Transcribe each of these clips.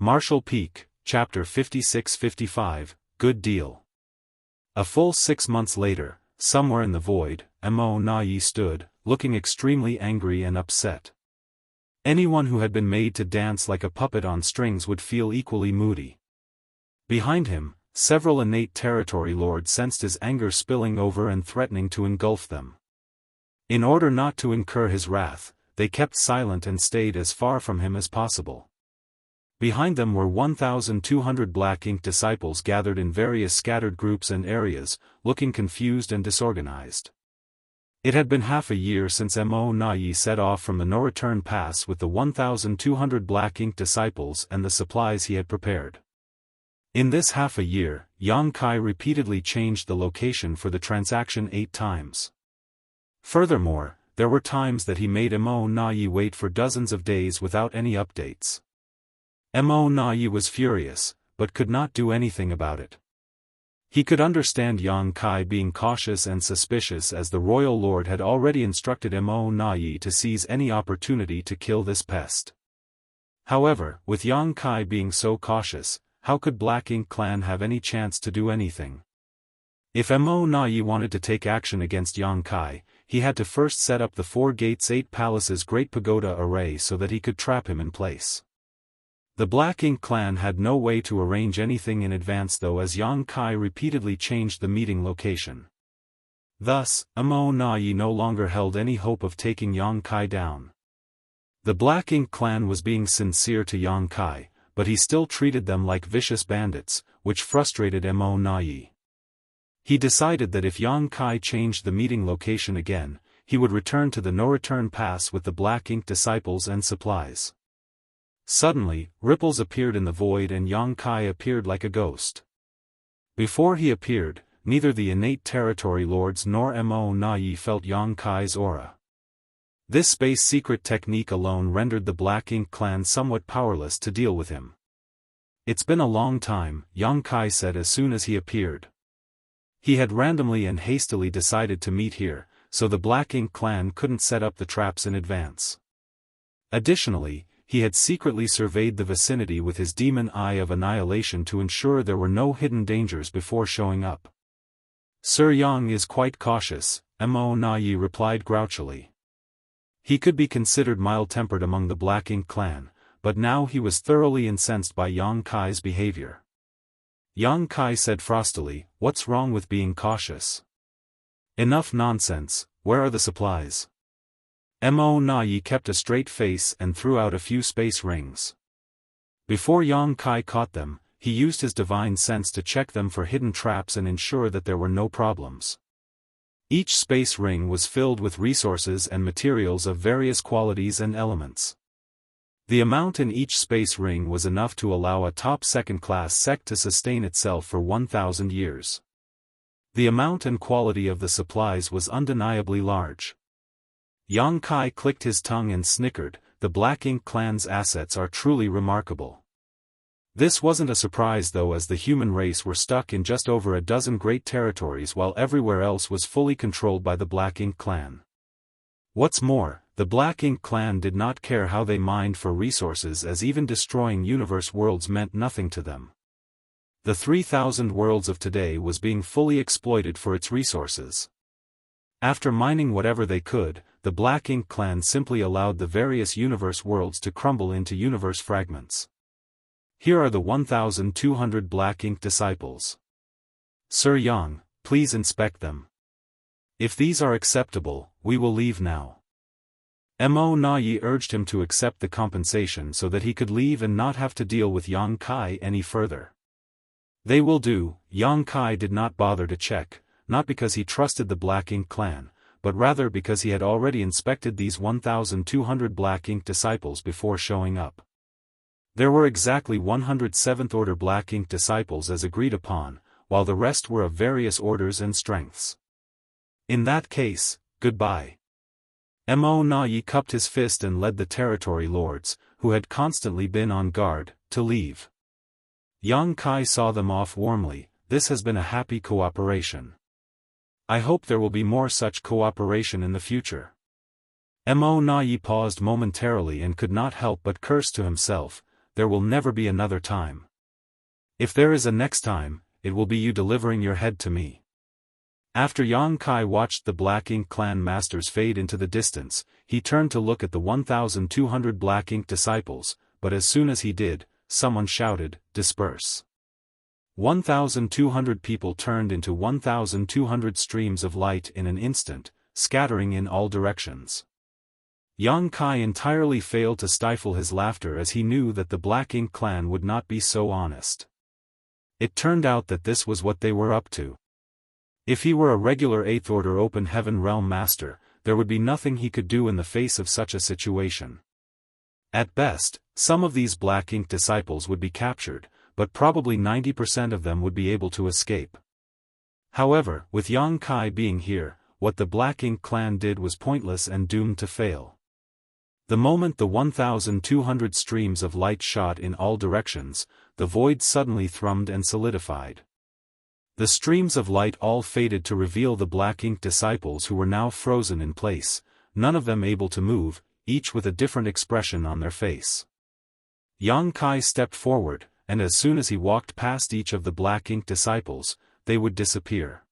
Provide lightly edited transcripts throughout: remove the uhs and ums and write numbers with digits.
Martial Peak, Chapter 56-55, Good Deal. A full 6 months later, somewhere in the void, Mo Na-yi stood, looking extremely angry and upset. Anyone who had been made to dance like a puppet on strings would feel equally moody. Behind him, several innate territory lords sensed his anger spilling over and threatening to engulf them. In order not to incur his wrath, they kept silent and stayed as far from him as possible. Behind them were 1,200 black ink disciples gathered in various scattered groups and areas, looking confused and disorganized. It had been half a year since Mo Na-yi set off from the no-return pass with the 1,200 black ink disciples and the supplies he had prepared. In this half a year, Yang Kai repeatedly changed the location for the transaction 8 times. Furthermore, there were times that he made Mo Na-yi wait for dozens of days without any updates. Mo Na-yi was furious, but could not do anything about it. He could understand Yang Kai being cautious and suspicious, as the royal lord had already instructed Mo Na-yi to seize any opportunity to kill this pest. However, with Yang Kai being so cautious, how could Black Ink clan have any chance to do anything? If Mo Na-yi wanted to take action against Yang Kai, he had to first set up the 4 gates 8 palaces great pagoda array so that he could trap him in place. The Black Ink clan had no way to arrange anything in advance though, as Yang Kai repeatedly changed the meeting location. Thus, Mo Na-yi no longer held any hope of taking Yang Kai down. The Black Ink clan was being sincere to Yang Kai, but he still treated them like vicious bandits, which frustrated Mo Na-yi. He decided that if Yang Kai changed the meeting location again, he would return to the no-return pass with the Black Ink disciples and supplies. Suddenly, ripples appeared in the void and Yang Kai appeared like a ghost. Before he appeared, neither the innate territory lords nor Mo Na-yi felt Yang Kai's aura. This space secret technique alone rendered the Black Ink clan somewhat powerless to deal with him. "It's been a long time," Yang Kai said as soon as he appeared. He had randomly and hastily decided to meet here, so the Black Ink clan couldn't set up the traps in advance. Additionally, he had secretly surveyed the vicinity with his demon eye of annihilation to ensure there were no hidden dangers before showing up. "Sir Yang is quite cautious," Mo Na-yi replied grouchily. He could be considered mild-tempered among the Black Ink clan, but now he was thoroughly incensed by Yang Kai's behavior. Yang Kai said frostily, "What's wrong with being cautious?" "Enough nonsense, where are the supplies?" Mo Na-yi kept a straight face and threw out a few space rings. Before Yang Kai caught them, he used his divine sense to check them for hidden traps and ensure that there were no problems. Each space ring was filled with resources and materials of various qualities and elements. The amount in each space ring was enough to allow a top second-class sect to sustain itself for 1,000 years. The amount and quality of the supplies was undeniably large. Yang Kai clicked his tongue and snickered, "The Black Ink clan's assets are truly remarkable." This wasn't a surprise though, as the human race were stuck in just over a dozen great territories while everywhere else was fully controlled by the Black Ink clan. What's more, the Black Ink clan did not care how they mined for resources, as even destroying universe worlds meant nothing to them. The 3,000 worlds of today was being fully exploited for its resources. After mining whatever they could, the Black Ink clan simply allowed the various universe worlds to crumble into universe fragments. Here are the 1,200 Black Ink disciples. "Sir Yang, please inspect them. If these are acceptable, we will leave now." Mo Na-yi urged him to accept the compensation so that he could leave and not have to deal with Yang Kai any further. "They will do." Yang Kai did not bother to check, not because he trusted the Black Ink clan, but rather because he had already inspected these 1,200 Black Ink disciples before showing up. There were exactly 100 7th-order Black Ink disciples as agreed upon, while the rest were of various orders and strengths. In that case, goodbye. Mo Na-yi cupped his fist and led the territory lords, who had constantly been on guard, to leave. Yang Kai saw them off warmly. "This has been a happy cooperation. I hope there will be more such cooperation in the future." Mo Na-yi paused momentarily and could not help but curse to himself. there will never be another time. If there is a next time, it will be you delivering your head to me. After Yang Kai watched the Black Ink clan masters fade into the distance, he turned to look at the 1,200 Black Ink disciples, but as soon as he did, someone shouted, "Disperse." 1,200 people turned into 1,200 streams of light in an instant, scattering in all directions. Yang Kai entirely failed to stifle his laughter as he knew that the Black Ink clan would not be so honest. It turned out that this was what they were up to. If he were a regular 8th Order Open Heaven Realm Master, there would be nothing he could do in the face of such a situation. At best, some of these Black Ink disciples would be captured, but probably 90% of them would be able to escape. However, with Yang Kai being here, what the Black Ink clan did was pointless and doomed to fail. The moment the 1,200 streams of light shot in all directions, the void suddenly thrummed and solidified. The streams of light all faded to reveal the Black Ink disciples who were now frozen in place, none of them able to move, each with a different expression on their face. Yang Kai stepped forward, and as soon as he walked past each of the Black Ink disciples, they would disappear.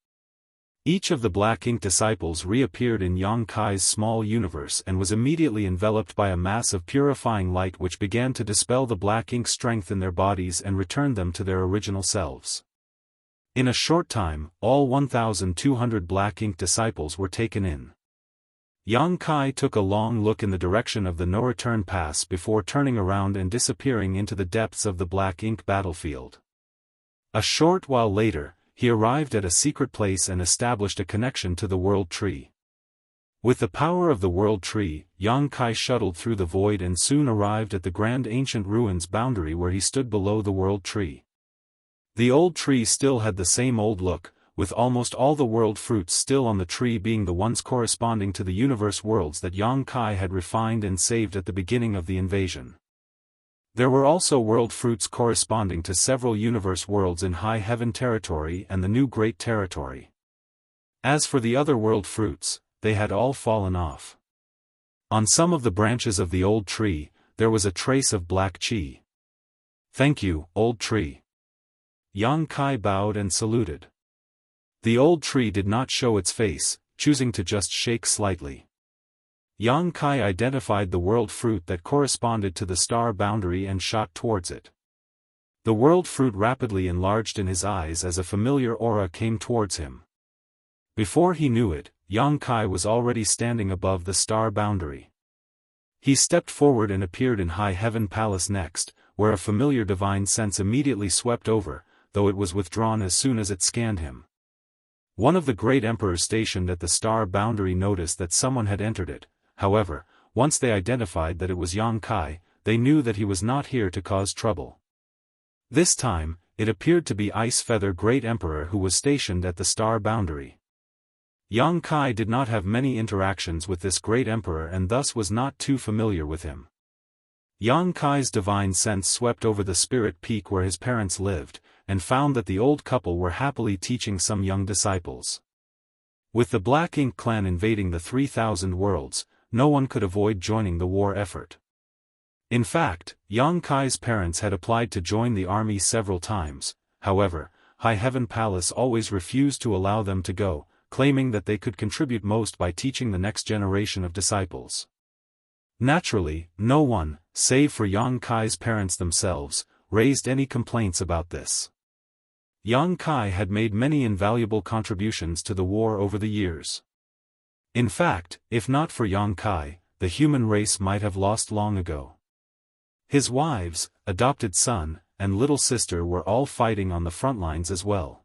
Each of the Black Ink disciples reappeared in Yang Kai's small universe and was immediately enveloped by a mass of purifying light which began to dispel the Black Ink strength in their bodies and return them to their original selves. In a short time, all 1,200 Black Ink disciples were taken in. Yang Kai took a long look in the direction of the no-return pass before turning around and disappearing into the depths of the Black Ink battlefield. A short while later, he arrived at a secret place and established a connection to the World Tree. With the power of the World Tree, Yang Kai shuttled through the void and soon arrived at the grand ancient ruins boundary where he stood below the World Tree. The old tree still had the same old look, with almost all the world fruits still on the tree being the ones corresponding to the universe worlds that Yang Kai had refined and saved at the beginning of the invasion. There were also world fruits corresponding to several universe worlds in High Heaven Territory and the New Great Territory. As for the other world fruits, they had all fallen off. On some of the branches of the old tree, there was a trace of black chi. "Thank you, old tree." Yang Kai bowed and saluted. The old tree did not show its face, choosing to just shake slightly. Yang Kai identified the world fruit that corresponded to the star boundary and shot towards it. The world fruit rapidly enlarged in his eyes as a familiar aura came towards him. Before he knew it, Yang Kai was already standing above the star boundary. He stepped forward and appeared in High Heaven Palace next, where a familiar divine sense immediately swept over, though it was withdrawn as soon as it scanned him. One of the great emperors stationed at the star boundary noticed that someone had entered it. However, once they identified that it was Yang Kai, they knew that he was not here to cause trouble. This time, it appeared to be Ice Feather Great Emperor who was stationed at the star boundary. Yang Kai did not have many interactions with this great emperor and thus was not too familiar with him. Yang Kai's divine sense swept over the spirit peak where his parents lived, and found that the old couple were happily teaching some young disciples. With the Black Ink clan invading the 3,000 worlds, no one could avoid joining the war effort. In fact, Yang Kai's parents had applied to join the army several times, however, High Heaven Palace always refused to allow them to go, claiming that they could contribute most by teaching the next generation of disciples. Naturally, no one, save for Yang Kai's parents themselves, raised any complaints about this. Yang Kai had made many invaluable contributions to the war over the years. In fact, if not for Yang Kai, the human race might have lost long ago. His wives, adopted son, and little sister were all fighting on the front lines as well.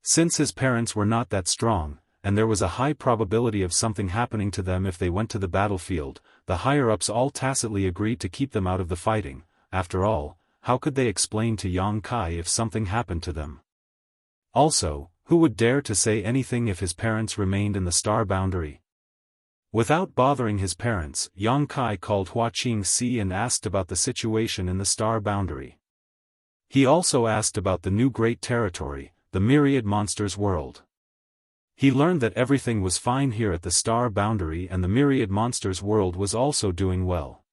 Since his parents were not that strong, and there was a high probability of something happening to them if they went to the battlefield, the higher-ups all tacitly agreed to keep them out of the fighting. After all, how could they explain to Yang Kai if something happened to them? Also, who would dare to say anything if his parents remained in the star boundary? Without bothering his parents, Yang Kai called Hua Qingxi and asked about the situation in the star boundary. He also asked about the new great territory, the myriad monsters world. He learned that everything was fine here at the star boundary and the myriad monsters world was also doing well.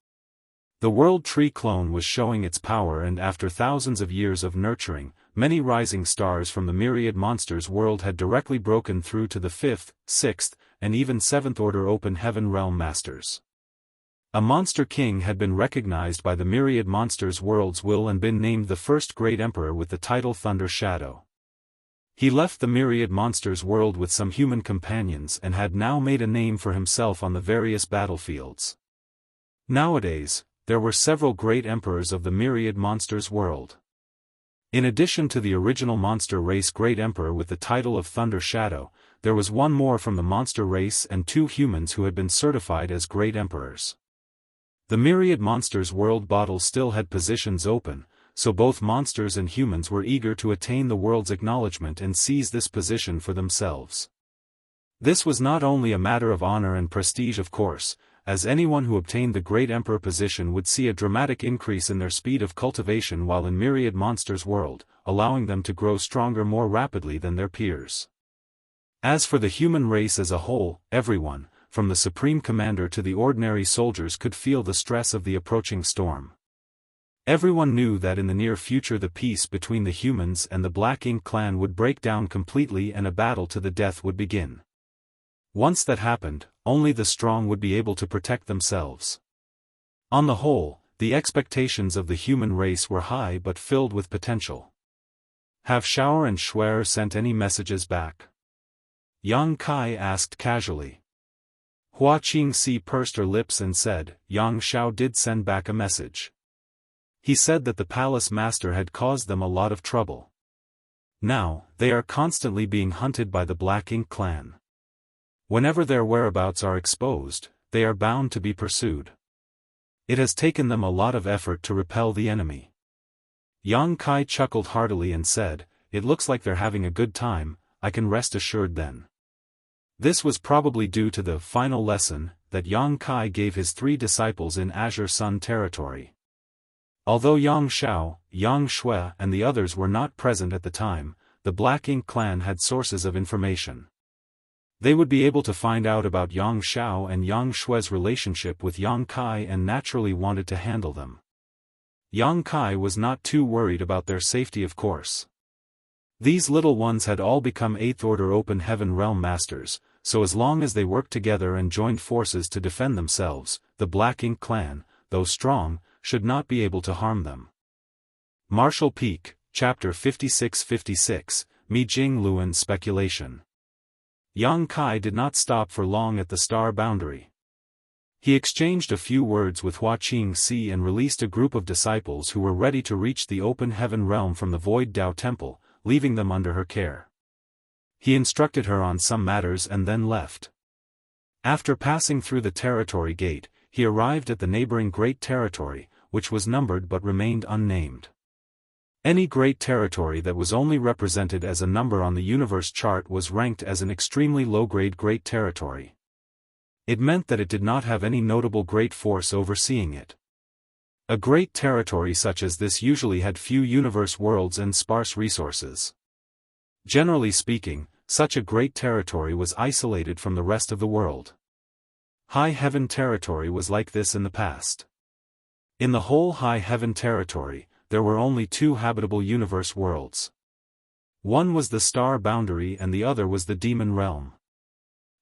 The World Tree clone was showing its power, and after thousands of years of nurturing, many rising stars from the myriad monsters world had directly broken through to the 5th, 6th, and even 7th order open heaven realm masters. A monster king had been recognized by the myriad monsters world's will and been named the first great emperor with the title Thunder Shadow. He left the myriad monsters world with some human companions and had now made a name for himself on the various battlefields. Nowadays, there were several great emperors of the myriad monsters world. In addition to the original monster race great emperor with the title of Thunder Shadow, there was one more from the monster race and 2 humans who had been certified as great emperors. The myriad monsters world bottle still had positions open, so both monsters and humans were eager to attain the world's acknowledgement and seize this position for themselves. This was not only a matter of honor and prestige, of course, as anyone who obtained the great emperor position would see a dramatic increase in their speed of cultivation while in myriad monsters world, allowing them to grow stronger more rapidly than their peers. As for the human race as a whole, everyone, from the supreme commander to the ordinary soldiers, could feel the stress of the approaching storm. Everyone knew that in the near future the peace between the humans and the Black Ink clan would break down completely and a battle to the death would begin. Once that happened, only the strong would be able to protect themselves. On the whole, the expectations of the human race were high but filled with potential. Have Shao and Shuer sent any messages back? Yang Kai asked casually. Hua Qingxi pursed her lips and said, Yang Shao did send back a message. He said that the palace master had caused them a lot of trouble. Now, they are constantly being hunted by the Black Ink clan. Whenever their whereabouts are exposed, they are bound to be pursued. It has taken them a lot of effort to repel the enemy. Yang Kai chuckled heartily and said, It looks like they're having a good time, I can rest assured then. This was probably due to the final lesson that Yang Kai gave his 3 disciples in Azure Sun territory. Although Yang Shao, Yang Shui and the others were not present at the time, the Black Ink clan had sources of information. They would be able to find out about Yang Shao and Yang Shui's relationship with Yang Kai and naturally wanted to handle them. Yang Kai was not too worried about their safety, of course. These little ones had all become 8th order open heaven realm masters, so as long as they worked together and joined forces to defend themselves, the Black Ink clan, though strong, should not be able to harm them. Martial Peak, Chapter 56-56, Mi Jing Luan Speculation. Yang Kai did not stop for long at the star boundary. He exchanged a few words with Hua Qingxi and released a group of disciples who were ready to reach the open heaven realm from the Void Dao Temple, leaving them under her care. He instructed her on some matters and then left. After passing through the territory gate, he arrived at the neighboring Great Territory, which was numbered but remained unnamed. Any great territory that was only represented as a number on the universe chart was ranked as an extremely low-grade great territory. It meant that it did not have any notable great force overseeing it. A great territory such as this usually had few universe worlds and sparse resources. Generally speaking, such a great territory was isolated from the rest of the world. High Heaven territory was like this in the past. In the whole High Heaven territory, there were only 2 habitable universe worlds. One was the star boundary and the other was the demon realm.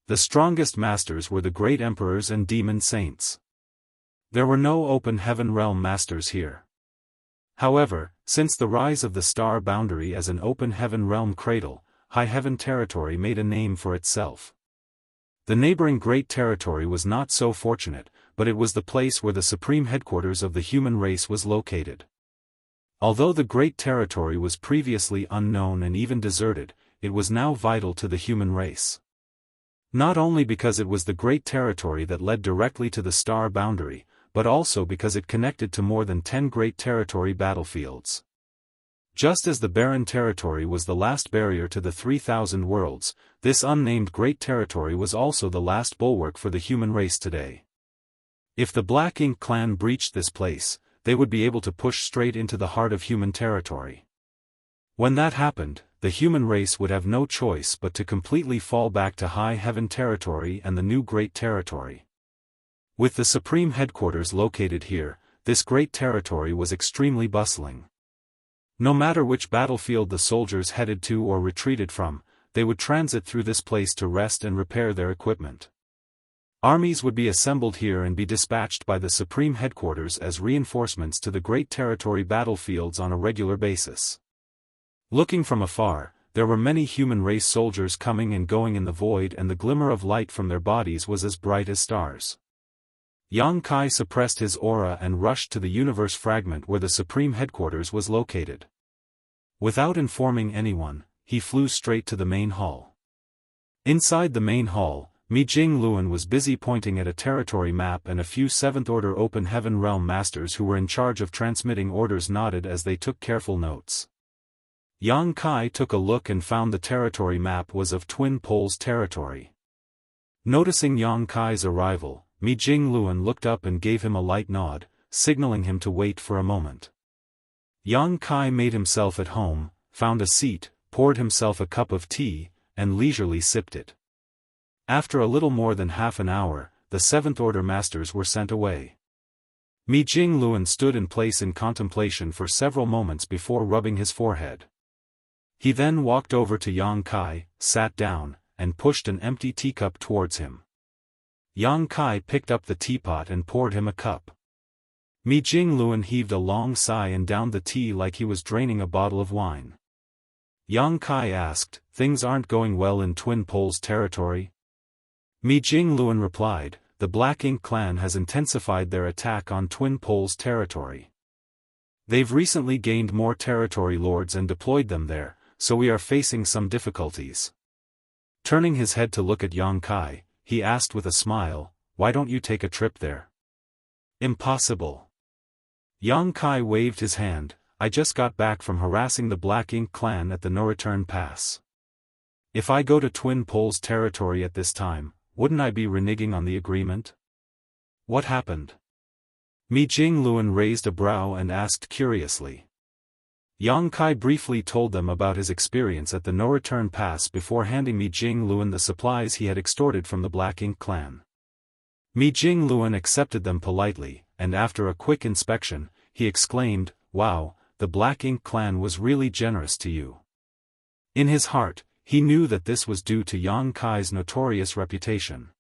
The strongest masters were the great emperors and demon saints. There were no open heaven realm masters here. However, since the rise of the star boundary as an open heaven realm cradle, High Heaven territory made a name for itself. The neighboring great territory was not so fortunate, but it was the place where the supreme headquarters of the human race was located. Although the great territory was previously unknown and even deserted, it was now vital to the human race. Not only because it was the great territory that led directly to the star boundary, but also because it connected to more than 10 great territory battlefields. Just as the barren territory was the last barrier to the 3,000 worlds, this unnamed great territory was also the last bulwark for the human race today. If the Black Ink clan breached this place, they would be able to push straight into the heart of human territory. When that happened, the human race would have no choice but to completely fall back to High Heaven territory and the new Great Territory. With the supreme headquarters located here, this great territory was extremely bustling. No matter which battlefield the soldiers headed to or retreated from, they would transit through this place to rest and repair their equipment. Armies would be assembled here and be dispatched by the Supreme Headquarters as reinforcements to the great territory battlefields on a regular basis. Looking from afar, there were many human race soldiers coming and going in the void, and the glimmer of light from their bodies was as bright as stars. Yang Kai suppressed his aura and rushed to the universe fragment where the Supreme Headquarters was located. Without informing anyone, he flew straight to the main hall. Inside the main hall, Mi Jing Luan was busy pointing at a territory map, and a few 7th Order Open Heaven Realm Masters who were in charge of transmitting orders nodded as they took careful notes. Yang Kai took a look and found the territory map was of Twin Poles territory. Noticing Yang Kai's arrival, Mi Jing Luan looked up and gave him a light nod, signaling him to wait for a moment. Yang Kai made himself at home, found a seat, poured himself a cup of tea, and leisurely sipped it. After a little more than half an hour, the 7th Order Masters were sent away. Mi Jing Luan stood in place in contemplation for several moments before rubbing his forehead. He then walked over to Yang Kai, sat down, and pushed an empty teacup towards him. Yang Kai picked up the teapot and poured him a cup. Mi Jing Luan heaved a long sigh and downed the tea like he was draining a bottle of wine. Yang Kai asked, "Things aren't going well in Twin Poles territory?" Mi Jing Luan replied, "The Black Ink clan has intensified their attack on Twin Poles territory. They've recently gained more territory lords and deployed them there, so we are facing some difficulties." Turning his head to look at Yang Kai, he asked with a smile, "Why don't you take a trip there?" "Impossible." Yang Kai waved his hand, "I just got back from harassing the Black Ink clan at the No Return Pass. If I go to Twin Poles territory at this time, wouldn't I be reneging on the agreement?" "What happened?" Mi Jing Luan raised a brow and asked curiously. Yang Kai briefly told them about his experience at the No Return Pass before handing Mi Jing Luan the supplies he had extorted from the Black Ink clan. Mi Jing Luan accepted them politely, and after a quick inspection, he exclaimed, "Wow, the Black Ink clan was really generous to you." In his heart, he knew that this was due to Yang Kai's notorious reputation.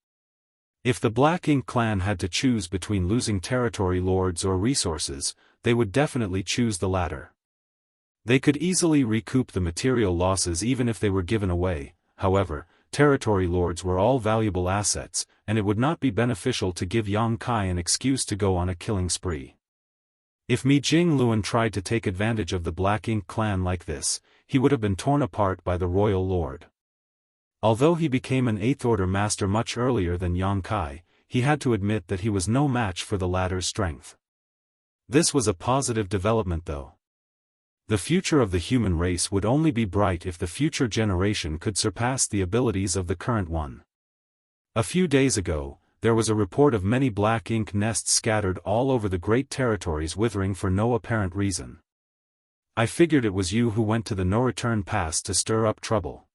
If the Black Ink clan had to choose between losing territory lords or resources, they would definitely choose the latter. They could easily recoup the material losses even if they were given away. However, territory lords were all valuable assets, and it would not be beneficial to give Yang Kai an excuse to go on a killing spree. If Mi Jing Luan tried to take advantage of the Black Ink clan like this, he would have been torn apart by the royal lord. Although he became an 8th Order Master much earlier than Yang Kai, he had to admit that he was no match for the latter's strength. This was a positive development though. The future of the human race would only be bright if the future generation could surpass the abilities of the current one. A few days ago, there was a report of many Black Ink nests scattered all over the great territories withering for no apparent reason. I figured it was you who went to the No Return Pass to stir up trouble.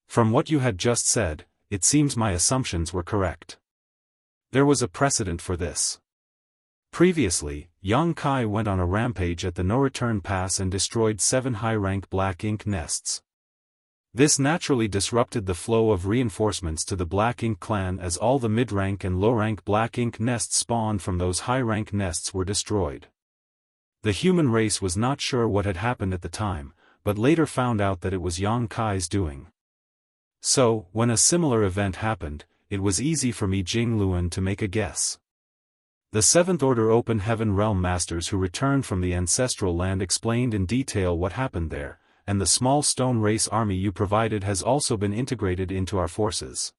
From what you had just said, it seems my assumptions were correct. There was a precedent for this. Previously, Yang Kai went on a rampage at the No Return Pass and destroyed 7 high-rank Black Ink nests. This naturally disrupted the flow of reinforcements to the Black Ink clan as all the mid-rank and low-rank Black Ink nests spawned from those high-rank nests were destroyed. The human race was not sure what had happened at the time, but later found out that it was Yang Kai's doing. So, when a similar event happened, it was easy for Mi Jing Luan to make a guess. The 7th Order Open Heaven Realm Masters who returned from the ancestral land explained in detail what happened there, and the small stone race army you provided has also been integrated into our forces.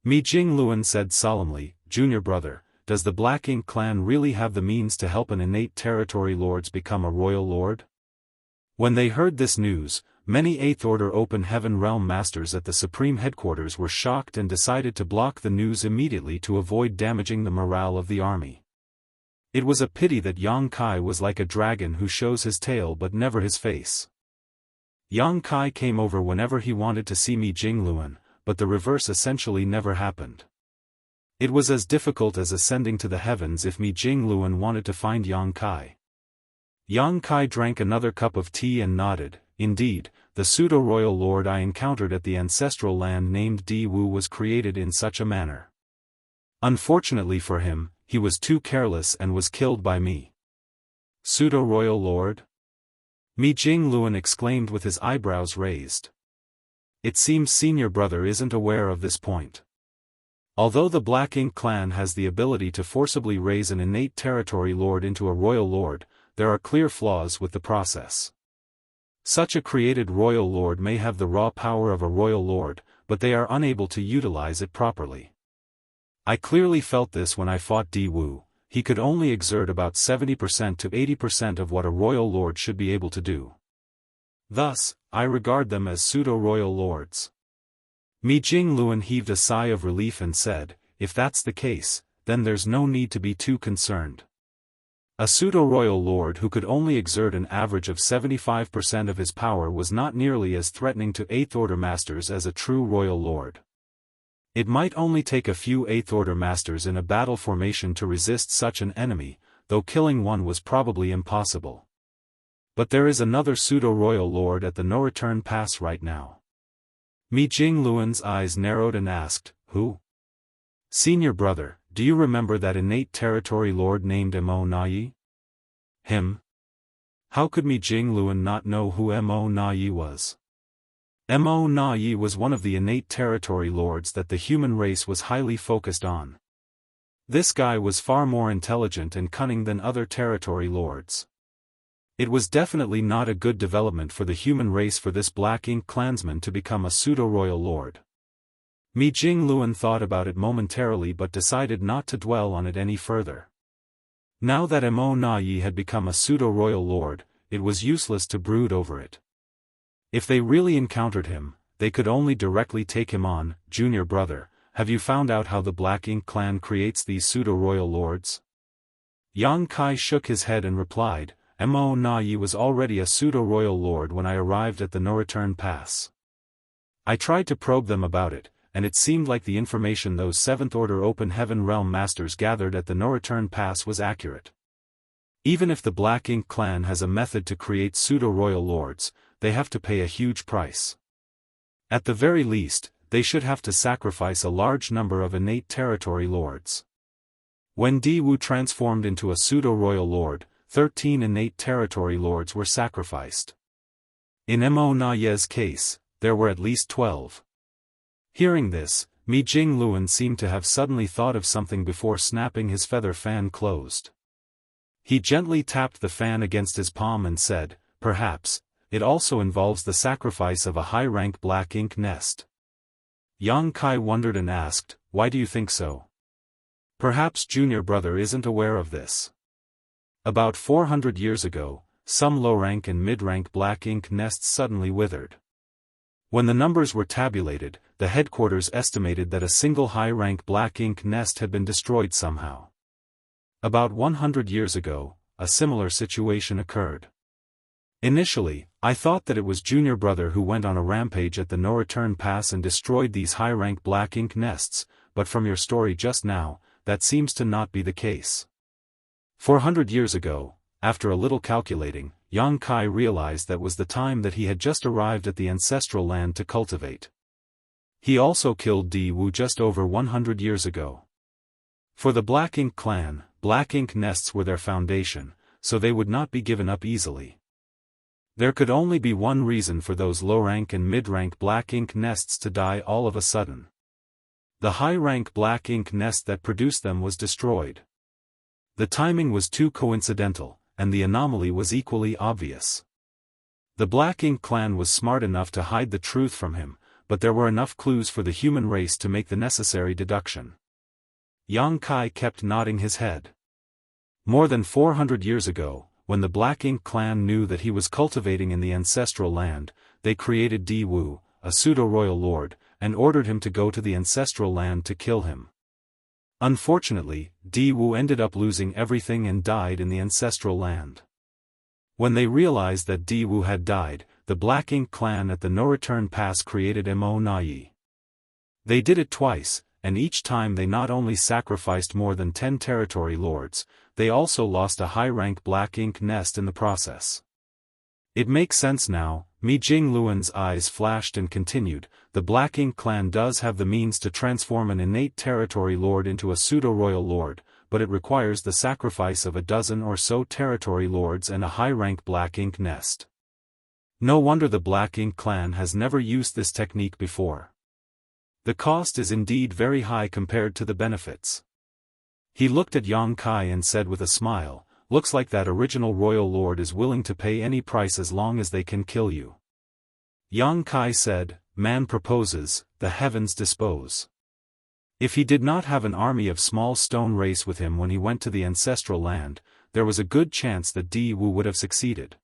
Mi Jing Luan said solemnly, "Junior brother, does the Black Ink clan really have the means to help an innate territory lords become a royal lord?" When they heard this news, many 8th Order Open Heaven Realm Masters at the Supreme Headquarters were shocked and decided to block the news immediately to avoid damaging the morale of the army. It was a pity that Yang Kai was like a dragon who shows his tail but never his face. Yang Kai came over whenever he wanted to see Mi Jing Luan, but the reverse essentially never happened. It was as difficult as ascending to the heavens if Mi Jingluan wanted to find Yang Kai. Yang Kai drank another cup of tea and nodded. Indeed, the pseudo-royal lord I encountered at the ancestral land named Di Wu was created in such a manner. Unfortunately for him, he was too careless and was killed by me. Pseudo-royal lord? Mi Jingluan exclaimed with his eyebrows raised. It seems senior brother isn't aware of this point. Although the Black Ink clan has the ability to forcibly raise an innate territory lord into a royal lord, there are clear flaws with the process. Such a created royal lord may have the raw power of a royal lord, but they are unable to utilize it properly. I clearly felt this when I fought Di Wu. He could only exert about 70% to 80% of what a royal lord should be able to do. Thus, I regard them as pseudo-royal lords. Mi Jingluan heaved a sigh of relief and said, if that's the case, then there's no need to be too concerned. A pseudo-royal lord who could only exert an average of 75% of his power was not nearly as threatening to 8th Order masters as a true royal lord. It might only take a few 8th Order masters in a battle formation to resist such an enemy, though killing one was probably impossible. But there is another pseudo-royal lord at the no-return pass right now. Mi Jingluan's eyes narrowed and asked, who? Senior brother, do you remember that innate territory lord named Mo Nayi? Him? How could Mi Jingluan not know who Mo Nayi was? Mo Nayi was one of the innate territory lords that the human race was highly focused on. This guy was far more intelligent and cunning than other territory lords. It was definitely not a good development for the human race for this Black Ink clansman to become a pseudo-royal lord. Mi Jingluan thought about it momentarily but decided not to dwell on it any further. Now that Mo Nayi had become a pseudo-royal lord, it was useless to brood over it. If they really encountered him, they could only directly take him on. Junior brother, have you found out how the Black Ink clan creates these pseudo-royal lords? Yang Kai shook his head and replied, Mo Nayi was already a pseudo-royal lord when I arrived at the no-return pass. I tried to probe them about it, and it seemed like the information those 7th Order Open Heaven Realm Masters gathered at the no-return pass was accurate. Even if the Black Ink clan has a method to create pseudo-royal lords, they have to pay a huge price. At the very least, they should have to sacrifice a large number of innate territory lords. When Di Wu transformed into a pseudo-royal lord, 13 innate territory lords were sacrificed. In Mo Nayi's case, there were at least 12. Hearing this, Mi Jingluan seemed to have suddenly thought of something before snapping his feather fan closed. He gently tapped the fan against his palm and said, perhaps, it also involves the sacrifice of a high-rank Black Ink nest. Yang Kai wondered and asked, why do you think so? Perhaps junior brother isn't aware of this. About 400 years ago, some low-rank and mid-rank Black Ink nests suddenly withered. When the numbers were tabulated, the headquarters estimated that a single high-rank Black Ink nest had been destroyed somehow. About 100 years ago, a similar situation occurred. Initially, I thought that it was junior brother who went on a rampage at the no-return pass and destroyed these high-rank Black Ink nests, but from your story just now, that seems to not be the case. 400 years ago, after a little calculating, Yang Kai realized that was the time that he had just arrived at the ancestral land to cultivate. He also killed Di Wu just over 100 years ago. For the Black Ink clan, Black Ink nests were their foundation, so they would not be given up easily. There could only be one reason for those low-rank and mid-rank Black Ink nests to die all of a sudden. The high-rank Black Ink nest that produced them was destroyed. The timing was too coincidental, and the anomaly was equally obvious. The Black Ink clan was smart enough to hide the truth from him, but there were enough clues for the human race to make the necessary deduction. Yang Kai kept nodding his head. More than 400 years ago, when the Black Ink clan knew that he was cultivating in the ancestral land, they created Di Wu, a pseudo-royal lord, and ordered him to go to the ancestral land to kill him. Unfortunately, Di Wu ended up losing everything and died in the ancestral land. When they realized that Di Wu had died, the Black Ink clan at the no-return pass created Mo Nayi. They did it twice, and each time they not only sacrificed more than 10 territory lords, they also lost a high-rank black ink nest in the process. It makes sense now, Mi Jingluan's eyes flashed and continued, the Black Ink clan does have the means to transform an innate territory lord into a pseudo-royal lord, but it requires the sacrifice of a dozen or so territory lords and a high-rank Black Ink nest. No wonder the Black Ink clan has never used this technique before. The cost is indeed very high compared to the benefits. He looked at Yang Kai and said with a smile, looks like that original royal lord is willing to pay any price as long as they can kill you. Yang Kai said, man proposes, the heavens dispose. If he did not have an army of small stone race with him when he went to the ancestral land, there was a good chance that Di Wu would have succeeded.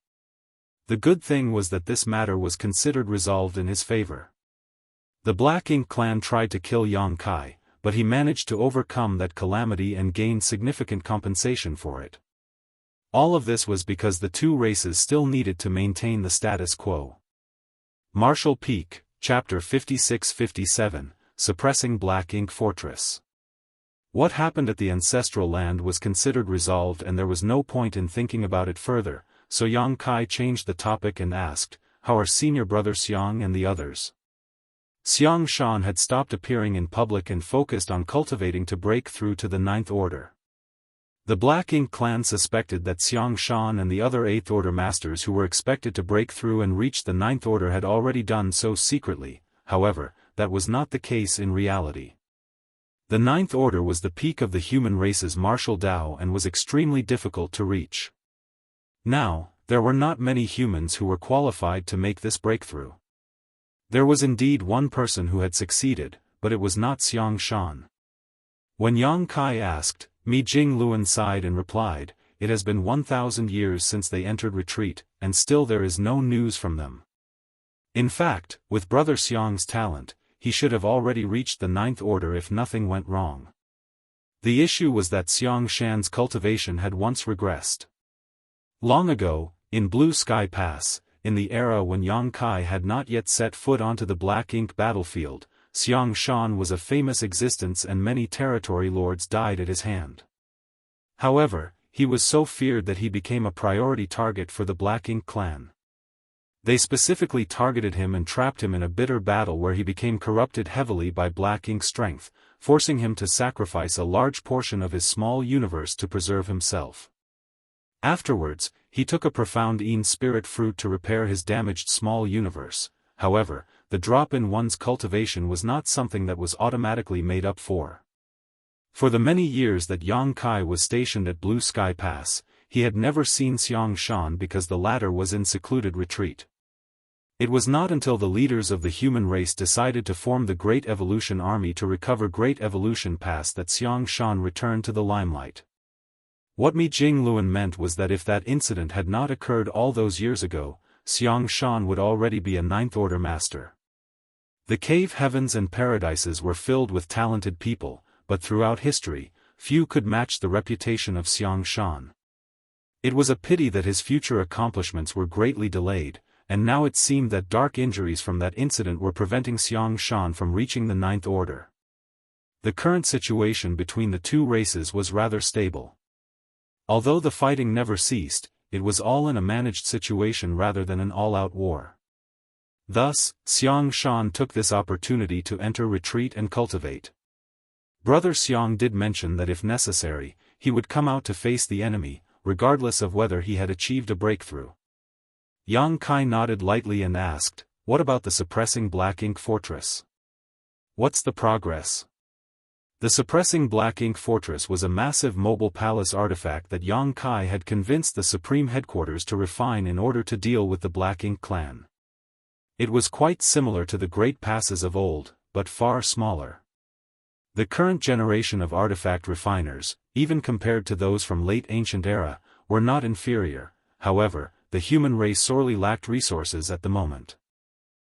The good thing was that this matter was considered resolved in his favor. The Black Ink clan tried to kill Yang Kai, but he managed to overcome that calamity and gained significant compensation for it. All of this was because the two races still needed to maintain the status quo. Martial Peak, Chapter 56-57, Suppressing Black Ink Fortress. What happened at the ancestral land was considered resolved and there was no point in thinking about it further, so Yang Kai changed the topic and asked, how are senior brother Xiang and the others? Xiang Shan had stopped appearing in public and focused on cultivating to break through to the Ninth Order. The Black Ink clan suspected that Xiang Shan and the other Eighth Order masters who were expected to break through and reach the Ninth Order had already done so secretly, however, that was not the case in reality. The Ninth Order was the peak of the human race's martial Tao and was extremely difficult to reach. Now, there were not many humans who were qualified to make this breakthrough. There was indeed one person who had succeeded, but it was not Xiang Shan. When Yang Kai asked, Mi Jingluan sighed and replied, it has been 1,000 years since they entered retreat, and still there is no news from them. In fact, with Brother Xiang's talent, he should have already reached the Ninth Order if nothing went wrong. The issue was that Xiang Shan's cultivation had once regressed. Long ago, in Blue Sky Pass, in the era when Yang Kai had not yet set foot onto the Black Ink battlefield, Xiang Shan was a famous existence and many territory lords died at his hand. However, he was so feared that he became a priority target for the Black Ink clan. They specifically targeted him and trapped him in a bitter battle where he became corrupted heavily by Black Ink strength, forcing him to sacrifice a large portion of his small universe to preserve himself. Afterwards, he took a profound Een spirit fruit to repair his damaged small universe. However, the drop in one's cultivation was not something that was automatically made up for. For the many years that Yang Kai was stationed at Blue Sky Pass, he had never seen Xiang Shan because the latter was in secluded retreat. It was not until the leaders of the human race decided to form the Great Evolution Army to recover Great Evolution Pass that Xiang Shan returned to the limelight. What Mi Jingluan meant was that if that incident had not occurred all those years ago, Xiang Shan would already be a Ninth Order master. The cave heavens and paradises were filled with talented people, but throughout history, few could match the reputation of Xiang Shan. It was a pity that his future accomplishments were greatly delayed, and now it seemed that dark injuries from that incident were preventing Xiang Shan from reaching the Ninth Order. The current situation between the two races was rather stable. Although the fighting never ceased, it was all in a managed situation rather than an all-out war. Thus, Xiang Shan took this opportunity to enter retreat and cultivate. Brother Xiang did mention that if necessary, he would come out to face the enemy, regardless of whether he had achieved a breakthrough. Yang Kai nodded lightly and asked, what about the suppressing Black Ink Fortress? What's the progress? The suppressing Black Ink Fortress was a massive mobile palace artifact that Yang Kai had convinced the Supreme Headquarters to refine in order to deal with the Black Ink clan. It was quite similar to the Great Passes of old, but far smaller. The current generation of artifact refiners, even compared to those from late ancient era, were not inferior. However, the human race sorely lacked resources at the moment.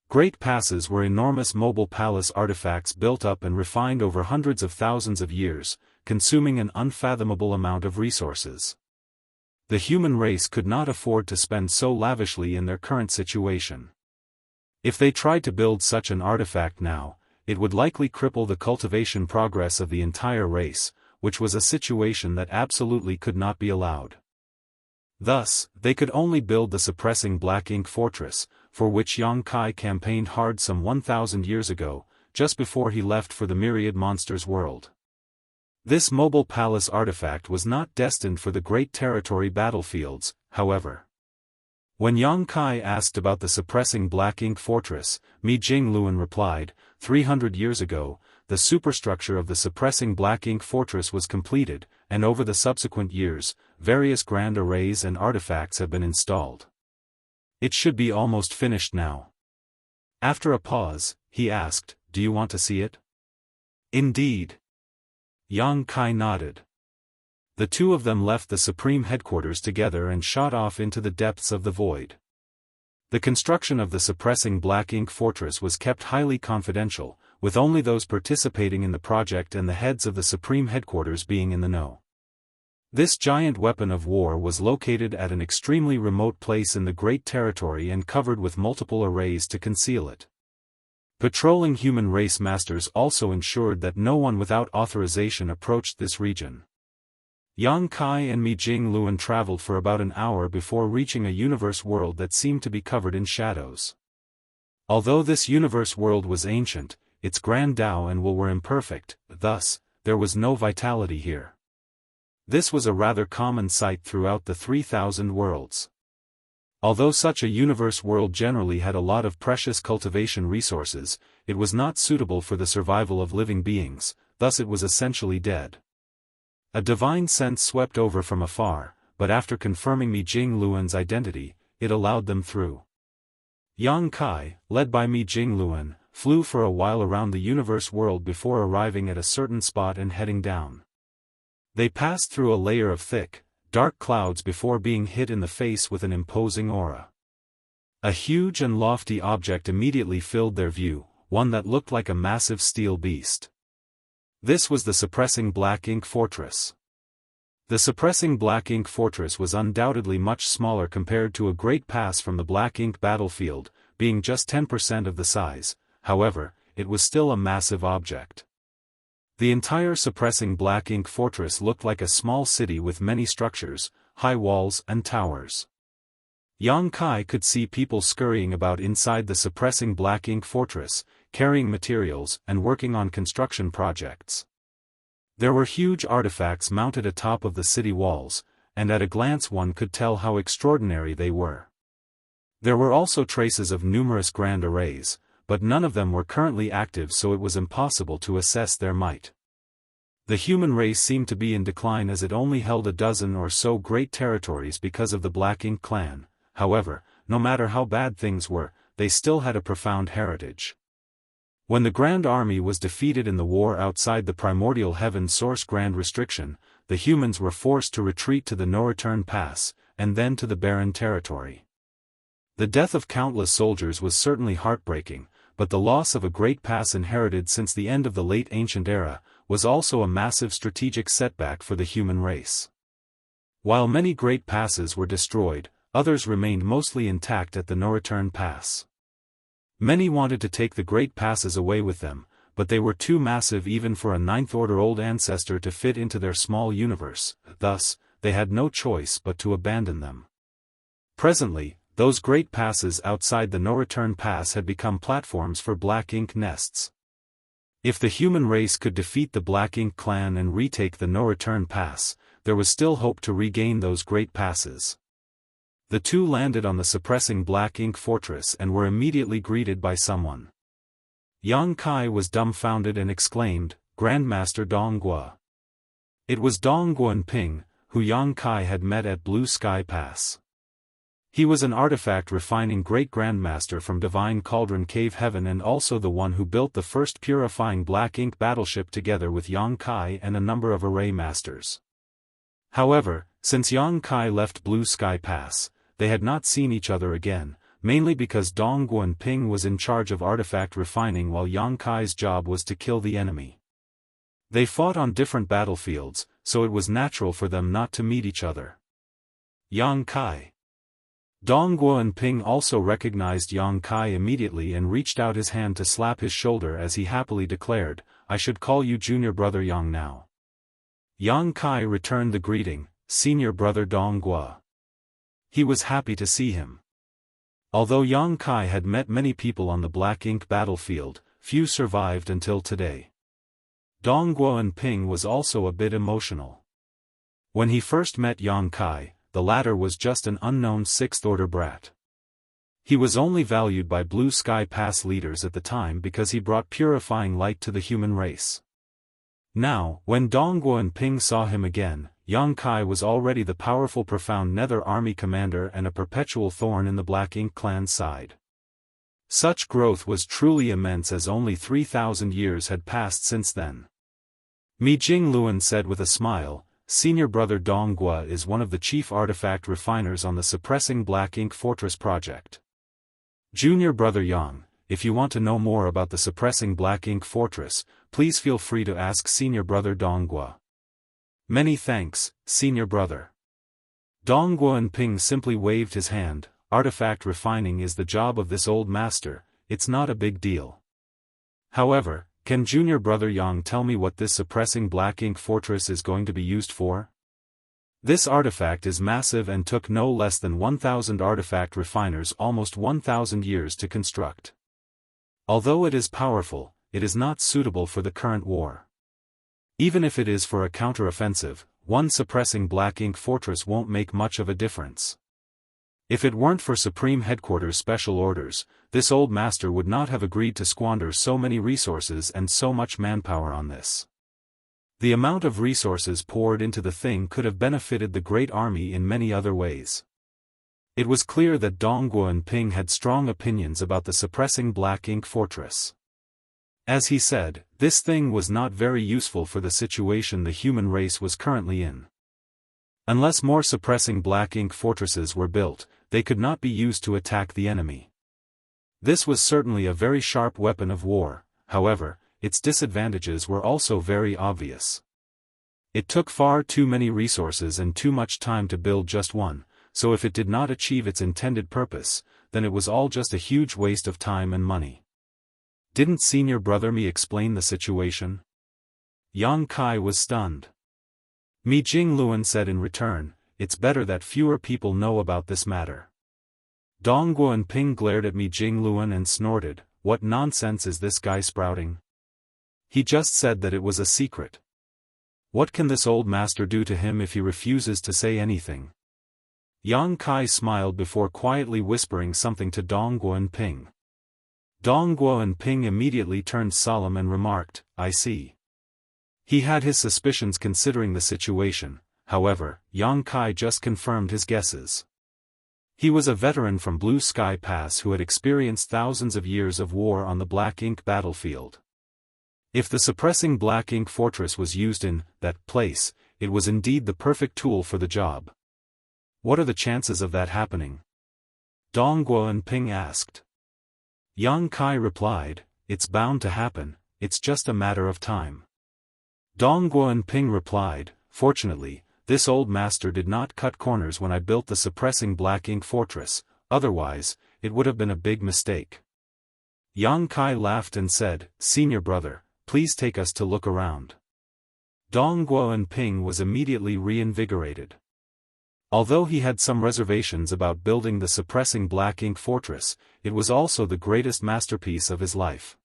Great Passes were enormous mobile palace artifacts built up and refined over hundreds of thousands of years, consuming an unfathomable amount of resources. The human race could not afford to spend so lavishly in their current situation. If they tried to build such an artifact now, it would likely cripple the cultivation progress of the entire race, which was a situation that absolutely could not be allowed. Thus, they could only build the suppressing black ink fortress, for which Yang Kai campaigned hard some 1,000 years ago, just before he left for the myriad monsters world. This mobile palace artifact was not destined for the great territory battlefields, however. When Yang Kai asked about the suppressing black ink fortress, Mi Jingluan replied, 300 years ago, the superstructure of the suppressing black ink fortress was completed, and over the subsequent years, various grand arrays and artifacts have been installed. It should be almost finished now. After a pause, he asked, do you want to see it? Indeed. Yang Kai nodded. The two of them left the Supreme Headquarters together and shot off into the depths of the void. The construction of the suppressing black ink fortress was kept highly confidential, with only those participating in the project and the heads of the Supreme Headquarters being in the know. This giant weapon of war was located at an extremely remote place in the Great Territory and covered with multiple arrays to conceal it. Patrolling human race masters also ensured that no one without authorization approached this region. Yang Kai and Mi Jingluan traveled for about an hour before reaching a universe world that seemed to be covered in shadows. Although this universe world was ancient, its grand Tao and will were imperfect, thus, there was no vitality here. This was a rather common sight throughout the 3,000 worlds. Although such a universe world generally had a lot of precious cultivation resources, it was not suitable for the survival of living beings, thus it was essentially dead. A divine sense swept over from afar, but after confirming Mi Jingluan's identity, it allowed them through. Yang Kai, led by Mi Jingluan, flew for a while around the universe world before arriving at a certain spot and heading down. They passed through a layer of thick, dark clouds before being hit in the face with an imposing aura. A huge and lofty object immediately filled their view, one that looked like a massive steel beast. This was the suppressing black ink fortress. The suppressing black ink fortress was undoubtedly much smaller compared to a great pass from the black ink battlefield, being just 10% of the size, however, it was still a massive object. The entire suppressing black ink fortress looked like a small city with many structures, high walls and towers. Yang Kai could see people scurrying about inside the suppressing black ink fortress, carrying materials and working on construction projects. There were huge artifacts mounted atop of the city walls, and at a glance one could tell how extraordinary they were. There were also traces of numerous grand arrays, but none of them were currently active, so it was impossible to assess their might. The human race seemed to be in decline as it only held a dozen or so great territories because of the Black Ink clan. However, no matter how bad things were, they still had a profound heritage. When the Grand Army was defeated in the war outside the Primordial Heaven Source Grand Restriction, the humans were forced to retreat to the No-Return Pass, and then to the Barren Territory. The death of countless soldiers was certainly heartbreaking, but the loss of a great pass inherited since the end of the late Ancient Era, was also a massive strategic setback for the human race. While many great passes were destroyed, others remained mostly intact at the No-Return Pass. Many wanted to take the great passes away with them, but they were too massive even for a Ninth-Order Old Ancestor to fit into their small universe, thus, they had no choice but to abandon them. Presently, those great passes outside the No-Return Pass had become platforms for Black Ink nests. If the human race could defeat the Black Ink clan and retake the No-Return Pass, there was still hope to regain those great passes. The two landed on the suppressing Black Ink fortress and were immediately greeted by someone. Yang Kai was dumbfounded and exclaimed, "Grandmaster Donghua." It was Dongguan Ping, who Yang Kai had met at Blue Sky Pass. He was an artifact refining great grandmaster from Divine Cauldron Cave Heaven and also the one who built the first purifying Black Ink battleship together with Yang Kai and a number of array masters. However, since Yang Kai left Blue Sky Pass, they had not seen each other again, mainly because Dongguan Ping was in charge of artifact refining while Yang Kai's job was to kill the enemy. They fought on different battlefields, so it was natural for them not to meet each other. Yang Kai. Dong Guoanping also recognized Yang Kai immediately and reached out his hand to slap his shoulder as he happily declared, "I should call you junior brother Yang now." Yang Kai returned the greeting, "Senior brother Dong Guo." He was happy to see him. Although Yang Kai had met many people on the Black Ink battlefield, few survived until today. Dong Guoanping was also a bit emotional. When he first met Yang Kai, the latter was just an unknown sixth-order brat. He was only valued by Blue Sky Pass leaders at the time because he brought purifying light to the human race. Now, when Dong Guoanping saw him again, Yang Kai was already the powerful Profound Nether Army commander and a perpetual thorn in the Black Ink clan's side. Such growth was truly immense as only 3,000 years had passed since then. Mi Jingluan said with a smile, "Senior brother Dong Guo is one of the chief artifact refiners on the Suppressing Black Ink Fortress project. Junior brother Yang, if you want to know more about the Suppressing Black Ink Fortress, please feel free to ask senior brother Dong Guo." "Many thanks, senior brother." Dong Guoanping simply waved his hand. "Artifact refining is the job of this old master, it's not a big deal. However, can junior brother Yang tell me what this Suppressing Black Ink Fortress is going to be used for? This artifact is massive and took no less than 1,000 artifact refiners almost 1,000 years to construct. Although it is powerful, it is not suitable for the current war. Even if it is for a counter-offensive, one Suppressing Black Ink Fortress won't make much of a difference. If it weren't for Supreme Headquarters special orders, this old master would not have agreed to squander so many resources and so much manpower on this. The amount of resources poured into the thing could have benefited the Great Army in many other ways." It was clear that Dong Guoanping had strong opinions about the Suppressing Black Ink Fortress. As he said, this thing was not very useful for the situation the human race was currently in. Unless more Suppressing Black Ink Fortresses were built, they could not be used to attack the enemy. This was certainly a very sharp weapon of war, however, its disadvantages were also very obvious. It took far too many resources and too much time to build just one, so if it did not achieve its intended purpose, then it was all just a huge waste of time and money. "Didn't senior brother Mi explain the situation?" Yang Kai was stunned. Mi Jingluan said in return, "It's better that fewer people know about this matter." Dong Guoanping glared at Mi Jingluan and snorted, "What nonsense is this guy sprouting? He just said that it was a secret. What can this old master do to him if he refuses to say anything?" Yang Kai smiled before quietly whispering something to Dong Guoanping. Dong Guoanping immediately turned solemn and remarked, "I see." He had his suspicions considering the situation, however, Yang Kai just confirmed his guesses. He was a veteran from Blue Sky Pass who had experienced thousands of years of war on the Black Ink battlefield. If the Suppressing Black Ink Fortress was used in that place, it was indeed the perfect tool for the job. "What are the chances of that happening?" Dong Guoanping asked. Yang Kai replied, "It's bound to happen, it's just a matter of time." Dong Guoanping replied, "Fortunately, this old master did not cut corners when I built the Suppressing Black Ink Fortress, otherwise, it would have been a big mistake." Yang Kai laughed and said, "Senior brother, please take us to look around." Dong Guoanping was immediately reinvigorated. Although he had some reservations about building the Suppressing Black Ink Fortress, it was also the greatest masterpiece of his life.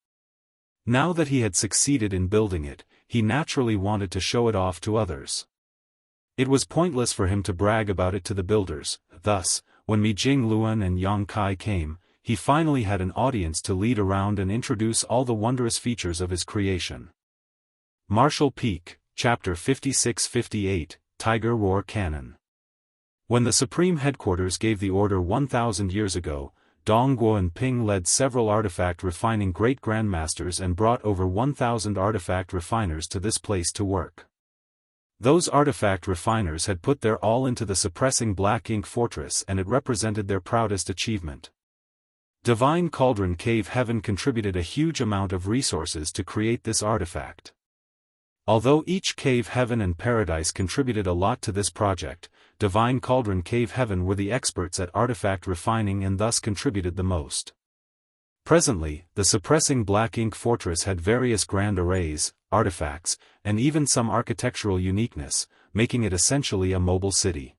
Now that he had succeeded in building it, he naturally wanted to show it off to others. It was pointless for him to brag about it to the builders, thus, when Mi Jingluan and Yang Kai came, he finally had an audience to lead around and introduce all the wondrous features of his creation. Martial Peak, Chapter 56-58, Tiger Roar Cannon. When the Supreme Headquarters gave the order 1,000 years ago, Dong Guoanping led several artifact refining great grandmasters and brought over 1,000 artifact refiners to this place to work. Those artifact refiners had put their all into the Suppressing Black Ink Fortress and it represented their proudest achievement. Divine Cauldron Cave Heaven contributed a huge amount of resources to create this artifact. Although each cave heaven and paradise contributed a lot to this project, Divine Cauldron Cave Heaven were the experts at artifact refining and thus contributed the most. Presently, the suppressing black ink fortress had various grand arrays, artifacts, and even some architectural uniqueness, making it essentially a mobile city.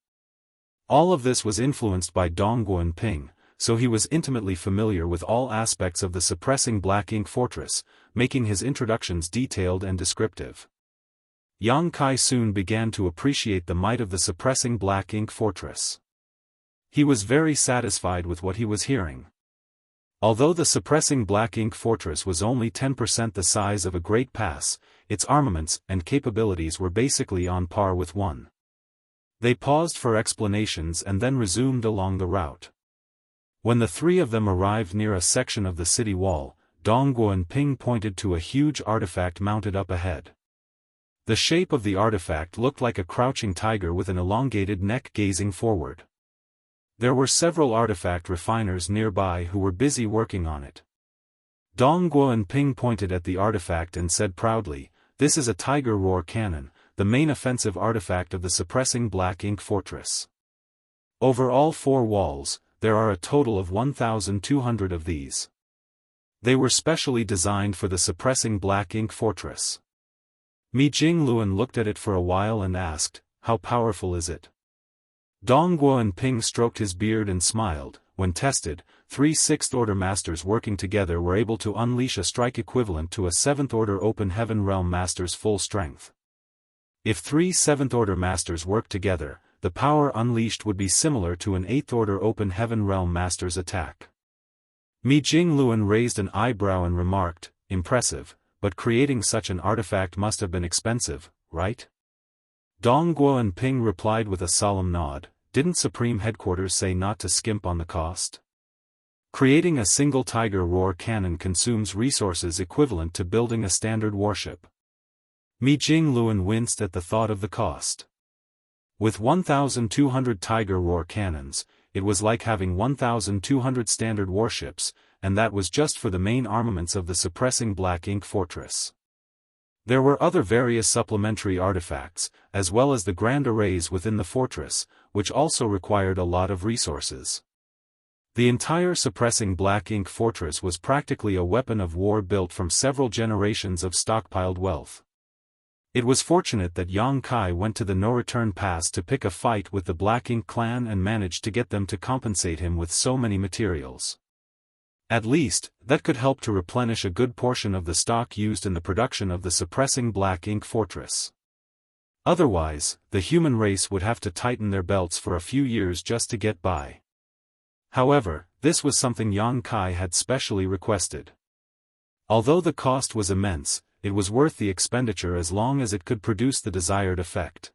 All of this was influenced by Dongguan Ping, so he was intimately familiar with all aspects of the suppressing black ink fortress, making his introductions detailed and descriptive. Yang Kai soon began to appreciate the might of the suppressing black ink fortress. He was very satisfied with what he was hearing. Although the suppressing black ink fortress was only 10% the size of a great pass, its armaments and capabilities were basically on par with one. They paused for explanations and then resumed along the route. When the three of them arrived near a section of the city wall, Dongguan Ping pointed to a huge artifact mounted up ahead. The shape of the artifact looked like a crouching tiger with an elongated neck gazing forward. There were several artifact refiners nearby who were busy working on it. Dongguan Ping pointed at the artifact and said proudly, "This is a tiger roar cannon, the main offensive artifact of the suppressing black ink fortress. Over all four walls, there are a total of 1,200 of these. They were specially designed for the suppressing black ink fortress." Mi Jingluan looked at it for a while and asked, "How powerful is it?" Dongguan Ping stroked his beard and smiled. When tested, 3 6th-order masters working together were able to unleash a strike equivalent to a 7th-order open heaven realm master's full strength. If 3 7th-order masters worked together, the power unleashed would be similar to an 8th-order open heaven realm master's attack. Mi Jingluan raised an eyebrow and remarked, "Impressive, but creating such an artifact must have been expensive, right?" Dongguan Ping replied with a solemn nod, "Didn't Supreme Headquarters say not to skimp on the cost? Creating a single tiger roar cannon consumes resources equivalent to building a standard warship." Mi Jingluan winced at the thought of the cost. With 1,200 tiger roar cannons, it was like having 1,200 standard warships, and that was just for the main armaments of the suppressing black ink fortress. There were other various supplementary artifacts, as well as the grand arrays within the fortress, which also required a lot of resources. The entire suppressing black ink fortress was practically a weapon of war built from several generations of stockpiled wealth. It was fortunate that Yang Kai went to the no-return pass to pick a fight with the Black Ink clan and managed to get them to compensate him with so many materials. At least, that could help to replenish a good portion of the stock used in the production of the suppressing black ink fortress. Otherwise, the human race would have to tighten their belts for a few years just to get by. However, this was something Yang Kai had specially requested. Although the cost was immense, it was worth the expenditure as long as it could produce the desired effect.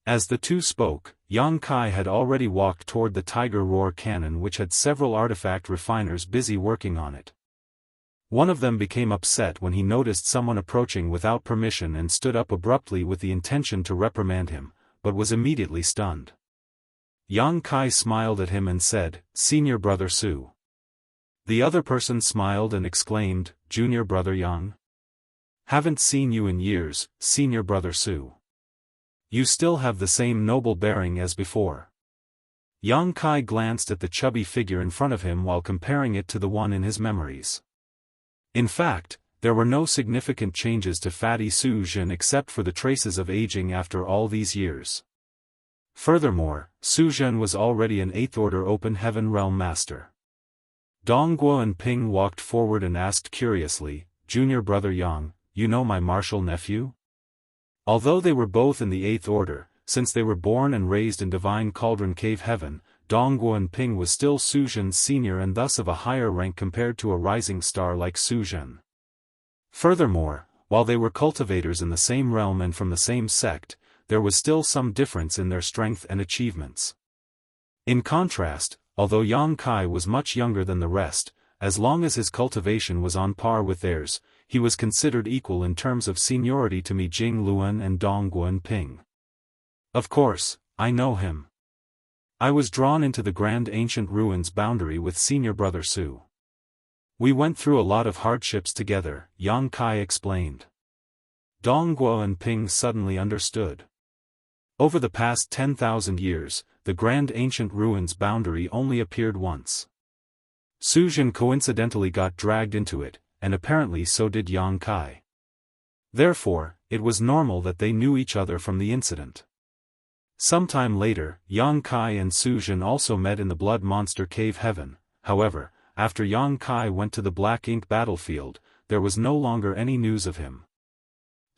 As the two spoke, Yang Kai had already walked toward the Tiger Roar cannon, which had several artifact refiners busy working on it. One of them became upset when he noticed someone approaching without permission and stood up abruptly with the intention to reprimand him, but was immediately stunned. Yang Kai smiled at him and said, "Senior Brother Su." The other person smiled and exclaimed, "Junior Brother Yang? Haven't seen you in years, Senior Brother Su. You still have the same noble bearing as before." Yang Kai glanced at the chubby figure in front of him while comparing it to the one in his memories. In fact, there were no significant changes to Fatty Su Zhen except for the traces of aging after all these years. Furthermore, Su Zhen was already an 8th Order Open Heaven Realm Master. Dongguan Ping walked forward and asked curiously, "Junior Brother Yang, you know my martial nephew?" Although they were both in the 8th Order, since they were born and raised in Divine Cauldron Cave Heaven, Dongguan Ping was still Su Zhen's senior and thus of a higher rank compared to a rising star like Su Zhen. Furthermore, while they were cultivators in the same realm and from the same sect, there was still some difference in their strength and achievements. In contrast, although Yang Kai was much younger than the rest, as long as his cultivation was on par with theirs, he was considered equal in terms of seniority to Mi Jingluan and Dongguan Ping. "Of course, I know him. I was drawn into the grand ancient ruins boundary with Senior Brother Su. We went through a lot of hardships together," Yang Kai explained. Dongguo and Ping suddenly understood. Over the past 10,000 years, the grand ancient ruins boundary only appeared once. Suzhen coincidentally got dragged into it, and apparently so did Yang Kai. Therefore, it was normal that they knew each other from the incident. Sometime later, Yang Kai and Suzhen also met in the Blood Monster Cave Heaven. However, after Yang Kai went to the Black Ink battlefield, there was no longer any news of him.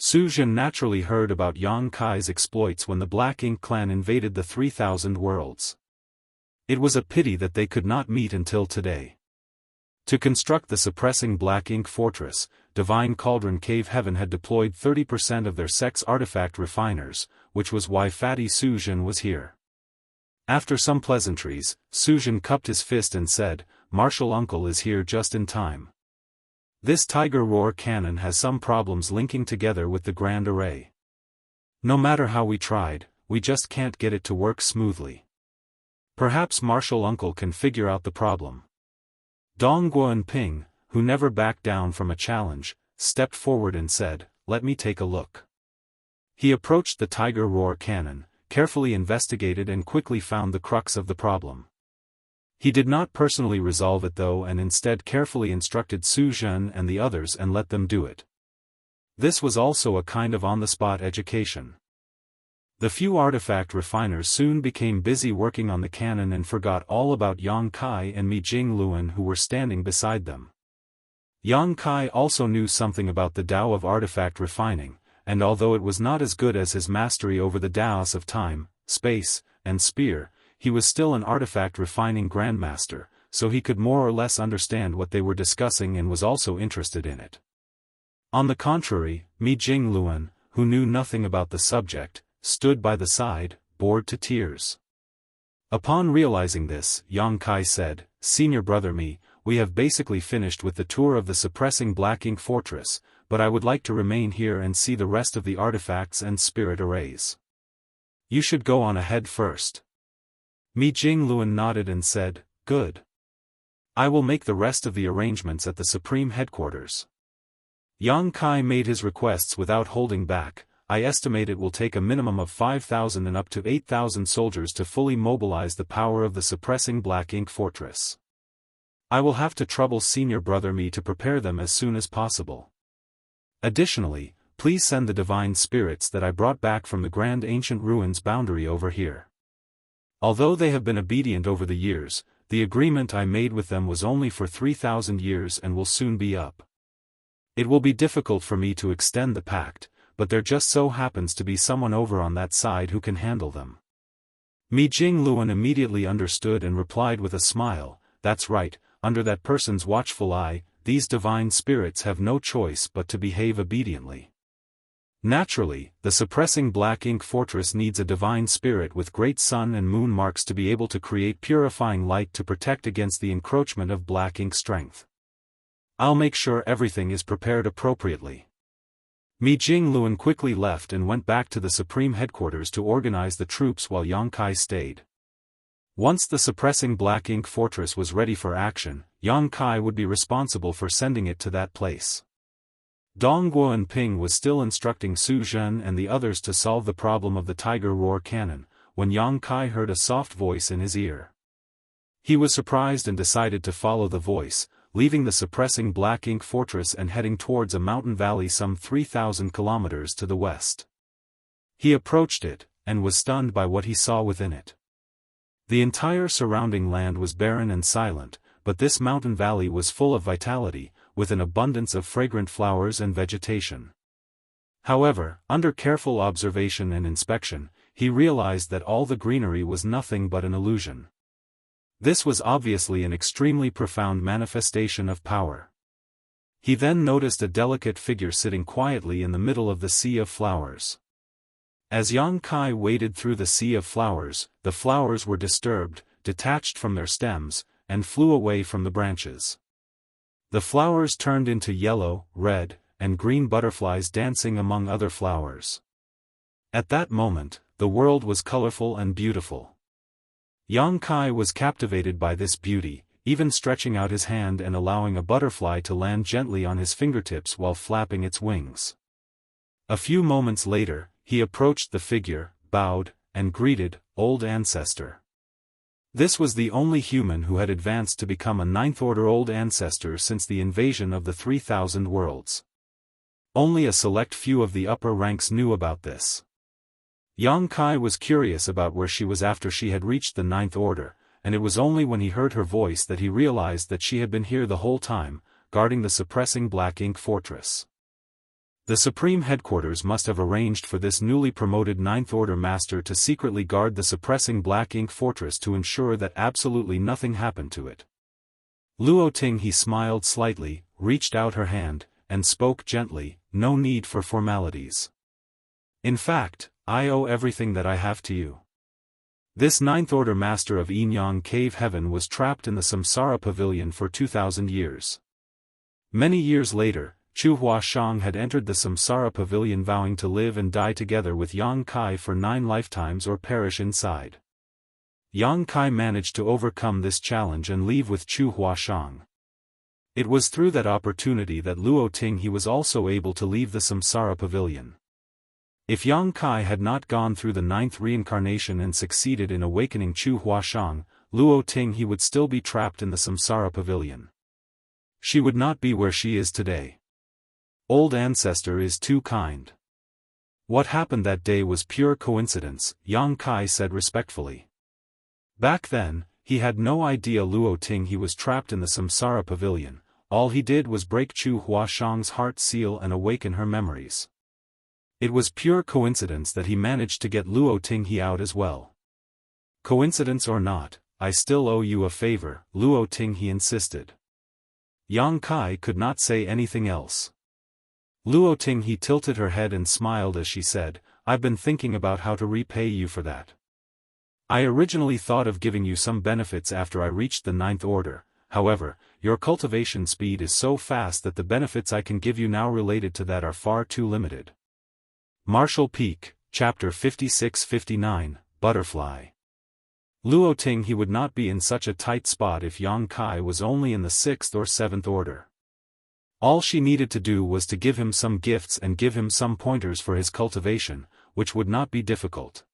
Suzhen naturally heard about Yang Kai's exploits when the Black Ink clan invaded the 3,000 worlds. It was a pity that they could not meet until today. To construct the suppressing Black Ink fortress, Divine Cauldron Cave Heaven had deployed 30% of their sect's artifact refiners, which was why Fatty Suzhen was here. After some pleasantries, Suzhen cupped his fist and said, "Martial Uncle is here just in time. This Tiger Roar cannon has some problems linking together with the Grand Array. No matter how we tried, we just can't get it to work smoothly. Perhaps Martial Uncle can figure out the problem." Dongguo and Ping, who never backed down from a challenge, stepped forward and said, "Let me take a look." He approached the Tiger Roar cannon, carefully investigated and quickly found the crux of the problem. He did not personally resolve it though, and instead carefully instructed Suzhen and the others and let them do it. This was also a kind of on-the-spot education. The few artifact refiners soon became busy working on the cannon and forgot all about Yang Kai and Mi Jingluan who were standing beside them. Yang Kai also knew something about the Tao of artifact refining, and although it was not as good as his mastery over the Taos of time, space, and spear, he was still an artifact refining grandmaster, so he could more or less understand what they were discussing and was also interested in it. On the contrary, Mi Jingluan, who knew nothing about the subject, stood by the side, bored to tears. Upon realizing this, Yang Kai said, "Senior brother Mi, we have basically finished with the tour of the suppressing Black Ink fortress, but I would like to remain here and see the rest of the artifacts and spirit arrays. You should go on ahead first." Mi Jingluan nodded and said, "Good. I will make the rest of the arrangements at the Supreme Headquarters." Yang Kai made his requests without holding back. "I estimate it will take a minimum of 5,000 and up to 8,000 soldiers to fully mobilize the power of the suppressing Black Ink fortress. I will have to trouble senior brother Mi to prepare them as soon as possible. Additionally, please send the divine spirits that I brought back from the grand ancient ruins boundary over here. Although they have been obedient over the years, the agreement I made with them was only for 3,000 years and will soon be up. It will be difficult for me to extend the pact, but there just so happens to be someone over on that side who can handle them." Mi Jingluan immediately understood and replied with a smile, "That's right, under that person's watchful eye, these divine spirits have no choice but to behave obediently." Naturally, the suppressing Black Ink fortress needs a divine spirit with great sun and moon marks to be able to create purifying light to protect against the encroachment of Black Ink strength. I'll make sure everything is prepared appropriately. Mi Jingluan quickly left and went back to the Supreme Headquarters to organize the troops while Yang Kai stayed. Once the suppressing Black Ink fortress was ready for action, Yang Kai would be responsible for sending it to that place. Dongguo and Ping was still instructing Suzhen and the others to solve the problem of the Tiger Roar cannon, when Yang Kai heard a soft voice in his ear. He was surprised and decided to follow the voice, leaving the suppressing Black Ink fortress and heading towards a mountain valley some 3,000 kilometers to the west. He approached it, and was stunned by what he saw within it. The entire surrounding land was barren and silent, but this mountain valley was full of vitality, with an abundance of fragrant flowers and vegetation. However, under careful observation and inspection, he realized that all the greenery was nothing but an illusion. This was obviously an extremely profound manifestation of power. He then noticed a delicate figure sitting quietly in the middle of the sea of flowers. As Yang Kai waded through the sea of flowers, the flowers were disturbed, detached from their stems, and flew away from the branches. The flowers turned into yellow, red, and green butterflies dancing among other flowers. At that moment, the world was colorful and beautiful. Yang Kai was captivated by this beauty, even stretching out his hand and allowing a butterfly to land gently on his fingertips while flapping its wings. A few moments later, he approached the figure, bowed, and greeted, "Old Ancestor." This was the only human who had advanced to become a Ninth Order Old Ancestor since the invasion of the 3,000 worlds. Only a select few of the upper ranks knew about this. Yang Kai was curious about where she was after she had reached the Ninth Order, and it was only when he heard her voice that he realized that she had been here the whole time, guarding the suppressing black ink fortress. The Supreme Headquarters must have arranged for this newly promoted Ninth Order Master to secretly guard the suppressing black ink fortress to ensure that absolutely nothing happened to it. Luo Ting he smiled slightly, reached out her hand, and spoke gently, "No need for formalities. In fact, I owe everything that I have to you." This Ninth Order Master of Yinyang Cave Heaven was trapped in the Samsara Pavilion for 2,000 years. Many years later, Chu Huashang had entered the Samsara Pavilion vowing to live and die together with Yang Kai for 9 lifetimes or perish inside. Yang Kai managed to overcome this challenge and leave with Chu Huashang. It was through that opportunity that Luo Ting he was also able to leave the Samsara Pavilion. If Yang Kai had not gone through the 9th reincarnation and succeeded in awakening Chu Huashang, Luo Ting he would still be trapped in the Samsara Pavilion. She would not be where she is today. Old Ancestor is too kind. What happened that day was pure coincidence, Yang Kai said respectfully. Back then, he had no idea Luo Ting he was trapped in the Samsara Pavilion. All he did was break Chu Huashang's heart seal and awaken her memories. It was pure coincidence that he managed to get Luo Ting he out as well. Coincidence or not, I still owe you a favor, Luo Ting he insisted. Yang Kai could not say anything else. Luo Ting he tilted her head and smiled as she said, "I've been thinking about how to repay you for that. I originally thought of giving you some benefits after I reached the 9th Order, however, your cultivation speed is so fast that the benefits I can give you now related to that are far too limited." Martial Peak, Chapter 56-59, Butterfly. Luo Ting he would not be in such a tight spot if Yang Kai was only in the 6th or 7th Order. All she needed to do was to give him some gifts and give him some pointers for his cultivation, which would not be difficult.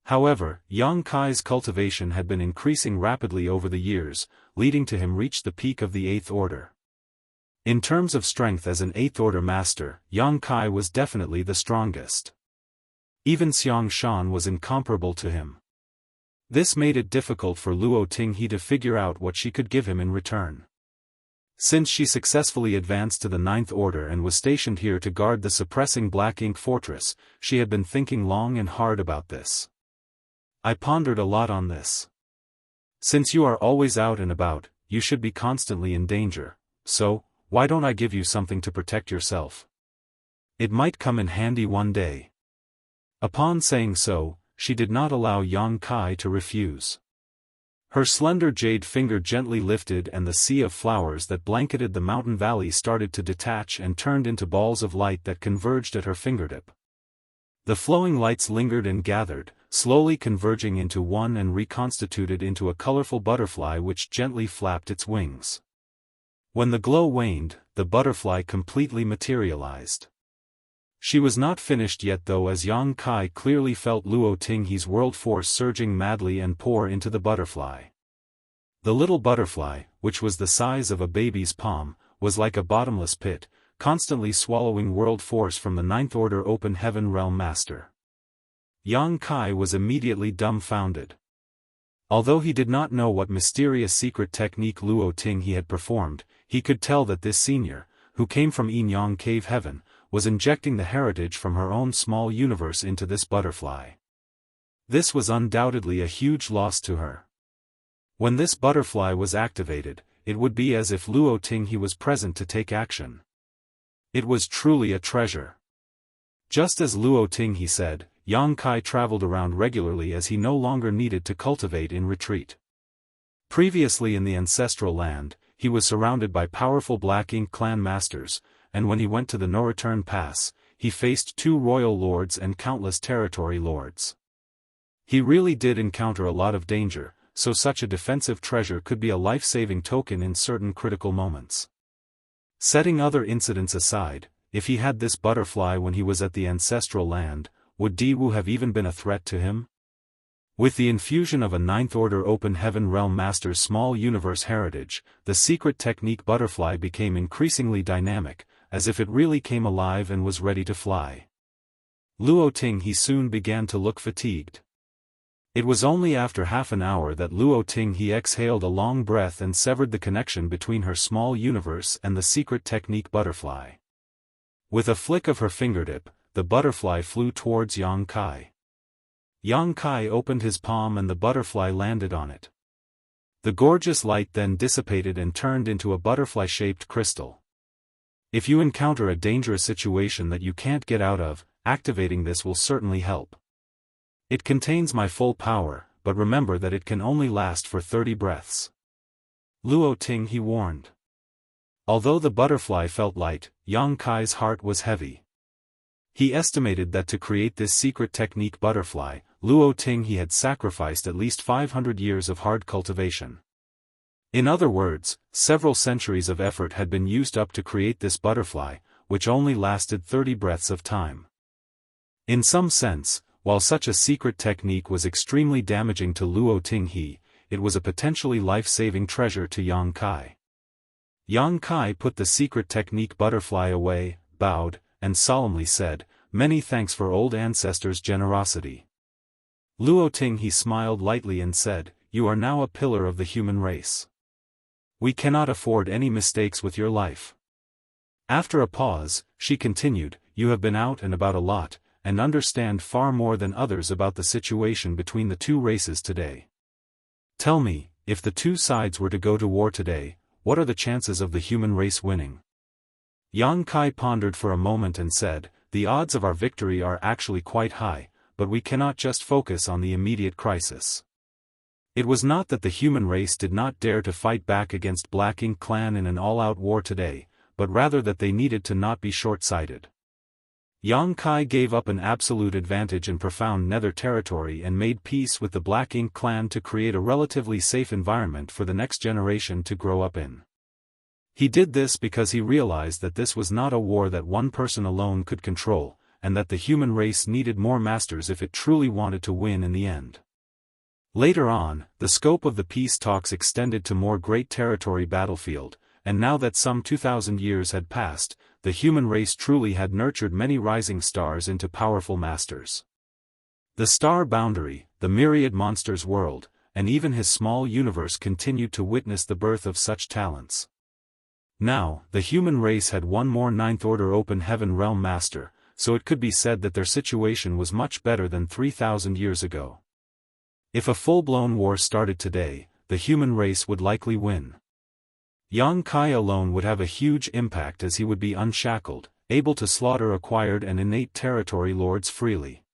However, Yang Kai's cultivation had been increasing rapidly over the years, leading to him reach the peak of the 8th Order. In terms of strength as an 8th Order Master, Yang Kai was definitely the strongest. Even Xiang Shan was incomparable to him. This made it difficult for Luo Ting he to figure out what she could give him in return. Since she successfully advanced to the 9th Order and was stationed here to guard the suppressing black ink fortress, she had been thinking long and hard about this. I pondered a lot on this. Since you are always out and about, you should be constantly in danger, so, why don't I give you something to protect yourself? It might come in handy one day. Upon saying so, she did not allow Yang Kai to refuse. Her slender jade finger gently lifted and the sea of flowers that blanketed the mountain valley started to detach and turned into balls of light that converged at her fingertip. The flowing lights lingered and gathered, slowly converging into one and reconstituted into a colorful butterfly which gently flapped its wings. When the glow waned, the butterfly completely materialized. She was not finished yet though, as Yang Kai clearly felt Luo Ting he's world force surging madly and pour into the butterfly. The little butterfly, which was the size of a baby's palm, was like a bottomless pit, constantly swallowing world force from the 9th Order Open Heaven Realm Master. Yang Kai was immediately dumbfounded. Although he did not know what mysterious secret technique Luo Ting he had performed, he could tell that this senior, who came from Yinyang Cave Heaven, was injecting the heritage from her own small universe into this butterfly. This was undoubtedly a huge loss to her. When this butterfly was activated, it would be as if Luo Ting he was present to take action. It was truly a treasure. Just as Luo Ting he said, Yang Kai traveled around regularly as he no longer needed to cultivate in retreat. Previously in the ancestral land, he was surrounded by powerful Black Ink clan masters, and when he went to the No-Return Pass, he faced 2 royal lords and countless territory lords. He really did encounter a lot of danger, so such a defensive treasure could be a life-saving token in certain critical moments. Setting other incidents aside, if he had this butterfly when he was at the ancestral land, would Diwu have even been a threat to him? With the infusion of a ninth-order open heaven realm master's small universe heritage, the secret technique butterfly became increasingly dynamic, as if it really came alive and was ready to fly. Luo Tinghe soon began to look fatigued. It was only after half an hour that Luo Tinghe exhaled a long breath and severed the connection between her small universe and the secret technique butterfly. With a flick of her fingertip, the butterfly flew towards Yang Kai. Yang Kai opened his palm and the butterfly landed on it. The gorgeous light then dissipated and turned into a butterfly-shaped crystal. If you encounter a dangerous situation that you can't get out of, activating this will certainly help. It contains my full power, but remember that it can only last for 30 breaths. Luo Tinghe warned. Although the butterfly felt light, Yang Kai's heart was heavy. He estimated that to create this secret technique butterfly, Luo Tinghe had sacrificed at least 500 years of hard cultivation. In other words, several centuries of effort had been used up to create this butterfly, which only lasted 30 breaths of time. In some sense, while such a secret technique was extremely damaging to Luo Tinghe, it was a potentially life-saving treasure to Yang Kai. Yang Kai put the secret technique butterfly away, bowed, and solemnly said, "Many thanks for old ancestors' generosity." Luo Tinghe smiled lightly and said, "You are now a pillar of the human race. We cannot afford any mistakes with your life." After a pause, she continued, "You have been out and about a lot, and understand far more than others about the situation between the two races today. Tell me, if the two sides were to go to war today, what are the chances of the human race winning?" Yang Kai pondered for a moment and said, "The odds of our victory are actually quite high, but we cannot just focus on the immediate crisis." It was not that the human race did not dare to fight back against Black Ink Clan in an all-out war today, but rather that they needed to not be short-sighted. Yang Kai gave up an absolute advantage in profound nether territory and made peace with the Black Ink Clan to create a relatively safe environment for the next generation to grow up in. He did this because he realized that this was not a war that one person alone could control, and that the human race needed more masters if it truly wanted to win in the end. Later on, the scope of the peace talks extended to more great territory battlefield, and now that some 2,000 years had passed, the human race truly had nurtured many rising stars into powerful masters. The star boundary, the myriad monsters world, and even his small universe continued to witness the birth of such talents. Now, the human race had one more ninth-order open heaven realm master, so it could be said that their situation was much better than 3,000 years ago. If a full-blown war started today, the human race would likely win. Yang Kai alone would have a huge impact as he would be unshackled, able to slaughter acquired and innate territory lords freely.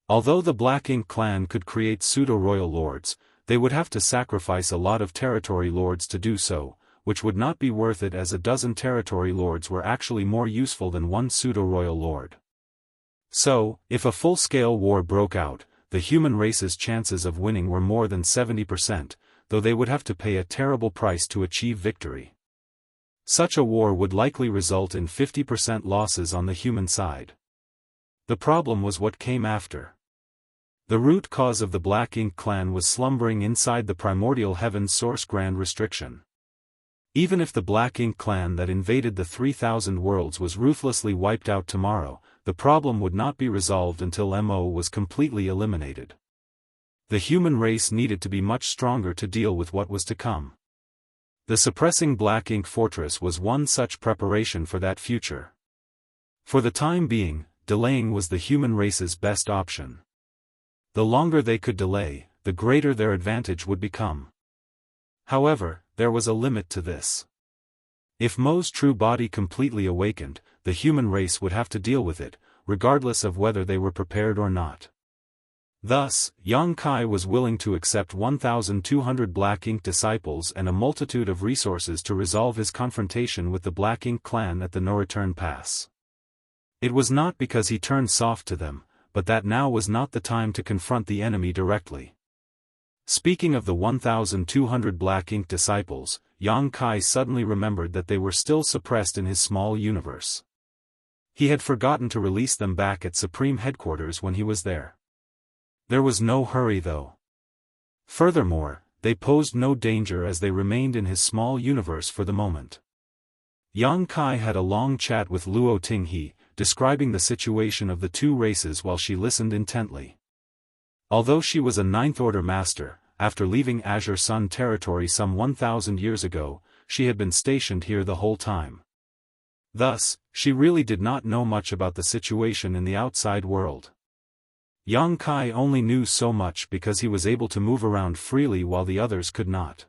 Although the Black Ink Clan could create pseudo-royal lords, they would have to sacrifice a lot of territory lords to do so, which would not be worth it as a dozen territory lords were actually more useful than one pseudo-royal lord. So, if a full-scale war broke out, the human race's chances of winning were more than 70%, though they would have to pay a terrible price to achieve victory. Such a war would likely result in 50% losses on the human side. The problem was what came after. The root cause of the Black Ink Clan was slumbering inside the primordial heaven's source grand restriction. Even if the Black Ink Clan that invaded the 3,000 worlds was ruthlessly wiped out tomorrow, the problem would not be resolved until MO was completely eliminated. The human race needed to be much stronger to deal with what was to come. The suppressing Black Ink Fortress was one such preparation for that future. For the time being, delaying was the human race's best option. The longer they could delay, the greater their advantage would become. However, there was a limit to this. If Mo's true body completely awakened, the human race would have to deal with it, regardless of whether they were prepared or not. Thus, Yang Kai was willing to accept 1,200 Black Ink disciples and a multitude of resources to resolve his confrontation with the Black Ink Clan at the No-Return Pass. It was not because he turned soft to them, but that now was not the time to confront the enemy directly. Speaking of the 1,200 Black Ink disciples, Yang Kai suddenly remembered that they were still suppressed in his small universe. He had forgotten to release them back at Supreme Headquarters when he was there. There was no hurry though. Furthermore, they posed no danger as they remained in his small universe for the moment. Yang Kai had a long chat with Luo Tinghe, describing the situation of the two races while she listened intently. Although she was a Ninth Order master, after leaving Azure Sun territory some 1,000 years ago, she had been stationed here the whole time. Thus, she really did not know much about the situation in the outside world. Yang Kai only knew so much because he was able to move around freely while the others could not.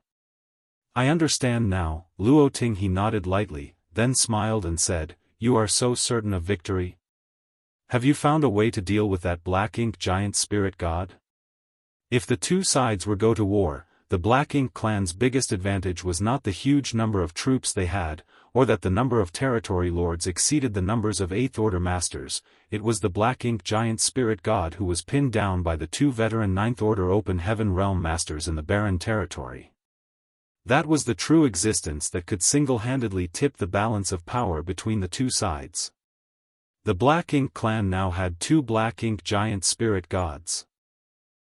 I understand now, Luo Tinghe nodded lightly, then smiled and said, "You are so certain of victory? Have you found a way to deal with that Black Ink giant spirit god?" If the two sides were go to war, the Black Ink clan's biggest advantage was not the huge number of troops they had, or that the number of territory lords exceeded the numbers of Eighth Order masters, it was the Black Ink giant spirit god who was pinned down by the two veteran Ninth Order Open Heaven Realm masters in the barren territory. That was the true existence that could single-handedly tip the balance of power between the two sides. The Black Ink clan now had two Black Ink giant spirit gods.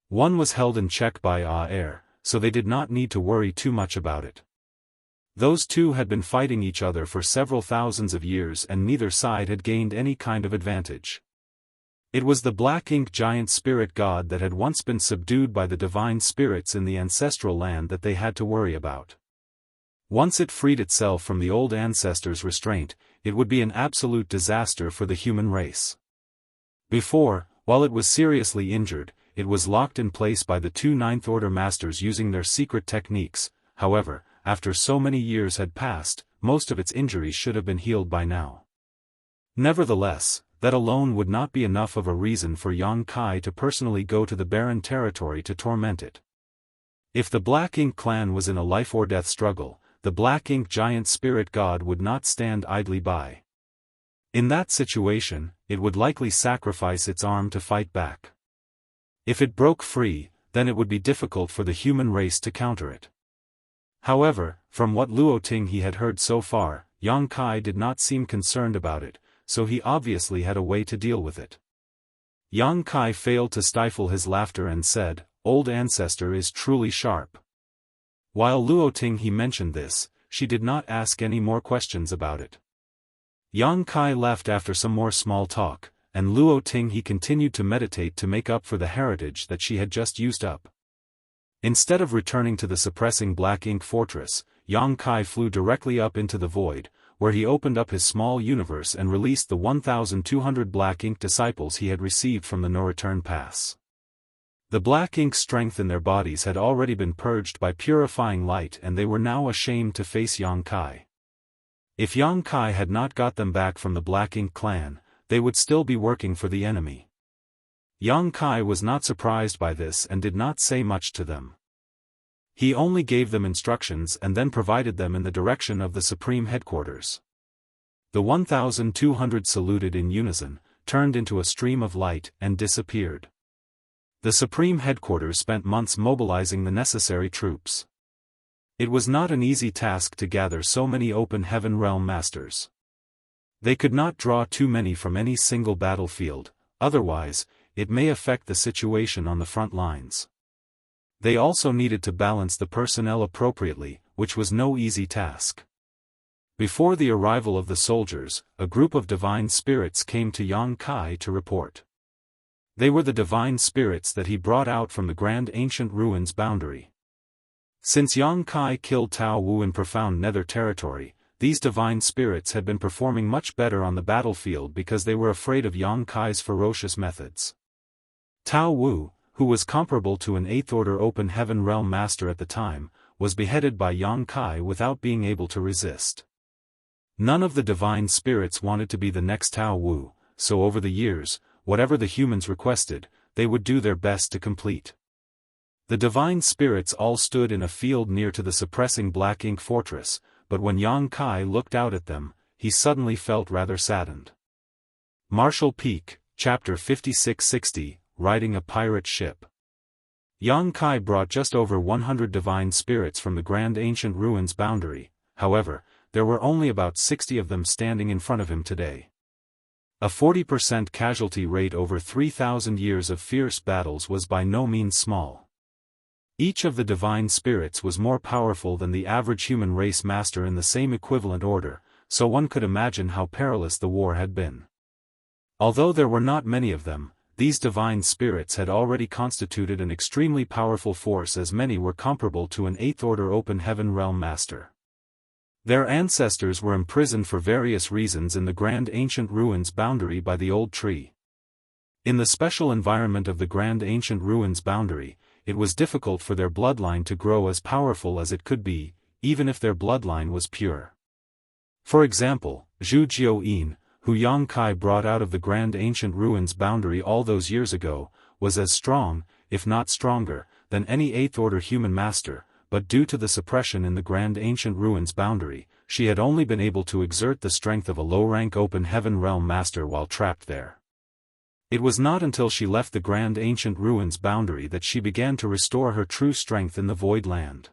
One was held in check by Aer, so they did not need to worry too much about it. Those two had been fighting each other for several thousands of years and neither side had gained any kind of advantage. It was the Black Ink giant spirit god that had once been subdued by the divine spirits in the ancestral land that they had to worry about. Once it freed itself from the old ancestors' restraint, it would be an absolute disaster for the human race. Before, while it was seriously injured, it was locked in place by the two Ninth Order masters using their secret techniques. However, after so many years had passed, most of its injuries should have been healed by now. Nevertheless, that alone would not be enough of a reason for Yang Kai to personally go to the barren territory to torment it. If the Black Ink clan was in a life-or-death struggle, the Black Ink giant spirit god would not stand idly by. In that situation, it would likely sacrifice its arm to fight back. If it broke free, then it would be difficult for the human race to counter it. However, from what Luo Tinghe had heard so far, Yang Kai did not seem concerned about it, so he obviously had a way to deal with it. Yang Kai failed to stifle his laughter and said, "Old ancestor is truly sharp." While Luo Tinghe mentioned this, she did not ask any more questions about it. Yang Kai left after some more small talk, and Luo Tinghe continued to meditate to make up for the heritage that she had just used up. Instead of returning to the suppressing Black Ink fortress, Yang Kai flew directly up into the void, where he opened up his small universe and released the 1,200 Black Ink disciples he had received from the no-return pass. The Black Ink strength in their bodies had already been purged by purifying light and they were now ashamed to face Yang Kai. If Yang Kai had not got them back from the Black Ink clan, they would still be working for the enemy. Yang Kai was not surprised by this and did not say much to them. He only gave them instructions and then provided them in the direction of the Supreme Headquarters. The 1,200 saluted in unison, turned into a stream of light and disappeared. The Supreme Headquarters spent months mobilizing the necessary troops. It was not an easy task to gather so many Open Heaven Realm masters. They could not draw too many from any single battlefield, otherwise, it may affect the situation on the front lines. They also needed to balance the personnel appropriately, which was no easy task. Before the arrival of the soldiers, a group of divine spirits came to Yang Kai to report. They were the divine spirits that he brought out from the Grand Ancient Ruins boundary. Since Yang Kai killed Tao Wu in profound nether territory, these divine spirits had been performing much better on the battlefield because they were afraid of Yang Kai's ferocious methods. Tao Wu, who was comparable to an Eighth Order Open Heaven Realm master at the time, was beheaded by Yang Kai without being able to resist. None of the divine spirits wanted to be the next Tao Wu, so over the years, whatever the humans requested, they would do their best to complete. The divine spirits all stood in a field near to the suppressing Black Ink fortress, but when Yang Kai looked out at them, he suddenly felt rather saddened. Martial Peak, Chapter 5660, Riding a Pirate Ship. Yang Kai brought just over 100 divine spirits from the Grand Ancient Ruins boundary, however, there were only about 60 of them standing in front of him today. A 40% casualty rate over 3,000 years of fierce battles was by no means small. Each of the divine spirits was more powerful than the average human race master in the same equivalent order, so one could imagine how perilous the war had been. Although there were not many of them, these divine spirits had already constituted an extremely powerful force, as many were comparable to an 8th Order Open Heaven Realm Master. Their ancestors were imprisoned for various reasons in the Grand Ancient Ruins boundary by the Old Tree. In the special environment of the Grand Ancient Ruins boundary, it was difficult for their bloodline to grow as powerful as it could be, even if their bloodline was pure. For example, Zhu Jiuyin, who Yang Kai brought out of the Grand Ancient Ruins boundary all those years ago, was as strong, if not stronger, than any 8th Order human master, but due to the suppression in the Grand Ancient Ruins boundary, she had only been able to exert the strength of a low-rank Open Heaven Realm Master while trapped there. It was not until she left the Grand Ancient Ruins boundary that she began to restore her true strength in the Void Land.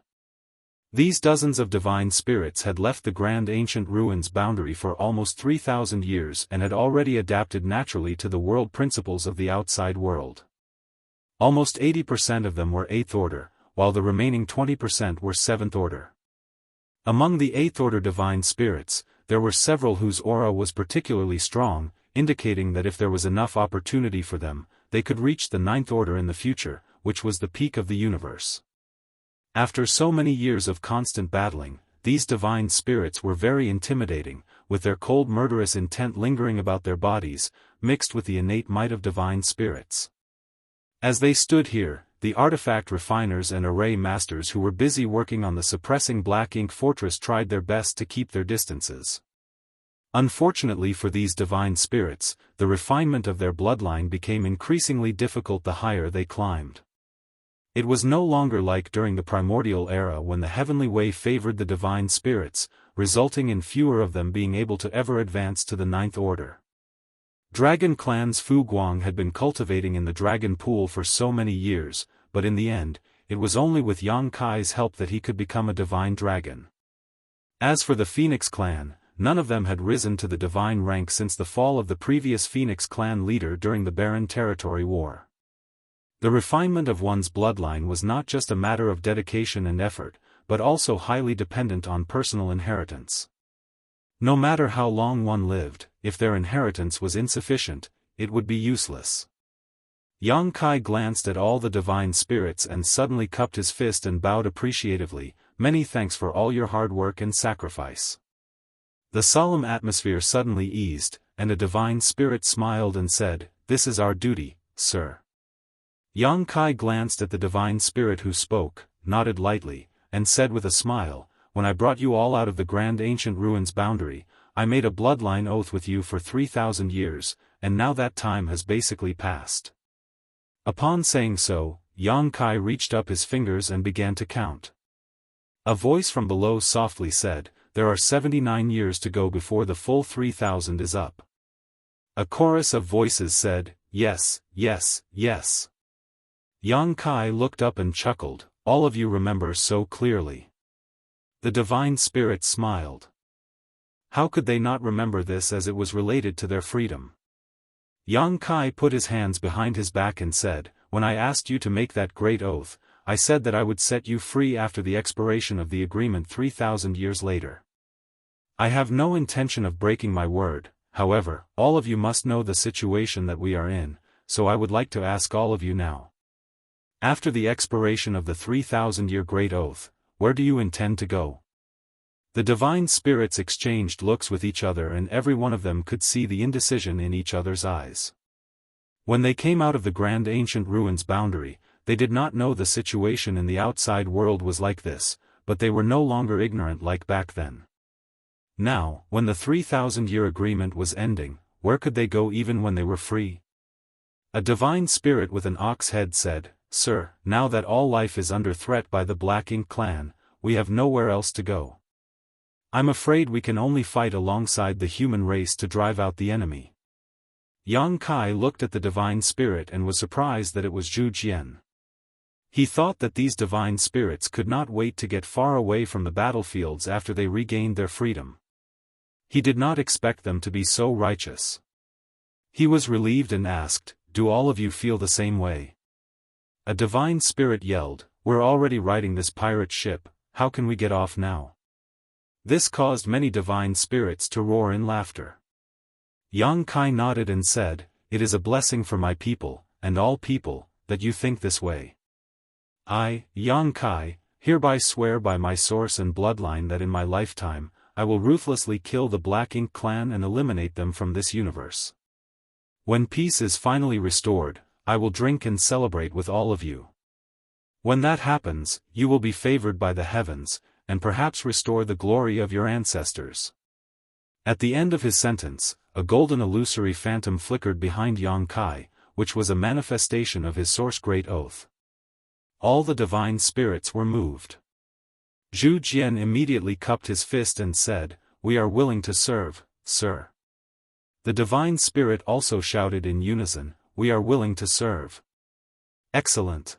These dozens of divine spirits had left the Grand Ancient Ruins boundary for almost 3,000 years and had already adapted naturally to the world principles of the outside world. Almost 80% of them were 8th Order, while the remaining 20% were 7th Order. Among the 8th Order divine spirits, there were several whose aura was particularly strong, indicating that if there was enough opportunity for them, they could reach the 9th Order in the future, which was the peak of the universe. After so many years of constant battling, these divine spirits were very intimidating, with their cold murderous intent lingering about their bodies, mixed with the innate might of divine spirits. As they stood here, the artifact refiners and array masters who were busy working on the suppressing Black Ink Fortress tried their best to keep their distances. Unfortunately for these divine spirits, the refinement of their bloodline became increasingly difficult the higher they climbed. It was no longer like during the primordial era when the heavenly way favored the divine spirits, resulting in fewer of them being able to ever advance to the 9th Order. Dragon Clan's Fu Guang had been cultivating in the Dragon Pool for so many years, but in the end, it was only with Yang Kai's help that he could become a divine dragon. As for the Phoenix Clan, none of them had risen to the divine rank since the fall of the previous Phoenix Clan leader during the Barren Territory War. The refinement of one's bloodline was not just a matter of dedication and effort, but also highly dependent on personal inheritance. No matter how long one lived, if their inheritance was insufficient, it would be useless. Yang Kai glanced at all the divine spirits and suddenly cupped his fist and bowed appreciatively, "Many thanks for all your hard work and sacrifice." The solemn atmosphere suddenly eased, and a divine spirit smiled and said, "This is our duty, sir." Yang Kai glanced at the divine spirit who spoke, nodded lightly, and said with a smile, "When I brought you all out of the Grand Ancient Ruins boundary, I made a bloodline oath with you for 3,000 years, and now that time has basically passed." Upon saying so, Yang Kai reached up his fingers and began to count. A voice from below softly said, "There are 79 years to go before the full 3,000 is up." A chorus of voices said, "Yes, yes, yes." Yang Kai looked up and chuckled, "All of you remember so clearly." The divine spirits smiled. How could they not remember this, as it was related to their freedom? Yang Kai put his hands behind his back and said, "When I asked you to make that great oath, I said that I would set you free after the expiration of the agreement 3,000 years later. I have no intention of breaking my word. However, all of you must know the situation that we are in, so I would like to ask all of you now. After the expiration of the 3,000-year Great Oath, where do you intend to go?" The divine spirits exchanged looks with each other, and every one of them could see the indecision in each other's eyes. When they came out of the Grand Ancient Ruins boundary, they did not know the situation in the outside world was like this, but they were no longer ignorant like back then. Now, when the 3,000-year agreement was ending, where could they go even when they were free? A divine spirit with an ox head said, "Sir, now that all life is under threat by the Black Ink Clan, we have nowhere else to go. I'm afraid we can only fight alongside the human race to drive out the enemy." Yang Kai looked at the divine spirit and was surprised that it was Zhu Jian. He thought that these divine spirits could not wait to get far away from the battlefields after they regained their freedom. He did not expect them to be so righteous. He was relieved and asked, "Do all of you feel the same way?" A divine spirit yelled, "We're already riding this pirate ship, how can we get off now?" This caused many divine spirits to roar in laughter. Yang Kai nodded and said, "It is a blessing for my people, and all people, that you think this way. I, Yang Kai, hereby swear by my source and bloodline that in my lifetime, I will ruthlessly kill the Black Ink clan and eliminate them from this universe. When peace is finally restored, I will drink and celebrate with all of you. When that happens, you will be favored by the heavens, and perhaps restore the glory of your ancestors." At the end of his sentence, a golden illusory phantom flickered behind Yang Kai, which was a manifestation of his source great oath. All the divine spirits were moved. Zhu Jian immediately cupped his fist and said, "We are willing to serve, sir." The divine spirit also shouted in unison, "We are willing to serve." Excellent.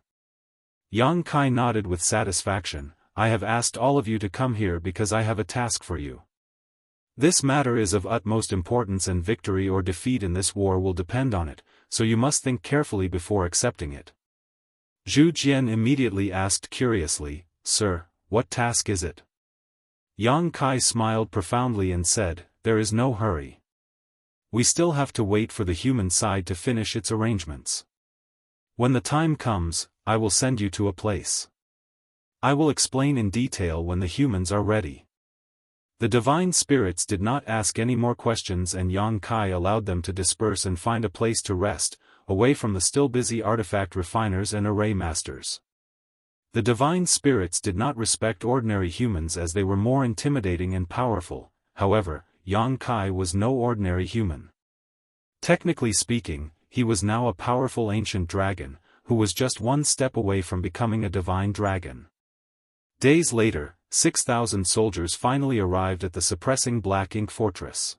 Yang Kai nodded with satisfaction, "I have asked all of you to come here because I have a task for you. This matter is of utmost importance and victory or defeat in this war will depend on it, so you must think carefully before accepting it." Zhu Jian immediately asked curiously, "Sir, what task is it?" Yang Kai smiled profoundly and said, "There is no hurry. We still have to wait for the human side to finish its arrangements. When the time comes, I will send you to a place. I will explain in detail when the humans are ready." The divine spirits did not ask any more questions and Yang Kai allowed them to disperse and find a place to rest, away from the still busy artifact refiners and array masters. The divine spirits did not respect ordinary humans as they were more intimidating and powerful. However, Yang Kai was no ordinary human. Technically speaking, he was now a powerful ancient dragon, who was just one step away from becoming a divine dragon. Days later, 6,000 soldiers finally arrived at the suppressing Black Ink fortress.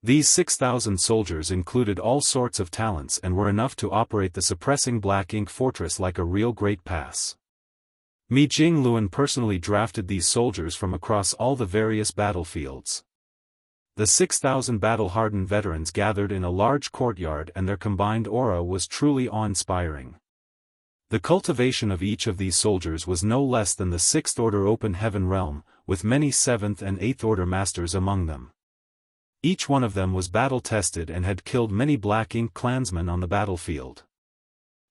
These 6,000 soldiers included all sorts of talents and were enough to operate the suppressing Black Ink fortress like a real great pass. Mi Jingluan personally drafted these soldiers from across all the various battlefields. The 6,000 battle-hardened veterans gathered in a large courtyard and their combined aura was truly awe-inspiring. The cultivation of each of these soldiers was no less than the 6th Order Open Heaven realm, with many 7th and 8th Order masters among them. Each one of them was battle-tested and had killed many Black Ink clansmen on the battlefield.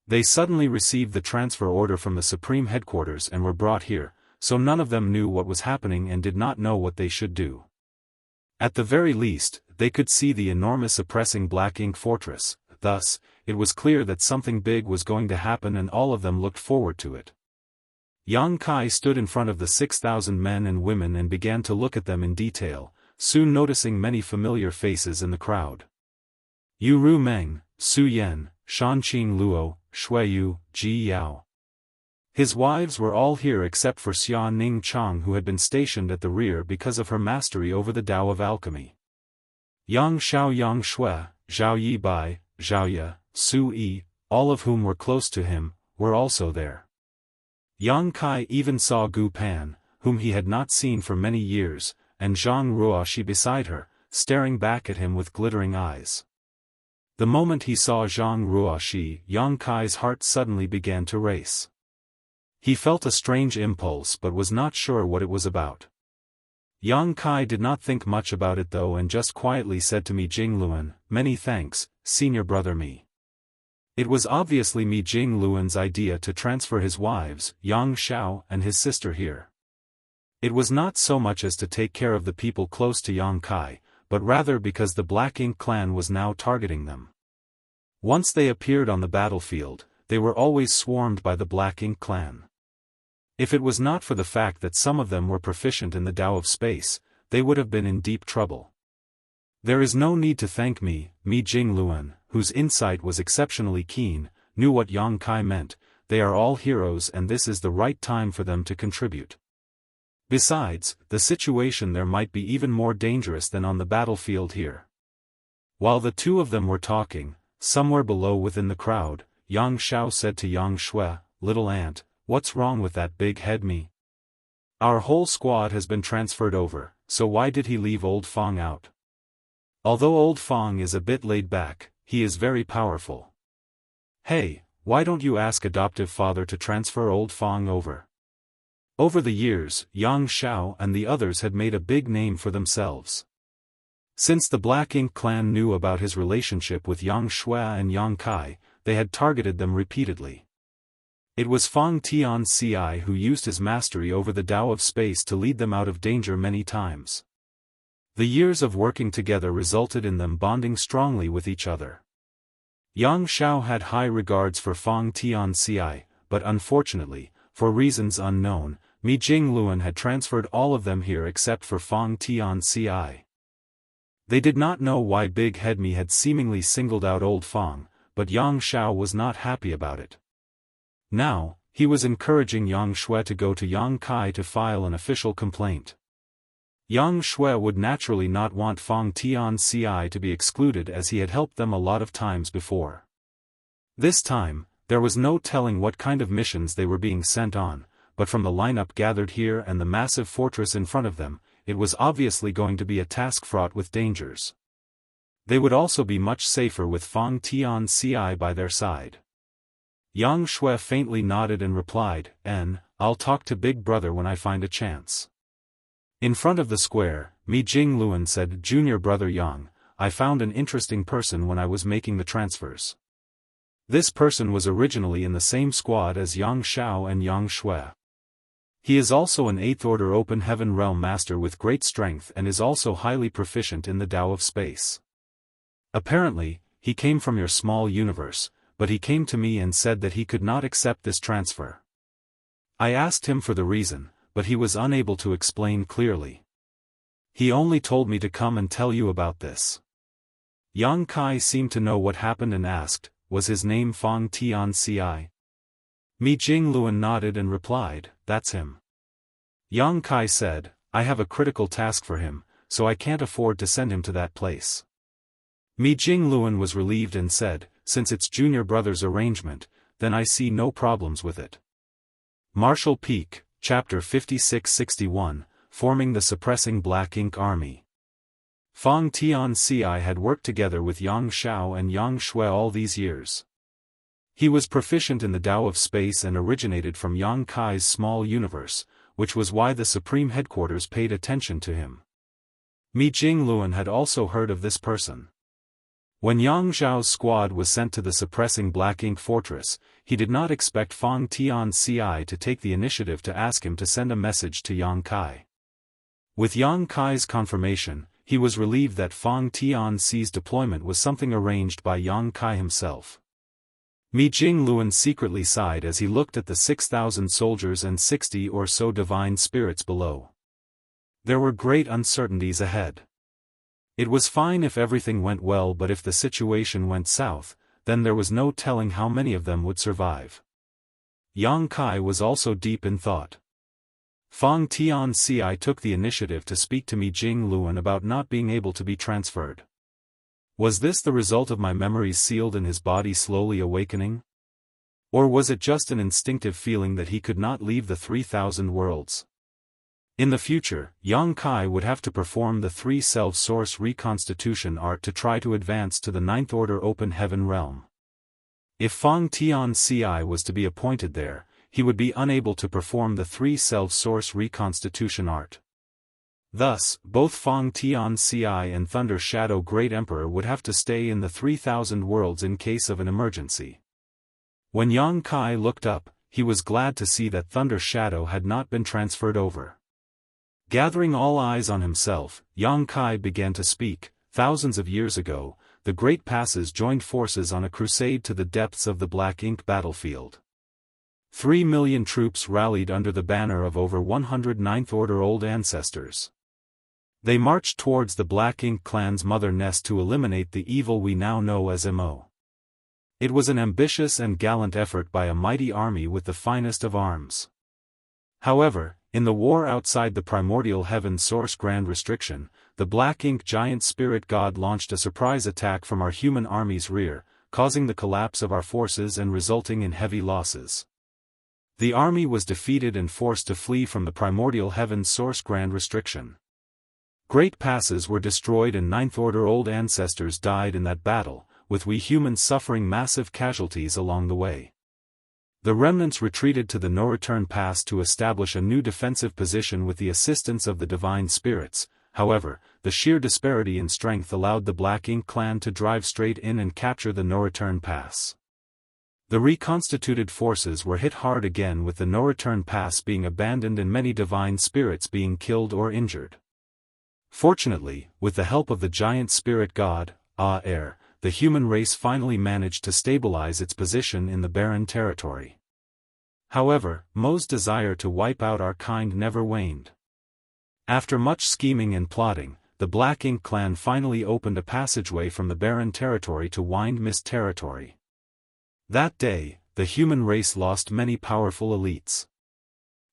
They suddenly received the transfer order from the Supreme Headquarters and were brought here, so none of them knew what was happening and did not know what they should do. At the very least, they could see the enormous oppressing Black Ink fortress, thus, it was clear that something big was going to happen and all of them looked forward to it. Yang Kai stood in front of the 6,000 men and women and began to look at them in detail, soon noticing many familiar faces in the crowd. Yu Ru Meng, Su Yan, Shanqing Luo, Shuiyu, Ji Yao. His wives were all here except for Xia Ning Chang, who had been stationed at the rear because of her mastery over the Tao of alchemy. Yang Xiao Yang Shui, Zhao Yi Bai, Zhao Ye, Su Yi, all of whom were close to him, were also there. Yang Kai even saw Gu Pan, whom he had not seen for many years, and Zhang Ruoxi beside her, staring back at him with glittering eyes. The moment he saw Zhang Ruoxi, Yang Kai's heart suddenly began to race. He felt a strange impulse but was not sure what it was about. Yang Kai did not think much about it though and just quietly said to Mi Jingluan, "Many thanks, senior brother Mi." It was obviously Mi Jingluan's idea to transfer his wives, Yang Xiao and his sister here. It was not so much as to take care of the people close to Yang Kai, but rather because the Black Ink clan was now targeting them. Once they appeared on the battlefield, they were always swarmed by the Black Ink clan. If it was not for the fact that some of them were proficient in the Tao of space, they would have been in deep trouble. There is no need to thank me, Mi Jingluan, whose insight was exceptionally keen, knew what Yang Kai meant. They are all heroes and this is the right time for them to contribute. Besides, the situation there might be even more dangerous than on the battlefield here. While the two of them were talking, somewhere below within the crowd, Yang Xiao said to Yang Shui, "Little ant, what's wrong with that big head Mi? Our whole squad has been transferred over, so why did he leave old Fong out?" Although old Fong is a bit laid back, he is very powerful. Hey, why don't you ask adoptive father to transfer old Fong over? Over the years, Yang Xiao and the others had made a big name for themselves. Since the Black Ink clan knew about his relationship with Yang Shui and Yang Kai, they had targeted them repeatedly. It was Fong Tianci who used his mastery over the Tao of space to lead them out of danger many times. The years of working together resulted in them bonding strongly with each other. Yang Xiao had high regards for Fong Tianci, but unfortunately, for reasons unknown, Mi Jingluan had transferred all of them here except for Fong Tianci. They did not know why Big Head Mi had seemingly singled out old Fong, but Yang Xiao was not happy about it. Now, he was encouraging Yang Shui to go to Yang Kai to file an official complaint. Yang Shui would naturally not want Fong Tianci to be excluded as he had helped them a lot of times before. This time, there was no telling what kind of missions they were being sent on, but from the lineup gathered here and the massive fortress in front of them, it was obviously going to be a task fraught with dangers. They would also be much safer with Fong Tianci by their side. Yang Shui faintly nodded and replied, I'll talk to Big Brother when I find a chance. In front of the square, Mi Jingluan said, Junior Brother Yang, I found an interesting person when I was making the transfers. This person was originally in the same squad as Yang Xiao and Yang Shui. He is also an 8th Order Open Heaven Realm Master with great strength and is also highly proficient in the Tao of space. Apparently, he came from your small universe, but he came to me and said that he could not accept this transfer. I asked him for the reason, but he was unable to explain clearly. He only told me to come and tell you about this. Yang Kai seemed to know what happened and asked, was his name Fong Tianci? Mi Jingluan nodded and replied, that's him. Yang Kai said, I have a critical task for him, so I can't afford to send him to that place. Mi Jingluan was relieved and said, since it's Junior Brother's arrangement, then I see no problems with it. Martial Peak, Chapter 5661, Forming the Suppressing Black Ink Army. Fong Tianci had worked together with Yang Xiao and Yang Shui all these years. He was proficient in the Tao of space and originated from Yang Kai's small universe, which was why the Supreme Headquarters paid attention to him. Mi Jingluan had also heard of this person. When Yang Xiao's squad was sent to the suppressing Black Ink Fortress, he did not expect Fong Tianci to take the initiative to ask him to send a message to Yang Kai. With Yang Kai's confirmation, he was relieved that Fong Tianci's deployment was something arranged by Yang Kai himself. Mi Jingluan secretly sighed as he looked at the 6,000 soldiers and 60 or so divine spirits below. There were great uncertainties ahead. It was fine if everything went well, but if the situation went south, then there was no telling how many of them would survive. Yang Kai was also deep in thought. Fong Tianci took the initiative to speak to Mi Jingluan about not being able to be transferred. Was this the result of my memories sealed in his body slowly awakening? Or was it just an instinctive feeling that he could not leave the 3,000 worlds? In the future, Yang Kai would have to perform the 3 self-source reconstitution art to try to advance to the 9th Order Open Heaven Realm. If Fong Tianci was to be appointed there, he would be unable to perform the 3 self-source reconstitution art. Thus, both Fong Tianci and Thunder Shadow Great Emperor would have to stay in the 3,000 worlds in case of an emergency. When Yang Kai looked up, he was glad to see that Thunder Shadow had not been transferred over. Gathering all eyes on himself, Yang Kai began to speak. Thousands of years ago, the Great Passes joined forces on a crusade to the depths of the Black Ink battlefield. 3 million troops rallied under the banner of over 100 9th Order old ancestors. They marched towards the Black Ink clan's mother nest to eliminate the evil we now know as Mo. It was an ambitious and gallant effort by a mighty army with the finest of arms. However, in the war outside the primordial heaven source grand restriction, the Black Ink giant spirit god launched a surprise attack from our human army's rear, causing the collapse of our forces and resulting in heavy losses. The army was defeated and forced to flee from the primordial heaven source grand restriction. Great passes were destroyed and Ninth Order old ancestors died in that battle, with we humans suffering massive casualties along the way. The remnants retreated to the no-return pass to establish a new defensive position with the assistance of the divine spirits. However, the sheer disparity in strength allowed the Black Ink clan to drive straight in and capture the no-return pass. The reconstituted forces were hit hard again, with the no-return pass being abandoned and many divine spirits being killed or injured. Fortunately, with the help of the giant spirit god, Air, the human race finally managed to stabilize its position in the barren territory. However, Mo's desire to wipe out our kind never waned. After much scheming and plotting, the Black Ink clan finally opened a passageway from the barren territory to Wind Mist territory. That day, the human race lost many powerful elites.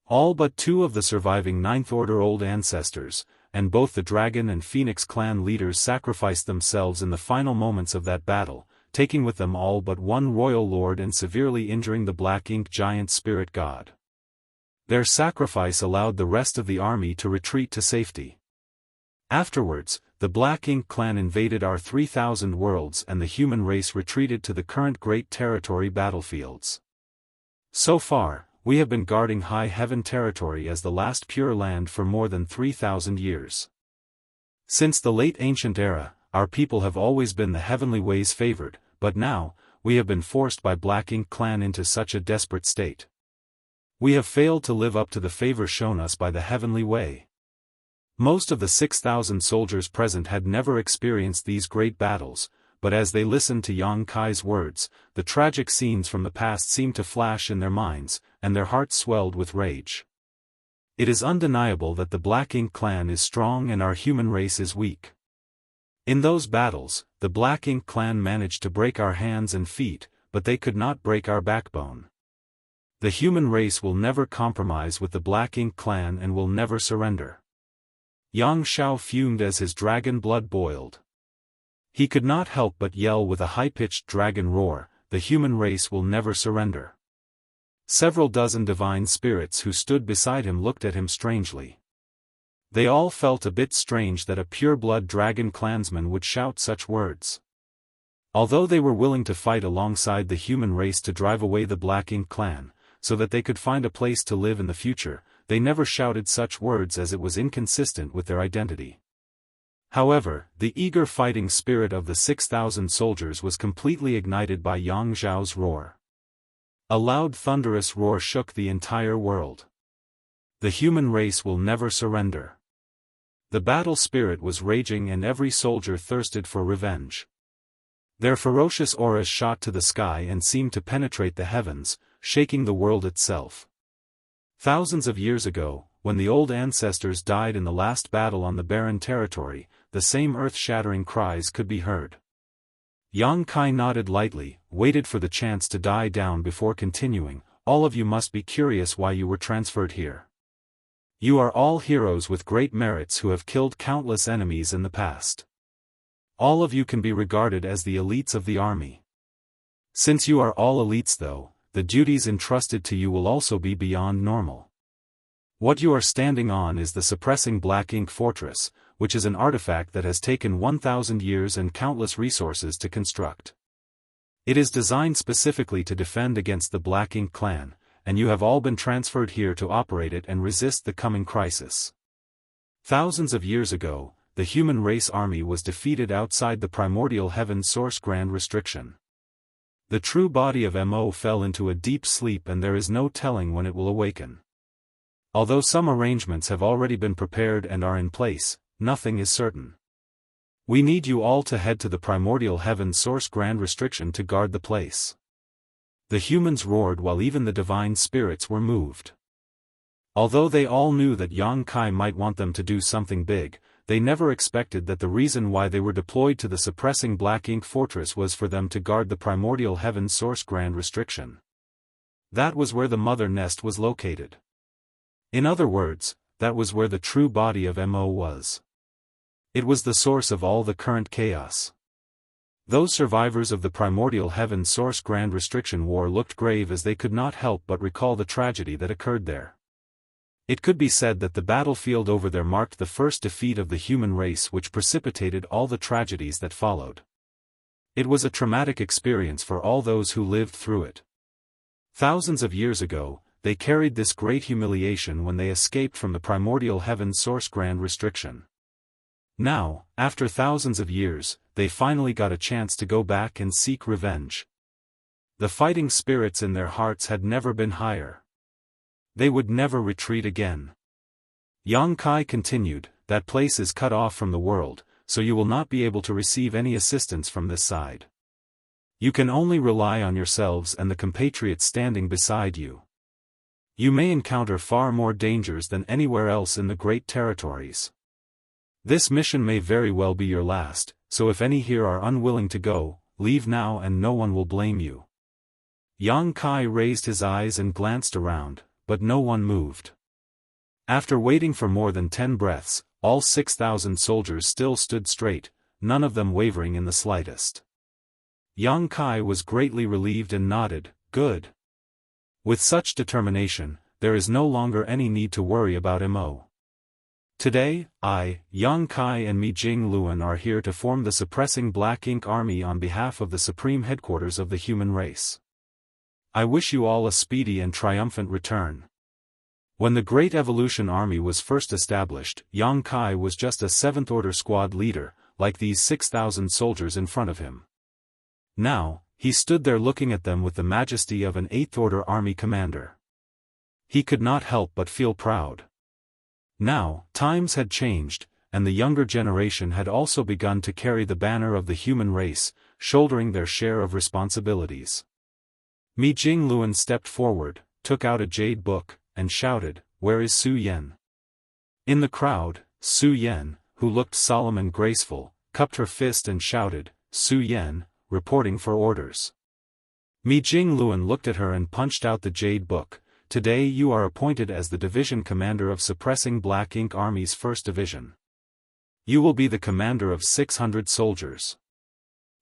All but 2 of the surviving Ninth Order old ancestors, and both the Dragon and Phoenix clan leaders sacrificed themselves in the final moments of that battle, taking with them all but 1 royal lord and severely injuring the Black Ink giant spirit god. Their sacrifice allowed the rest of the army to retreat to safety. Afterwards, the Black Ink clan invaded our 3,000 worlds and the human race retreated to the current Great Territory battlefields. So far, we have been guarding High Heaven territory as the last pure land for more than 3,000 years. Since the late ancient era, our people have always been the heavenly ways favored, but now, we have been forced by Black Ink clan into such a desperate state. We have failed to live up to the favor shown us by the heavenly way. Most of the 6,000 soldiers present had never experienced these great battles, but as they listened to Yang Kai's words, the tragic scenes from the past seemed to flash in their minds, and their hearts swelled with rage. It is undeniable that the Black Ink clan is strong and our human race is weak. In those battles, the Black Ink clan managed to break our hands and feet, but they could not break our backbone. The human race will never compromise with the Black Ink clan and will never surrender. Yang Xiao fumed as his dragon blood boiled. He could not help but yell with a high-pitched dragon roar, "The human race will never surrender." Several dozen divine spirits who stood beside him looked at him strangely. They all felt a bit strange that a pure-blood dragon clansman would shout such words. Although they were willing to fight alongside the human race to drive away the Black Ink clan, so that they could find a place to live in the future, they never shouted such words as it was inconsistent with their identity. However, the eager fighting spirit of the 6,000 soldiers was completely ignited by Yang Zhao's roar. A loud thunderous roar shook the entire world. The human race will never surrender. The battle spirit was raging and every soldier thirsted for revenge. Their ferocious auras shot to the sky and seemed to penetrate the heavens, shaking the world itself. Thousands of years ago, when the old ancestors died in the last battle on the barren territory, the same earth-shattering cries could be heard. Yang Kai nodded lightly, waited for the chance to die down before continuing. "All of you must be curious why you were transferred here. You are all heroes with great merits who have killed countless enemies in the past. All of you can be regarded as the elites of the army. Since you are all elites though, the duties entrusted to you will also be beyond normal. What you are standing on is the suppressing Black Ink Fortress, which is an artifact that has taken 1,000 years and countless resources to construct. It is designed specifically to defend against the Black Ink clan, and you have all been transferred here to operate it and resist the coming crisis. Thousands of years ago, the human race army was defeated outside the primordial heaven source grand restriction. The true body of Mo fell into a deep sleep and there is no telling when it will awaken. Although some arrangements have already been prepared and are in place, nothing is certain. We need you all to head to the primordial heaven source grand restriction to guard the place." The humans roared while even the divine spirits were moved. Although they all knew that Yang Kai might want them to do something big, they never expected that the reason why they were deployed to the suppressing Black Ink Fortress was for them to guard the primordial heaven source grand restriction. That was where the mother nest was located. In other words, that was where the true body of Mo was. It was the source of all the current chaos. Those survivors of the primordial heaven source grand restriction war looked grave as they could not help but recall the tragedy that occurred there. It could be said that the battlefield over there marked the first defeat of the human race, which precipitated all the tragedies that followed. It was a traumatic experience for all those who lived through it. Thousands of years ago, they carried this great humiliation when they escaped from the primordial heaven source grand restriction. Now, after thousands of years, they finally got a chance to go back and seek revenge. The fighting spirits in their hearts had never been higher. They would never retreat again. Yang Kai continued, "That place is cut off from the world, so you will not be able to receive any assistance from this side. You can only rely on yourselves and the compatriots standing beside you. You may encounter far more dangers than anywhere else in the great territories. This mission may very well be your last, so if any here are unwilling to go, leave now and no one will blame you." Yang Kai raised his eyes and glanced around, but no one moved. After waiting for more than 10 breaths, all 6,000 soldiers still stood straight, none of them wavering in the slightest. Yang Kai was greatly relieved and nodded, "Good. With such determination, there is no longer any need to worry about Mo. Today, I, Yang Kai and Mi Jing Luan are here to form the suppressing Black Ink Army on behalf of the supreme headquarters of the human race. I wish you all a speedy and triumphant return." When the Great Evolution Army was first established, Yang Kai was just a 7th Order squad leader, like these 6,000 soldiers in front of him. Now, he stood there looking at them with the majesty of an 8th Order army commander. He could not help but feel proud. Now, times had changed, and the younger generation had also begun to carry the banner of the human race, shouldering their share of responsibilities. Mi Jing Luan stepped forward, took out a jade book, and shouted, "Where is Su Yan?" In the crowd, Su Yan, who looked solemn and graceful, cupped her fist and shouted, "Su Yan, reporting for orders." Mi Jing Luan looked at her and punched out the jade book. "Today you are appointed as the division commander of Suppressing Black Ink Army's 1st Division. You will be the commander of 600 soldiers.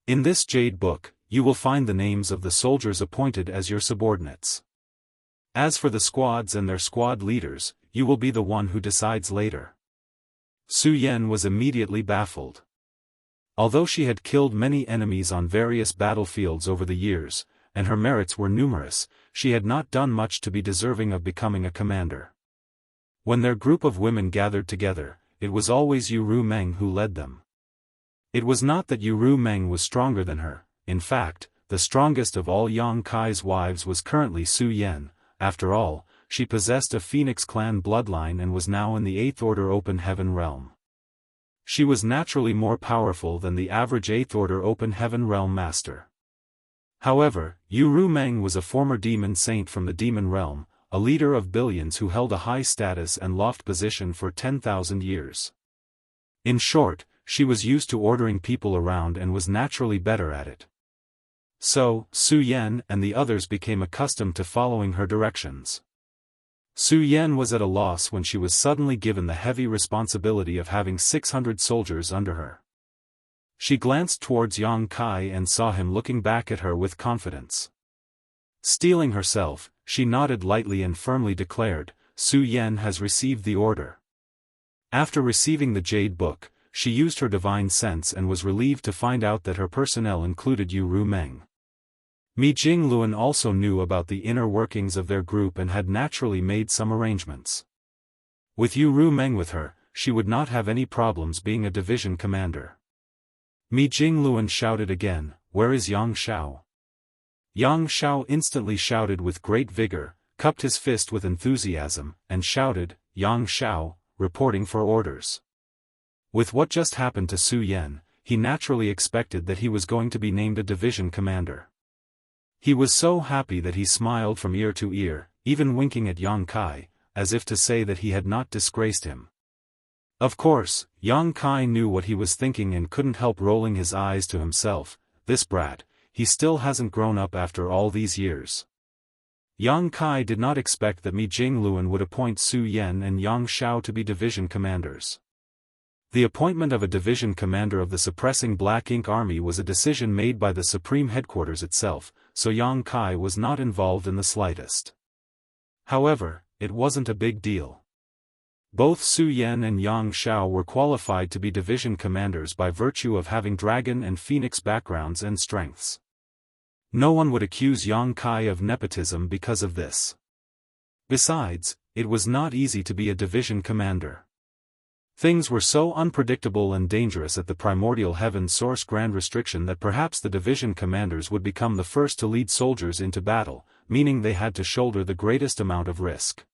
In this jade book, you will find the names of the soldiers appointed as your subordinates. As for the squads and their squad leaders, you will be the one who decides later." Su Yan was immediately baffled. Although she had killed many enemies on various battlefields over the years, and her merits were numerous, she had not done much to be deserving of becoming a commander. When their group of women gathered together, it was always Yu Meng who led them. It was not that Yu Meng was stronger than her. In fact, the strongest of all Yang Kai's wives was currently Su Yan. After all, she possessed a Phoenix clan bloodline and was now in the 8th Order Open Heaven realm. She was naturally more powerful than the average 8th Order Open Heaven realm master. However, Yu Meng was a former demon saint from the demon realm, a leader of billions who held a high status and lofty position for 10,000 years. In short, she was used to ordering people around and was naturally better at it. So, Su Yan and the others became accustomed to following her directions. Su Yan was at a loss when she was suddenly given the heavy responsibility of having 600 soldiers under her. She glanced towards Yang Kai and saw him looking back at her with confidence. Steeling herself, she nodded lightly and firmly declared, "Su Yan has received the order." After receiving the jade book, she used her divine sense and was relieved to find out that her personnel included Yu Meng. Mi Jing Luan also knew about the inner workings of their group and had naturally made some arrangements. With Yu Meng with her, she would not have any problems being a division commander. Mi Jing Luan shouted again, "Where is Yang Shao?" Yang Shao instantly shouted with great vigor, cupped his fist with enthusiasm, and shouted, "Yang Shao, reporting for orders." With what just happened to Su Yan, he naturally expected that he was going to be named a division commander. He was so happy that he smiled from ear to ear, even winking at Yang Kai, as if to say that he had not disgraced him. Of course, Yang Kai knew what he was thinking and couldn't help rolling his eyes to himself. "This brat, he still hasn't grown up after all these years." Yang Kai did not expect that Mi Jing Luan would appoint Su Yan and Yang Shao to be division commanders. The appointment of a division commander of the Suppressing Black Ink Army was a decision made by the Supreme Headquarters itself, so Yang Kai was not involved in the slightest. However, it wasn't a big deal. Both Su Yan and Yang Xiao were qualified to be division commanders by virtue of having dragon and phoenix backgrounds and strengths. No one would accuse Yang Kai of nepotism because of this. Besides, it was not easy to be a division commander. Things were so unpredictable and dangerous at the primordial heaven source grand restriction that perhaps the division commanders would become the first to lead soldiers into battle, meaning they had to shoulder the greatest amount of risk.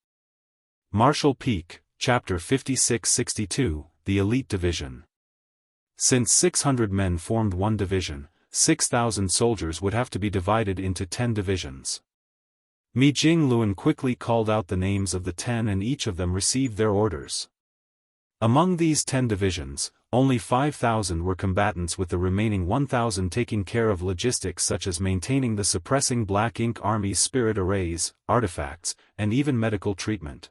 Martial Peak, Chapter 56-62, The Elite Division. Since 600 men formed one division, 6,000 soldiers would have to be divided into 10 divisions. Mi Jingluan quickly called out the names of the 10 and each of them received their orders. Among these 10 divisions, only 5,000 were combatants, with the remaining 1,000 taking care of logistics such as maintaining the suppressing Black Ink Army's spirit arrays, artifacts, and even medical treatment.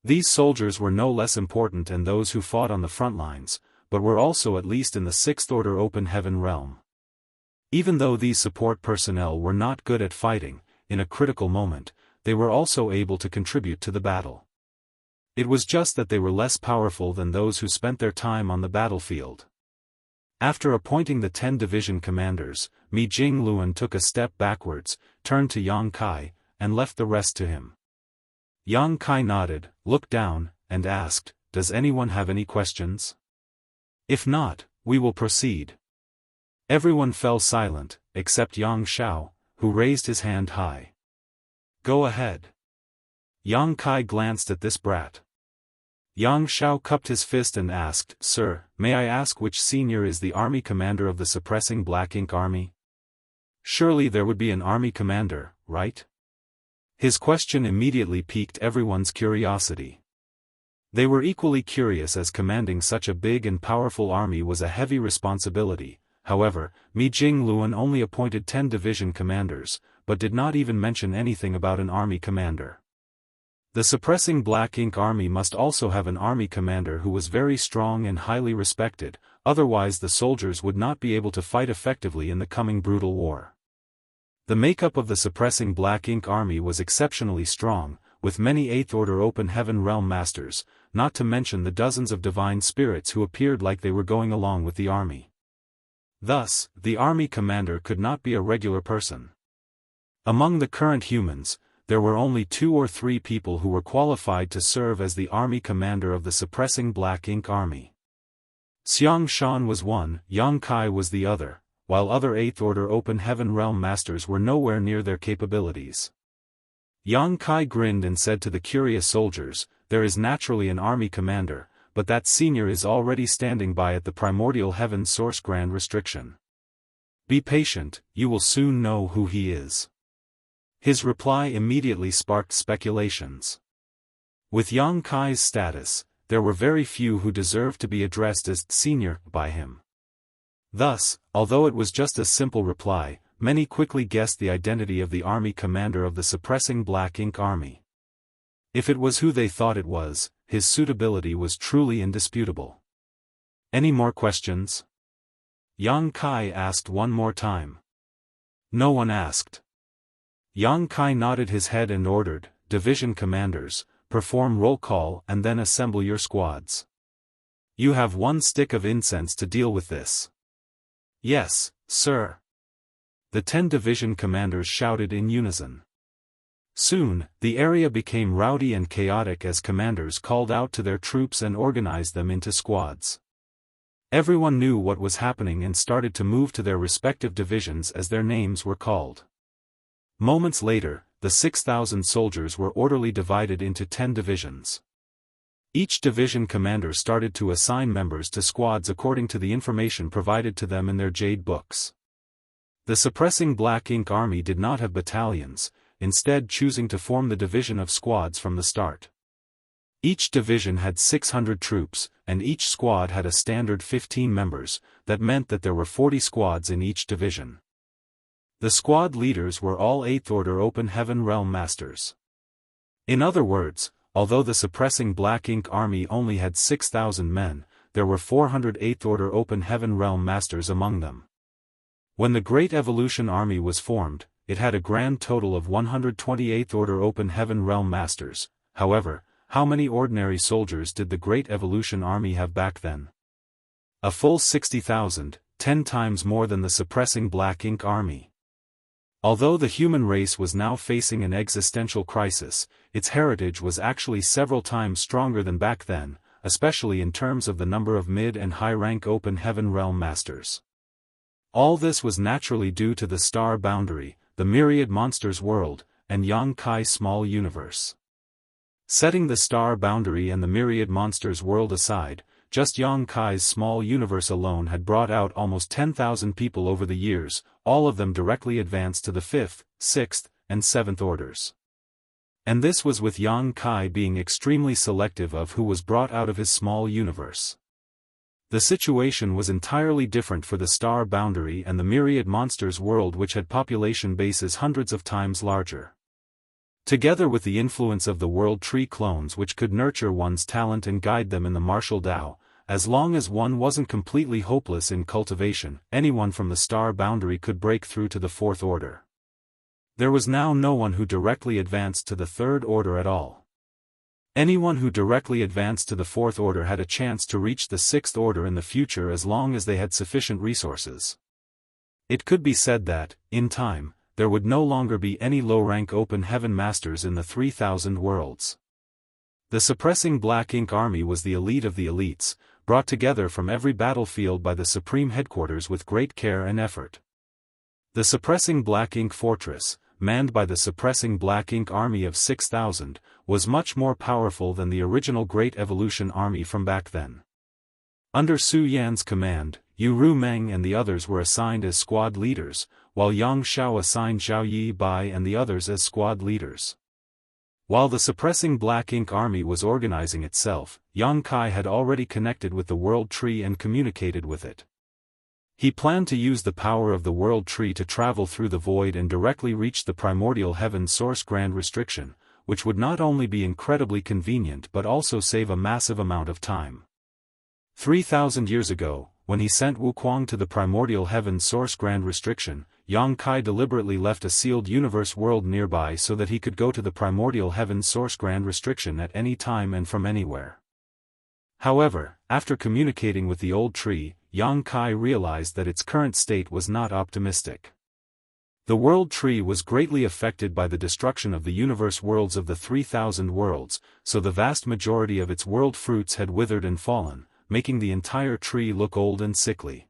These soldiers were no less important than those who fought on the front lines, but were also at least in the Sixth Order Open Heaven realm. Even though these support personnel were not good at fighting, in a critical moment, they were also able to contribute to the battle. It was just that they were less powerful than those who spent their time on the battlefield. After appointing the 10 division commanders, Mi Jingluan took a step backwards, turned to Yang Kai, and left the rest to him. Yang Kai nodded, looked down, and asked, "Does anyone have any questions? If not, we will proceed." Everyone fell silent, except Yang Xiao, who raised his hand high. "Go ahead." Yang Kai glanced at this brat. Yang Xiao cupped his fist and asked, "Sir, may I ask which senior is the army commander of the suppressing Black Ink Army? Surely there would be an army commander, right?" His question immediately piqued everyone's curiosity. They were equally curious, as commanding such a big and powerful army was a heavy responsibility. However, Mi Jingluan only appointed 10 division commanders, but did not even mention anything about an army commander. The suppressing Black Ink Army must also have an army commander who was very strong and highly respected, otherwise the soldiers would not be able to fight effectively in the coming brutal war. The makeup of the suppressing Black Ink Army was exceptionally strong, with many 8th Order Open Heaven Realm Masters, not to mention the dozens of divine spirits who appeared like they were going along with the army. Thus, the army commander could not be a regular person. Among the current humans, there were only 2 or 3 people who were qualified to serve as the army commander of the suppressing Black Ink Army. Xiang Shan was one, Yang Kai was the other, while other 8th Order Open Heaven Realm Masters were nowhere near their capabilities. Yang Kai grinned and said to the curious soldiers, "There is naturally an army commander, but that senior is already standing by at the primordial heaven source grand restriction. Be patient, you will soon know who he is." His reply immediately sparked speculations. With Yang Kai's status, there were very few who deserved to be addressed as senior by him. Thus, although it was just a simple reply, many quickly guessed the identity of the army commander of the suppressing Black Ink Army. If it was who they thought it was, his suitability was truly indisputable. "Any more questions?" Yang Kai asked one more time. No one asked. Yang Kai nodded his head and ordered, "Division commanders, perform roll call and then assemble your squads. You have 1 stick of incense to deal with this." "Yes, sir." The 10 division commanders shouted in unison. Soon, the area became rowdy and chaotic as commanders called out to their troops and organized them into squads. Everyone knew what was happening and started to move to their respective divisions as their names were called. Moments later, the 6,000 soldiers were orderly divided into 10 divisions. Each division commander started to assign members to squads according to the information provided to them in their jade books. The suppressing Black Ink Army did not have battalions, instead choosing to form the division of squads from the start. Each division had 600 troops, and each squad had a standard 15 members, that meant that there were 40 squads in each division. The squad leaders were all 8th Order Open Heaven Realm Masters. In other words, although the suppressing Black Ink Army only had 6,000 men, there were 400 8th Order Open Heaven Realm Masters among them. When the Great Evolution Army was formed, it had a grand total of 128th Order Open Heaven Realm Masters. However, how many ordinary soldiers did the Great Evolution Army have back then? A full 60,000, 10 times more than the suppressing Black Ink Army. Although the human race was now facing an existential crisis, its heritage was actually several times stronger than back then, especially in terms of the number of mid- and high-rank open heaven realm masters. All this was naturally due to the star boundary, the myriad monsters world, and Yang Kai's small universe. Setting the star boundary and the myriad monsters world aside, just Yang Kai's small universe alone had brought out almost 10,000 people over the years, all of them directly advanced to the 5th, 6th, and 7th orders. And this was with Yang Kai being extremely selective of who was brought out of his small universe. The situation was entirely different for the star boundary and the myriad monsters world, which had population bases hundreds of times larger. Together with the influence of the world tree clones, which could nurture one's talent and guide them in the martial Tao, as long as one wasn't completely hopeless in cultivation, anyone from the star boundary could break through to the 4th order. There was now no one who directly advanced to the 3rd order at all. Anyone who directly advanced to the 4th order had a chance to reach the 6th order in the future as long as they had sufficient resources. It could be said that, in time, there would no longer be any low-rank open heaven masters in the 3,000 worlds. The suppressing Black Ink Army was the elite of the elites, brought together from every battlefield by the Supreme Headquarters with great care and effort. The suppressing Black Ink Fortress, manned by the suppressing Black Ink Army of 6,000, was much more powerful than the original Great Evolution Army from back then. Under Su Yan's command, Yu Ru Meng and the others were assigned as squad leaders, while Yang Xiao assigned Zhao Yi Bai and the others as squad leaders. While the suppressing Black Ink Army was organizing itself, Yang Kai had already connected with the World Tree and communicated with it. He planned to use the power of the World Tree to travel through the void and directly reach the primordial heaven source grand restriction, which would not only be incredibly convenient but also save a massive amount of time. 3,000 years ago, when he sent Wuquang to the primordial heaven source grand restriction, Yang Kai deliberately left a sealed universe world nearby so that he could go to the primordial heaven source grand restriction at any time and from anywhere. However, after communicating with the old tree, Yang Kai realized that its current state was not optimistic. The world tree was greatly affected by the destruction of the universe worlds of the 3,000 worlds, so the vast majority of its world fruits had withered and fallen, making the entire tree look old and sickly.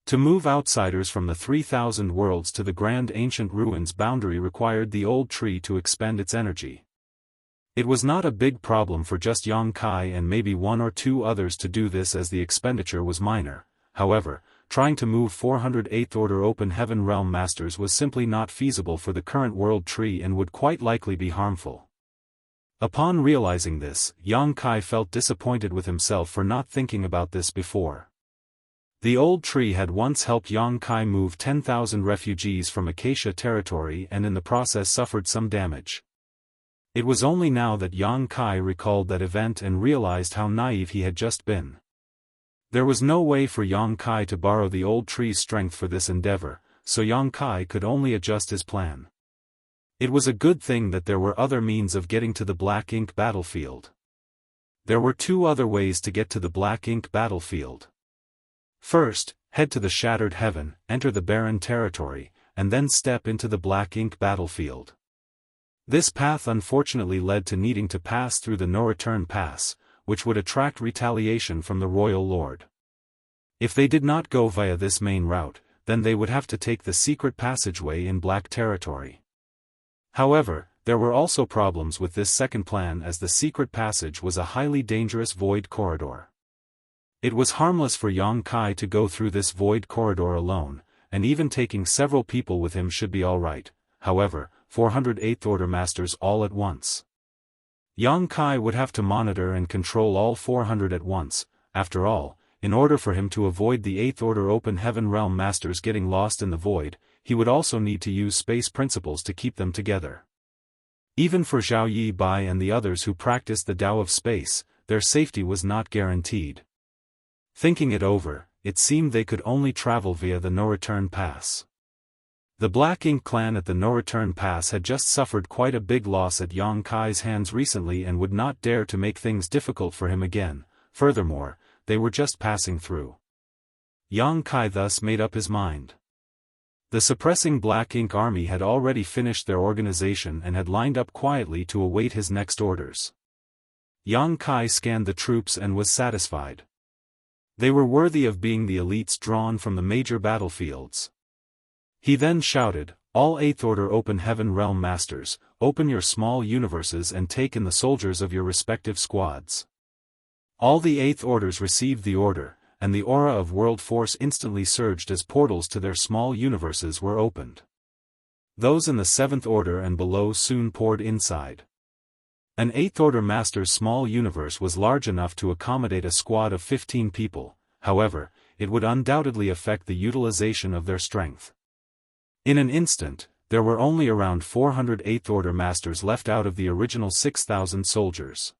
To move outsiders from the 3,000 worlds to the grand ancient ruins boundary required the old tree to expend its energy. It was not a big problem for just Yang Kai and maybe one or two others to do this, as the expenditure was minor. However, trying to move 408th order open heaven realm masters was simply not feasible for the current world tree and would quite likely be harmful. Upon realizing this, Yang Kai felt disappointed with himself for not thinking about this before. The old tree had once helped Yang Kai move 10,000 refugees from Acacia territory and in the process suffered some damage. It was only now that Yang Kai recalled that event and realized how naive he had just been. There was no way for Yang Kai to borrow the old tree's strength for this endeavor, so Yang Kai could only adjust his plan. It was a good thing that there were other means of getting to the Black Ink battlefield. There were two other ways to get to the Black Ink battlefield. First, head to the Shattered Heaven, enter the barren territory, and then step into the Black Ink battlefield. This path unfortunately led to needing to pass through the No-Return Pass, which would attract retaliation from the Royal Lord. If they did not go via this main route, then they would have to take the secret passageway in Black Territory. However, there were also problems with this second plan, as the secret passage was a highly dangerous void corridor. It was harmless for Yang Kai to go through this void corridor alone, and even taking several people with him should be alright. However, 408th order masters all at once. Yang Kai would have to monitor and control all 400 at once. After all, in order for him to avoid the 8th order open heaven realm masters getting lost in the void, he would also need to use space principles to keep them together. Even for Zhao Yi Bai and the others who practiced the Tao of space, their safety was not guaranteed. Thinking it over, it seemed they could only travel via the No-Return Pass. The Black Ink clan at the No Return Pass had just suffered quite a big loss at Yang Kai's hands recently and would not dare to make things difficult for him again. Furthermore, they were just passing through. Yang Kai thus made up his mind. The suppressing Black Ink army had already finished their organization and had lined up quietly to await his next orders. Yang Kai scanned the troops and was satisfied. They were worthy of being the elites drawn from the major battlefields. He then shouted, "All Eighth Order Open Heaven Realm Masters, open your small universes and take in the soldiers of your respective squads." All the Eighth Orders received the order, and the aura of world force instantly surged as portals to their small universes were opened. Those in the Seventh Order and below soon poured inside. An Eighth Order Master's small universe was large enough to accommodate a squad of 15 people, however, it would undoubtedly affect the utilization of their strength. In an instant, there were only around 400 Eighth Order Masters left out of the original 6,000 soldiers.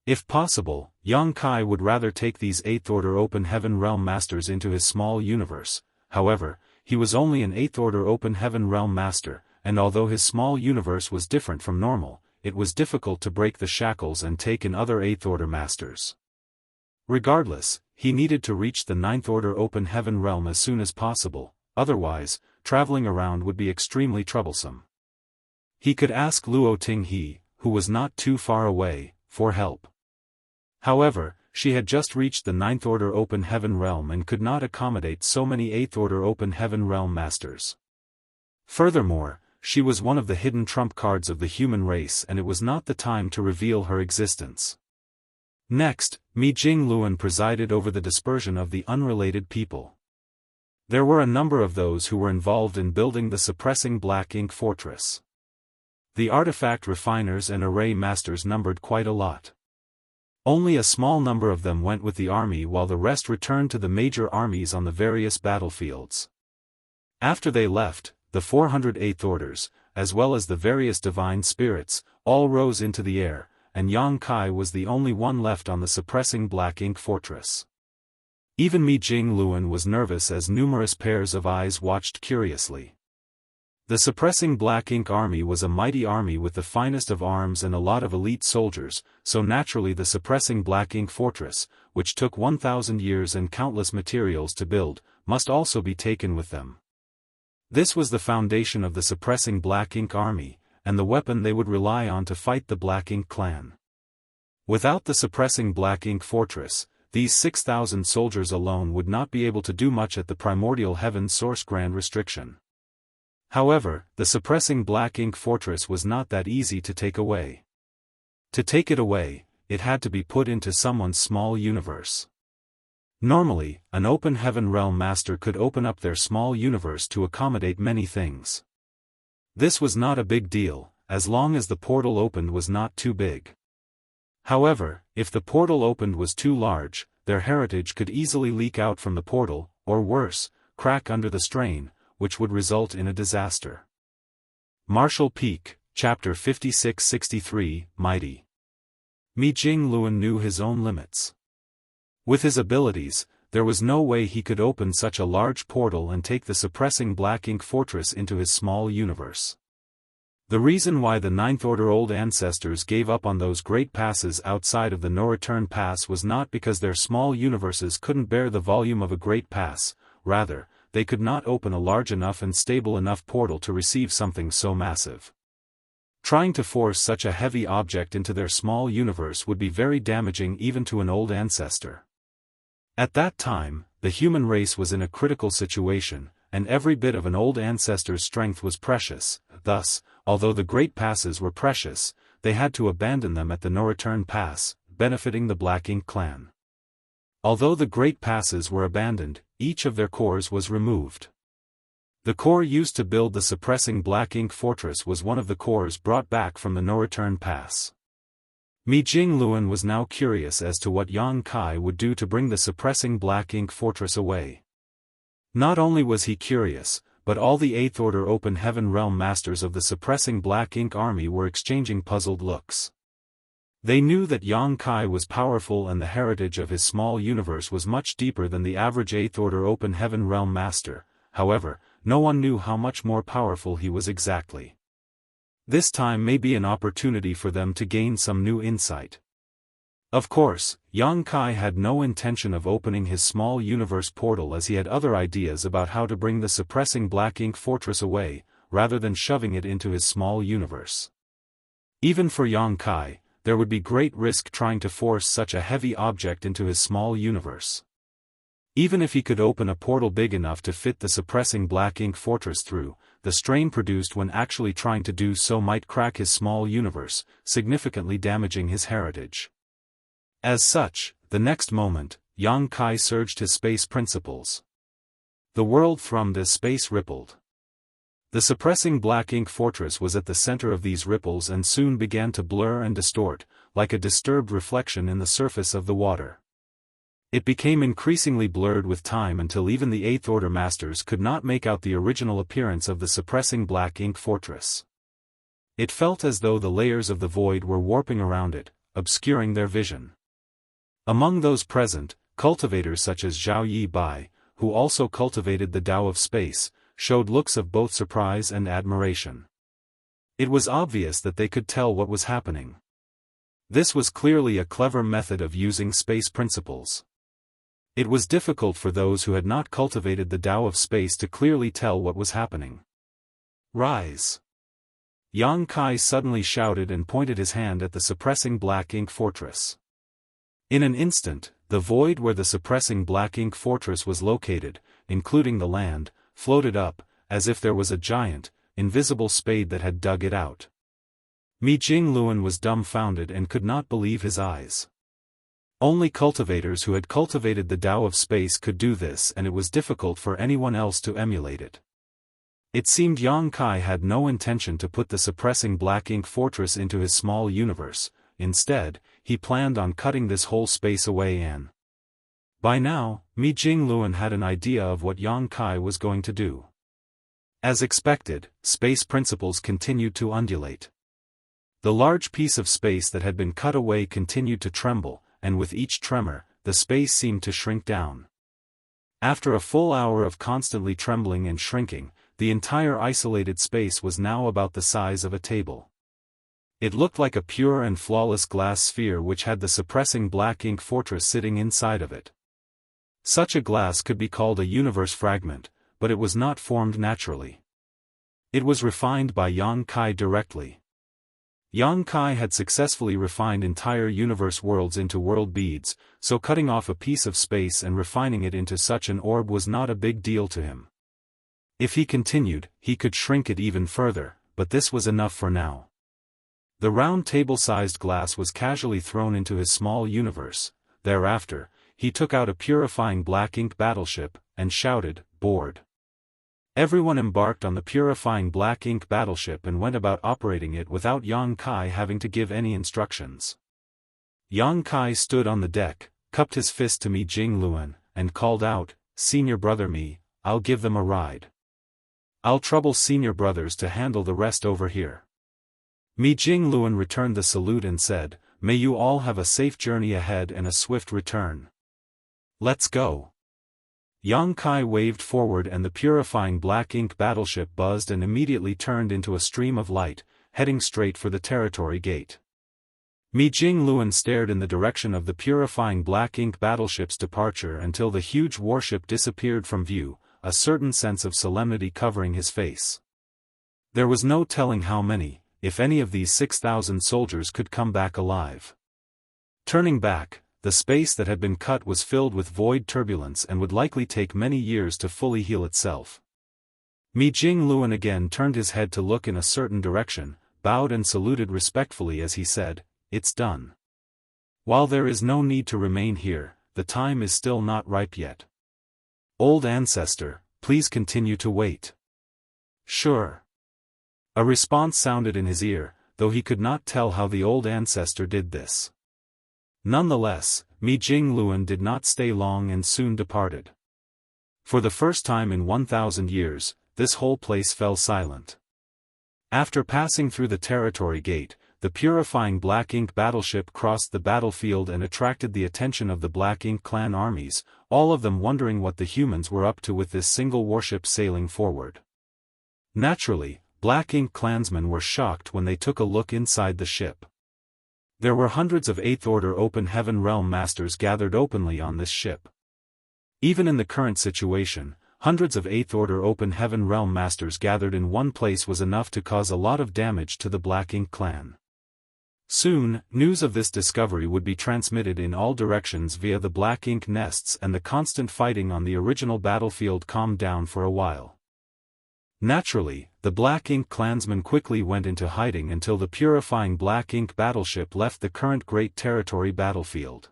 If possible, Yang Kai would rather take these Eighth Order Open Heaven Realm Masters into his small universe. However, he was only an Eighth Order Open Heaven Realm Master, and although his small universe was different from normal, it was difficult to break the shackles and take in other Eighth Order Masters. Regardless, he needed to reach the Ninth Order Open Heaven Realm as soon as possible, otherwise, traveling around would be extremely troublesome. He could ask Luo Tinghe, who was not too far away, for help. However, she had just reached the Ninth Order Open Heaven Realm and could not accommodate so many Eighth Order Open Heaven Realm Masters. Furthermore, she was one of the hidden trump cards of the human race and it was not the time to reveal her existence. Next, Mi Jing Luan presided over the dispersion of the unrelated people. There were a number of those who were involved in building the suppressing Black Ink fortress. The artifact refiners and array masters numbered quite a lot. Only a small number of them went with the army while the rest returned to the major armies on the various battlefields. After they left, the 400 Eighth Orders, as well as the various divine spirits, all rose into the air, and Yang Kai was the only one left on the suppressing Black Ink fortress. Even Mi Jing Luan was nervous as numerous pairs of eyes watched curiously. The suppressing Black Ink army was a mighty army with the finest of arms and a lot of elite soldiers, so naturally the suppressing Black Ink fortress, which took 1,000 years and countless materials to build, must also be taken with them. This was the foundation of the suppressing Black Ink army, and the weapon they would rely on to fight the Black Ink clan. Without the suppressing Black Ink fortress, these 6,000 soldiers alone would not be able to do much at the primordial heaven source grand restriction. However, the suppressing Black Ink fortress was not that easy to take away. To take it away, it had to be put into someone's small universe. Normally, an Open Heaven Realm Master could open up their small universe to accommodate many things. This was not a big deal, as long as the portal opened was not too big. However, if the portal opened was too large, their heritage could easily leak out from the portal, or worse, crack under the strain, which would result in a disaster. Martial Peak, Chapter 56-63, Mighty. Mi Jing Luan knew his own limits. With his abilities, there was no way he could open such a large portal and take the suppressing Black Ink fortress into his small universe. The reason why the Ninth Order old ancestors gave up on those great passes outside of the No Return Pass was not because their small universes couldn't bear the volume of a great pass, rather, they could not open a large enough and stable enough portal to receive something so massive. Trying to force such a heavy object into their small universe would be very damaging even to an old ancestor. At that time, the human race was in a critical situation, and every bit of an old ancestor's strength was precious. Thus, although the great passes were precious, they had to abandon them at the No Return Pass, benefiting the Black Ink clan. Although the great passes were abandoned, each of their cores was removed. The core used to build the suppressing Black Ink fortress was one of the cores brought back from the No Return Pass. Mi Jing Luan was now curious as to what Yang Kai would do to bring the suppressing Black Ink fortress away. Not only was he curious, but all the Eighth Order Open Heaven Realm Masters of the suppressing Black Ink army were exchanging puzzled looks. They knew that Yang Kai was powerful and the heritage of his small universe was much deeper than the average Eighth Order Open Heaven Realm Master, however, no one knew how much more powerful he was exactly. This time may be an opportunity for them to gain some new insight. Of course, Yang Kai had no intention of opening his small universe portal, as he had other ideas about how to bring the suppressing black ink fortress away, rather than shoving it into his small universe. Even for Yang Kai, there would be great risk trying to force such a heavy object into his small universe. Even if he could open a portal big enough to fit the suppressing black ink fortress through, the strain produced when actually trying to do so might crack his small universe, significantly damaging his heritage. As such, the next moment, Yang Kai surged his space principles. The world thrummed as space rippled. The suppressing black ink fortress was at the center of these ripples and soon began to blur and distort, like a disturbed reflection in the surface of the water. It became increasingly blurred with time until even the Eighth Order Masters could not make out the original appearance of the suppressing black ink fortress. It felt as though the layers of the void were warping around it, obscuring their vision. Among those present, cultivators such as Zhao Yi Bai, who also cultivated the Tao of space, showed looks of both surprise and admiration. It was obvious that they could tell what was happening. This was clearly a clever method of using space principles. It was difficult for those who had not cultivated the Tao of space to clearly tell what was happening. Rise! Yang Kai suddenly shouted and pointed his hand at the suppressing black ink fortress. In an instant, the void where the suppressing black ink fortress was located, including the land, floated up, as if there was a giant, invisible spade that had dug it out. Mi Jingluan was dumbfounded and could not believe his eyes. Only cultivators who had cultivated the Tao of space could do this, and it was difficult for anyone else to emulate it. It seemed Yang Kai had no intention to put the suppressing black ink fortress into his small universe. Instead, he planned on cutting this whole space away and... By now, Mi Jingluan had an idea of what Yang Kai was going to do. As expected, space principles continued to undulate. The large piece of space that had been cut away continued to tremble, and with each tremor, the space seemed to shrink down. After a full hour of constantly trembling and shrinking, the entire isolated space was now about the size of a table. It looked like a pure and flawless glass sphere which had the suppressing black ink fortress sitting inside of it. Such a glass could be called a universe fragment, but it was not formed naturally. It was refined by Yang Kai directly. Yang Kai had successfully refined entire universe worlds into world beads, so cutting off a piece of space and refining it into such an orb was not a big deal to him. If he continued, he could shrink it even further, but this was enough for now. The round table-sized glass was casually thrown into his small universe. Thereafter, he took out a purifying black ink battleship, and shouted, "Board!" Everyone embarked on the purifying black ink battleship and went about operating it without Yang Kai having to give any instructions. Yang Kai stood on the deck, cupped his fist to Mi Jingluan, and called out, "Senior brother Mi, I'll give them a ride. I'll trouble senior brothers to handle the rest over here." Mi Jingluan returned the salute and said, "May you all have a safe journey ahead and a swift return. Let's go." Yang Kai waved forward and the purifying black ink battleship buzzed and immediately turned into a stream of light, heading straight for the territory gate. Mi Jingluan stared in the direction of the purifying black ink battleship's departure until the huge warship disappeared from view, a certain sense of solemnity covering his face. There was no telling how many, if any of these 6,000 soldiers could come back alive. Turning back, the space that had been cut was filled with void turbulence and would likely take many years to fully heal itself. Mi Jingluan again turned his head to look in a certain direction, bowed and saluted respectfully as he said, "It's done. While there is no need to remain here, the time is still not ripe yet. Old ancestor, please continue to wait." "Sure." A response sounded in his ear, though he could not tell how the old ancestor did this. Nonetheless, Mi Jingluan did not stay long and soon departed. For the first time in 1,000 years, this whole place fell silent. After passing through the territory gate, the purifying Black Ink battleship crossed the battlefield and attracted the attention of the Black Ink clan armies, all of them wondering what the humans were up to with this single warship sailing forward. Naturally, Black Ink clansmen were shocked when they took a look inside the ship. There were hundreds of Eighth Order Open Heaven Realm Masters gathered openly on this ship. Even in the current situation, hundreds of Eighth Order Open Heaven Realm Masters gathered in one place was enough to cause a lot of damage to the Black Ink clan. Soon, news of this discovery would be transmitted in all directions via the Black Ink nests, and the constant fighting on the original battlefield calmed down for a while. Naturally, the Black Ink clansmen quickly went into hiding until the purifying Black Ink battleship left the current Great Territory battlefield.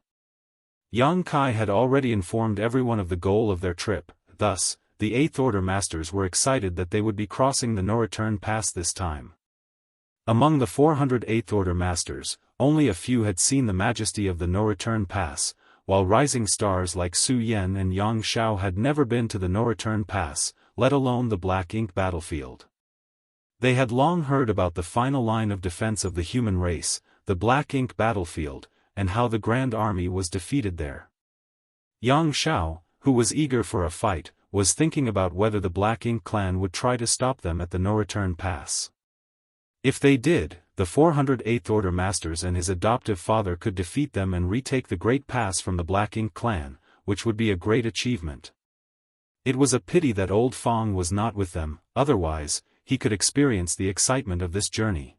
Yang Kai had already informed everyone of the goal of their trip, thus, the Eighth Order Masters were excited that they would be crossing the no-return pass this time. Among the 400 Eighth Order Masters, only a few had seen the majesty of the no-return pass, while rising stars like Su Yan and Yang Xiao had never been to the no-return pass, let alone the Black Ink battlefield. They had long heard about the final line of defense of the human race, the Black Ink battlefield, and how the Grand Army was defeated there. Yang Xiao, who was eager for a fight, was thinking about whether the Black Ink clan would try to stop them at the no-return pass. If they did, the 400 Eighth Order Masters and his adoptive father could defeat them and retake the Great Pass from the Black Ink clan, which would be a great achievement. It was a pity that old Fong was not with them, otherwise, he could experience the excitement of this journey.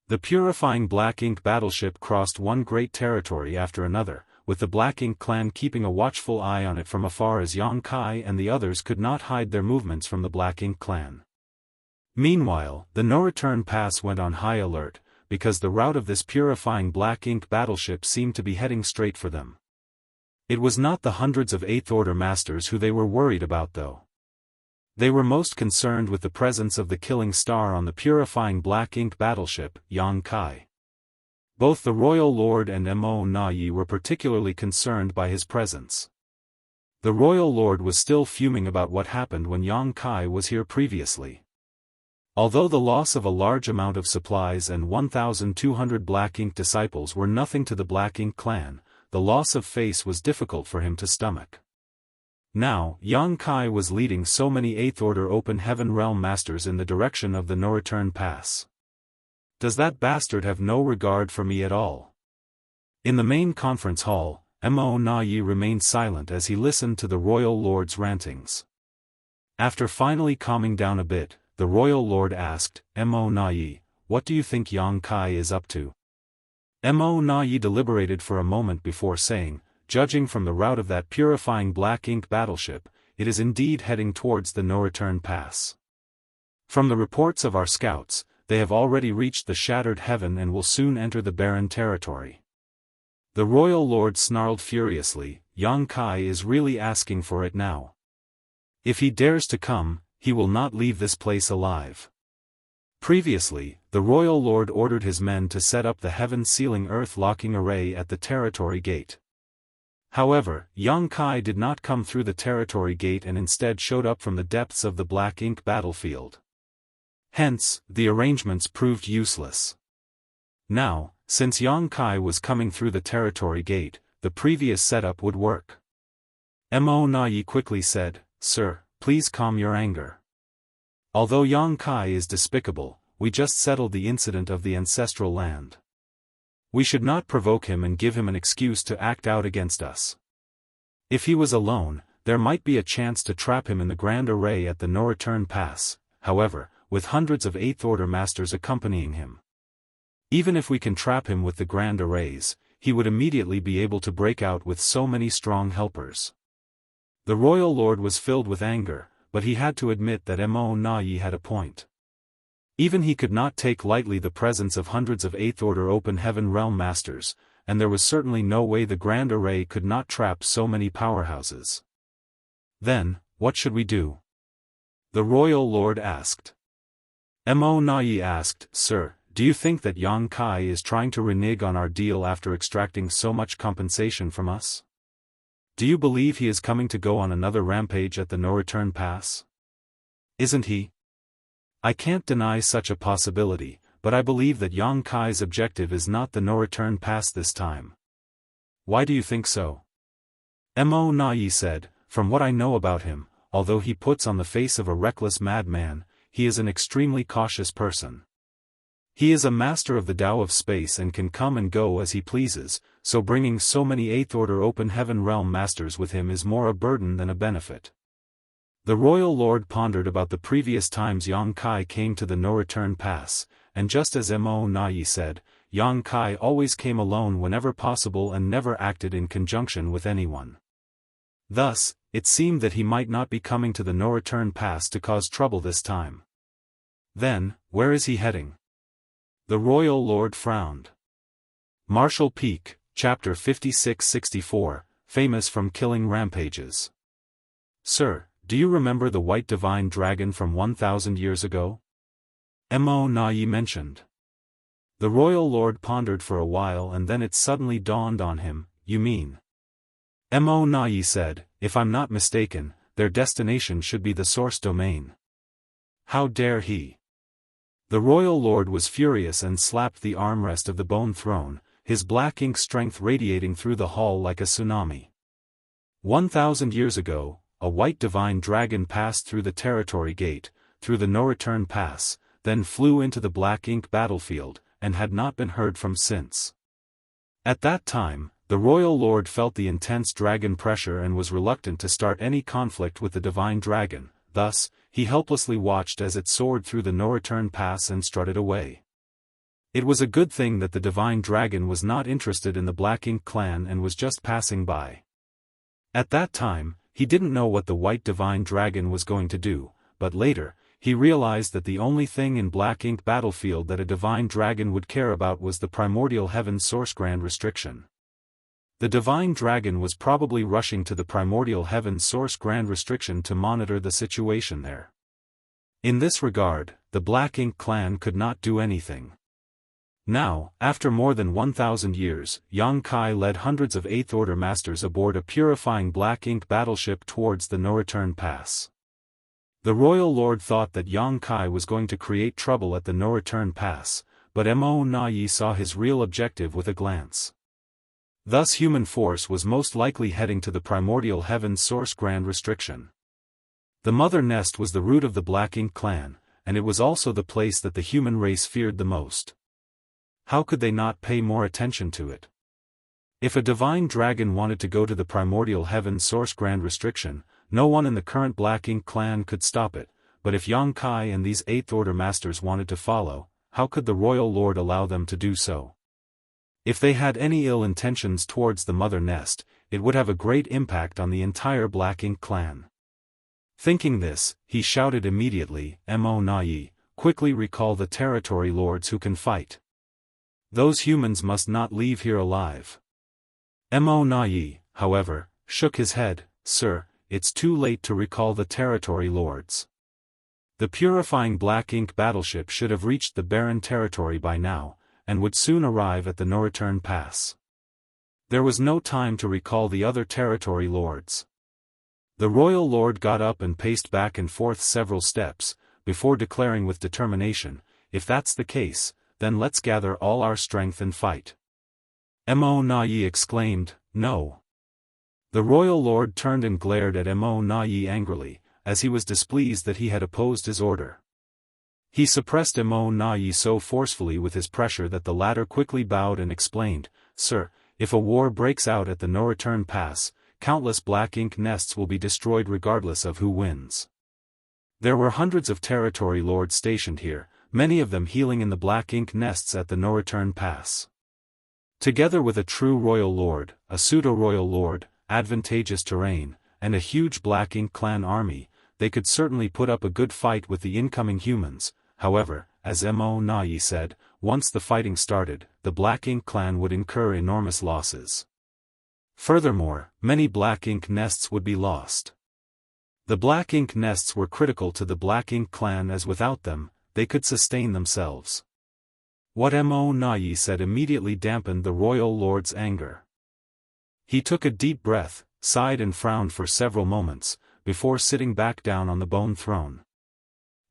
The purifying Black Ink battleship crossed one great territory after another, with the Black Ink clan keeping a watchful eye on it from afar as Yang Kai and the others could not hide their movements from the Black Ink clan. Meanwhile, the no-return pass went on high alert, because the route of this purifying Black Ink battleship seemed to be heading straight for them. It was not the hundreds of Eighth Order Masters who they were worried about though. They were most concerned with the presence of the killing star on the purifying Black Ink battleship, Yang Kai. Both the Royal Lord and Mo Na Yi were particularly concerned by his presence. The Royal Lord was still fuming about what happened when Yang Kai was here previously. Although the loss of a large amount of supplies and 1,200 Black Ink disciples were nothing to the Black Ink clan, the loss of face was difficult for him to stomach. Now, Yang Kai was leading so many Eighth Order Open Heaven Realm Masters in the direction of the no-return pass. Does that bastard have no regard for me at all? In the main conference hall, Mo Na Yi remained silent as he listened to the Royal Lord's rantings. After finally calming down a bit, the Royal Lord asked, Mo Na Yi, what do you think Yang Kai is up to? Mo Na Yi deliberated for a moment before saying, judging from the route of that purifying Black Ink battleship, it is indeed heading towards the no-return pass. From the reports of our scouts, they have already reached the Shattered Heaven and will soon enter the barren territory. The Royal Lord snarled furiously, Yang Kai is really asking for it now. If he dares to come, he will not leave this place alive. Previously, the Royal Lord ordered his men to set up the heaven-sealing earth-locking array at the territory gate. However, Yang Kai did not come through the territory gate and instead showed up from the depths of the Black Ink battlefield. Hence, the arrangements proved useless. Now, since Yang Kai was coming through the territory gate, the previous setup would work. Mo Na Yi quickly said, Sir, please calm your anger. Although Yang Kai is despicable, we just settled the incident of the ancestral land. We should not provoke him and give him an excuse to act out against us. If he was alone, there might be a chance to trap him in the Grand Array at the no-return pass, however, with hundreds of Eighth Order Masters accompanying him. Even if we can trap him with the Grand Arrays, he would immediately be able to break out with so many strong helpers. The Royal Lord was filled with anger, but he had to admit that Mo Na Yi had a point. Even he could not take lightly the presence of hundreds of Eighth Order Open Heaven Realm Masters, and there was certainly no way the Grand Array could not trap so many powerhouses. Then, what should we do? The Royal Lord asked. Mo Na Yi asked, Sir, do you think that Yang Kai is trying to renege on our deal after extracting so much compensation from us? Do you believe he is coming to go on another rampage at the no-return pass? Isn't he? I can't deny such a possibility, but I believe that Yang Kai's objective is not the no-return pass this time. Why do you think so? Mo Na said, from what I know about him, although he puts on the face of a reckless madman, he is an extremely cautious person. He is a master of the Tao of space and can come and go as he pleases, so bringing so many 8th Order Open Heaven Realm Masters with him is more a burden than a benefit. The Royal Lord pondered about the previous times Yang Kai came to the no-return pass, and just as Mo Na said, Yang Kai always came alone whenever possible and never acted in conjunction with anyone. Thus, it seemed that he might not be coming to the no-return pass to cause trouble this time. Then, where is he heading? The Royal Lord frowned. Martial Peak, Chapter 56-64, famous from killing rampages. Sir, do you remember the White Divine Dragon from 1,000 years ago? Mo Na mentioned. The Royal Lord pondered for a while and then it suddenly dawned on him, you mean? Mo Na said, if I'm not mistaken, their destination should be the Source Domain. How dare he? The Royal Lord was furious and slapped the armrest of the bone throne, his black ink strength radiating through the hall like a tsunami. 1,000 years ago, a white divine dragon passed through the territory gate, through the no-return pass, then flew into the black ink battlefield, and had not been heard from since. At that time, the Royal Lord felt the intense dragon pressure and was reluctant to start any conflict with the divine dragon, thus, he helplessly watched as it soared through the no-return pass and strutted away. It was a good thing that the divine dragon was not interested in the Black Ink clan and was just passing by. At that time, he didn't know what the white divine dragon was going to do, but later, he realized that the only thing in Black Ink battlefield that a divine dragon would care about was the primordial heaven source grand restriction. The divine dragon was probably rushing to the primordial heaven source grand restriction to monitor the situation there. In this regard, the Black Ink clan could not do anything. Now, after more than 1,000 years, Yang Kai led hundreds of 8th Order Masters aboard a purifying Black Ink battleship towards the no-return pass. The Royal Lord thought that Yang Kai was going to create trouble at the no-return pass, but Mo Na saw his real objective with a glance. Thus human force was most likely heading to the primordial heaven source grand restriction. The mother nest was the root of the Black Ink clan, and it was also the place that the human race feared the most. How could they not pay more attention to it? If a divine dragon wanted to go to the primordial heaven source grand restriction, no one in the current Black Ink clan could stop it, but if Yang Kai and these 8th Order Masters wanted to follow, how could the Royal Lord allow them to do so? If they had any ill intentions towards the mother nest, it would have a great impact on the entire Black Ink clan. Thinking this, he shouted immediately, Mo Na, quickly recall the territory lords who can fight. Those humans must not leave here alive. Mo Na, however, shook his head, Sir, it's too late to recall the territory lords. The purifying Black Ink battleship should have reached the barren territory by now, and would soon arrive at the no-return pass. There was no time to recall the other territory lords. The Royal Lord got up and paced back and forth several steps, before declaring with determination, if that's the case, then let's gather all our strength and fight. Mo Na exclaimed, No. The Royal Lord turned and glared at Mo Na angrily, as he was displeased that he had opposed his order. He suppressed Mo Na so forcefully with his pressure that the latter quickly bowed and explained, Sir, if a war breaks out at the no-return pass, countless Black Ink nests will be destroyed regardless of who wins. There were hundreds of territory lords stationed here, many of them healing in the Black Ink nests at the no-return pass. Together with a true Royal Lord, a pseudo-Royal Lord, advantageous terrain, and a huge Black Ink clan army, they could certainly put up a good fight with the incoming humans. However, as Mo Na said, once the fighting started, the Black Ink clan would incur enormous losses. Furthermore, many Black Ink nests would be lost. The Black Ink nests were critical to the Black Ink clan as without them, they could sustain themselves. What Mo Na said immediately dampened the Royal Lord's anger. He took a deep breath, sighed and frowned for several moments, before sitting back down on the bone throne.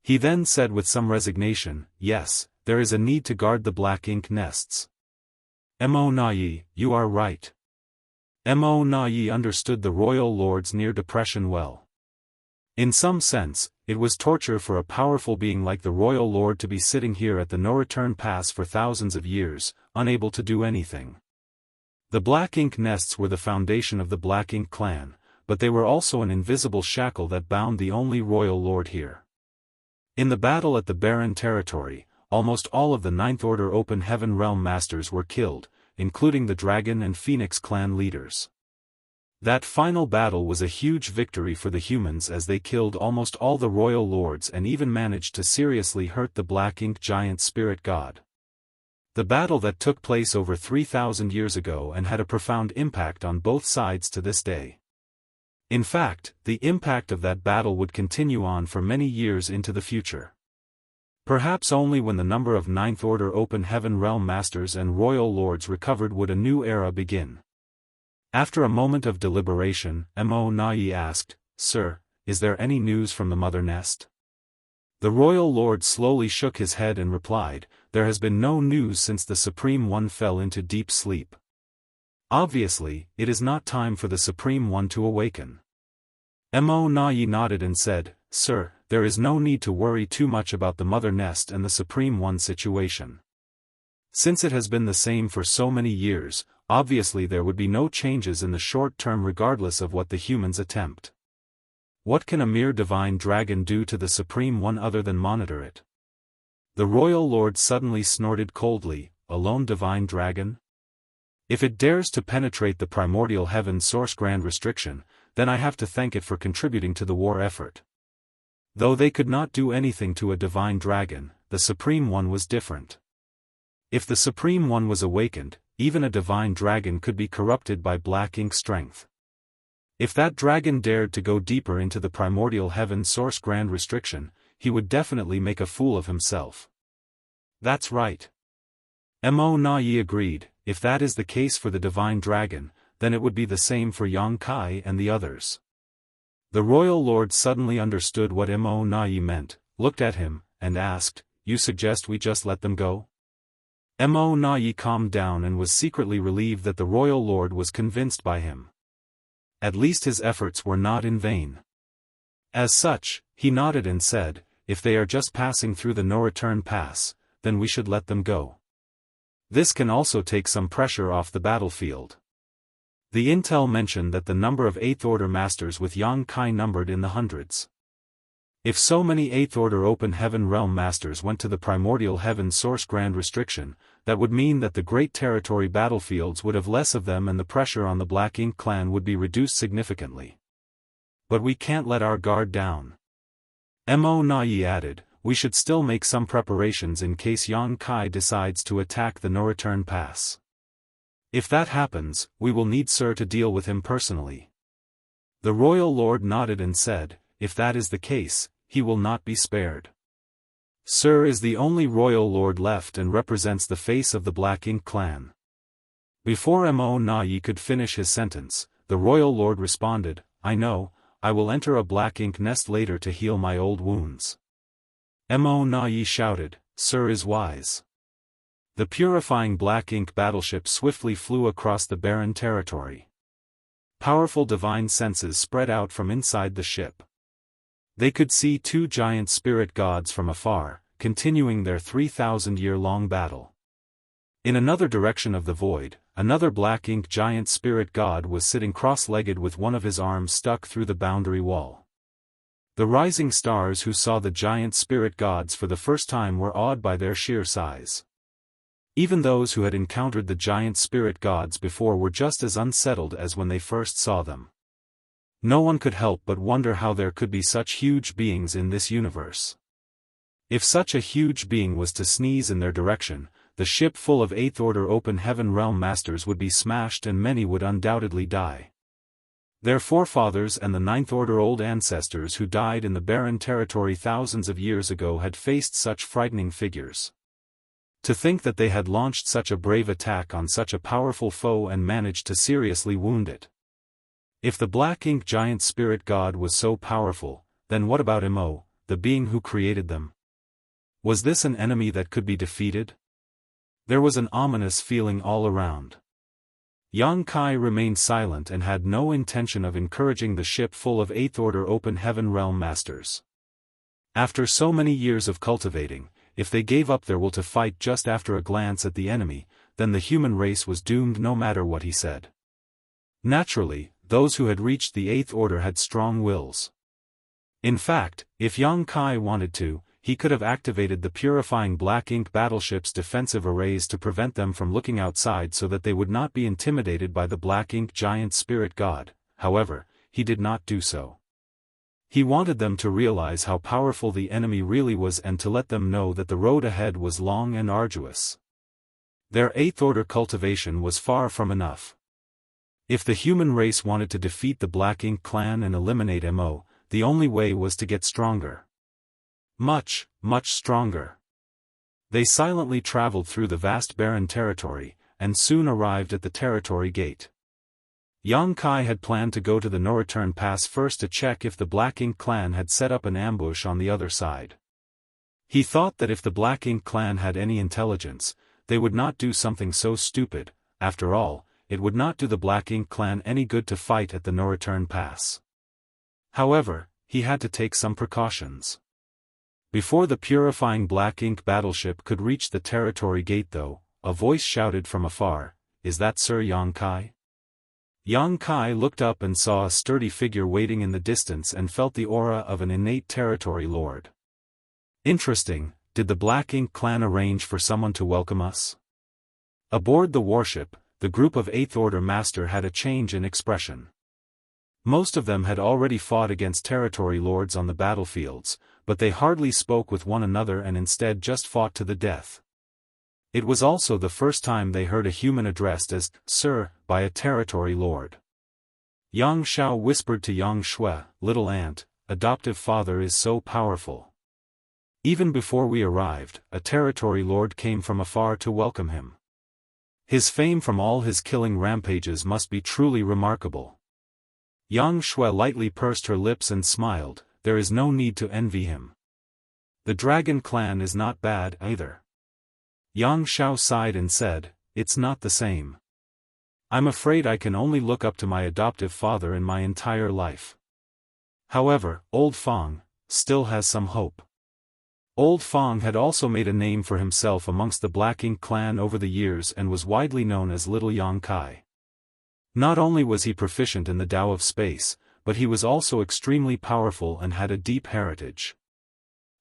He then said with some resignation, Yes, there is a need to guard the black ink nests. Mo Nai, you are right. Mo Nai understood the royal lord's near depression well. In some sense, it was torture for a powerful being like the royal lord to be sitting here at the no-return pass for thousands of years, unable to do anything. The black ink nests were the foundation of the black ink clan, but they were also an invisible shackle that bound the only royal lord here. In the battle at the barren territory, almost all of the Ninth Order Open Heaven Realm Masters were killed, including the Dragon and Phoenix clan leaders. That final battle was a huge victory for the humans as they killed almost all the royal lords and even managed to seriously hurt the black ink giant spirit god. The battle that took place over 3,000 years ago and had a profound impact on both sides to this day. In fact, the impact of that battle would continue on for many years into the future. Perhaps only when the number of Ninth Order Open Heaven Realm Masters and Royal Lords recovered would a new era begin. After a moment of deliberation, Mo Nai asked, "Sir, is there any news from the Mother Nest?" The Royal Lord slowly shook his head and replied, "There has been no news since the Supreme One fell into deep sleep. Obviously, it is not time for the Supreme One to awaken." Mo Nai nodded and said, "Sir, there is no need to worry too much about the Mother Nest and the Supreme One situation. Since it has been the same for so many years, obviously there would be no changes in the short term regardless of what the humans attempt. What can a mere divine dragon do to the Supreme One other than monitor it?" The Royal Lord suddenly snorted coldly, "A lone divine dragon? If it dares to penetrate the primordial heaven source grand restriction, then I have to thank it for contributing to the war effort." Though they could not do anything to a divine dragon, the Supreme One was different. If the Supreme One was awakened, even a divine dragon could be corrupted by black ink strength. If that dragon dared to go deeper into the primordial heaven source grand restriction, he would definitely make a fool of himself. "That's right." Mo Nai agreed, "If that is the case for the divine dragon, then it would be the same for Yang Kai and the others." The Royal Lord suddenly understood what Mo Nai meant, looked at him, and asked, "You suggest we just let them go?" Mo Nai calmed down and was secretly relieved that the Royal Lord was convinced by him. At least his efforts were not in vain. As such, he nodded and said, "If they are just passing through the no-return pass, then we should let them go. This can also take some pressure off the battlefield." The intel mentioned that the number of Eighth Order Masters with Yang Kai numbered in the hundreds. If so many Eighth Order Open Heaven Realm Masters went to the primordial heaven source grand restriction, that would mean that the great territory battlefields would have less of them and the pressure on the Black Ink clan would be reduced significantly. But we can't let our guard down. Mo Nai added, "We should still make some preparations in case Yang Kai decides to attack the no-return pass. If that happens, we will need Sir to deal with him personally." The Royal Lord nodded and said, "If that is the case, he will not be spared. Sir is the only Royal Lord left and represents the face of the Black Ink clan." Before Mo Nai could finish his sentence, the Royal Lord responded, "I know, I will enter a Black Ink nest later to heal my old wounds." Mo Nai shouted, "Sir is wise." The purifying Black Ink battleship swiftly flew across the barren territory. Powerful divine senses spread out from inside the ship. They could see two giant spirit gods from afar, continuing their 3,000-year-long battle. In another direction of the void, another Black Ink giant spirit god was sitting cross-legged with one of his arms stuck through the boundary wall. The rising stars who saw the giant spirit gods for the first time were awed by their sheer size. Even those who had encountered the giant spirit gods before were just as unsettled as when they first saw them. No one could help but wonder how there could be such huge beings in this universe. If such a huge being was to sneeze in their direction, the ship full of Eighth Order Open Heaven Realm Masters would be smashed and many would undoubtedly die. Their forefathers and the Ninth Order old ancestors who died in the barren territory thousands of years ago had faced such frightening figures. To think that they had launched such a brave attack on such a powerful foe and managed to seriously wound it. If the Black Ink giant spirit god was so powerful, then what about Mo, the being who created them? Was this an enemy that could be defeated? There was an ominous feeling all around. Yang Kai remained silent and had no intention of encouraging the ship full of Eighth Order Open Heaven Realm Masters. After so many years of cultivating, if they gave up their will to fight just after a glance at the enemy, then the human race was doomed no matter what he said. Naturally, those who had reached the Eighth Order had strong wills. In fact, if Yang Kai wanted to, he could have activated the purifying black ink battleship's defensive arrays to prevent them from looking outside so that they would not be intimidated by the black ink giant spirit god. However, he did not do so. He wanted them to realize how powerful the enemy really was and to let them know that the road ahead was long and arduous. Their Eighth Order cultivation was far from enough. If the human race wanted to defeat the Black Ink clan and eliminate MO, the only way was to get stronger. Much, much stronger. They silently traveled through the vast barren territory, and soon arrived at the territory gate. Yang Kai had planned to go to the no-return pass first to check if the Black Ink clan had set up an ambush on the other side. He thought that if the Black Ink clan had any intelligence, they would not do something so stupid. After all, it would not do the Black Ink clan any good to fight at the no-return pass. However, he had to take some precautions. Before the purifying black ink battleship could reach the territory gate though, a voice shouted from afar, "Is that Sir Yang Kai?" Yang Kai looked up and saw a sturdy figure waiting in the distance and felt the aura of an innate territory lord. Interesting, did the Black Ink clan arrange for someone to welcome us? Aboard the warship, the group of Eighth Order Master had a change in expression. Most of them had already fought against territory lords on the battlefields, but they hardly spoke with one another and instead just fought to the death. It was also the first time they heard a human addressed as Sir by a territory lord. Yang Shao whispered to Yang Shui, "Little aunt, adoptive father is so powerful." Even before we arrived, a territory lord came from afar to welcome him. His fame from all his killing rampages must be truly remarkable. Yang Shui lightly pursed her lips and smiled. There is no need to envy him. The Dragon clan is not bad either. Yang Shao sighed and said, "It's not the same. I'm afraid I can only look up to my adoptive father in my entire life." However, Old Fong still has some hope. Old Fong had also made a name for himself amongst the Black Ink clan over the years and was widely known as Little Yang Kai. Not only was he proficient in the Tao of space, but he was also extremely powerful and had a deep heritage.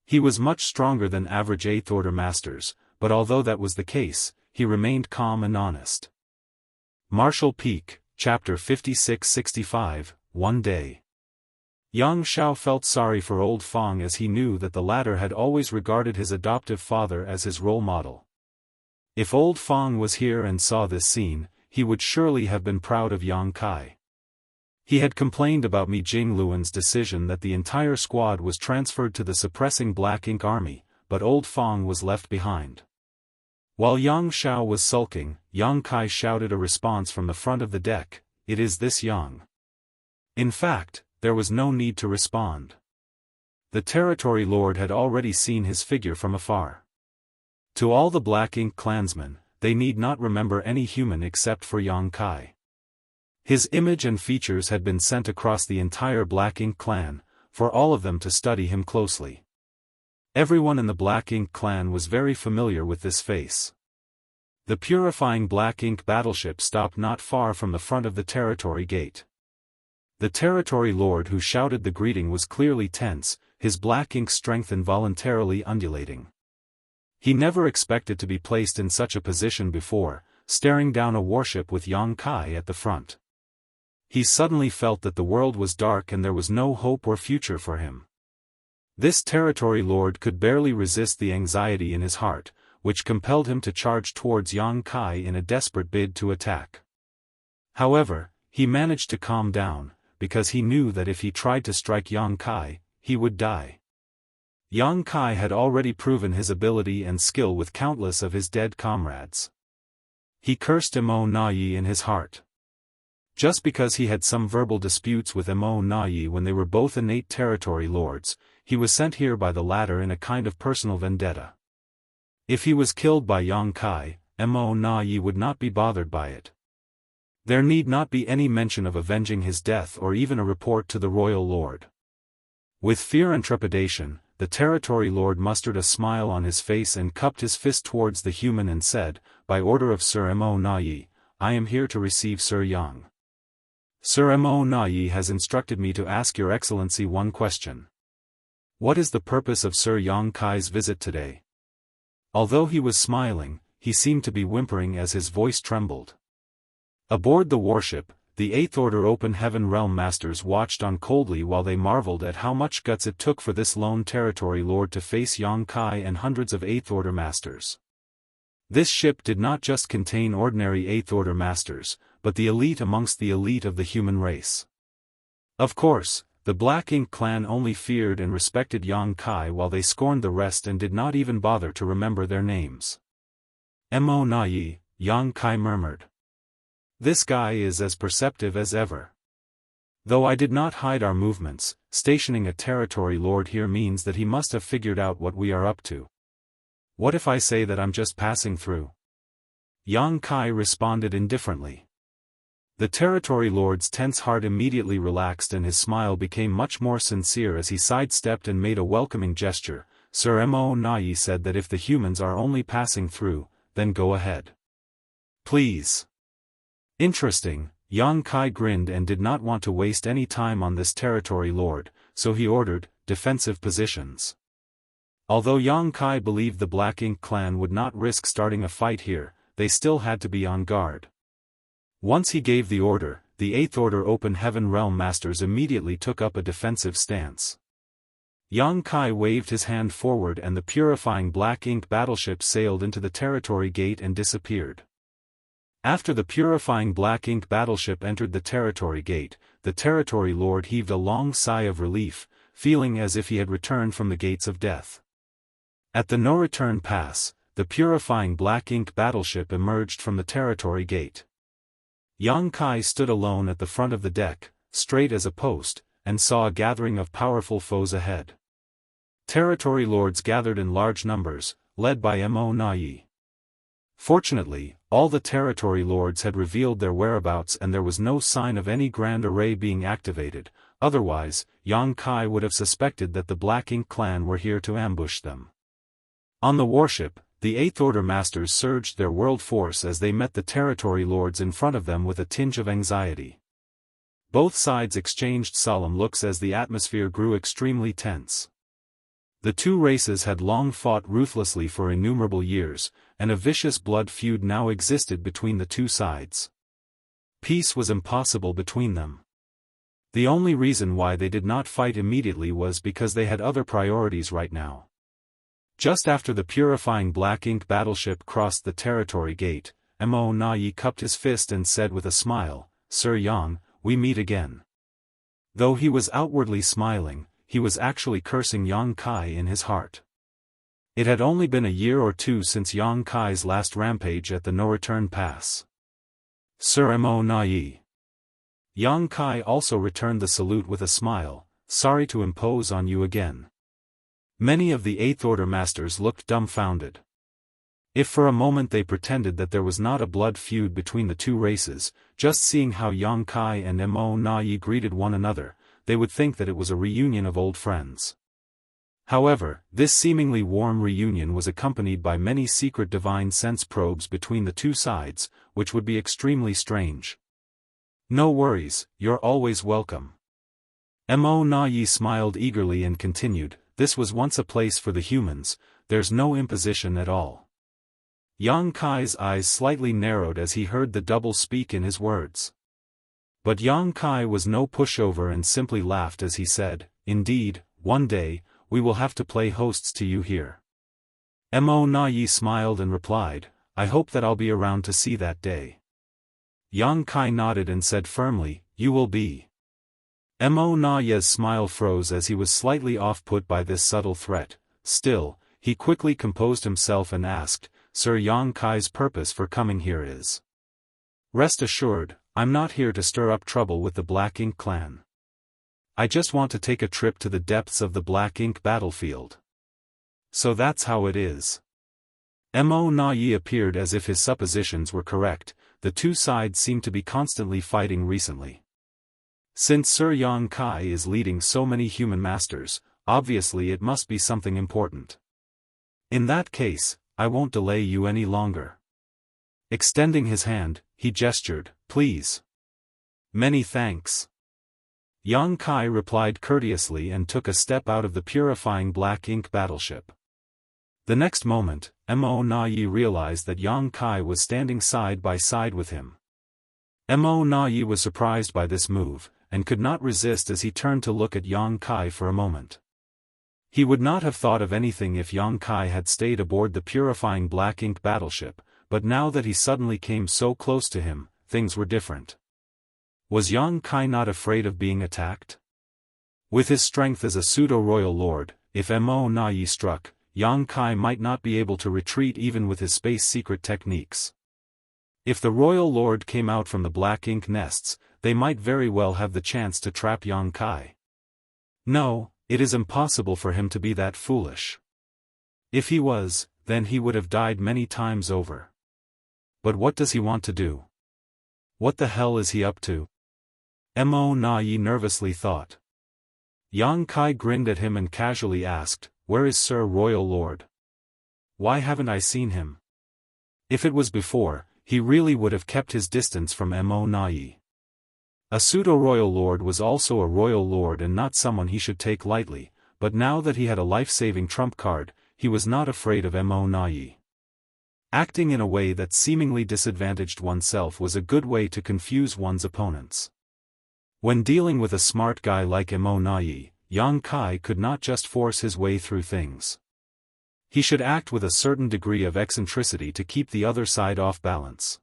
He was much stronger than average Eighth Order Masters, but although that was the case, he remained calm and honest. Martial Peak, Chapter 56-65, One Day. Yang Shao felt sorry for Old Fong as he knew that the latter had always regarded his adoptive father as his role model. If Old Fong was here and saw this scene, he would surely have been proud of Yang Kai. He had complained about Mi Jingluan's decision that the entire squad was transferred to the suppressing Black Ink army, but Old Fong was left behind. While Yang Shao was sulking, Yang Kai shouted a response from the front of the deck, "It is this Yang." In fact, there was no need to respond. The territory lord had already seen his figure from afar. To all the Black Ink clansmen, they need not remember any human except for Yang Kai. His image and features had been sent across the entire Black Ink clan, for all of them to study him closely. Everyone in the Black Ink clan was very familiar with this face. The purifying Black Ink battleship stopped not far from the front of the territory gate. The territory lord who shouted the greeting was clearly tense, his Black Ink strength involuntarily undulating. He never expected to be placed in such a position before, staring down a warship with Yang Kai at the front. He suddenly felt that the world was dark and there was no hope or future for him. This territory lord could barely resist the anxiety in his heart, which compelled him to charge towards Yang Kai in a desperate bid to attack. However, he managed to calm down, because he knew that if he tried to strike Yang Kai, he would die. Yang Kai had already proven his ability and skill with countless of his dead comrades. He cursed Imo Na Yi in his heart. Just because he had some verbal disputes with Mo Na when they were both innate territory lords, he was sent here by the latter in a kind of personal vendetta. If he was killed by Yang Kai, Mo Na would not be bothered by it. There need not be any mention of avenging his death or even a report to the royal lord. With fear and trepidation, the territory lord mustered a smile on his face and cupped his fist towards the human and said, "By order of Sir Mo Na, I am here to receive Sir Yang. Sir Mo Na has instructed me to ask your excellency one question. What is the purpose of Sir Yang Kai's visit today?" Although he was smiling, he seemed to be whimpering as his voice trembled. Aboard the warship, the Eighth Order Open Heaven Realm Masters watched on coldly while they marveled at how much guts it took for this lone territory lord to face Yang Kai and hundreds of Eighth Order Masters. This ship did not just contain ordinary Eighth Order Masters, but the elite amongst the elite of the human race. Of course, the Black Ink clan only feared and respected Yang Kai while they scorned the rest and did not even bother to remember their names. Mo Na, Yang Kai murmured. This guy is as perceptive as ever. Though I did not hide our movements, stationing a territory lord here means that he must have figured out what we are up to. What if I say that I'm just passing through? Yang Kai responded indifferently. The territory lord's tense heart immediately relaxed and his smile became much more sincere as he sidestepped and made a welcoming gesture. Sir Mo Na said that if the humans are only passing through, then go ahead. Please. Interesting, Yang Kai grinned and did not want to waste any time on this territory lord, so he ordered, defensive positions. Although Yang Kai believed the Black Ink clan would not risk starting a fight here, they still had to be on guard. Once he gave the order, the Eighth Order Open Heaven Realm Masters immediately took up a defensive stance. Yang Kai waved his hand forward and the purifying Black Ink battleship sailed into the territory gate and disappeared. After the purifying Black Ink battleship entered the territory gate, the territory lord heaved a long sigh of relief, feeling as if he had returned from the gates of death. At the no-return pass, the purifying Black Ink battleship emerged from the territory gate. Yang Kai stood alone at the front of the deck, straight as a post, and saw a gathering of powerful foes ahead. Territory lords gathered in large numbers, led by Mo Na. Fortunately, all the territory lords had revealed their whereabouts and there was no sign of any grand array being activated, otherwise, Yang Kai would have suspected that the Black Ink clan were here to ambush them. On the warship, the Eighth Order Masters surged their world force as they met the territory lords in front of them with a tinge of anxiety. Both sides exchanged solemn looks as the atmosphere grew extremely tense. The two races had long fought ruthlessly for innumerable years, and a vicious blood feud now existed between the two sides. Peace was impossible between them. The only reason why they did not fight immediately was because they had other priorities right now. Just after the purifying Black Ink battleship crossed the territory gate, Mo Na cupped his fist and said with a smile, "Sir Yang, we meet again." Though he was outwardly smiling, he was actually cursing Yang Kai in his heart. It had only been a year or two since Yang Kai's last rampage at the no-return pass. Sir Mo Na. Yang Kai also returned the salute with a smile, "Sorry to impose on you again." Many of the Eighth Order Masters looked dumbfounded. If for a moment they pretended that there was not a blood feud between the two races, just seeing how Yang Kai and Mo Na greeted one another, they would think that it was a reunion of old friends. However, this seemingly warm reunion was accompanied by many secret divine sense probes between the two sides, which would be extremely strange. "No worries, you're always welcome." Mo Na smiled eagerly and continued, "This was once a place for the humans, there's no imposition at all." Yang Kai's eyes slightly narrowed as he heard the double speak in his words. But Yang Kai was no pushover and simply laughed as he said, "Indeed, one day, we will have to play hosts to you here." Mo Na smiled and replied, "I hope that I'll be around to see that day." Yang Kai nodded and said firmly, "You will be." Mo Na's smile froze as he was slightly off-put by this subtle threat. Still, he quickly composed himself and asked, "Sir Yang Kai's purpose for coming here is?" "Rest assured, I'm not here to stir up trouble with the Black Ink clan. I just want to take a trip to the depths of the Black Ink battlefield. So that's how it is. Mo Na Yi appeared as if his suppositions were correct. The two sides seem to be constantly fighting recently. Since Sir Yang Kai is leading so many human masters, obviously it must be something important. In that case, I won't delay you any longer. Extending his hand, he gestured, please. Many thanks. Yang Kai replied courteously and took a step out of the purifying Black Ink battleship. The next moment, Mo Na Yi realized that Yang Kai was standing side by side with him. Mo Na Yi was surprised by this move, and could not resist as he turned to look at Yang Kai for a moment. He would not have thought of anything if Yang Kai had stayed aboard the purifying Black Ink battleship, but now that he suddenly came so close to him, things were different. Was Yang Kai not afraid of being attacked? With his strength as a pseudo-royal lord, if Mo Na Yi struck, Yang Kai might not be able to retreat even with his space secret techniques. If the royal lord came out from the Black Ink nests, they might very well have the chance to trap Yang Kai. No, it is impossible for him to be that foolish. If he was, then he would have died many times over. But what does he want to do? What the hell is he up to? Mo Na Yi nervously thought. Yang Kai grinned at him and casually asked, where is Sir Royal Lord? Why haven't I seen him? If it was before, he really would have kept his distance from Mo Na Yi. A pseudo-royal lord was also a royal lord and not someone he should take lightly, but now that he had a life-saving trump card, he was not afraid of Mo Na Yi. Acting in a way that seemingly disadvantaged oneself was a good way to confuse one's opponents. When dealing with a smart guy like Mo Na Yi, Yang Kai could not just force his way through things. He should act with a certain degree of eccentricity to keep the other side off balance.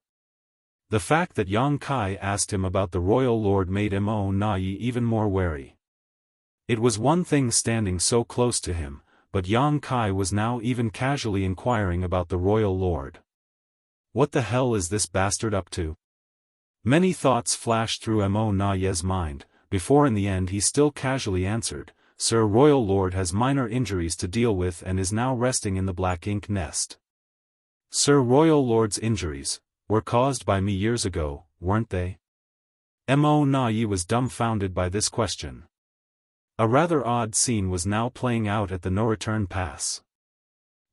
The fact that Yang Kai asked him about the royal lord made Mo Na Yi even more wary. It was one thing standing so close to him, but Yang Kai was now even casually inquiring about the royal lord. What the hell is this bastard up to? Many thoughts flashed through Mo Na Yi's mind, before in the end he still casually answered, Sir Royal Lord has minor injuries to deal with and is now resting in the Black Ink nest. Sir Royal Lord's injuries were caused by me years ago, weren't they? Mo Na Yi was dumbfounded by this question. A rather odd scene was now playing out at the no-return pass.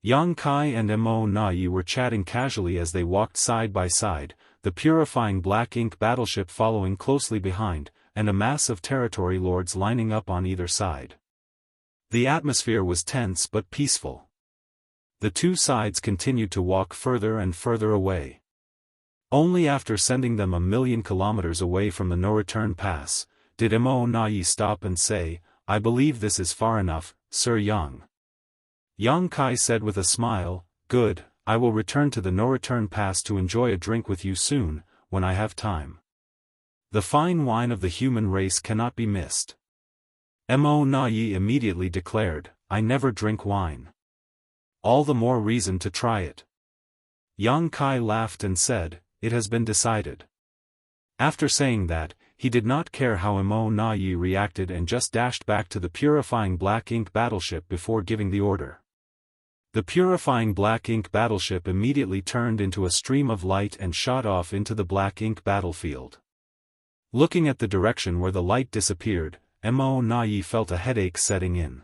Yang Kai and Mo Na Yi were chatting casually as they walked side by side, the purifying Black Ink battleship following closely behind, and a mass of territory lords lining up on either side. The atmosphere was tense but peaceful. The two sides continued to walk further and further away. Only after sending them 1,000,000 kilometers away from the no-return pass, did Mo Na Yi stop and say, I believe this is far enough, Sir Yang. Yang Kai said with a smile, good, I will return to the no-return pass to enjoy a drink with you soon, when I have time. The fine wine of the human race cannot be missed. Mo Na Yi immediately declared, I never drink wine. All the more reason to try it. Yang Kai laughed and said, it has been decided. After saying that, he did not care how Mo Na Yi reacted and just dashed back to the purifying Black Ink battleship before giving the order. The purifying Black Ink battleship immediately turned into a stream of light and shot off into the Black Ink battlefield. Looking at the direction where the light disappeared, Mo Na Yi felt a headache setting in.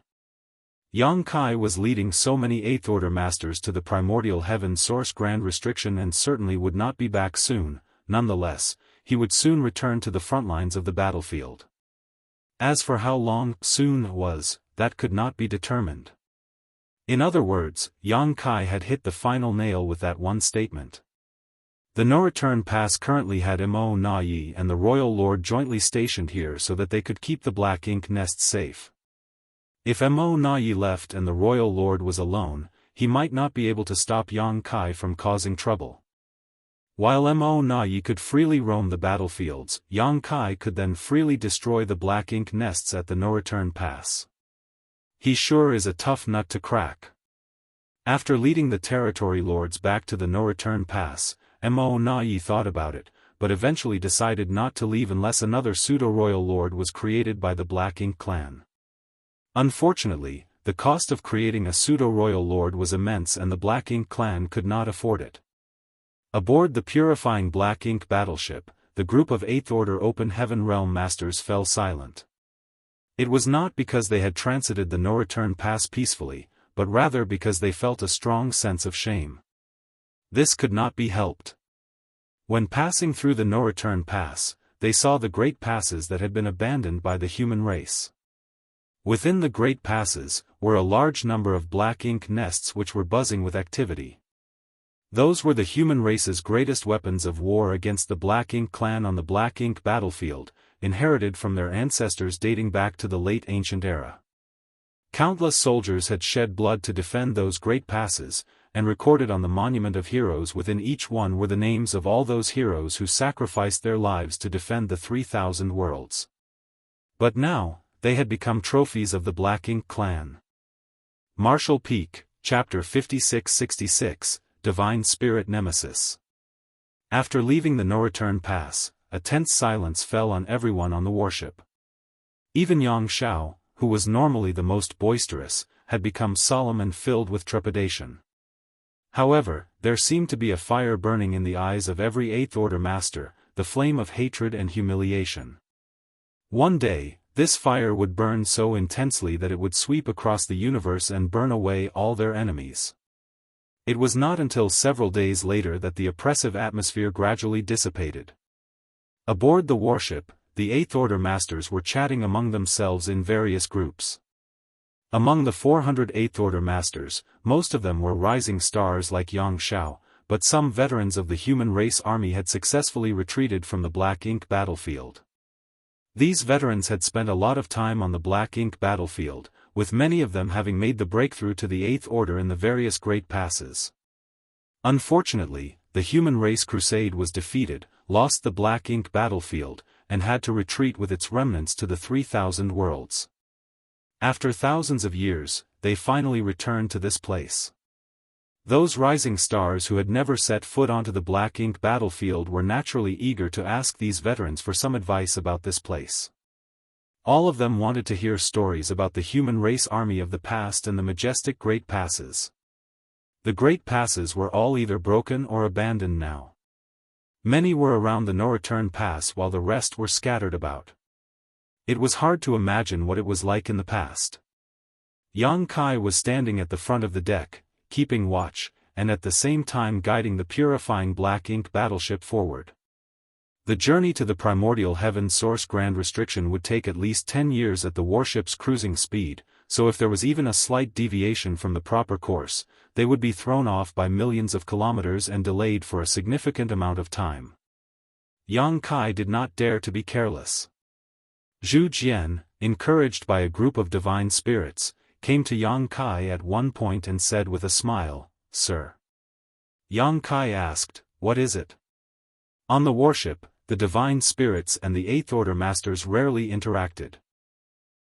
Yang Kai was leading so many 8th Order Masters to the Primordial Heaven Source Grand Restriction and certainly would not be back soon. Nonetheless, he would soon return to the front lines of the battlefield. As for how long soon was, that could not be determined. In other words, Yang Kai had hit the final nail with that one statement. The no-return pass currently had Mo Na Yi and the Royal Lord jointly stationed here so that they could keep the Black Ink nest safe. If Mo Na Yi left and the Royal Lord was alone, he might not be able to stop Yang Kai from causing trouble. While Mo Na Yi could freely roam the battlefields, Yang Kai could then freely destroy the Black Ink nests at the no-return pass. He sure is a tough nut to crack. After leading the territory lords back to the no-return pass, Mo Na Yi thought about it, but eventually decided not to leave unless another pseudo-royal lord was created by the Black Ink clan. Unfortunately, the cost of creating a pseudo-royal lord was immense and the Black Ink clan could not afford it. Aboard the purifying Black Ink battleship, the group of Eighth Order Open Heaven Realm Masters fell silent. It was not because they had transited the no-return pass peacefully, but rather because they felt a strong sense of shame. This could not be helped. When passing through the no-return pass, they saw the great passes that had been abandoned by the human race. Within the great passes were a large number of black ink nests which were buzzing with activity. Those were the human race's greatest weapons of war against the Black Ink clan on the Black Ink battlefield, inherited from their ancestors dating back to the late ancient era. Countless soldiers had shed blood to defend those great passes, and recorded on the monument of heroes within each one were the names of all those heroes who sacrificed their lives to defend the 3,000 worlds. But now, they had become trophies of the Black Ink clan. Martial Peak, Chapter 5666, Divine Spirit Nemesis. After leaving the no-return pass, a tense silence fell on everyone on the warship. Even Yang Xiao, who was normally the most boisterous, had become solemn and filled with trepidation. However, there seemed to be a fire burning in the eyes of every Eighth Order master, the flame of hatred and humiliation. One day, this fire would burn so intensely that it would sweep across the universe and burn away all their enemies. It was not until several days later that the oppressive atmosphere gradually dissipated. Aboard the warship, the Eighth Order masters were chatting among themselves in various groups. Among the 400 Eighth Order masters, most of them were rising stars like Yang Xiao, but some veterans of the human race army had successfully retreated from the Black Ink battlefield. These veterans had spent a lot of time on the Black Ink battlefield, with many of them having made the breakthrough to the Eighth Order in the various great passes. Unfortunately, the human race crusade was defeated, lost the Black Ink battlefield, and had to retreat with its remnants to the 3,000 worlds. After thousands of years, they finally returned to this place. Those rising stars who had never set foot onto the Black Ink battlefield were naturally eager to ask these veterans for some advice about this place. All of them wanted to hear stories about the human race army of the past and the majestic Great Passes. The Great Passes were all either broken or abandoned now. Many were around the no-return pass while the rest were scattered about. It was hard to imagine what it was like in the past. Yang Kai was standing at the front of the deck, keeping watch, and at the same time guiding the purifying Black Ink battleship forward. The journey to the primordial heaven source grand restriction would take at least 10 years at the warship's cruising speed, so if there was even a slight deviation from the proper course, they would be thrown off by millions of kilometers and delayed for a significant amount of time. Yang Kai did not dare to be careless. Zhu Jian, encouraged by a group of divine spirits, came to Yang Kai at one point and said with a smile, "Sir." Yang Kai asked, "What is it?" On the warship, the divine spirits and the Eighth Order masters rarely interacted.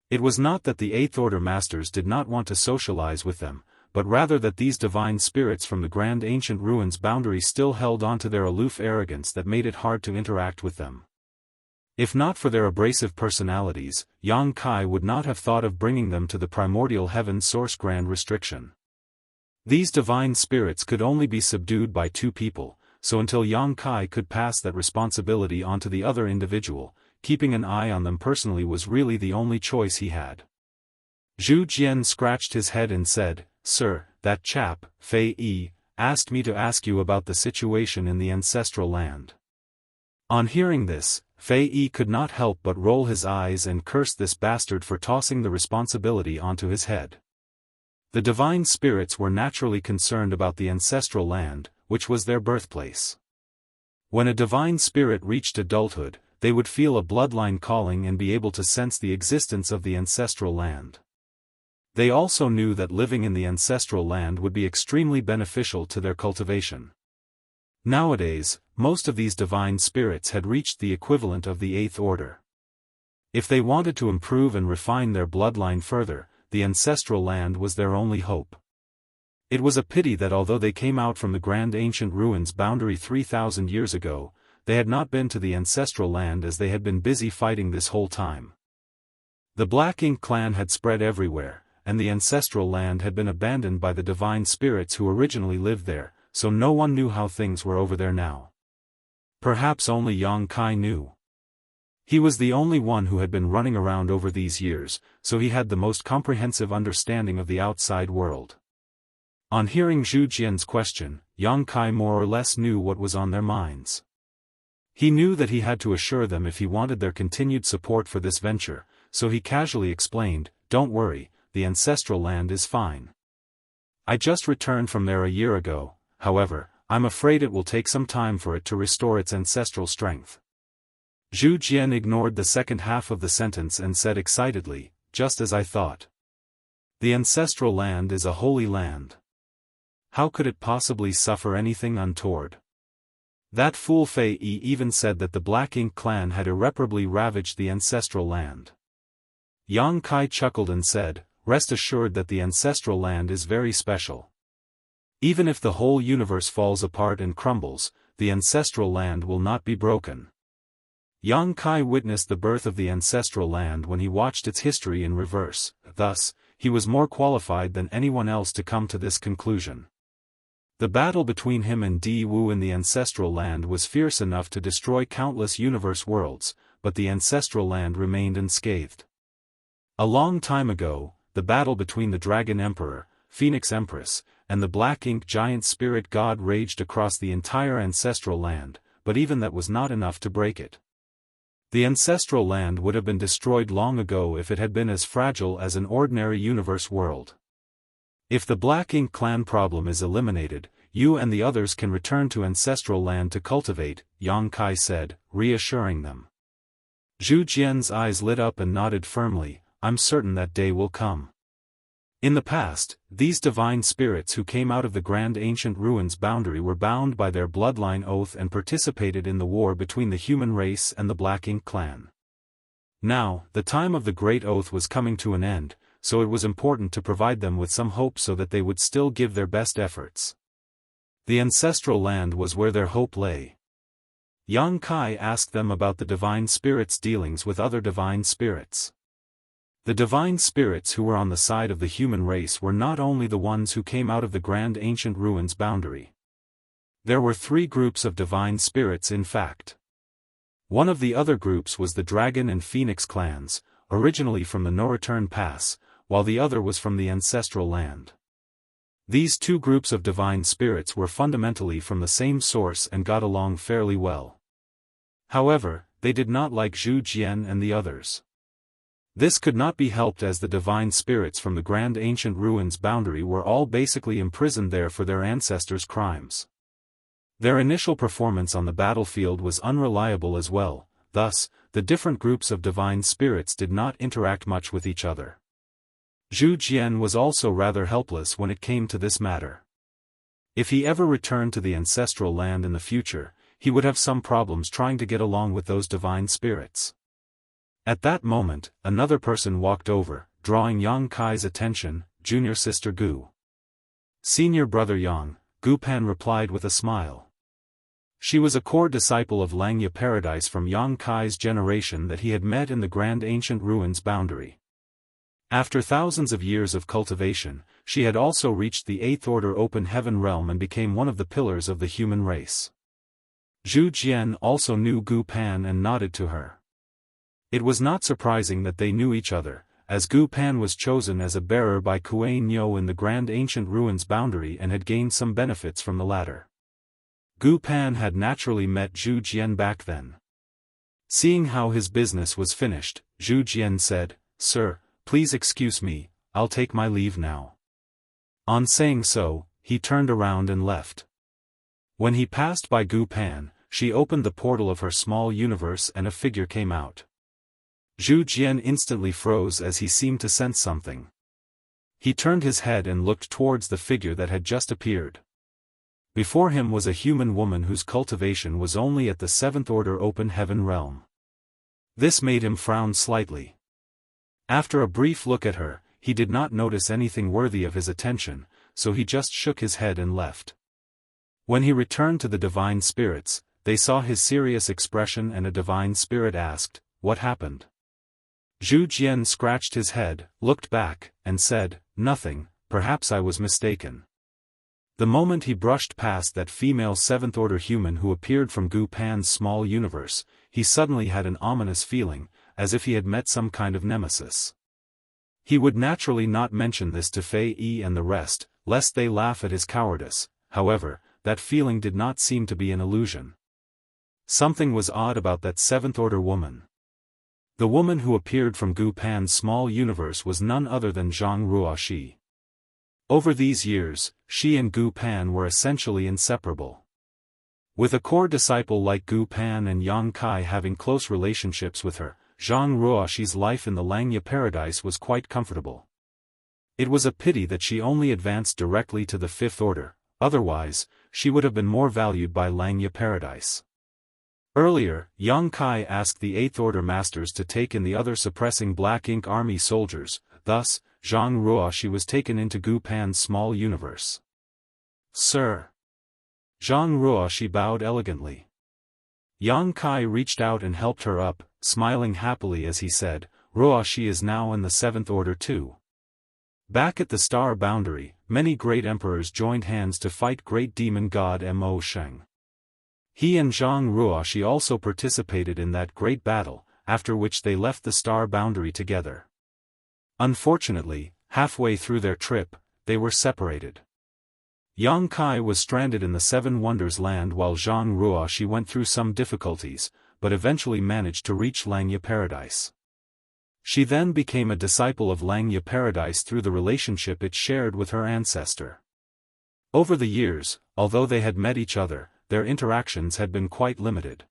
It was not that the Eighth Order masters did not want to socialize with them, but rather that these divine spirits from the grand ancient ruins boundary still held on to their aloof arrogance that made it hard to interact with them. If not for their abrasive personalities, Yang Kai would not have thought of bringing them to the primordial heaven source grand restriction. These divine spirits could only be subdued by two people, so until Yang Kai could pass that responsibility on to the other individual, keeping an eye on them personally was really the only choice he had. Zhu Jian scratched his head and said, "Sir, that chap, Fei Yi, asked me to ask you about the situation in the ancestral land." On hearing this, Fei Yi could not help but roll his eyes and curse this bastard for tossing the responsibility onto his head. The divine spirits were naturally concerned about the ancestral land, which was their birthplace. When a divine spirit reached adulthood, they would feel a bloodline calling and be able to sense the existence of the ancestral land. They also knew that living in the ancestral land would be extremely beneficial to their cultivation. Nowadays, most of these divine spirits had reached the equivalent of the Eighth Order. If they wanted to improve and refine their bloodline further, the ancestral land was their only hope. It was a pity that although they came out from the grand ancient ruins boundary 3,000 years ago, they had not been to the ancestral land as they had been busy fighting this whole time. The Black Ink clan had spread everywhere, and the ancestral land had been abandoned by the divine spirits who originally lived there, so no one knew how things were over there now. Perhaps only Yang Kai knew. He was the only one who had been running around over these years, so he had the most comprehensive understanding of the outside world. On hearing Zhu Jian's question, Yang Kai more or less knew what was on their minds. He knew that he had to assure them if he wanted their continued support for this venture, so he casually explained, "Don't worry, the ancestral land is fine. I just returned from there a year ago, however, I'm afraid it will take some time for it to restore its ancestral strength." Zhu Jian ignored the second half of the sentence and said excitedly, "Just as I thought. The ancestral land is a holy land. How could it possibly suffer anything untoward? That fool Fei Yi even said that the Black Ink clan had irreparably ravaged the ancestral land." Yang Kai chuckled and said, "Rest assured that the ancestral land is very special. Even if the whole universe falls apart and crumbles, the ancestral land will not be broken." Yang Kai witnessed the birth of the ancestral land when he watched its history in reverse, thus, he was more qualified than anyone else to come to this conclusion. The battle between him and Di Wu in the ancestral land was fierce enough to destroy countless universe worlds, but the ancestral land remained unscathed. A long time ago, the battle between the Dragon Emperor, Phoenix Empress, and the Black Ink giant spirit god raged across the entire ancestral land, but even that was not enough to break it. The ancestral land would have been destroyed long ago if it had been as fragile as an ordinary universe world. If the Black Ink clan problem is eliminated, you and the others can return to ancestral land to cultivate, Yang Kai said, reassuring them. Zhu Jian's eyes lit up and nodded firmly, "I'm certain that day will come." In the past, these divine spirits who came out of the Grand Ancient Ruins boundary were bound by their bloodline oath and participated in the war between the human race and the Black Ink clan. Now, the time of the Great Oath was coming to an end, so it was important to provide them with some hope so that they would still give their best efforts. The ancestral land was where their hope lay. Yang Kai asked them about the divine spirits' dealings with other divine spirits. The divine spirits who were on the side of the human race were not only the ones who came out of the Grand Ancient Ruins boundary. There were 3 groups of divine spirits in fact. One of the other groups was the Dragon and Phoenix clans, originally from the No Return Pass, while the other was from the ancestral land. These 2 groups of divine spirits were fundamentally from the same source and got along fairly well. However, they did not like Zhu Jian and the others. This could not be helped as the divine spirits from the Grand Ancient Ruins boundary were all basically imprisoned there for their ancestors' crimes. Their initial performance on the battlefield was unreliable as well, thus, the different groups of divine spirits did not interact much with each other. Zhu Jian was also rather helpless when it came to this matter. If he ever returned to the ancestral land in the future, he would have some problems trying to get along with those divine spirits. At that moment, another person walked over, drawing Yang Kai's attention, junior sister Gu. "Senior brother Yang," Gu Pan replied with a smile. She was a core disciple of Langya Paradise from Yang Kai's generation that he had met in the Grand Ancient Ruins boundary. After thousands of years of cultivation, she had also reached the 8th Order Open Heaven realm and became one of the pillars of the human race. Zhu Jian also knew Gu Pan and nodded to her. It was not surprising that they knew each other, as Gu Pan was chosen as a bearer by Kuei Nyo in the Grand Ancient Ruins boundary and had gained some benefits from the latter. Gu Pan had naturally met Zhu Jian back then. Seeing how his business was finished, Zhu Jian said, "Sir, please excuse me, I'll take my leave now." On saying so, he turned around and left. When he passed by Gu Pan, she opened the portal of her small universe and a figure came out. Zhu Jian instantly froze as he seemed to sense something. He turned his head and looked towards the figure that had just appeared. Before him was a human woman whose cultivation was only at the 7th Order Open Heaven realm. This made him frown slightly. After a brief look at her, he did not notice anything worthy of his attention, so he just shook his head and left. When he returned to the divine spirits, they saw his serious expression and a divine spirit asked, "What happened?" Zhu Jian scratched his head, looked back, and said, "Nothing, perhaps I was mistaken." The moment he brushed past that female seventh-order human who appeared from Gu Pan's small universe, he suddenly had an ominous feeling, as if he had met some kind of nemesis. He would naturally not mention this to Fei Yi and the rest, lest they laugh at his cowardice. However, that feeling did not seem to be an illusion. Something was odd about that seventh-order woman. The woman who appeared from Gu Pan's small universe was none other than Zhang Ruoxi. Over these years, she and Gu Pan were essentially inseparable. With a core disciple like Gu Pan and Yang Kai having close relationships with her, Zhang Ruoxi's life in the Langya paradise was quite comfortable. It was a pity that she only advanced directly to the fifth order, otherwise, she would have been more valued by Langya paradise. Earlier, Yang Kai asked the eighth order masters to take in the other suppressing Black Ink army soldiers, thus, Zhang Ruoxi was taken into Gu Pan's small universe. "Sir." Zhang Ruoxi bowed elegantly. Yang Kai reached out and helped her up, smiling happily as he said, "Ruoxi is now in the seventh order too." Back at the star boundary, many great emperors joined hands to fight great demon god Mo Sheng. He and Zhang Ruoxi also participated in that great battle, after which they left the star boundary together. Unfortunately, halfway through their trip, they were separated. Yang Kai was stranded in the Seven Wonders land while Zhang Ruoxi went through some difficulties, but eventually managed to reach Langya paradise. She then became a disciple of Langya paradise through the relationship it shared with her ancestor. Over the years, although they had met each other, their interactions had been quite limited.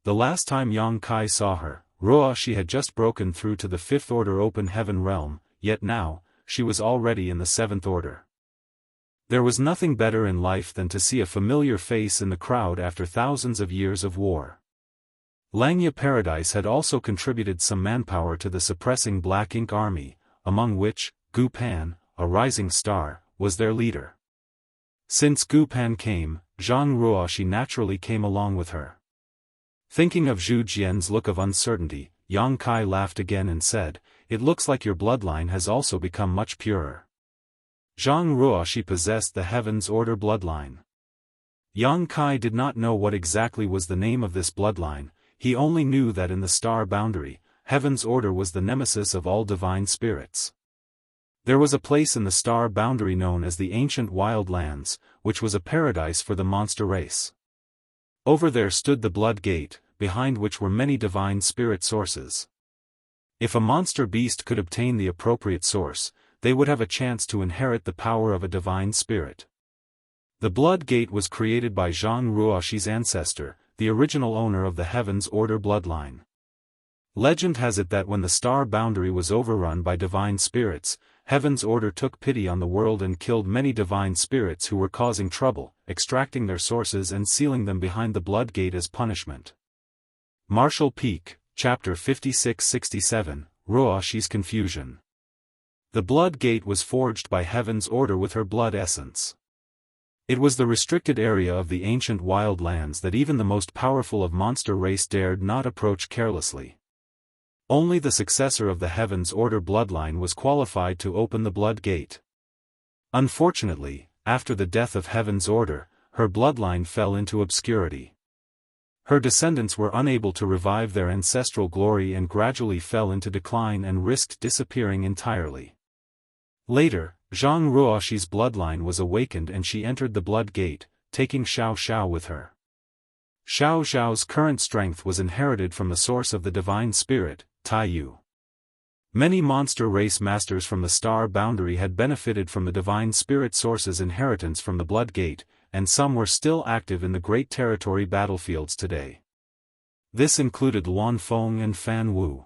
The last time Yang Kai saw her, Ruoxi had just broken through to the fifth order open heaven realm, yet now, she was already in the seventh order. There was nothing better in life than to see a familiar face in the crowd after thousands of years of war. Langya paradise had also contributed some manpower to the suppressing Black Ink army, among which, Gu Pan, a rising star, was their leader. Since Gu Pan came, Zhang Ruoxi naturally came along with her. Thinking of Zhu Jian's look of uncertainty, Yang Kai laughed again and said, "It looks like your bloodline has also become much purer." Zhang Ruoxi possessed the Heaven's Order bloodline. Yang Kai did not know what exactly was the name of this bloodline, he only knew that in the star boundary, Heaven's Order was the nemesis of all divine spirits. There was a place in the star boundary known as the Ancient Wild Lands, which was a paradise for the monster race. Over there stood the Blood Gate, behind which were many divine spirit sources. If a monster beast could obtain the appropriate source, they would have a chance to inherit the power of a divine spirit. The Blood Gate was created by Zhang Ruoxi's ancestor, the original owner of the Heaven's Order bloodline. Legend has it that when the star boundary was overrun by divine spirits, Heaven's Order took pity on the world and killed many divine spirits who were causing trouble, extracting their sources and sealing them behind the Blood Gate as punishment. Martial Peak, Chapter 56-67, Ruoxi's Confusion. The Blood Gate was forged by Heaven's Order with her blood essence. It was the restricted area of the ancient wild lands that even the most powerful of monster race dared not approach carelessly. Only the successor of the Heaven's Order bloodline was qualified to open the Blood Gate. Unfortunately, after the death of Heaven's Order, her bloodline fell into obscurity. Her descendants were unable to revive their ancestral glory and gradually fell into decline and risked disappearing entirely. Later, Zhang Ruoxi's bloodline was awakened and she entered the Blood Gate, taking Xiao Xiao with her. Xiao Xiao's current strength was inherited from the source of the divine spirit, Tai Yu. Many monster race masters from the star boundary had benefited from the divine spirit source's inheritance from the Blood Gate, and some were still active in the Great Territory battlefields today. This included Luan Feng and Fan Wu.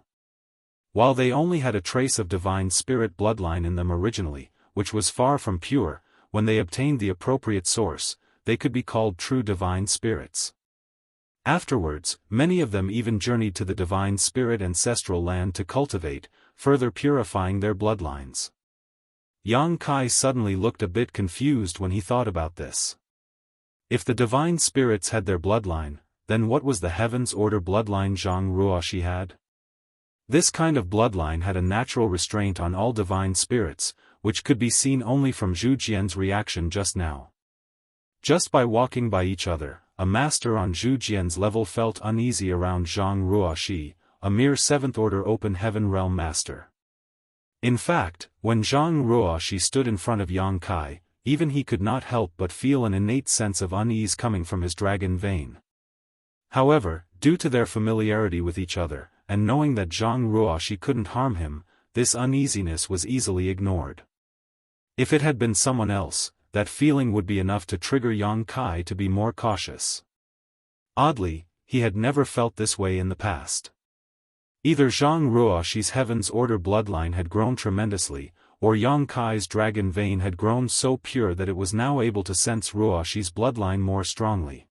While they only had a trace of divine spirit bloodline in them originally, which was far from pure, when they obtained the appropriate source, they could be called true divine spirits. Afterwards, many of them even journeyed to the divine spirit ancestral land to cultivate, further purifying their bloodlines. Yang Kai suddenly looked a bit confused when he thought about this. If the divine spirits had their bloodline, then what was the Heaven's Order bloodline Zhang Ruoxi had? This kind of bloodline had a natural restraint on all divine spirits, which could be seen only from Zhu Jian's reaction just now. Just by walking by each other, a master on Zhu Jian's level felt uneasy around Zhang Ruoxi, a mere 7th Order Open Heaven Realm master. In fact, when Zhang Ruoxi stood in front of Yang Kai, even he could not help but feel an innate sense of unease coming from his dragon vein. However, due to their familiarity with each other, and knowing that Zhang Ruoxi couldn't harm him, this uneasiness was easily ignored. If it had been someone else, that feeling would be enough to trigger Yang Kai to be more cautious. Oddly, he had never felt this way in the past. Either Zhang Ruoxi's Heaven's Order bloodline had grown tremendously, or Yang Kai's dragon vein had grown so pure that it was now able to sense Ruoxi's bloodline more strongly.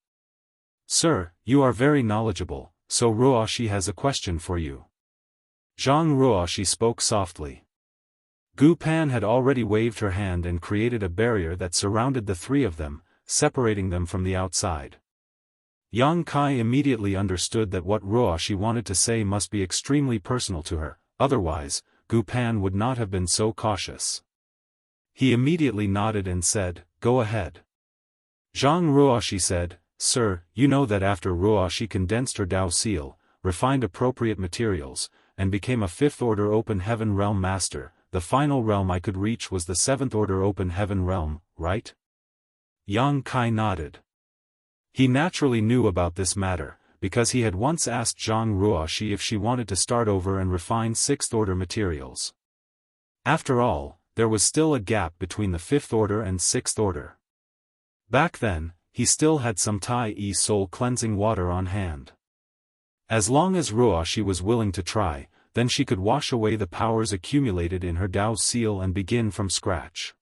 "Sir, you are very knowledgeable, so Ruoxi has a question for you." Zhang Ruoxi spoke softly. Gu Pan had already waved her hand and created a barrier that surrounded the three of them, separating them from the outside. Yang Kai immediately understood that what Ruoxi wanted to say must be extremely personal to her, otherwise, Gu Pan would not have been so cautious. He immediately nodded and said, "Go ahead." Zhang Ruoxi said, "Sir, you know that after Ruoxi condensed her Dao seal, refined appropriate materials, and became a 5th Order Open Heaven Realm Master, the final realm I could reach was the 7th Order Open Heaven Realm, right?" Yang Kai nodded. He naturally knew about this matter, because he had once asked Zhang Ruoxi if she wanted to start over and refine 6th Order materials. After all, there was still a gap between the 5th Order and 6th Order. Back then, he still had some Tai soul cleansing water on hand. As long as Ruoxi was willing to try, then she could wash away the powers accumulated in her Dao seal and begin from scratch.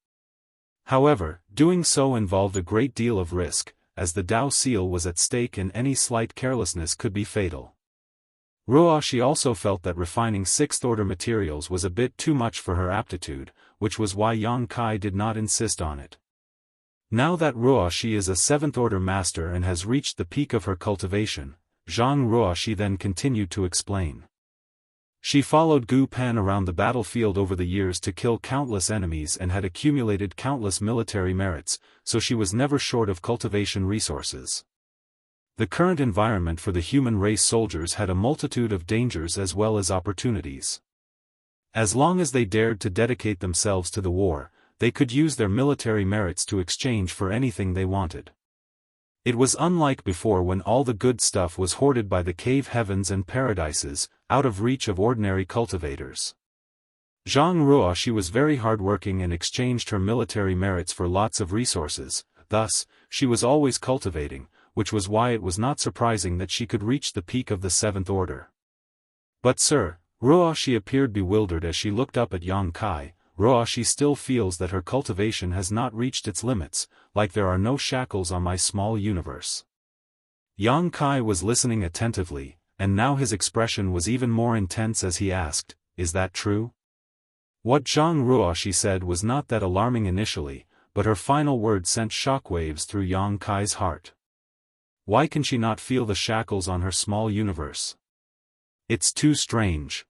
However, doing so involved a great deal of risk, as the Dao seal was at stake and any slight carelessness could be fatal. Ruoxi also felt that refining 6th Order materials was a bit too much for her aptitude, which was why Yang Kai did not insist on it. Now that Ruoxi is a 7th Order Master and has reached the peak of her cultivation, Zhang Ruoxi then continued to explain. She followed Gu Pan around the battlefield over the years to kill countless enemies and had accumulated countless military merits, so she was never short of cultivation resources. The current environment for the human race soldiers had a multitude of dangers as well as opportunities. As long as they dared to dedicate themselves to the war, they could use their military merits to exchange for anything they wanted. It was unlike before when all the good stuff was hoarded by the cave heavens and paradises, out of reach of ordinary cultivators. Zhang Ruoxi was very hardworking and exchanged her military merits for lots of resources, thus, she was always cultivating, which was why it was not surprising that she could reach the peak of the 7th Order. But sir, Ruoxi appeared bewildered as she looked up at Yang Kai. Ruoxi still feels that her cultivation has not reached its limits, like there are no shackles on my small universe. Yang Kai was listening attentively, and now his expression was even more intense as he asked, "Is that true?" What Zhang Ruoxi said was not that alarming initially, but her final word sent shockwaves through Yang Kai's heart. Why can she not feel the shackles on her small universe? It's too strange.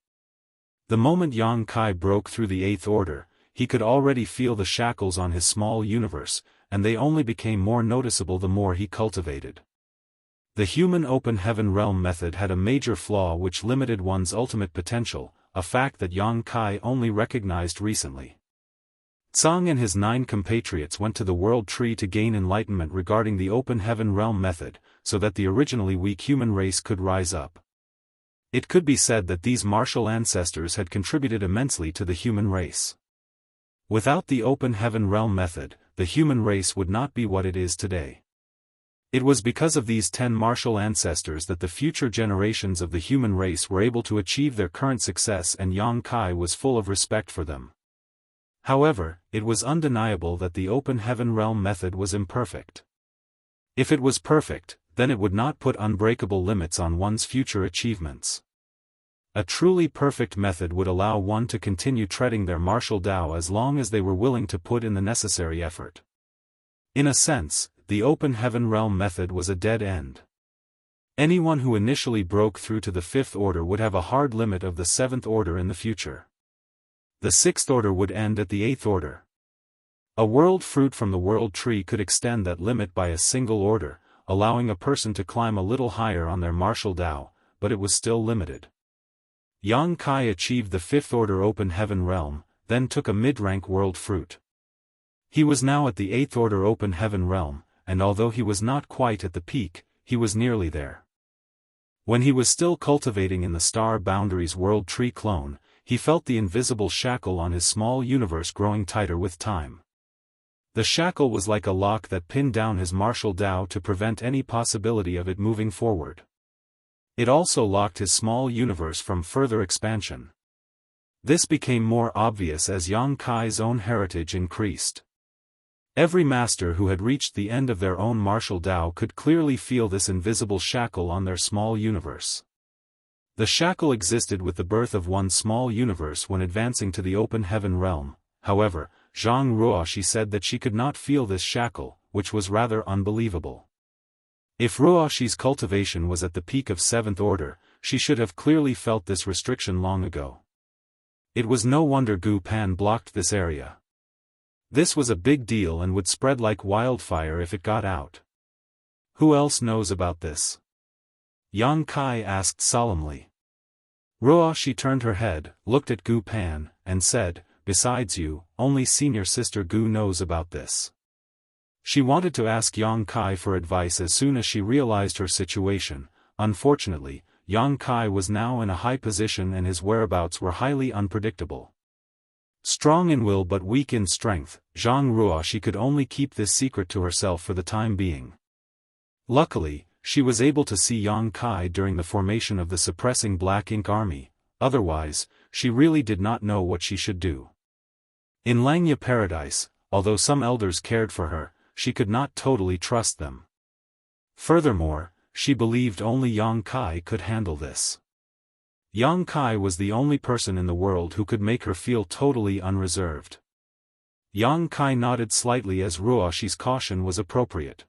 The moment Yang Kai broke through the 8th Order, he could already feel the shackles on his small universe, and they only became more noticeable the more he cultivated. The human open heaven realm method had a major flaw which limited one's ultimate potential, a fact that Yang Kai only recognized recently. Tsang and his 9 compatriots went to the World Tree to gain enlightenment regarding the open heaven realm method, so that the originally weak human race could rise up. It could be said that these martial ancestors had contributed immensely to the human race. Without the open heaven realm method, the human race would not be what it is today. It was because of these 10 martial ancestors that the future generations of the human race were able to achieve their current success, and Yang Kai was full of respect for them. However, it was undeniable that the open heaven realm method was imperfect. If it was perfect, then it would not put unbreakable limits on one's future achievements. A truly perfect method would allow one to continue treading their martial Dao as long as they were willing to put in the necessary effort. In a sense, the open heaven realm method was a dead end. Anyone who initially broke through to the 5th order would have a hard limit of the 7th order in the future. The 6th order would end at the 8th order. A world fruit from the world tree could extend that limit by a single order, allowing a person to climb a little higher on their martial Dao, but it was still limited. Yang Kai achieved the 5th order open heaven realm, then took a mid-rank world fruit. He was now at the 8th order open heaven realm, and although he was not quite at the peak, he was nearly there. When he was still cultivating in the Star Boundaries world tree clone, he felt the invisible shackle on his small universe growing tighter with time. The shackle was like a lock that pinned down his martial Dao to prevent any possibility of it moving forward. It also locked his small universe from further expansion. This became more obvious as Yang Kai's own heritage increased. Every master who had reached the end of their own martial Dao could clearly feel this invisible shackle on their small universe. The shackle existed with the birth of one small universe when advancing to the open heaven realm. However, Zhang Ruoxi said that she could not feel this shackle, which was rather unbelievable. If Ruoxi's cultivation was at the peak of 7th order, she should have clearly felt this restriction long ago. It was no wonder Gu Pan blocked this area. This was a big deal and would spread like wildfire if it got out. Who else knows about this? Yang Kai asked solemnly. Ruoxi turned her head, looked at Gu Pan, and said, "Besides you, only senior sister Gu knows about this." She wanted to ask Yang Kai for advice as soon as she realized her situation. Unfortunately, Yang Kai was now in a high position and his whereabouts were highly unpredictable. Strong in will but weak in strength, Zhang Ruoxi could only keep this secret to herself for the time being. Luckily, she was able to see Yang Kai during the formation of the suppressing Black Ink Army, otherwise, she really did not know what she should do. In Langya Paradise, although some elders cared for her, she could not totally trust them. Furthermore, she believed only Yang Kai could handle this. Yang Kai was the only person in the world who could make her feel totally unreserved. Yang Kai nodded slightly as Ruoxi's caution was appropriate.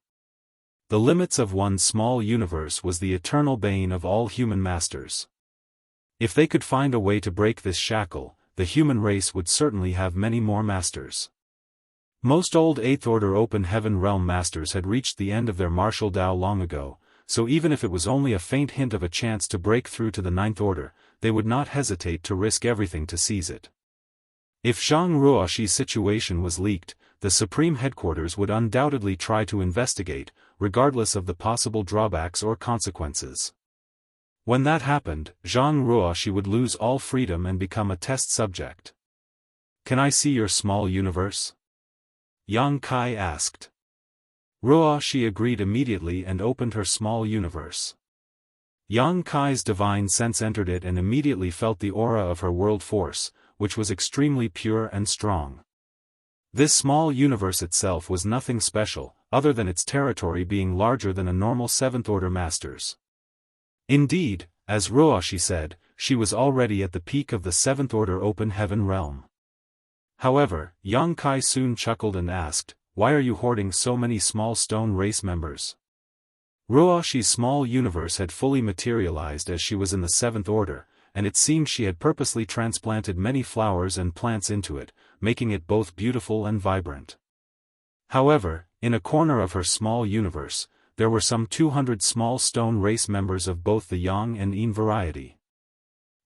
The limits of one's small universe was the eternal bane of all human masters. If they could find a way to break this shackle, the human race would certainly have many more masters. Most old 8th order open heaven realm masters had reached the end of their martial Dao long ago, so even if it was only a faint hint of a chance to break through to the 9th order, they would not hesitate to risk everything to seize it. If Zhang Ruoxi's situation was leaked, the Supreme Headquarters would undoubtedly try to investigate, regardless of the possible drawbacks or consequences. When that happened, Zhang Ruoxi would lose all freedom and become a test subject. "Can I see your small universe?" Yang Kai asked. Ruoxi agreed immediately and opened her small universe. Yang Kai's divine sense entered it and immediately felt the aura of her world force, which was extremely pure and strong. This small universe itself was nothing special, other than its territory being larger than a normal 7th order master's. Indeed, as Ruoxi said, she was already at the peak of the 7th order open heaven realm. However, Yang Kai soon chuckled and asked, "Why are you hoarding so many small stone race members?" Ruoxi's small universe had fully materialized as she was in the 7th order, and it seemed she had purposely transplanted many flowers and plants into it, making it both beautiful and vibrant. However, in a corner of her small universe, there were some 200 small stone race members of both the Yang and Yin variety.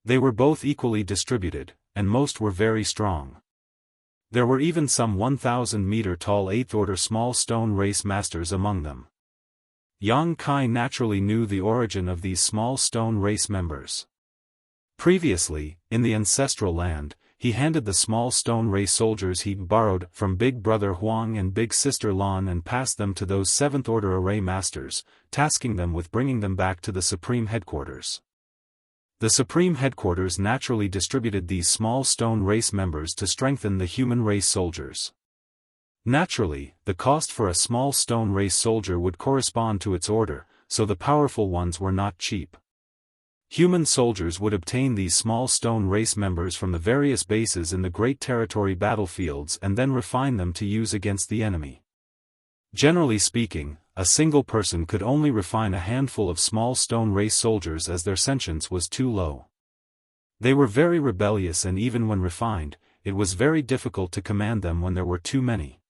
They were both equally distributed, and most were very strong. There were even some 1,000-meter tall 8th order small stone race masters among them. Yang Kai naturally knew the origin of these small stone race members. Previously, in the ancestral land, he handed the small stone race soldiers he borrowed from Big Brother Huang and Big Sister Lan and passed them to those 7th order array masters, tasking them with bringing them back to the Supreme Headquarters. The Supreme Headquarters naturally distributed these small stone race members to strengthen the human race soldiers. Naturally, the cost for a small stone race soldier would correspond to its order, so the powerful ones were not cheap. Human soldiers would obtain these small stone race members from the various bases in the Great Territory battlefields and then refine them to use against the enemy. Generally speaking, a single person could only refine a handful of small stone race soldiers as their sentience was too low. They were very rebellious, and even when refined, it was very difficult to command them when there were too many.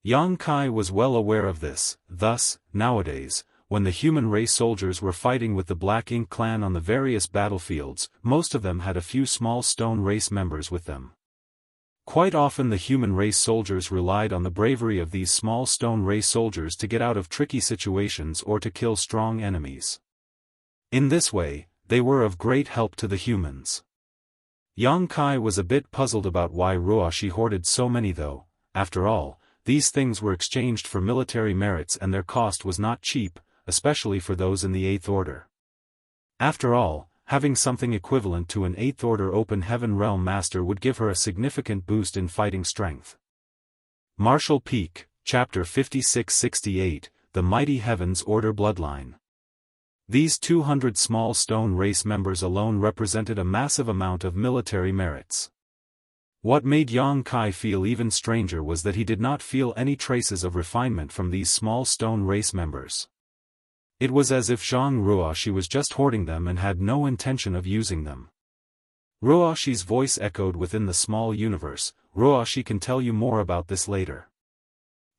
Yang Kai was well aware of this. Thus, nowadays, when the human race soldiers were fighting with the Black Ink clan on the various battlefields, most of them had a few small stone race members with them. Quite often the human race soldiers relied on the bravery of these small stone race soldiers to get out of tricky situations or to kill strong enemies. In this way, they were of great help to the humans. Yang Kai was a bit puzzled about why Ruoshi hoarded so many, though. After all, these things were exchanged for military merits and their cost was not cheap, especially for those in the Eighth Order. After all, having something equivalent to an Eighth Order Open Heaven Realm Master would give her a significant boost in fighting strength. Martial Peak, Chapter 56-68, The Mighty Heavens Order Bloodline. These 200 small stone race members alone represented a massive amount of military merits. What made Yang Kai feel even stranger was that he did not feel any traces of refinement from these small stone race members. It was as if Zhang Ruoshi was just hoarding them and had no intention of using them. Ruoshi's voice echoed within the small universe. Ruoshi can tell you more about this later.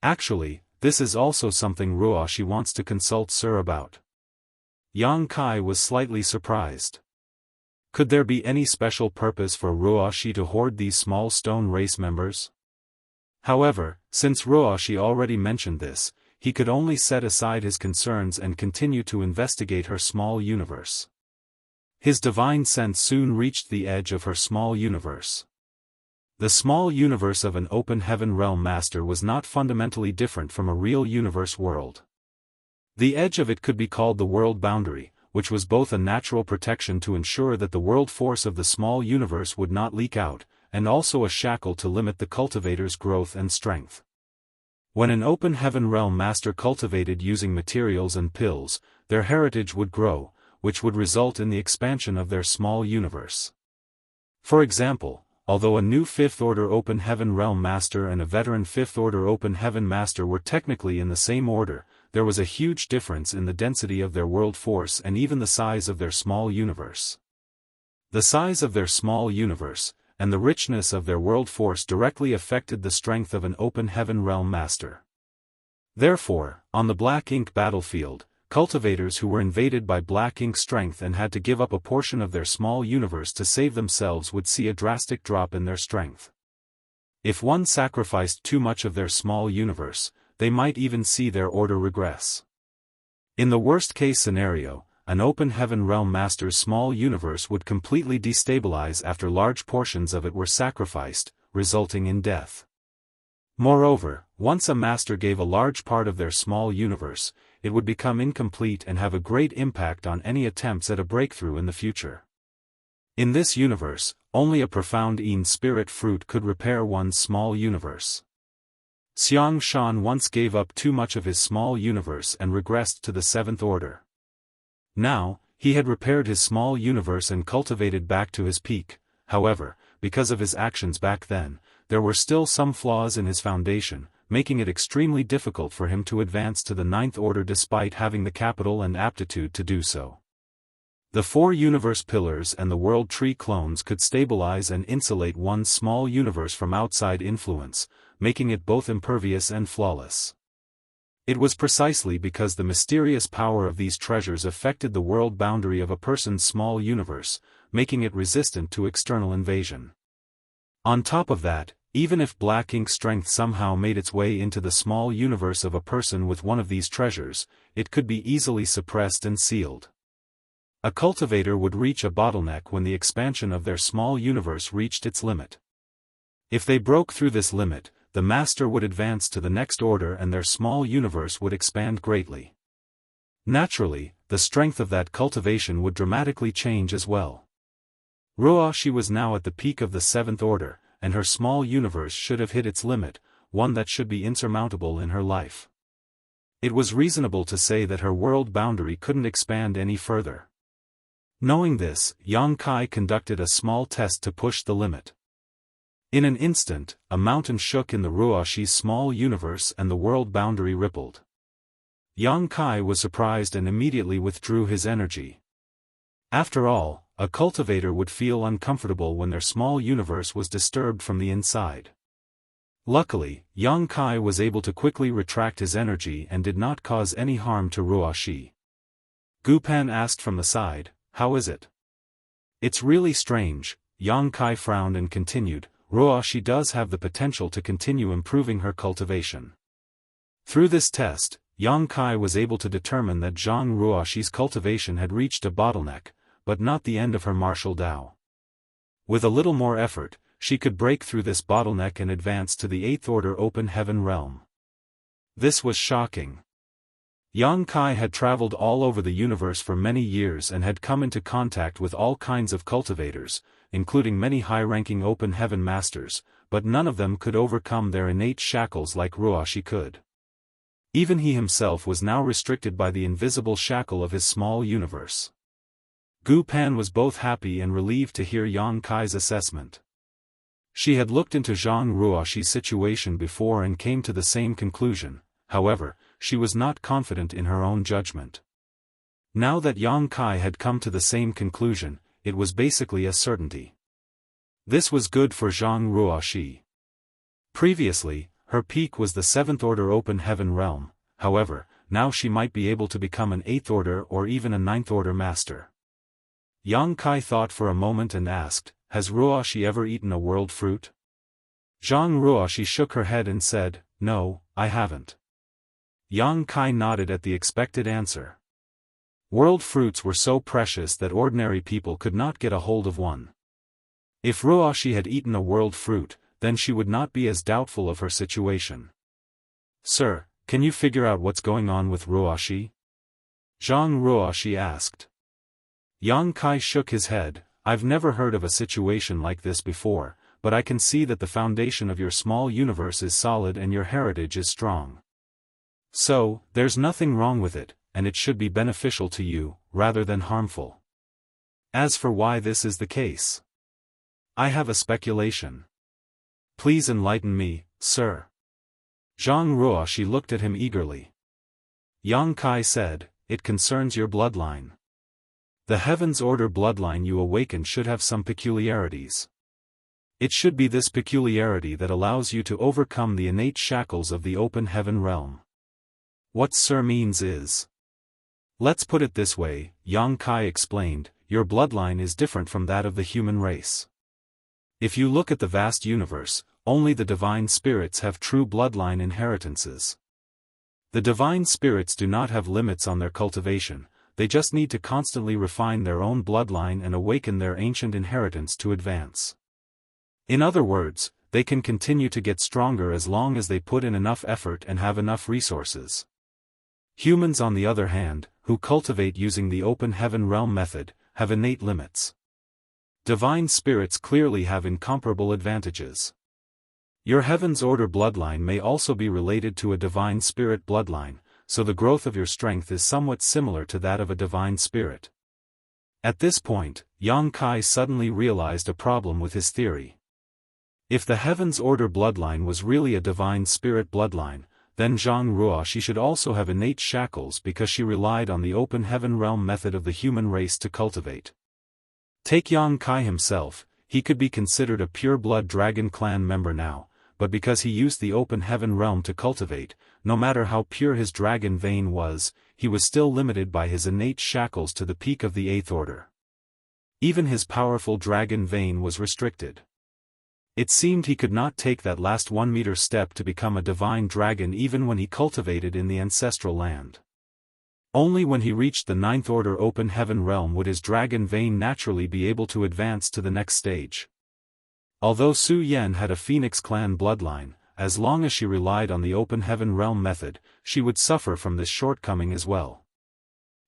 Actually, this is also something Ruoshi wants to consult Sir about. Yang Kai was slightly surprised. Could there be any special purpose for Ruoshi to hoard these small stone race members? However, since Ruoshi already mentioned this, he could only set aside his concerns and continue to investigate her small universe. His divine sense soon reached the edge of her small universe. The small universe of an Open Heaven Realm Master was not fundamentally different from a real universe world. The edge of it could be called the world boundary, which was both a natural protection to ensure that the world force of the small universe would not leak out, and also a shackle to limit the cultivator's growth and strength. When an Open Heaven Realm Master cultivated using materials and pills, their heritage would grow, which would result in the expansion of their small universe. For example, although a new Fifth Order Open Heaven Realm Master and a veteran Fifth Order Open Heaven Master were technically in the same order, there was a huge difference in the density of their world force and even the size of their small universe. The size of their small universe, and the richness of their world force directly affected the strength of an Open Heaven Realm Master. Therefore, on the Black Ink battlefield, cultivators who were invaded by Black Ink strength and had to give up a portion of their small universe to save themselves would see a drastic drop in their strength. If one sacrificed too much of their small universe, they might even see their order regress. In the worst-case scenario, an Open Heaven Realm Master's small universe would completely destabilize after large portions of it were sacrificed, resulting in death. Moreover, once a master gave a large part of their small universe, it would become incomplete and have a great impact on any attempts at a breakthrough in the future. In this universe, only a profound Yin spirit fruit could repair one's small universe. Xiang Shan once gave up too much of his small universe and regressed to the Seventh Order. Now, he had repaired his small universe and cultivated back to his peak. However, because of his actions back then, there were still some flaws in his foundation, making it extremely difficult for him to advance to the Ninth Order despite having the capital and aptitude to do so. The 4 universe pillars and the world tree clones could stabilize and insulate one's small universe from outside influence, making it both impervious and flawless. It was precisely because the mysterious power of these treasures affected the world boundary of a person's small universe, making it resistant to external invasion. On top of that, even if Black Ink strength somehow made its way into the small universe of a person with one of these treasures, it could be easily suppressed and sealed. A cultivator would reach a bottleneck when the expansion of their small universe reached its limit. If they broke through this limit, the master would advance to the next order and their small universe would expand greatly. Naturally, the strength of that cultivation would dramatically change as well. Ruoshi was now at the peak of the Seventh Order, and her small universe should have hit its limit, one that should be insurmountable in her life. It was reasonable to say that her world boundary couldn't expand any further. Knowing this, Yang Kai conducted a small test to push the limit. In an instant, a mountain shook in the Ruoxi's small universe and the world boundary rippled. Yang Kai was surprised and immediately withdrew his energy. After all, a cultivator would feel uncomfortable when their small universe was disturbed from the inside. Luckily, Yang Kai was able to quickly retract his energy and did not cause any harm to Ruoxi. Gu Pan asked from the side, "How is it?" "It's really strange," Yang Kai frowned and continued, "Ruoxi does have the potential to continue improving her cultivation." Through this test, Yang Kai was able to determine that Zhang Ruoxi's cultivation had reached a bottleneck, but not the end of her martial Dao. With a little more effort, she could break through this bottleneck and advance to the 8th Order Open Heaven realm. This was shocking. Yang Kai had traveled all over the universe for many years and had come into contact with all kinds of cultivators, including many high-ranking Open Heaven masters, but none of them could overcome their innate shackles like Ruoxi could. Even he himself was now restricted by the invisible shackle of his small universe. Gu Pan was both happy and relieved to hear Yang Kai's assessment. She had looked into Zhang Ruoxi's situation before and came to the same conclusion, however, she was not confident in her own judgment. Now that Yang Kai had come to the same conclusion, it was basically a certainty. This was good for Zhang Ruoxi. Previously, her peak was the 7th Order Open Heaven realm, however, now she might be able to become an 8th Order or even a 9th Order master. Yang Kai thought for a moment and asked, "Has Ruoxi ever eaten a world fruit?" Zhang Ruoxi shook her head and said, "No, I haven't." Yang Kai nodded at the expected answer. World fruits were so precious that ordinary people could not get a hold of one. If Ruoxi had eaten a world fruit, then she would not be as doubtful of her situation. "Sir, can you figure out what's going on with Ruoxi?" Zhang Ruoxi asked. Yang Kai shook his head, "I've never heard of a situation like this before, but I can see that the foundation of your small universe is solid and your heritage is strong. So, there's nothing wrong with it, and it should be beneficial to you, rather than harmful. As for why this is the case, I have a speculation. Please enlighten me, sir." Zhang Ruoxi looked at him eagerly. Yang Kai said, "It concerns your bloodline. The Heaven's Order bloodline you awaken should have some peculiarities. It should be this peculiarity that allows you to overcome the innate shackles of the Open Heaven realm. What sir means is, let's put it this way," Yang Kai explained, "your bloodline is different from that of the human race. If you look at the vast universe, only the divine spirits have true bloodline inheritances. The divine spirits do not have limits on their cultivation, they just need to constantly refine their own bloodline and awaken their ancient inheritance to advance. In other words, they can continue to get stronger as long as they put in enough effort and have enough resources. Humans on the other hand, who cultivate using the Open Heaven realm method, have innate limits. Divine spirits clearly have incomparable advantages. Your Heaven's Order bloodline may also be related to a divine spirit bloodline, so the growth of your strength is somewhat similar to that of a divine spirit." At this point, Yang Kai suddenly realized a problem with his theory. If the Heaven's Order bloodline was really a divine spirit bloodline, then Zhang Ruoxi should also have innate shackles because she relied on the Open Heaven realm method of the human race to cultivate. Take Yang Kai himself, he could be considered a pure-blood dragon clan member now, but because he used the Open Heaven realm to cultivate, no matter how pure his dragon vein was, he was still limited by his innate shackles to the peak of the 8th Order. Even his powerful dragon vein was restricted. It seemed he could not take that last 1-meter step to become a divine dragon even when he cultivated in the ancestral land. Only when he reached the 9th Order Open Heaven realm would his dragon vein naturally be able to advance to the next stage. Although Su Yan had a Phoenix clan bloodline, as long as she relied on the Open Heaven realm method, she would suffer from this shortcoming as well.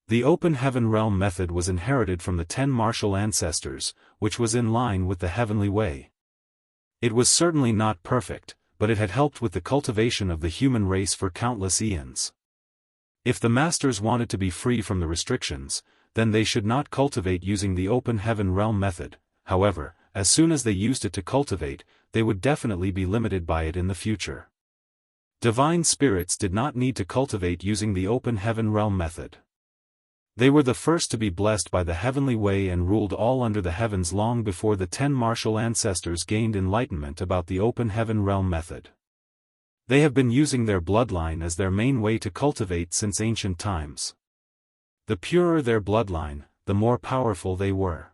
The Open Heaven realm method was inherited from the 10 martial ancestors, which was in line with the heavenly way. It was certainly not perfect, but it had helped with the cultivation of the human race for countless eons. If the masters wanted to be free from the restrictions, then they should not cultivate using the Open Heaven realm method. However, as soon as they used it to cultivate, they would definitely be limited by it in the future. Divine spirits did not need to cultivate using the open heaven realm method. They were the first to be blessed by the heavenly way and ruled all under the heavens long before the 10 martial ancestors gained enlightenment about the open heaven realm method. They have been using their bloodline as their main way to cultivate since ancient times. The purer their bloodline, the more powerful they were.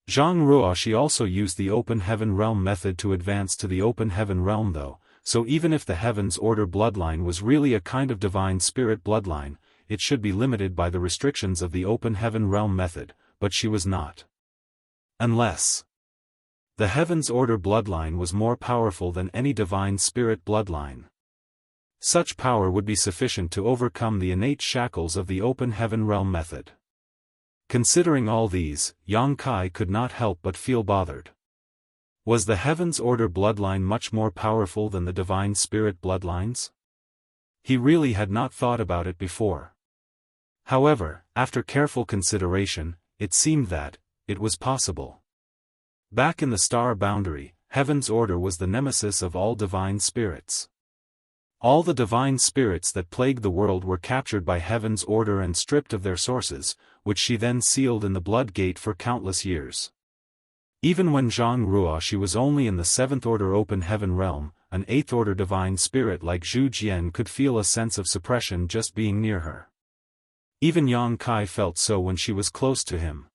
Zhang Ruoxi also used the open heaven realm method to advance to the open heaven realm though, so even if the heavens order bloodline was really a kind of divine spirit bloodline, it should be limited by the restrictions of the open heaven realm method, but she was not. Unless the heavens order bloodline was more powerful than any divine spirit bloodline. Such power would be sufficient to overcome the innate shackles of the open heaven realm method. Considering all these, Yang Kai could not help but feel bothered. Was the heavens order bloodline much more powerful than the divine spirit bloodlines? He really had not thought about it before. However, after careful consideration, it seemed that it was possible. Back in the star boundary, heaven's order was the nemesis of all divine spirits. All the divine spirits that plagued the world were captured by heaven's order and stripped of their sources, which she then sealed in the blood gate for countless years. Even when Zhang Ruoxi was only in the 7th order open heaven realm, an 8th order divine spirit like Zhu Jian could feel a sense of suppression just being near her. Even Yang Kai felt so when she was close to him.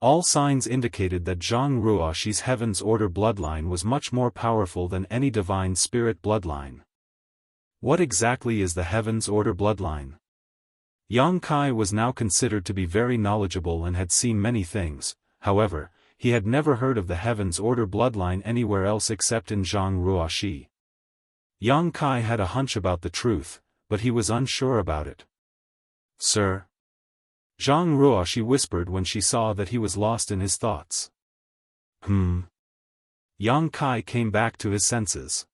All signs indicated that Zhang Ruoxi's heaven's order bloodline was much more powerful than any divine spirit bloodline. What exactly is the heaven's order bloodline? Yang Kai was now considered to be very knowledgeable and had seen many things, however, he had never heard of the heaven's order bloodline anywhere else except in Zhang Ruoxi. Yang Kai had a hunch about the truth, but he was unsure about it. Sir? Zhang Ruoxi whispered when she saw that he was lost in his thoughts. Yang Kai came back to his senses.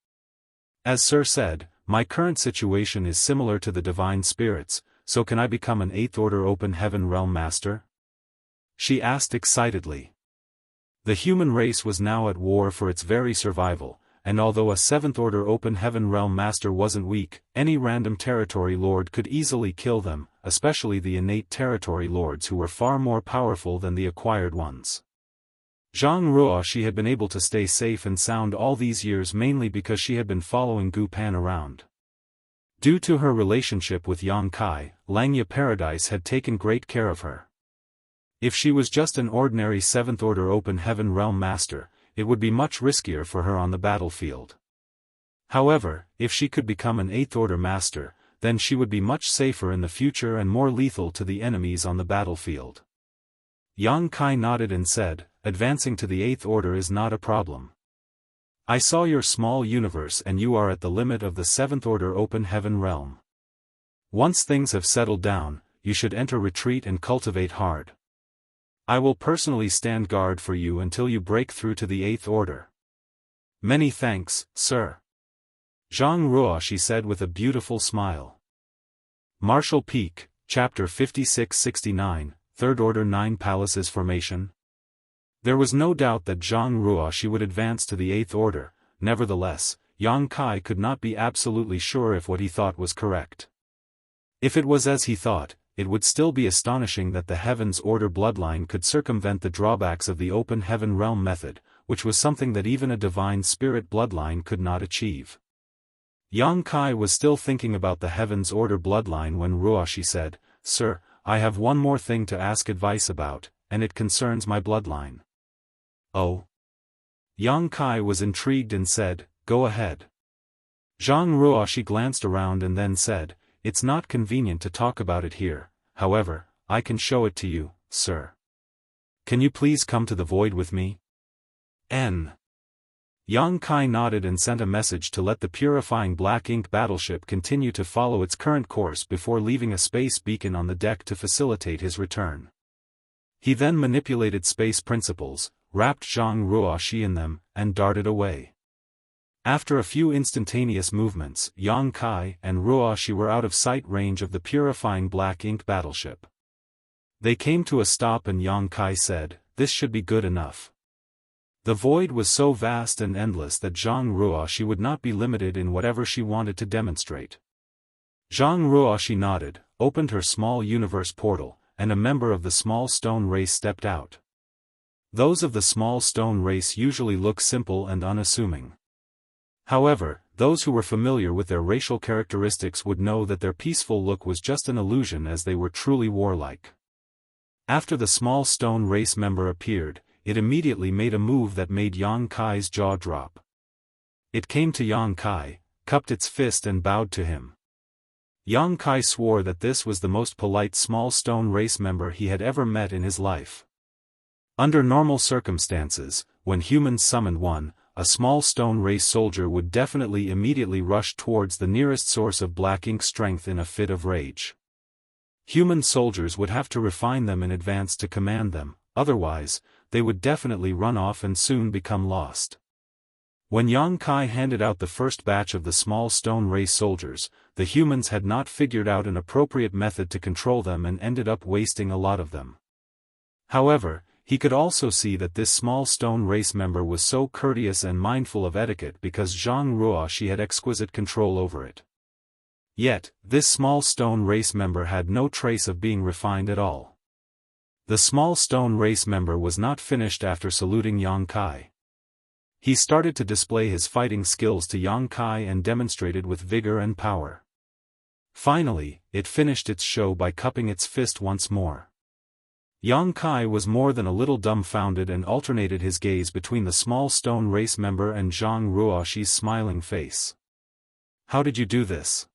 As Sir said, my current situation is similar to the divine spirits, so can I become an 8th order open heaven realm master? She asked excitedly. The human race was now at war for its very survival, and although a 7th order open heaven realm master wasn't weak, any random territory lord could easily kill them, especially the innate territory lords who were far more powerful than the acquired ones. Zhang Ruoxi had been able to stay safe and sound all these years mainly because she had been following Gu Pan around. Due to her relationship with Yang Kai, Langya Paradise had taken great care of her. If she was just an ordinary 7th order open heaven realm master, it would be much riskier for her on the battlefield. However, if she could become an 8th order master, then she would be much safer in the future and more lethal to the enemies on the battlefield. Yang Kai nodded and said, advancing to the 8th order is not a problem. I saw your small universe and you are at the limit of the 7th order open heaven realm. Once things have settled down, you should enter retreat and cultivate hard. I will personally stand guard for you until you break through to the 8th order. Many thanks, sir. Zhang Ruoxi said with a beautiful smile. Martial Peak, Chapter 56-69, 3rd Order 9 Palaces Formation. There was no doubt that Zhang Ruoxi would advance to the 8th order, nevertheless, Yang Kai could not be absolutely sure if what he thought was correct. If it was as he thought, it would still be astonishing that the heavens order bloodline could circumvent the drawbacks of the open heaven realm method, which was something that even a divine spirit bloodline could not achieve. Yang Kai was still thinking about the heavens order bloodline when Ruoxi said, Sir, I have one more thing to ask advice about, and it concerns my bloodline. Oh? Yang Kai was intrigued and said, Go ahead. Zhang Ruoxi glanced around and then said, It's not convenient to talk about it here, however, I can show it to you, sir. Can you please come to the void with me? Yang Kai nodded and sent a message to let the purifying black ink battleship continue to follow its current course before leaving a space beacon on the deck to facilitate his return. He then manipulated space principles, wrapped Zhang Ruoxi in them, and darted away. After a few instantaneous movements, Yang Kai and Ruoxi were out of sight range of the purifying black ink battleship. They came to a stop and Yang Kai said, This should be good enough. The void was so vast and endless that Zhang Ruoshi would not be limited in whatever she wanted to demonstrate. Zhang Ruoshi nodded, opened her small universe portal, and a member of the small stone race stepped out. Those of the small stone race usually look simple and unassuming. However, those who were familiar with their racial characteristics would know that their peaceful look was just an illusion, as they were truly warlike. After the small stone race member appeared, it immediately made a move that made Yang Kai's jaw drop. It came to Yang Kai, cupped its fist and bowed to him. Yang Kai swore that this was the most polite small stone race member he had ever met in his life. Under normal circumstances, when humans summoned one, a small stone race soldier would definitely immediately rush towards the nearest source of black ink strength in a fit of rage. Human soldiers would have to refine them in advance to command them, otherwise, they would definitely run off and soon become lost. When Yang Kai handed out the first batch of the small stone race soldiers, the humans had not figured out an appropriate method to control them and ended up wasting a lot of them. However, he could also see that this small stone race member was so courteous and mindful of etiquette because Zhang Ruoshi had exquisite control over it. Yet, this small stone race member had no trace of being refined at all. The small stone race member was not finished after saluting Yang Kai. He started to display his fighting skills to Yang Kai and demonstrated with vigor and power. Finally, it finished its show by cupping its fist once more. Yang Kai was more than a little dumbfounded and alternated his gaze between the small stone race member and Zhang Ruoshi's smiling face. "How did you do this?"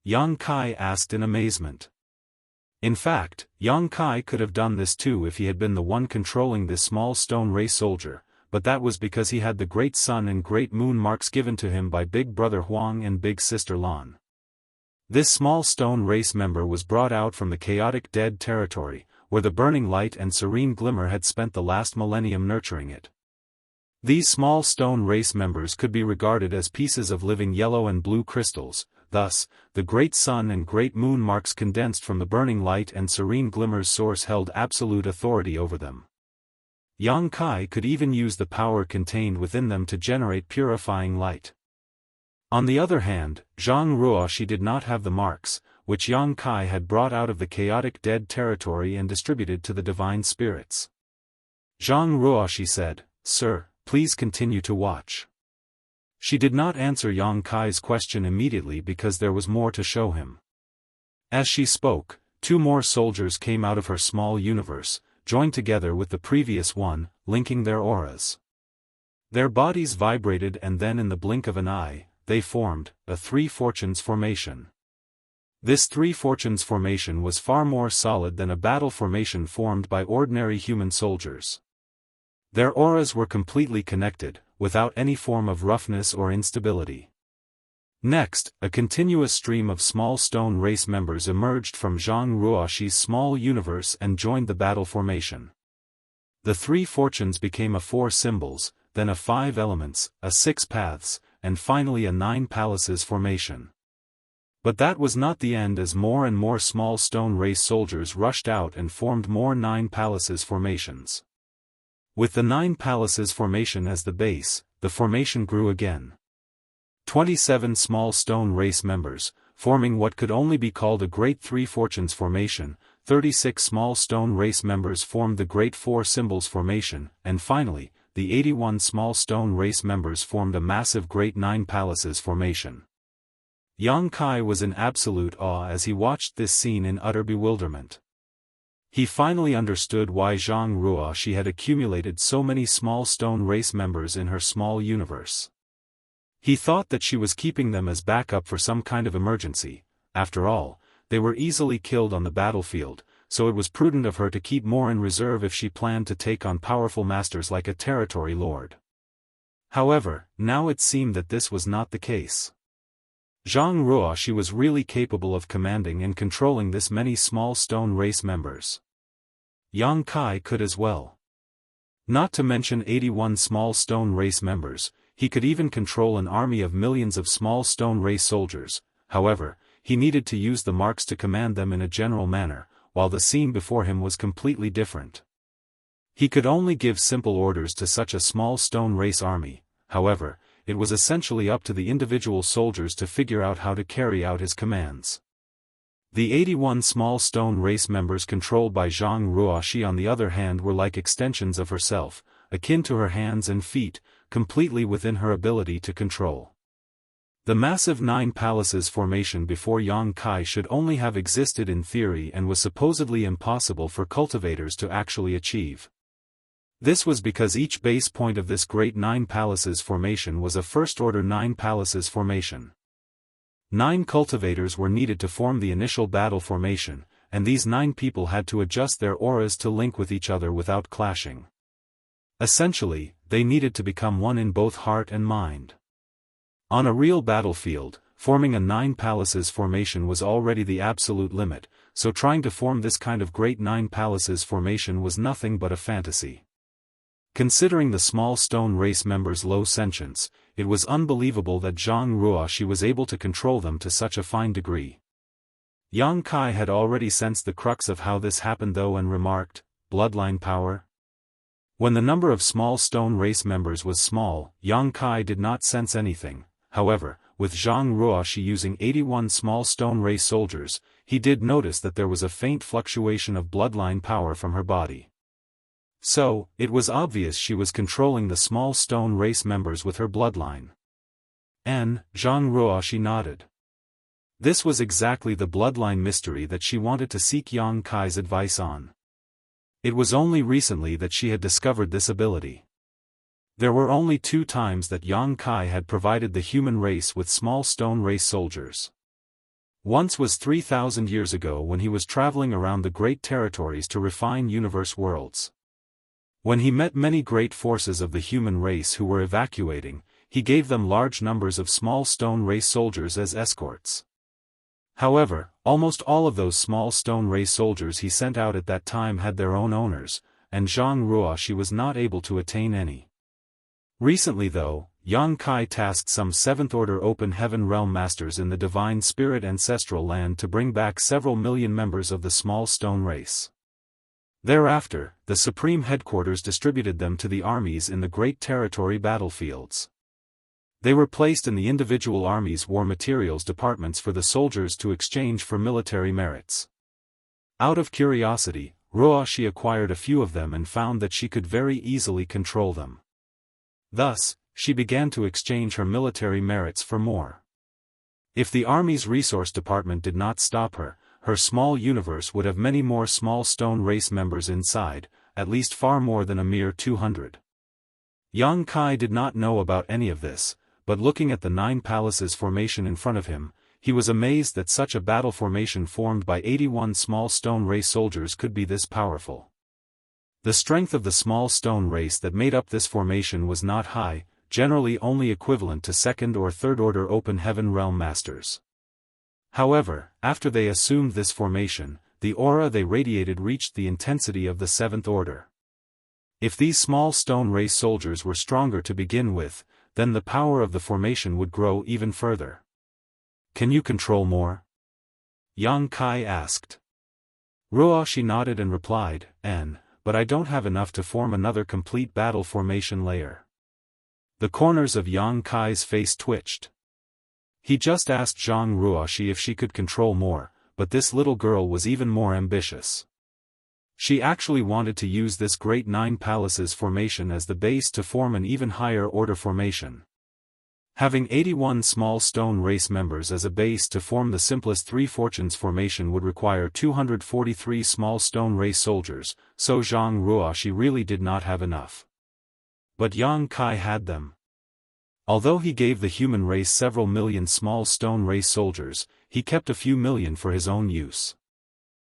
Yang Kai asked in amazement. In fact, Yang Kai could have done this too if he had been the one controlling this small stone race soldier, but that was because he had the great sun and great moon marks given to him by Big Brother Huang and Big Sister Lan. This small stone race member was brought out from the chaotic dead territory, where the burning light and serene glimmer had spent the last millennium nurturing it. These small stone race members could be regarded as pieces of living yellow and blue crystals. Thus, the great sun and great moon marks condensed from the burning light and serene glimmer's source held absolute authority over them. Yang Kai could even use the power contained within them to generate purifying light. On the other hand, Zhang Ruoshi did not have the marks, which Yang Kai had brought out of the chaotic dead territory and distributed to the divine spirits. Zhang Ruoshi said, "Sir, please continue to watch." She did not answer Yang Kai's question immediately because there was more to show him. As she spoke, two more soldiers came out of her small universe, joined together with the previous one, linking their auras. Their bodies vibrated and then in the blink of an eye, they formed a Three Fortunes formation. This Three Fortunes formation was far more solid than a battle formation formed by ordinary human soldiers. Their auras were completely connected, without any form of roughness or instability. Next, a continuous stream of small stone race members emerged from Zhang Ruoshi's small universe and joined the battle formation. The Three Fortunes became a Four Symbols, then a Five Elements, a Six Paths, and finally a Nine Palaces formation. But that was not the end, as more and more small stone race soldiers rushed out and formed more Nine Palaces formations. With the Nine Palaces formation as the base, the formation grew again. 27 small stone race members, forming what could only be called a Great Three Fortunes formation, 36 small stone race members formed the Great Four Symbols formation, and finally, the 81 small stone race members formed a massive Great Nine Palaces formation. Yang Kai was in absolute awe as he watched this scene in utter bewilderment. He finally understood why Zhang Ruoshi had accumulated so many small stone race members in her small universe. He thought that she was keeping them as backup for some kind of emergency. After all, they were easily killed on the battlefield, so it was prudent of her to keep more in reserve if she planned to take on powerful masters like a territory lord. However, now it seemed that this was not the case. Zhang Ruoshi was really capable of commanding and controlling this many small stone race members. Yang Kai could as well. Not to mention 81 small stone race members, he could even control an army of millions of small stone race soldiers. However, he needed to use the marks to command them in a general manner, while the scene before him was completely different. He could only give simple orders to such a small stone race army. However, it was essentially up to the individual soldiers to figure out how to carry out his commands. The 81 small stone race members controlled by Zhang Ruoxi on the other hand were like extensions of herself, akin to her hands and feet, completely within her ability to control. The massive 9 palaces formation before Yang Kai should only have existed in theory and was supposedly impossible for cultivators to actually achieve. This was because each base point of this great 9 palaces formation was a first-order 9 palaces formation. 9 cultivators were needed to form the initial battle formation, and these 9 people had to adjust their auras to link with each other without clashing. Essentially, they needed to become one in both heart and mind. On a real battlefield, forming a 9 palaces formation was already the absolute limit, so trying to form this kind of great 9 palaces formation was nothing but a fantasy. Considering the small stone race members' low sentience, it was unbelievable that Zhang Ruoxi was able to control them to such a fine degree. Yang Kai had already sensed the crux of how this happened though and remarked, "Bloodline power?" When the number of small stone race members was small, Yang Kai did not sense anything. However, with Zhang Ruoxi using 81 small stone race soldiers, he did notice that there was a faint fluctuation of bloodline power from her body. So, it was obvious she was controlling the small stone race members with her bloodline. Zhang Ruoxi nodded. This was exactly the bloodline mystery that she wanted to seek Yang Kai's advice on. It was only recently that she had discovered this ability. There were only 2 times that Yang Kai had provided the human race with small stone race soldiers. Once was 3,000 years ago when he was traveling around the great territories to refine universe worlds. When he met many great forces of the human race who were evacuating, he gave them large numbers of small stone race soldiers as escorts. However, almost all of those small stone race soldiers he sent out at that time had their own owners, and Zhang Ruoxi was not able to attain any. Recently though, Yang Kai tasked some 7th-order open heaven realm masters in the divine spirit ancestral land to bring back several million members of the small stone race. Thereafter, the supreme headquarters distributed them to the armies in the great territory battlefields. They were placed in the individual armies' war materials departments for the soldiers to exchange for military merits. Out of curiosity, Ruoxi acquired a few of them and found that she could very easily control them. Thus, she began to exchange her military merits for more. If the army's resource department did not stop her, her small universe would have many more small stone race members inside, at least far more than a mere 200. Yang Kai did not know about any of this, but looking at the 9 palaces formation in front of him, he was amazed that such a battle formation formed by 81 small stone race soldiers could be this powerful. The strength of the small stone race that made up this formation was not high, generally only equivalent to 2nd or 3rd order open heaven realm masters. However, after they assumed this formation, the aura they radiated reached the intensity of the 7th order. If these small stone race soldiers were stronger to begin with, then the power of the formation would grow even further. "Can you control more?" Yang Kai asked. Ruoxi nodded and replied, "But I don't have enough to form another complete battle formation layer." The corners of Yang Kai's face twitched. He just asked Zhang Ruoxi if she could control more, but this little girl was even more ambitious. She actually wanted to use this great 9 palaces formation as the base to form an even higher order formation. Having 81 small stone race members as a base to form the simplest 3 fortunes formation would require 243 small stone race soldiers, so Zhang Ruoxi really did not have enough. But Yang Kai had them. Although he gave the human race several million small stone race soldiers, he kept a few million for his own use.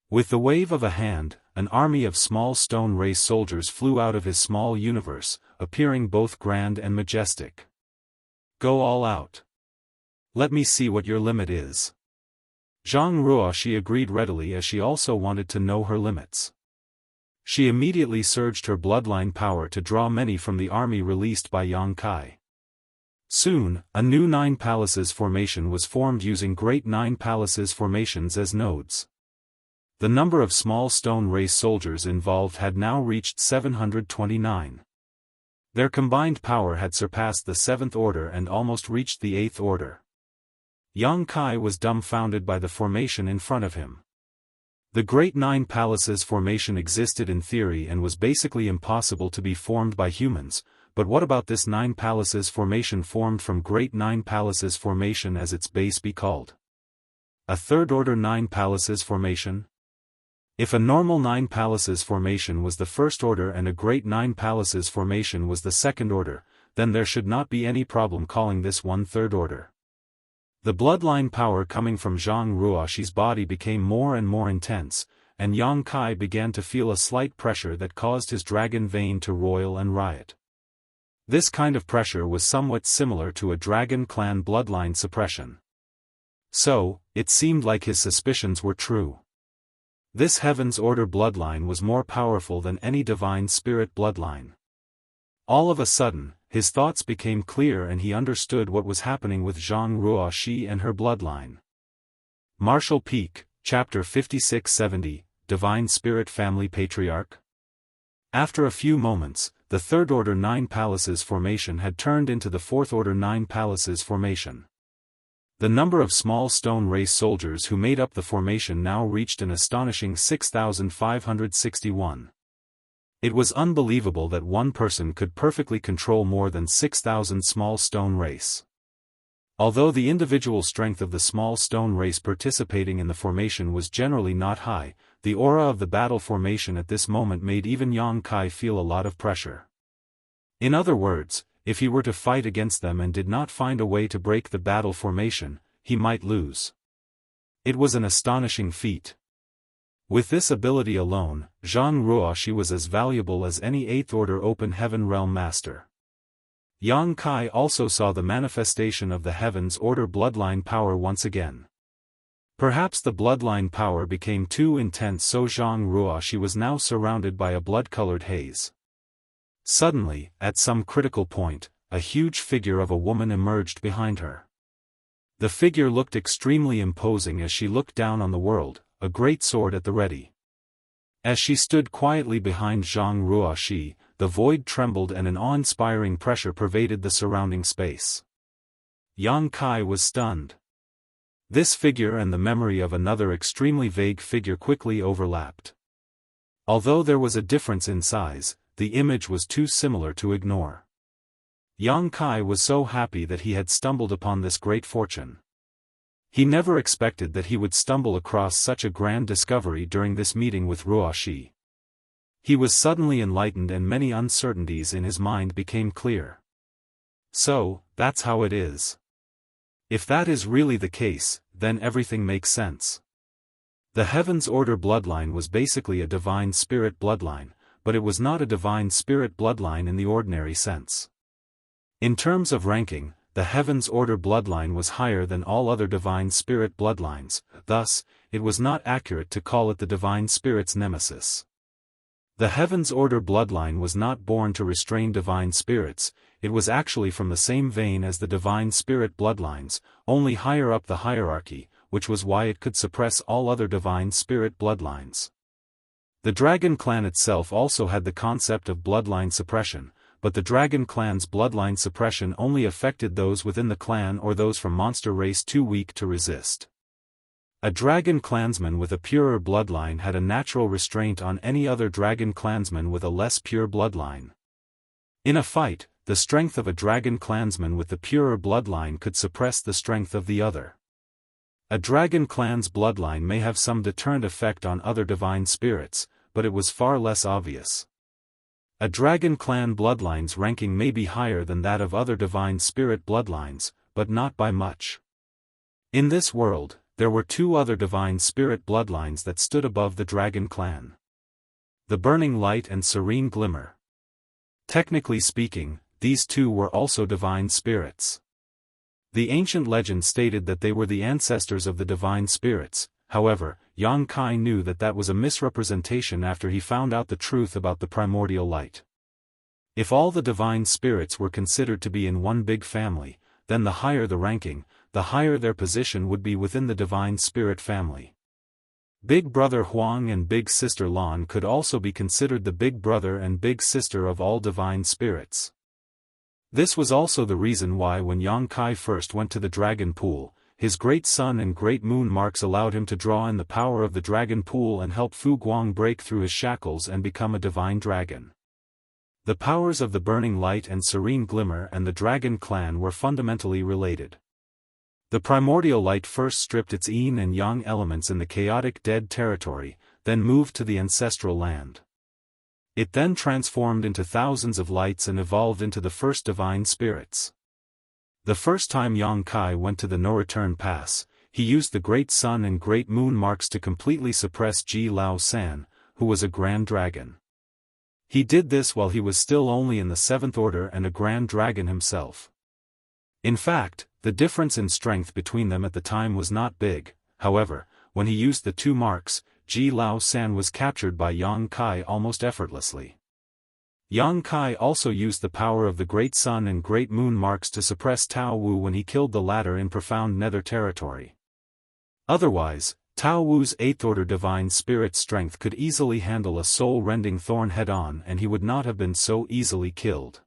With the wave of a hand, an army of small stone race soldiers flew out of his small universe, appearing both grand and majestic. "Go all out. Let me see what your limit is." Zhang Ruoxi agreed readily as she also wanted to know her limits. She immediately surged her bloodline power to draw many from the army released by Yang Kai. Soon, a new 9 palaces formation was formed using great 9 palaces formations as nodes. The number of small stone race soldiers involved had now reached 729. Their combined power had surpassed the 7th Order and almost reached the 8th Order. Yang Kai was dumbfounded by the formation in front of him. The Great Nine Palaces formation existed in theory and was basically impossible to be formed by humans, but what about this Nine Palaces formation formed from Great Nine Palaces formation as its base be called? A Third Order Nine Palaces formation? If a normal Nine Palaces formation was the First Order and a Great Nine Palaces formation was the Second Order, then there should not be any problem calling this one Third Order. The bloodline power coming from Zhang Ruoxi's body became more and more intense, and Yang Kai began to feel a slight pressure that caused his dragon vein to roil and riot. This kind of pressure was somewhat similar to a dragon clan bloodline suppression. So, it seemed like his suspicions were true. This Heaven's Order bloodline was more powerful than any divine spirit bloodline. All of a sudden, his thoughts became clear and he understood what was happening with Zhang Ruoxi and her bloodline. Martial Peak, Chapter 5670, Divine Spirit Family Patriarch. After a few moments, the Third Order Nine Palaces formation had turned into the Fourth Order Nine Palaces formation. The number of small stone race soldiers who made up the formation now reached an astonishing 6,561. It was unbelievable that one person could perfectly control more than 6,000 small stone race. Although the individual strength of the small stone race participating in the formation was generally not high, the aura of the battle formation at this moment made even Yang Kai feel a lot of pressure. In other words, if he were to fight against them and did not find a way to break the battle formation, he might lose. It was an astonishing feat. With this ability alone, Zhang Ruoxi was as valuable as any 8th Order Open Heaven Realm Master. Yang Kai also saw the manifestation of the Heaven's Order bloodline power once again. Perhaps the bloodline power became too intense, so Zhang Ruoxi was now surrounded by a blood-colored haze. Suddenly, at some critical point, a huge figure of a woman emerged behind her. The figure looked extremely imposing as she looked down on the world, a great sword at the ready. As she stood quietly behind Zhang Ruoxi, the void trembled and an awe-inspiring pressure pervaded the surrounding space. Yang Kai was stunned. This figure and the memory of another extremely vague figure quickly overlapped. Although there was a difference in size, the image was too similar to ignore. Yang Kai was so happy that he had stumbled upon this great fortune. He never expected that he would stumble across such a grand discovery during this meeting with Ruoxi. He was suddenly enlightened and many uncertainties in his mind became clear. So, that's how it is. If that is really the case, then everything makes sense. The Heaven's Order bloodline was basically a divine spirit bloodline, but it was not a divine spirit bloodline in the ordinary sense. In terms of ranking, the Heaven's Order bloodline was higher than all other divine spirit bloodlines, thus, it was not accurate to call it the divine spirit's nemesis. The Heaven's Order bloodline was not born to restrain divine spirits, it was actually from the same vein as the divine spirit bloodlines, only higher up the hierarchy, which was why it could suppress all other divine spirit bloodlines. The Dragon Clan itself also had the concept of bloodline suppression, but the Dragon Clan's bloodline suppression only affected those within the clan or those from monster race too weak to resist. A Dragon Clansman with a purer bloodline had a natural restraint on any other Dragon Clansman with a less pure bloodline. In a fight, the strength of a Dragon Clansman with the purer bloodline could suppress the strength of the other. A Dragon Clan's bloodline may have some deterrent effect on other divine spirits, but it was far less obvious. A Dragon Clan bloodline's ranking may be higher than that of other divine spirit bloodlines, but not by much. In this world, there were two other divine spirit bloodlines that stood above the Dragon Clan. The Burning Light and Serene Glimmer. Technically speaking, these two were also divine spirits. The ancient legend stated that they were the ancestors of the divine spirits, however, Yang Kai knew that that was a misrepresentation after he found out the truth about the primordial light. If all the divine spirits were considered to be in one big family, then the higher the ranking, the higher their position would be within the divine spirit family. Big Brother Huang and Big Sister Lan could also be considered the big brother and big sister of all divine spirits. This was also the reason why when Yang Kai first went to the dragon pool, his great sun and great moon marks allowed him to draw in the power of the dragon pool and help Fu Guang break through his shackles and become a divine dragon. The powers of the burning light and serene glimmer and the dragon clan were fundamentally related. The primordial light first stripped its yin and yang elements in the chaotic dead territory, then moved to the ancestral land. It then transformed into thousands of lights and evolved into the first divine spirits. The first time Yang Kai went to the no-return pass, he used the great sun and great moon marks to completely suppress Ji Lao San, who was a grand dragon. He did this while he was still only in the 7th order and a grand dragon himself. In fact, the difference in strength between them at the time was not big. However, when he used the 2 marks, Ji Lao San was captured by Yang Kai almost effortlessly. Yang Kai also used the power of the Great Sun and Great Moon marks to suppress Tao Wu when he killed the latter in profound nether territory. Otherwise, Tao Wu's 8th order divine spirit strength could easily handle a soul-rending thorn head-on and he would not have been so easily killed.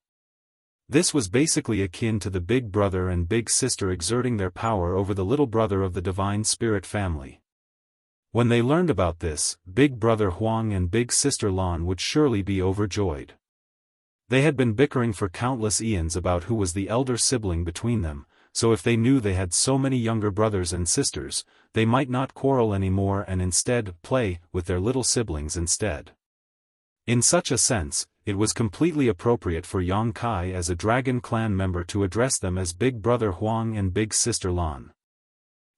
This was basically akin to the big brother and big sister exerting their power over the little brother of the divine spirit family. When they learned about this, Big Brother Huang and Big Sister Lan would surely be overjoyed. They had been bickering for countless eons about who was the elder sibling between them, so if they knew they had so many younger brothers and sisters, they might not quarrel anymore and instead play with their little siblings instead. In such a sense, it was completely appropriate for Yang Kai as a Dragon Clan member to address them as Big Brother Huang and Big Sister Lan.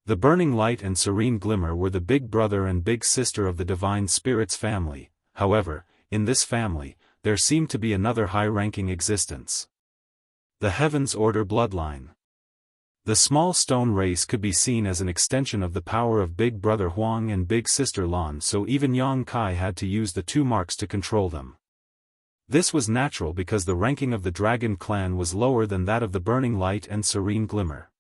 The burning light and serene glimmer were the big brother and big sister of the divine spirits family. However, in this family, there seemed to be another high-ranking existence. The Heavens Order bloodline. The small stone race could be seen as an extension of the power of Big Brother Huang and Big Sister Lan, so even Yang Kai had to use the 2 marks to control them. This was natural because the ranking of the Dragon Clan was lower than that of the Burning Light and Serene Glimmer.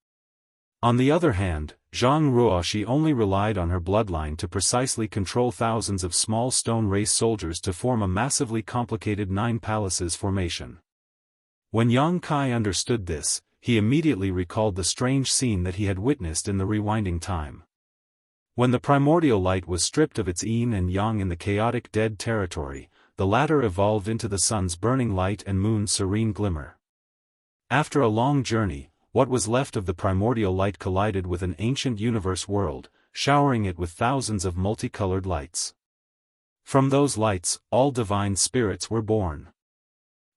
On the other hand, Zhang Ruoxi only relied on her bloodline to precisely control thousands of small stone race soldiers to form a massively complicated 9 palaces formation. When Yang Kai understood this, he immediately recalled the strange scene that he had witnessed in the rewinding time. When the primordial light was stripped of its yin and yang in the chaotic dead territory, the latter evolved into the sun's burning light and moon's serene glimmer. After a long journey, what was left of the primordial light collided with an ancient universe world, showering it with thousands of multicolored lights. From those lights, all divine spirits were born.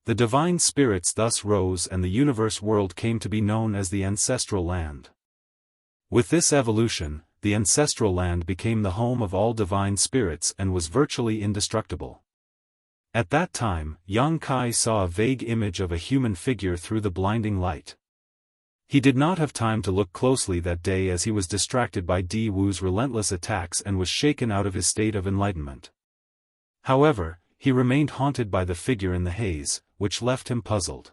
The divine spirits thus rose and the universe world came to be known as the ancestral land. With this evolution, the ancestral land became the home of all divine spirits and was virtually indestructible. At that time, Yang Kai saw a vague image of a human figure through the blinding light. He did not have time to look closely that day as he was distracted by Di Wu's relentless attacks and was shaken out of his state of enlightenment. However, he remained haunted by the figure in the haze, which left him puzzled.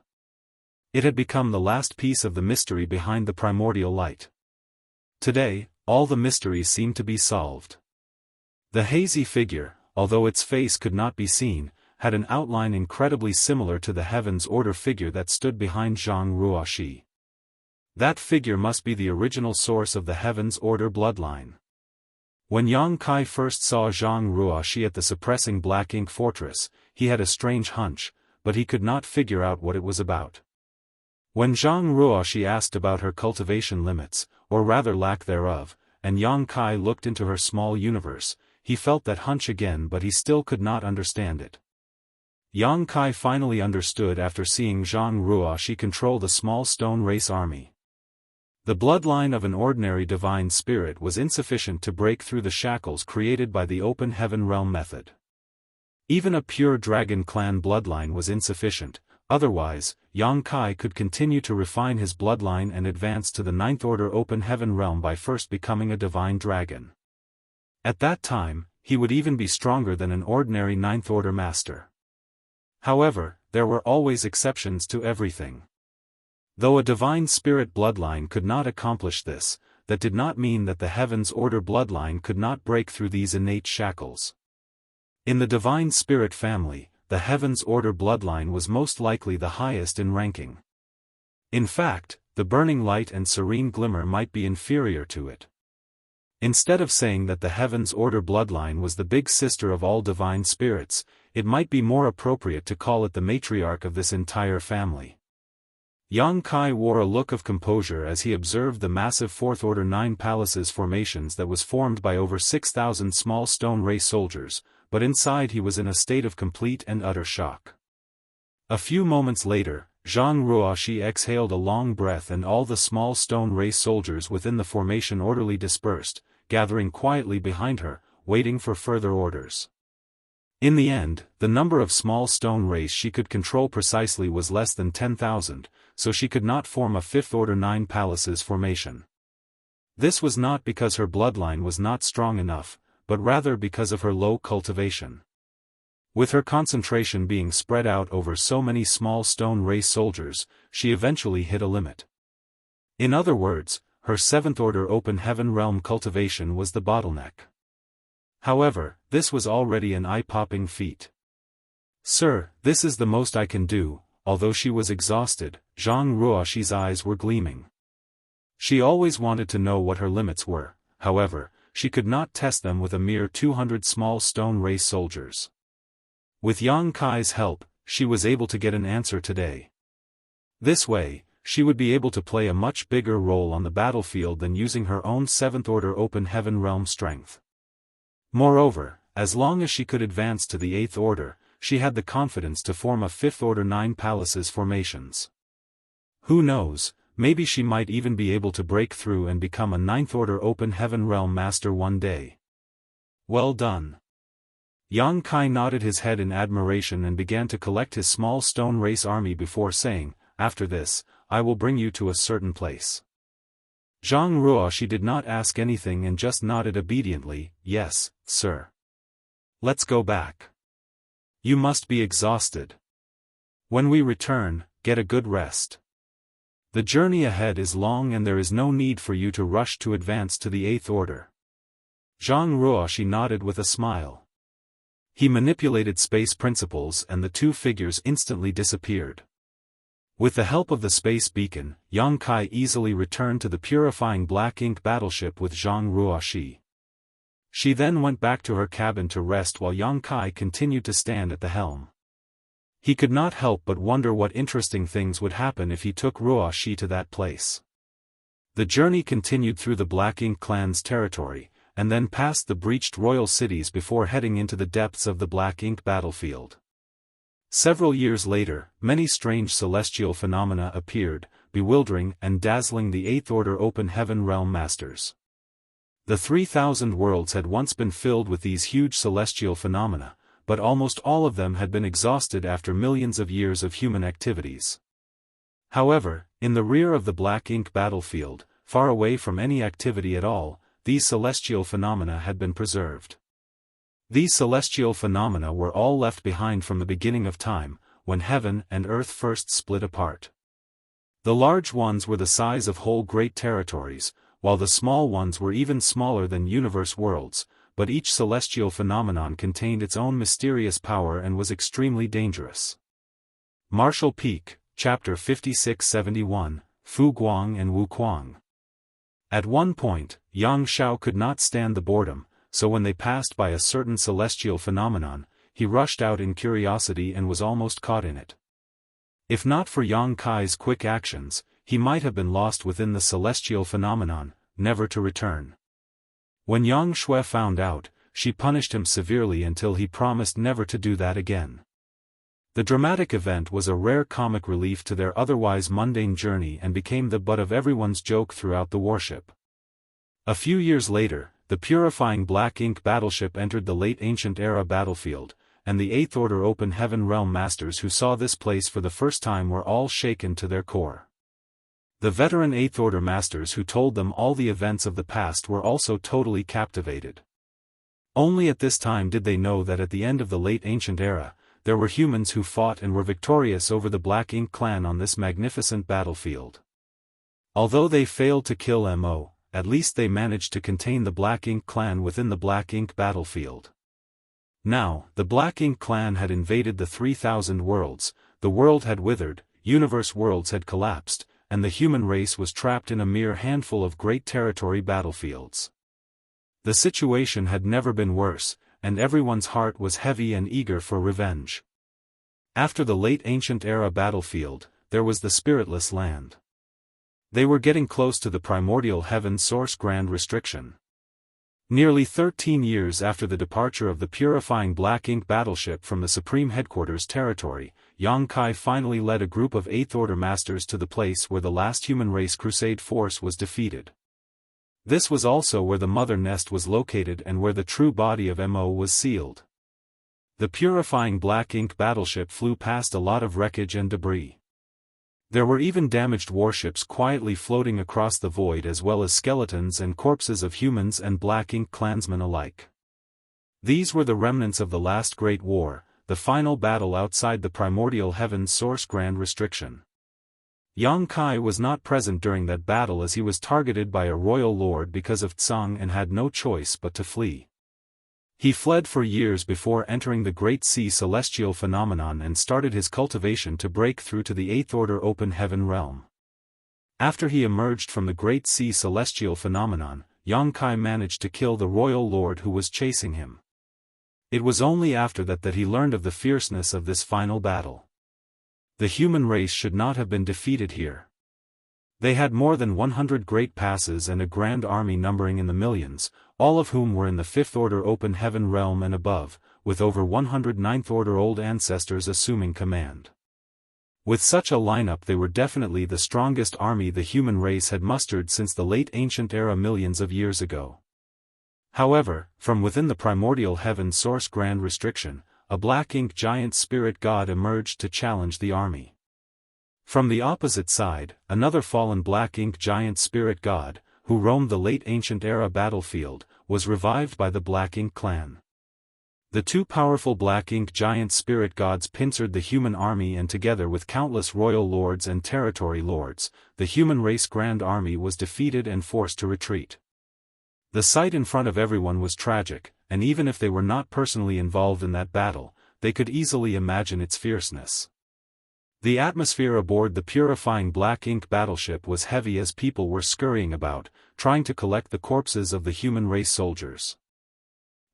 It had become the last piece of the mystery behind the primordial light. Today, all the mysteries seemed to be solved. The hazy figure, although its face could not be seen, had an outline incredibly similar to the Heavens Order figure that stood behind Zhang Ruoxi. That figure must be the original source of the Heavens Order bloodline. When Yang Kai first saw Zhang Ruoxi at the suppressing black ink fortress, he had a strange hunch, but he could not figure out what it was about. When Zhang Ruoxi asked about her cultivation limits, or rather lack thereof, and Yang Kai looked into her small universe, he felt that hunch again, but he still could not understand it. Yang Kai finally understood after seeing Zhang Ruoxi control the small stone race army. The bloodline of an ordinary divine spirit was insufficient to break through the shackles created by the open heaven realm method. Even a pure dragon clan bloodline was insufficient, otherwise, Yang Kai could continue to refine his bloodline and advance to the 9th order open heaven realm by first becoming a divine dragon. At that time, he would even be stronger than an ordinary 9th order master. However, there were always exceptions to everything. Though a divine spirit bloodline could not accomplish this, that did not mean that the Heaven's Order bloodline could not break through these innate shackles. In the Divine Spirit family, the Heaven's Order bloodline was most likely the highest in ranking. In fact, the burning light and serene glimmer might be inferior to it. Instead of saying that the Heaven's Order bloodline was the big sister of all divine spirits, it might be more appropriate to call it the matriarch of this entire family. Yang Kai wore a look of composure as he observed the massive Fourth Order 9 Palaces formations that was formed by over 6,000 small stone ray soldiers, but inside he was in a state of complete and utter shock. A few moments later, Zhang Ruoxi exhaled a long breath and all the small stone ray soldiers within the formation orderly dispersed, gathering quietly behind her, waiting for further orders. In the end, the number of small stone rays she could control precisely was less than 10,000, so she could not form a Fifth Order 9 Palaces formation. This was not because her bloodline was not strong enough, but rather because of her low cultivation. With her concentration being spread out over so many small stone ray soldiers, she eventually hit a limit. In other words, her Seventh Order Open Heaven Realm cultivation was the bottleneck. However, this was already an eye-popping feat. "Sir, this is the most I can do." Although she was exhausted, Zhang Ruoxi's eyes were gleaming. She always wanted to know what her limits were, however, she could not test them with a mere 200 small stone ray soldiers. With Yang Kai's help, she was able to get an answer today. This way, she would be able to play a much bigger role on the battlefield than using her own Seventh Order Open Heaven Realm strength. Moreover, as long as she could advance to the Eighth Order, she had the confidence to form a Fifth Order 9 Palaces formations. Who knows, maybe she might even be able to break through and become a Ninth Order Open Heaven Realm Master one day. Well done. Yang Kai nodded his head in admiration and began to collect his small stone race army before saying, "After this, I will bring you to a certain place." Zhang Ruoxi did not ask anything and just nodded obediently, "Yes, sir. Let's go back. You must be exhausted. When we return, get a good rest. The journey ahead is long and there is no need for you to rush to advance to the Eighth Order." Zhang Ruoxi nodded with a smile. He manipulated space principles and the two figures instantly disappeared. With the help of the space beacon, Yang Kai easily returned to the purifying black ink battleship with Zhang Ruoxi. She then went back to her cabin to rest while Yang Kai continued to stand at the helm. He could not help but wonder what interesting things would happen if he took Ruoxi to that place. The journey continued through the Black Ink clan's territory, and then past the breached royal cities before heading into the depths of the Black Ink battlefield. Several years later, many strange celestial phenomena appeared, bewildering and dazzling the Eighth Order Open Heaven Realm Masters. The 3,000 worlds had once been filled with these huge celestial phenomena, but almost all of them had been exhausted after millions of years of human activities. However, in the rear of the Black Ink battlefield, far away from any activity at all, these celestial phenomena had been preserved. These celestial phenomena were all left behind from the beginning of time, when heaven and earth first split apart. The large ones were the size of whole great territories, while the small ones were even smaller than universe worlds, but each celestial phenomenon contained its own mysterious power and was extremely dangerous. Martial Peak, Chapter 5671, Fu Guang and Wu Kuang. At one point, Yang Xiao could not stand the boredom, so when they passed by a certain celestial phenomenon, he rushed out in curiosity and was almost caught in it. If not for Yang Kai's quick actions, he might have been lost within the celestial phenomenon, never to return. When Yang Shui found out, she punished him severely until he promised never to do that again. The dramatic event was a rare comic relief to their otherwise mundane journey and became the butt of everyone's joke throughout the warship. A few years later, the purifying Black Ink battleship entered the late ancient era battlefield, and the Eighth Order Open Heaven Realm Masters who saw this place for the first time were all shaken to their core. The veteran Eighth Order Masters who told them all the events of the past were also totally captivated. Only at this time did they know that at the end of the late ancient era, there were humans who fought and were victorious over the Black Ink clan on this magnificent battlefield. Although they failed to kill Mo, at least they managed to contain the Black Ink clan within the Black Ink battlefield. Now, the Black Ink clan had invaded the 3,000 worlds, the world had withered, universe worlds had collapsed, and the human race was trapped in a mere handful of great territory battlefields. The situation had never been worse, and everyone's heart was heavy and eager for revenge. After the late ancient era battlefield, there was the spiritless land. They were getting close to the primordial heaven source grand restriction. Nearly 13 years after the departure of the purifying Black Ink battleship from the Supreme Headquarters territory, Yang Kai finally led a group of 8th Order Masters to the place where the last human race crusade force was defeated. This was also where the Mother Nest was located and where the true body of Mo was sealed. The purifying Black Ink battleship flew past a lot of wreckage and debris. There were even damaged warships quietly floating across the void, as well as skeletons and corpses of humans and Black Ink clansmen alike. These were the remnants of the last Great War, the final battle outside the primordial heaven source grand restriction. Yang Kai was not present during that battle as he was targeted by a royal lord because of Tsang and had no choice but to flee. He fled for years before entering the Great Sea celestial phenomenon and started his cultivation to break through to the 8th Order open heaven realm. After he emerged from the Great Sea celestial phenomenon, Yang Kai managed to kill the royal lord who was chasing him. It was only after that he learned of the fierceness of this final battle. The human race should not have been defeated here. They had more than 100 great passes and a grand army numbering in the millions, all of whom were in the 5th Order open heaven realm and above, with over 100 9th Order old ancestors assuming command. With such a lineup, they were definitely the strongest army the human race had mustered since the late ancient era millions of years ago. However, from within the primordial heaven source grand restriction, a Black Ink giant spirit god emerged to challenge the army. From the opposite side, another fallen Black Ink giant spirit god, who roamed the late ancient era battlefield, was revived by the Black Ink clan. The two powerful Black Ink giant spirit gods pincered the human army, and together with countless royal lords and territory lords, the human race grand army was defeated and forced to retreat. The sight in front of everyone was tragic, and even if they were not personally involved in that battle, they could easily imagine its fierceness. The atmosphere aboard the purifying Black Ink battleship was heavy as people were scurrying about, trying to collect the corpses of the human race soldiers.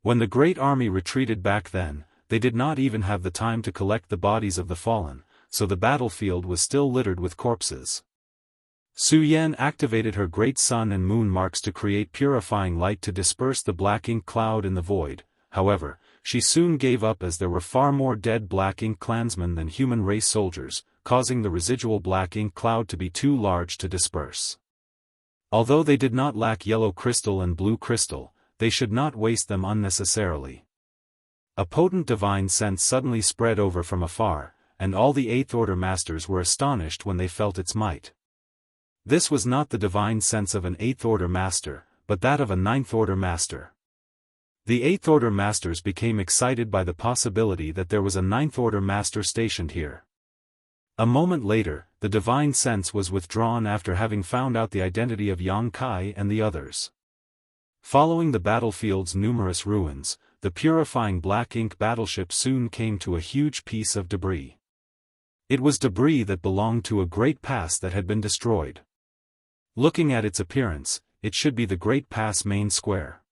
When the great army retreated back then, they did not even have the time to collect the bodies of the fallen, so the battlefield was still littered with corpses. Su Yan activated her great sun and moon marks to create purifying light to disperse the Black Ink cloud in the void. However, she soon gave up as there were far more dead Black Ink clansmen than human race soldiers, causing the residual Black Ink cloud to be too large to disperse. Although they did not lack yellow crystal and blue crystal, they should not waste them unnecessarily. A potent divine sense suddenly spread over from afar, and all the 8th Order Masters were astonished when they felt its might. This was not the divine sense of an 8th Order Master, but that of a 9th Order Master. The 8th Order Masters became excited by the possibility that there was a 9th Order Master stationed here. A moment later, the divine sense was withdrawn after having found out the identity of Yang Kai and the others. Following the battlefield's numerous ruins, the purifying Black Ink battleship soon came to a huge piece of debris. It was debris that belonged to a great pass that had been destroyed. Looking at its appearance, it should be the Great Pass main square.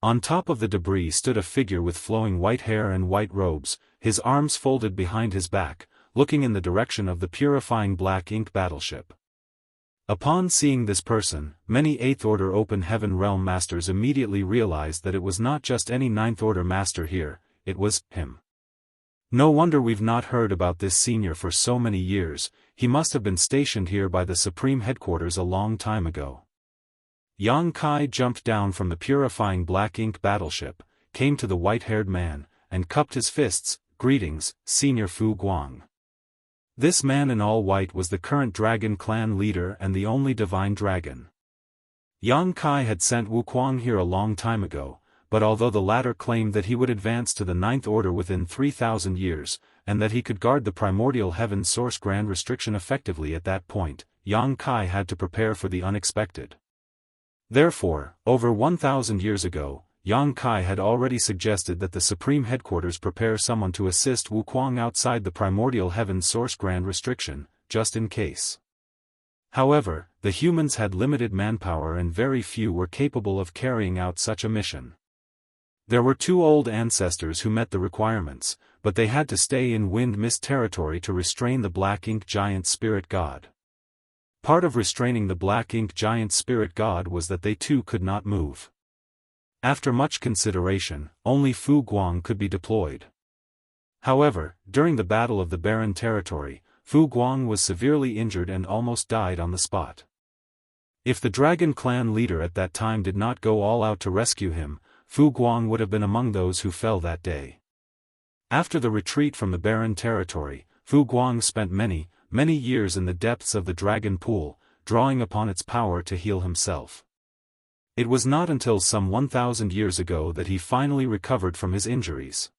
On top of the debris stood a figure with flowing white hair and white robes, his arms folded behind his back, looking in the direction of the purifying Black Ink battleship. Upon seeing this person, many 8th Order Open Heaven Realm Masters immediately realized that it was not just any 9th Order Master here, it was him. No wonder we've not heard about this senior for so many years, he must have been stationed here by the Supreme Headquarters a long time ago. Yang Kai jumped down from the purifying Black Ink battleship, came to the white-haired man, and cupped his fists. "Greetings, Senior Fu Guang." This man in all white was the current Dragon Clan leader and the only divine dragon. Yang Kai had sent Wu Kuang here a long time ago, but although the latter claimed that he would advance to the 9th Order within 3,000 years, and that he could guard the primordial heaven source grand restriction effectively at that point, Yang Kai had to prepare for the unexpected. Therefore, over 1,000 years ago, Yang Kai had already suggested that the Supreme Headquarters prepare someone to assist Wuquang outside the primordial heaven source grand restriction, just in case. However, the humans had limited manpower and very few were capable of carrying out such a mission. There were 2 old ancestors who met the requirements, but they had to stay in Wind Mist territory to restrain the Black Ink Giant Spirit God. Part of restraining the Black Ink Giant Spirit God was that they too could not move. After much consideration, only Fu Guang could be deployed. However, during the Battle of the Barren Territory, Fu Guang was severely injured and almost died on the spot. If the Dragon Clan leader at that time did not go all out to rescue him, Fu Guang would have been among those who fell that day. After the retreat from the Barren Territory, Fu Guang spent many years in the depths of the Dragon Pool, drawing upon its power to heal himself. It was not until some 1,000 years ago that he finally recovered from his injuries.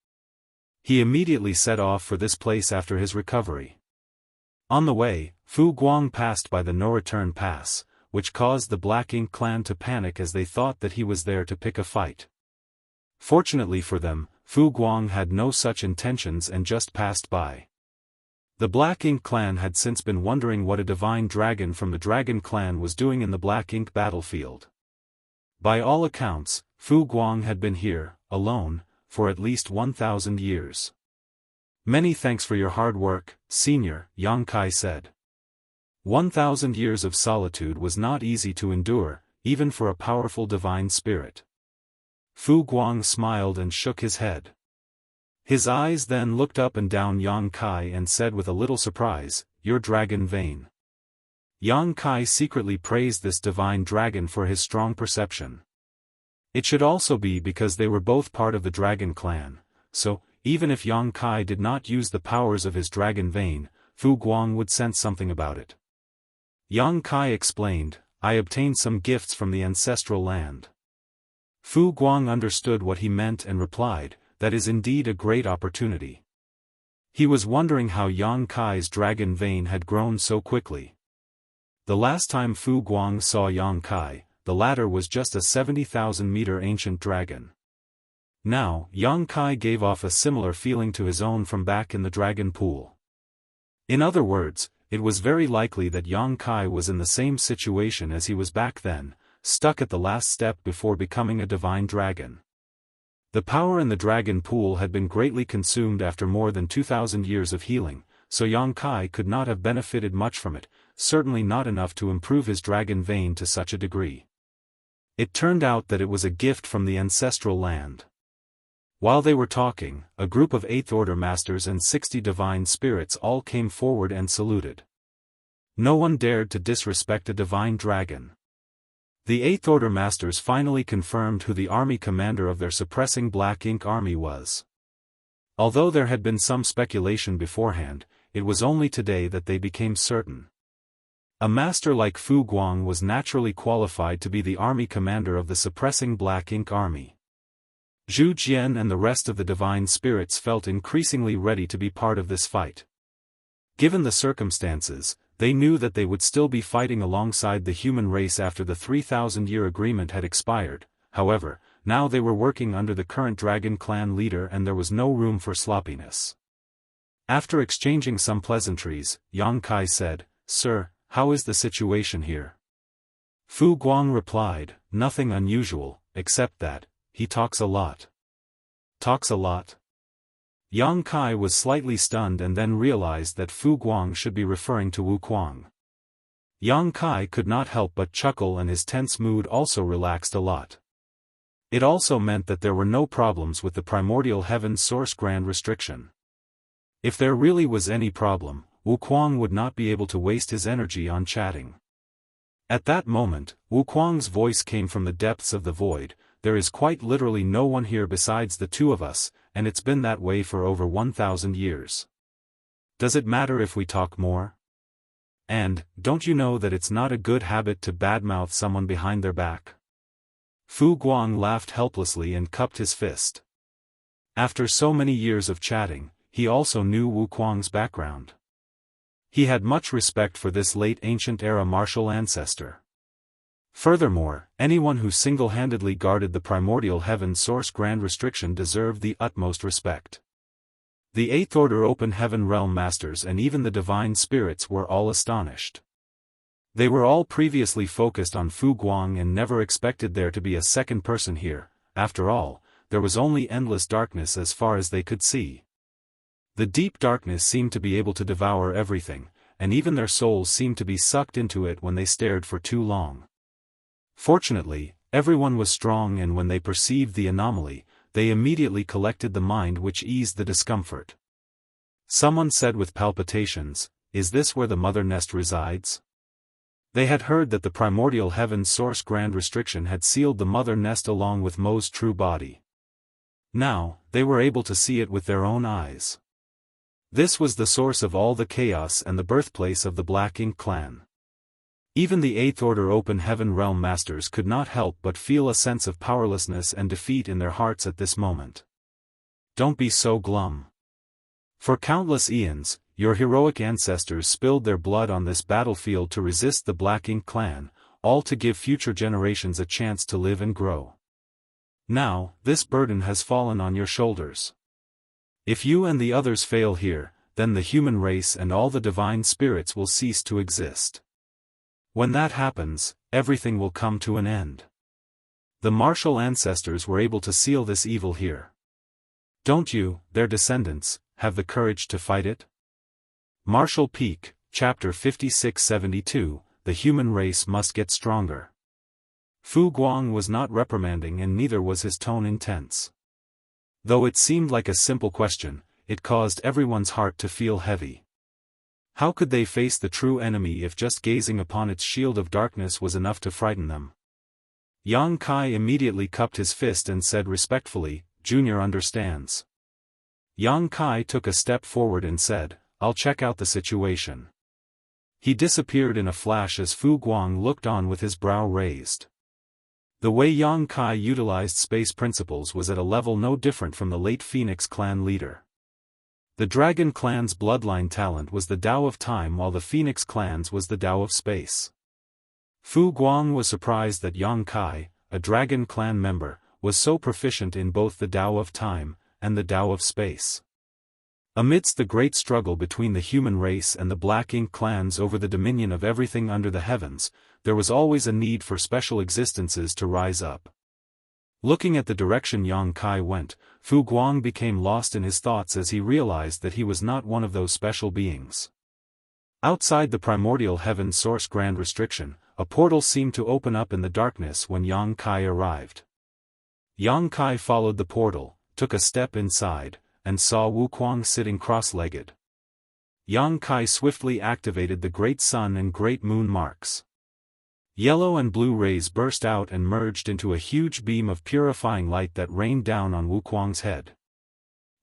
He immediately set off for this place after his recovery. On the way, Fu Guang passed by the No-Return Pass, which caused the Black Ink clan to panic as they thought that he was there to pick a fight. Fortunately for them, Fu Guang had no such intentions and just passed by. The Black Ink clan had since been wondering what a divine dragon from the Dragon Clan was doing in the Black Ink battlefield. By all accounts, Fu Guang had been here, alone, for at least 1,000 years. "Many thanks for your hard work, Senior," Yang Kai said. 1,000 years of solitude was not easy to endure, even for a powerful divine spirit. Fu Guang smiled and shook his head. His eyes then looked up and down Yang Kai and said with a little surprise, "Your dragon vein." Yang Kai secretly praised this divine dragon for his strong perception. It should also be because they were both part of the Dragon Clan, so, even if Yang Kai did not use the powers of his dragon vein, Fu Guang would sense something about it. Yang Kai explained, "I obtained some gifts from the ancestral land." Fu Guang understood what he meant and replied, "That is indeed a great opportunity." He was wondering how Yang Kai's dragon vein had grown so quickly. The last time Fu Guang saw Yang Kai, the latter was just a 70,000-meter ancient dragon. Now, Yang Kai gave off a similar feeling to his own from back in the Dragon Pool. In other words, it was very likely that Yang Kai was in the same situation as he was back then, stuck at the last step before becoming a divine dragon. The power in the Dragon Pool had been greatly consumed after more than 2,000 years of healing, so Yang Kai could not have benefited much from it, certainly not enough to improve his dragon vein to such a degree. It turned out that it was a gift from the ancestral land. While they were talking, a group of 8th Order Masters and 60 divine spirits all came forward and saluted. No one dared to disrespect a divine dragon. The 8th Order Masters finally confirmed who the army commander of their suppressing Black Ink army was. Although there had been some speculation beforehand, it was only today that they became certain. A master like Fu Guang was naturally qualified to be the army commander of the suppressing Black Ink army. Zhu Jian and the rest of the divine spirits felt increasingly ready to be part of this fight. Given the circumstances, they knew that they would still be fighting alongside the human race after the 3,000-year agreement had expired. However, now they were working under the current Dragon Clan leader and there was no room for sloppiness. After exchanging some pleasantries, Yang Kai said, "Sir, how is the situation here?" Fu Guang replied, "Nothing unusual, except that, he talks a lot." "Talks a lot?" Yang Kai was slightly stunned and then realized that Fu Guang should be referring to Wuquang. Yang Kai could not help but chuckle and his tense mood also relaxed a lot. It also meant that there were no problems with the primordial heaven source grand restriction. If there really was any problem, Wuquang would not be able to waste his energy on chatting. At that moment, Wuquang's voice came from the depths of the void, "There is quite literally no one here besides the two of us, and it's been that way for over 1,000 years. Does it matter if we talk more? And, don't you know that it's not a good habit to badmouth someone behind their back?" Fu Guang laughed helplessly and cupped his fist. After so many years of chatting, he also knew Wuquang's background. He had much respect for this late ancient-era martial ancestor. Furthermore, anyone who single-handedly guarded the primordial heaven source grand restriction deserved the utmost respect. The Eighth Order Open Heaven Realm Masters and even the Divine Spirits were all astonished. They were all previously focused on Fu Guang and never expected there to be a second person here. After all, there was only endless darkness as far as they could see. The deep darkness seemed to be able to devour everything, and even their souls seemed to be sucked into it when they stared for too long. Fortunately, everyone was strong, and when they perceived the anomaly, they immediately collected the mind, which eased the discomfort. Someone said with palpitations, "Is this where the mother nest resides?" They had heard that the primordial heaven source grand restriction had sealed the mother nest along with Mo's true body. Now, they were able to see it with their own eyes. This was the source of all the chaos and the birthplace of the Black Ink clan. Even the Eighth Order Open Heaven Realm Masters could not help but feel a sense of powerlessness and defeat in their hearts at this moment. Don't be so glum. For countless eons, your heroic ancestors spilled their blood on this battlefield to resist the Black Ink clan, all to give future generations a chance to live and grow. Now, this burden has fallen on your shoulders. If you and the others fail here, then the human race and all the divine spirits will cease to exist. When that happens, everything will come to an end. The martial ancestors were able to seal this evil here. Don't you, their descendants, have the courage to fight it? Martial Peak, Chapter 5672, The Human Race Must Get Stronger. Fu Guang was not reprimanding, and neither was his tone intense. Though it seemed like a simple question, it caused everyone's heart to feel heavy. How could they face the true enemy if just gazing upon its shield of darkness was enough to frighten them? Yang Kai immediately cupped his fist and said respectfully, "Junior understands." Yang Kai took a step forward and said, "I'll check out the situation." He disappeared in a flash as Fu Guang looked on with his brow raised. The way Yang Kai utilized space principles was at a level no different from the late Phoenix clan leader. The Dragon clan's bloodline talent was the Tao of Time, while the Phoenix clan's was the Tao of Space. Fu Guang was surprised that Yang Kai, a Dragon clan member, was so proficient in both the Tao of Time and the Tao of Space. Amidst the great struggle between the human race and the Black Ink clans over the dominion of everything under the heavens, there was always a need for special existences to rise up. Looking at the direction Yang Kai went, Fu Guang became lost in his thoughts as he realized that he was not one of those special beings. Outside the primordial heaven source grand restriction, a portal seemed to open up in the darkness when Yang Kai arrived. Yang Kai followed the portal, took a step inside, and saw Wu Kuang sitting cross-legged. Yang Kai swiftly activated the Great Sun and Great Moon marks. Yellow and blue rays burst out and merged into a huge beam of purifying light that rained down on Wu Kuang's head.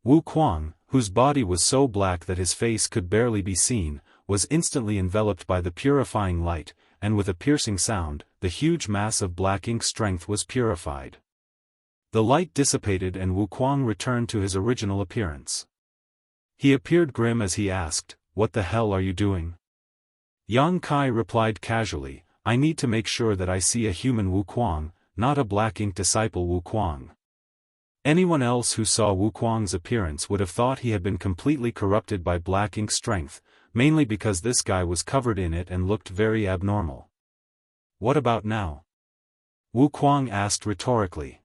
Wu Kuang, whose body was so black that his face could barely be seen, was instantly enveloped by the purifying light, and with a piercing sound, the huge mass of Black Ink strength was purified. The light dissipated and Wu Kuang returned to his original appearance. He appeared grim as he asked, "What the hell are you doing?" Yang Kai replied casually, "I need to make sure that I see a human Wu Kuang, not a Black Ink disciple Wu Kuang." Anyone else who saw Wu Kuang's appearance would have thought he had been completely corrupted by Black Ink strength, mainly because this guy was covered in it and looked very abnormal. "What about now?" Wu Kuang asked rhetorically.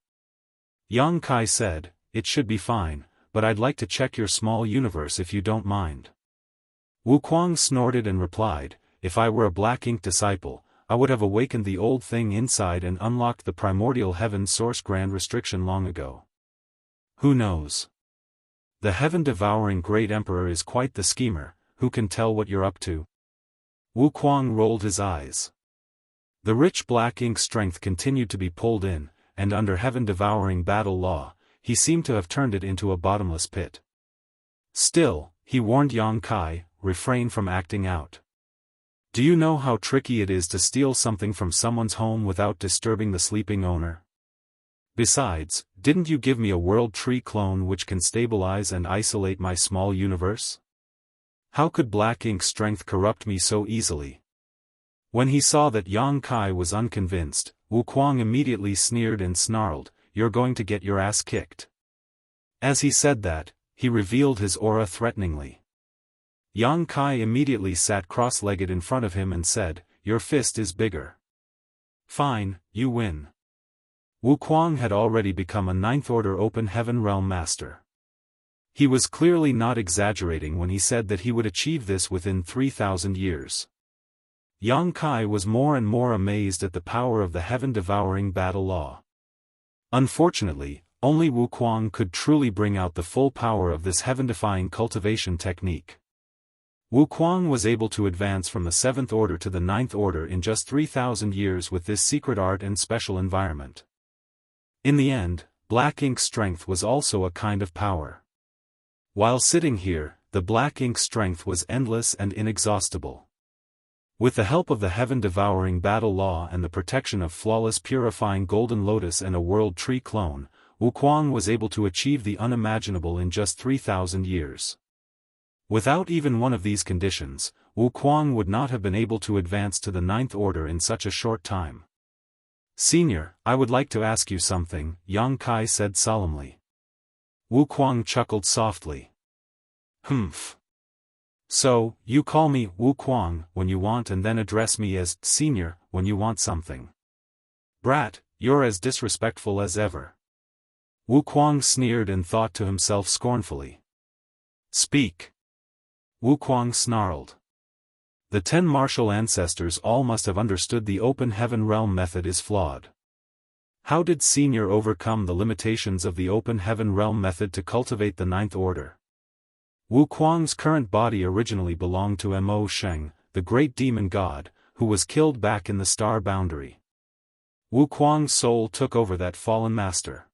Yang Kai said, "It should be fine, but I'd like to check your small universe if you don't mind." Wu Kuang snorted and replied, "If I were a Black Ink disciple, I would have awakened the old thing inside and unlocked the primordial heaven source grand restriction long ago. Who knows? The heaven-devouring great emperor is quite the schemer, who can tell what you're up to?" Wu Kuang rolled his eyes. The rich Black Ink strength continued to be pulled in, and under heaven-devouring battle law, he seemed to have turned it into a bottomless pit. Still, he warned Yang Kai, refrain from acting out. "Do you know how tricky it is to steal something from someone's home without disturbing the sleeping owner? Besides, didn't you give me a World Tree clone which can stabilize and isolate my small universe? How could Black Ink strength corrupt me so easily?" When he saw that Yang Kai was unconvinced, Wuquang immediately sneered and snarled, "You're going to get your ass kicked." As he said that, he revealed his aura threateningly. Yang Kai immediately sat cross-legged in front of him and said, "Your fist is bigger." "Fine, you win." Wuquang had already become a Ninth Order Open Heaven Realm Master. He was clearly not exaggerating when he said that he would achieve this within 3,000 years. Yang Kai was more and more amazed at the power of the heaven-devouring battle law. Unfortunately, only Wuquang could truly bring out the full power of this heaven-defying cultivation technique. Wuquang was able to advance from the 7th Order to the 9th Order in just 3,000 years with this secret art and special environment. In the end, black ink strength was also a kind of power. While sitting here, the black ink strength was endless and inexhaustible. With the help of the heaven-devouring battle law and the protection of flawless purifying golden lotus and a world tree clone, Wuquang was able to achieve the unimaginable in just 3,000 years. Without even one of these conditions, Wuquang would not have been able to advance to the 9th Order in such a short time. "Senior, I would like to ask you something," Yang Kai said solemnly. Wuquang chuckled softly. "Humph. So, you call me Wuquang when you want and then address me as Senior when you want something. Brat, you're as disrespectful as ever." Wuquang sneered and thought to himself scornfully. "Speak." Wuquang snarled. The 10 martial ancestors all must have understood the open heaven realm method is flawed. How did Senior overcome the limitations of the open heaven realm method to cultivate the 9th Order? Wuquang's current body originally belonged to Mo Sheng, the great demon god, who was killed back in the star boundary. Wuquang's soul took over that fallen master.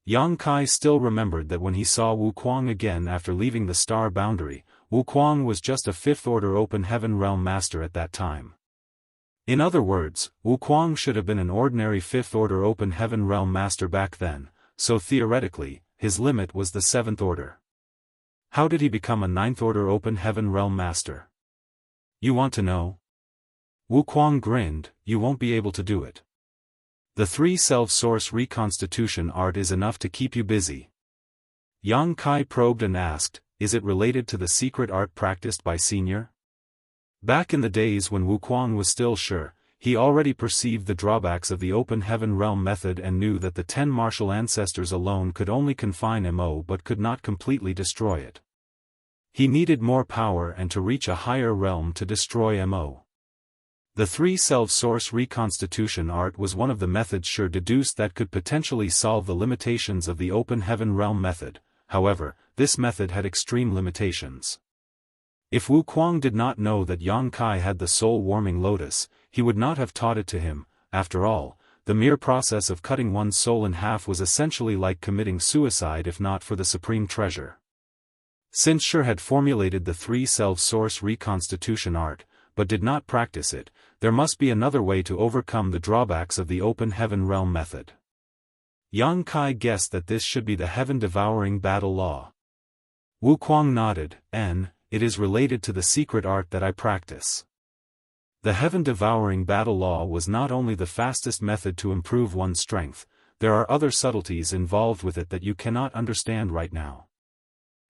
Yang Kai still remembered that when he saw Wuquang again after leaving the star boundary, Wuquang was just a 5th Order Open Heaven Realm Master at that time. In other words, Wuquang should have been an ordinary 5th Order Open Heaven Realm Master back then, so theoretically, his limit was the 7th Order. How did he become a 9th Order Open Heaven Realm Master? You want to know? Wuquang grinned, "You won't be able to do it. The 3-self source reconstitution art is enough to keep you busy." Yang Kai probed and asked, "Is it related to the secret art practiced by Senior?" Back in the days when Wuquang was still sure, he already perceived the drawbacks of the open heaven realm method and knew that the 10 martial ancestors alone could only confine Mo but could not completely destroy it. He needed more power and to reach a higher realm to destroy Mo. The 3-self source reconstitution art was one of the methods Sure deduced that could potentially solve the limitations of the open heaven realm method. However, this method had extreme limitations. If Wuquang did not know that Yang Kai had the soul-warming lotus, he would not have taught it to him. After all, the mere process of cutting one's soul in half was essentially like committing suicide if not for the supreme treasure. Since Sure had formulated the 3-self source reconstitution art, but did not practice it, there must be another way to overcome the drawbacks of the open heaven realm method. Yang Kai guessed that this should be the heaven-devouring battle law. Wuquang nodded, "It is related to the secret art that I practice." The heaven-devouring battle law was not only the fastest method to improve one's strength, there are other subtleties involved with it that you cannot understand right now.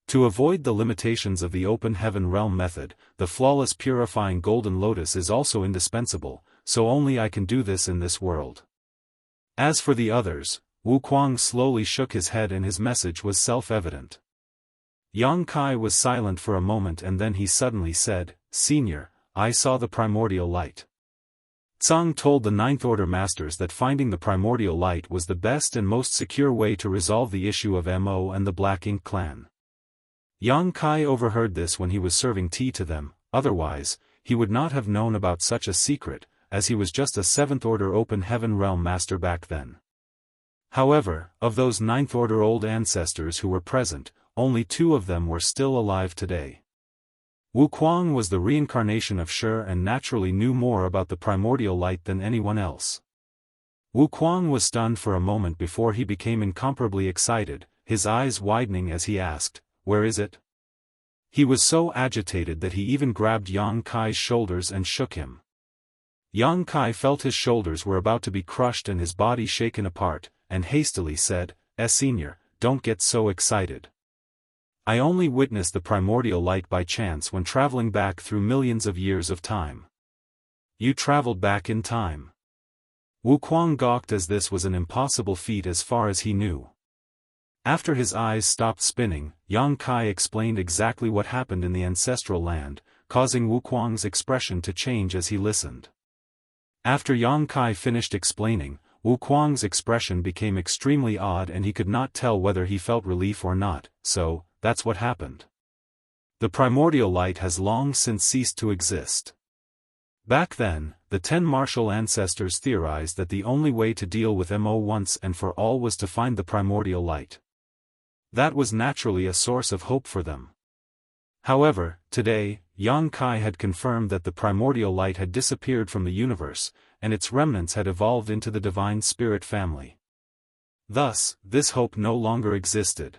To avoid the limitations of the open heaven realm method, the flawless purifying golden lotus is also indispensable, so only I can do this in this world. As for the others, Wuquang slowly shook his head and his message was self-evident. Yang Kai was silent for a moment and then he suddenly said, "Senior, I saw the primordial light." Tsang told the 9th Order Masters that finding the primordial light was the best and most secure way to resolve the issue of Mo and the Black Ink clan. Yang Kai overheard this when he was serving tea to them, otherwise, he would not have known about such a secret, as he was just a 7th Order Open Heaven Realm Master back then. However, of those 9th Order old ancestors who were present, only 2 of them were still alive today. Wuquang was the reincarnation of Sure and naturally knew more about the primordial light than anyone else. Wuquang was stunned for a moment before he became incomparably excited, his eyes widening as he asked, "Where is it?" He was so agitated that he even grabbed Yang Kai's shoulders and shook him. Yang Kai felt his shoulders were about to be crushed and his body shaken apart, and hastily said, Senior, don't get so excited. I only witnessed the primordial light by chance when traveling back through millions of years of time. You traveled back in time. Wuquang gawked as this was an impossible feat as far as he knew. After his eyes stopped spinning, Yang Kai explained exactly what happened in the ancestral land, causing Wuquang's expression to change as he listened. After Yang Kai finished explaining, Wuquang's expression became extremely odd and he could not tell whether he felt relief or not. So, that's what happened. The primordial light has long since ceased to exist. Back then, the 10 martial ancestors theorized that the only way to deal with Mo once and for all was to find the primordial light. That was naturally a source of hope for them. However, today, Yang Kai had confirmed that the primordial light had disappeared from the universe, and its remnants had evolved into the divine spirit family. Thus, this hope no longer existed.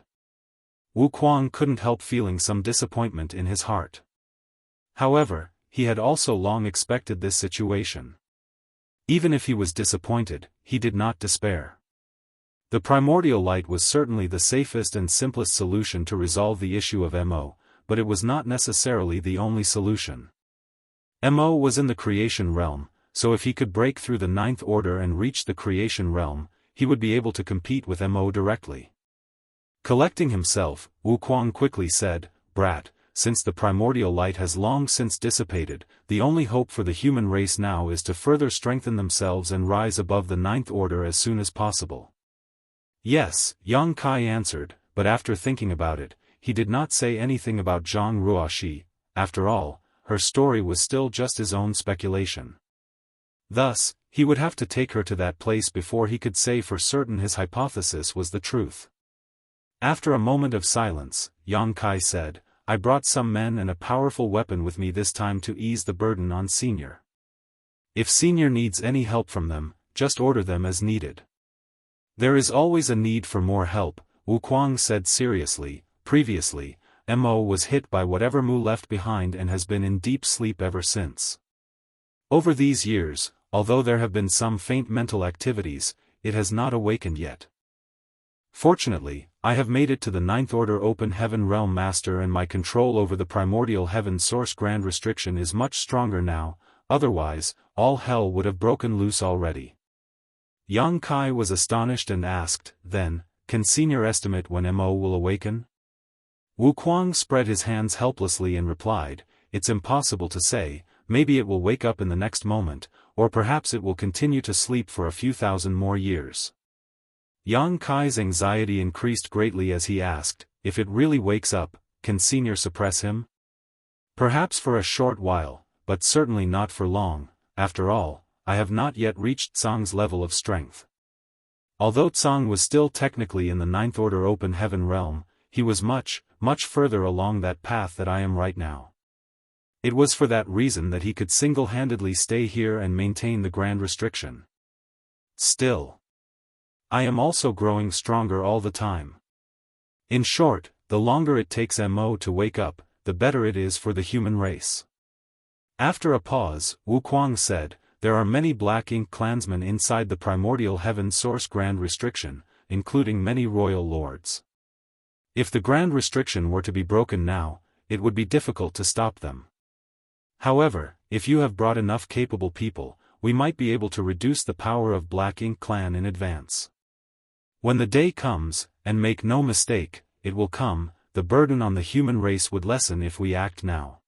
Wuquang couldn't help feeling some disappointment in his heart. However, he had also long expected this situation. Even if he was disappointed, he did not despair. The primordial light was certainly the safest and simplest solution to resolve the issue of Mo, but it was not necessarily the only solution. Mo was in the creation realm, so if he could break through the ninth order and reach the creation realm, he would be able to compete with Mo directly. Collecting himself, Wuquang quickly said, Brat, since the primordial light has long since dissipated, the only hope for the human race now is to further strengthen themselves and rise above the ninth order as soon as possible. Yes, Yang Kai answered, but after thinking about it, he did not say anything about Zhang Ruoxi. After all, her story was still just his own speculation. Thus, he would have to take her to that place before he could say for certain his hypothesis was the truth. After a moment of silence, Yang Kai said, I brought some men and a powerful weapon with me this time to ease the burden on Senior. If Senior needs any help from them, just order them as needed. There is always a need for more help, Wuquang said seriously. Previously, Mo was hit by whatever Mu left behind and has been in deep sleep ever since. Over these years, although there have been some faint mental activities, it has not awakened yet. Fortunately, I have made it to the ninth order open heaven realm master and my control over the primordial heaven source grand restriction is much stronger now, otherwise, all hell would have broken loose already. Yang Kai was astonished and asked, then, can Senior estimate when Mo will awaken? Wuquang spread his hands helplessly and replied, it's impossible to say, maybe it will wake up in the next moment, or perhaps it will continue to sleep for a few thousand more years. Yang Kai's anxiety increased greatly as he asked, if it really wakes up, can Senior suppress him? Perhaps for a short while, but certainly not for long. After all, I have not yet reached Tsang's level of strength. Although Tsang was still technically in the ninth order open heaven realm, he was much further along that path that I am right now. It was for that reason that he could single-handedly stay here and maintain the grand restriction. Still, I am also growing stronger all the time. In short, the longer it takes Mo to wake up, the better it is for the human race. After a pause, Wuquang said, there are many Black Ink clansmen inside the primordial heaven source grand restriction, including many royal lords. If the grand restriction were to be broken now, it would be difficult to stop them. However, if you have brought enough capable people, we might be able to reduce the power of Black Ink clan in advance. When the day comes, and make no mistake, it will come, the burden on the human race would lessen if we act now.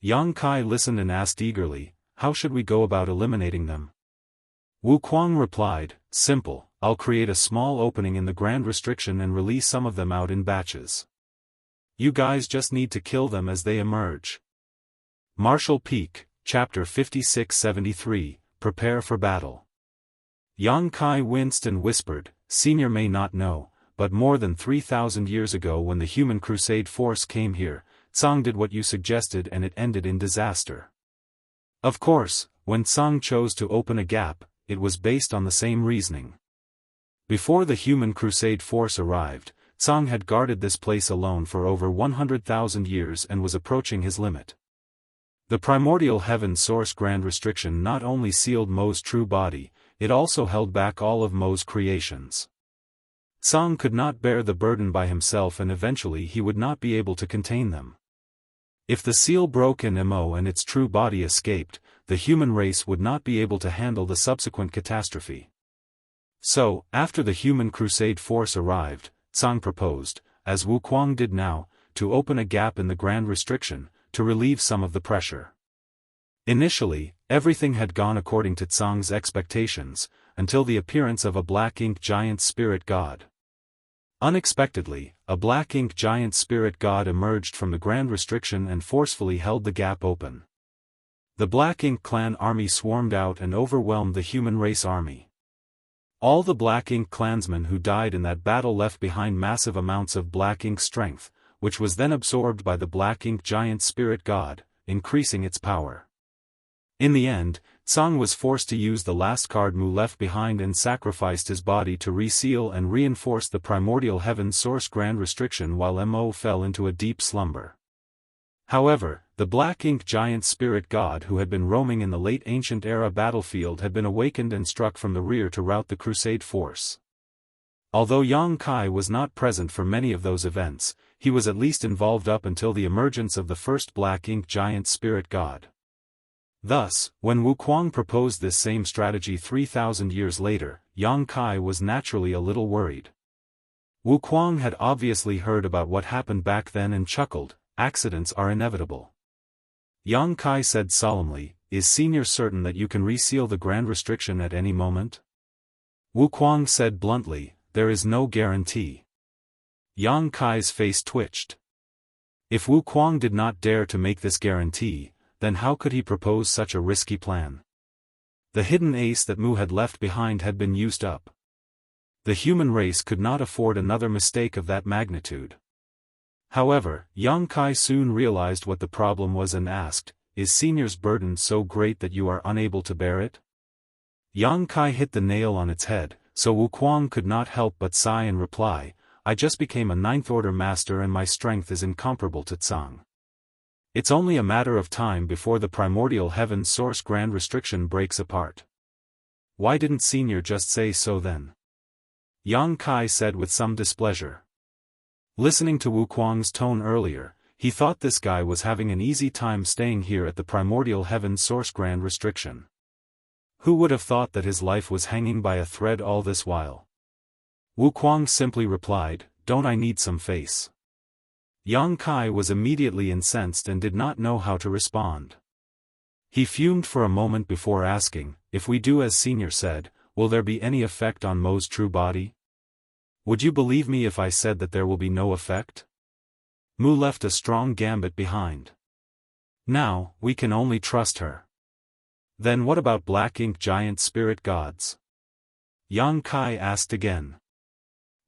Yang Kai listened and asked eagerly, how should we go about eliminating them? Wuquang replied, simple, I'll create a small opening in the grand restriction and release some of them out in batches. You guys just need to kill them as they emerge. Martial Peak, Chapter 5673, Prepare for Battle. Yang Kai winced and whispered, Senior may not know, but more than 3,000 years ago when the human crusade force came here, Tsang did what you suggested and it ended in disaster. Of course, when Tsang chose to open a gap, it was based on the same reasoning. Before the human crusade force arrived, Tsang had guarded this place alone for over 100,000 years and was approaching his limit. The primordial heaven source grand restriction not only sealed Mo's true body, it also held back all of Mo's creations. Tsang could not bear the burden by himself, and eventually he would not be able to contain them. If the seal broke and Mo and its true body escaped, the human race would not be able to handle the subsequent catastrophe. So, after the human crusade force arrived, Tsang proposed, as Wuquang did now, to open a gap in the grand restriction, to relieve some of the pressure. Initially, everything had gone according to Tsang's expectations, until the appearance of a black-ink giant spirit god. Unexpectedly, a black-ink giant spirit god emerged from the grand restriction and forcefully held the gap open. The Black Ink clan army swarmed out and overwhelmed the human race army. All the Black Ink clansmen who died in that battle left behind massive amounts of Black Ink strength, which was then absorbed by the Black Ink giant spirit god, increasing its power. In the end, Tsang was forced to use the last card Mu left behind and sacrificed his body to reseal and reinforce the primordial heaven source grand restriction while Mo fell into a deep slumber. However, the Black Ink giant spirit god who had been roaming in the late ancient era battlefield had been awakened and struck from the rear to rout the crusade force. Although Yang Kai was not present for many of those events, he was at least involved up until the emergence of the first Black Ink giant spirit god. Thus, when Wuquang proposed this same strategy 3,000 years later, Yang Kai was naturally a little worried. Wuquang had obviously heard about what happened back then and chuckled, "Accidents are inevitable." Yang Kai said solemnly, "Is Senior certain that you can reseal the grand restriction at any moment?" Wuquang said bluntly, "There is no guarantee." Yang Kai's face twitched. If Wuquang did not dare to make this guarantee, then how could he propose such a risky plan? The hidden ace that Mu had left behind had been used up. The human race could not afford another mistake of that magnitude. However, Yang Kai soon realized what the problem was and asked, "Is Senior's burden so great that you are unable to bear it?" Yang Kai hit the nail on its head, so Wuquang could not help but sigh and reply, "I just became a ninth-order master and my strength is incomparable to Tsang. It's only a matter of time before the primordial heaven source grand restriction breaks apart. Why didn't Senior just say so then?" Yang Kai said with some displeasure. Listening to Wuquang's tone earlier, he thought this guy was having an easy time staying here at the primordial heaven source grand restriction. Who would have thought that his life was hanging by a thread all this while? Wuquang simply replied, "Don't I need some face?" Yang Kai was immediately incensed and did not know how to respond. He fumed for a moment before asking, "If we do as Senior said, will there be any effect on Mo's true body? Would you believe me if I said that there will be no effect? Mu left a strong gambit behind. Now, we can only trust her." "Then what about Black Ink giant spirit gods?" Yang Kai asked again.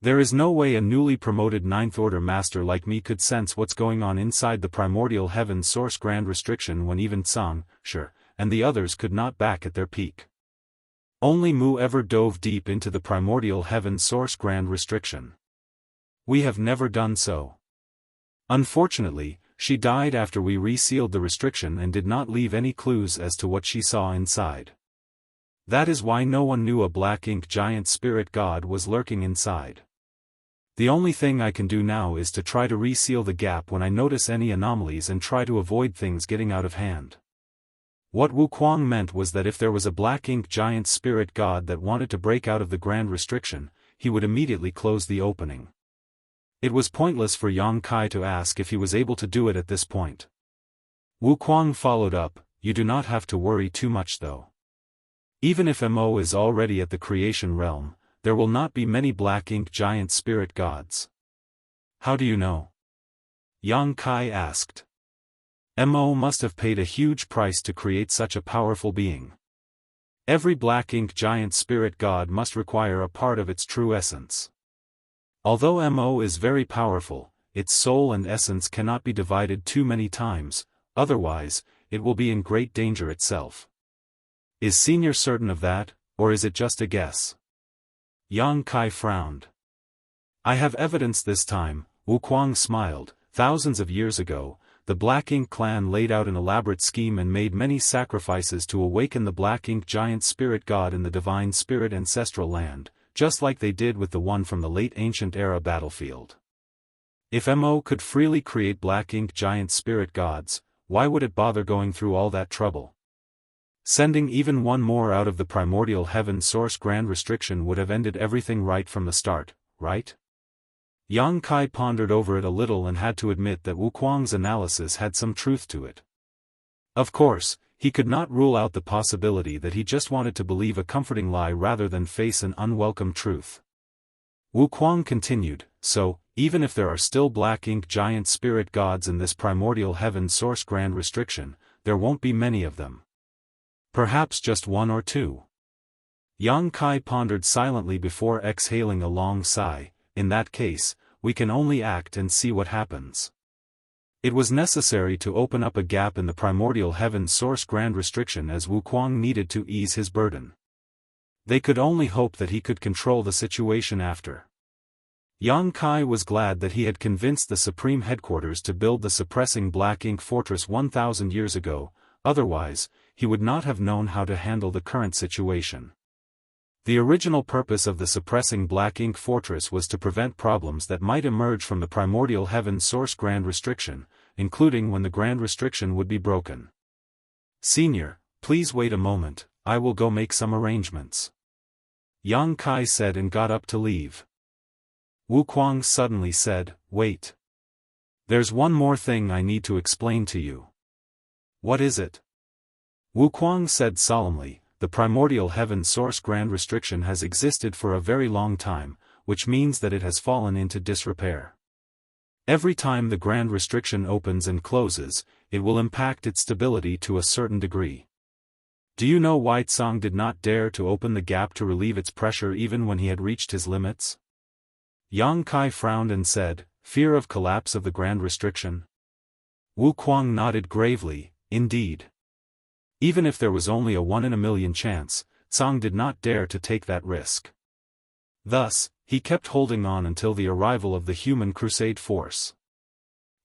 "There is no way a newly promoted Ninth Order master like me could sense what's going on inside the primordial heaven source grand restriction when even Tsang, Shi, and the others could not back at their peak. Only Mu ever dove deep into the primordial heaven source grand restriction. We have never done so. Unfortunately, she died after we resealed the restriction and did not leave any clues as to what she saw inside. That is why no one knew a Black Ink giant spirit god was lurking inside. The only thing I can do now is to try to reseal the gap when I notice any anomalies and try to avoid things getting out of hand." What Wuquang meant was that if there was a Black Ink giant spirit god that wanted to break out of the grand restriction, he would immediately close the opening. It was pointless for Yang Kai to ask if he was able to do it at this point. Wuquang followed up, "You do not have to worry too much though. Even if Mo is already at the creation realm, there will not be many Black Ink giant spirit gods." "How do you know?" Yang Kai asked. "Mo must have paid a huge price to create such a powerful being. Every Black Ink giant spirit god must require a part of its true essence. Although Mo is very powerful, its soul and essence cannot be divided too many times, otherwise, it will be in great danger itself. Is Senior certain of that, or is it just a guess?" Yang Kai frowned. "I have evidence this time," Wuquang smiled. "Thousands of years ago, the Black Ink clan laid out an elaborate scheme and made many sacrifices to awaken the Black Ink giant spirit god in the divine spirit ancestral land, just like they did with the one from the late ancient era battlefield. If MO could freely create Black Ink giant spirit gods, why would it bother going through all that trouble? Sending even one more out of the primordial heaven source grand restriction would have ended everything right from the start, right? Yang Kai pondered over it a little and had to admit that Wuquang's analysis had some truth to it. Of course, he could not rule out the possibility that he just wanted to believe a comforting lie rather than face an unwelcome truth. Wuquang continued, so, even if there are still Black Ink giant spirit gods in this primordial heaven source grand restriction, there won't be many of them. Perhaps just one or two. Yang Kai pondered silently before exhaling a long sigh. In that case, we can only act and see what happens. It was necessary to open up a gap in the primordial heaven source grand restriction as Wuquang needed to ease his burden. They could only hope that he could control the situation after. Yang Kai was glad that he had convinced the Supreme Headquarters to build the suppressing Black Ink Fortress 1,000 years ago, otherwise, he would not have known how to handle the current situation. The original purpose of the suppressing Black Ink Fortress was to prevent problems that might emerge from the primordial heaven source grand restriction, including when the grand restriction would be broken. "Senior, please wait a moment, I will go make some arrangements," Yang Kai said and got up to leave. Wuquang suddenly said, "Wait. There's one more thing I need to explain to you." "What is it?" Wuquang said solemnly. The primordial heaven source grand restriction has existed for a very long time, which means that it has fallen into disrepair. Every time the grand restriction opens and closes, it will impact its stability to a certain degree. Do you know why Tsang did not dare to open the gap to relieve its pressure even when he had reached his limits? Yang Kai frowned and said, "Fear of collapse of the grand restriction?" Wuquang nodded gravely, "Indeed. Even if there was only a 1 in a million chance, Tsang did not dare to take that risk. Thus, he kept holding on until the arrival of the human crusade force.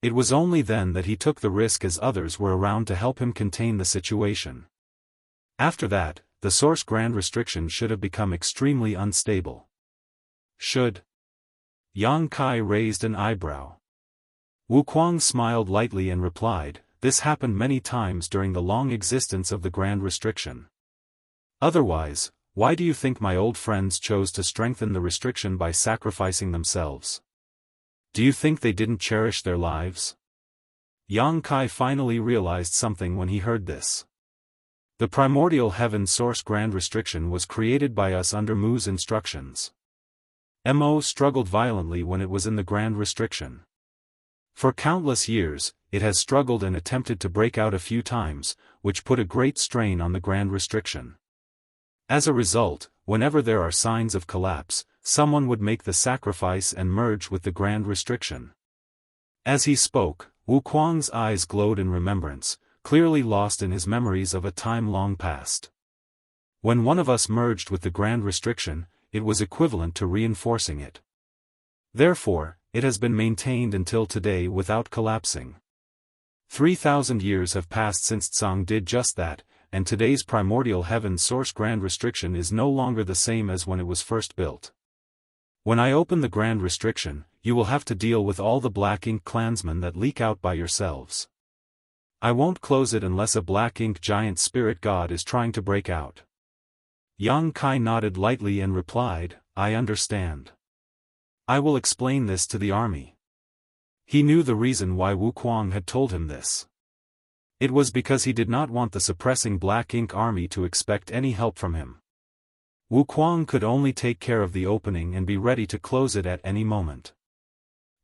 It was only then that he took the risk as others were around to help him contain the situation. After that, the source grand restriction should have become extremely unstable." "Should?" Yang Kai raised an eyebrow. Wuquang smiled lightly and replied, "This happened many times during the long existence of the grand restriction. Otherwise, why do you think my old friends chose to strengthen the restriction by sacrificing themselves? Do you think they didn't cherish their lives?" Yang Kai finally realized something when he heard this. The primordial heaven source grand restriction was created by us under Mu's instructions. Mo struggled violently when it was in the grand restriction. For countless years, it has struggled and attempted to break out a few times, which put a great strain on the grand restriction. As a result, whenever there are signs of collapse, someone would make the sacrifice and merge with the grand restriction. As he spoke, Wuquang's eyes glowed in remembrance, clearly lost in his memories of a time long past. When one of us merged with the grand restriction, it was equivalent to reinforcing it. Therefore, it has been maintained until today without collapsing. 3,000 years have passed since Tsang did just that, and today's primordial heaven source grand restriction is no longer the same as when it was first built. When I open the grand restriction, you will have to deal with all the Black Ink clansmen that leak out by yourselves. I won't close it unless a Black Ink giant spirit god is trying to break out." Yang Kai nodded lightly and replied, "I understand. I will explain this to the army." He knew the reason why Wuquang had told him this. It was because he did not want the suppressing Black Ink army to expect any help from him. Wuquang could only take care of the opening and be ready to close it at any moment.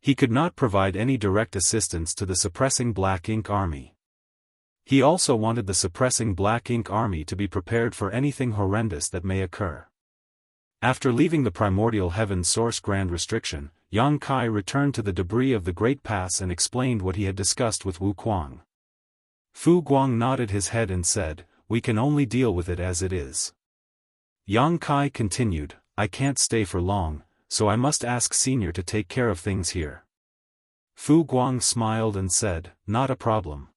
He could not provide any direct assistance to the suppressing Black Ink army. He also wanted the suppressing Black Ink army to be prepared for anything horrendous that may occur. After leaving the primordial heaven source grand restriction, Yang Kai returned to the debris of the Great Pass and explained what he had discussed with Wuquang. Fu Guang nodded his head and said, "We can only deal with it as it is." Yang Kai continued, "I can't stay for long, so I must ask Senior to take care of things here." Fu Guang smiled and said, "Not a problem.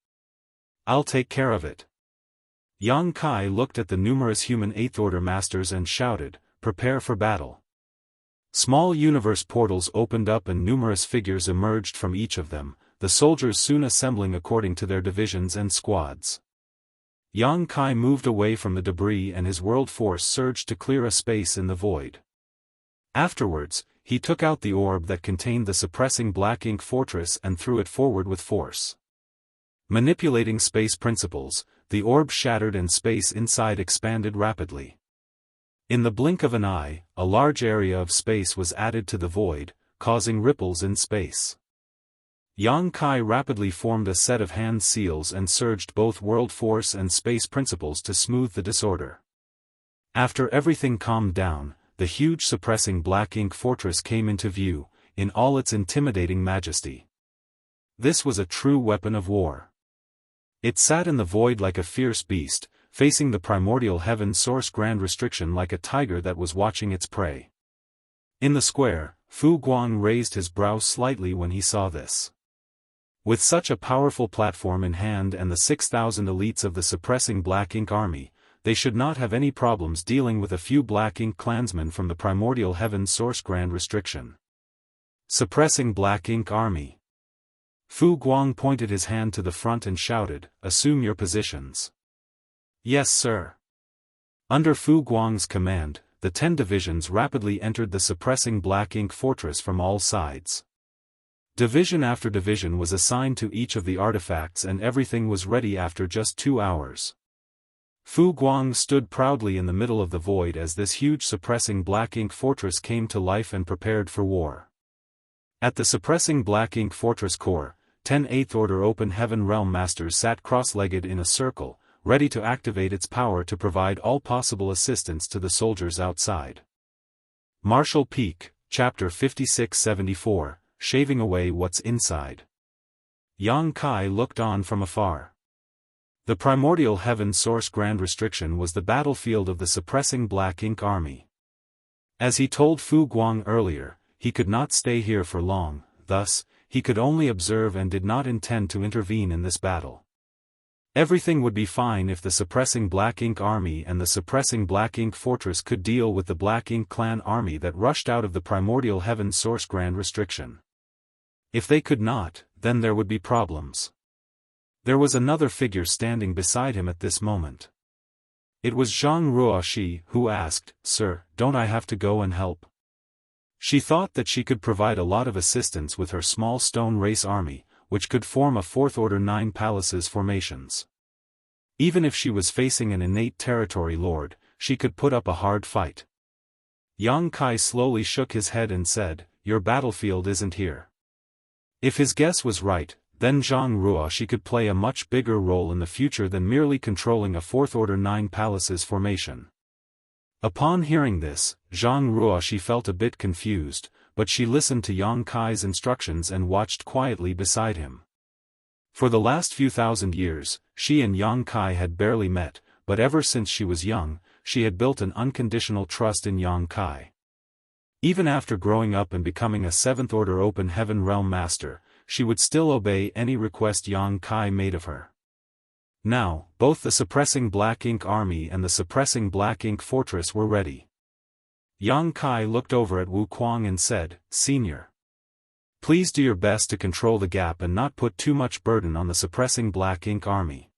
I'll take care of it." Yang Kai looked at the numerous human 8th Order masters and shouted, "Prepare for battle." Small universe portals opened up and numerous figures emerged from each of them, the soldiers soon assembling according to their divisions and squads. Yang Kai moved away from the debris and his world force surged to clear a space in the void. Afterwards, he took out the orb that contained the suppressing black ink fortress and threw it forward with force. Manipulating space principles, the orb shattered and space inside expanded rapidly. In the blink of an eye, a large area of space was added to the void, causing ripples in space. Yang Kai rapidly formed a set of hand seals and surged both world force and space principles to smooth the disorder. After everything calmed down, the huge suppressing black ink fortress came into view, in all its intimidating majesty. This was a true weapon of war. It sat in the void like a fierce beast, facing the primordial heaven source grand restriction like a tiger that was watching its prey. In the square, Fu Guang raised his brow slightly when he saw this. With such a powerful platform in hand and the 6,000 elites of the suppressing black ink army, they should not have any problems dealing with a few black ink clansmen from the primordial heaven source grand restriction. Suppressing black ink army. Fu Guang pointed his hand to the front and shouted, "Assume your positions." "Yes, sir." Under Fu Guang's command, the 10 divisions rapidly entered the suppressing black ink fortress from all sides. Division after division was assigned to each of the artifacts and everything was ready after just 2 hours. Fu Guang stood proudly in the middle of the void as this huge suppressing black ink fortress came to life and prepared for war. At the suppressing black ink fortress core, 10 8th Order Open Heaven Realm Masters sat cross-legged in a circle, ready to activate its power to provide all possible assistance to the soldiers outside. Martial Peak, Chapter 5674, Shaving Away What's Inside. Yang Kai looked on from afar. The primordial heaven source grand restriction was the battlefield of the suppressing black ink army. As he told Fu Guang earlier, he could not stay here for long, thus, he could only observe and did not intend to intervene in this battle. Everything would be fine if the suppressing black ink army and the suppressing black ink fortress could deal with the black ink clan army that rushed out of the primordial heaven source grand restriction. If they could not, then there would be problems. There was another figure standing beside him at this moment. It was Zhang Ruoxi who asked, "Sir, don't I have to go and help?" She thought that she could provide a lot of assistance with her small stone race army, which could form a 4th Order 9 palaces formations. Even if she was facing an innate territory lord, she could put up a hard fight. Yang Kai slowly shook his head and said, "Your battlefield isn't here." If his guess was right, then Zhang Ruoxi could play a much bigger role in the future than merely controlling a 4th Order 9 palaces formation. Upon hearing this, Zhang Ruoxi felt a bit confused, but she listened to Yang Kai's instructions and watched quietly beside him. For the last few thousand years, she and Yang Kai had barely met, but ever since she was young, she had built an unconditional trust in Yang Kai. Even after growing up and becoming a 7th Order Open Heaven Realm Master, she would still obey any request Yang Kai made of her. Now, both the suppressing black ink army and the suppressing black ink fortress were ready. Yang Kai looked over at Wu Kuang and said, "Senior, please do your best to control the gap and not put too much burden on the suppressing black ink army."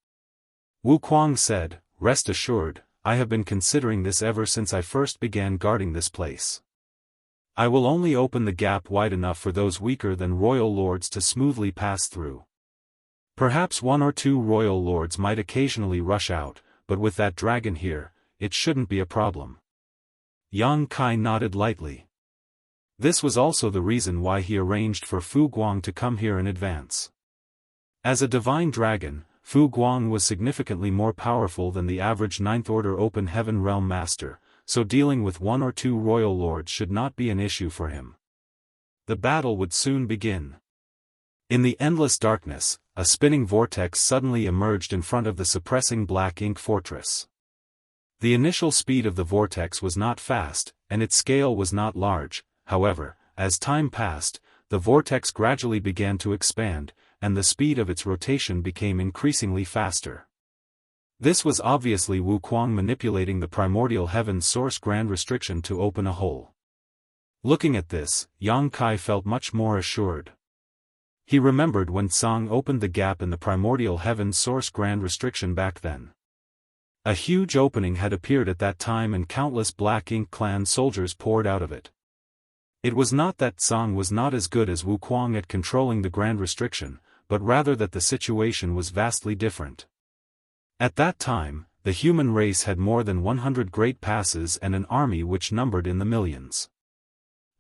Wu Kuang said, "Rest assured, I have been considering this ever since I first began guarding this place. I will only open the gap wide enough for those weaker than royal lords to smoothly pass through. Perhaps 1 or 2 royal lords might occasionally rush out, but with that dragon here, it shouldn't be a problem." Yang Kai nodded lightly. This was also the reason why he arranged for Fu Guang to come here in advance. As a divine dragon, Fu Guang was significantly more powerful than the average 9th Order Open Heaven Realm Master, so dealing with 1 or 2 royal lords should not be an issue for him. The battle would soon begin. In the endless darkness, a spinning vortex suddenly emerged in front of the suppressing black ink fortress. The initial speed of the vortex was not fast, and its scale was not large. However, as time passed, the vortex gradually began to expand, and the speed of its rotation became increasingly faster. This was obviously Wuquang manipulating the primordial heaven's source grand restriction to open a hole. Looking at this, Yang Kai felt much more assured. He remembered when Tsang opened the gap in the primordial heaven's source grand restriction back then. A huge opening had appeared at that time and countless Black Ink clan soldiers poured out of it. It was not that Tsang was not as good as Wuquang at controlling the grand restriction, but rather that the situation was vastly different. At that time, the human race had more than 100 great passes and an army which numbered in the millions.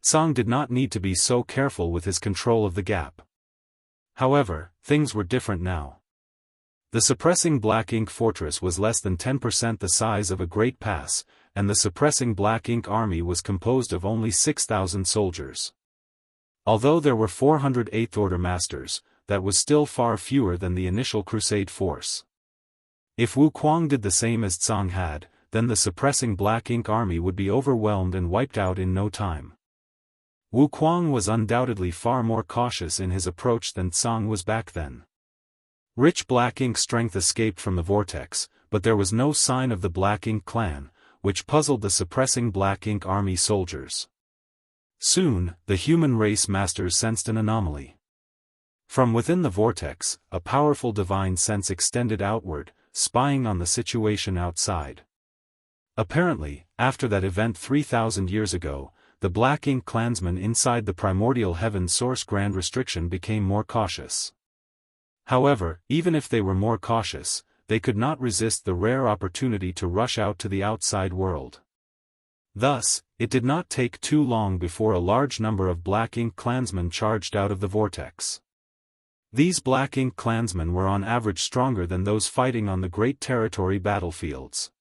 Tsang did not need to be so careful with his control of the gap. However, things were different now. The suppressing Black Ink fortress was less than 10% the size of a great pass, and the suppressing Black Ink army was composed of only 6,000 soldiers. Although there were 400 Eighth Order masters, that was still far fewer than the initial crusade force. If Wuquang did the same as Tsang had, then the suppressing Black Ink army would be overwhelmed and wiped out in no time. Wuquang was undoubtedly far more cautious in his approach than Tsang was back then. Rich Black Ink strength escaped from the vortex, but there was no sign of the Black Ink clan, which puzzled the suppressing Black Ink army soldiers. Soon, the human race masters sensed an anomaly. From within the vortex, a powerful divine sense extended outward, spying on the situation outside. Apparently, after that event 3,000 years ago, the Black Ink clansmen inside the primordial heaven source grand restriction became more cautious. However, even if they were more cautious, they could not resist the rare opportunity to rush out to the outside world. Thus, it did not take too long before a large number of Black Ink clansmen charged out of the vortex. These Black Ink clansmen were on average stronger than those fighting on the Great Territory battlefields.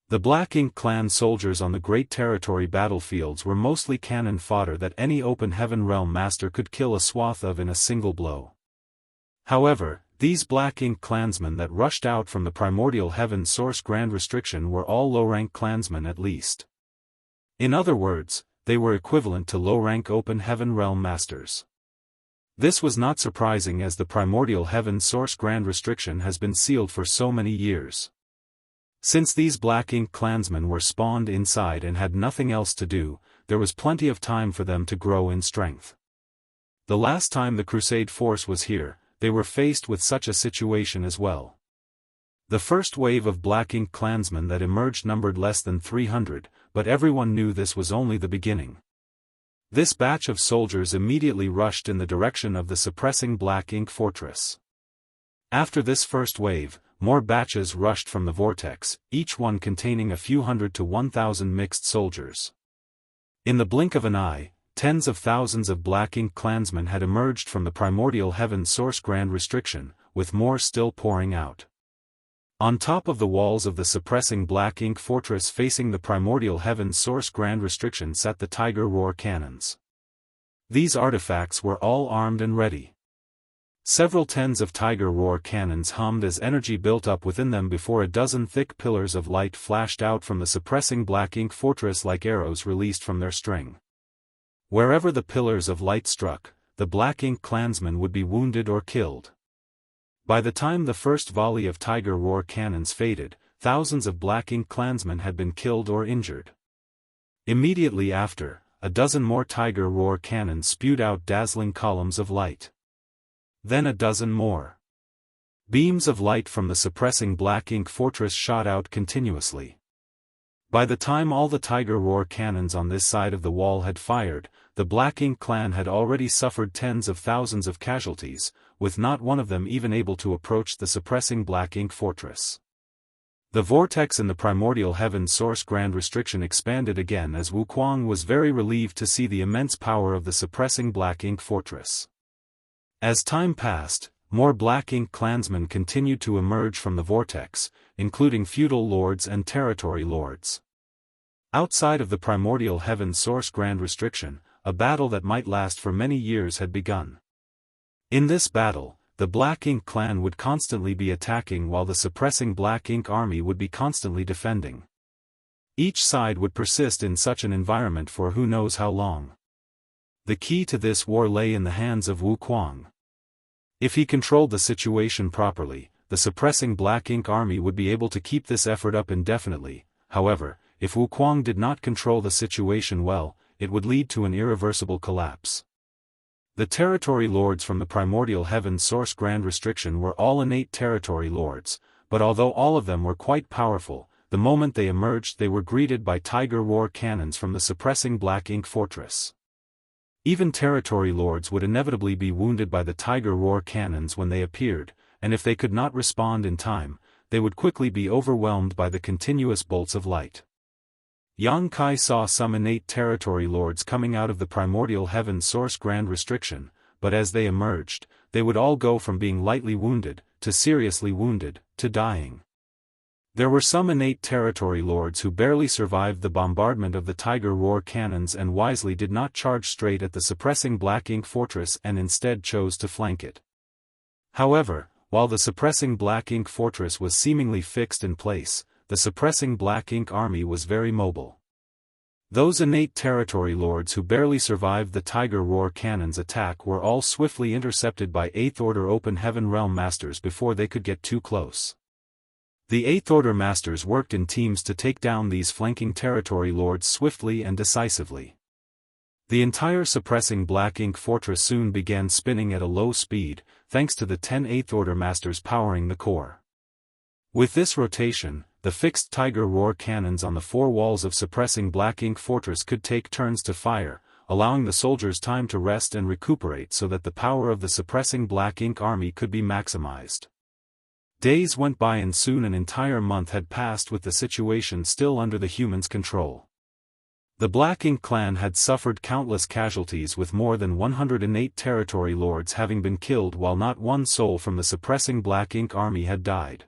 The Black Ink clan soldiers on the Great Territory battlefields were mostly cannon fodder that any open heaven realm master could kill a swath of in a single blow. However, these Black Ink clansmen that rushed out from the primordial heaven source grand restriction were all low-rank clansmen at least. In other words, they were equivalent to low-rank open heaven realm masters. This was not surprising as the primordial heaven source grand restriction has been sealed for so many years. Since these Black Ink clansmen were spawned inside and had nothing else to do, there was plenty of time for them to grow in strength. The last time the Crusade force was here, they were faced with such a situation as well. The first wave of Black Ink clansmen that emerged numbered less than 300, but everyone knew this was only the beginning. This batch of soldiers immediately rushed in the direction of the suppressing Black Ink fortress. After this first wave, more batches rushed from the vortex, each one containing a few hundred to 1,000 mixed soldiers. In the blink of an eye, tens of thousands of Black Ink clansmen had emerged from the primordial heaven source grand restriction, with more still pouring out. On top of the walls of the suppressing Black Ink fortress facing the primordial heaven source grand restriction sat the Tiger Roar cannons. These artifacts were all armed and ready. Several tens of Tiger Roar cannons hummed as energy built up within them before a dozen thick pillars of light flashed out from the suppressing Black Ink fortress like arrows released from their string. Wherever the pillars of light struck, the Black Ink clansmen would be wounded or killed. By the time the first volley of Tiger Roar cannons faded, thousands of Black Ink clansmen had been killed or injured. Immediately after, a dozen more Tiger Roar cannons spewed out dazzling columns of light. Then a dozen more. Beams of light from the suppressing Black Ink fortress shot out continuously. By the time all the Tiger Roar cannons on this side of the wall had fired, the Black Ink clan had already suffered tens of thousands of casualties, with not one of them even able to approach the suppressing Black Ink fortress. The vortex in the primordial heaven source grand restriction expanded again as Wuquang was very relieved to see the immense power of the suppressing Black Ink fortress. As time passed, more Black Ink clansmen continued to emerge from the vortex, including feudal lords and territory lords. Outside of the primordial heaven source grand restriction, a battle that might last for many years had begun. In this battle, the Black Ink clan would constantly be attacking while the suppressing Black Ink army would be constantly defending. Each side would persist in such an environment for who knows how long. The key to this war lay in the hands of Wuquang. If he controlled the situation properly, the suppressing Black Ink army would be able to keep this effort up indefinitely. However, if Wuquang did not control the situation well, it would lead to an irreversible collapse. The territory lords from the primordial heaven source Grand Restriction were all innate territory lords, but although all of them were quite powerful, the moment they emerged they were greeted by tiger roar cannons from the suppressing Black Ink fortress. Even territory lords would inevitably be wounded by the tiger roar cannons when they appeared, and if they could not respond in time, they would quickly be overwhelmed by the continuous bolts of light. Yang Kai saw some innate territory lords coming out of the primordial heaven source Grand Restriction, but as they emerged, they would all go from being lightly wounded, to seriously wounded, to dying. There were some innate territory lords who barely survived the bombardment of the tiger roar cannons and wisely did not charge straight at the suppressing Black Ink fortress and instead chose to flank it. However, while the suppressing Black Ink fortress was seemingly fixed in place, the suppressing Black Ink army was very mobile. Those innate territory lords who barely survived the tiger roar cannon's attack were all swiftly intercepted by 8th Order Open Heaven Realm Masters before they could get too close. The 8th Order Masters worked in teams to take down these flanking territory lords swiftly and decisively. The entire suppressing Black Ink fortress soon began spinning at a low speed, thanks to the 10 8th Order Masters powering the core. With this rotation, the fixed tiger roar cannons on the four walls of suppressing Black Ink fortress could take turns to fire, allowing the soldiers time to rest and recuperate so that the power of the suppressing Black Ink army could be maximized. Days went by and soon an entire month had passed with the situation still under the humans' control. The Black Ink clan had suffered countless casualties with more than 100 innate territory lords having been killed while not one soul from the suppressing Black Ink army had died.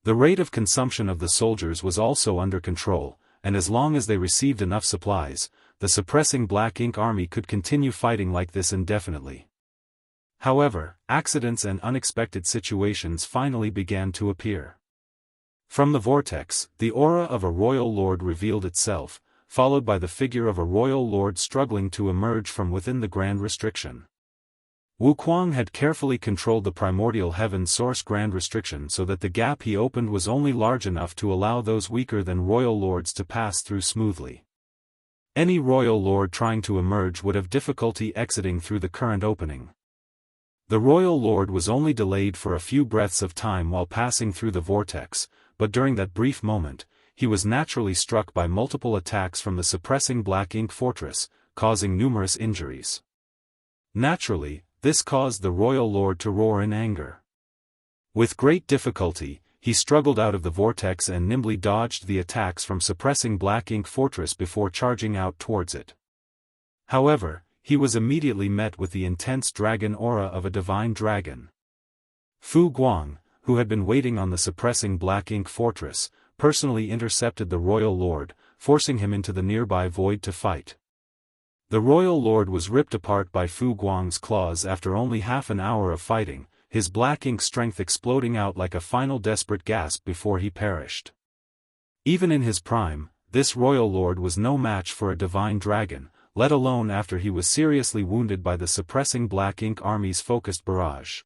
The rate of consumption of the soldiers was also under control, and as long as they received enough supplies, the suppressing Black Ink army could continue fighting like this indefinitely. However, accidents and unexpected situations finally began to appear. From the vortex, the aura of a royal lord revealed itself, followed by the figure of a royal lord struggling to emerge from within the Grand Restriction. Wuquang had carefully controlled the primordial heaven source Grand Restriction so that the gap he opened was only large enough to allow those weaker than royal lords to pass through smoothly. Any royal lord trying to emerge would have difficulty exiting through the current opening. The royal lord was only delayed for a few breaths of time while passing through the vortex, but during that brief moment, he was naturally struck by multiple attacks from the suppressing Black Ink fortress, causing numerous injuries. Naturally, this caused the royal lord to roar in anger. With great difficulty, he struggled out of the vortex and nimbly dodged the attacks from suppressing Black Ink fortress before charging out towards it. However, he was immediately met with the intense dragon aura of a divine dragon. Fu Guang, who had been waiting on the suppressing Black Ink fortress, personally intercepted the royal lord, forcing him into the nearby void to fight. The royal lord was ripped apart by Fu Guang's claws after only half an hour of fighting, his Black Ink strength exploding out like a final desperate gasp before he perished. Even in his prime, this royal lord was no match for a divine dragon, let alone after he was seriously wounded by the suppressing Black Ink army's focused barrage.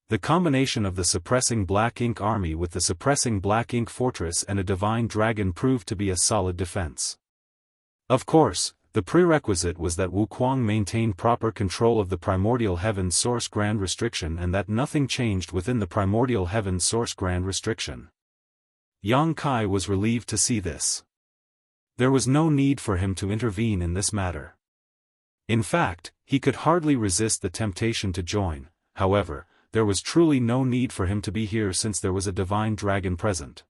The combination of the suppressing Black Ink army with the suppressing Black Ink fortress and a divine dragon proved to be a solid defense. Of course, the prerequisite was that Wuquang maintain proper control of the primordial heaven source Grand Restriction and that nothing changed within the primordial heaven source Grand Restriction. Yang Kai was relieved to see this. There was no need for him to intervene in this matter. In fact, he could hardly resist the temptation to join. However, there was truly no need for him to be here since there was a divine dragon present.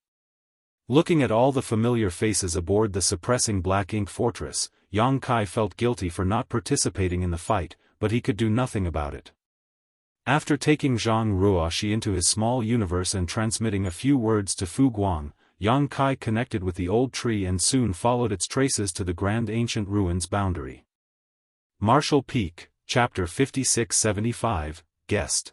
Looking at all the familiar faces aboard the suppressing Black Ink fortress, Yang Kai felt guilty for not participating in the fight, but he could do nothing about it. After taking Zhang Ruoxi into his small universe and transmitting a few words to Fu Guang, Yang Kai connected with the old tree and soon followed its traces to the grand ancient ruins boundary. Martial Peak, Chapter 5675, Guest.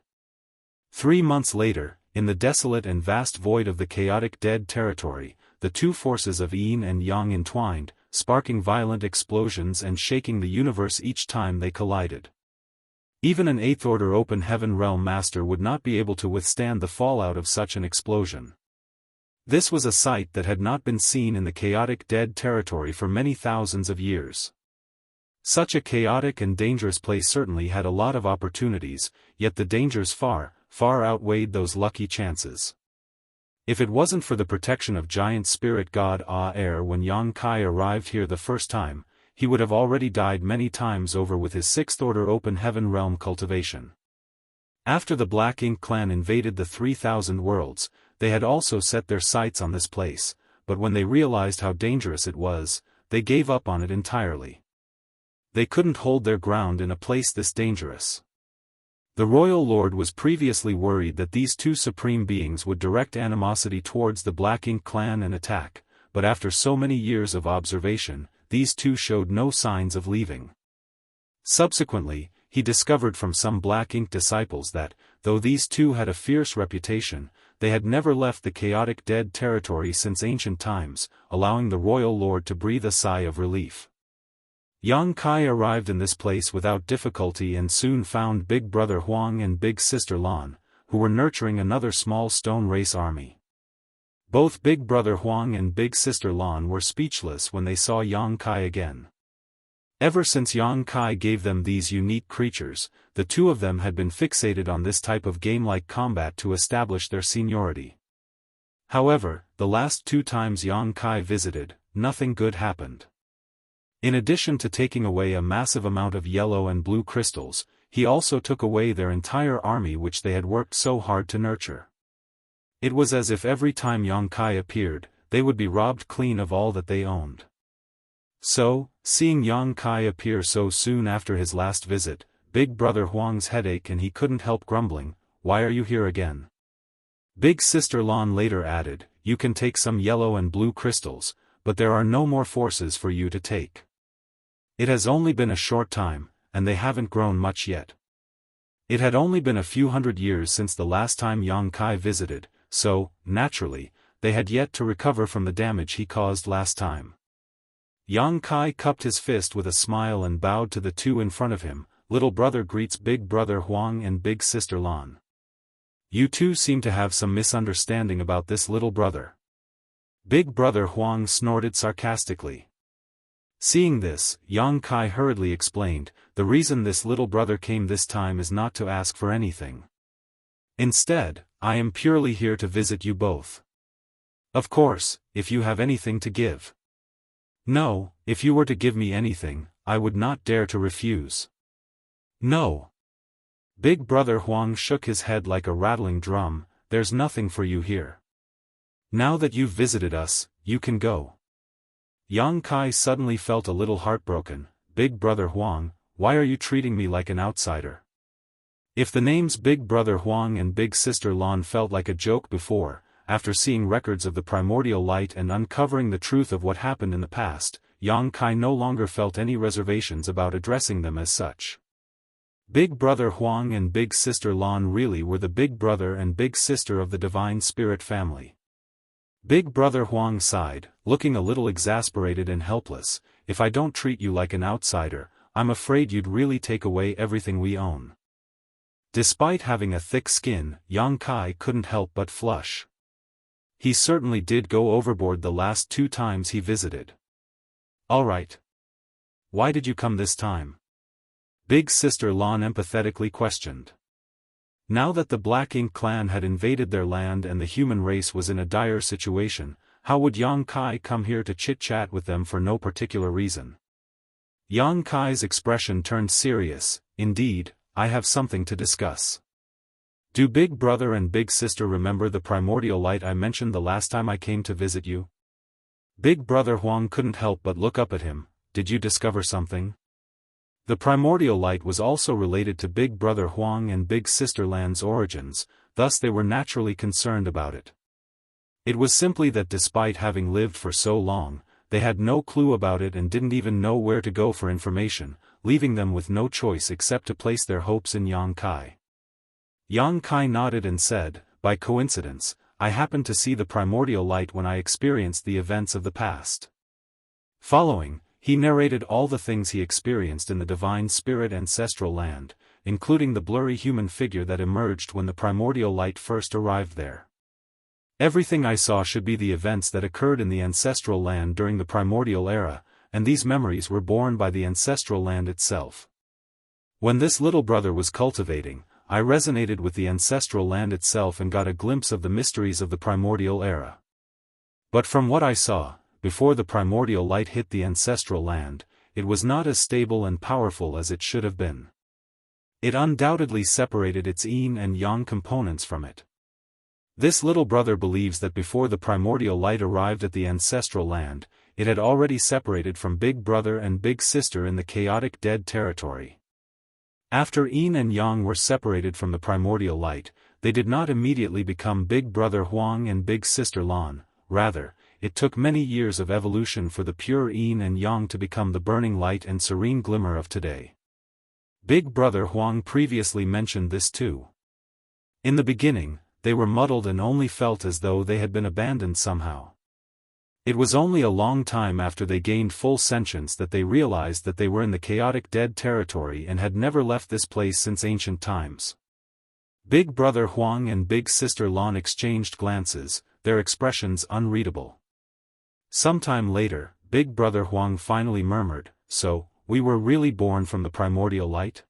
3 months later, in the desolate and vast void of the chaotic dead territory, the two forces of yin and yang entwined, sparking violent explosions and shaking the universe each time they collided. Even an Eighth Order Open Heaven Realm Master would not be able to withstand the fallout of such an explosion. This was a sight that had not been seen in the chaotic dead territory for many thousands of years. Such a chaotic and dangerous place certainly had a lot of opportunities, yet the dangers far, far outweighed those lucky chances. If it wasn't for the protection of giant spirit god Air when Yang Kai arrived here the first time, he would have already died many times over with his Sixth Order Open Heaven Realm cultivation. After the Black Ink clan invaded the 3,000 worlds, they had also set their sights on this place, but when they realized how dangerous it was, they gave up on it entirely. They couldn't hold their ground in a place this dangerous. The Royal Lord was previously worried that these two supreme beings would direct animosity towards the Black Ink clan and attack, but after so many years of observation, these two showed no signs of leaving. Subsequently, he discovered from some Black Ink disciples that, though these two had a fierce reputation, they had never left the chaotic dead territory since ancient times, allowing the Royal Lord to breathe a sigh of relief. Yang Kai arrived in this place without difficulty and soon found Big Brother Huang and Big Sister Lan, who were nurturing another small stone race army. Both Big Brother Huang and Big Sister Lan were speechless when they saw Yang Kai again. Ever since Yang Kai gave them these unique creatures, the two of them had been fixated on this type of game-like combat to establish their seniority. However, the last two times Yang Kai visited, nothing good happened. In addition to taking away a massive amount of yellow and blue crystals, he also took away their entire army which they had worked so hard to nurture. It was as if every time Yang Kai appeared, they would be robbed clean of all that they owned. So, seeing Yang Kai appear so soon after his last visit, Big Brother Huang's headache and he couldn't help grumbling, "Why are you here again?" Big Sister Lan later added, "You can take some yellow and blue crystals, but there are no more forces for you to take. It has only been a short time, and they haven't grown much yet." It had only been a few hundred years since the last time Yang Kai visited, so, naturally, they had yet to recover from the damage he caused last time. Yang Kai cupped his fist with a smile and bowed to the two in front of him. "Little brother greets Big Brother Huang and Big Sister Lan. You two seem to have some misunderstanding about this little brother." Big Brother Huang snorted sarcastically. Seeing this, Yang Kai hurriedly explained, "The reason this little brother came this time is not to ask for anything. Instead, I am purely here to visit you both. Of course, if you have anything to give." "No, if you were to give me anything, I would not dare to refuse." "No." Big Brother Huang shook his head like a rattling drum, "There's nothing for you here. Now that you've visited us, you can go." Yang Kai suddenly felt a little heartbroken. "Big Brother Huang, why are you treating me like an outsider?" If the names Big Brother Huang and Big Sister Lan felt like a joke before, after seeing records of the primordial light and uncovering the truth of what happened in the past, Yang Kai no longer felt any reservations about addressing them as such. Big Brother Huang and Big Sister Lan really were the big brother and big sister of the Divine Spirit family. Big Brother Huang sighed, looking a little exasperated and helpless. "If I don't treat you like an outsider, I'm afraid you'd really take away everything we own." Despite having a thick skin, Yang Kai couldn't help but flush. He certainly did go overboard the last two times he visited. "All right. Why did you come this time?" Big Sister Lan empathetically questioned. Now that the Black Ink clan had invaded their land and the human race was in a dire situation, how would Yang Kai come here to chit-chat with them for no particular reason? Yang Kai's expression turned serious. "Indeed, I have something to discuss. Do Big Brother and Big Sister remember the primordial light I mentioned the last time I came to visit you?" Big Brother Huang couldn't help but look up at him. "Did you discover something?" The primordial light was also related to Big Brother Huang and Big Sister Lan's origins, thus they were naturally concerned about it. It was simply that despite having lived for so long, they had no clue about it and didn't even know where to go for information, leaving them with no choice except to place their hopes in Yang Kai. Yang Kai nodded and said, "By coincidence, I happened to see the primordial light when I experienced the events of the past." Following, he narrated all the things he experienced in the divine spirit ancestral land, including the blurry human figure that emerged when the primordial light first arrived there. Everything I saw should be the events that occurred in the ancestral land during the primordial era, and these memories were born by the ancestral land itself. When this little brother was cultivating, I resonated with the ancestral land itself and got a glimpse of the mysteries of the primordial era. But from what I saw, before the primordial light hit the ancestral land, it was not as stable and powerful as it should have been. It undoubtedly separated its yin and yang components from it. This little brother believes that before the primordial light arrived at the ancestral land, it had already separated from Big Brother and Big Sister in the chaotic dead territory. After yin and yang were separated from the primordial light, they did not immediately become Big Brother Huang and Big Sister Lan, rather, it took many years of evolution for the pure yin and yang to become the burning light and serene glimmer of today. Big Brother Huang previously mentioned this too. In the beginning, they were muddled and only felt as though they had been abandoned somehow. It was only a long time after they gained full sentience that they realized that they were in the chaotic dead territory and had never left this place since ancient times. Big Brother Huang and Big Sister Lan exchanged glances, their expressions unreadable. Sometime later, Big Brother Huang finally murmured, "So, we were really born from the primordial light?"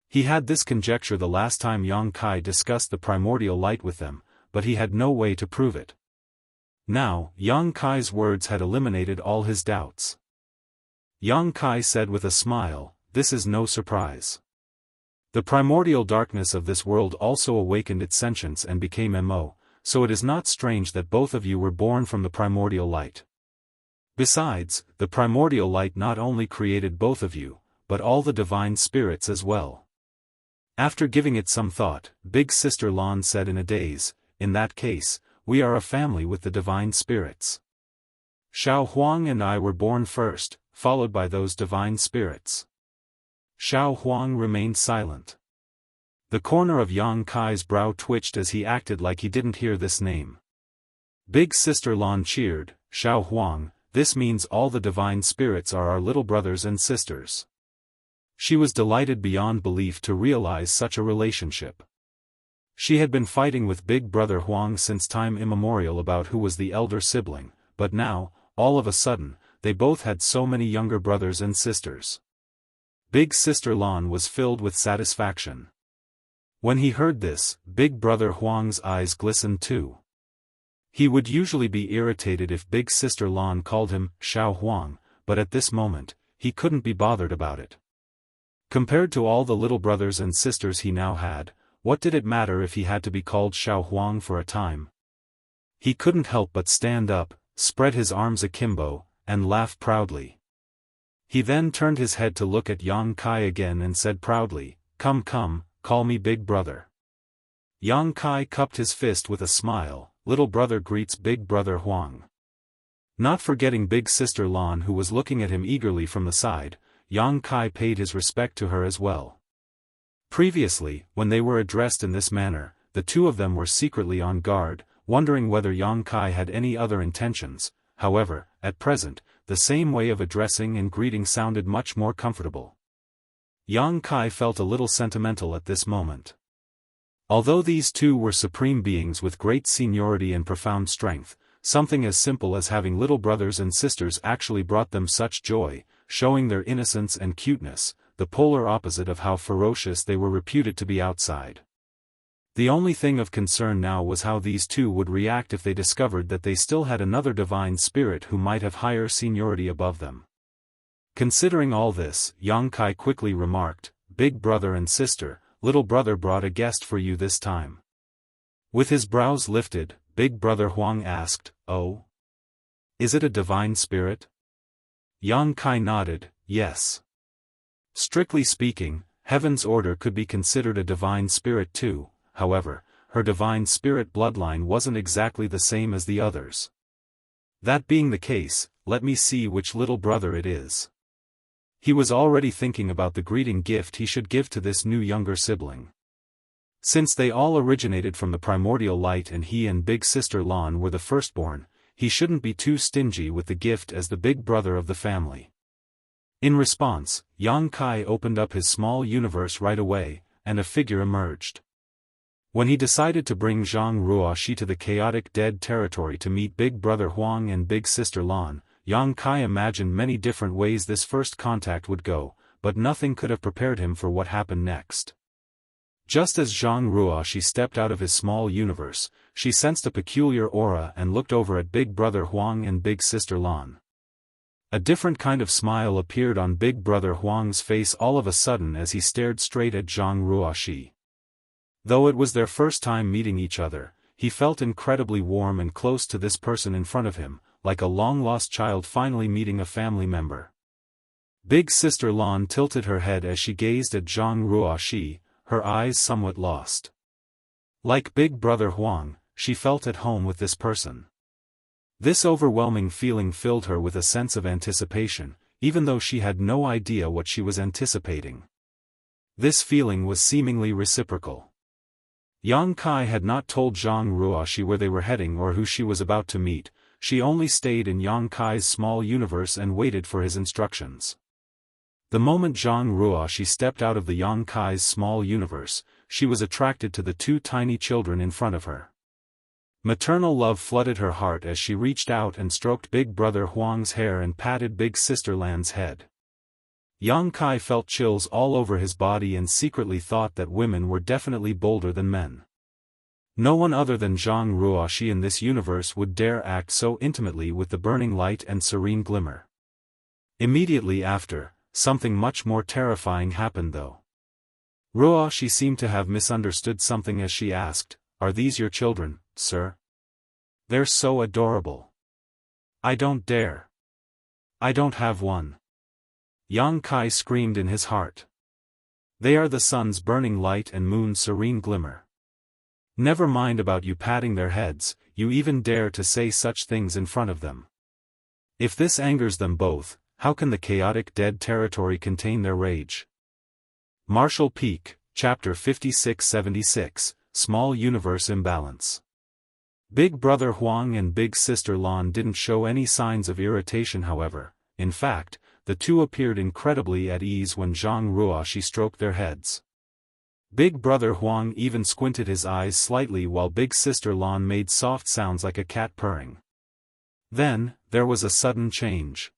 He had this conjecture the last time Yang Kai discussed the primordial light with them, but he had no way to prove it. Now, Yang Kai's words had eliminated all his doubts. Yang Kai said with a smile, "This is no surprise. The primordial darkness of this world also awakened its sentience and became Mo, so it is not strange that both of you were born from the primordial light. Besides, the primordial light not only created both of you, but all the divine spirits as well." After giving it some thought, Big Sister Lan said in a daze, "In that case, we are a family with the divine spirits. Xiao Huang and I were born first, followed by those divine spirits." Xiao Huang remained silent. The corner of Yang Kai's brow twitched as he acted like he didn't hear this name. Big Sister Lan cheered, "Xiao Huang, this means all the divine spirits are our little brothers and sisters." She was delighted beyond belief to realize such a relationship. She had been fighting with Big Brother Huang since time immemorial about who was the elder sibling, but now, all of a sudden, they both had so many younger brothers and sisters. Big Sister Lan was filled with satisfaction. When he heard this, Big Brother Huang's eyes glistened too. He would usually be irritated if Big Sister Lan called him Xiao Huang, but at this moment, he couldn't be bothered about it. Compared to all the little brothers and sisters he now had, what did it matter if he had to be called Xiao Huang for a time? He couldn't help but stand up, spread his arms akimbo, and laugh proudly. He then turned his head to look at Yang Kai again and said proudly, "Come, call me Big Brother." Yang Kai cupped his fist with a smile, "Little brother greets Big Brother Huang." Not forgetting Big Sister Lan who was looking at him eagerly from the side, Yang Kai paid his respect to her as well. Previously, when they were addressed in this manner, the two of them were secretly on guard, wondering whether Yang Kai had any other intentions. However, at present, the same way of addressing and greeting sounded much more comfortable. Yang Kai felt a little sentimental at this moment. Although these two were supreme beings with great seniority and profound strength, something as simple as having little brothers and sisters actually brought them such joy, showing their innocence and cuteness, the polar opposite of how ferocious they were reputed to be outside. The only thing of concern now was how these two would react if they discovered that they still had another divine spirit who might have higher seniority above them. Considering all this, Yang Kai quickly remarked, "Big brother and sister, little brother brought a guest for you this time." With his brows lifted, Big Brother Huang asked, "Oh? Is it a divine spirit?" Yang Kai nodded, "Yes. Strictly speaking, Heaven's Order could be considered a divine spirit too, however, her divine spirit bloodline wasn't exactly the same as the others. That being the case, let me see which little brother it is." He was already thinking about the greeting gift he should give to this new younger sibling. Since they all originated from the primordial light and he and Big Sister Lan were the firstborn, he shouldn't be too stingy with the gift as the big brother of the family. In response, Yang Kai opened up his small universe right away, and a figure emerged. When he decided to bring Zhang Ruoxi to the chaotic dead territory to meet Big Brother Huang and Big Sister Lan, Yang Kai imagined many different ways this first contact would go, but nothing could have prepared him for what happened next. Just as Zhang Ruoxi stepped out of his small universe, she sensed a peculiar aura and looked over at Big Brother Huang and Big Sister Lan. A different kind of smile appeared on Big Brother Huang's face all of a sudden as he stared straight at Zhang Ruoxi. Though it was their first time meeting each other, he felt incredibly warm and close to this person in front of him, like a long-lost child finally meeting a family member. Big Sister Lan tilted her head as she gazed at Zhang Ruoxi, her eyes somewhat lost. Like Big Brother Huang, she felt at home with this person. This overwhelming feeling filled her with a sense of anticipation, even though she had no idea what she was anticipating. This feeling was seemingly reciprocal. Yang Kai had not told Zhang Ruoxi where they were heading or who she was about to meet, she only stayed in Yang Kai's small universe and waited for his instructions. The moment Zhang Ruoxi stepped out of the Yang Kai's small universe, she was attracted to the two tiny children in front of her. Maternal love flooded her heart as she reached out and stroked Big Brother Huang's hair and patted Big Sister Lan's head. Yang Kai felt chills all over his body and secretly thought that women were definitely bolder than men. No one other than Zhang Ruoxi in this universe would dare act so intimately with the burning light and serene glimmer. Immediately after, something much more terrifying happened though. Ruoxi seemed to have misunderstood something as she asked, "Are these your children, sir? They're so adorable. I don't dare. I don't have one." Yang Kai screamed in his heart. "They are the sun's burning light and moon's serene glimmer. Never mind about you patting their heads, you even dare to say such things in front of them. If this angers them both, how can the chaotic dead territory contain their rage?" Martial Peak, Chapter 5676, Small Universe Imbalance. Big Brother Huang and Big Sister Lan didn't show any signs of irritation however. In fact, the two appeared incredibly at ease when Zhang Ruoxi stroked their heads. Big Brother Huang even squinted his eyes slightly while Big Sister Lan made soft sounds like a cat purring. Then, there was a sudden change.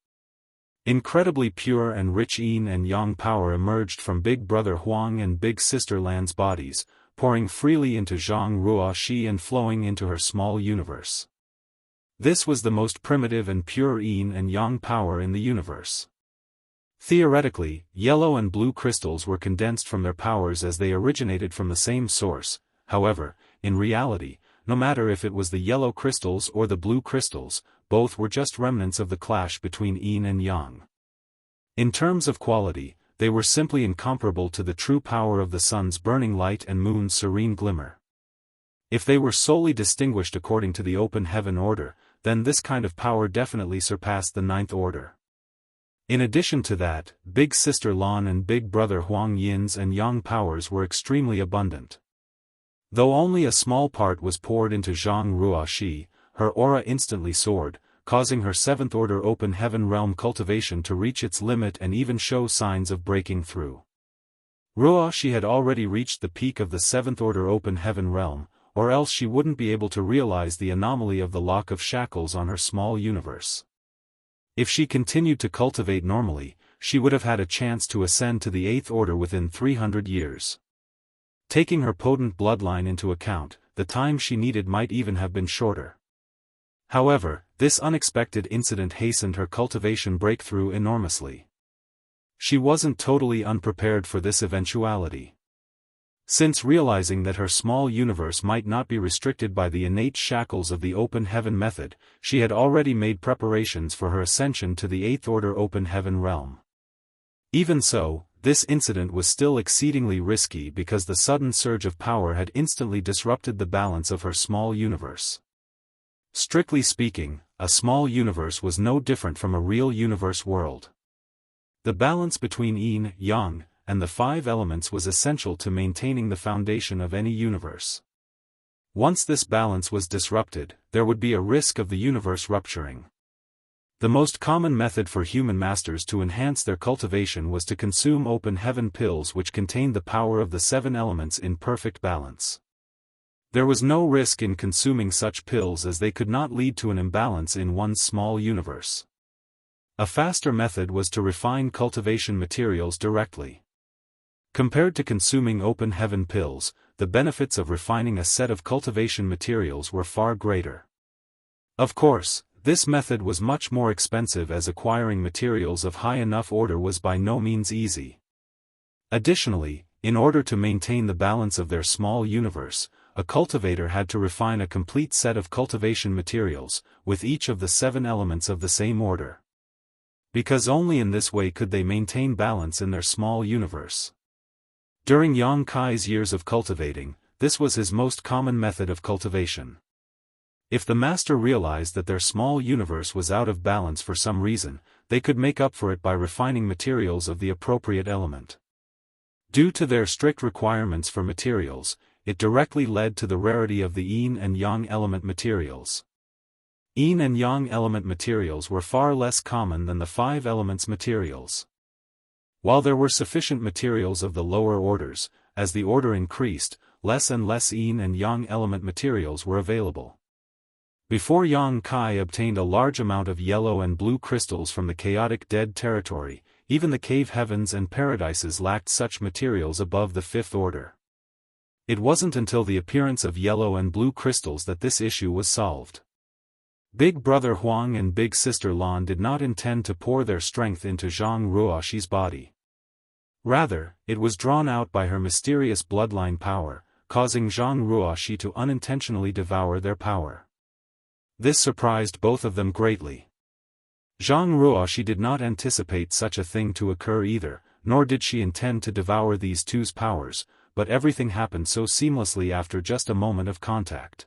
Incredibly pure and rich yin and yang power emerged from Big Brother Huang and Big Sister Lan's bodies, pouring freely into Zhang Ruoxi and flowing into her small universe. This was the most primitive and pure yin and yang power in the universe. Theoretically, yellow and blue crystals were condensed from their powers as they originated from the same source. However, in reality, no matter if it was the yellow crystals or the blue crystals, both were just remnants of the clash between yin and yang. In terms of quality, they were simply incomparable to the true power of the sun's burning light and moon's serene glimmer. If they were solely distinguished according to the open heaven order, then this kind of power definitely surpassed the ninth order. In addition to that, Big Sister Lan and Big Brother Huang Yin's and Yang powers were extremely abundant. Though only a small part was poured into Zhang Ruoxi, her aura instantly soared, causing her seventh order open heaven realm cultivation to reach its limit and even show signs of breaking through. Ruoxi had already reached the peak of the seventh order open heaven realm, or else she wouldn't be able to realize the anomaly of the lock of shackles on her small universe. If she continued to cultivate normally, she would have had a chance to ascend to the eighth order within 300 years. Taking her potent bloodline into account, the time she needed might even have been shorter. However, this unexpected incident hastened her cultivation breakthrough enormously. She wasn't totally unprepared for this eventuality. Since realizing that her small universe might not be restricted by the innate shackles of the open heaven method, she had already made preparations for her ascension to the eighth order open heaven realm. Even so, this incident was still exceedingly risky because the sudden surge of power had instantly disrupted the balance of her small universe. Strictly speaking, a small universe was no different from a real universe world. The balance between yin, yang, and the five elements was essential to maintaining the foundation of any universe. Once this balance was disrupted, there would be a risk of the universe rupturing. The most common method for human masters to enhance their cultivation was to consume open heaven pills which contained the power of the 7 elements in perfect balance. There was no risk in consuming such pills as they could not lead to an imbalance in one's small universe. A faster method was to refine cultivation materials directly. Compared to consuming open heaven pills, the benefits of refining a set of cultivation materials were far greater. Of course, this method was much more expensive as acquiring materials of high enough order was by no means easy. Additionally, in order to maintain the balance of their small universe, a cultivator had to refine a complete set of cultivation materials, with each of the 7 elements of the same order. Because only in this way could they maintain balance in their small universe. During Yang Kai's years of cultivating, this was his most common method of cultivation. If the master realized that their small universe was out of balance for some reason, they could make up for it by refining materials of the appropriate element. Due to their strict requirements for materials, it directly led to the rarity of the yin and yang element materials. Yin and yang element materials were far less common than the 5 elements materials. While there were sufficient materials of the lower orders, as the order increased, less and less yin and yang element materials were available. Before Yang Kai obtained a large amount of yellow and blue crystals from the chaotic dead territory, even the cave heavens and paradises lacked such materials above the 5th order. It wasn't until the appearance of yellow and blue crystals that this issue was solved. Big Brother Huang and Big Sister Lan did not intend to pour their strength into Zhang Ruoxi's body. Rather, it was drawn out by her mysterious bloodline power, causing Zhang Ruoxi to unintentionally devour their power. This surprised both of them greatly. Zhang Ruoxi did not anticipate such a thing to occur either, nor did she intend to devour these two's powers, but everything happened so seamlessly after just a moment of contact.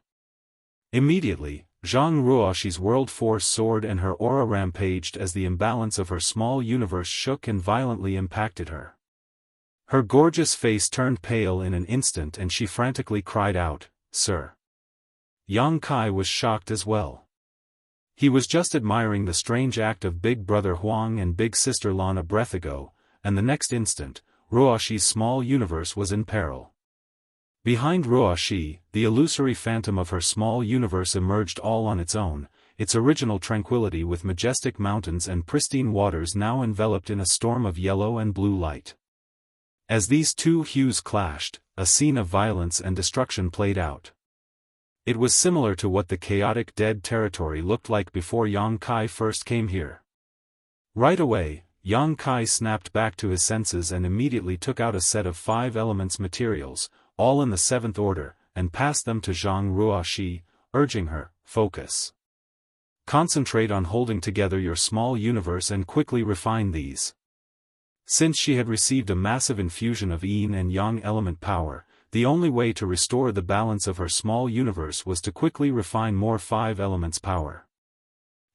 Immediately, Zhang Ruoxi's world force soared and her aura rampaged as the imbalance of her small universe shook and violently impacted her. Her gorgeous face turned pale in an instant and she frantically cried out, "Sir!" Yang Kai was shocked as well. He was just admiring the strange act of Big Brother Huang and Big Sister Lan a breath ago, and the next instant, Ruoxi's small universe was in peril. Behind Ruoxi, the illusory phantom of her small universe emerged all on its own, its original tranquility with majestic mountains and pristine waters now enveloped in a storm of yellow and blue light. As these two hues clashed, a scene of violence and destruction played out. It was similar to what the chaotic dead territory looked like before Yang Kai first came here. Right away, Yang Kai snapped back to his senses and immediately took out a set of 5 elements materials, all in the 7th order, and passed them to Zhang Ruoxi, urging her, "Focus. Concentrate on holding together your small universe and quickly refine these." Since she had received a massive infusion of yin and yang element power, the only way to restore the balance of her small universe was to quickly refine more 5 elements power.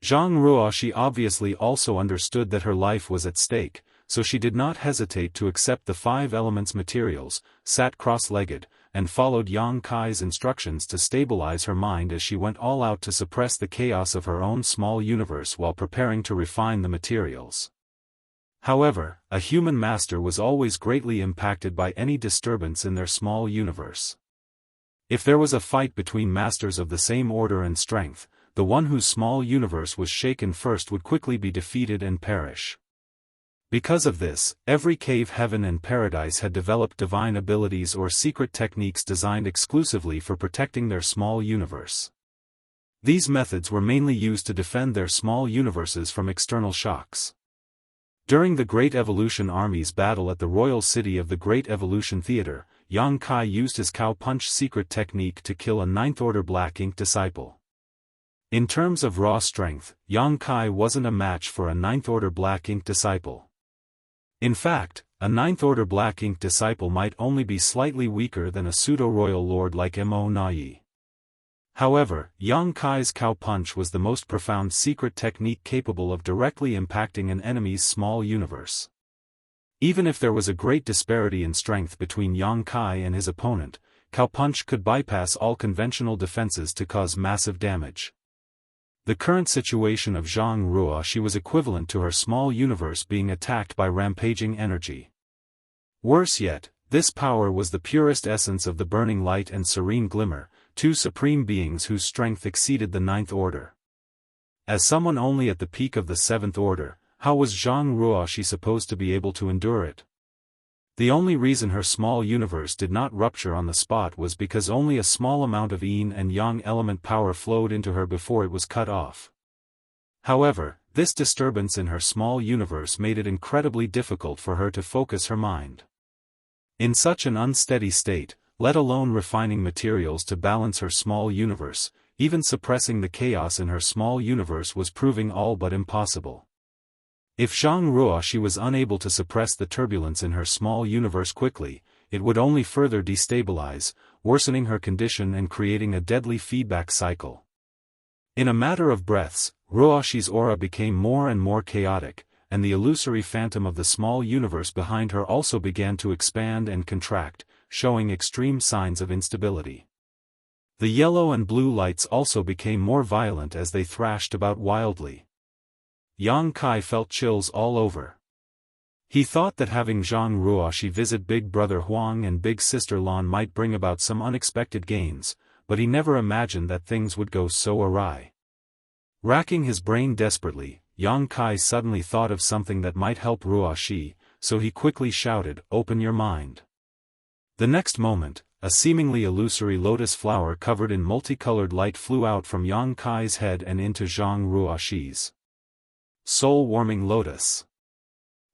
Zhang Ruoxi obviously also understood that her life was at stake, so she did not hesitate to accept the 5 elements materials, sat cross-legged, and followed Yang Kai's instructions to stabilize her mind as she went all out to suppress the chaos of her own small universe while preparing to refine the materials. However, a human master was always greatly impacted by any disturbance in their small universe. If there was a fight between masters of the same order and strength, the one whose small universe was shaken first would quickly be defeated and perish. Because of this, every cave heaven and paradise had developed divine abilities or secret techniques designed exclusively for protecting their small universe. These methods were mainly used to defend their small universes from external shocks. During the Great Evolution Army's battle at the royal city of the Great Evolution Theater, Yang Kai used his cow punch secret technique to kill a 9th-order black ink disciple. In terms of raw strength, Yang Kai wasn't a match for a 9th-order black ink disciple. In fact, a 9th-order black ink disciple might only be slightly weaker than a pseudo-royal lord like Mo Nai. However, Yang Kai's cow punch was the most profound secret technique capable of directly impacting an enemy's small universe. Even if there was a great disparity in strength between Yang Kai and his opponent, Cow Punch could bypass all conventional defenses to cause massive damage. The current situation of Zhang Ruoxi was equivalent to her small universe being attacked by rampaging energy. Worse yet, this power was the purest essence of the burning light and serene glimmer, two supreme beings whose strength exceeded the ninth order. As someone only at the peak of the seventh order, how was Zhang Ruoxi supposed to be able to endure it? The only reason her small universe did not rupture on the spot was because only a small amount of yin and yang element power flowed into her before it was cut off. However, this disturbance in her small universe made it incredibly difficult for her to focus her mind. In such an unsteady state, let alone refining materials to balance her small universe, even suppressing the chaos in her small universe was proving all but impossible. If Zhang Ruoxi was unable to suppress the turbulence in her small universe quickly, it would only further destabilize, worsening her condition and creating a deadly feedback cycle. In a matter of breaths, Ruoxi's aura became more and more chaotic, and the illusory phantom of the small universe behind her also began to expand and contract, showing extreme signs of instability. The yellow and blue lights also became more violent as they thrashed about wildly. Yang Kai felt chills all over. He thought that having Zhang Ruoxi visit Big Brother Huang and Big Sister Lan might bring about some unexpected gains, but he never imagined that things would go so awry. Racking his brain desperately, Yang Kai suddenly thought of something that might help Ruoxi, so he quickly shouted, "Open your mind." The next moment, a seemingly illusory lotus flower covered in multicolored light flew out from Yang Kai's head and into Zhang Ruoxi's. Soul-warming lotus.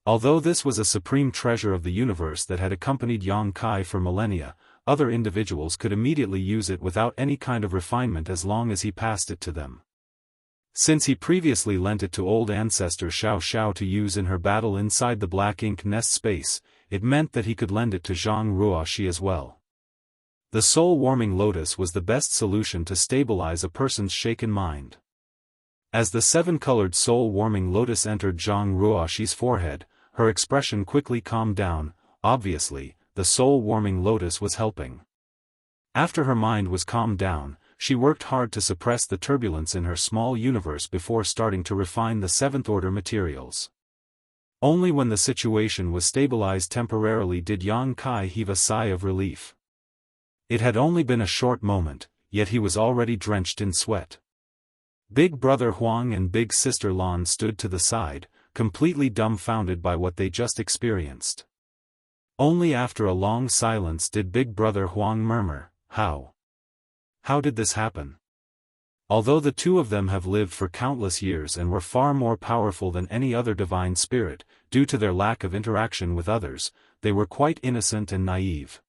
Although this was a supreme treasure of the universe that had accompanied Yang Kai for millennia, other individuals could immediately use it without any kind of refinement as long as he passed it to them. Since he previously lent it to old ancestor Xiao Xiao to use in her battle inside the black ink nest space, it meant that he could lend it to Zhang Ruoxi as well. The soul-warming lotus was the best solution to stabilize a person's shaken mind. As the seven-colored soul-warming lotus entered Zhang Ruoxi's forehead, her expression quickly calmed down. Obviously, the soul-warming lotus was helping. After her mind was calmed down, she worked hard to suppress the turbulence in her small universe before starting to refine the seventh-order materials. Only when the situation was stabilized temporarily did Yang Kai heave a sigh of relief. It had only been a short moment, yet he was already drenched in sweat. Big Brother Huang and Big Sister Lan stood to the side, completely dumbfounded by what they just experienced. Only after a long silence did Big Brother Huang murmur, "How? How did this happen?" Although the two of them have lived for countless years and were far more powerful than any other divine spirit, due to their lack of interaction with others, they were quite innocent and naive.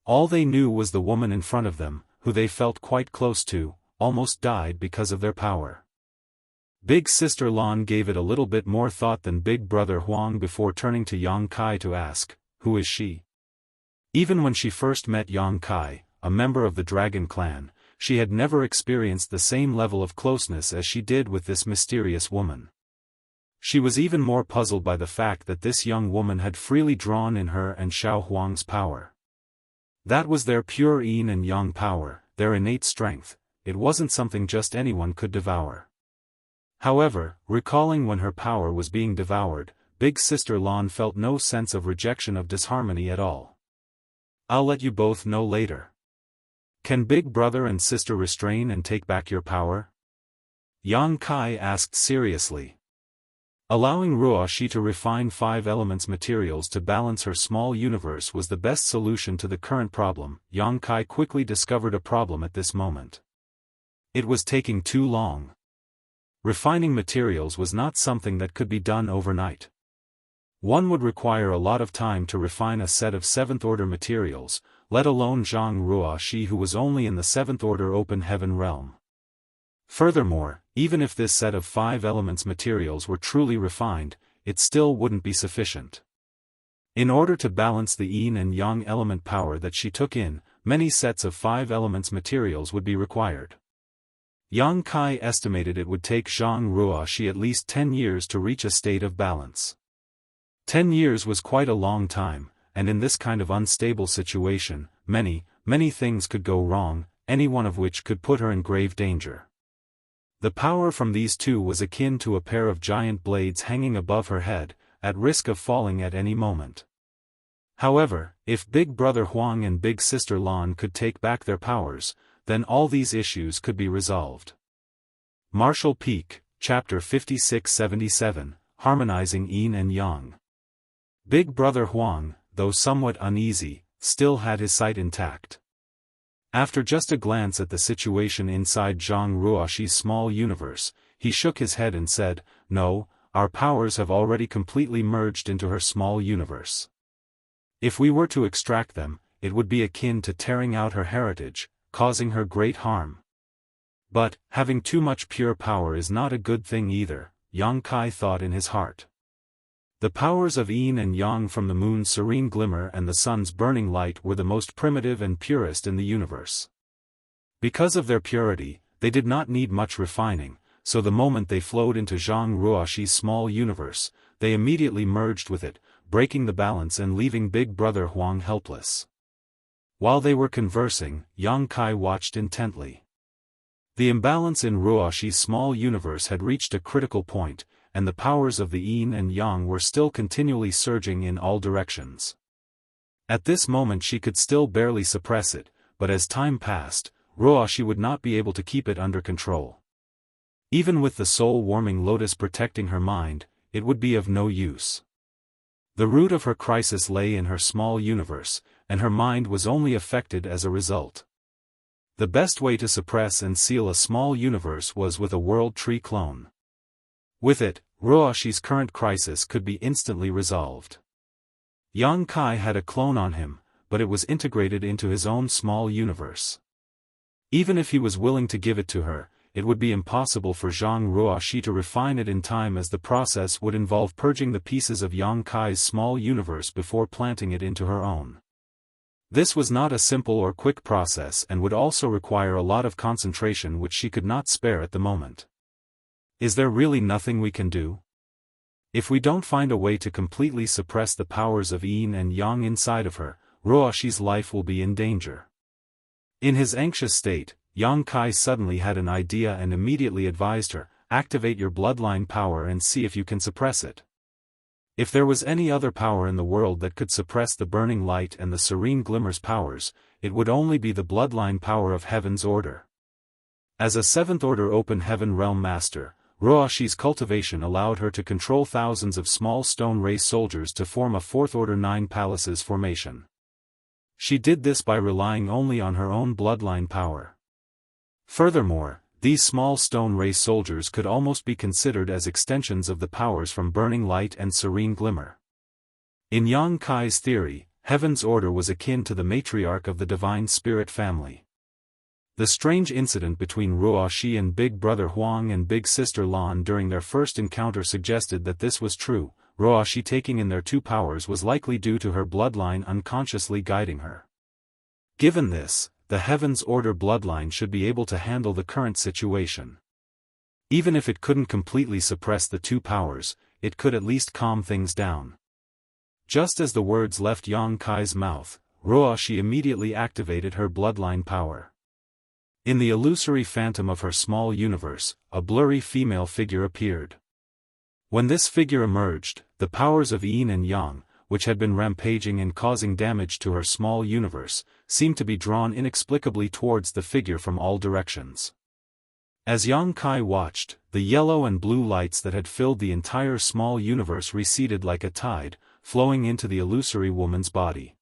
All they knew was the woman in front of them, who they felt quite close to, almost died because of their power. Big Sister Lan gave it a little bit more thought than Big Brother Huang before turning to Yang Kai to ask, "Who is she?" Even when she first met Yang Kai, a member of the Dragon Clan, she had never experienced the same level of closeness as she did with this mysterious woman. She was even more puzzled by the fact that this young woman had freely drawn in her and Xiao Huang's power. That was their pure yin and yang power, their innate strength. It wasn't something just anyone could devour. However, recalling when her power was being devoured, Big Sister Lan felt no sense of rejection of disharmony at all. "I'll let you both know later. Can Big Brother and Sister restrain and take back your power?" Yang Kai asked seriously. Allowing Ruoxi to refine 5 elements materials to balance her small universe was the best solution to the current problem. Yang Kai quickly discovered a problem at this moment. It was taking too long. Refining materials was not something that could be done overnight. One would require a lot of time to refine a set of 7th-order materials, let alone Zhang Ruoxi, who was only in the 7th-order open heaven realm. Furthermore, even if this set of 5 elements materials were truly refined, it still wouldn't be sufficient. In order to balance the yin and yang element power that she took in, many sets of 5 elements materials would be required. Yang Kai estimated it would take Zhang Ruoxi at least 10 years to reach a state of balance. 10 years was quite a long time, and in this kind of unstable situation, many many things could go wrong, any one of which could put her in grave danger. The power from these two was akin to a pair of giant blades hanging above her head, at risk of falling at any moment. However, if Big Brother Huang and Big Sister Lan could take back their powers, then all these issues could be resolved. Martial Peak, Chapter 5677, Harmonizing Yin and Yang. Big Brother Huang, though somewhat uneasy, still had his sight intact. After just a glance at the situation inside Zhang Ruoxi's small universe, he shook his head and said, "No, our powers have already completely merged into her small universe. If we were to extract them, it would be akin to tearing out her heritage, causing her great harm. But, having too much pure power is not a good thing either," Yang Kai thought in his heart. The powers of Yin and Yang from the moon's serene glimmer and the sun's burning light were the most primitive and purest in the universe. Because of their purity, they did not need much refining, so the moment they flowed into Zhang Ruoxi's small universe, they immediately merged with it, breaking the balance and leaving Big Brother Huang helpless. While they were conversing, Yang Kai watched intently. The imbalance in Ruoxi's small universe had reached a critical point, and the powers of the Yin and Yang were still continually surging in all directions. At this moment she could still barely suppress it, but as time passed, Ruoxi would not be able to keep it under control. Even with the soul-warming lotus protecting her mind, it would be of no use. The root of her crisis lay in her small universe, and her mind was only affected as a result. The best way to suppress and seal a small universe was with a world tree clone. With it, Ruoxi's current crisis could be instantly resolved. Yang Kai had a clone on him, but it was integrated into his own small universe. Even if he was willing to give it to her, it would be impossible for Zhang Ruoxi to refine it in time, as the process would involve purging the pieces of Yang Kai's small universe before planting it into her own. This was not a simple or quick process and would also require a lot of concentration which she could not spare at the moment. Is there really nothing we can do? If we don't find a way to completely suppress the powers of Yin and Yang inside of her, Ruoxi's life will be in danger. In his anxious state, Yang Kai suddenly had an idea and immediately advised her, "Activate your bloodline power and see if you can suppress it." If there was any other power in the world that could suppress the burning light and the serene glimmer's powers, it would only be the bloodline power of Heaven's Order. As a Seventh Order Open Heaven Realm Master, Ruoxi's cultivation allowed her to control thousands of small stone race soldiers to form a Fourth Order 9 Palaces formation. She did this by relying only on her own bloodline power. Furthermore, these small stone race soldiers could almost be considered as extensions of the powers from Burning Light and Serene Glimmer. In Yang Kai's theory, Heaven's Order was akin to the matriarch of the Divine Spirit family. The strange incident between Ruoxi and Big Brother Huang and Big Sister Lan during their first encounter suggested that this was true. Ruoxi taking in their two powers was likely due to her bloodline unconsciously guiding her. Given this, the Heaven's Order bloodline should be able to handle the current situation. Even if it couldn't completely suppress the two powers, it could at least calm things down. Just as the words left Yang Kai's mouth, Ruoxi immediately activated her bloodline power. In the illusory phantom of her small universe, a blurry female figure appeared. When this figure emerged, the powers of Yin and Yang, which had been rampaging and causing damage to her small universe, seemed to be drawn inexplicably towards the figure from all directions. As Yang Kai watched, the yellow and blue lights that had filled the entire small universe receded like a tide, flowing into the illusory woman's body.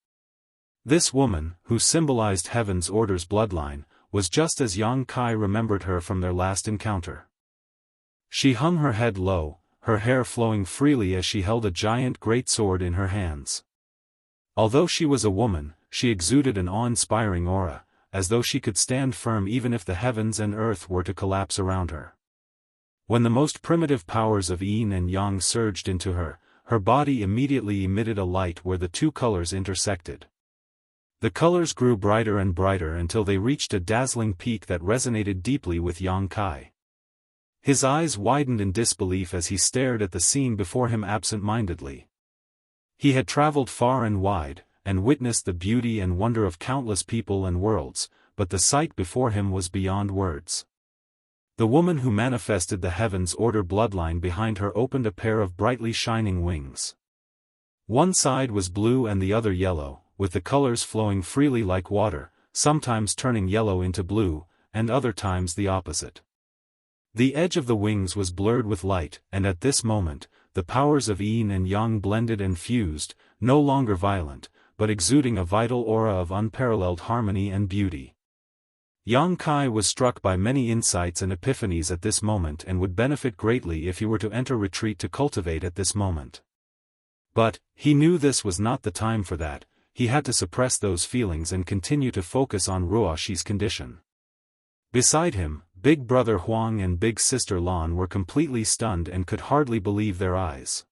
This woman, who symbolized Heaven's Order's bloodline, was just as Yang Kai remembered her from their last encounter. She hung her head low, her hair flowing freely as she held a giant greatsword in her hands. Although she was a woman, she exuded an awe-inspiring aura, as though she could stand firm even if the heavens and earth were to collapse around her. When the most primitive powers of Yin and Yang surged into her, her body immediately emitted a light where the two colors intersected. The colors grew brighter and brighter until they reached a dazzling peak that resonated deeply with Yang Kai. His eyes widened in disbelief as he stared at the scene before him absent-mindedly. He had traveled far and wide, and witnessed the beauty and wonder of countless people and worlds, but the sight before him was beyond words. The woman who manifested the Heaven's Order bloodline behind her opened a pair of brightly shining wings. One side was blue and the other yellow, with the colors flowing freely like water, sometimes turning yellow into blue, and other times the opposite. The edge of the wings was blurred with light, and at this moment, the powers of yin and yang blended and fused, no longer violent, but exuding a vital aura of unparalleled harmony and beauty. Yang Kai was struck by many insights and epiphanies at this moment and would benefit greatly if he were to enter retreat to cultivate at this moment. But, he knew this was not the time for that. He had to suppress those feelings and continue to focus on Ruoxi's condition. Beside him, Big Brother Huang and Big Sister Lan were completely stunned and could hardly believe their eyes.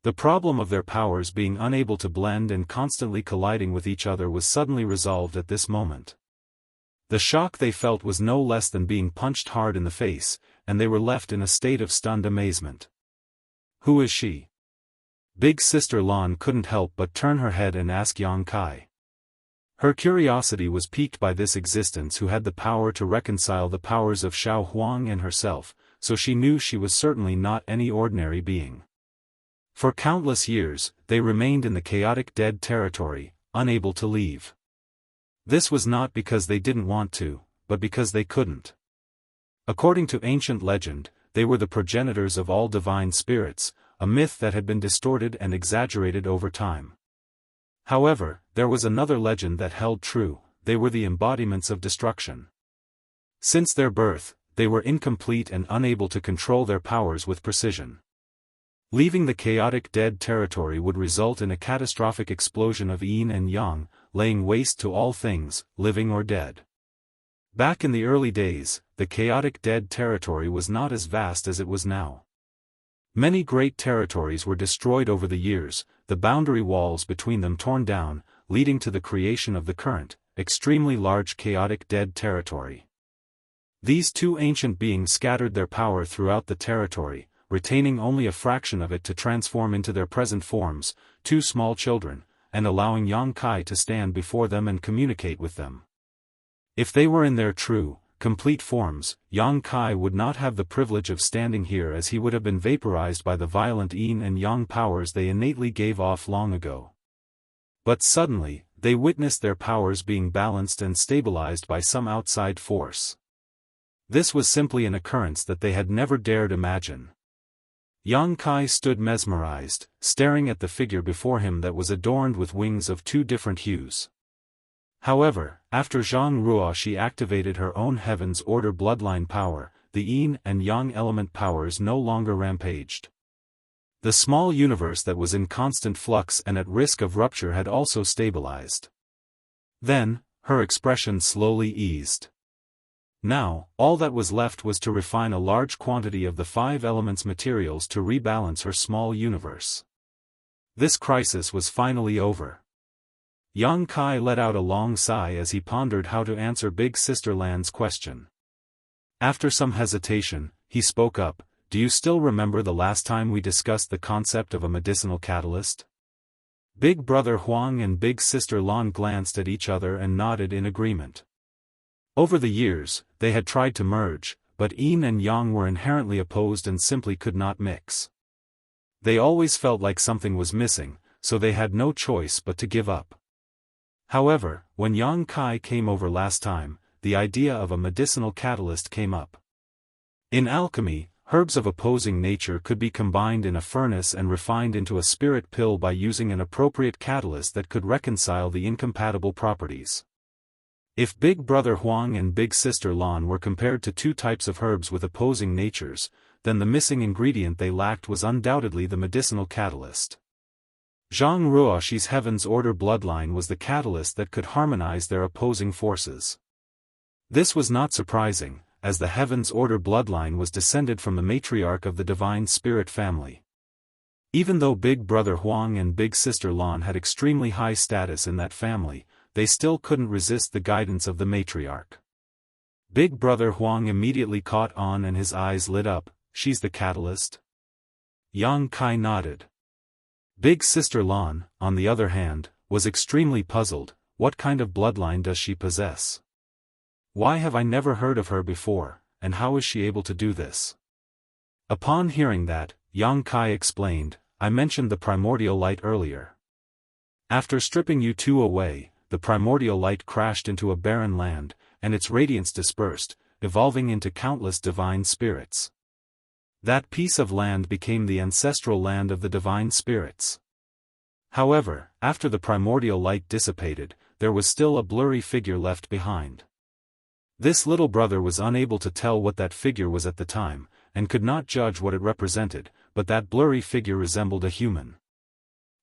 The problem of their powers being unable to blend and constantly colliding with each other was suddenly resolved at this moment. The shock they felt was no less than being punched hard in the face, and they were left in a state of stunned amazement. Who is she? Big Sister Lan couldn't help but turn her head and ask Yang Kai. Her curiosity was piqued by this existence who had the power to reconcile the powers of Xiao Huang and herself, so she knew she was certainly not any ordinary being. For countless years, they remained in the chaotic dead territory, unable to leave. This was not because they didn't want to, but because they couldn't. According to ancient legend, they were the progenitors of all divine spirits, a myth that had been distorted and exaggerated over time. However, there was another legend that held true: they were the embodiments of destruction. Since their birth, they were incomplete and unable to control their powers with precision. Leaving the chaotic dead territory would result in a catastrophic explosion of yin and yang, laying waste to all things, living or dead. Back in the early days, the chaotic dead territory was not as vast as it was now. Many great territories were destroyed over the years, the boundary walls between them torn down, leading to the creation of the current, extremely large chaotic dead territory. These two ancient beings scattered their power throughout the territory, retaining only a fraction of it to transform into their present forms, two small children, and allowing Yang Kai to stand before them and communicate with them. If they were in their true, complete forms, Yang Kai would not have the privilege of standing here, as he would have been vaporized by the violent yin and yang powers they innately gave off long ago. But suddenly, they witnessed their powers being balanced and stabilized by some outside force. This was simply an occurrence that they had never dared imagine. Yang Kai stood mesmerized, staring at the figure before him that was adorned with wings of two different hues. However, after Zhang Ruoxi activated her own Heaven's Order bloodline power, the yin and yang element powers no longer rampaged. The small universe that was in constant flux and at risk of rupture had also stabilized. Then, her expression slowly eased. Now, all that was left was to refine a large quantity of the 5 elements materials to rebalance her small universe. This crisis was finally over. Yang Kai let out a long sigh as he pondered how to answer Big Sister Lan's question. After some hesitation, he spoke up, "Do you still remember the last time we discussed the concept of a medicinal catalyst?" Big Brother Huang and Big Sister Lan glanced at each other and nodded in agreement. Over the years, they had tried to merge, but yin and yang were inherently opposed and simply could not mix. They always felt like something was missing, so they had no choice but to give up. However, when Yang Kai came over last time, the idea of a medicinal catalyst came up. In alchemy, herbs of opposing nature could be combined in a furnace and refined into a spirit pill by using an appropriate catalyst that could reconcile the incompatible properties. If Big Brother Huang and Big Sister Lan were compared to two types of herbs with opposing natures, then the missing ingredient they lacked was undoubtedly the medicinal catalyst. Zhang Ruoxi's Heaven's Order bloodline was the catalyst that could harmonize their opposing forces. This was not surprising, as the Heaven's Order bloodline was descended from the matriarch of the Divine Spirit family. Even though Big Brother Huang and Big Sister Lan had extremely high status in that family, they still couldn't resist the guidance of the matriarch. Big Brother Huang immediately caught on and his eyes lit up. "She's the catalyst?" Yang Kai nodded. Big Sister Lan, on the other hand, was extremely puzzled. What kind of bloodline does she possess? Why have I never heard of her before, and how is she able to do this? Upon hearing that, Yang Kai explained, I mentioned the primordial light earlier. After stripping you two away, the primordial light crashed into a barren land, and its radiance dispersed, evolving into countless divine spirits. That piece of land became the ancestral land of the divine spirits. However, after the primordial light dissipated, there was still a blurry figure left behind. This little brother was unable to tell what that figure was at the time, and could not judge what it represented, but that blurry figure resembled a human.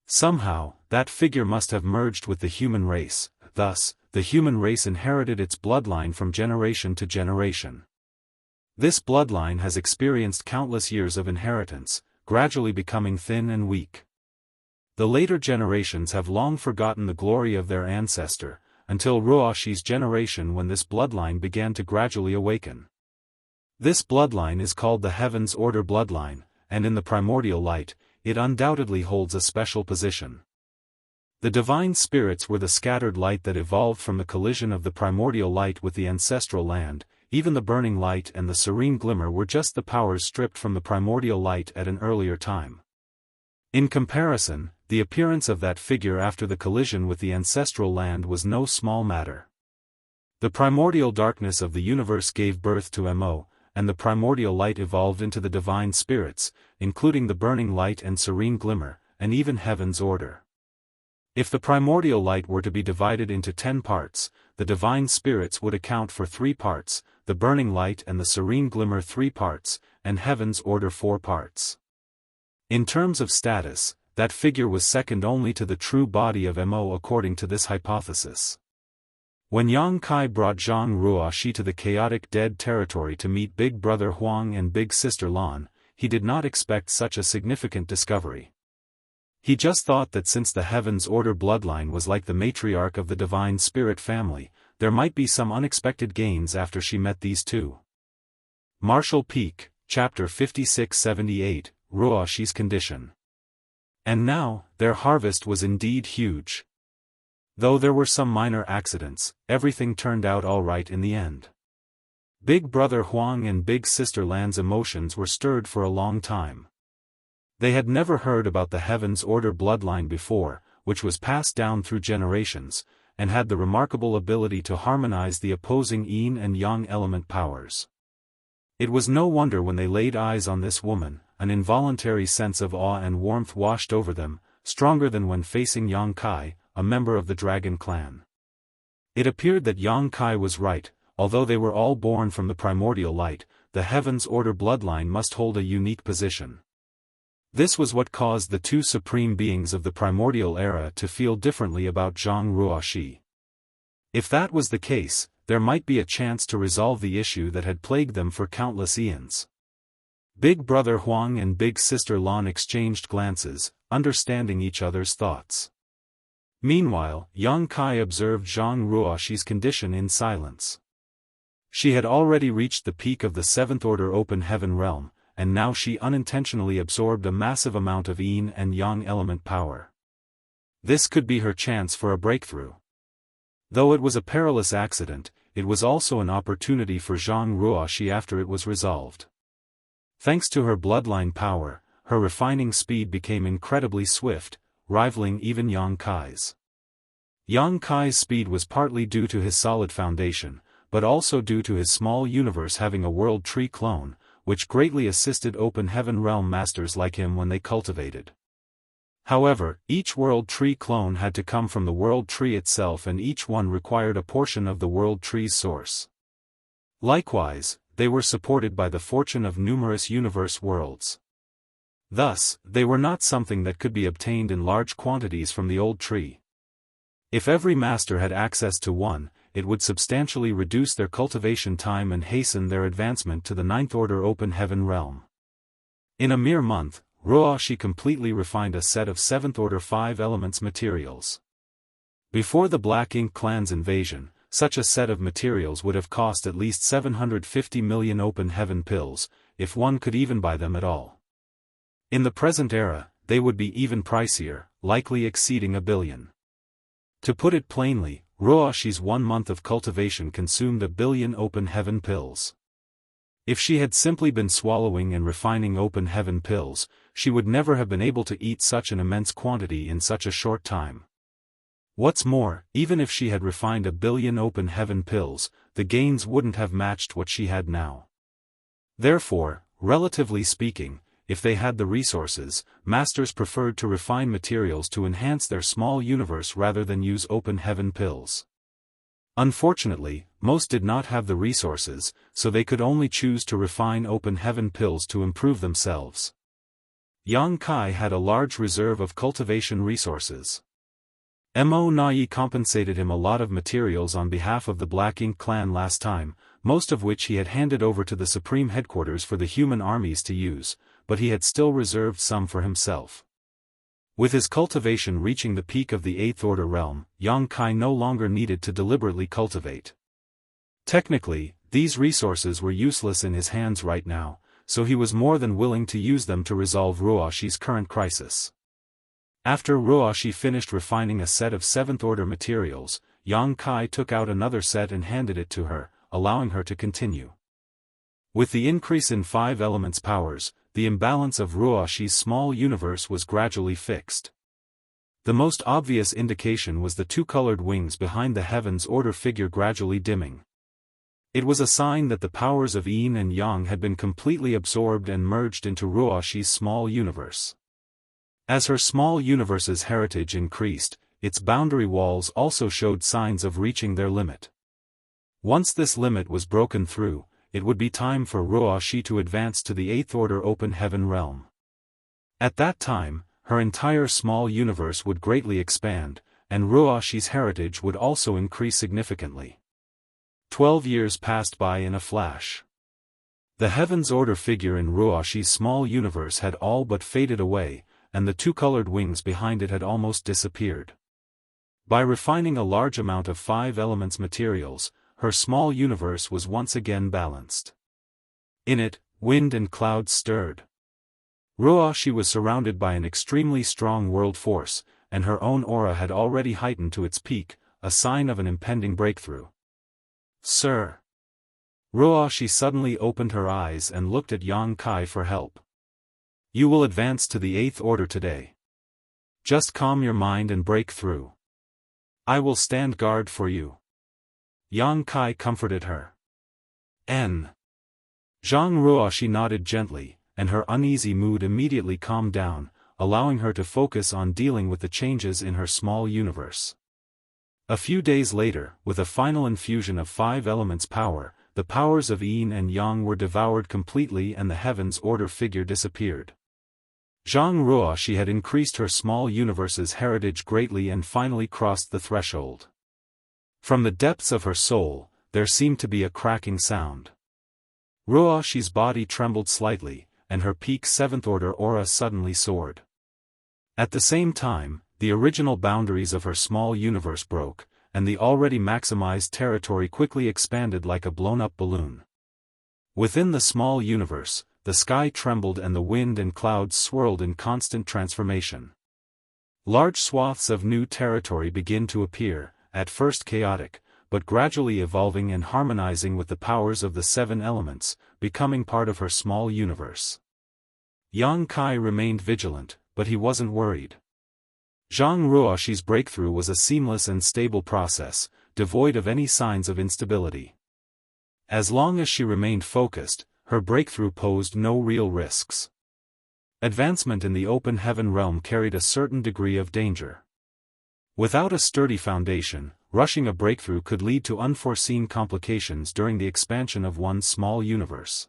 Somehow, that figure must have merged with the human race, thus, the human race inherited its bloodline from generation to generation. This bloodline has experienced countless years of inheritance, gradually becoming thin and weak. The later generations have long forgotten the glory of their ancestor, until Ruoshi's generation when this bloodline began to gradually awaken. This bloodline is called the Heaven's Order bloodline, and in the primordial light, it undoubtedly holds a special position. The divine spirits were the scattered light that evolved from the collision of the primordial light with the ancestral land. Even the burning light and the serene glimmer were just the powers stripped from the primordial light at an earlier time. In comparison, the appearance of that figure after the collision with the ancestral land was no small matter. The primordial darkness of the universe gave birth to Mo, and the primordial light evolved into the divine spirits, including the burning light and serene glimmer, and even heaven's order. If the primordial light were to be divided into 10 parts, the divine spirits would account for 3 parts, the burning light and the serene glimmer 3 parts, and heaven's order 4 parts. In terms of status, that figure was second only to the true body of Mo according to this hypothesis. When Yang Kai brought Zhang Ruoxi to the chaotic dead territory to meet Big Brother Huang and Big Sister Lan, he did not expect such a significant discovery. He just thought that since the Heaven's Order bloodline was like the matriarch of the Divine Spirit family, there might be some unexpected gains after she met these two. Martial Peak, Chapter 5678, Ruoshi's Condition. And now, their harvest was indeed huge. Though there were some minor accidents, everything turned out all right in the end. Big Brother Huang and Big Sister Lan's emotions were stirred for a long time. They had never heard about the Heaven's Order bloodline before, which was passed down through generations, and had the remarkable ability to harmonize the opposing yin and yang element powers. It was no wonder when they laid eyes on this woman, an involuntary sense of awe and warmth washed over them, stronger than when facing Yang Kai, a member of the Dragon Clan. It appeared that Yang Kai was right, although they were all born from the primordial light, the Heaven's Order bloodline must hold a unique position. This was what caused the two supreme beings of the primordial era to feel differently about Zhang Ruoxi. If that was the case, there might be a chance to resolve the issue that had plagued them for countless eons. Big Brother Huang and Big Sister Lan exchanged glances, understanding each other's thoughts. Meanwhile, Yang Kai observed Zhang Ruoxi's condition in silence. She had already reached the peak of the Seventh Order Open Heaven realm, and now she unintentionally absorbed a massive amount of yin and yang element power. This could be her chance for a breakthrough. Though it was a perilous accident, it was also an opportunity for Zhang Ruoxi after it was resolved. Thanks to her bloodline power, her refining speed became incredibly swift, rivaling even Yang Kai's. Yang Kai's speed was partly due to his solid foundation, but also due to his small universe having a world tree clone, which greatly assisted Open Heaven realm masters like him when they cultivated. However, each world tree clone had to come from the world tree itself, and each one required a portion of the world tree's source. Likewise, they were supported by the fortune of numerous universe worlds. Thus, they were not something that could be obtained in large quantities from the old tree. If every master had access to one, it would substantially reduce their cultivation time and hasten their advancement to the Ninth Order Open Heaven realm. In a mere month, Ruoxi completely refined a set of Seventh Order 5 elements materials. Before the Black Ink Clan's invasion, such a set of materials would have cost at least 750 million Open Heaven pills, if one could even buy them at all. In the present era, they would be even pricier, likely exceeding $1 billion. To put it plainly, Ruoxi's 1 month of cultivation consumed 1 billion open heaven pills. If she had simply been swallowing and refining open heaven pills, she would never have been able to eat such an immense quantity in such a short time. What's more, even if she had refined 1 billion open heaven pills, the gains wouldn't have matched what she had now. Therefore, relatively speaking, if they had the resources, masters preferred to refine materials to enhance their small universe rather than use open heaven pills. Unfortunately, most did not have the resources, so they could only choose to refine open heaven pills to improve themselves. Yang Kai had a large reserve of cultivation resources. Mo Nai compensated him a lot of materials on behalf of the Black Ink clan last time, most of which he had handed over to the Supreme Headquarters for the human armies to use, but he had still reserved some for himself. With his cultivation reaching the peak of the 8th Order realm, Yang Kai no longer needed to deliberately cultivate. Technically, these resources were useless in his hands right now, so he was more than willing to use them to resolve Ruoxi's current crisis. After Ruoxi finished refining a set of 7th Order materials, Yang Kai took out another set and handed it to her, allowing her to continue. With the increase in 5 elements powers, the imbalance of Ruoxi's small universe was gradually fixed. The most obvious indication was the 2-colored wings behind the Heaven's Order figure gradually dimming. It was a sign that the powers of Yin and Yang had been completely absorbed and merged into Ruoxi's small universe. As her small universe's heritage increased, its boundary walls also showed signs of reaching their limit. Once this limit was broken through, it would be time for Ruoxi to advance to the 8th Order open heaven realm. At that time, her entire small universe would greatly expand, and Ruoxi's heritage would also increase significantly. 12 years passed by in a flash. The Heaven's Order figure in Ruoxi's small universe had all but faded away, and the 2-colored wings behind it had almost disappeared. By refining a large amount of 5 elements materials, her small universe was once again balanced. In it, wind and clouds stirred. Ruoxi was surrounded by an extremely strong world force, and her own aura had already heightened to its peak, a sign of an impending breakthrough. "Sir." Ruoxi suddenly opened her eyes and looked at Yang Kai for help. "You will advance to the 8th Order today. Just calm your mind and break through. I will stand guard for you." Yang Kai comforted her. Zhang Ruoxi nodded gently, and her uneasy mood immediately calmed down, allowing her to focus on dealing with the changes in her small universe. A few days later, with a final infusion of 5 elements power, the powers of Yin and Yang were devoured completely and the Heaven's Order figure disappeared. Zhang Ruoxi had increased her small universe's heritage greatly and finally crossed the threshold. From the depths of her soul, there seemed to be a cracking sound. Ruoxi's body trembled slightly, and her peak 7th Order aura suddenly soared. At the same time, the original boundaries of her small universe broke, and the already maximized territory quickly expanded like a blown-up balloon. Within the small universe, the sky trembled and the wind and clouds swirled in constant transformation. Large swaths of new territory began to appear, at first chaotic, but gradually evolving and harmonizing with the powers of the 7 elements, becoming part of her small universe. Yang Kai remained vigilant, but he wasn't worried. Zhang Ruoxi's breakthrough was a seamless and stable process, devoid of any signs of instability. As long as she remained focused, her breakthrough posed no real risks. Advancement in the open heaven realm carried a certain degree of danger. Without a sturdy foundation, rushing a breakthrough could lead to unforeseen complications during the expansion of one's small universe.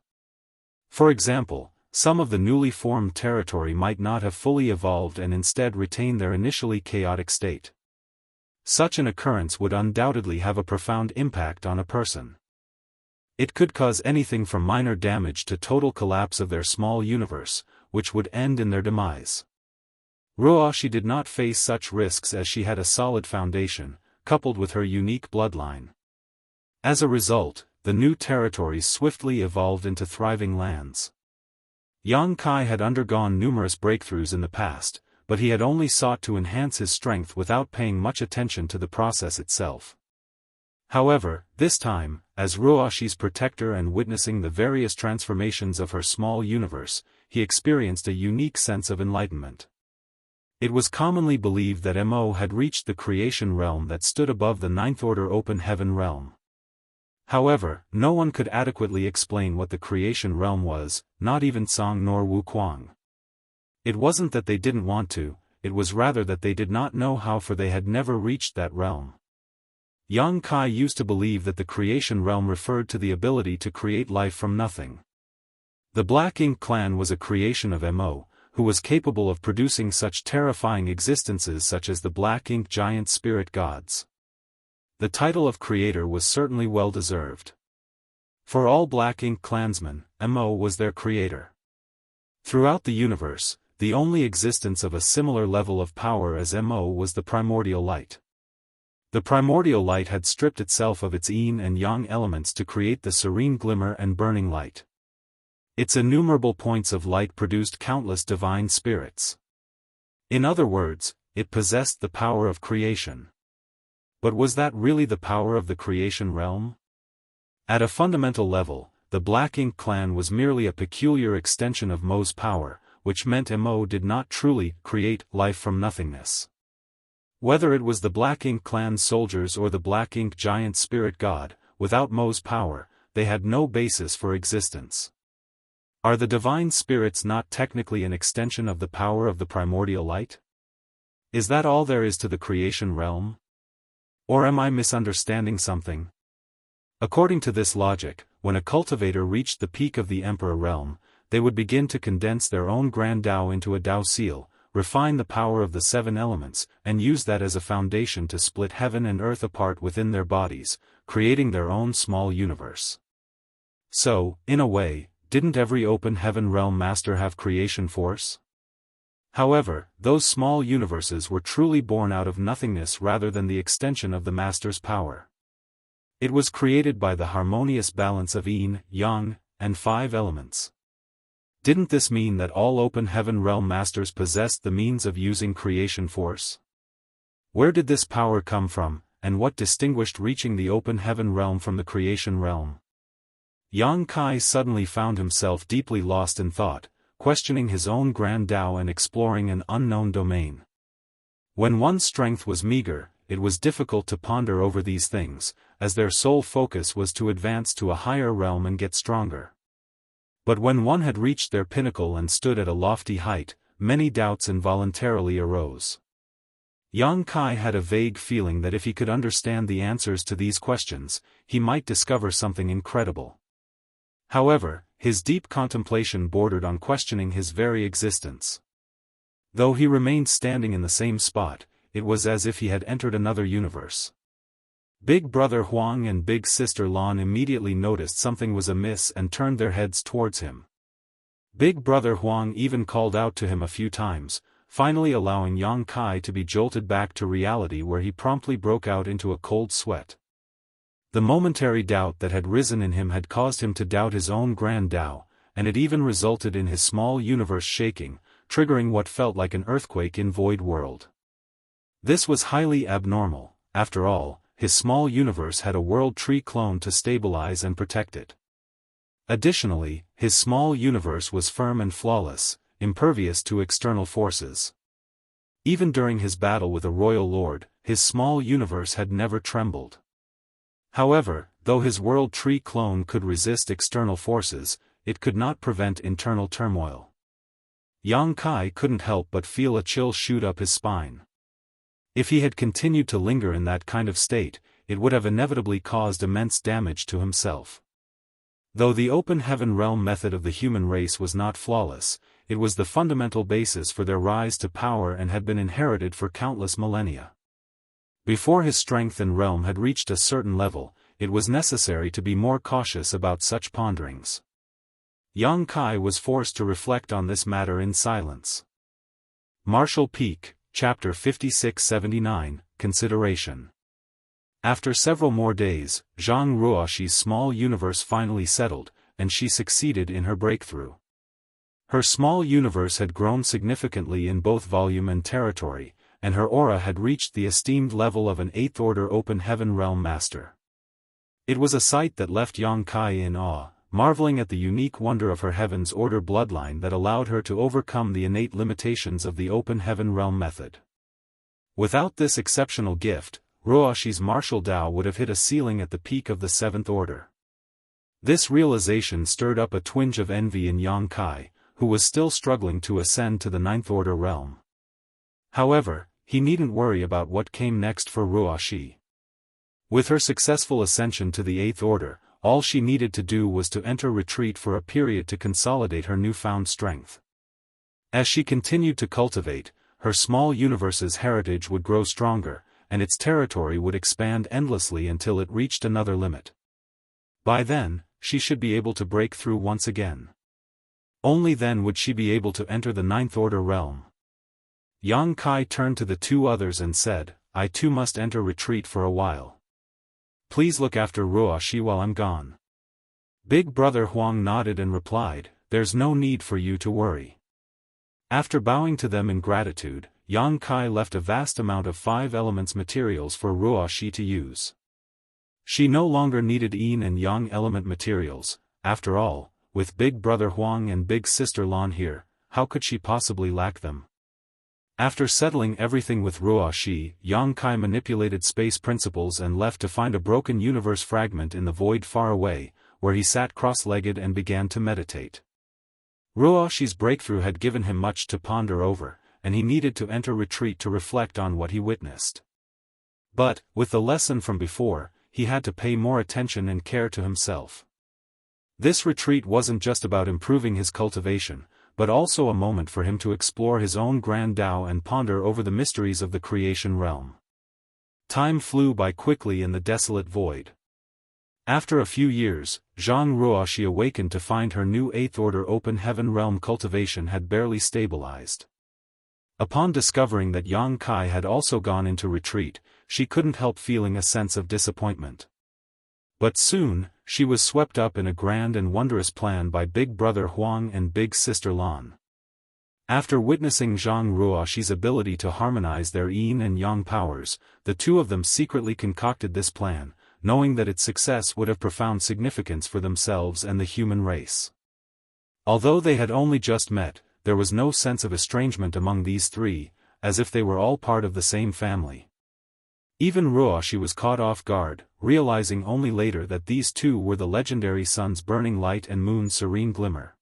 For example, some of the newly formed territory might not have fully evolved and instead retain their initially chaotic state. Such an occurrence would undoubtedly have a profound impact on a person. It could cause anything from minor damage to total collapse of their small universe, which would end in their demise. Ruoxi did not face such risks as she had a solid foundation, coupled with her unique bloodline. As a result, the new territories swiftly evolved into thriving lands. Yang Kai had undergone numerous breakthroughs in the past, but he had only sought to enhance his strength without paying much attention to the process itself. However, this time, as Ruoshi's protector and witnessing the various transformations of her small universe, he experienced a unique sense of enlightenment. It was commonly believed that Mo had reached the creation realm that stood above the Ninth Order open heaven realm. However, no one could adequately explain what the creation realm was, not even Song nor Wuquang. It wasn't that they didn't want to, it was rather that they did not know how, for they had never reached that realm. Yang Kai used to believe that the creation realm referred to the ability to create life from nothing. The Black Ink clan was a creation of Mo, who was capable of producing such terrifying existences such as the Black Ink giant spirit gods. The title of creator was certainly well deserved. For all Black Ink clansmen, Mo was their creator. Throughout the universe, the only existence of a similar level of power as Mo was the primordial light. The primordial light had stripped itself of its yin and yang elements to create the serene glimmer and burning light. Its innumerable points of light produced countless divine spirits. In other words, it possessed the power of creation. But was that really the power of the creation realm? At a fundamental level, the Black Ink clan was merely a peculiar extension of Mo's power, which meant Mo did not truly create life from nothingness. Whether it was the Black Ink clan soldiers or the Black Ink giant spirit god, without Mo's power, they had no basis for existence. Are the divine spirits not technically an extension of the power of the primordial light? Is that all there is to the creation realm? Or am I misunderstanding something? According to this logic, when a cultivator reached the peak of the Emperor realm, they would begin to condense their own grand Tao into a Tao seal, refine the power of the 7 elements, and use that as a foundation to split heaven and earth apart within their bodies, creating their own small universe. So, in a way, didn't every open heaven realm master have creation force? However, those small universes were truly born out of nothingness rather than the extension of the master's power. It was created by the harmonious balance of yin, yang, and 5 elements. Didn't this mean that all open heaven realm masters possessed the means of using creation force? Where did this power come from, and what distinguished reaching the open heaven realm from the creation realm? Yang Kai suddenly found himself deeply lost in thought, questioning his own grand Tao and exploring an unknown domain. When one's strength was meager, it was difficult to ponder over these things, as their sole focus was to advance to a higher realm and get stronger. But when one had reached their pinnacle and stood at a lofty height, many doubts involuntarily arose. Yang Kai had a vague feeling that if he could understand the answers to these questions, he might discover something incredible. However, his deep contemplation bordered on questioning his very existence. Though he remained standing in the same spot, it was as if he had entered another universe. Big brother Huang and big sister Lan immediately noticed something was amiss and turned their heads towards him. Big brother Huang even called out to him a few times, finally allowing Yang Kai to be jolted back to reality, where he promptly broke out into a cold sweat. The momentary doubt that had risen in him had caused him to doubt his own grand Tao, and it even resulted in his small universe shaking, triggering what felt like an earthquake in Void World. This was highly abnormal. After all, his small universe had a world tree clone to stabilize and protect it. Additionally, his small universe was firm and flawless, impervious to external forces. Even during his battle with a royal lord, his small universe had never trembled. However, though his world tree clone could resist external forces, it could not prevent internal turmoil. Yang Kai couldn't help but feel a chill shoot up his spine. If he had continued to linger in that kind of state, it would have inevitably caused immense damage to himself. Though the open heaven realm method of the human race was not flawless, it was the fundamental basis for their rise to power and had been inherited for countless millennia. Before his strength and realm had reached a certain level, it was necessary to be more cautious about such ponderings. Yang Kai was forced to reflect on this matter in silence. Martial Peak, Chapter 5679, Consideration. After several more days, Zhang Ruoshi's small universe finally settled, and she succeeded in her breakthrough. Her small universe had grown significantly in both volume and territory, and her aura had reached the esteemed level of an 8th Order Open Heaven Realm Master. It was a sight that left Yang Kai in awe, marveling at the unique wonder of her Heaven's Order bloodline that allowed her to overcome the innate limitations of the Open Heaven Realm method. Without this exceptional gift, Ruoxi's martial Dao would have hit a ceiling at the peak of the 7th Order. This realization stirred up a twinge of envy in Yang Kai, who was still struggling to ascend to the 9th Order realm. However, he needn't worry about what came next for Ruoxi. With her successful ascension to the 8th Order, all she needed to do was to enter retreat for a period to consolidate her newfound strength. As she continued to cultivate, her small universe's heritage would grow stronger, and its territory would expand endlessly until it reached another limit. By then, she should be able to break through once again. Only then would she be able to enter the 9th Order realm. Yang Kai turned to the two others and said, "I too must enter retreat for a while. Please look after Ruoxi while I'm gone." Big Brother Huang nodded and replied, "There's no need for you to worry." After bowing to them in gratitude, Yang Kai left a vast amount of 5 elements materials for Ruoxi to use. She no longer needed yin and yang element materials. After all, with Big Brother Huang and Big Sister Lan here, how could she possibly lack them? After settling everything with Ruoxi, Yang Kai manipulated space principles and left to find a broken universe fragment in the void far away, where he sat cross-legged and began to meditate. Ruoxi's breakthrough had given him much to ponder over, and he needed to enter retreat to reflect on what he witnessed. But, with the lesson from before, he had to pay more attention and care to himself. This retreat wasn't just about improving his cultivation, but also a moment for him to explore his own grand Tao and ponder over the mysteries of the creation realm. Time flew by quickly in the desolate void. After a few years, Zhang Ruoxi awakened to find her new 8th Order Open Heaven Realm cultivation had barely stabilized. Upon discovering that Yang Kai had also gone into retreat, she couldn't help feeling a sense of disappointment. But soon, she was swept up in a grand and wondrous plan by Big Brother Huang and Big Sister Lan. After witnessing Zhang Ruoxi's ability to harmonize their yin and yang powers, the two of them secretly concocted this plan, knowing that its success would have profound significance for themselves and the human race. Although they had only just met, there was no sense of estrangement among these three, as if they were all part of the same family. Even Ruoxi was caught off guard, realizing only later that these two were the legendary sun's burning light and moon's serene glimmer.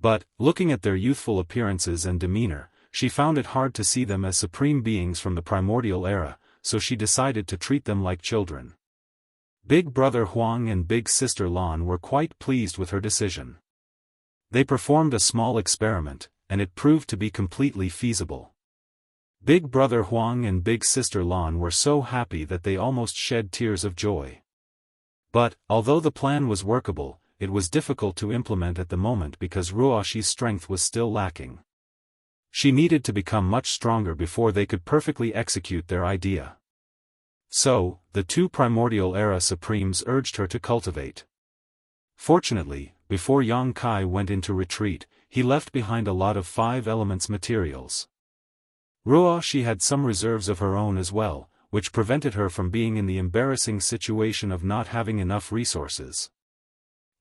But, looking at their youthful appearances and demeanor, she found it hard to see them as supreme beings from the primordial era, so she decided to treat them like children. Big Brother Huang and Big Sister Lan were quite pleased with her decision. They performed a small experiment, and it proved to be completely feasible. Big Brother Huang and Big Sister Lan were so happy that they almost shed tears of joy. But, although the plan was workable, it was difficult to implement at the moment because Ruoxi's strength was still lacking. She needed to become much stronger before they could perfectly execute their idea. So, the two primordial era supremes urged her to cultivate. Fortunately, before Yang Kai went into retreat, he left behind a lot of 5 elements materials. Ruoxi had some reserves of her own as well, which prevented her from being in the embarrassing situation of not having enough resources.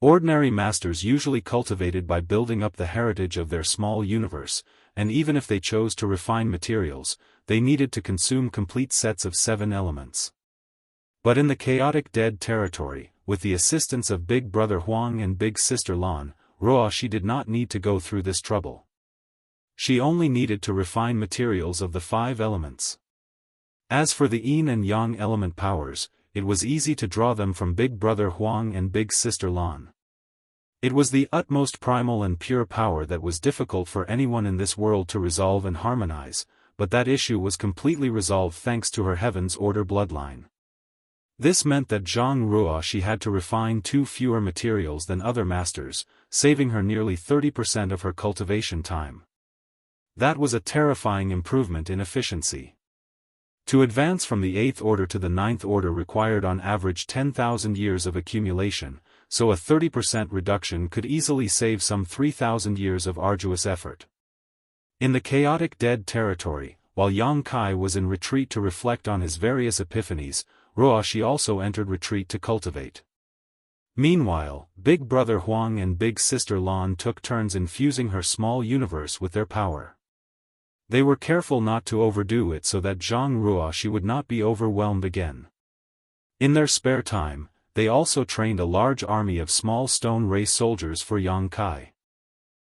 Ordinary masters usually cultivated by building up the heritage of their small universe, and even if they chose to refine materials, they needed to consume complete sets of 7 elements. But in the chaotic dead territory, with the assistance of Big Brother Huang and Big Sister Lan, Ruoxi did not need to go through this trouble. She only needed to refine materials of the 5 elements. As for the yin and yang element powers, it was easy to draw them from Big Brother Huang and Big Sister Lan. It was the utmost primal and pure power that was difficult for anyone in this world to resolve and harmonize, but that issue was completely resolved thanks to her Heaven's Order bloodline. This meant that Zhang Ruoxi had to refine 2 fewer materials than other masters, saving her nearly 30% of her cultivation time. That was a terrifying improvement in efficiency. To advance from the 8th Order to the 9th Order required on average 10,000 years of accumulation, so a 30% reduction could easily save some 3,000 years of arduous effort. In the chaotic dead territory, while Yang Kai was in retreat to reflect on his various epiphanies, Ruoxi also entered retreat to cultivate. Meanwhile, Big Brother Huang and Big Sister Lan took turns infusing her small universe with their power. They were careful not to overdo it so that Zhang Ruoxi would not be overwhelmed again. In their spare time, they also trained a large army of small stone race soldiers for Yang Kai.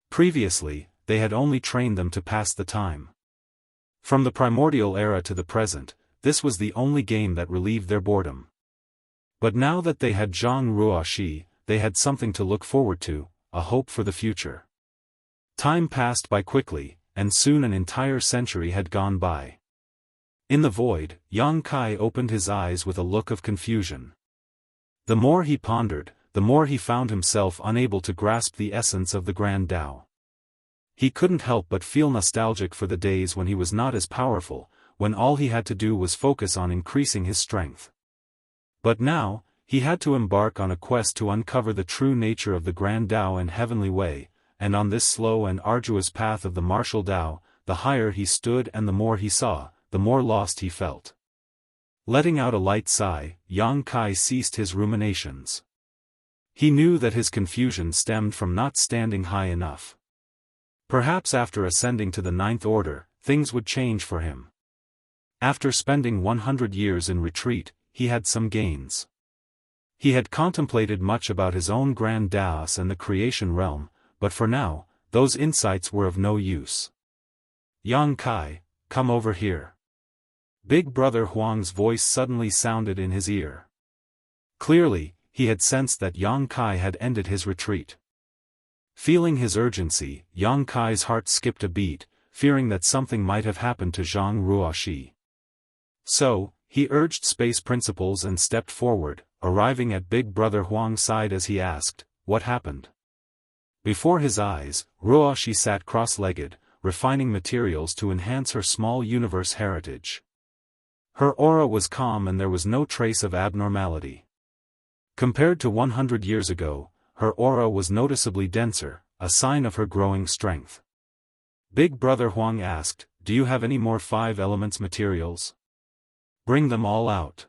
Previously, they had only trained them to pass the time. From the primordial era to the present, this was the only game that relieved their boredom. But now that they had Zhang Ruoxi, they had something to look forward to, a hope for the future. Time passed by quickly, and soon an entire century had gone by. In the void, Yang Kai opened his eyes with a look of confusion. The more he pondered, the more he found himself unable to grasp the essence of the Grand Tao. He couldn't help but feel nostalgic for the days when he was not as powerful, when all he had to do was focus on increasing his strength. But now, he had to embark on a quest to uncover the true nature of the Grand Tao and Heavenly Way, and on this slow and arduous path of the martial Tao, the higher he stood and the more he saw, the more lost he felt. Letting out a light sigh, Yang Kai ceased his ruminations. He knew that his confusion stemmed from not standing high enough. Perhaps after ascending to the Ninth Order, things would change for him. After spending 100 years in retreat, he had some gains. He had contemplated much about his own Grand Daoist and the creation realm, but for now, those insights were of no use. Yang Kai, come over here. Big Brother Huang's voice suddenly sounded in his ear. Clearly, he had sensed that Yang Kai had ended his retreat. Feeling his urgency, Yang Kai's heart skipped a beat, fearing that something might have happened to Zhang Ruoxi. So, he urged space principles and stepped forward, arriving at Big Brother Huang's side as he asked, "What happened?" Before his eyes, Ruoxi sat cross-legged, refining materials to enhance her small universe heritage. Her aura was calm and there was no trace of abnormality. Compared to 100 years ago, her aura was noticeably denser, a sign of her growing strength. Big Brother Huang asked, "Do you have any more 5 elements materials? Bring them all out."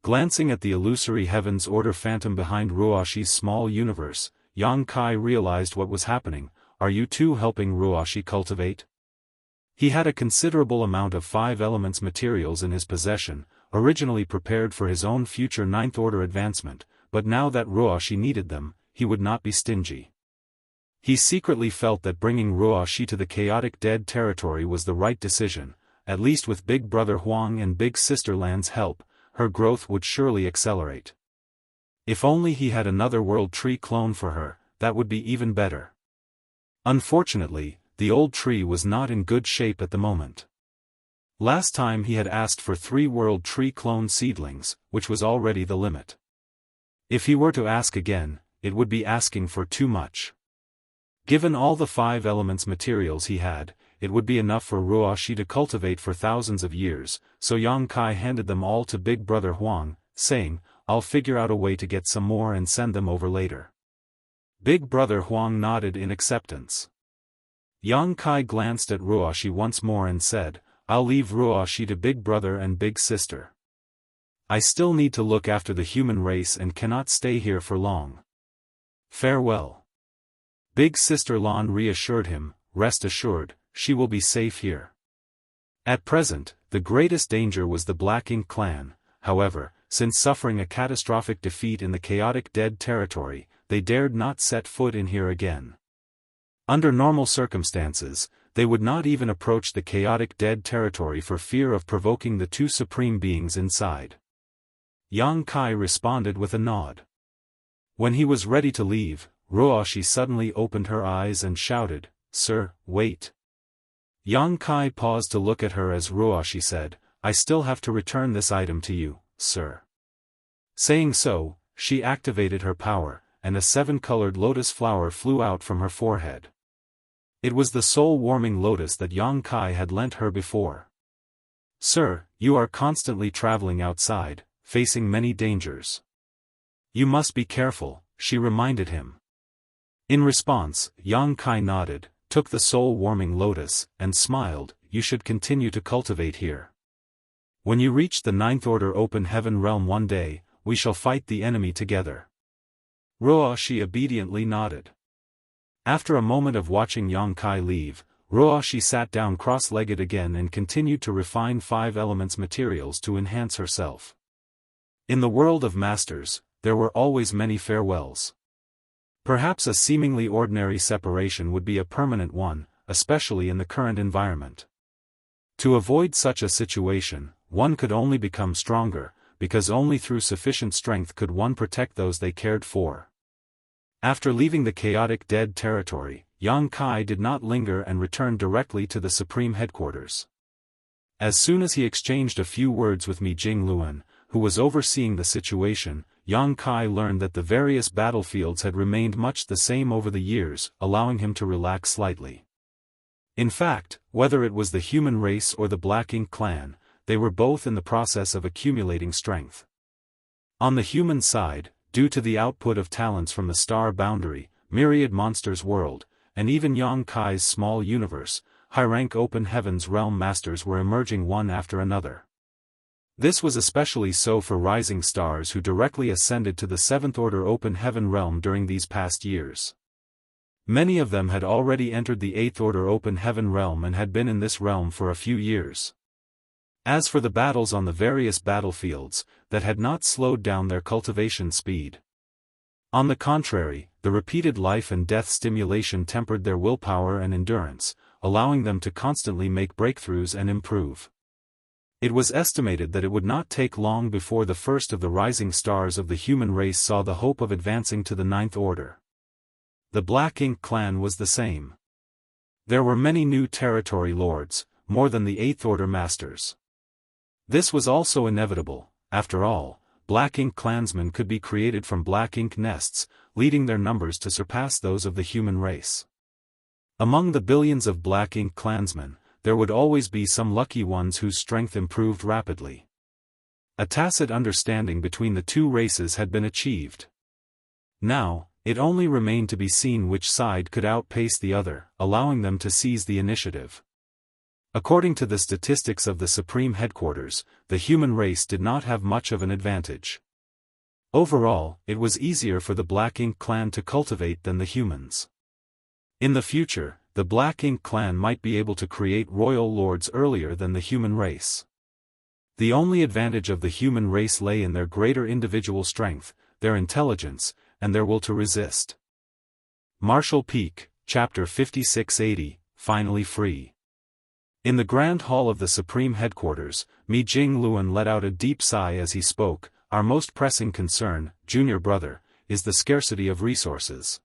Glancing at the illusory Heaven's Order phantom behind Ruoxi's small universe, Yang Kai realized what was happening. "Are you too helping Ruoxi cultivate?" He had a considerable amount of 5 elements materials in his possession, originally prepared for his own future Ninth Order advancement, but now that Ruoxi needed them, he would not be stingy. He secretly felt that bringing Ruoxi to the chaotic dead territory was the right decision. At least with Big Brother Huang and Big Sister Lan's help, her growth would surely accelerate. If only he had another world tree clone for her, that would be even better. Unfortunately, the old tree was not in good shape at the moment. Last time he had asked for 3 world tree clone seedlings, which was already the limit. If he were to ask again, it would be asking for too much. Given all the 5 elements materials he had, it would be enough for Ruoxi to cultivate for thousands of years, so Yang Kai handed them all to Big Brother Huang, saying, "I'll figure out a way to get some more and send them over later." Big Brother Huang nodded in acceptance. Yang Kai glanced at Ruoxi once more and said, "I'll leave Ruoxi to Big Brother and Big Sister. I still need to look after the human race and cannot stay here for long. Farewell." Big Sister Lan reassured him, "Rest assured, she will be safe here." At present, the greatest danger was the Black Ink clan. However, since suffering a catastrophic defeat in the chaotic dead territory, they dared not set foot in here again. Under normal circumstances, they would not even approach the chaotic dead territory for fear of provoking the 2 supreme beings inside. Yang Kai responded with a nod. When he was ready to leave, Ruoxi suddenly opened her eyes and shouted, "Sir, wait." Yang Kai paused to look at her as Ruoxi said, "I still have to return this item to you, sir." Saying so, she activated her power, and a 7-colored lotus flower flew out from her forehead. It was the soul-warming lotus that Yang Kai had lent her before. "Sir, you are constantly traveling outside, facing many dangers. You must be careful, she reminded him. In response, Yang Kai nodded, took the soul-warming lotus, and smiled. You should continue to cultivate here. When you reach the Ninth Order Open Heaven realm one day, we shall fight the enemy together. Ruoshi obediently nodded. After a moment of watching Yang Kai leave, Ruoshi sat down cross-legged again and continued to refine 5 elements materials to enhance herself. In the world of masters, there were always many farewells. Perhaps a seemingly ordinary separation would be a permanent one, especially in the current environment. To avoid such a situation, one could only become stronger, because only through sufficient strength could one protect those they cared for. After leaving the chaotic dead territory, Yang Kai did not linger and returned directly to the Supreme Headquarters. As soon as he exchanged a few words with Mi Jingluan, who was overseeing the situation, Yang Kai learned that the various battlefields had remained much the same over the years, allowing him to relax slightly. In fact, whether it was the human race or the Black Ink clan, they were both in the process of accumulating strength. On the human side, due to the output of talents from the Star Boundary, Myriad Monsters World, and even Yang Kai's small universe, high-rank Open Heavens realm masters were emerging one after another. This was especially so for rising stars who directly ascended to the 7th Order Open Heaven realm during these past years. Many of them had already entered the 8th Order Open Heaven realm and had been in this realm for a few years. As for the battles on the various battlefields, that had not slowed down their cultivation speed. On the contrary, the repeated life and death stimulation tempered their willpower and endurance, allowing them to constantly make breakthroughs and improve. It was estimated that it would not take long before the first of the rising stars of the human race saw the hope of advancing to the 9th Order. The Black Ink clan was the same. There were many new territory lords, more than the 8th Order masters. This was also inevitable. After all, Black Ink clansmen could be created from Black Ink nests, leading their numbers to surpass those of the human race. Among the billions of Black Ink clansmen, there would always be some lucky ones whose strength improved rapidly. A tacit understanding between the two races had been achieved. Now, it only remained to be seen which side could outpace the other, allowing them to seize the initiative. According to the statistics of the Supreme Headquarters, the human race did not have much of an advantage. Overall, it was easier for the Black Ink clan to cultivate than the humans. In the future, the Black Ink clan might be able to create royal lords earlier than the human race. The only advantage of the human race lay in their greater individual strength, their intelligence, and their will to resist. Martial Peak, Chapter 5680, Finally Free. In the Grand Hall of the Supreme Headquarters, Mi Jingluan let out a deep sigh as he spoke. Our most pressing concern, junior brother, is the scarcity of resources.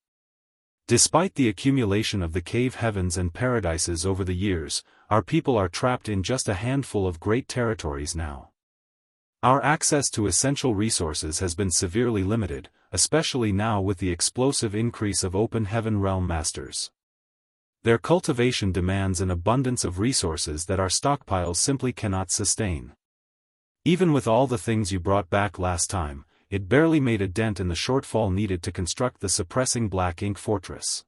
Despite the accumulation of the cave heavens and paradises over the years, our people are trapped in just a handful of great territories now. Our access to essential resources has been severely limited, especially now with the explosive increase of Open Heaven realm masters. Their cultivation demands an abundance of resources that our stockpiles simply cannot sustain. Even with all the things you brought back last time, it barely made a dent in the shortfall needed to construct the suppressing Black Ink fortress.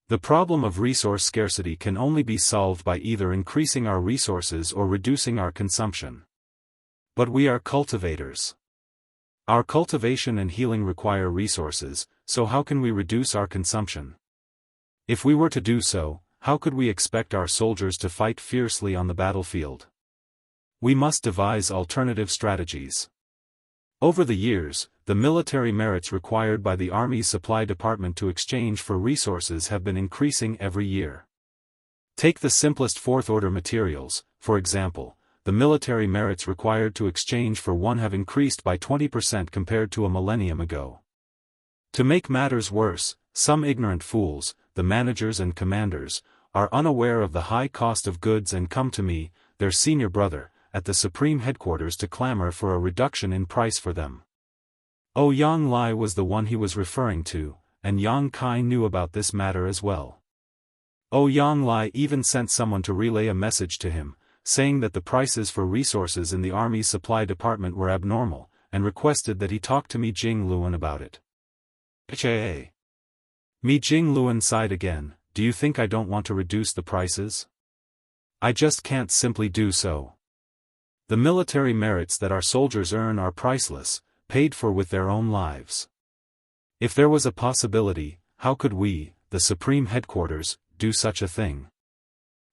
The problem of resource scarcity can only be solved by either increasing our resources or reducing our consumption. But we are cultivators. Our cultivation and healing require resources, so how can we reduce our consumption? If we were to do so, how could we expect our soldiers to fight fiercely on the battlefield? We must devise alternative strategies. Over the years, the military merits required by the Army's supply department to exchange for resources have been increasing every year. Take the simplest 4th Order materials, for example. The military merits required to exchange for one have increased by 20% compared to a millennium ago. To make matters worse, some ignorant fools, the managers and commanders, are unaware of the high cost of goods and come to me, their senior brother, at the Supreme Headquarters to clamor for a reduction in price for them. Yang Lai was the one he was referring to, and Yang Kai knew about this matter as well. Yang Lai even sent someone to relay a message to him, saying that the prices for resources in the Army's supply department were abnormal, and requested that he talk to Mi Jingluan about it. HAA. Mi Jingluan sighed again, do you think I don't want to reduce the prices? I just can't simply do so. The military merits that our soldiers earn are priceless, paid for with their own lives. If there was a possibility, how could we, the Supreme Headquarters, do such a thing?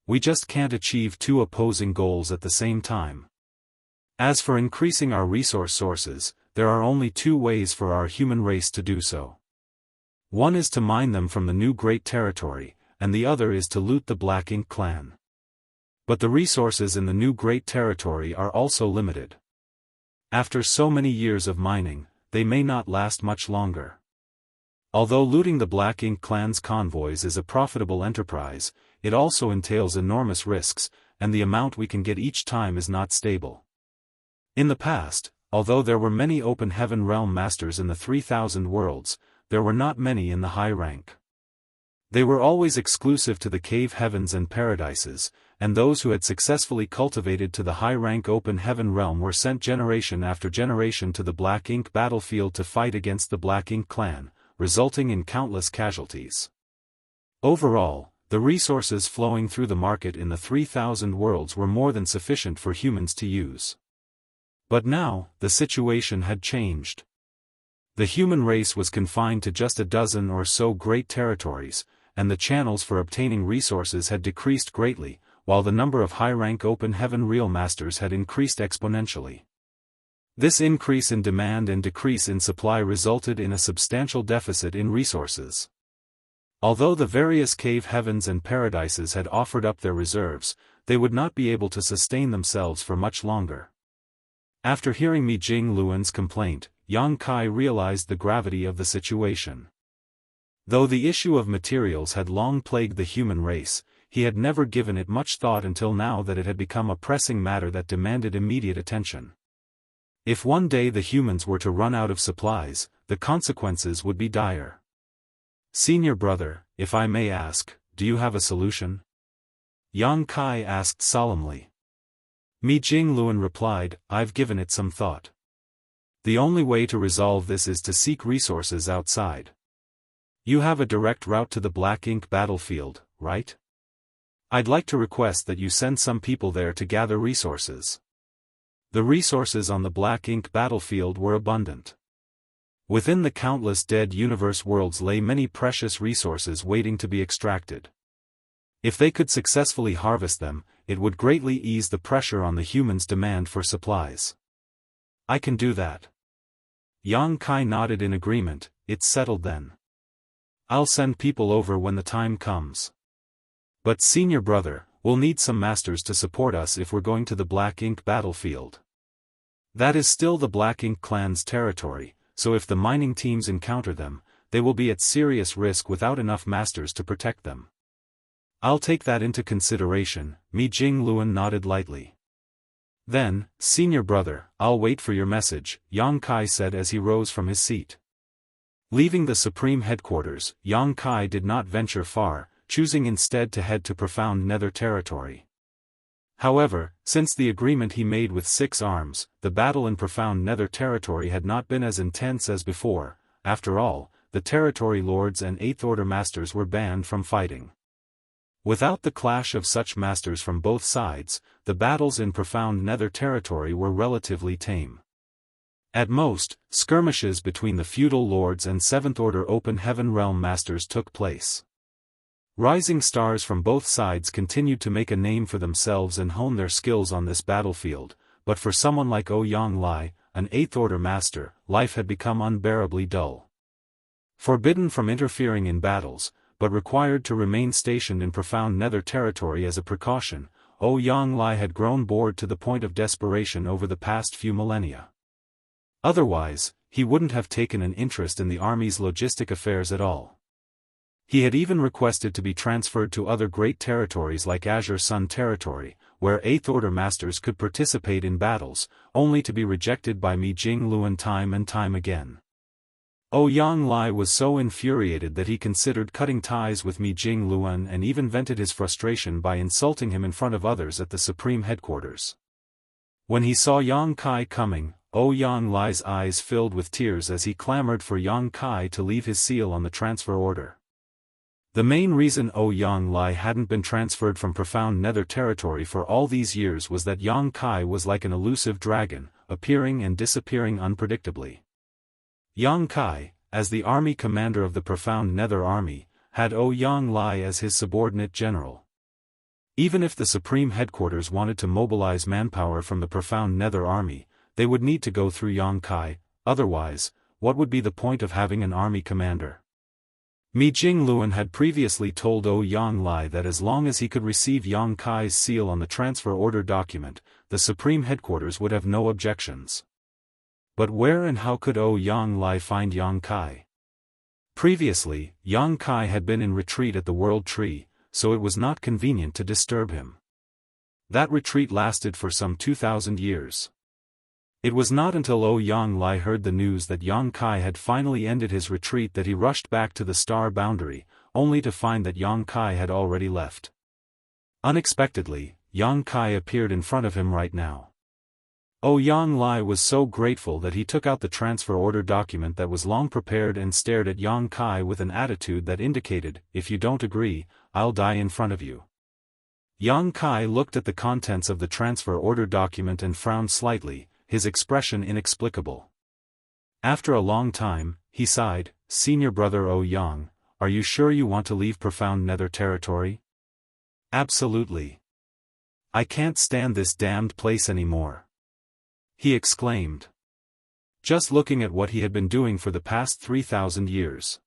We just can't achieve two opposing goals at the same time. As for increasing our resource sources, there are only two ways for our human race to do so. One is to mine them from the new Great Territory, and the other is to loot the Black Ink clan. But the resources in the new Great Territory are also limited. After so many years of mining, they may not last much longer. Although looting the Black Ink clan's convoys is a profitable enterprise, it also entails enormous risks, and the amount we can get each time is not stable. In the past, although there were many open heaven realm masters in the 3,000 worlds, there were not many in the high rank. They were always exclusive to the cave heavens and paradises, and those who had successfully cultivated to the high-rank open heaven realm were sent generation after generation to the Black Ink battlefield to fight against the Black Ink clan, resulting in countless casualties. Overall, the resources flowing through the market in the 3,000 worlds were more than sufficient for humans to use. But now, the situation had changed. The human race was confined to just a dozen or so great territories, and the channels for obtaining resources had decreased greatly, while the number of high-rank open heaven real masters had increased exponentially. This increase in demand and decrease in supply resulted in a substantial deficit in resources. Although the various cave heavens and paradises had offered up their reserves, they would not be able to sustain themselves for much longer. After hearing Mi Jingluan's complaint, Yang Kai realized the gravity of the situation. Though the issue of materials had long plagued the human race, he had never given it much thought until now that it had become a pressing matter that demanded immediate attention. If one day the humans were to run out of supplies, the consequences would be dire. Senior brother, if I may ask, do you have a solution? Yang Kai asked solemnly. Mi Jingluan replied, I've given it some thought. The only way to resolve this is to seek resources outside. You have a direct route to the Black Ink battlefield, right? I'd like to request that you send some people there to gather resources. The resources on the Black Ink battlefield were abundant. Within the countless dead universe worlds lay many precious resources waiting to be extracted. If they could successfully harvest them, it would greatly ease the pressure on the humans' demand for supplies. I can do that. Yang Kai nodded in agreement. It's settled then. I'll send people over when the time comes. But senior brother, we'll need some masters to support us if we're going to the Black Ink battlefield. That is still the Black Ink clan's territory, so if the mining teams encounter them, they will be at serious risk without enough masters to protect them. I'll take that into consideration, Mi Jingluan nodded lightly. Then, senior brother, I'll wait for your message, Yang Kai said as he rose from his seat. Leaving the Supreme Headquarters, Yang Kai did not venture far, choosing instead to head to Profound Nether Territory. However, since the agreement he made with 6 Arms, the battle in Profound Nether Territory had not been as intense as before. After all, the Territory Lords and 8th Order Masters were banned from fighting. Without the clash of such masters from both sides, the battles in Profound Nether Territory were relatively tame. At most, skirmishes between the feudal lords and 7th Order Open Heaven Realm Masters took place. Rising stars from both sides continued to make a name for themselves and hone their skills on this battlefield, but for someone like Ouyang Lai, an 8th Order Master, life had become unbearably dull. Forbidden from interfering in battles, but required to remain stationed in Profound Nether Territory as a precaution, Ouyang Lai had grown bored to the point of desperation over the past few millennia. Otherwise, he wouldn't have taken an interest in the army's logistic affairs at all. He had even requested to be transferred to other great territories like Azure Sun Territory, where 8th Order Masters could participate in battles, only to be rejected by Mi Jingluan time and time again. Ouyang Lai was so infuriated that he considered cutting ties with Mi Jingluan and even vented his frustration by insulting him in front of others at the Supreme Headquarters. When he saw Yang Kai coming, Yang Lai's eyes filled with tears as he clamored for Yang Kai to leave his seal on the transfer order. The main reason Yang Lai hadn't been transferred from profound nether territory for all these years was that Yang Kai was like an elusive dragon, appearing and disappearing unpredictably. Yang Kai, as the army commander of the profound nether army, had Yang Lai as his subordinate general. Even if the Supreme Headquarters wanted to mobilize manpower from the profound nether army, they would need to go through Yang Kai, otherwise, what would be the point of having an army commander? Mi Jingluan had previously told Yang Lai that as long as he could receive Yang Kai's seal on the transfer order document, the Supreme Headquarters would have no objections. But where and how could Yang Lai find Yang Kai? Previously, Yang Kai had been in retreat at the World Tree, so it was not convenient to disturb him. That retreat lasted for some 2,000 years. It was not until Yang Lai heard the news that Yang Kai had finally ended his retreat that he rushed back to the star boundary, only to find that Yang Kai had already left. Unexpectedly, Yang Kai appeared in front of him right now. Yang Lai was so grateful that he took out the transfer order document that was long prepared and stared at Yang Kai with an attitude that indicated, "If you don't agree, I'll die in front of you." Yang Kai looked at the contents of the transfer order document and frowned slightly, his expression inexplicable. After a long time, he sighed, "Senior brother Yang, are you sure you want to leave profound nether territory?" "Absolutely. I can't stand this damned place anymore," he exclaimed. Just looking at what he had been doing for the past 3,000 years.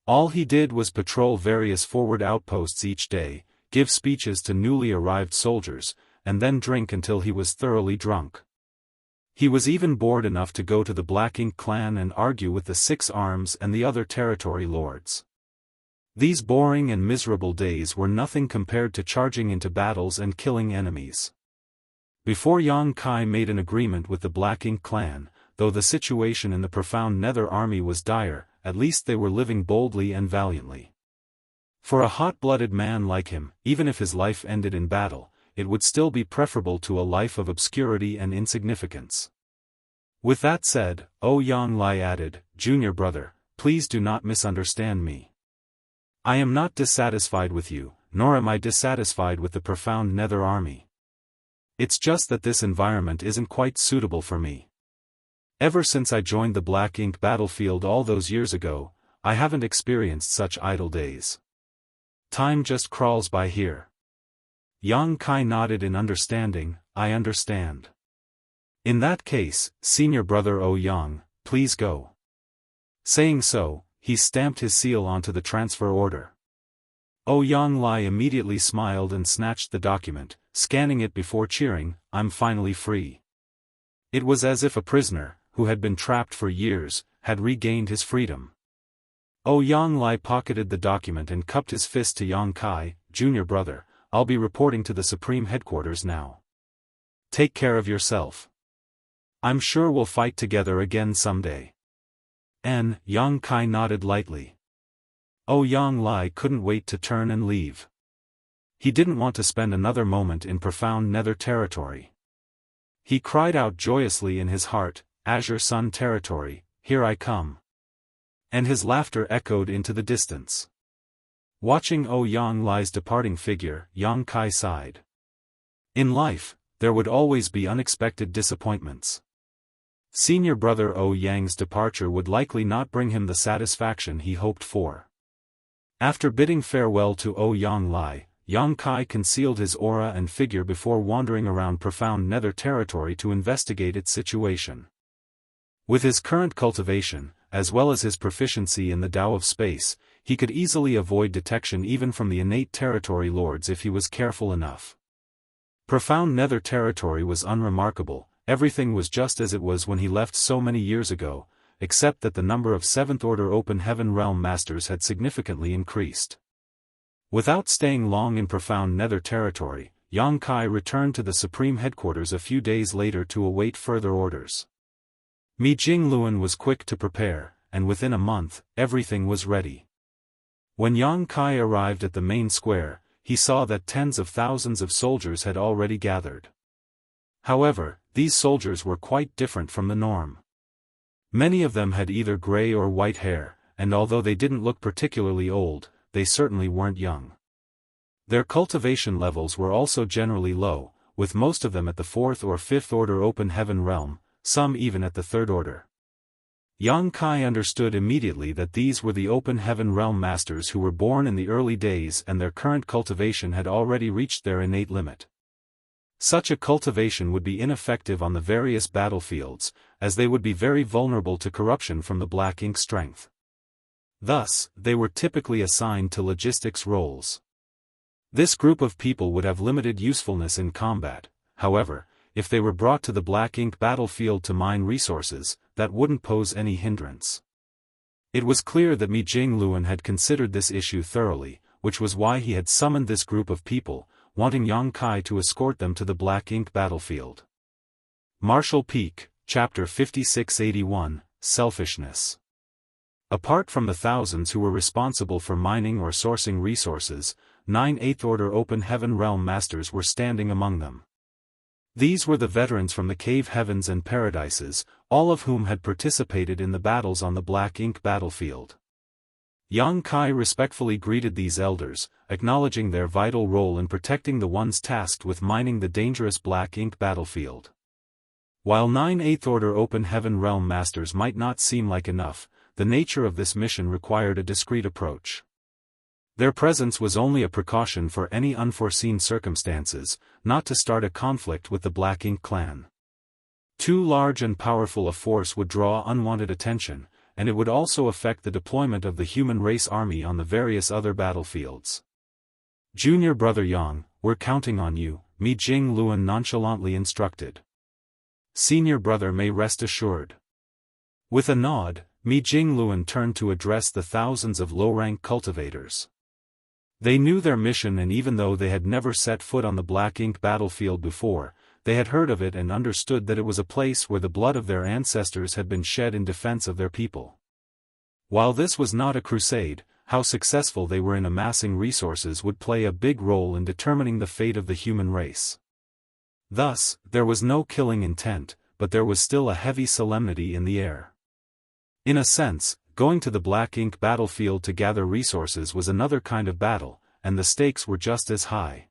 All he did was patrol various forward outposts each day, give speeches to newly arrived soldiers, and then drink until he was thoroughly drunk. He was even bored enough to go to the Black Ink clan and argue with the Six Arms and the other territory lords. These boring and miserable days were nothing compared to charging into battles and killing enemies. Before Yang Kai made an agreement with the Black Ink clan, though the situation in the profound nether army was dire, at least they were living boldly and valiantly. For a hot-blooded man like him, even if his life ended in battle, it would still be preferable to a life of obscurity and insignificance. With that said, Yang Lai added, "Junior brother, please do not misunderstand me. I am not dissatisfied with you, nor am I dissatisfied with the profound nether army. It's just that this environment isn't quite suitable for me. Ever since I joined the Black Ink battlefield all those years ago, I haven't experienced such idle days. Time just crawls by here." Yang Kai nodded in understanding. "I understand. In that case, senior brother Yang, please go." Saying so, he stamped his seal onto the transfer order. Yang Lai immediately smiled and snatched the document, scanning it before cheering, "I'm finally free." It was as if a prisoner, who had been trapped for years, had regained his freedom. Yang Lai pocketed the document and cupped his fist to Yang Kai, "Junior brother, I'll be reporting to the Supreme Headquarters now. Take care of yourself. I'm sure we'll fight together again someday." Yang Kai nodded lightly. Yang Lai couldn't wait to turn and leave. He didn't want to spend another moment in profound nether territory. He cried out joyously in his heart, "Azure Sun territory, here I come." And his laughter echoed into the distance. Watching Yang Lai's departing figure, Yang Kai sighed. In life, there would always be unexpected disappointments. Senior brother Yang's departure would likely not bring him the satisfaction he hoped for. After bidding farewell to Yang Lai, Yang Kai concealed his aura and figure before wandering around profound nether territory to investigate its situation. With his current cultivation, as well as his proficiency in the Tao of space, he could easily avoid detection even from the innate territory lords if he was careful enough. Profound nether territory was unremarkable, everything was just as it was when he left so many years ago, except that the number of 7th Order Open Heaven Realm Masters had significantly increased. Without staying long in profound nether territory, Yang Kai returned to the Supreme Headquarters a few days later to await further orders. Mi Jingluan was quick to prepare, and within a month, everything was ready. When Yang Kai arrived at the main square, he saw that tens of thousands of soldiers had already gathered. However, these soldiers were quite different from the norm. Many of them had either gray or white hair, and although they didn't look particularly old, they certainly weren't young. Their cultivation levels were also generally low, with most of them at the 4th or 5th order open heaven realm, some even at the 3rd order. Yang Kai understood immediately that these were the open heaven realm masters who were born in the early days and their current cultivation had already reached their innate limit. Such a cultivation would be ineffective on the various battlefields, as they would be very vulnerable to corruption from the black ink strength. Thus, they were typically assigned to logistics roles. This group of people would have limited usefulness in combat, however, if they were brought to the black ink battlefield to mine resources, that wouldn't pose any hindrance. It was clear that Mi Jingluan had considered this issue thoroughly, which was why he had summoned this group of people, wanting Yang Kai to escort them to the black ink battlefield. Martial Peak, Chapter 5681, Selfishness. Apart from the thousands who were responsible for mining or sourcing resources, 9 8th order open heaven realm masters were standing among them. These were the veterans from the cave heavens and paradises, all of whom had participated in the battles on the black ink battlefield. Yang Kai respectfully greeted these elders, acknowledging their vital role in protecting the ones tasked with mining the dangerous black ink battlefield. While 9 8th order open heaven realm masters might not seem like enough, the nature of this mission required a discreet approach. Their presence was only a precaution for any unforeseen circumstances, not to start a conflict with the Black Ink clan. Too large and powerful a force would draw unwanted attention, and it would also affect the deployment of the human race army on the various other battlefields. Junior brother Yang, we're counting on you, Mi Jingluan nonchalantly instructed. Senior brother may rest assured. With a nod, Mi Jingluan turned to address the thousands of low-rank cultivators. They knew their mission, and even though they had never set foot on the black ink battlefield before, they had heard of it and understood that it was a place where the blood of their ancestors had been shed in defense of their people. While this was not a crusade, how successful they were in amassing resources would play a big role in determining the fate of the human race. Thus, there was no killing intent, but there was still a heavy solemnity in the air. In a sense, going to the black ink battlefield to gather resources was another kind of battle, and the stakes were just as high.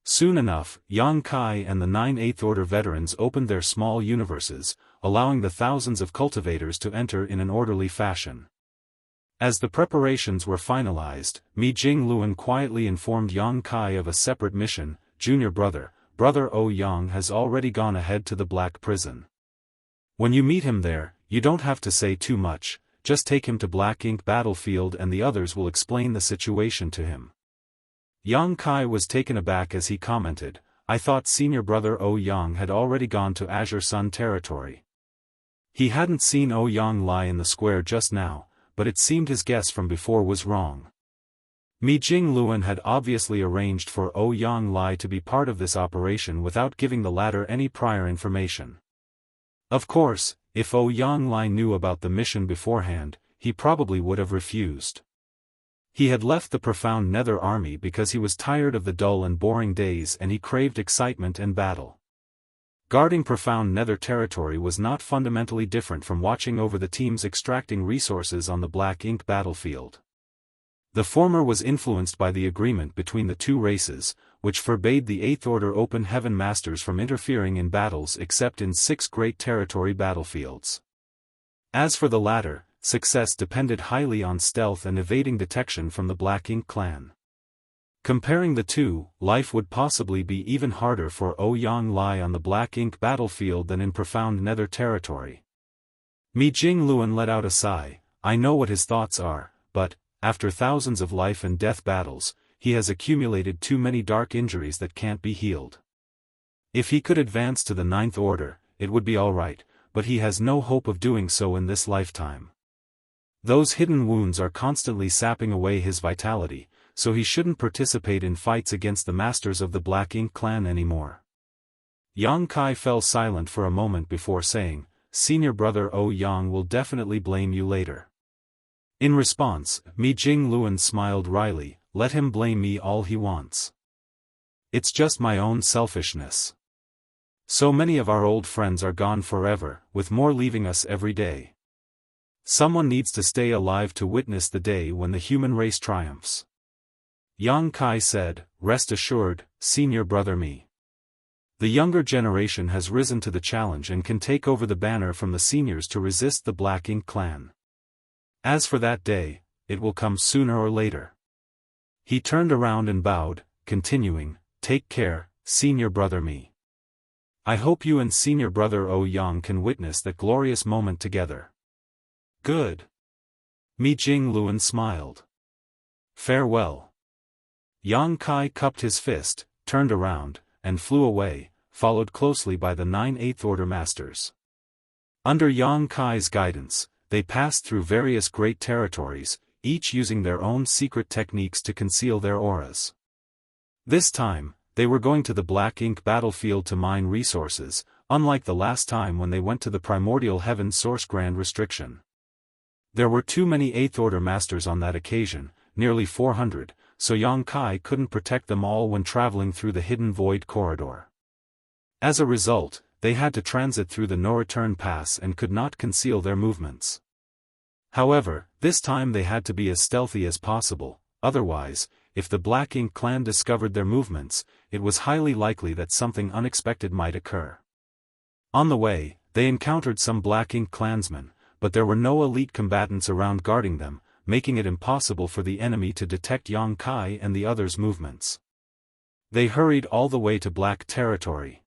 Soon enough, Yang Kai and the 9 8th order veterans opened their small universes, allowing the thousands of cultivators to enter in an orderly fashion. As the preparations were finalized, Mi Jingluan quietly informed Yang Kai of a separate mission. Junior brother, Brother O Yang has already gone ahead to the Black Prison. When you meet him there, you don't have to say too much, just take him to Black Ink battlefield and the others will explain the situation to him. Yang Kai was taken aback as he commented, I thought senior brother O Yang had already gone to Azure Sun territory. He hadn't seen O Yang lie in the square just now, but it seemed his guess from before was wrong. Mi Jingluan had obviously arranged for O Yang Lai to be part of this operation without giving the latter any prior information. Of course, if O Yang Lai knew about the mission beforehand, he probably would have refused. He had left the profound Nether army because he was tired of the dull and boring days and he craved excitement and battle. Guarding profound Nether territory was not fundamentally different from watching over the teams extracting resources on the Black Ink battlefield. The former was influenced by the agreement between the two races, which forbade the 8th Order Open Heaven Masters from interfering in battles except in 6 Great Territory battlefields. As for the latter, success depended highly on stealth and evading detection from the Black Ink clan. Comparing the two, life would possibly be even harder for O Yang Lai on the Black Ink battlefield than in profound Nether territory. Mi Jingluan let out a sigh. I know what his thoughts are, but, after thousands of life and death battles, he has accumulated too many dark injuries that can't be healed. If he could advance to the 9th Order, it would be alright, but he has no hope of doing so in this lifetime. Those hidden wounds are constantly sapping away his vitality, so he shouldn't participate in fights against the masters of the Black Ink clan anymore. Yang Kai fell silent for a moment before saying, Senior brother O Yang will definitely blame you later. In response, Mi Jingluan smiled wryly, let him blame me all he wants. It's just my own selfishness. So many of our old friends are gone forever, with more leaving us every day. Someone needs to stay alive to witness the day when the human race triumphs. Yang Kai said, "Rest assured, senior brother me. The younger generation has risen to the challenge and can take over the banner from the seniors to resist the Black Ink clan. As for that day, it will come sooner or later." He turned around and bowed, continuing, "Take care, senior brother me. I hope you and senior brother Yang can witness that glorious moment together." "Good." Mi Jingluan smiled. "Farewell." Yang Kai cupped his fist, turned around, and flew away, followed closely by the 9 8th Order Masters. Under Yang Kai's guidance, they passed through various great territories, each using their own secret techniques to conceal their auras. This time, they were going to the Black Ink battlefield to mine resources, unlike the last time when they went to the Primordial Heaven Source Grand Restriction. There were too many 8th Order Masters on that occasion, nearly 400, so Yang Kai couldn't protect them all when traveling through the Hidden Void Corridor. As a result, they had to transit through the no-return pass and could not conceal their movements. However, this time they had to be as stealthy as possible, otherwise, if the Black Ink clan discovered their movements, it was highly likely that something unexpected might occur. On the way, they encountered some Black Ink clansmen, but there were no elite combatants around guarding them, making it impossible for the enemy to detect Yang Kai and the others' movements. They hurried all the way to Black Territory.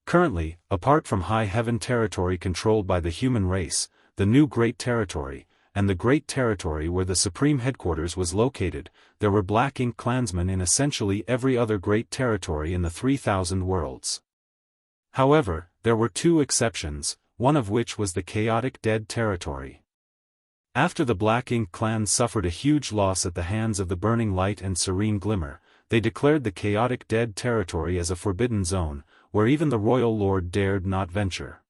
Currently, apart from High Heaven Territory controlled by the human race, the new Great Territory, and the Great Territory where the Supreme Headquarters was located, there were Black Ink clansmen in essentially every other Great Territory in the 3,000 worlds. However, there were two exceptions, one of which was the Chaotic Dead Territory. After the Black Ink clan suffered a huge loss at the hands of the Burning Light and Serene Glimmer, they declared the Chaotic Dead Territory as a forbidden zone, where even the Royal Lord dared not venture.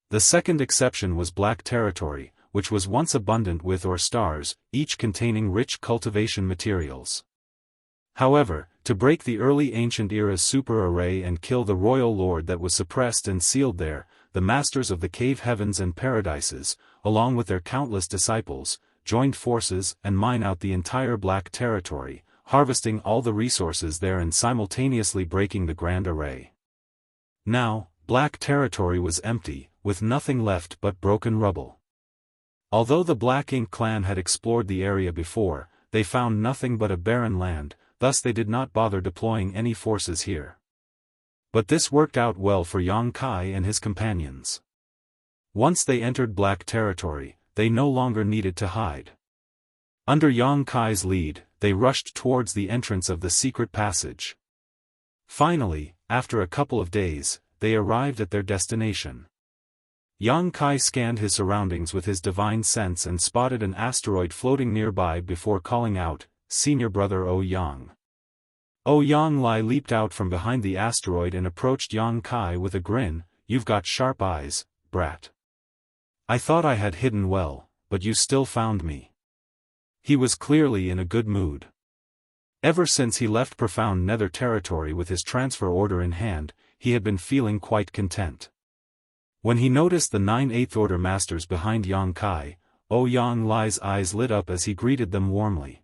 The second exception was Black Territory, which was once abundant with ore stars, each containing rich cultivation materials. However, to break the early Ancient Era's super array and kill the Royal Lord that was suppressed and sealed there, the Masters of the Cave Heavens and Paradises, along with their countless disciples, joined forces and mine out the entire Black Territory, harvesting all the resources there and simultaneously breaking the Grand Array. Now, Black Territory was empty, with nothing left but broken rubble. Although the Black Ink clan had explored the area before, they found nothing but a barren land, thus they did not bother deploying any forces here. But this worked out well for Yang Kai and his companions. Once they entered Black Territory, they no longer needed to hide. Under Yang Kai's lead, they rushed towards the entrance of the secret passage. Finally, after a couple of days, they arrived at their destination. Yang Kai scanned his surroundings with his divine sense and spotted an asteroid floating nearby before calling out, "Senior brother Yang." Yang Lai leaped out from behind the asteroid and approached Yang Kai with a grin, "You've got sharp eyes, brat. I thought I had hidden well, but you still found me." He was clearly in a good mood. Ever since he left Profound Nether Territory with his transfer order in hand, he had been feeling quite content. When he noticed the 9 8th Order Masters behind Yang Kai, Yang Lai's eyes lit up as he greeted them warmly.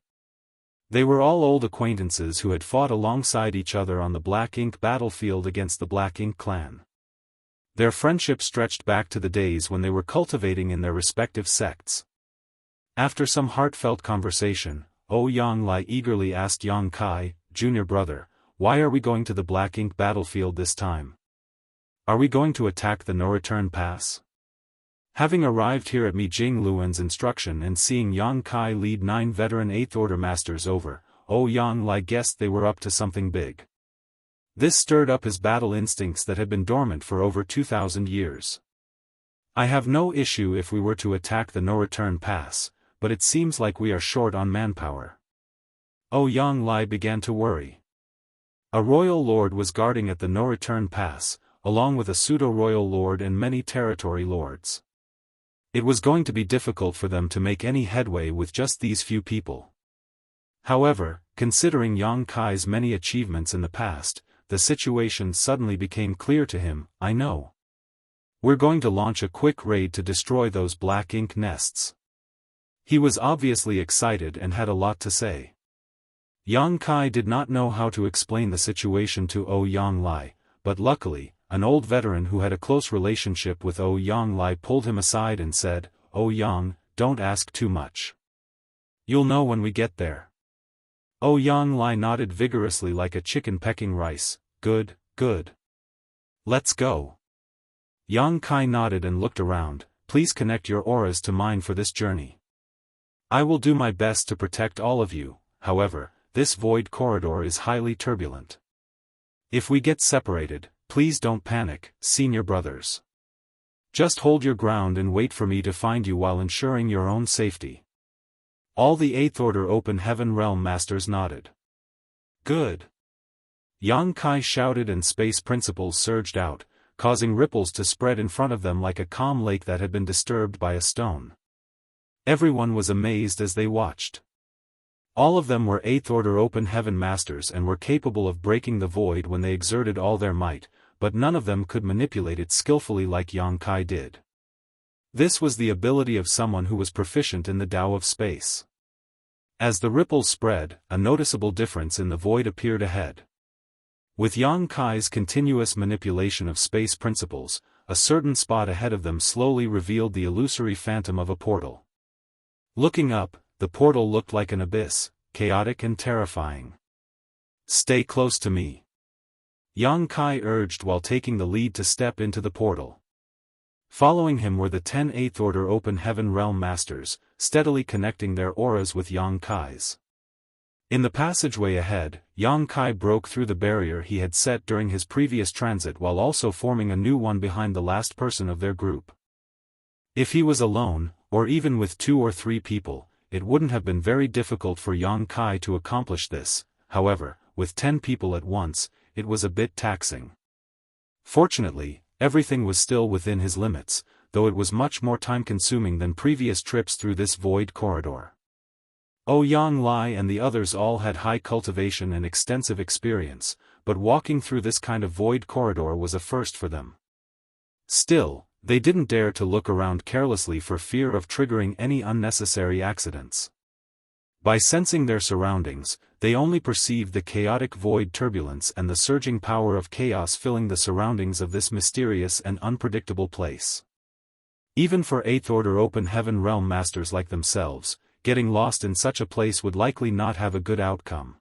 They were all old acquaintances who had fought alongside each other on the Black Ink battlefield against the Black Ink clan. Their friendship stretched back to the days when they were cultivating in their respective sects. After some heartfelt conversation, Yang Lai eagerly asked Yang Kai, "Junior brother, why are we going to the Black Ink battlefield this time? Are we going to attack the no-return pass?" Having arrived here at Mi Jingluan's instruction and seeing Yang Kai lead 9 veteran 8th Order Masters over, Yang Lai guessed they were up to something big. This stirred up his battle instincts that had been dormant for over 2,000 years. "I have no issue if we were to attack the no-return pass, but it seems like we are short on manpower." Yang Lai began to worry. A royal lord was guarding at the no-return pass, along with a pseudo-royal lord and many territory lords. It was going to be difficult for them to make any headway with just these few people. However, considering Yang Kai's many achievements in the past, the situation suddenly became clear to him. I know. We're going to launch a quick raid to destroy those black ink nests. He was obviously excited and had a lot to say. Yang Kai did not know how to explain the situation to Yang Lai, but luckily, an old veteran who had a close relationship with Yang Lai pulled him aside and said, Yang, don't ask too much. You'll know when we get there. Yang Lai nodded vigorously like a chicken pecking rice. Good, good. Let's go. Yang Kai nodded and looked around. Please connect your auras to mine for this journey. I will do my best to protect all of you, however, this void corridor is highly turbulent. If we get separated, please don't panic, senior brothers. Just hold your ground and wait for me to find you while ensuring your own safety. All the 8th Order Open Heaven Realm Masters nodded. Good. Yang Kai shouted and space principles surged out, causing ripples to spread in front of them like a calm lake that had been disturbed by a stone. Everyone was amazed as they watched. All of them were 8th Order Open Heaven Masters and were capable of breaking the void when they exerted all their might, but none of them could manipulate it skillfully like Yang Kai did. This was the ability of someone who was proficient in the Tao of space. As the ripples spread, a noticeable difference in the void appeared ahead. With Yang Kai's continuous manipulation of space principles, a certain spot ahead of them slowly revealed the illusory phantom of a portal. Looking up, the portal looked like an abyss, chaotic and terrifying. Stay close to me. Yang Kai urged while taking the lead to step into the portal. Following him were the 10 8th Order Open Heaven Realm Masters, steadily connecting their auras with Yang Kai's. In the passageway ahead, Yang Kai broke through the barrier he had set during his previous transit while also forming a new one behind the last person of their group. If he was alone, or even with 2 or 3 people, it wouldn't have been very difficult for Yang Kai to accomplish this, however, with 10 people at once, it was a bit taxing. Fortunately, everything was still within his limits, though it was much more time-consuming than previous trips through this void corridor. Yang Lai and the others all had high cultivation and extensive experience, but walking through this kind of void corridor was a first for them. Still, they didn't dare to look around carelessly for fear of triggering any unnecessary accidents. By sensing their surroundings, they only perceived the chaotic void turbulence and the surging power of chaos filling the surroundings of this mysterious and unpredictable place. Even for 8th Order Open Heaven Realm Masters like themselves, getting lost in such a place would likely not have a good outcome.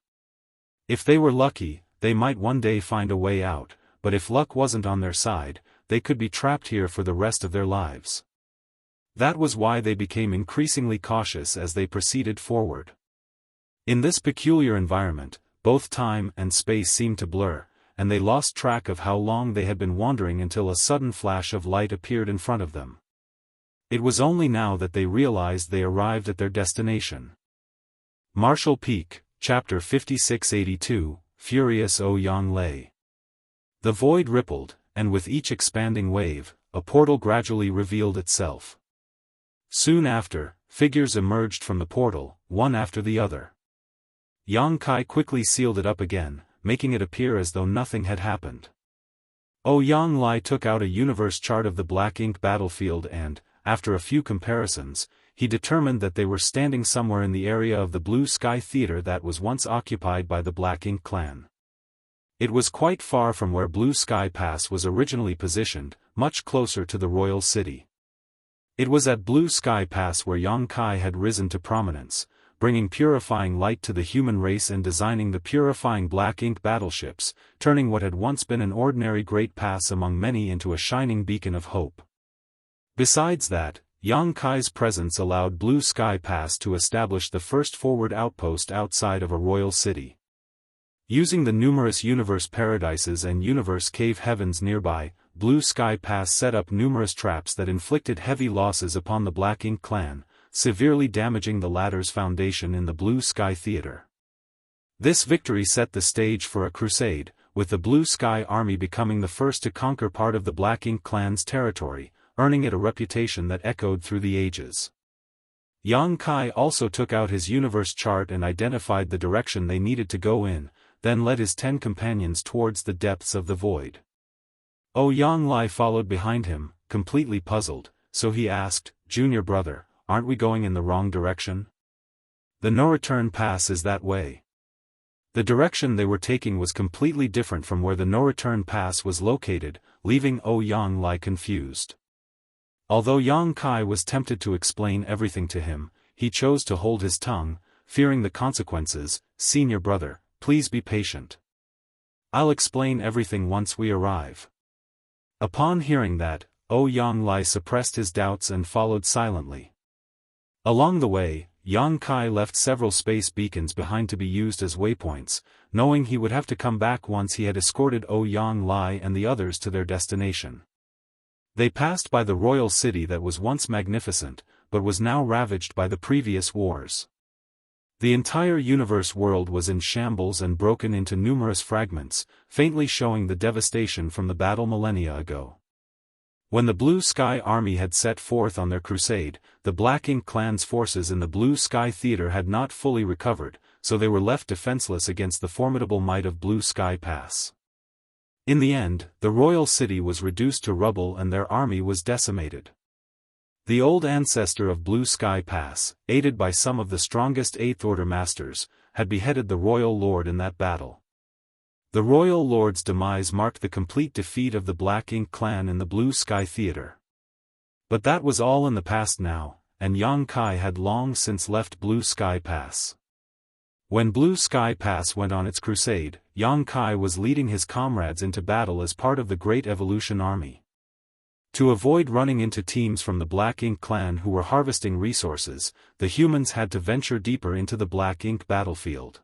If they were lucky, they might one day find a way out, but if luck wasn't on their side, they could be trapped here for the rest of their lives. That was why they became increasingly cautious as they proceeded forward. In this peculiar environment, both time and space seemed to blur, and they lost track of how long they had been wandering until a sudden flash of light appeared in front of them. It was only now that they realized they arrived at their destination. Martial Peak, Chapter 5682, Furious Yang Lai. The void rippled, and with each expanding wave, a portal gradually revealed itself. Soon after, figures emerged from the portal, one after the other. Yang Kai quickly sealed it up again, making it appear as though nothing had happened. Yang Lai took out a universe chart of the black ink battlefield and, after a few comparisons, he determined that they were standing somewhere in the area of the Blue Sky Theater that was once occupied by the Black Ink clan. It was quite far from where Blue Sky Pass was originally positioned, much closer to the royal city. It was at Blue Sky Pass where Yang Kai had risen to prominence, bringing purifying light to the human race and designing the purifying black ink battleships, turning what had once been an ordinary great pass among many into a shining beacon of hope. Besides that, Yang Kai's presence allowed Blue Sky Pass to establish the first forward outpost outside of a royal city. Using the numerous universe paradises and universe cave heavens nearby, Blue Sky Pass set up numerous traps that inflicted heavy losses upon the Black Ink clan, severely damaging the latter's foundation in the Blue Sky Theater. This victory set the stage for a crusade, with the Blue Sky Army becoming the first to conquer part of the Black Ink clan's territory, earning it a reputation that echoed through the ages. Yang Kai also took out his universe chart and identified the direction they needed to go in, then led his 10 companions towards the depths of the void. Ouyang Lai followed behind him, completely puzzled, so he asked, "Junior brother, aren't we going in the wrong direction? The no-return pass is that way." The direction they were taking was completely different from where the no-return pass was located, leaving Ouyang Lai confused. Although Yang Kai was tempted to explain everything to him, he chose to hold his tongue, fearing the consequences. "Senior brother, please be patient. I'll explain everything once we arrive." Upon hearing that, Ouyang Lai suppressed his doubts and followed silently. Along the way, Yang Kai left several space beacons behind to be used as waypoints, knowing he would have to come back once he had escorted Ouyang Lai and the others to their destination. They passed by the royal city that was once magnificent, but was now ravaged by the previous wars. The entire universe world was in shambles and broken into numerous fragments, faintly showing the devastation from the battle millennia ago. When the Blue Sky Army had set forth on their crusade, the Black Ink clan's forces in the Blue Sky Theater had not fully recovered, so they were left defenseless against the formidable might of Blue Sky Pass. In the end, the royal city was reduced to rubble and their army was decimated. The old ancestor of Blue Sky Pass, aided by some of the strongest Eighth Order masters, had beheaded the royal lord in that battle. The royal lord's demise marked the complete defeat of the Black Ink clan in the Blue Sky Theater. But that was all in the past now, and Yang Kai had long since left Blue Sky Pass. When Blue Sky Pass went on its crusade, Yang Kai was leading his comrades into battle as part of the Great Evolution Army. To avoid running into teams from the Black Ink clan who were harvesting resources, the humans had to venture deeper into the Black Ink battlefield.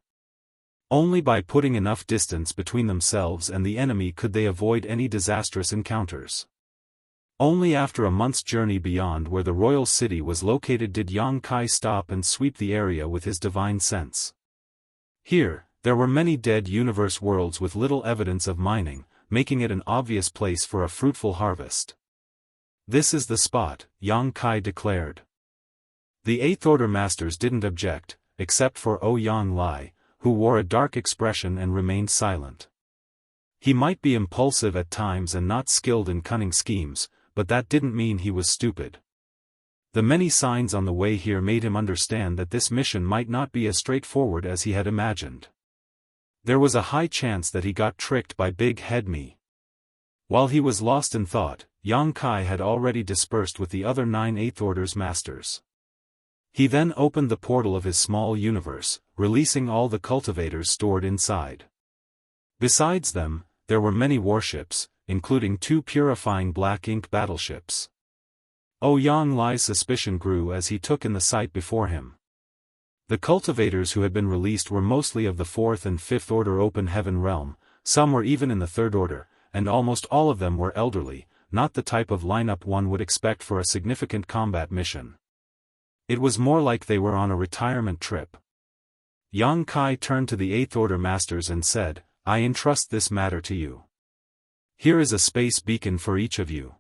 Only by putting enough distance between themselves and the enemy could they avoid any disastrous encounters. Only after a month's journey beyond where the royal city was located did Yang Kai stop and sweep the area with his divine sense. Here, there were many dead universe worlds with little evidence of mining, making it an obvious place for a fruitful harvest. "This is the spot," Yang Kai declared. The Eighth Order masters didn't object, except for Ouyang Lai, who wore a dark expression and remained silent. He might be impulsive at times and not skilled in cunning schemes, but that didn't mean he was stupid. The many signs on the way here made him understand that this mission might not be as straightforward as he had imagined. There was a high chance that he got tricked by Big Head Me. While he was lost in thought, Yang Kai had already dispersed with the other 9 Eighth Order's masters. He then opened the portal of his small universe, releasing all the cultivators stored inside. Besides them, there were many warships, including 2 purifying Black Ink battleships. Ouyang Lai's suspicion grew as he took in the sight before him. The cultivators who had been released were mostly of the 4th and 5th Order Open Heaven realm, some were even in the 3rd Order, and almost all of them were elderly, not the type of lineup one would expect for a significant combat mission. It was more like they were on a retirement trip. Yang Kai turned to the Eighth Order masters and said, "I entrust this matter to you. Here is a space beacon for each of you.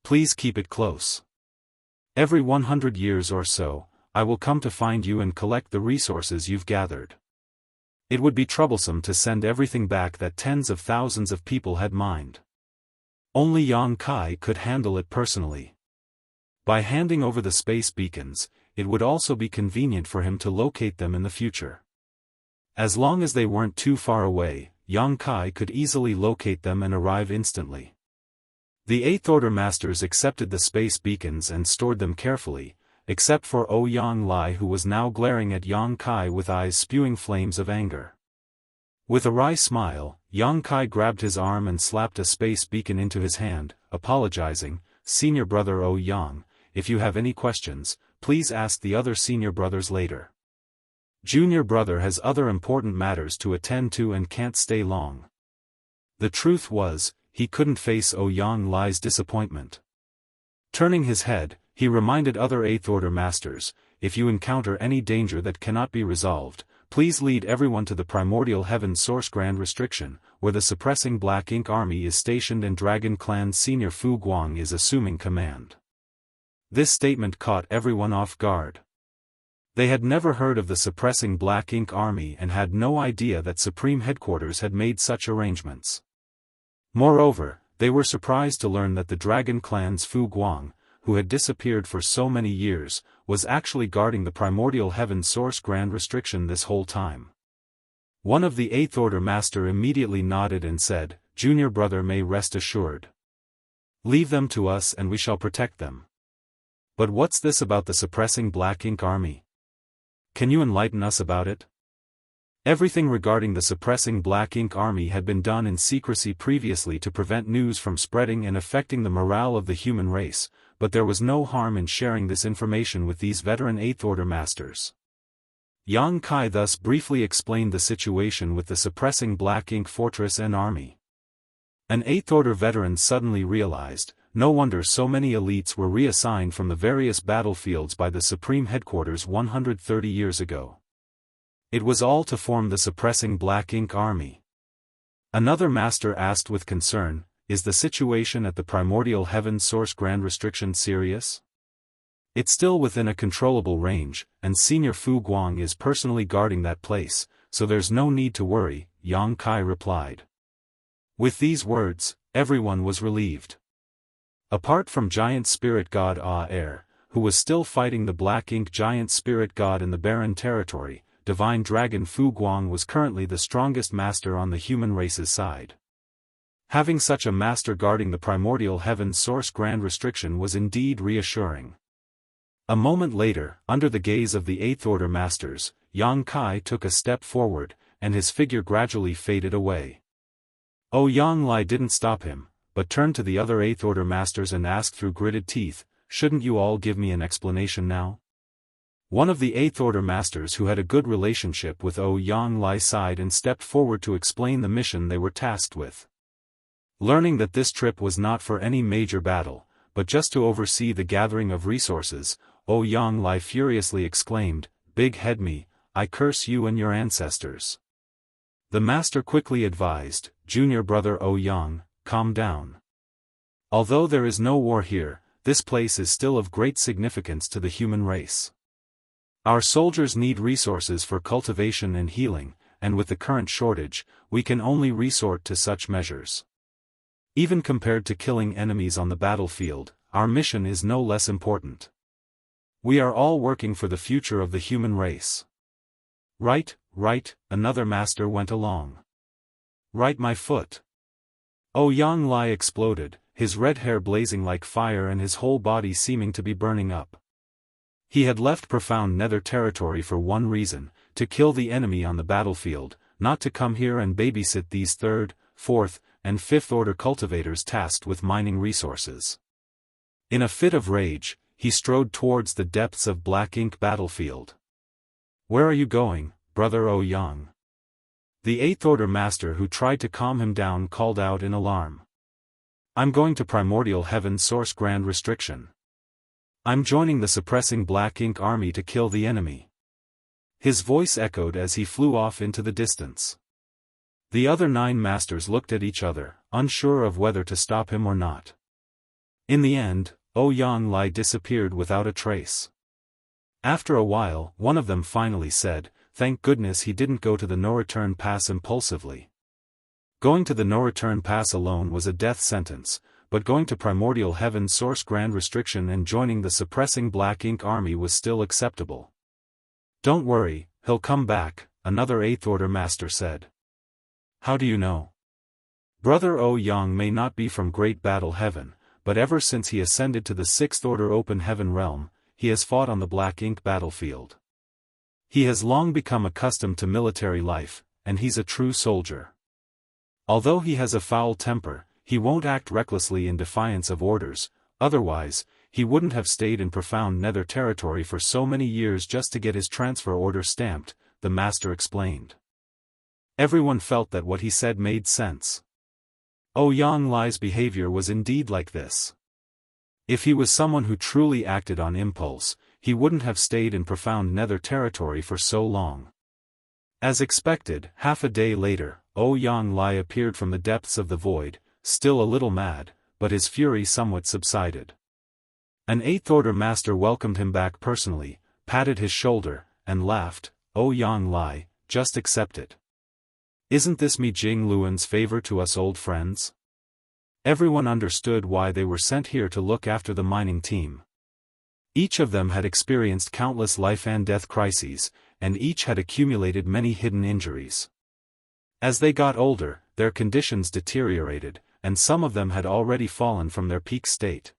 Please keep it close. Every 100 years or so, I will come to find you and collect the resources you've gathered. It would be troublesome to send everything back that tens of thousands of people had mined." Only Yang Kai could handle it personally. By handing over the space beacons, it would also be convenient for him to locate them in the future. As long as they weren't too far away, Yang Kai could easily locate them and arrive instantly. The Eighth Order masters accepted the space beacons and stored them carefully, except for Ouyang Lai, who was now glaring at Yang Kai with eyes spewing flames of anger. With a wry smile, Yang Kai grabbed his arm and slapped a space beacon into his hand, apologizing, "Senior brother Ouyang, if you have any questions, please ask the other senior brothers later. Junior brother has other important matters to attend to and can't stay long." The truth was, he couldn't face Ouyang Lai's disappointment. Turning his head, he reminded other Eighth Order masters, "If you encounter any danger that cannot be resolved, please lead everyone to the Primordial Heaven Source Grand Restriction, where the suppressing Black Ink Army is stationed and Dragon Clan Senior Fu Guang is assuming command." This statement caught everyone off guard. They had never heard of the suppressing Black Ink Army and had no idea that Supreme Headquarters had made such arrangements. Moreover, they were surprised to learn that the Dragon Clan's Fu Guang, who had disappeared for so many years, was actually guarding the Primordial Heaven Source Grand Restriction this whole time. One of the Eighth Order Master immediately nodded and said, "Junior brother may rest assured. Leave them to us and we shall protect them." "But what's this about the suppressing Black Ink Army? Can you enlighten us about it?" Everything regarding the suppressing Black Ink Army had been done in secrecy previously to prevent news from spreading and affecting the morale of the human race, but there was no harm in sharing this information with these veteran Eighth Order Masters. Yang Kai thus briefly explained the situation with the suppressing Black Ink Fortress and Army. An Eighth Order veteran suddenly realized, no wonder so many elites were reassigned from the various battlefields by the Supreme Headquarters 130 years ago. It was all to form the suppressing Black Ink Army. Another master asked with concern, "Is the situation at the Primordial Heaven Source Grand Restriction serious?" "It's still within a controllable range, and Senior Fu Guang is personally guarding that place, so there's no need to worry," Yang Kai replied. With these words, everyone was relieved. Apart from Giant Spirit God Ah-Er, who was still fighting the Black Ink Giant Spirit God in the Barren Territory, Divine Dragon Fu Guang was currently the strongest master on the human race's side. Having such a master guarding the Primordial Heaven Source Grand Restriction was indeed reassuring. A moment later, under the gaze of the Eighth Order Masters, Yang Kai took a step forward, and his figure gradually faded away. Yang Lai didn't stop him, but turned to the other Eighth Order Masters and asked through gritted teeth, "Shouldn't you all give me an explanation now?" One of the Eighth Order Masters who had a good relationship with Yang Lai sighed and stepped forward to explain the mission they were tasked with. Learning that this trip was not for any major battle, but just to oversee the gathering of resources, Yang Lai furiously exclaimed, "Big head me, I curse you and your ancestors." The master quickly advised, "Junior brother Yang, calm down. Although there is no war here, this place is still of great significance to the human race. Our soldiers need resources for cultivation and healing, and with the current shortage, we can only resort to such measures. Even compared to killing enemies on the battlefield, our mission is no less important. We are all working for the future of the human race." "Right, right," another master went along. "Right, my foot." Yang Lai exploded, his red hair blazing like fire and his whole body seeming to be burning up. He had left Profound Nether territory for one reason, to kill the enemy on the battlefield, not to come here and babysit these third, fourth, and fifth order cultivators tasked with mining resources. In a fit of rage, he strode towards the depths of Black Ink battlefield. "Where are you going, brother Yang?" The Eighth Order Master who tried to calm him down called out in alarm. "I'm going to Primordial Heaven Source Grand Restriction. I'm joining the suppressing Black Ink Army to kill the enemy." His voice echoed as he flew off into the distance. The other 9 masters looked at each other, unsure of whether to stop him or not. In the end, Yang Lai disappeared without a trace. After a while, one of them finally said, "Thank goodness he didn't go to the no-return pass impulsively." Going to the no-return pass alone was a death sentence, but going to Primordial Heaven Source Grand Restriction and joining the suppressing Black Ink Army was still acceptable. "Don't worry, he'll come back," another Eighth Order Master said. "How do you know?" "Brother Yang may not be from Great Battle Heaven, but ever since he ascended to the Sixth Order Open Heaven realm, he has fought on the Black Ink battlefield. He has long become accustomed to military life, and he's a true soldier. Although he has a foul temper, he won't act recklessly in defiance of orders, otherwise, he wouldn't have stayed in Profound Nether territory for so many years just to get his transfer order stamped," the master explained. Everyone felt that what he said made sense. Yang Lai's behavior was indeed like this. If he was someone who truly acted on impulse, he wouldn't have stayed in Profound Nether territory for so long. As expected, half a day later, Yang Lai appeared from the depths of the void, still a little mad, but his fury somewhat subsided. An Eighth Order Master welcomed him back personally, patted his shoulder, and laughed. "Oh Yang Lai, just accept it. Isn't this Mi Jing Luan's favor to us old friends?" Everyone understood why they were sent here to look after the mining team. Each of them had experienced countless life and death crises, and each had accumulated many hidden injuries. As they got older, their conditions deteriorated, and some of them had already fallen from their peak state.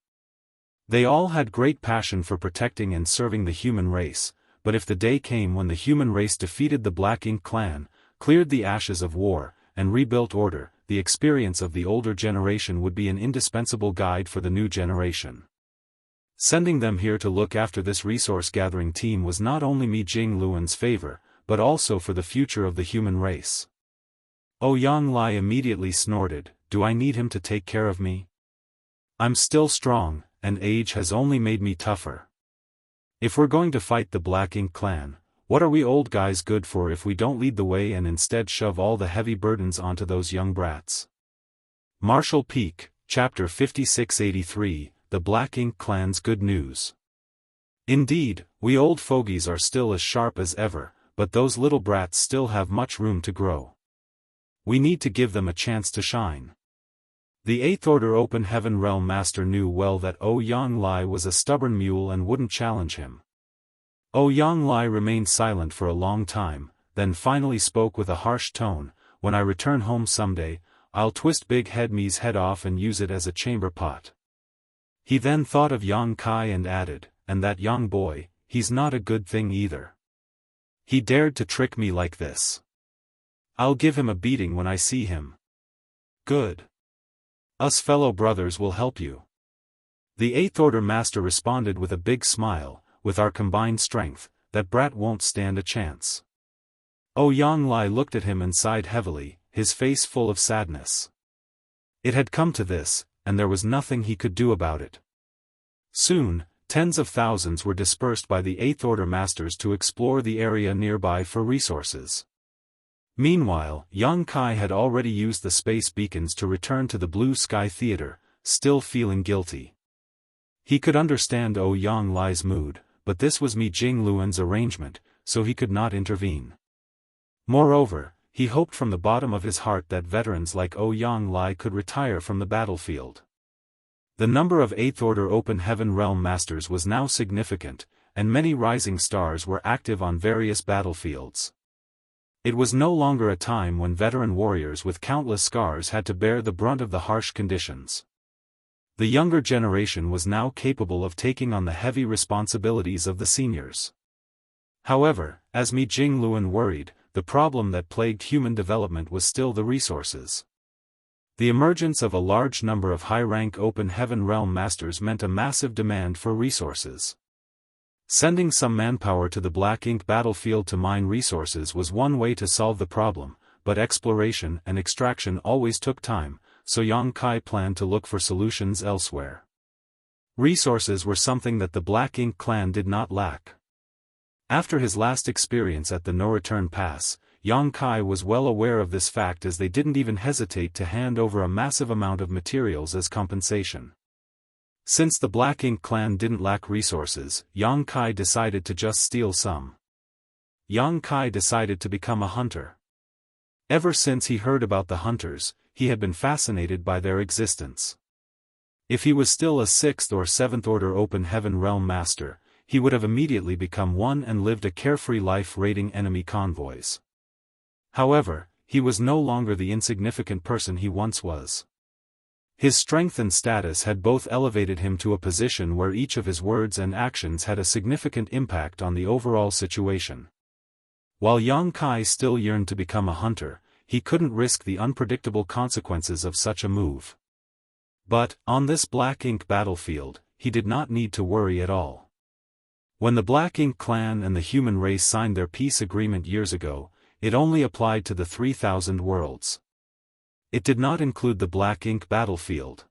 They all had great passion for protecting and serving the human race, but if the day came when the human race defeated the Black Ink clan, cleared the ashes of war, and rebuilt order, the experience of the older generation would be an indispensable guide for the new generation. Sending them here to look after this resource-gathering team was not only Mi Jing Luan's favor, but also for the future of the human race. Oh Yang Lai immediately snorted, "Do I need him to take care of me? I'm still strong, and age has only made me tougher. If we're going to fight the Black Ink clan, what are we old guys good for if we don't lead the way and instead shove all the heavy burdens onto those young brats?" Marshall Peak, Chapter 5683, The Black Ink Clan's Good News. Indeed, we old fogies are still as sharp as ever, but those little brats still have much room to grow. We need to give them a chance to shine. The Eighth Order Open Heaven Realm Master knew well that Oh Yang Lai was a stubborn mule and wouldn't challenge him. Oh Yang Lai remained silent for a long time, then finally spoke with a harsh tone, "When I return home someday, I'll twist Big Head Me's head off and use it as a chamber pot." He then thought of Yang Kai and added, "And that young boy, he's not a good thing either. He dared to trick me like this. I'll give him a beating when I see him." "Good. Us fellow brothers will help you." The Eighth Order Master responded with a big smile, "With our combined strength, that brat won't stand a chance." Oh Yang Lai looked at him and sighed heavily, his face full of sadness. It had come to this, and there was nothing he could do about it. Soon, tens of thousands were dispersed by the Eighth Order Masters to explore the area nearby for resources. Meanwhile, Yang Kai had already used the space beacons to return to the Blue Sky Theater, still feeling guilty. He could understand Oh Yang Lai's mood, but this was Mi Jing Luan's arrangement, so he could not intervene. Moreover, he hoped from the bottom of his heart that veterans like Oh Yang Lai could retire from the battlefield. The number of Eighth Order Open Heaven Realm Masters was now significant, and many rising stars were active on various battlefields. It was no longer a time when veteran warriors with countless scars had to bear the brunt of the harsh conditions. The younger generation was now capable of taking on the heavy responsibilities of the seniors. However, as Mi Jing Luan worried, the problem that plagued human development was still the resources. The emergence of a large number of high-rank Open Heaven Realm Masters meant a massive demand for resources. Sending some manpower to the Black Ink battlefield to mine resources was one way to solve the problem, but exploration and extraction always took time, so Yang Kai planned to look for solutions elsewhere. Resources were something that the Black Ink clan did not lack. After his last experience at the No-Return Pass, Yang Kai was well aware of this fact, as they didn't even hesitate to hand over a massive amount of materials as compensation. Since the Black Ink clan didn't lack resources, Yang Kai decided to just steal some. Yang Kai decided to become a hunter. Ever since he heard about the hunters, he had been fascinated by their existence. If he was still a 6th or 7th Order Open Heaven Realm Master, he would have immediately become one and lived a carefree life raiding enemy convoys. However, he was no longer the insignificant person he once was. His strength and status had both elevated him to a position where each of his words and actions had a significant impact on the overall situation. While Yang Kai still yearned to become a hunter, he couldn't risk the unpredictable consequences of such a move. But, on this Black Ink battlefield, he did not need to worry at all. When the Black Ink clan and the human race signed their peace agreement years ago, it only applied to the 3,000 worlds. It did not include the Black Ink battlefield.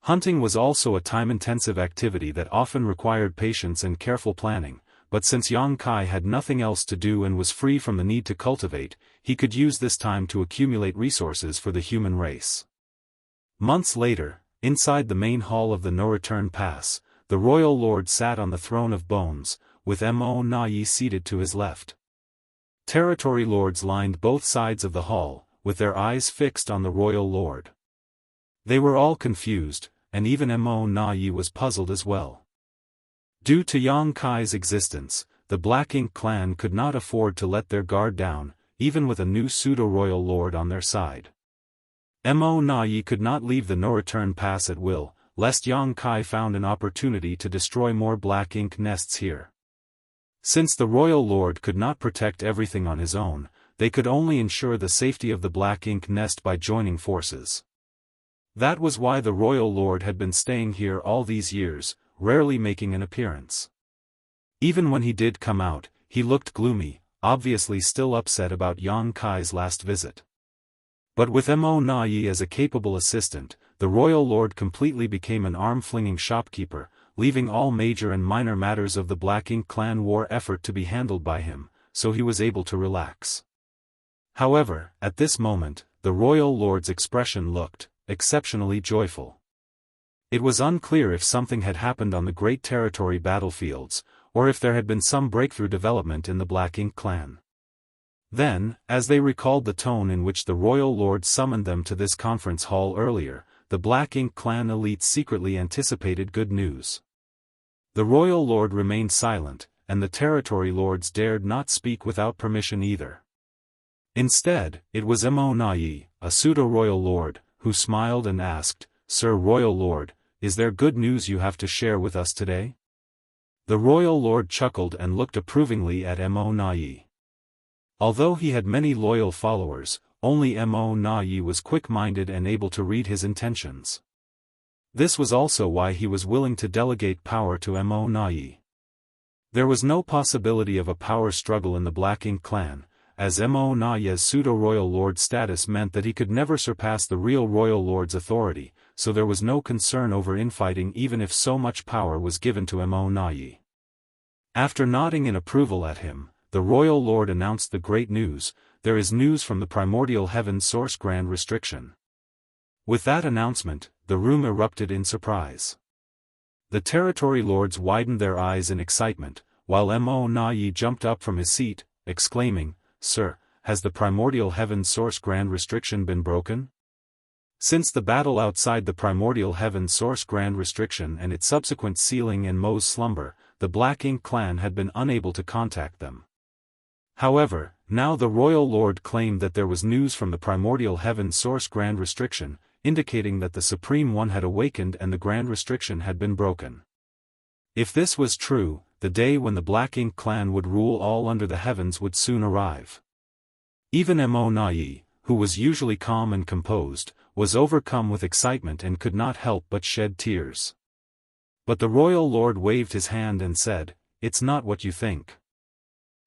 Hunting was also a time-intensive activity that often required patience and careful planning, but since Yang Kai had nothing else to do and was free from the need to cultivate, he could use this time to accumulate resources for the human race. Months later, inside the main hall of the No-Return Pass, the royal lord sat on the throne of bones, with Mo Na Yi seated to his left. Territory lords lined both sides of the hall, with their eyes fixed on the royal lord. They were all confused, and even Mo Na Yi was puzzled as well. Due to Yang Kai's existence, the Black Ink clan could not afford to let their guard down, even with a new pseudo-royal lord on their side. Mo Na Yi could not leave the no-return pass at will, lest Yang Kai found an opportunity to destroy more Black Ink nests here. Since the royal lord could not protect everything on his own, they could only ensure the safety of the Black Ink nest by joining forces. That was why the royal lord had been staying here all these years, rarely making an appearance. Even when he did come out, he looked gloomy, obviously still upset about Yang Kai's last visit. But with Mo Na Yi as a capable assistant, the royal lord completely became an arm-flinging shopkeeper, leaving all major and minor matters of the Black Ink clan war effort to be handled by him, so he was able to relax. However, at this moment, the royal lord's expression looked exceptionally joyful. It was unclear if something had happened on the Great Territory battlefields, or if there had been some breakthrough development in the Black Ink clan. Then, as they recalled the tone in which the royal lord summoned them to this conference hall earlier, the Black Ink clan elite secretly anticipated good news. The royal lord remained silent, and the territory lords dared not speak without permission either. Instead, it was Mo Na Yi, a pseudo-royal lord, who smiled and asked, "Sir Royal Lord, is there good news you have to share with us today?" The royal lord chuckled and looked approvingly at Mo Na Yi. Although he had many loyal followers, only Mo Na Yi was quick-minded and able to read his intentions. This was also why he was willing to delegate power to Mo Na Yi. There was no possibility of a power struggle in the Black Ink clan, as Mo Na Yi's pseudo-royal lord status meant that he could never surpass the real royal lord's authority, so there was no concern over infighting even if so much power was given to Mo Na Yi. After nodding in approval at him, the royal lord announced the great news: there is news from the primordial heaven source grand restriction. With that announcement, the room erupted in surprise. The territory lords widened their eyes in excitement, while Mo Na Yi jumped up from his seat, exclaiming, "Sir, has the primordial heaven source grand restriction been broken?" Since the battle outside the primordial heaven source grand restriction and its subsequent sealing and Mo's slumber, the Black Ink clan had been unable to contact them. However, now the royal lord claimed that there was news from the primordial heaven source grand restriction, indicating that the Supreme One had awakened and the grand restriction had been broken. If this was true, the day when the Black Ink clan would rule all under the heavens would soon arrive. Even Mo Na Yi, who was usually calm and composed, was overcome with excitement and could not help but shed tears. But the royal lord waved his hand and said, "It's not what you think.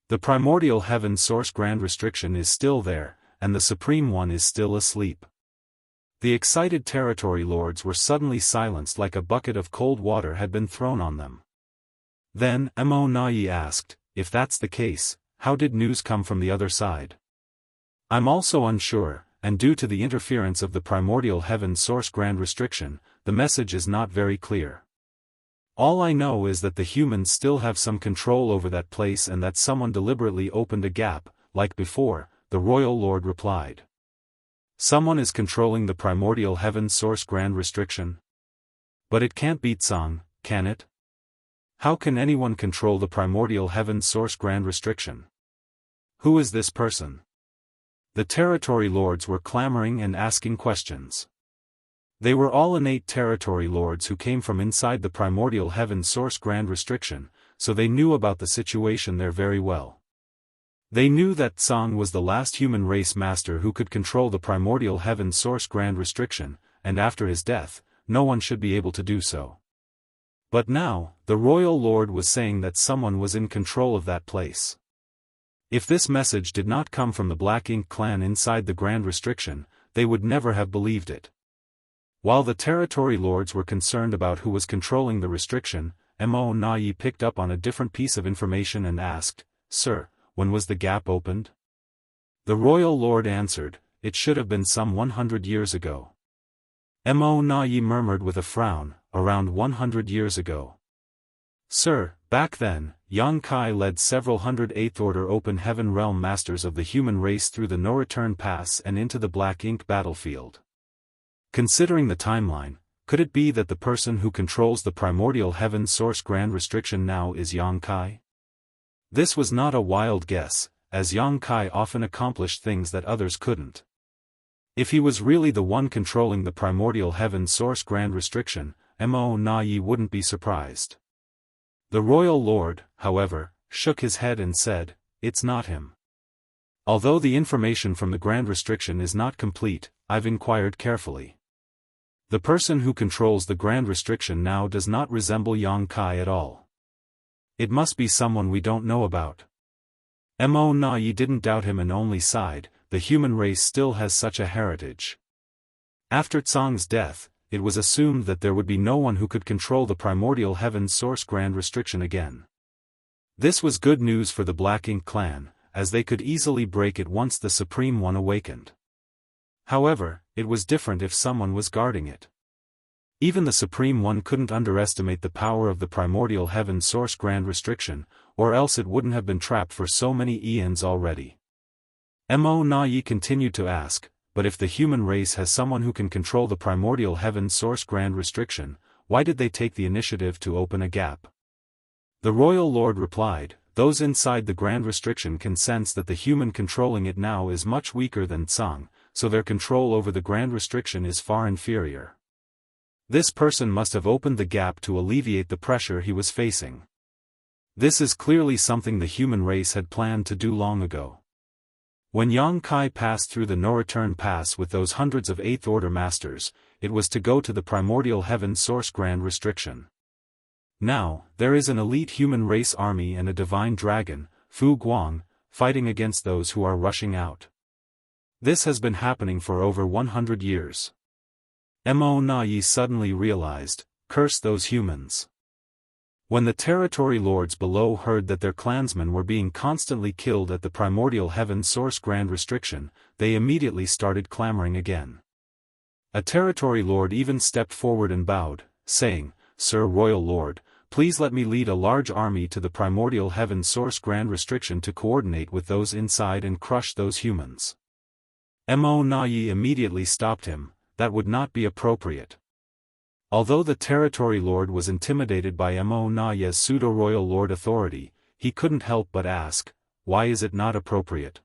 The primordial heaven source grand restriction is still there, and the Supreme One is still asleep." The excited territory lords were suddenly silenced like a bucket of cold water had been thrown on them. Then Mo Na Yi asked, "If that's the case, how did news come from the other side?" "I'm also unsure, and due to the interference of the primordial heaven source grand restriction, the message is not very clear. All I know is that the humans still have some control over that place and that someone deliberately opened a gap, like before," the royal lord replied. "Someone is controlling the primordial heaven source grand restriction? But it can't be Tsang, can it? How can anyone control the primordial heaven source grand restriction? Who is this person?" The territory lords were clamoring and asking questions. They were all innate territory lords who came from inside the primordial heaven source grand restriction, so they knew about the situation there very well. They knew that Tsang was the last human race master who could control the primordial heaven source grand restriction, and after his death, no one should be able to do so. But now, the royal lord was saying that someone was in control of that place. If this message did not come from the Black Ink clan inside the grand restriction, they would never have believed it. While the territory lords were concerned about who was controlling the restriction, Mo Na Yi picked up on a different piece of information and asked, "Sir, when was the gap opened?" The royal lord answered, "It should have been some 100 years ago." Mo Na Yi murmured with a frown, "Around 100 years ago. Sir, back then, Yang Kai led several hundred 8th Order Open Heaven Realm Masters of the human race through the no-return pass and into the Black Ink battlefield. Considering the timeline, could it be that the person who controls the primordial heaven source grand restriction now is Yang Kai? This was not a wild guess, as Yang Kai often accomplished things that others couldn't. If he was really the one controlling the primordial heaven source grand restriction, Mo Na Yi wouldn't be surprised. The royal lord, however, shook his head and said, "It's not him. Although the information from the grand restriction is not complete, I've inquired carefully. The person who controls the grand restriction now does not resemble Yang Kai at all. It must be someone we don't know about." Mo Na Yi didn't doubt him and only sighed, the human race still has such a heritage. After Tsang's death, it was assumed that there would be no one who could control the primordial heaven source grand restriction again. This was good news for the Black Ink clan, as they could easily break it once the Supreme One awakened. However, it was different if someone was guarding it. Even the Supreme One couldn't underestimate the power of the primordial heaven source grand restriction, or else it wouldn't have been trapped for so many eons already. Mo Na Yi continued to ask, but if the human race has someone who can control the primordial heaven source grand restriction, why did they take the initiative to open a gap? The royal lord replied, those inside the grand restriction can sense that the human controlling it now is much weaker than Tsang, so their control over the grand restriction is far inferior. This person must have opened the gap to alleviate the pressure he was facing. This is clearly something the human race had planned to do long ago. When Yang Kai passed through the no-return pass with those hundreds of 8th Order Masters, it was to go to the primordial heaven source grand restriction. Now, there is an elite human race army and a divine dragon, Fu Guang, fighting against those who are rushing out. This has been happening for over 100 years. Mo Na Yi suddenly realized, curse those humans. When the territory lords below heard that their clansmen were being constantly killed at the primordial heaven source grand restriction, they immediately started clamoring again. A territory lord even stepped forward and bowed, saying, "Sir Royal Lord, please let me lead a large army to the primordial heaven source grand restriction to coordinate with those inside and crush those humans." Mo Na Yi immediately stopped him, that would not be appropriate. Although the territory lord was intimidated by Mo Na Yi's pseudo-royal lord authority, he couldn't help but ask, why is it not appropriate?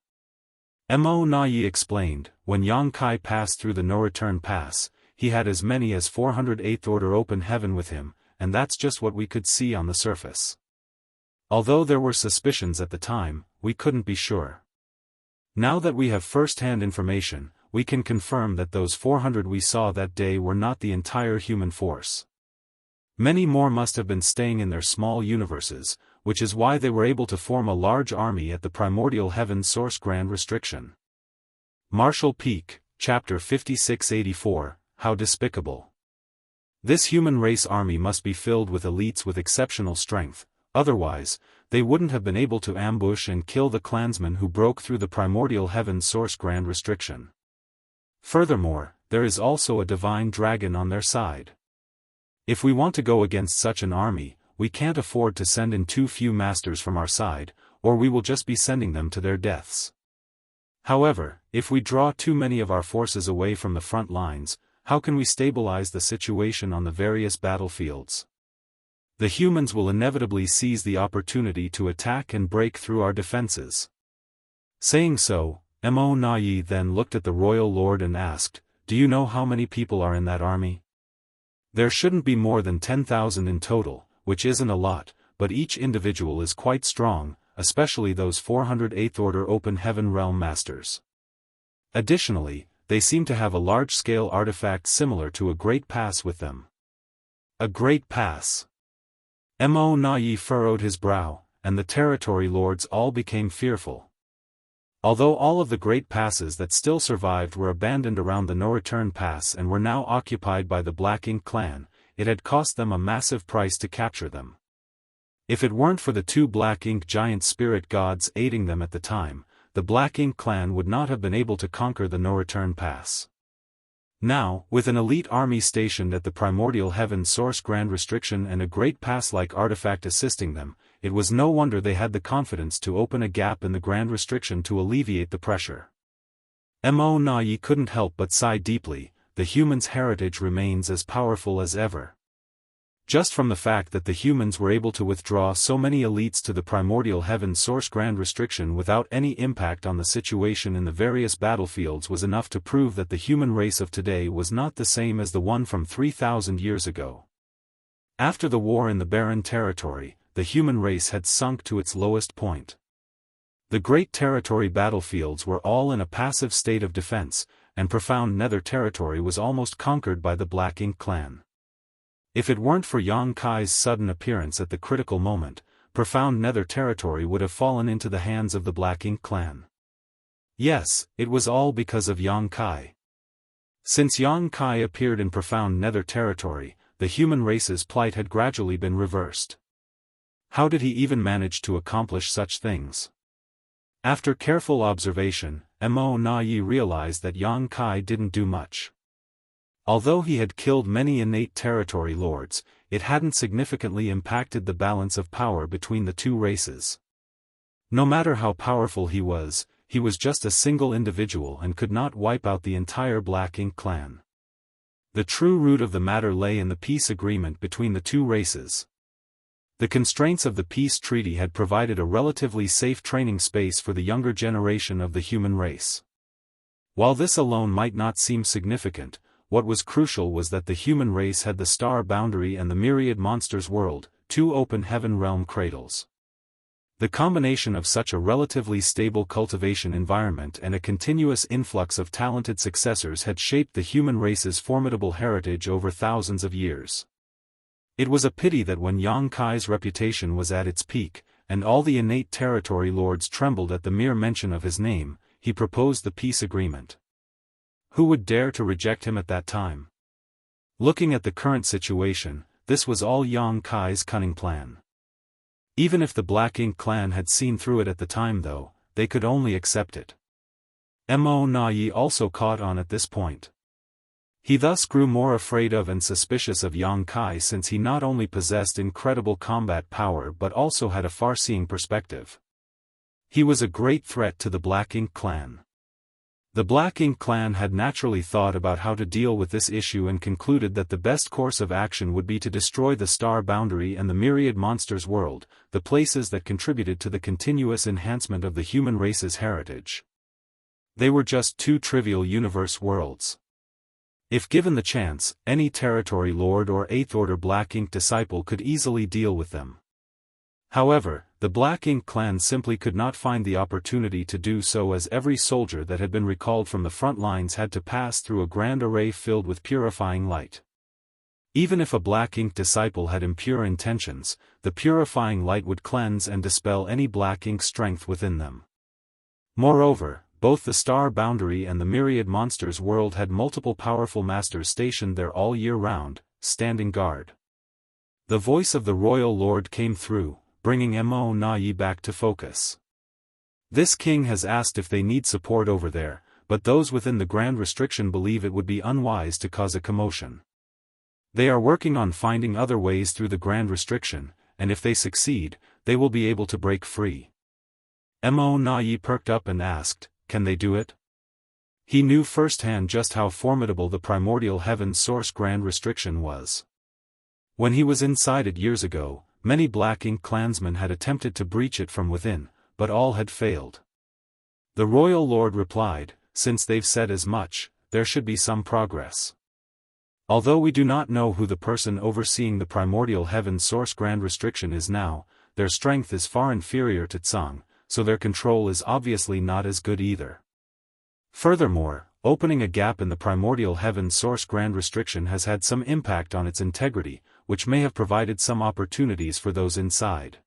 Mo Na Yi explained, when Yang Kai passed through the no-return pass, he had as many as 408th Order Open Heaven with him, and that's just what we could see on the surface. Although there were suspicions at the time, we couldn't be sure. Now that we have first-hand information, we can confirm that those 400 we saw that day were not the entire human force. Many more must have been staying in their small universes, which is why they were able to form a large army at the primordial heaven source grand restriction. Martial Peak, Chapter 5684, How Despicable. This human race army must be filled with elites with exceptional strength, otherwise, they wouldn't have been able to ambush and kill the clansmen who broke through the primordial heaven source grand restriction. Furthermore, there is also a divine dragon on their side. If we want to go against such an army, we can't afford to send in too few masters from our side, or we will just be sending them to their deaths. However, if we draw too many of our forces away from the front lines, how can we stabilize the situation on the various battlefields? The humans will inevitably seize the opportunity to attack and break through our defenses. Saying so, Mo Na Yi then looked at the royal lord and asked, do you know how many people are in that army? There shouldn't be more than 10,000 in total, which isn't a lot, but each individual is quite strong, especially those 408th Order Open Heaven Realm Masters. Additionally, they seem to have a large-scale artifact similar to a Great Pass with them. A Great Pass. Mo Na Yi furrowed his brow, and the territory lords all became fearful. Although all of the Great Passes that still survived were abandoned around the no-return pass and were now occupied by the Black Ink clan, it had cost them a massive price to capture them. If it weren't for the two Black Ink giant spirit gods aiding them at the time, the Black Ink clan would not have been able to conquer the no-return pass. Now, with an elite army stationed at the primordial heaven source Grand Restriction and a great pass-like artifact assisting them, it was no wonder they had the confidence to open a gap in the Grand Restriction to alleviate the pressure. Mo Na Yi couldn't help but sigh deeply. The humans' heritage remains as powerful as ever. Just from the fact that the humans were able to withdraw so many elites to the primordial heaven source Grand Restriction without any impact on the situation in the various battlefields was enough to prove that the human race of today was not the same as the one from 3,000 years ago. After the war in the Barren Territory, the human race had sunk to its lowest point. The Great Territory battlefields were all in a passive state of defense, and Profound Nether Territory was almost conquered by the Black Ink clan. If it weren't for Yang Kai's sudden appearance at the critical moment, Profound Nether Territory would have fallen into the hands of the Black Ink clan. Yes, it was all because of Yang Kai. Since Yang Kai appeared in Profound Nether Territory, the human race's plight had gradually been reversed. How did he even manage to accomplish such things? After careful observation, Mo Na Yi realized that Yang Kai didn't do much. Although he had killed many innate territory lords, it hadn't significantly impacted the balance of power between the two races. No matter how powerful he was just a single individual and could not wipe out the entire Black Ink clan. The true root of the matter lay in the peace agreement between the two races. The constraints of the peace treaty had provided a relatively safe training space for the younger generation of the human race. While this alone might not seem significant, what was crucial was that the human race had the star boundary and the myriad monsters world, two open heaven realm cradles. The combination of such a relatively stable cultivation environment and a continuous influx of talented successors had shaped the human race's formidable heritage over thousands of years. It was a pity that when Yang Kai's reputation was at its peak, and all the innate territory lords trembled at the mere mention of his name, he proposed the peace agreement. Who would dare to reject him at that time? Looking at the current situation, this was all Yang Kai's cunning plan. Even if the Black Ink clan had seen through it at the time though, they could only accept it. Mo Na Yi also caught on at this point. He thus grew more afraid of and suspicious of Yang Kai since he not only possessed incredible combat power but also had a far-seeing perspective. He was a great threat to the Black Ink clan. The Black Ink clan had naturally thought about how to deal with this issue and concluded that the best course of action would be to destroy the star boundary and the myriad monsters world, the places that contributed to the continuous enhancement of the human race's heritage. They were just two trivial universe worlds. If given the chance, any territory lord or Eighth Order Black Ink disciple could easily deal with them. However, the Black Ink clan simply could not find the opportunity to do so as every soldier that had been recalled from the front lines had to pass through a grand array filled with purifying light. Even if a Black Ink disciple had impure intentions, the purifying light would cleanse and dispel any Black Ink strength within them. Moreover, both the star boundary and the myriad monsters world had multiple powerful masters stationed there all year round, standing guard. The voice of the royal lord came through, bringing Mo Na Yi back to focus. This king has asked if they need support over there, but those within the Grand Restriction believe it would be unwise to cause a commotion. They are working on finding other ways through the Grand Restriction, and if they succeed, they will be able to break free. Mo Na Yi perked up and asked, can they do it? He knew firsthand just how formidable the primordial heaven source Grand Restriction was. When he was inside it years ago, many Black Ink clansmen had attempted to breach it from within, but all had failed. The royal lord replied, since they've said as much, there should be some progress. Although we do not know who the person overseeing the primordial heaven source Grand Restriction is now, their strength is far inferior to Tsang, so their control is obviously not as good either. Furthermore, opening a gap in the primordial heaven source Grand Restriction has had some impact on its integrity, which may have provided some opportunities for those inside.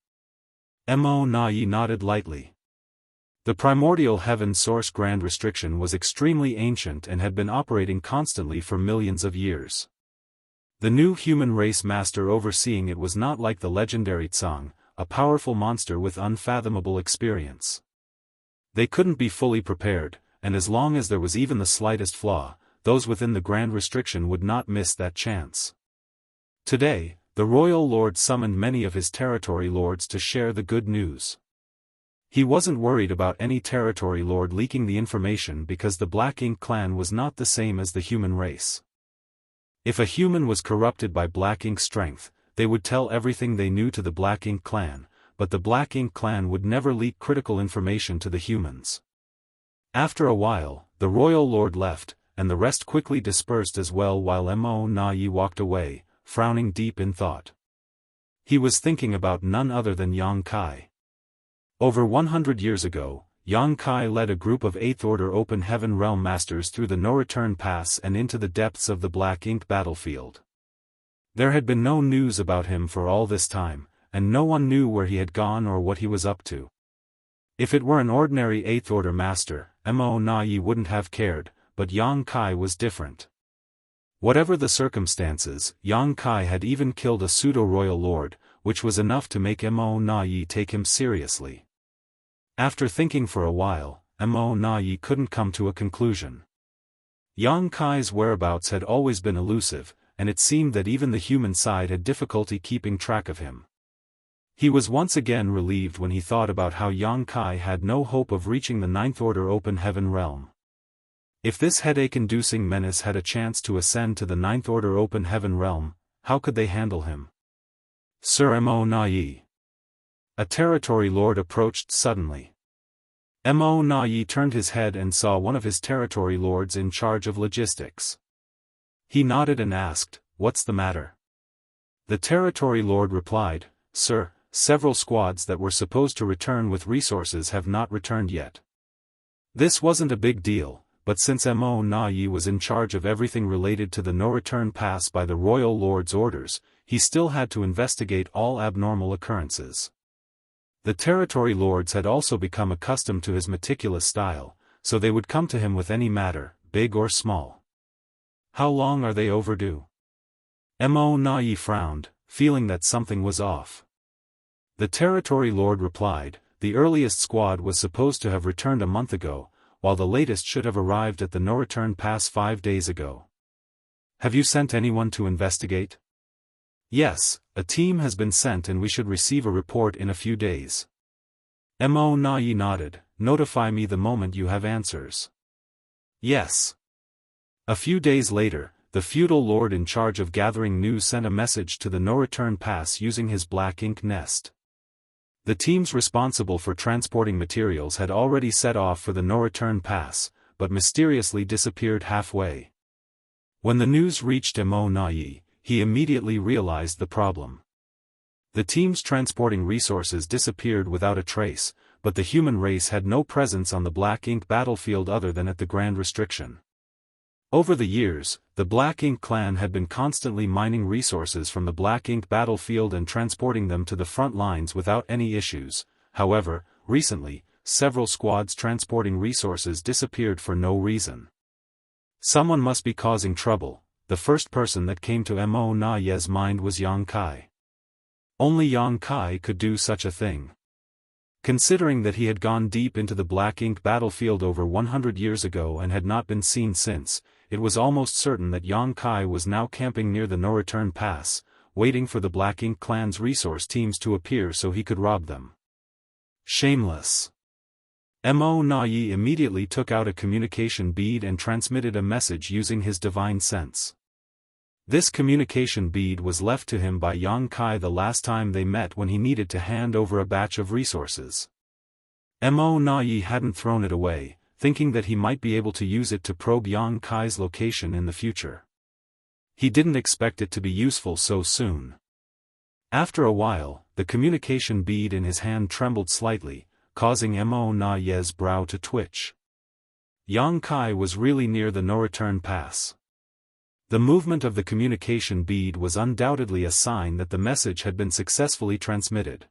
Mo Na Yi nodded lightly. The primordial heaven source Grand Restriction was extremely ancient and had been operating constantly for millions of years. The new human race master overseeing it was not like the legendary Tsang, a powerful monster with unfathomable experience. They couldn't be fully prepared, and as long as there was even the slightest flaw, those within the Grand Restriction would not miss that chance. Today, the Royal Lord summoned many of his territory lords to share the good news. He wasn't worried about any territory lord leaking the information because the Black Ink clan was not the same as the human race. If a human was corrupted by Black Ink strength, they would tell everything they knew to the Black Ink clan, but the Black Ink clan would never leak critical information to the humans. After a while, the Royal Lord left, and the rest quickly dispersed as well while Mo Na Yi walked away, frowning deep in thought. He was thinking about none other than Yang Kai. Over 100 years ago, Yang Kai led a group of 8th Order Open Heaven Realm Masters through the No-Return Pass and into the depths of the Black Ink battlefield. There had been no news about him for all this time, and no one knew where he had gone or what he was up to. If it were an ordinary 8th Order Master, Mo Na Yi wouldn't have cared, but Yang Kai was different. Whatever the circumstances, Yang Kai had even killed a pseudo-royal lord, which was enough to make Mo Na Yi take him seriously. After thinking for a while, Mo Na Yi couldn't come to a conclusion. Yang Kai's whereabouts had always been elusive, and it seemed that even the human side had difficulty keeping track of him. He was once again relieved when he thought about how Yang Kai had no hope of reaching the 9th Order Open Heaven realm. If this headache-inducing menace had a chance to ascend to the 9th Order Open Heaven realm, how could they handle him? Sir Mo Na Yi. A territory lord approached suddenly. Mo Na Yi turned his head and saw one of his territory lords in charge of logistics. He nodded and asked, "What's the matter?" The territory lord replied, "Sir, several squads that were supposed to return with resources have not returned yet." This wasn't a big deal, but since Mo Na Yi was in charge of everything related to the no-return pass by the royal lord's orders, he still had to investigate all abnormal occurrences. The territory lords had also become accustomed to his meticulous style, so they would come to him with any matter, big or small. "How long are they overdue?" Mo Na Yi frowned, feeling that something was off. The territory lord replied, "The earliest squad was supposed to have returned a month ago, while the latest should have arrived at the no-return pass 5 days ago. Have you sent anyone to investigate?" "Yes, a team has been sent and we should receive a report in a few days." Mo Na Yi nodded, "Notify me the moment you have answers." "Yes." A few days later, the feudal lord in charge of gathering news sent a message to the no-return pass using his Black Ink nest. The teams responsible for transporting materials had already set off for the no-return pass, but mysteriously disappeared halfway. When the news reached Mo Na Yi, he immediately realized the problem. The teams transporting resources disappeared without a trace, but the human race had no presence on the Black Ink battlefield other than at the Grand Restriction. Over the years, the Black Ink clan had been constantly mining resources from the Black Ink battlefield and transporting them to the front lines without any issues. However, recently, several squads transporting resources disappeared for no reason. Someone must be causing trouble. The first person that came to Mo Na Yi's mind was Yang Kai. Only Yang Kai could do such a thing. Considering that he had gone deep into the Black Ink battlefield over 100 years ago and had not been seen since, it was almost certain that Yang Kai was now camping near the no-return pass, waiting for the Black Ink clan's resource teams to appear so he could rob them. Shameless. Mo Na Yi immediately took out a communication bead and transmitted a message using his divine sense. This communication bead was left to him by Yang Kai the last time they met when he needed to hand over a batch of resources. Mo Na Yi hadn't thrown it away, thinking that he might be able to use it to probe Yang Kai's location in the future. He didn't expect it to be useful so soon. After a while, the communication bead in his hand trembled slightly, causing Mo Na Yi's brow to twitch. Yang Kai was really near the no-return pass. The movement of the communication bead was undoubtedly a sign that the message had been successfully transmitted.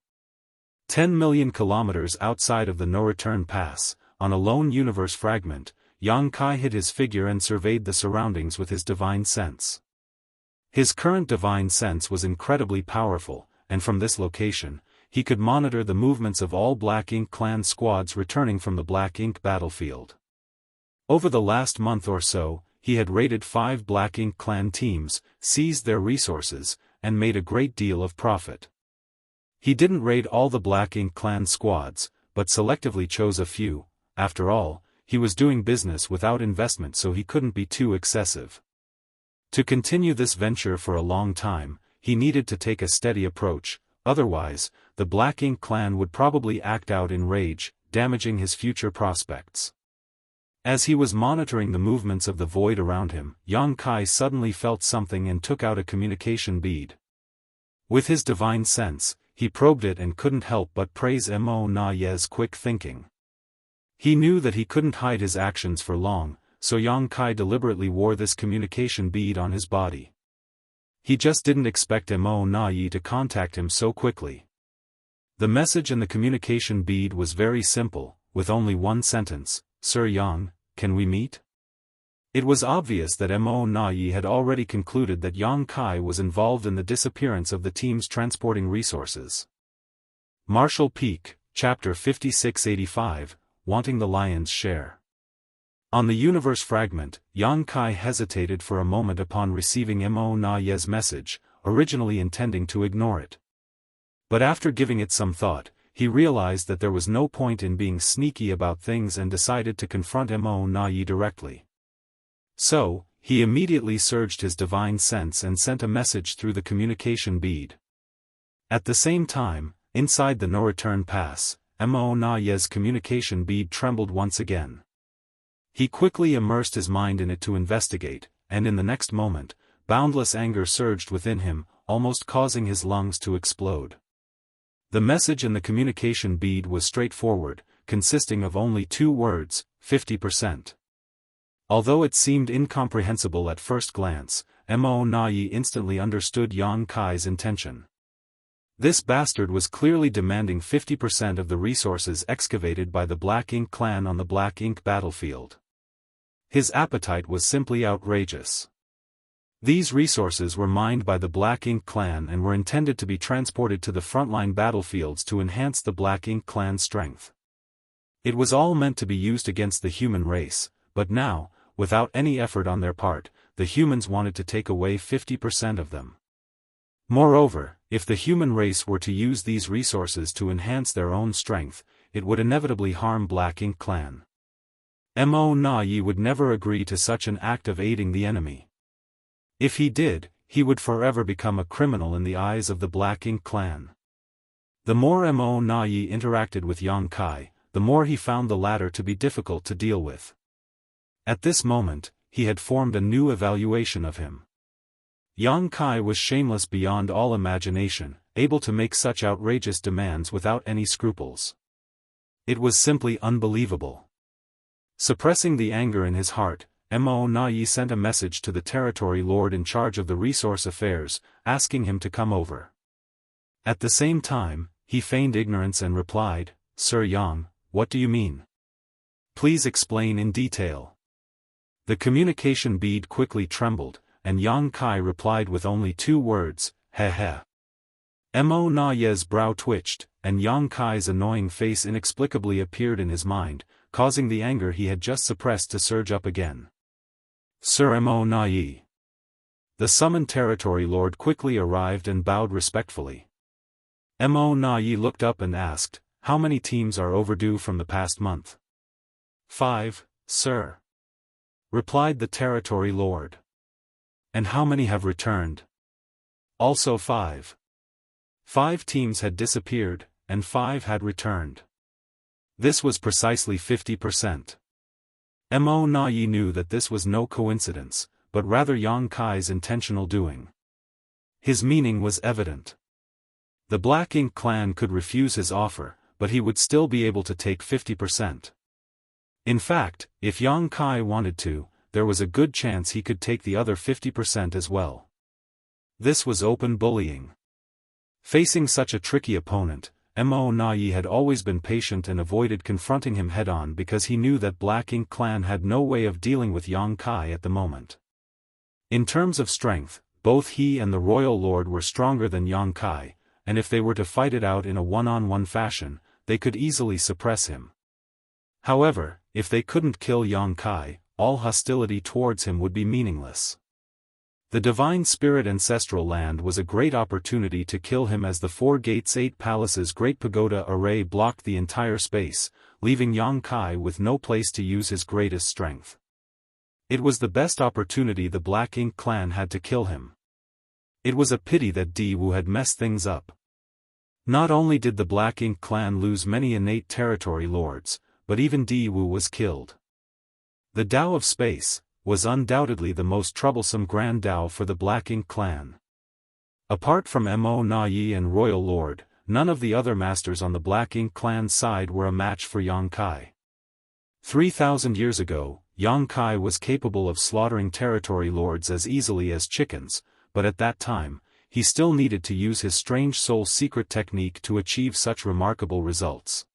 10 million kilometers outside of the no-return pass, on a lone universe fragment, Yang Kai hid his figure and surveyed the surroundings with his divine sense. His current divine sense was incredibly powerful, and from this location, he could monitor the movements of all Black Ink clan squads returning from the Black Ink battlefield. Over the last month or so, he had raided 5 Black Ink clan teams, seized their resources, and made a great deal of profit. He didn't raid all the Black Ink clan squads, but selectively chose a few. After all, he was doing business without investment, so he couldn't be too excessive. To continue this venture for a long time, he needed to take a steady approach, otherwise, the Black Ink clan would probably act out in rage, damaging his future prospects. As he was monitoring the movements of the void around him, Yang Kai suddenly felt something and took out a communication bead. With his divine sense, he probed it and couldn't help but praise Mo Na Ye's quick thinking. He knew that he couldn't hide his actions for long, so Yang Kai deliberately wore this communication bead on his body. He just didn't expect Mo Na Ye to contact him so quickly. The message in the communication bead was very simple, with only one sentence: "Sir Yang, can we meet?" It was obvious that Mo Na Ye had already concluded that Yang Kai was involved in the disappearance of the teams transporting resources. Martial Peak, Chapter 5685, Wanting the Lion's Share. On the universe fragment, Yang Kai hesitated for a moment upon receiving Mo Na Ye's message, originally intending to ignore it. But after giving it some thought, he realized that there was no point in being sneaky about things and decided to confront Mo Na Ye directly. So, he immediately surged his divine sense and sent a message through the communication bead. At the same time, inside the no-return pass, Mo Na Ye's communication bead trembled once again. He quickly immersed his mind in it to investigate, and in the next moment, boundless anger surged within him, almost causing his lungs to explode. The message in the communication bead was straightforward, consisting of only 2 words: 50%. Although it seemed incomprehensible at first glance, Mo Na Ye instantly understood Yang Kai's intention. This bastard was clearly demanding 50% of the resources excavated by the Black Ink clan on the Black Ink battlefield. His appetite was simply outrageous. These resources were mined by the Black Ink clan and were intended to be transported to the frontline battlefields to enhance the Black Ink clan's strength. It was all meant to be used against the human race, but now, without any effort on their part, the humans wanted to take away 50% of them. Moreover, if the human race were to use these resources to enhance their own strength, it would inevitably harm Black Ink clan. Mo Na Ye would never agree to such an act of aiding the enemy. If he did, he would forever become a criminal in the eyes of the Black Ink clan. The more Mo Na Ye interacted with Yang Kai, the more he found the latter to be difficult to deal with. At this moment, he had formed a new evaluation of him. Yang Kai was shameless beyond all imagination, able to make such outrageous demands without any scruples. It was simply unbelievable. Suppressing the anger in his heart, Mo Na Ye sent a message to the territory lord in charge of the resource affairs, asking him to come over. At the same time, he feigned ignorance and replied, "Sir Yang, what do you mean? Please explain in detail." The communication bead quickly trembled, and Yang Kai replied with only 2 words, "Heh heh." Mo Na Ye's brow twitched, and Yang Kai's annoying face inexplicably appeared in his mind, causing the anger he had just suppressed to surge up again. "Sir Mo Na Ye." The summoned territory lord quickly arrived and bowed respectfully. Mo Na Ye looked up and asked, "How many teams are overdue from the past month?" "5, sir," replied the territory lord. "And how many have returned?" "Also 5. 5 teams had disappeared, and 5 had returned." This was precisely 50%. Mo Na Ye knew that this was no coincidence, but rather Yang Kai's intentional doing. His meaning was evident. The Black Ink clan could refuse his offer, but he would still be able to take 50%. In fact, if Yang Kai wanted to, there was a good chance he could take the other 50% as well. This was open bullying. Facing such a tricky opponent, Mo Na Ye had always been patient and avoided confronting him head-on because he knew that Black Ink clan had no way of dealing with Yang Kai at the moment. In terms of strength, both he and the royal lord were stronger than Yang Kai, and if they were to fight it out in a one-on-one fashion, they could easily suppress him. However, if they couldn't kill Yang Kai, all hostility towards him would be meaningless. The divine spirit ancestral land was a great opportunity to kill him, as the 4 gates 8 palaces great pagoda array blocked the entire space, leaving Yang Kai with no place to use his greatest strength. It was the best opportunity the Black Ink clan had to kill him. It was a pity that Di Wu had messed things up. Not only did the Black Ink clan lose many innate territory lords, but even Di Wu was killed. The Dao of Space was undoubtedly the most troublesome Grand Dao for the Black Ink clan. Apart from Mo Na Yi and Royal Lord, none of the other masters on the Black Ink clan's side were a match for Yang Kai. 3,000 years ago, Yang Kai was capable of slaughtering territory lords as easily as chickens, but at that time, he still needed to use his strange soul secret technique to achieve such remarkable results.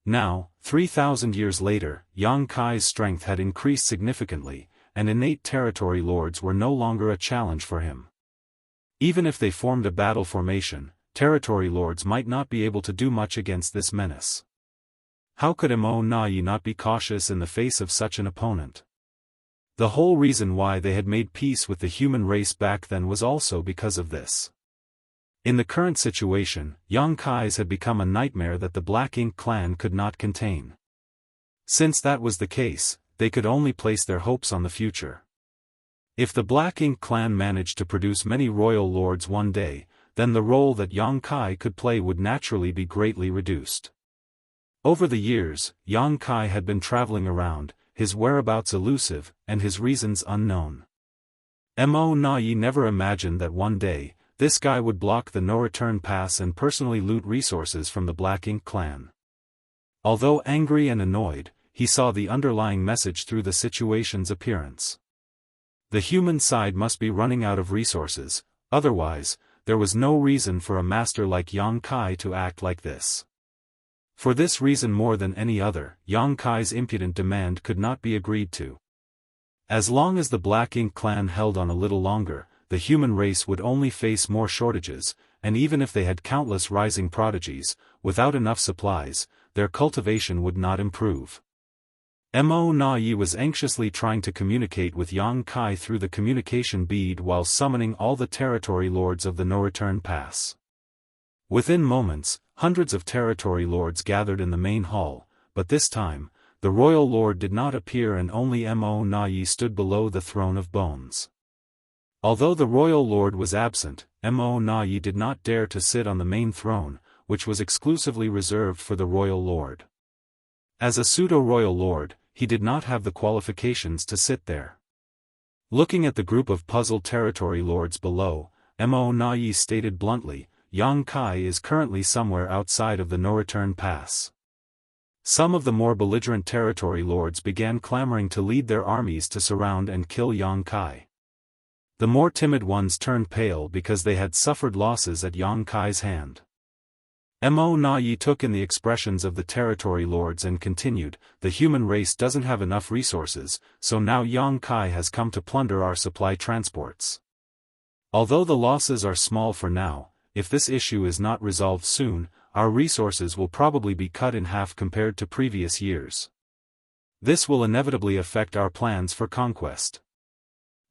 Now, 3,000 years later, Yang Kai's strength had increased significantly, and innate territory lords were no longer a challenge for him. Even if they formed a battle formation, territory lords might not be able to do much against this menace. How could Mo Na Yi not be cautious in the face of such an opponent? The whole reason why they had made peace with the human race back then was also because of this. In the current situation, Yang Kai's had become a nightmare that the Black Ink clan could not contain. Since that was the case, they could only place their hopes on the future. If the Black Ink clan managed to produce many royal lords one day, then the role that Yang Kai could play would naturally be greatly reduced. Over the years, Yang Kai had been traveling around, his whereabouts elusive, and his reasons unknown. Mo Na Yi never imagined that one day, this guy would block the no-return pass and personally loot resources from the Black Ink clan. Although angry and annoyed, he saw the underlying message through the situation's appearance. The human side must be running out of resources, otherwise, there was no reason for a master like Yang Kai to act like this. For this reason more than any other, Yang Kai's impudent demand could not be agreed to. As long as the Black Ink clan held on a little longer, the human race would only face more shortages, and even if they had countless rising prodigies, without enough supplies, their cultivation would not improve. Mo Na Yi was anxiously trying to communicate with Yang Kai through the communication bead while summoning all the territory lords of the no-return pass. Within moments, hundreds of territory lords gathered in the main hall, but this time, the royal lord did not appear and only Mo Na Yi stood below the throne of bones. Although the royal lord was absent, Mo Na Yi did not dare to sit on the main throne, which was exclusively reserved for the royal lord. As a pseudo-royal lord, he did not have the qualifications to sit there. Looking at the group of puzzled territory lords below, Mo Na Yi stated bluntly, Yang Kai is currently somewhere outside of the no-return pass. Some of the more belligerent territory lords began clamoring to lead their armies to surround and kill Yang Kai. The more timid ones turned pale because they had suffered losses at Yang Kai's hand. Mo Na Yi took in the expressions of the territory lords and continued, the human race doesn't have enough resources, so now Yang Kai has come to plunder our supply transports. Although the losses are small for now, if this issue is not resolved soon, our resources will probably be cut in half compared to previous years. This will inevitably affect our plans for conquest.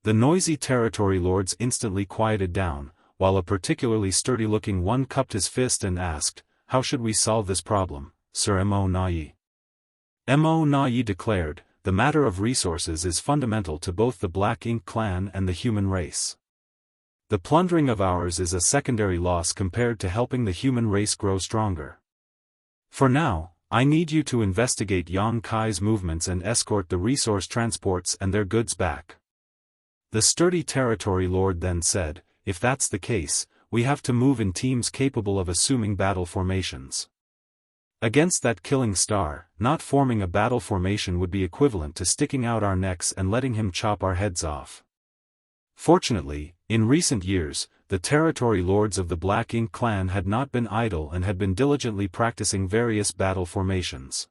The noisy territory lords instantly quieted down, while a particularly sturdy-looking one cupped his fist and asked, how should we solve this problem, Sir Mo Na Yi? Mo Na Yi declared, the matter of resources is fundamental to both the Black Ink clan and the human race. The plundering of ours is a secondary loss compared to helping the human race grow stronger. For now, I need you to investigate Yang Kai's movements and escort the resource transports and their goods back. The sturdy territory lord then said, if that's the case, we have to move in teams capable of assuming battle formations. Against that killing star, not forming a battle formation would be equivalent to sticking out our necks and letting him chop our heads off. Fortunately, in recent years, the territory lords of the Black Ink clan had not been idle and had been diligently practicing various battle formations.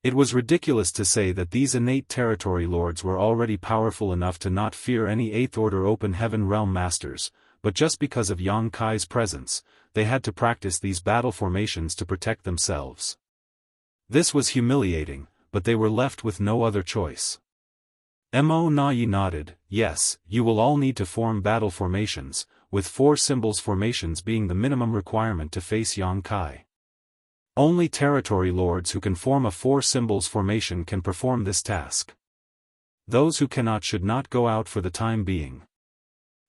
It was ridiculous to say that these innate territory lords were already powerful enough to not fear any Eighth Order Open Heaven Realm masters, but just because of Yang Kai's presence, they had to practice these battle formations to protect themselves. This was humiliating, but they were left with no other choice. Mo Na Yi nodded. Yes, you will all need to form battle formations, with 4 symbols formations being the minimum requirement to face Yang Kai. Only territory lords who can form a 4 symbols formation can perform this task. Those who cannot should not go out for the time being.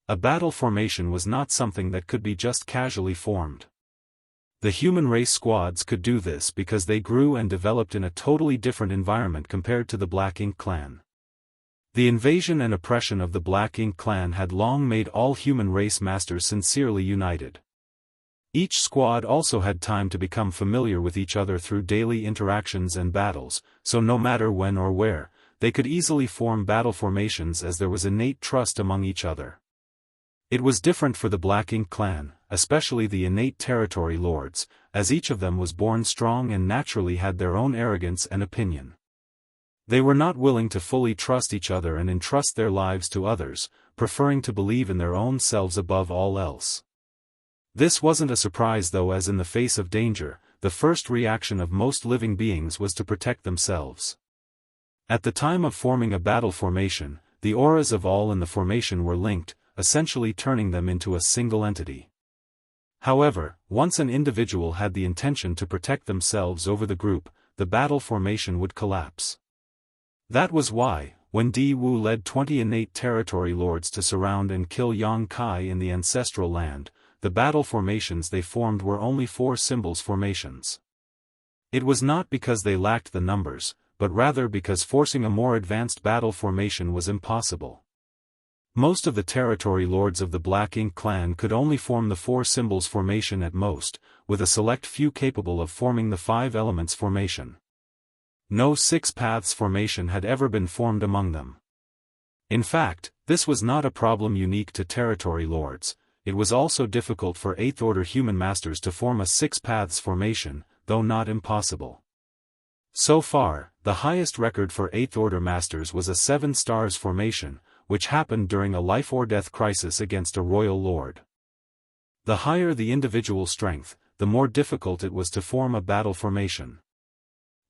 A battle formation was not something that could be just casually formed. The human race squads could do this because they grew and developed in a totally different environment compared to the Black Ink clan. The invasion and oppression of the Black Ink clan had long made all human race masters sincerely united. Each squad also had time to become familiar with each other through daily interactions and battles, so no matter when or where, they could easily form battle formations as there was innate trust among each other. It was different for the Black Ink clan, especially the innate territory lords, as each of them was born strong and naturally had their own arrogance and opinion. They were not willing to fully trust each other and entrust their lives to others, preferring to believe in their own selves above all else. This wasn't a surprise though, as in the face of danger, the first reaction of most living beings was to protect themselves. At the time of forming a battle formation, the auras of all in the formation were linked, essentially turning them into a single entity. However, once an individual had the intention to protect themselves over the group, the battle formation would collapse. That was why, when Di Wu led 20 innate territory lords to surround and kill Yang Kai in the ancestral land, the battle formations they formed were only 4 symbols formations. It was not because they lacked the numbers, but rather because forcing a more advanced battle formation was impossible. Most of the territory lords of the Black Ink clan could only form the 4 symbols formation at most, with a select few capable of forming the 5 elements formation. No 6 paths formation had ever been formed among them. In fact, this was not a problem unique to territory lords. It was also difficult for 8th order human masters to form a 6 paths formation, though not impossible. So far, the highest record for 8th order masters was a 7 stars formation, which happened during a life or death crisis against a royal lord. The higher the individual strength, the more difficult it was to form a battle formation.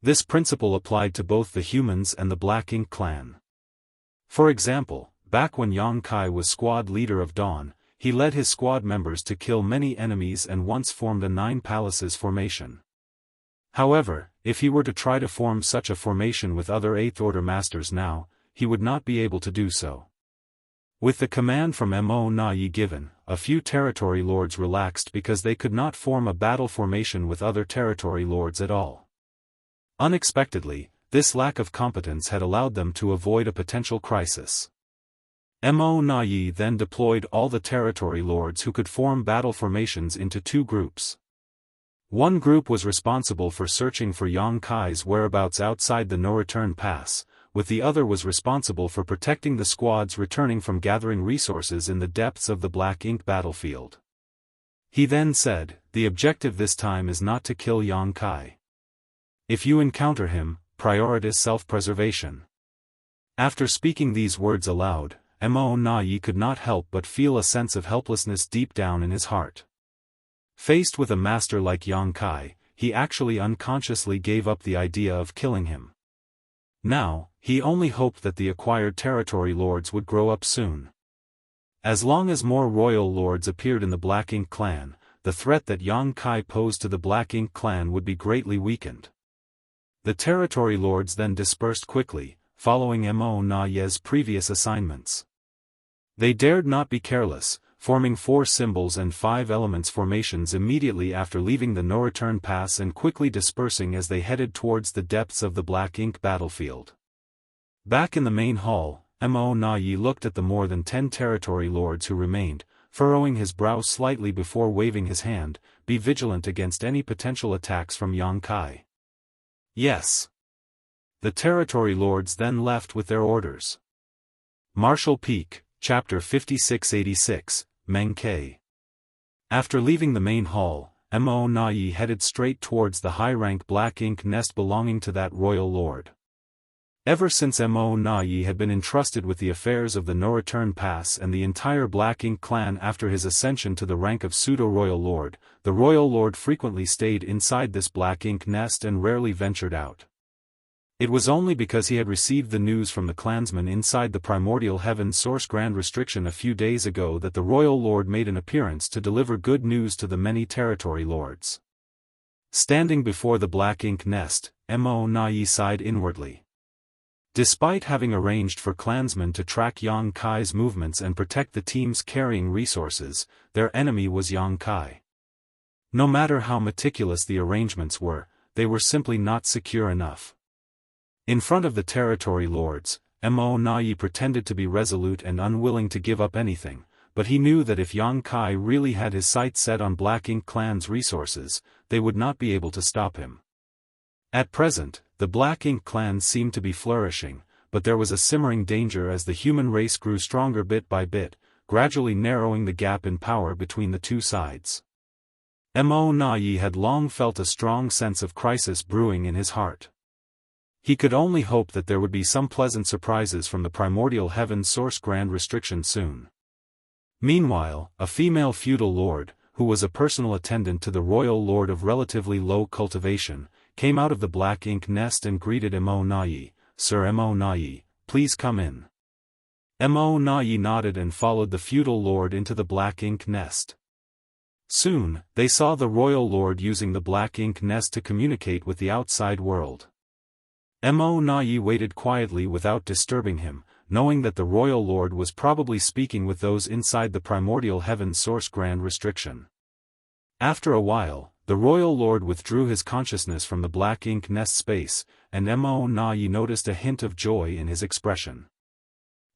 This principle applied to both the humans and the Black Ink clan. For example, back when Yang Kai was squad leader of Dawn, he led his squad members to kill many enemies and once formed a 9 palaces formation. However, if he were to try to form such a formation with other 8th order masters now, he would not be able to do so. With the command from Mo Na Yi given, a few territory lords relaxed because they could not form a battle formation with other territory lords at all. Unexpectedly, this lack of competence had allowed them to avoid a potential crisis. Mo Na Yi then deployed all the territory lords who could form battle formations into 2 groups. One group was responsible for searching for Yang Kai's whereabouts outside the no-return pass, with the other was responsible for protecting the squads returning from gathering resources in the depths of the Black Ink battlefield. He then said, "The objective this time is not to kill Yang Kai. If you encounter him, prioritize self-preservation." After speaking these words aloud, Mo Na Yi could not help but feel a sense of helplessness deep down in his heart. Faced with a master like Yang Kai, he actually unconsciously gave up the idea of killing him. Now, he only hoped that the acquired territory lords would grow up soon. As long as more royal lords appeared in the Black Ink clan, the threat that Yang Kai posed to the Black Ink clan would be greatly weakened. The territory lords then dispersed quickly, following Mo Na Yi's previous assignments. They dared not be careless, forming 4 symbols and 5 elements formations immediately after leaving the no-return pass and quickly dispersing as they headed towards the depths of the Black Ink battlefield. Back in the main hall, Mo Na Yi looked at the more than 10 territory lords who remained, furrowing his brow slightly before waving his hand. "Be vigilant against any potential attacks from Yang Kai." "Yes." The territory lords then left with their orders. Martial Peak, Chapter 5686, Meng Ke. After leaving the main hall, Mo Na Yi headed straight towards the high-rank Black Ink nest belonging to that royal lord. Ever since Mo Na Yi had been entrusted with the affairs of the no-return pass and the entire Black Ink clan after his ascension to the rank of pseudo-royal lord, the royal lord frequently stayed inside this Black Ink nest and rarely ventured out. It was only because he had received the news from the clansmen inside the primordial heaven source grand restriction a few days ago that the royal lord made an appearance to deliver good news to the many territory lords. Standing before the black ink nest, Mo Na sighed inwardly. Despite having arranged for clansmen to track Yang Kai's movements and protect the teams carrying resources, their enemy was Yang Kai. No matter how meticulous the arrangements were, they were simply not secure enough. In front of the territory lords, Mo Na pretended to be resolute and unwilling to give up anything, but he knew that if Yang Kai really had his sights set on Black Ink Clan's resources, they would not be able to stop him. At present, the Black Ink Clan seemed to be flourishing, but there was a simmering danger as the human race grew stronger bit by bit, gradually narrowing the gap in power between the two sides. Mo Na had long felt a strong sense of crisis brewing in his heart. He could only hope that there would be some pleasant surprises from the primordial heaven source grand restriction soon. Meanwhile, a female feudal lord, who was a personal attendant to the royal lord of relatively low cultivation, came out of the black ink nest and greeted Mo Na. "Sir Mo Na, please come in." Mo Na nodded and followed the feudal lord into the black ink nest. Soon, they saw the royal lord using the black ink nest to communicate with the outside world. Mo Na waited quietly without disturbing him, knowing that the royal lord was probably speaking with those inside the primordial heaven source grand restriction. After a while, the royal lord withdrew his consciousness from the black ink nest space, and Mo Na noticed a hint of joy in his expression.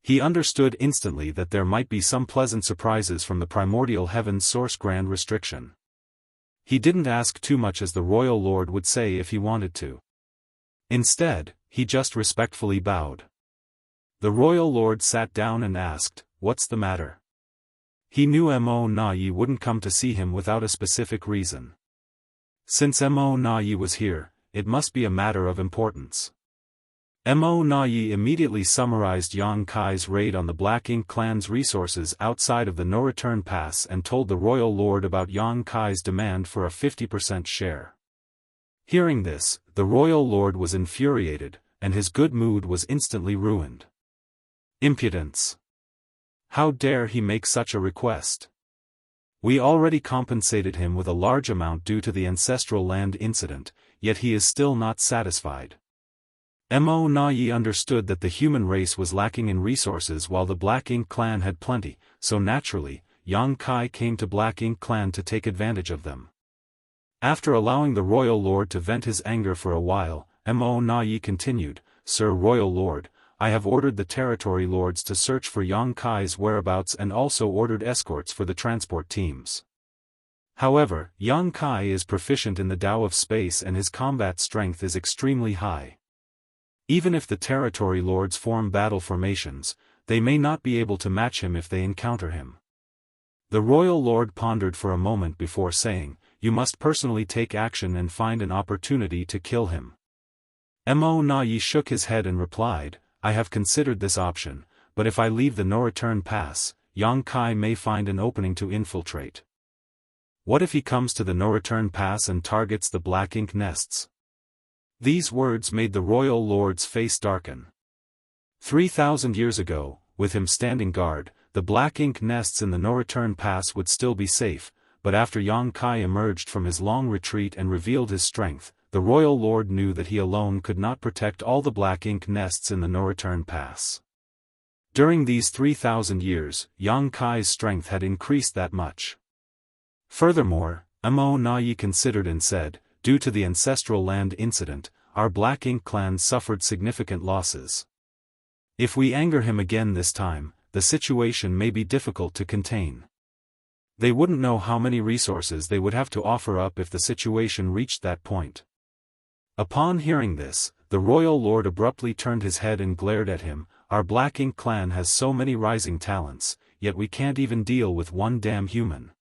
He understood instantly that there might be some pleasant surprises from the primordial heaven source grand restriction. He didn't ask too much as the royal lord would say if he wanted to. Instead, he just respectfully bowed. The royal lord sat down and asked, "What's the matter?" He knew Mo Na wouldn't come to see him without a specific reason. Since Mo Na was here, it must be a matter of importance. Mo Na immediately summarized Yang Kai's raid on the Black Ink Clan's resources outside of the no-return pass and told the royal lord about Yang Kai's demand for a 50% share. Hearing this, the royal lord was infuriated, and his good mood was instantly ruined. Impudence! How dare he make such a request? We already compensated him with a large amount due to the ancestral land incident, yet he is still not satisfied. Mo Na understood that the human race was lacking in resources while the Black Ink Clan had plenty, so naturally, Yang Kai came to Black Ink Clan to take advantage of them. After allowing the royal lord to vent his anger for a while, Mo Na continued, "Sir Royal Lord, I have ordered the territory lords to search for Yang Kai's whereabouts and also ordered escorts for the transport teams. However, Yang Kai is proficient in the Tao of space and his combat strength is extremely high. Even if the territory lords form battle formations, they may not be able to match him if they encounter him." The royal lord pondered for a moment before saying, "You must personally take action and find an opportunity to kill him." Mo Na shook his head and replied, "I have considered this option, but if I leave the no-return pass, Yang Kai may find an opening to infiltrate. What if he comes to the no-return pass and targets the black ink nests?" These words made the royal lord's face darken. 3,000 years ago, with him standing guard, the black ink nests in the no-return pass would still be safe, but after Yang Kai emerged from his long retreat and revealed his strength, the royal lord knew that he alone could not protect all the black ink nests in the no-return pass. During these 3,000 years, Yang Kai's strength had increased that much. Furthermore, Mo Na considered and said, "Due to the ancestral land incident, our Black Ink Clan suffered significant losses. If we anger him again this time, the situation may be difficult to contain. They wouldn't know how many resources they would have to offer up if the situation reached that point." Upon hearing this, the royal lord abruptly turned his head and glared at him, "Our Black Ink Clan has so many rising talents, yet we can't even deal with one damn human."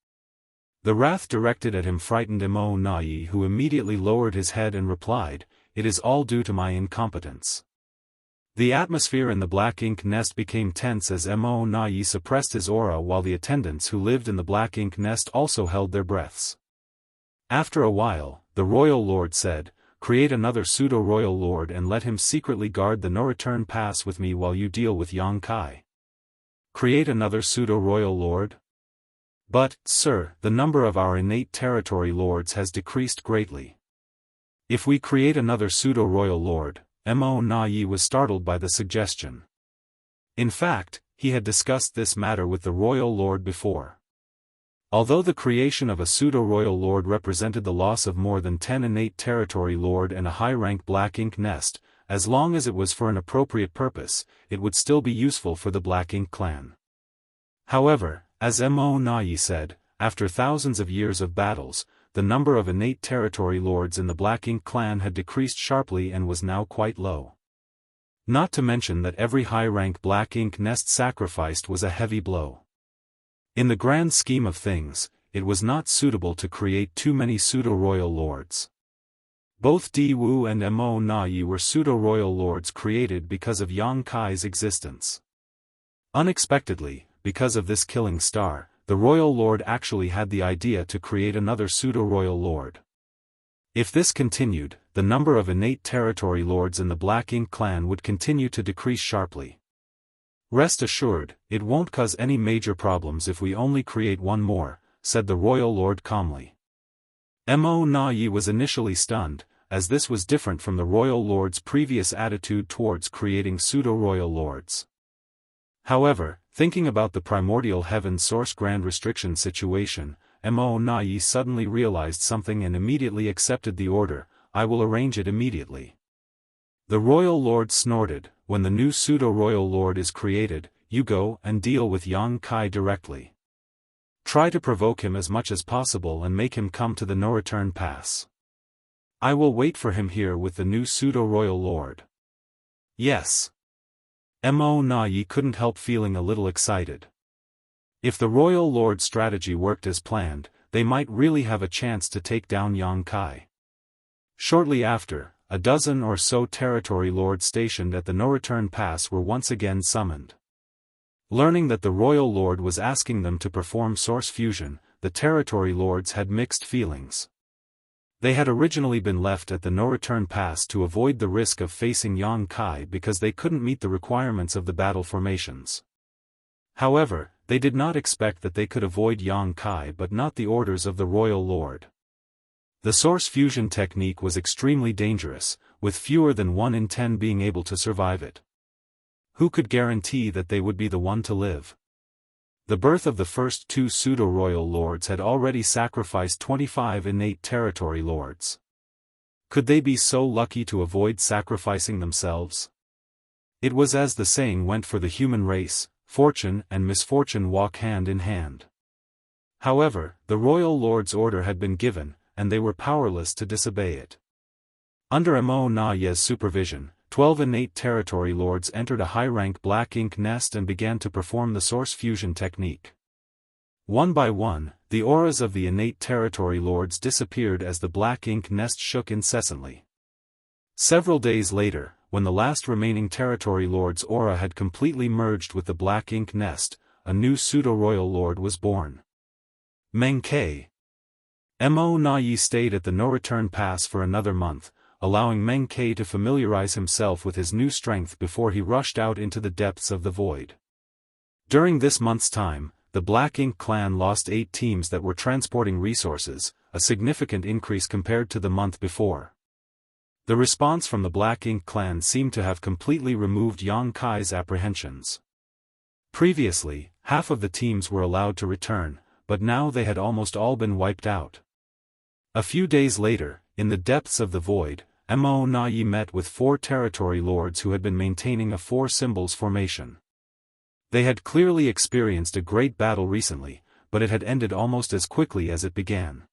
The wrath directed at him frightened Mo Na, who immediately lowered his head and replied, "It is all due to my incompetence." The atmosphere in the black ink nest became tense as Mo Na suppressed his aura while the attendants who lived in the black ink nest also held their breaths. After a while, the royal lord said, create another pseudo-royal lord and let him secretly guard the no-return pass with me while you deal with Yang Kai. Create another pseudo-royal lord? But, sir, the number of our innate territory lords has decreased greatly. If we create another pseudo-royal lord, Mo Na Yi was startled by the suggestion. In fact, he had discussed this matter with the royal lord before. Although the creation of a pseudo-royal lord represented the loss of more than 10 innate territory lord and a high-rank black ink nest, as long as it was for an appropriate purpose, it would still be useful for the Black Ink clan. However, as Mo Na Yi said, after thousands of years of battles, the number of innate territory lords in the Black Ink clan had decreased sharply and was now quite low. Not to mention that every high-rank Black Ink nest sacrificed was a heavy blow. In the grand scheme of things, it was not suitable to create too many pseudo-royal lords. Both Di Wu and Mo Na Yi were pseudo-royal lords created because of Yang Kai's existence. Unexpectedly, because of this killing star, the royal lord actually had the idea to create another pseudo-royal lord. If this continued, the number of innate territory lords in the Black Ink clan would continue to decrease sharply. Rest assured, it won't cause any major problems if we only create one more, said the royal lord calmly. Mo Na Yi was initially stunned, as this was different from the royal lord's previous attitude towards creating pseudo-royal lords. However, thinking about the primordial heaven source grand restriction situation, Mo Na Yi suddenly realized something and immediately accepted the order. I will arrange it immediately. The royal lord snorted, when the new pseudo-royal lord is created, you go and deal with Yang Kai directly. Try to provoke him as much as possible and make him come to the no-return pass. I will wait for him here with the new pseudo-royal lord. Yes. Mo Na Yi couldn't help feeling a little excited. If the royal lord's strategy worked as planned, they might really have a chance to take down Yang Kai. Shortly after, a dozen or so territory lords stationed at the no-return pass were once again summoned. Learning that the royal lord was asking them to perform source fusion, the territory lords had mixed feelings. They had originally been left at the no-return pass to avoid the risk of facing Yang Kai because they couldn't meet the requirements of the battle formations. However, they did not expect that they could avoid Yang Kai but not the orders of the royal lord. The source fusion technique was extremely dangerous, with fewer than 1 in 10 being able to survive it. Who could guarantee that they would be the one to live? The birth of the first 2 pseudo-royal lords had already sacrificed 25 innate territory lords. Could they be so lucky to avoid sacrificing themselves? It was as the saying went for the human race, fortune and misfortune walk hand in hand. However, the royal lord's order had been given, and they were powerless to disobey it. Under Mo Na Yi's supervision, 12 innate territory lords entered a high-rank Black Ink nest and began to perform the source fusion technique. One by one, the auras of the innate territory lords disappeared as the Black Ink nest shook incessantly. Several days later, when the last remaining territory lord's aura had completely merged with the Black Ink nest, a new pseudo-royal lord was born. Meng Ke. Mo Na Yi stayed at the no-return pass for another month, allowing Meng Ke to familiarize himself with his new strength before he rushed out into the depths of the void. During this month's time, the Black Ink clan lost 8 teams that were transporting resources, a significant increase compared to the month before. The response from the Black Ink clan seemed to have completely removed Yang Kai's apprehensions. Previously, half of the teams were allowed to return, but now they had almost all been wiped out. A few days later, in the depths of the void, Mo Na Yi met with 4 territory lords who had been maintaining a 4 symbols formation. They had clearly experienced a great battle recently, but it had ended almost as quickly as it began.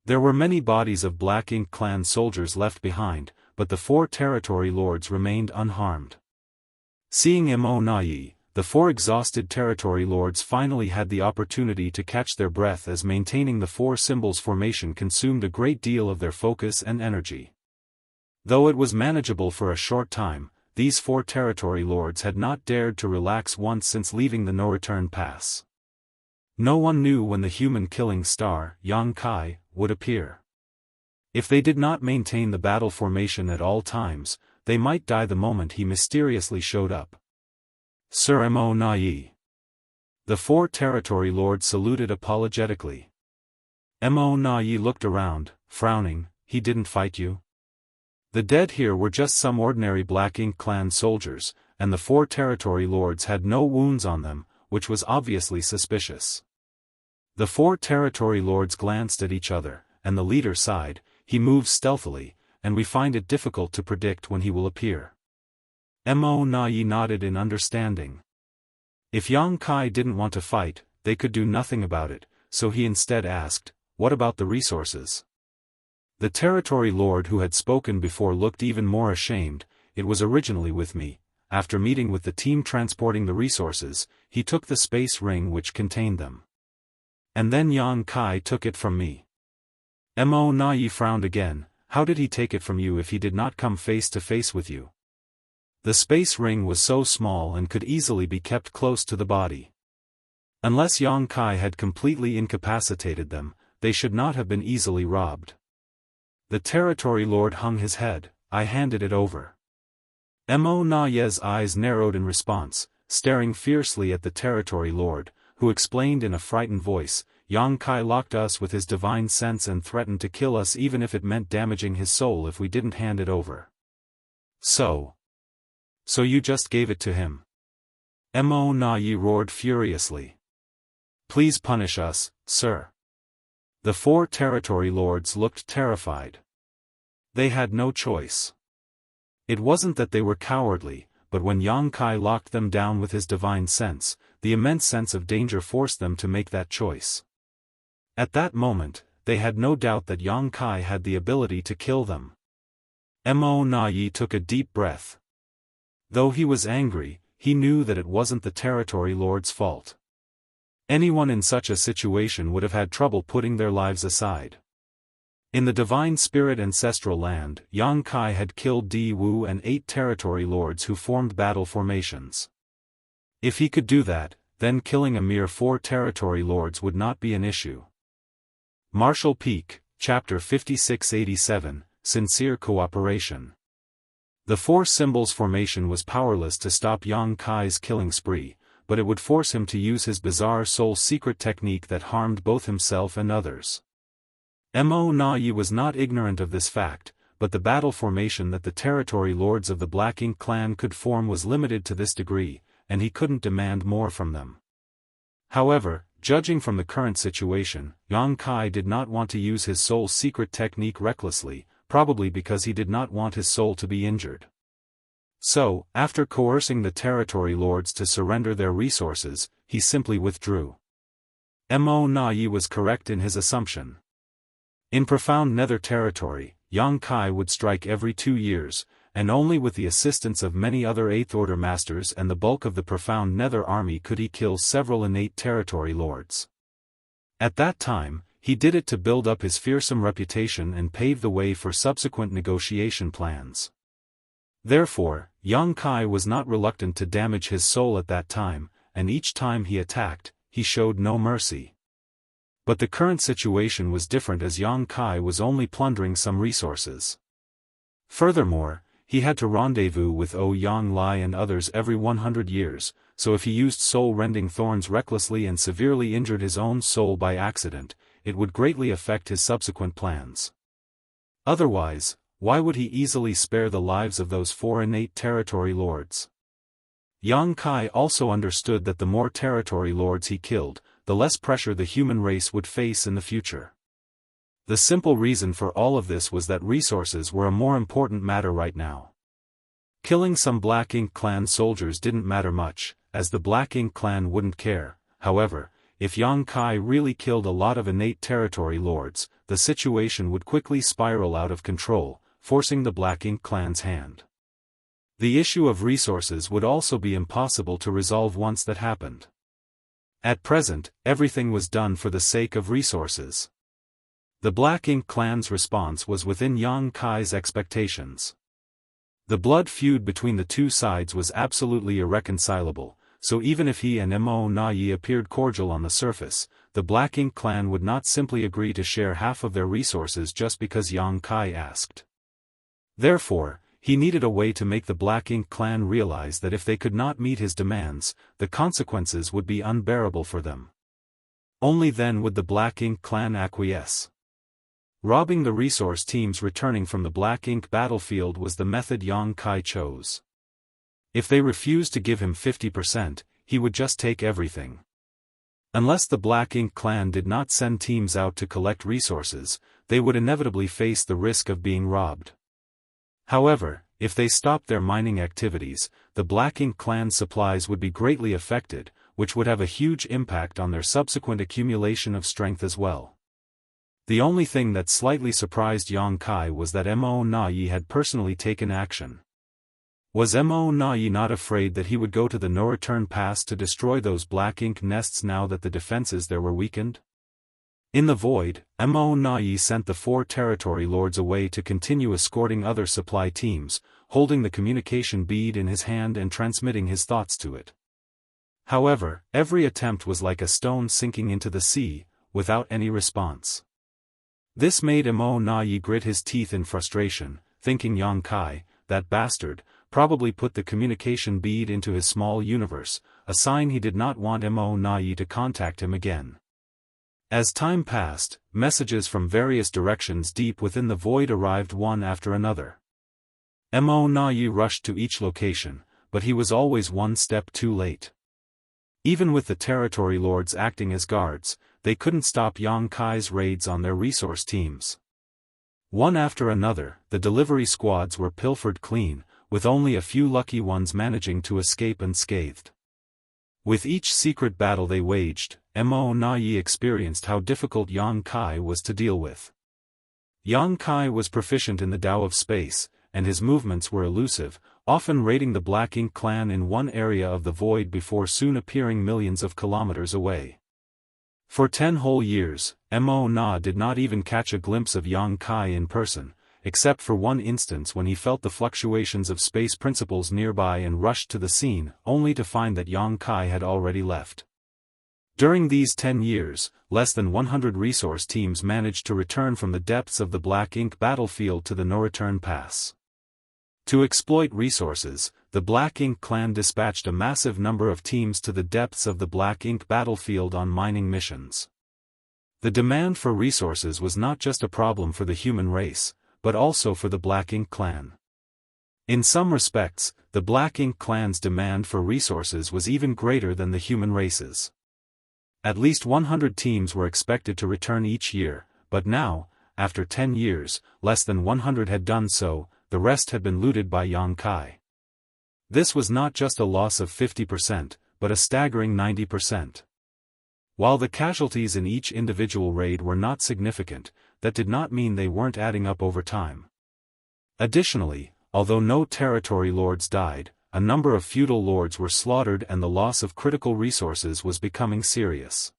There were many bodies of Black Ink clan soldiers left behind, but the 4 territory lords remained unharmed. Seeing Mo Na Yi, the 4 exhausted territory lords finally had the opportunity to catch their breath as maintaining the 4 symbols formation consumed a great deal of their focus and energy. Though it was manageable for a short time, these 4 territory lords had not dared to relax once since leaving the no-return pass. No one knew when the human killing star, Yang Kai, would appear. If they did not maintain the battle formation at all times, they might die the moment he mysteriously showed up. Sir Mo Nai. The 4 territory lords saluted apologetically. Mo Nai looked around, frowning. He didn't fight you? The dead here were just some ordinary Black Ink clan soldiers, and the 4 territory lords had no wounds on them, which was obviously suspicious. The 4 territory lords glanced at each other, and the leader sighed. He moves stealthily, and we find it difficult to predict when he will appear. Mo Nai nodded in understanding. If Yang Kai didn't want to fight, they could do nothing about it, so he instead asked, "What about the resources?" The territory lord who had spoken before looked even more ashamed. "It was originally with me. After meeting with the team transporting the resources, he took the space ring which contained them. And then Yang Kai took it from me." Mo Nai frowned again. "How did he take it from you if he did not come face to face with you?" The space ring was so small and could easily be kept close to the body. Unless Yang Kai had completely incapacitated them, they should not have been easily robbed. The territory lord hung his head. "I handed it over." Mo Nai's eyes narrowed in response, staring fiercely at the territory lord, who explained in a frightened voice, "Yang Kai locked us with his divine sense and threatened to kill us even if it meant damaging his soul if we didn't hand it over." So you just gave it to him?" Mo Nai roared furiously. "Please punish us, sir." The 4 territory lords looked terrified. They had no choice. It wasn't that they were cowardly, but when Yang Kai locked them down with his divine sense, the immense sense of danger forced them to make that choice. At that moment, they had no doubt that Yang Kai had the ability to kill them. Mo Nai took a deep breath. Though he was angry, he knew that it wasn't the territory lord's fault. Anyone in such a situation would have had trouble putting their lives aside. In the divine spirit ancestral land, Yang Kai had killed Di Wu and 8 territory lords who formed battle formations. If he could do that, then killing a mere 4 territory lords would not be an issue. Martial Peak, Chapter 5687, Sincere Cooperation. The 4 symbols formation was powerless to stop Yang Kai's killing spree, but it would force him to use his bizarre soul secret technique that harmed both himself and others. Mo Nai was not ignorant of this fact, but the battle formation that the territory lords of the Black Ink clan could form was limited to this degree, and he couldn't demand more from them. However, judging from the current situation, Yang Kai did not want to use his soul secret technique recklessly, probably because he did not want his soul to be injured. So, after coercing the territory lords to surrender their resources, he simply withdrew. Mo Nai was correct in his assumption. In profound nether territory, Yang Kai would strike every 2 years, and only with the assistance of many other 8th Order masters and the bulk of the profound nether army could he kill several innate territory lords. At that time, he did it to build up his fearsome reputation and pave the way for subsequent negotiation plans. Therefore, Yang Kai was not reluctant to damage his soul at that time, and each time he attacked, he showed no mercy. But the current situation was different as Yang Kai was only plundering some resources. Furthermore, he had to rendezvous with Yang Lai and others every 100 years, so if he used soul-rending thorns recklessly and severely injured his own soul by accident, it would greatly affect his subsequent plans. Otherwise, why would he easily spare the lives of those 4 innate territory lords? Yang Kai also understood that the more territory lords he killed, the less pressure the human race would face in the future. The simple reason for all of this was that resources were a more important matter right now. Killing some Black Ink clan soldiers didn't matter much, as the Black Ink clan wouldn't care. However, if Yang Kai really killed a lot of innate territory lords, the situation would quickly spiral out of control, forcing the Black Ink clan's hand. The issue of resources would also be impossible to resolve once that happened. At present, everything was done for the sake of resources. The Black Ink clan's response was within Yang Kai's expectations. The blood feud between the 2 sides was absolutely irreconcilable, so even if he and Mo Na Yi appeared cordial on the surface, the Black Ink clan would not simply agree to share half of their resources just because Yang Kai asked. Therefore, he needed a way to make the Black Ink clan realize that if they could not meet his demands, the consequences would be unbearable for them. Only then would the Black Ink clan acquiesce. Robbing the resource teams returning from the Black Ink battlefield was the method Yang Kai chose. If they refused to give him 50%, he would just take everything. Unless the Black Ink clan did not send teams out to collect resources, they would inevitably face the risk of being robbed. However, if they stopped their mining activities, the Black Ink clan's supplies would be greatly affected, which would have a huge impact on their subsequent accumulation of strength as well. The only thing that slightly surprised Yang Kai was that Mo Na Yi had personally taken action. Was Mo Na Yi not afraid that he would go to the no-return pass to destroy those Black Ink nests now that the defenses there were weakened? In the void, Mo Na Yi sent the 4 territory lords away to continue escorting other supply teams, holding the communication bead in his hand and transmitting his thoughts to it. However, every attempt was like a stone sinking into the sea, without any response. This made Mo Na Yi grit his teeth in frustration, thinking Yang Kai, that bastard, probably put the communication bead into his small universe, a sign he did not want Mo Na Yi to contact him again. As time passed, messages from various directions deep within the void arrived one after another. Mo Na Yi rushed to each location, but he was always one step too late. Even with the territory lords acting as guards, they couldn't stop Yang Kai's raids on their resource teams. One after another, the delivery squads were pilfered clean, with only a few lucky ones managing to escape unscathed. With each secret battle they waged, Mo Na Yi experienced how difficult Yang Kai was to deal with. Yang Kai was proficient in the Tao of space, and his movements were elusive, often raiding the Black Ink clan in one area of the void before soon appearing millions of kilometers away. For 10 whole years, Mo Na did not even catch a glimpse of Yang Kai in person, except for one instance when he felt the fluctuations of space principles nearby and rushed to the scene, only to find that Yang Kai had already left. During these 10 years, less than 100 resource teams managed to return from the depths of the Black Ink battlefield to the no-return pass. To exploit resources, the Black Ink clan dispatched a massive number of teams to the depths of the Black Ink battlefield on mining missions. The demand for resources was not just a problem for the human race, but also for the Black Ink clan. In some respects, the Black Ink clan's demand for resources was even greater than the human race's. At least 100 teams were expected to return each year, but now, after 10 years, less than 100 had done so, the rest had been looted by Yang Kai. This was not just a loss of 50%, but a staggering 90%. While the casualties in each individual raid were not significant, that did not mean they weren't adding up over time. Additionally, although no territory lords died, a number of feudal lords were slaughtered and the loss of critical resources was becoming serious.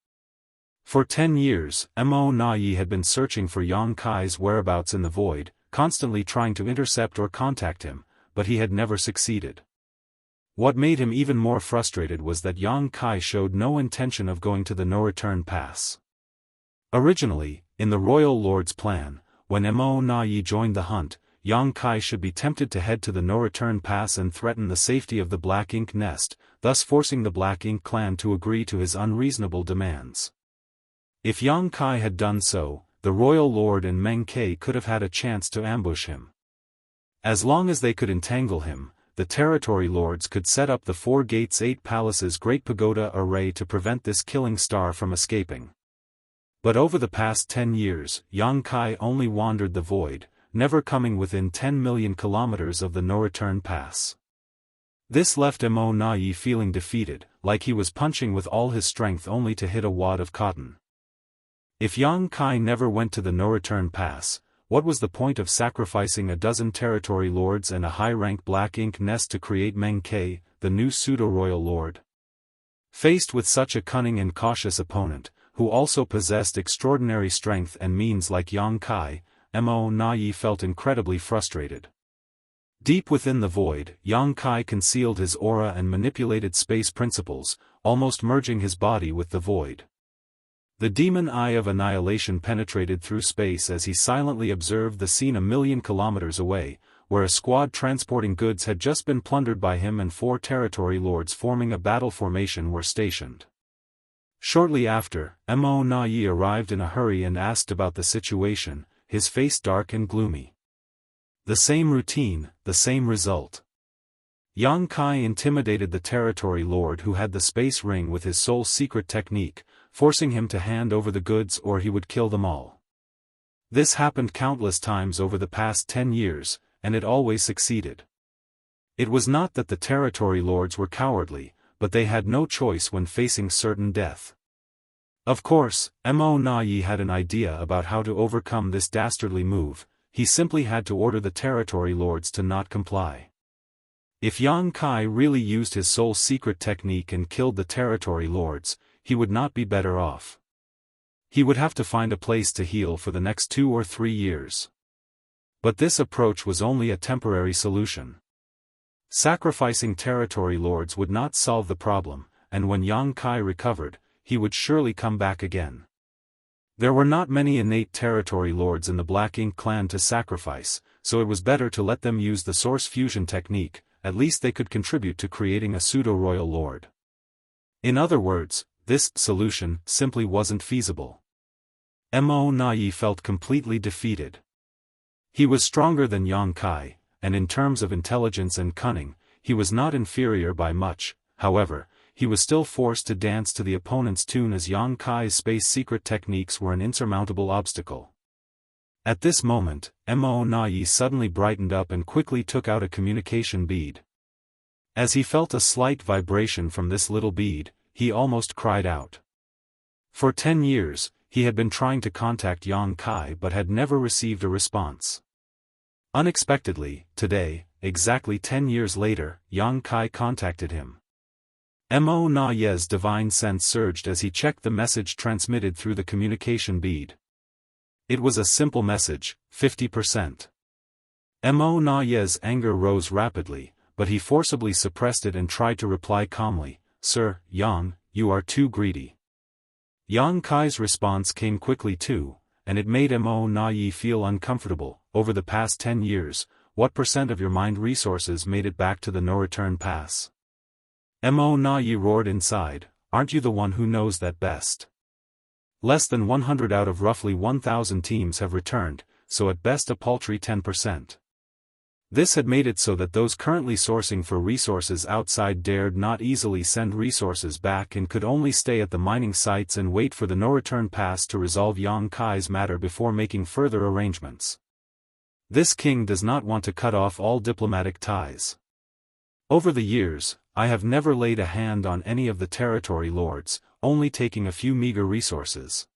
For 10 years, Mo Na Yi had been searching for Yang Kai's whereabouts in the void, constantly trying to intercept or contact him, but he had never succeeded. What made him even more frustrated was that Yang Kai showed no intention of going to the no-return pass. Originally, in the Royal Lord's plan, when Mo Na Yi joined the hunt, Yang Kai should be tempted to head to the no-return pass and threaten the safety of the Black Ink nest, thus forcing the Black Ink clan to agree to his unreasonable demands. If Yang Kai had done so, the Royal Lord and Meng Ke could have had a chance to ambush him. As long as they could entangle him, the territory lords could set up the 4 gates 8 palaces Great Pagoda array to prevent this killing star from escaping. But over the past 10 years, Yang Kai only wandered the void, never coming within 10 million kilometers of the no-return pass. This left Mo Na Yi feeling defeated, like he was punching with all his strength only to hit a wad of cotton. If Yang Kai never went to the no-return pass, what was the point of sacrificing a dozen territory lords and a high-rank Black Ink nest to create Meng Ke, the new pseudo-royal lord? Faced with such a cunning and cautious opponent, who also possessed extraordinary strength and means like Yang Kai, Mo Na Yi felt incredibly frustrated. Deep within the void, Yang Kai concealed his aura and manipulated space principles, almost merging his body with the void. The demon eye of annihilation penetrated through space as he silently observed the scene a million kilometers away, where a squad transporting goods had just been plundered by him and 4 territory lords forming a battle formation were stationed. Shortly after, Mo Na Yi arrived in a hurry and asked about the situation, his face dark and gloomy. The same routine, the same result. Yang Kai intimidated the territory lord who had the space ring with his sole secret technique, forcing him to hand over the goods or he would kill them all. This happened countless times over the past 10 years, and it always succeeded. It was not that the territory lords were cowardly, but they had no choice when facing certain death. Of course, Mo Na Yi had an idea about how to overcome this dastardly move. He simply had to order the territory lords to not comply. If Yang Kai really used his sole secret technique and killed the territory lords, he would not be better off. He would have to find a place to heal for the next 2 or 3 years. But this approach was only a temporary solution. Sacrificing territory lords would not solve the problem, and when Yang Kai recovered, he would surely come back again. There were not many innate territory lords in the Black Ink clan to sacrifice, so it was better to let them use the source fusion technique. At least they could contribute to creating a pseudo-royal lord. In other words, this solution simply wasn't feasible. Mo Na Yi felt completely defeated. He was stronger than Yang Kai, and in terms of intelligence and cunning, he was not inferior by much. However, he was still forced to dance to the opponent's tune as Yang Kai's space secret techniques were an insurmountable obstacle. At this moment, Mo Na Yi suddenly brightened up and quickly took out a communication bead. As he felt a slight vibration from this little bead, he almost cried out. For 10 years, he had been trying to contact Yang Kai but had never received a response. Unexpectedly, today, exactly 10 years later, Yang Kai contacted him. Mo Na Yi's divine sense surged as he checked the message transmitted through the communication bead. It was a simple message, 50%. Mo Na Yi's anger rose rapidly, but he forcibly suppressed it and tried to reply calmly, "Sir, Yang, you are too greedy." Yang Kai's response came quickly too, and it made Mo Na Yi feel uncomfortable. Over the past 10 years, what % of your mind resources made it back to the no-return pass? Mo Na Yi roared inside, "Aren't you the one who knows that best? Less than 100 out of roughly 1,000 teams have returned, so at best a paltry 10%. This had made it so that those currently sourcing for resources outside dared not easily send resources back and could only stay at the mining sites and wait for the no-return pass to resolve Yang Kai's matter before making further arrangements. This king does not want to cut off all diplomatic ties. Over the years, I have never laid a hand on any of the territory lords, only taking a few meager resources.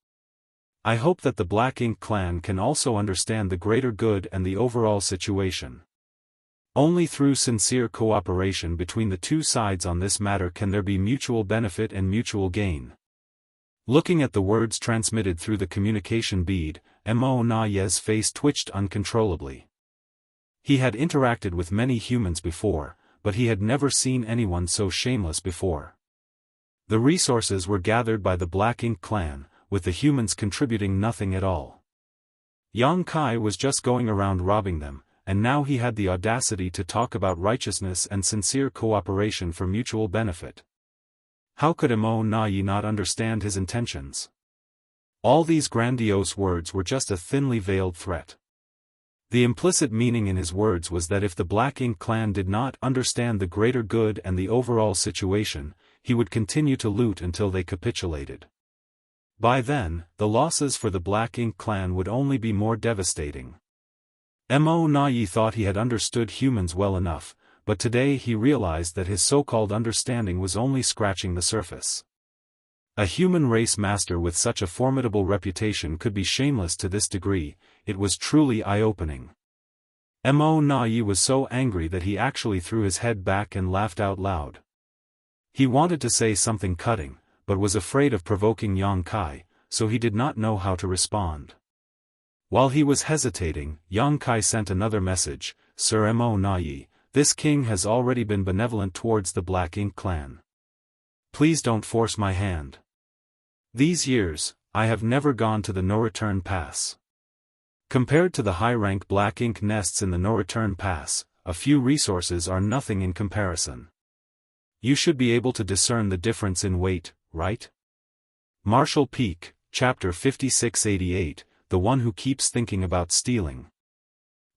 I hope that the Black Ink clan can also understand the greater good and the overall situation. Only through sincere cooperation between the two sides on this matter can there be mutual benefit and mutual gain." Looking at the words transmitted through the communication bead, Mo Na Yi's face twitched uncontrollably. He had interacted with many humans before, but he had never seen anyone so shameless before. The resources were gathered by the Black Ink clan, with the humans contributing nothing at all. Yang Kai was just going around robbing them, and now he had the audacity to talk about righteousness and sincere cooperation for mutual benefit. How could Mo Na Yi not understand his intentions? All these grandiose words were just a thinly veiled threat. The implicit meaning in his words was that if the Black Ink clan did not understand the greater good and the overall situation, he would continue to loot until they capitulated. By then, the losses for the Black Ink clan would only be more devastating. Mo Na Yi thought he had understood humans well enough, but today he realized that his so-called understanding was only scratching the surface. A human race master with such a formidable reputation could be shameless to this degree. It was truly eye-opening. Mo Na Yi was so angry that he actually threw his head back and laughed out loud. He wanted to say something cutting, but was afraid of provoking Yang Kai, so he did not know how to respond. While he was hesitating, Yang Kai sent another message, Sir Mo Nai, this king has already been benevolent towards the Black Ink clan. Please don't force my hand. These years, I have never gone to the no-return pass. Compared to the high-rank Black Ink nests in the no-return pass, a few resources are nothing in comparison. You should be able to discern the difference in weight, right? Marshall Peak, Chapter 5688, The One Who Keeps Thinking About Stealing.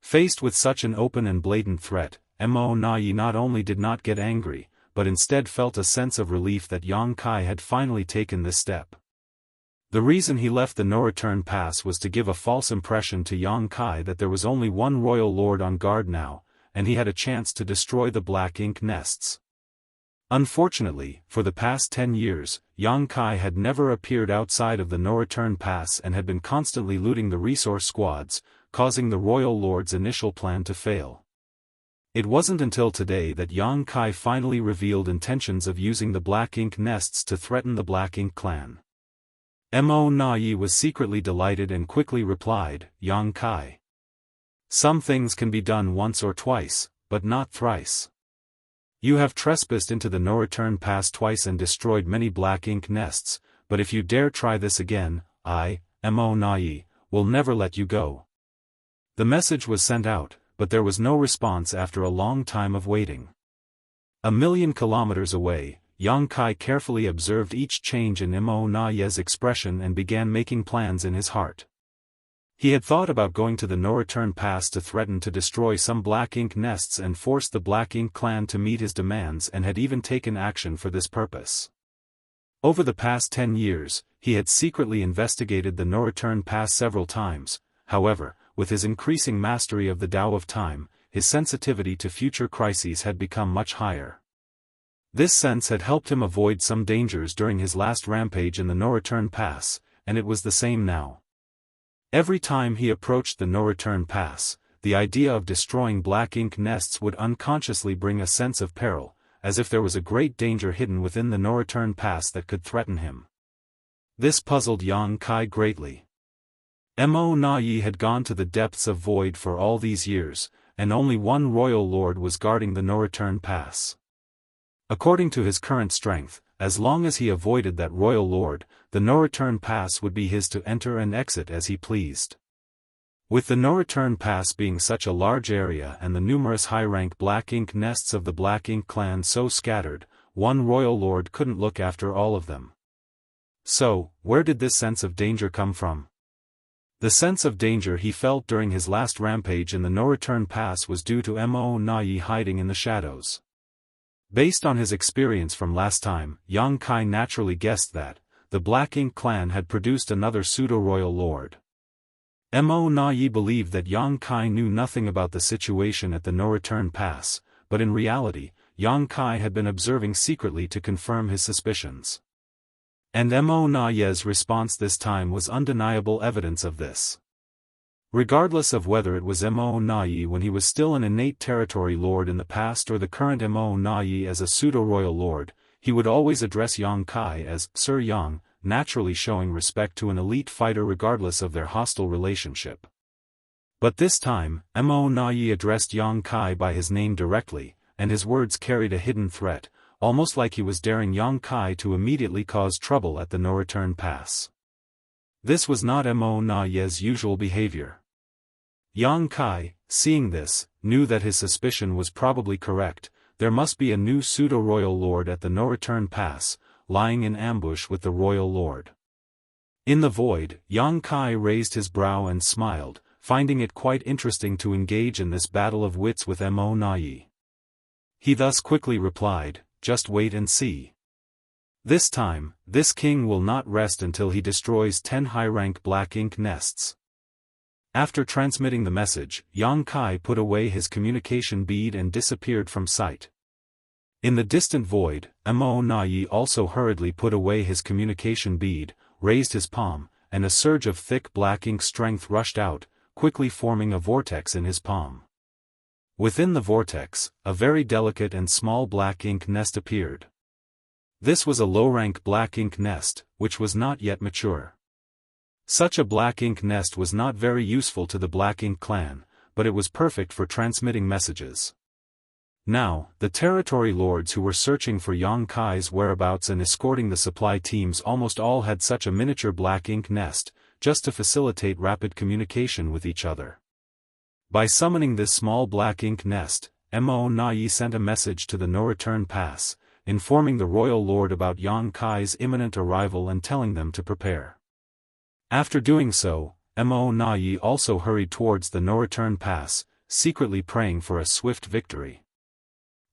Faced with such an open and blatant threat, Mo Nai not only did not get angry, but instead felt a sense of relief that Yang Kai had finally taken this step. The reason he left the no-return pass was to give a false impression to Yang Kai that there was only one royal lord on guard now, and he had a chance to destroy the Black Ink nests. Unfortunately, for the past 10 years, Yang Kai had never appeared outside of the no-return pass and had been constantly looting the resource squads, causing the royal lord's initial plan to fail. It wasn't until today that Yang Kai finally revealed intentions of using the Black Ink nests to threaten the Black Ink clan. Mo Nai was secretly delighted and quickly replied, Yang Kai. Some things can be done once or twice, but not thrice. You have trespassed into the no-return pass twice and destroyed many Black Ink nests, but if you dare try this again, I, Mo Nai, will never let you go. The message was sent out, but there was no response after a long time of waiting. 1,000,000 kilometers away, Yang Kai carefully observed each change in Mo Nai's expression and began making plans in his heart. He had thought about going to the no-return pass to threaten to destroy some Black Ink nests and force the Black Ink clan to meet his demands and had even taken action for this purpose. Over the past 10 years, he had secretly investigated the no-return pass several times. However, with his increasing mastery of the Tao of Time, his sensitivity to future crises had become much higher. This sense had helped him avoid some dangers during his last rampage in the no-return pass, and it was the same now. Every time he approached the no-return pass, the idea of destroying Black Ink nests would unconsciously bring a sense of peril, as if there was a great danger hidden within the no-return pass that could threaten him. This puzzled Yang Kai greatly. Mo Nai had gone to the depths of void for all these years, and only one royal lord was guarding the no-return pass. According to his current strength, as long as he avoided that royal lord, the no-return pass would be his to enter and exit as he pleased. With the no-return pass being such a large area and the numerous high-rank Black Ink nests of the Black Ink clan so scattered, one royal lord couldn't look after all of them. So, where did this sense of danger come from? The sense of danger he felt during his last rampage in the no-return pass was due to Mo Nai hiding in the shadows. Based on his experience from last time, Yang Kai naturally guessed that the Black Ink clan had produced another pseudo-royal lord. Mo Nai believed that Yang Kai knew nothing about the situation at the no-return pass, but in reality, Yang Kai had been observing secretly to confirm his suspicions. And Mo Nai's response this time was undeniable evidence of this. Regardless of whether it was Mo Nai when he was still an innate territory lord in the past or the current Mo Nai as a pseudo-royal lord, he would always address Yang Kai as Sir Yang, naturally showing respect to an elite fighter regardless of their hostile relationship. But this time, Mo Nai addressed Yang Kai by his name directly, and his words carried a hidden threat, almost like he was daring Yang Kai to immediately cause trouble at the no-return pass. This was not Mo Nai's usual behavior. Yang Kai, seeing this, knew that his suspicion was probably correct. There must be a new pseudo-royal lord at the no-return pass, lying in ambush with the royal lord. In the void, Yang Kai raised his brow and smiled, finding it quite interesting to engage in this battle of wits with Mo Nai. He thus quickly replied, "Just wait and see. This time, this king will not rest until he destroys 10 high-rank Black Ink nests." After transmitting the message, Yang Kai put away his communication bead and disappeared from sight. In the distant void, Mo Nai also hurriedly put away his communication bead, raised his palm, and a surge of thick Black Ink strength rushed out, quickly forming a vortex in his palm. Within the vortex, a very delicate and small Black Ink nest appeared. This was a low-rank Black Ink nest, which was not yet mature. Such a Black Ink nest was not very useful to the Black Ink clan, but it was perfect for transmitting messages. Now, the territory lords who were searching for Yang Kai's whereabouts and escorting the supply teams almost all had such a miniature black ink nest, just to facilitate rapid communication with each other. By summoning this small black ink nest, Mo Na Yi sent a message to the no-return pass, informing the royal lord about Yang Kai's imminent arrival and telling them to prepare. After doing so, Mo Na Yi also hurried towards the no-return pass, secretly praying for a swift victory.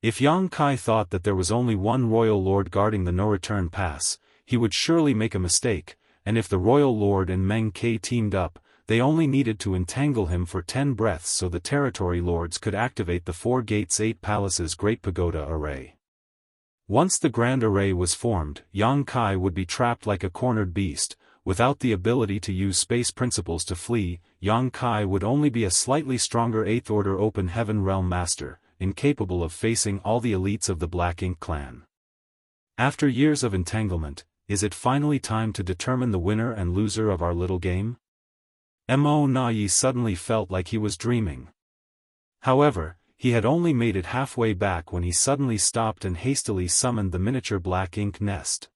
If Yang Kai thought that there was only one royal lord guarding the no-return pass, he would surely make a mistake, and if the royal lord and Meng Ke teamed up, they only needed to entangle him for 10 breaths so the territory lords could activate the 4 gates 8 palaces Great Pagoda Array. Once the Grand Array was formed, Yang Kai would be trapped like a cornered beast. Without the ability to use space principles to flee, Yang Kai would only be a slightly stronger 8th Order Open Heaven Realm Master, incapable of facing all the elites of the Black Ink clan. After years of entanglement, is it finally time to determine the winner and loser of our little game? Mo Na Yi suddenly felt like he was dreaming. However, he had only made it halfway back when he suddenly stopped and hastily summoned the miniature black ink nest.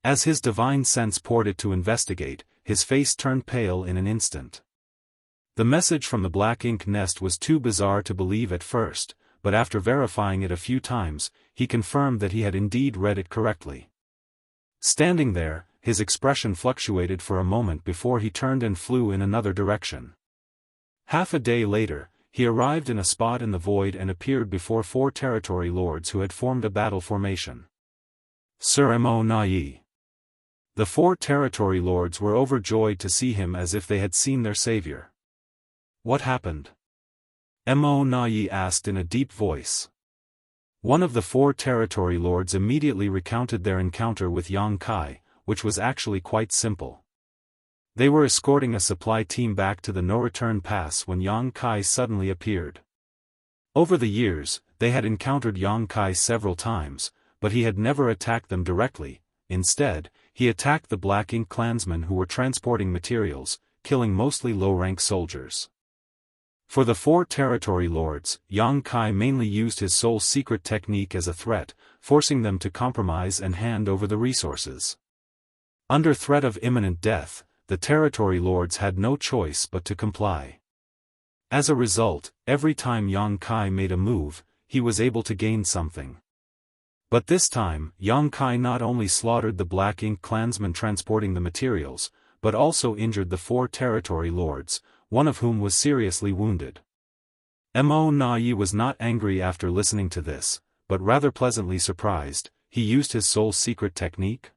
As his divine sense poured it to investigate, his face turned pale in an instant. The message from the black ink nest was too bizarre to believe at first, but after verifying it a few times, he confirmed that he had indeed read it correctly. Standing there, his expression fluctuated for a moment before he turned and flew in another direction. Half a day later, he arrived in a spot in the void and appeared before 4 territory lords who had formed a battle formation. Sir Mo Na Yi. The 4 territory lords were overjoyed to see him as if they had seen their savior. What happened? Mo Na Yi asked in a deep voice. One of the 4 territory lords immediately recounted their encounter with Yang Kai, which was actually quite simple. They were escorting a supply team back to the no-return pass when Yang Kai suddenly appeared. Over the years, they had encountered Yang Kai several times, but he had never attacked them directly. Instead, he attacked the Black Ink clansmen who were transporting materials, killing mostly low-rank soldiers. For the 4 territory lords, Yang Kai mainly used his soul secret technique as a threat, forcing them to compromise and hand over the resources. Under threat of imminent death, the territory lords had no choice but to comply. As a result, every time Yang Kai made a move, he was able to gain something. But this time, Yang Kai not only slaughtered the Black Ink clansmen transporting the materials, but also injured the 4 territory lords, one of whom was seriously wounded. Mo Na Yi was not angry after listening to this, but rather pleasantly surprised. He used his soul secret technique?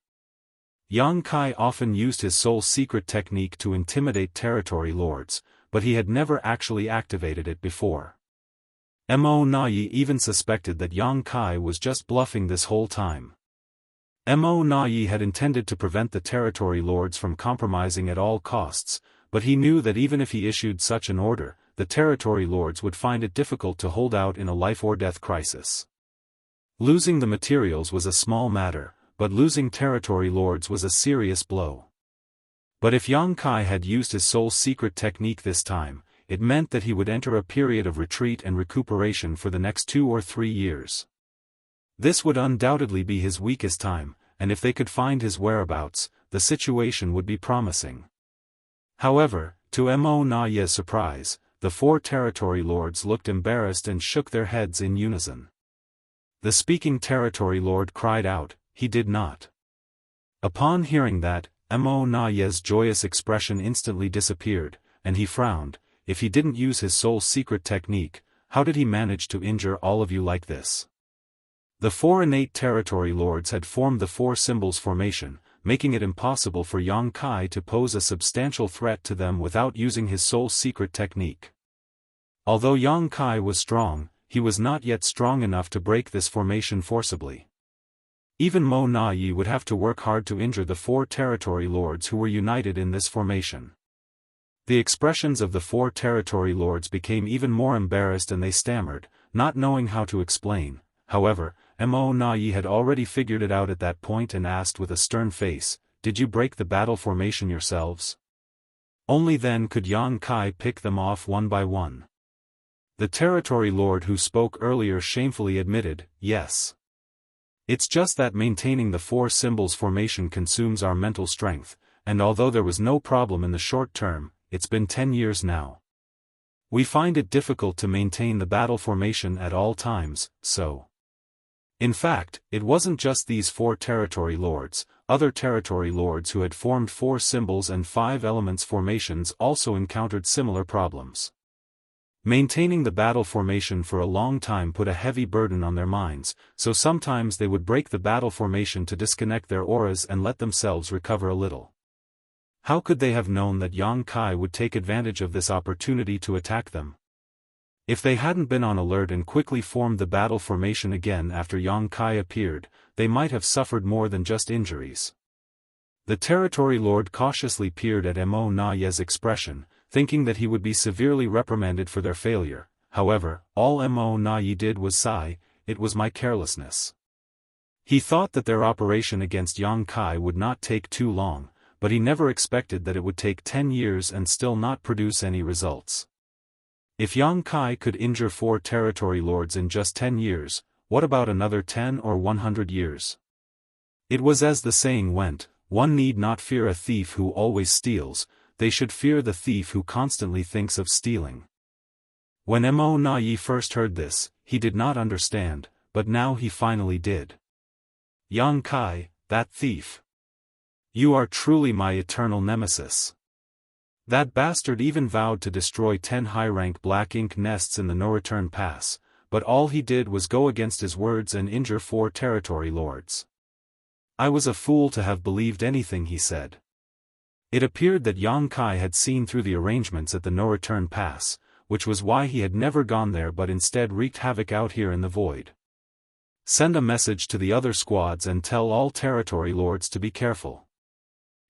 Yang Kai often used his soul secret technique to intimidate territory lords, but he had never actually activated it before. Mo Na Yi even suspected that Yang Kai was just bluffing this whole time. Mo Na Yi had intended to prevent the territory lords from compromising at all costs, but he knew that even if he issued such an order, the territory lords would find it difficult to hold out in a life-or-death crisis. Losing the materials was a small matter, but losing territory lords was a serious blow. But if Yang Kai had used his soul secret technique this time, it meant that he would enter a period of retreat and recuperation for the next 2 or 3 years. This would undoubtedly be his weakest time, and if they could find his whereabouts, the situation would be promising. However, to Mo Na Yi's surprise, the 4 territory lords looked embarrassed and shook their heads in unison. The speaking territory lord cried out, he did not. Upon hearing that, Mo Na Yi's joyous expression instantly disappeared, and he frowned. If he didn't use his soul secret technique, how did he manage to injure all of you like this? The 4 innate territory lords had formed the 4 symbols formation, making it impossible for Yang Kai to pose a substantial threat to them without using his soul secret technique. Although Yang Kai was strong, he was not yet strong enough to break this formation forcibly. Even Mo Na Yi would have to work hard to injure the 4 territory lords who were united in this formation. The expressions of the 4 territory lords became even more embarrassed and they stammered, not knowing how to explain. However, Mo Na Yi had already figured it out at that point and asked with a stern face, "Did you break the battle formation yourselves?" Only then could Yang Kai pick them off one by one. The territory lord who spoke earlier shamefully admitted, yes. It's just that maintaining the four symbols formation consumes our mental strength, and although there was no problem in the short term, it's been 10 years now. We find it difficult to maintain the battle formation at all times, so. In fact, it wasn't just these four territory lords, other territory lords who had formed four symbols and five elements formations also encountered similar problems. Maintaining the battle formation for a long time put a heavy burden on their minds, so sometimes they would break the battle formation to disconnect their auras and let themselves recover a little. How could they have known that Yang Kai would take advantage of this opportunity to attack them? If they hadn't been on alert and quickly formed the battle formation again after Yang Kai appeared, they might have suffered more than just injuries. The territory lord cautiously peered at Mo Na Ye's expression, thinking that he would be severely reprimanded for their failure. However, all Mo Na Ye did was sigh, "It was my carelessness." He thought that their operation against Yang Kai would not take too long, but he never expected that it would take 10 years and still not produce any results. If Yang Kai could injure four territory lords in just 10 years, what about another 10 or 100 years? It was as the saying went, one need not fear a thief who always steals, they should fear the thief who constantly thinks of stealing. When Mo Na Ye first heard this, he did not understand, but now he finally did. Yang Kai, that thief. You are truly my eternal nemesis. That bastard even vowed to destroy 10 high-rank black ink nests in the no-return pass, but all he did was go against his words and injure 4 territory lords. I was a fool to have believed anything he said. It appeared that Yang Kai had seen through the arrangements at the no-return pass, which was why he had never gone there but instead wreaked havoc out here in the void. Send a message to the other squads and tell all territory lords to be careful.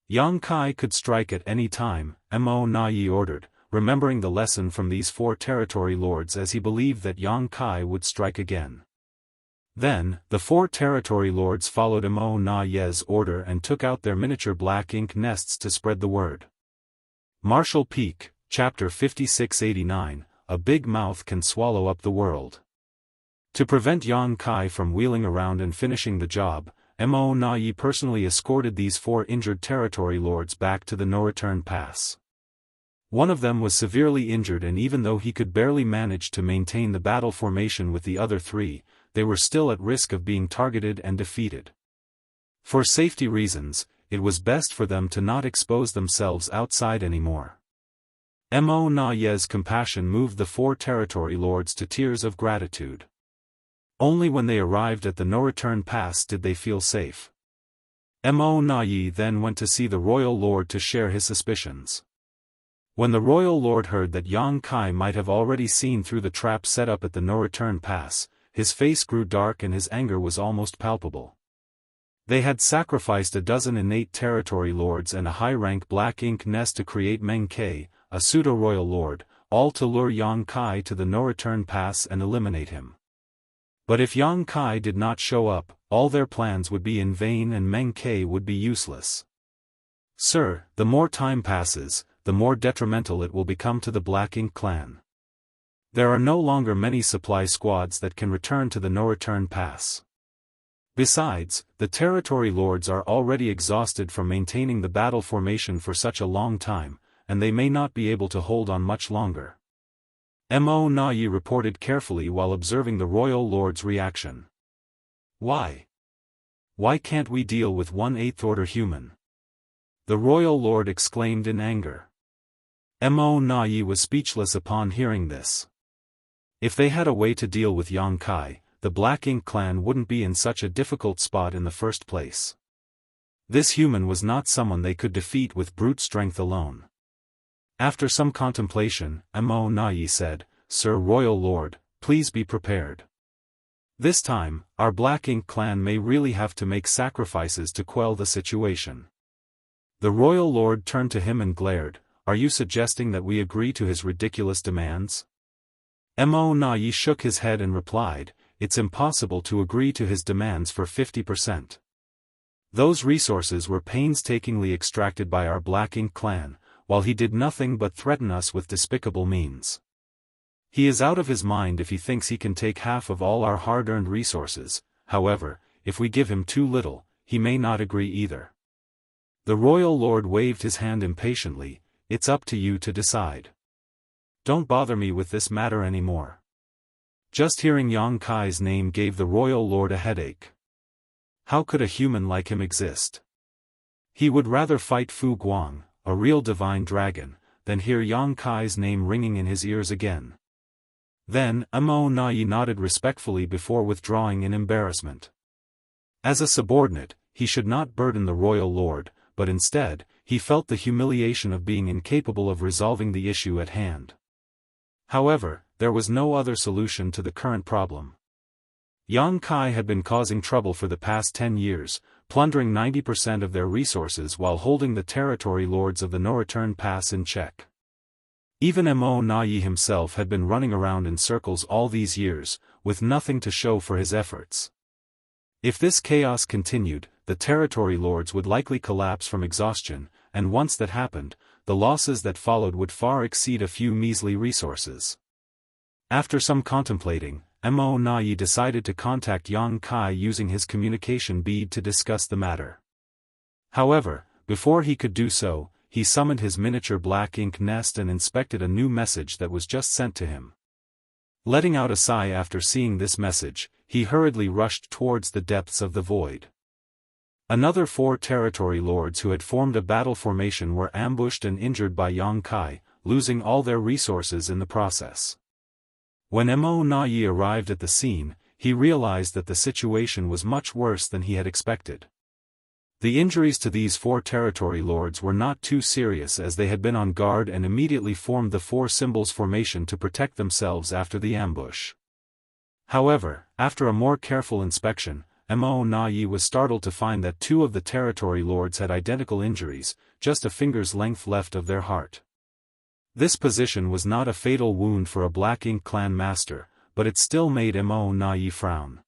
Yang Kai could strike at any time, Mo Na Ye ordered, remembering the lesson from these 4 territory lords as he believed that Yang Kai would strike again. Then, the 4 territory lords followed Mo Na Ye's order and took out their miniature black ink nests to spread the word. Martial Peak, Chapter 5689, A Big Mouth Can Swallow Up the World. To prevent Yang Kai from wheeling around and finishing the job, Mo Na Ye personally escorted these 4 injured territory lords back to the no-return pass. One of them was severely injured, and even though he could barely manage to maintain the battle formation with the other 3, they were still at risk of being targeted and defeated. For safety reasons, it was best for them to not expose themselves outside anymore. Mo Na Ye's compassion moved the 4 territory lords to tears of gratitude. Only when they arrived at the no-return pass did they feel safe. Mo Na Ye then went to see the royal lord to share his suspicions. When the royal lord heard that Yang Kai might have already seen through the trap set up at the no-return pass, his face grew dark and his anger was almost palpable. They had sacrificed a dozen innate territory lords and a high-rank black ink nest to create Meng Kai, a pseudo-royal lord, all to lure Yang Kai to the no-return pass and eliminate him. But if Yang Kai did not show up, all their plans would be in vain and Meng Kai would be useless. Sir, the more time passes, the more detrimental it will become to the Black Ink clan. There are no longer many supply squads that can return to the no-return pass. Besides, the territory lords are already exhausted from maintaining the battle formation for such a long time, and they may not be able to hold on much longer. Mo Na Ye reported carefully while observing the royal lord's reaction. Why? Why can't we deal with 1/8 order human? The royal lord exclaimed in anger. Mo Na Ye was speechless upon hearing this. If they had a way to deal with Yang Kai, the Black Ink clan wouldn't be in such a difficult spot in the first place. This human was not someone they could defeat with brute strength alone. After some contemplation, Mo Na Ye said, "Sir Royal Lord, please be prepared. This time, our Black Ink clan may really have to make sacrifices to quell the situation." The Royal Lord turned to him and glared, "Are you suggesting that we agree to his ridiculous demands?" Mo Na Ye shook his head and replied, "It's impossible to agree to his demands for 50%. Those resources were painstakingly extracted by our Black Ink clan, while he did nothing but threaten us with despicable means. He is out of his mind if he thinks he can take half of all our hard-earned resources. However, if we give him too little, he may not agree either. The royal lord waved his hand impatiently. It's up to you to decide. Don't bother me with this matter anymore. Just hearing Yang Kai's name gave the royal lord a headache. How could a human like him exist? He would rather fight Fu Guang, a real divine dragon, than hear Yang Kai's name ringing in his ears again. Then, Yi nodded respectfully before withdrawing in embarrassment. As a subordinate, he should not burden the royal lord, but instead, he felt the humiliation of being incapable of resolving the issue at hand. However, there was no other solution to the current problem. Yang Kai had been causing trouble for the past 10 years, plundering 90% of their resources while holding the territory lords of the No-Return Pass in check. Even Yi himself had been running around in circles all these years, with nothing to show for his efforts. If this chaos continued, the territory lords would likely collapse from exhaustion, and once that happened, the losses that followed would far exceed a few measly resources. After some contemplating, Yi decided to contact Yang Kai using his communication bead to discuss the matter. However, before he could do so, he summoned his miniature black ink nest and inspected a new message that was just sent to him. Letting out a sigh after seeing this message, he hurriedly rushed towards the depths of the void. Another 4 territory lords who had formed a battle formation were ambushed and injured by Yang Kai, losing all their resources in the process. When Yi arrived at the scene, he realized that the situation was much worse than he had expected. The injuries to these 4 territory lords were not too serious as they had been on guard and immediately formed the 4 symbols formation to protect themselves after the ambush. However, after a more careful inspection, Yi was startled to find that 2 of the territory lords had identical injuries, just a finger's length left of their heart. This position was not a fatal wound for a Black Ink clan master, but it still made Yi frown.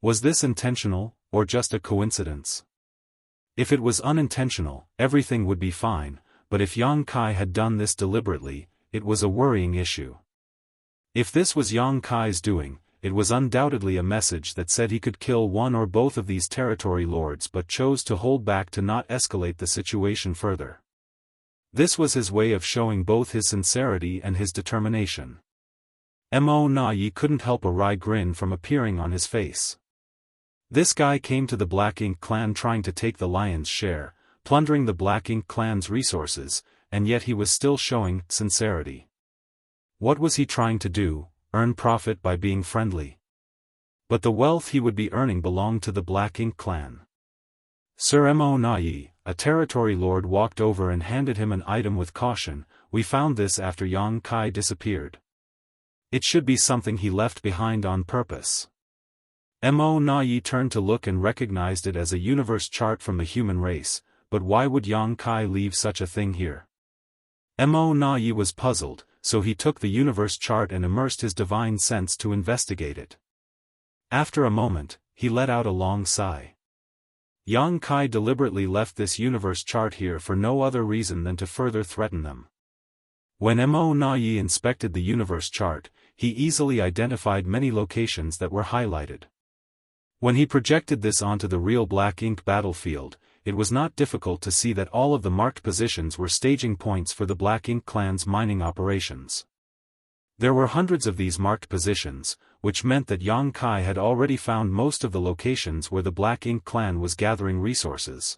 Was this intentional, or just a coincidence? If it was unintentional, everything would be fine, but if Yang Kai had done this deliberately, it was a worrying issue. If this was Yang Kai's doing, it was undoubtedly a message that said he could kill one or both of these territory lords but chose to hold back to not escalate the situation further. This was his way of showing both his sincerity and his determination. Yi couldn't help a wry grin from appearing on his face. This guy came to the Black Ink clan trying to take the lion's share, plundering the Black Ink clan's resources, and yet he was still showing sincerity. What was he trying to do? Earn profit by being friendly? But the wealth he would be earning belonged to the Black Ink clan. Sir Yi, a territory lord, walked over and handed him an item with caution. We found this after Yang Kai disappeared. It should be something he left behind on purpose. Yi turned to look and recognized it as a universe chart from the human race, but why would Yang Kai leave such a thing here? Yi was puzzled, so he took the universe chart and immersed his divine sense to investigate it. After a moment, he let out a long sigh. Yang Kai deliberately left this universe chart here for no other reason than to further threaten them. When Yi inspected the universe chart, he easily identified many locations that were highlighted. When he projected this onto the real Black Ink battlefield, it was not difficult to see that all of the marked positions were staging points for the Black Ink clan's mining operations. There were hundreds of these marked positions, which meant that Yang Kai had already found most of the locations where the Black Ink clan was gathering resources.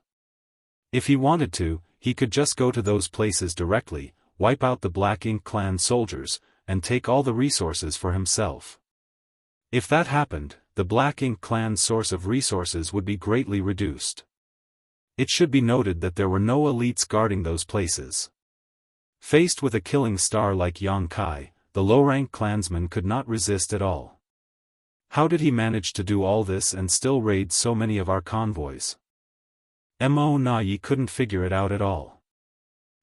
If he wanted to, he could just go to those places directly, wipe out the Black Ink clan soldiers, and take all the resources for himself. If that happened, the Black Ink clan's source of resources would be greatly reduced. It should be noted that there were no elites guarding those places. Faced with a killing star like Yang Kai, the low-rank clansman could not resist at all. How did he manage to do all this and still raid so many of our convoys? Yi couldn't figure it out at all.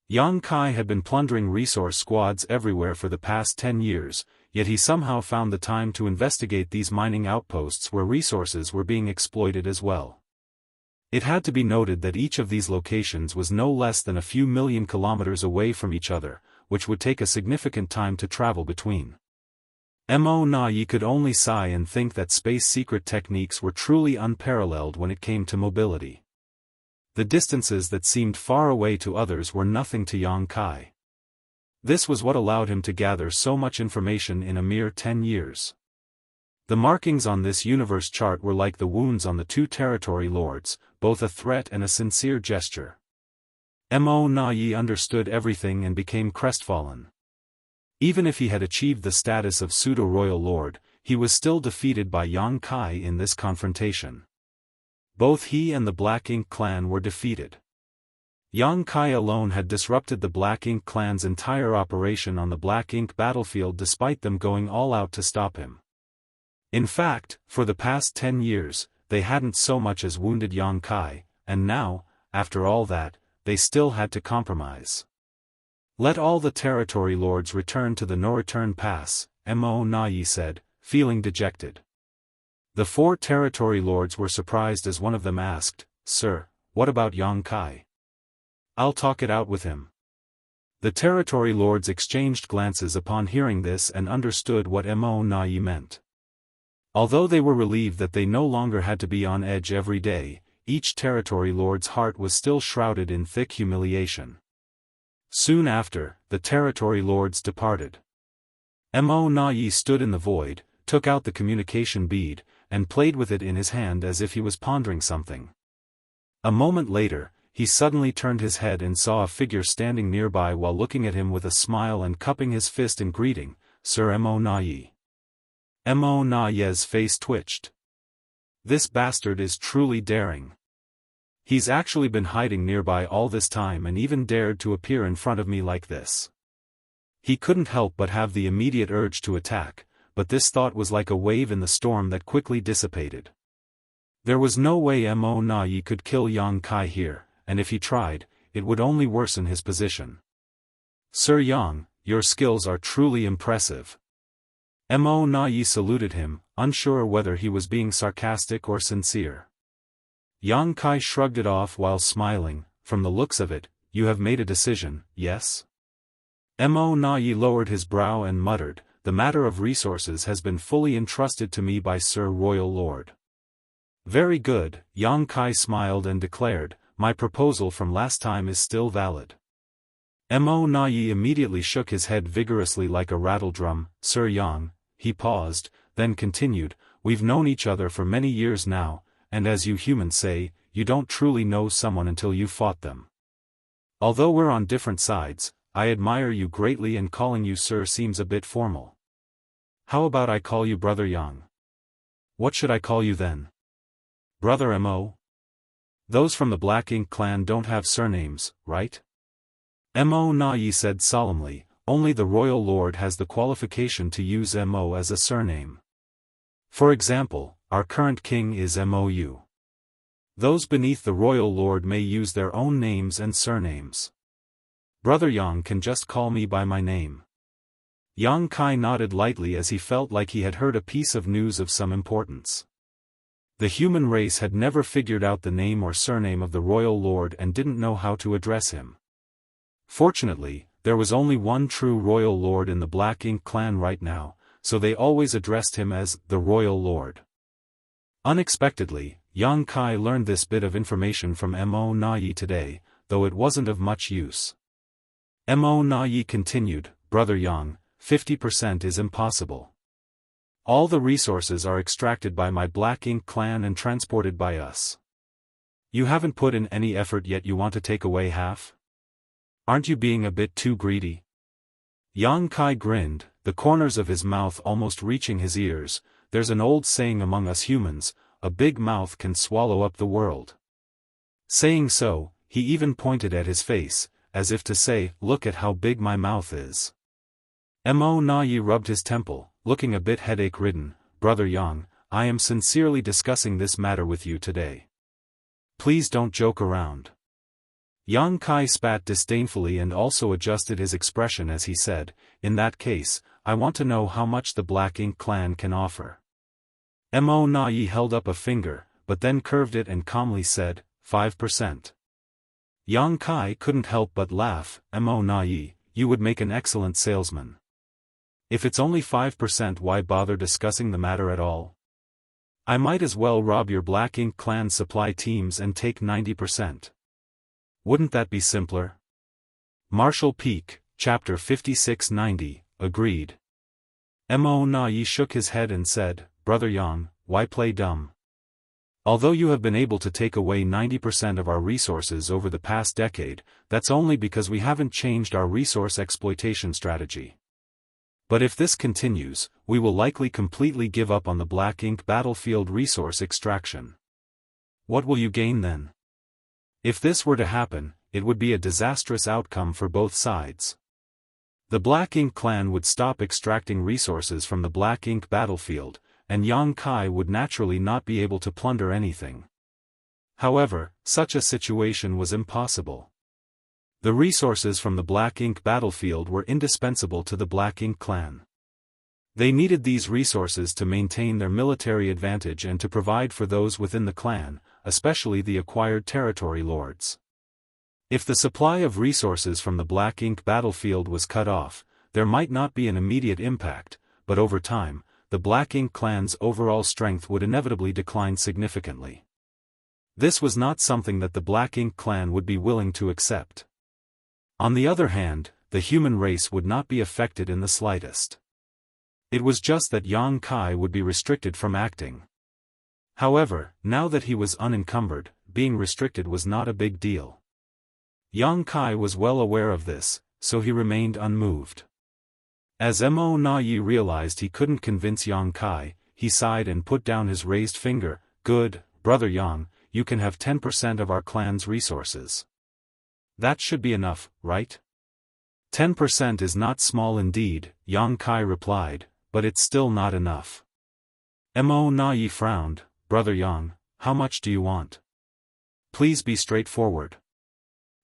Yang Kai had been plundering resource squads everywhere for the past 10 years, yet he somehow found the time to investigate these mining outposts where resources were being exploited as well. It had to be noted that each of these locations was no less than a few million kilometers away from each other, which would take a significant time to travel between. Mo Na Yi could only sigh and think that space secret techniques were truly unparalleled when it came to mobility. The distances that seemed far away to others were nothing to Yang Kai. This was what allowed him to gather so much information in a mere 10 years. The markings on this universe chart were like the wounds on the two territory lords, both a threat and a sincere gesture. Mo Na Yi understood everything and became crestfallen. Even if he had achieved the status of pseudo-royal lord, he was still defeated by Yang Kai in this confrontation. Both he and the Black Ink clan were defeated. Yang Kai alone had disrupted the Black Ink clan's entire operation on the Black Ink battlefield despite them going all out to stop him. In fact, for the past 10 years, they hadn't so much as wounded Yang Kai, and now, after all that, they still had to compromise. Let all the territory lords return to the no-return pass, Mo Na Yi said, feeling dejected. The 4 territory lords were surprised as one of them asked, "Sir, what about Yang Kai?" "I'll talk it out with him." The territory lords exchanged glances upon hearing this and understood what Mo Na Yi meant. Although they were relieved that they no longer had to be on edge every day, each territory lord's heart was still shrouded in thick humiliation. Soon after, the territory lords departed. Mo Na Yi stood in the void, took out the communication bead, and played with it in his hand as if he was pondering something. A moment later, he suddenly turned his head and saw a figure standing nearby while looking at him with a smile and cupping his fist in greeting, "Sir Mo Na Yi." Mo Na Yi's face twitched. This bastard is truly daring. He's actually been hiding nearby all this time and even dared to appear in front of me like this. He couldn't help but have the immediate urge to attack, but this thought was like a wave in the storm that quickly dissipated. There was no way Mo Na Yi could kill Yang Kai here, and if he tried, it would only worsen his position. "Sir Yang, your skills are truly impressive." Mo Na Yi saluted him, unsure whether he was being sarcastic or sincere. Yang Kai shrugged it off while smiling. "From the looks of it, you have made a decision, yes?" Mo Na Yi lowered his brow and muttered, "The matter of resources has been fully entrusted to me by Sir Royal Lord." "Very good," Yang Kai smiled and declared, "my proposal from last time is still valid." Mo Na Yi immediately shook his head vigorously like a rattledrum. "Sir Yang," he paused, then continued, "we've known each other for many years now, and as you humans say, you don't truly know someone until you've fought them. Although we're on different sides, I admire you greatly and calling you sir seems a bit formal. How about I call you Brother Yang?" "What should I call you then?" "Brother Mo? Those from the Black Ink clan don't have surnames, right?" Mo Na Yi said solemnly, "Only the Royal Lord has the qualification to use Mo as a surname. For example, our current king is Mou. Those beneath the Royal Lord may use their own names and surnames. Brother Yang can just call me by my name." Yang Kai nodded lightly as he felt like he had heard a piece of news of some importance. The human race had never figured out the name or surname of the Royal Lord and didn't know how to address him. Fortunately, there was only one true Royal Lord in the Black Ink clan right now, so they always addressed him as the Royal Lord. Unexpectedly, Yang Kai learned this bit of information from Mo Na Yi today, though it wasn't of much use. Mo Na Yi continued, "Brother Yang, 50% is impossible. All the resources are extracted by my Black Ink clan and transported by us. You haven't put in any effort yet, you want to take away half? Aren't you being a bit too greedy?" Yang Kai grinned, the corners of his mouth almost reaching his ears. "There's an old saying among us humans, a big mouth can swallow up the world." Saying so, he even pointed at his face, as if to say, "Look at how big my mouth is." Mo Na Yi rubbed his temple, looking a bit headache-ridden. "Brother Yang, I am sincerely discussing this matter with you today. Please don't joke around." Yang Kai spat disdainfully and also adjusted his expression as he said, "In that case, I want to know how much the Black Ink clan can offer." Mo Na Yi held up a finger, but then curved it and calmly said, 5%. Yang Kai couldn't help but laugh. "Mo Na Yi, you would make an excellent salesman." If it's only 5%, why bother discussing the matter at all? I might as well rob your Black Ink clan supply teams and take 90%. Wouldn't that be simpler? Marshall Peak, Chapter 5690, agreed. Mo Na Yi shook his head and said, Brother Yang, why play dumb? Although you have been able to take away 90% of our resources over the past decade, that's only because we haven't changed our resource exploitation strategy. But if this continues, we will likely completely give up on the Black Ink battlefield resource extraction. What will you gain then? If this were to happen, it would be a disastrous outcome for both sides. The Black Ink clan would stop extracting resources from the Black Ink battlefield, and Yang Kai would naturally not be able to plunder anything. However, such a situation was impossible. The resources from the Black Ink battlefield were indispensable to the Black Ink clan. They needed these resources to maintain their military advantage and to provide for those within the clan, especially the acquired territory lords. If the supply of resources from the Black Ink battlefield was cut off, there might not be an immediate impact, but over time, the Black Ink clan's overall strength would inevitably decline significantly. This was not something that the Black Ink clan would be willing to accept. On the other hand, the human race would not be affected in the slightest. It was just that Yang Kai would be restricted from acting. However, now that he was unencumbered, being restricted was not a big deal. Yang Kai was well aware of this, so he remained unmoved. As Mo Na Yi realized he couldn't convince Yang Kai, he sighed and put down his raised finger. Good, Brother Yang, you can have 10% of our clan's resources. That should be enough, right? 10% is not small indeed, Yang Kai replied, but it's still not enough. Mo Na Yi frowned. Brother Yang, how much do you want? Please be straightforward.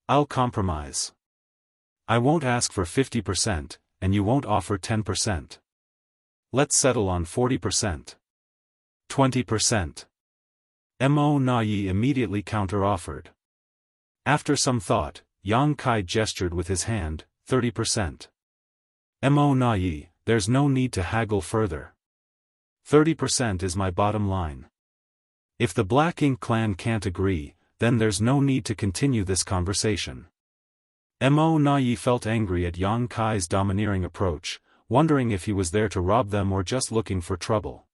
I'll compromise. I won't ask for 50%, and you won't offer 10%. Let's settle on 40%. 20%. Mo Na Yi immediately counter-offered. After some thought, Yang Kai gestured with his hand, 30%. Mo Na Yi, there's no need to haggle further. 30% is my bottom line. If the Black Ink clan can't agree, then there's no need to continue this conversation. Mo Na Yi felt angry at Yang Kai's domineering approach, wondering if he was there to rob them or just looking for trouble.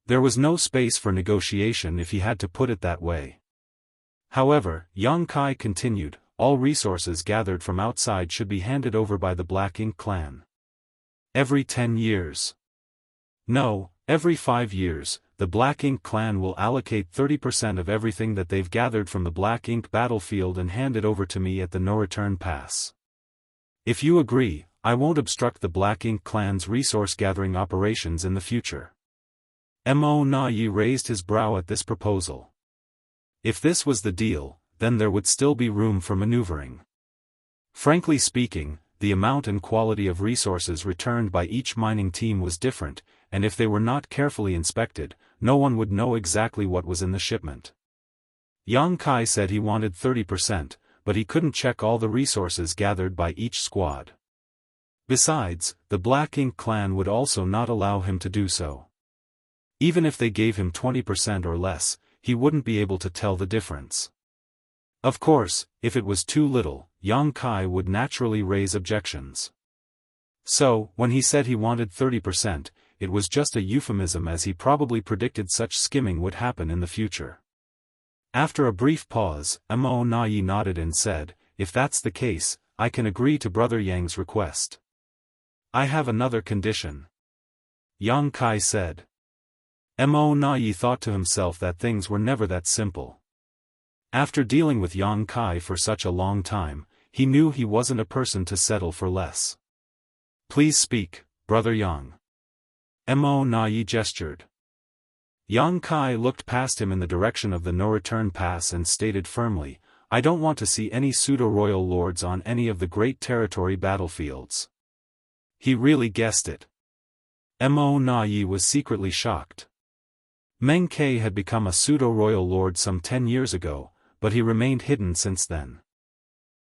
There was no space for negotiation if he had to put it that way. However, Yang Kai continued, all resources gathered from outside should be handed over by the Black Ink clan. Every 10 years. No, every 5 years, the Black Ink clan will allocate 30% of everything that they've gathered from the Black Ink battlefield and hand it over to me at the no-return pass. If you agree, I won't obstruct the Black Ink clan's resource-gathering operations in the future. Mo Na Yi raised his brow at this proposal. If this was the deal, then there would still be room for maneuvering. Frankly speaking, the amount and quality of resources returned by each mining team was different, and if they were not carefully inspected, no one would know exactly what was in the shipment. Yang Kai said he wanted 30%, but he couldn't check all the resources gathered by each squad. Besides, the Black Ink clan would also not allow him to do so. Even if they gave him 20% or less, he wouldn't be able to tell the difference. Of course, if it was too little, Yang Kai would naturally raise objections. So, when he said he wanted 30%, it was just a euphemism, as he probably predicted such skimming would happen in the future. After a brief pause, Mo Na Yi nodded and said, if that's the case, I can agree to Brother Yang's request. I have another condition. Yang Kai said. Mo Na Yi thought to himself that things were never that simple. After dealing with Yang Kai for such a long time, he knew he wasn't a person to settle for less. Please speak, Brother Yang. Mo Na Yi gestured. Yang Kai looked past him in the direction of the no-return pass and stated firmly, I don't want to see any pseudo-royal lords on any of the great territory battlefields. He really guessed it. Mo Na Yi was secretly shocked. Meng Ke had become a pseudo-royal lord some 10 years ago, but he remained hidden since then.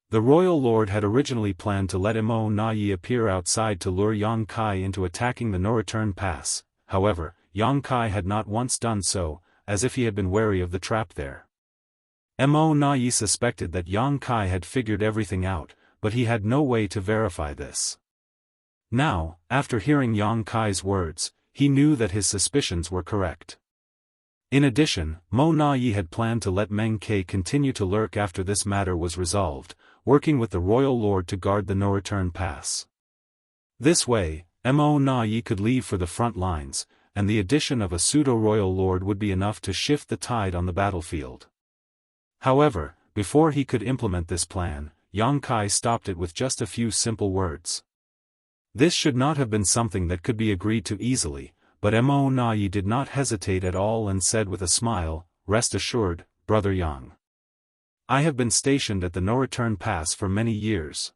The royal lord had originally planned to let Mo Na Yi appear outside to lure Yang Kai into attacking the no-return pass. However, Yang Kai had not once done so, as if he had been wary of the trap there. Mo Na Yi suspected that Yang Kai had figured everything out, but he had no way to verify this. Now, after hearing Yang Kai's words, he knew that his suspicions were correct. In addition, Mo Na Yi had planned to let Meng Ke continue to lurk after this matter was resolved, working with the royal lord to guard the no-return pass. This way, Mo Na Yi could leave for the front lines, and the addition of a pseudo-royal lord would be enough to shift the tide on the battlefield. However, before he could implement this plan, Yang Kai stopped it with just a few simple words. This should not have been something that could be agreed to easily, but Mo Na Yi did not hesitate at all and said with a smile, "Rest assured, Brother Yang. I have been stationed at the no-return pass for many years.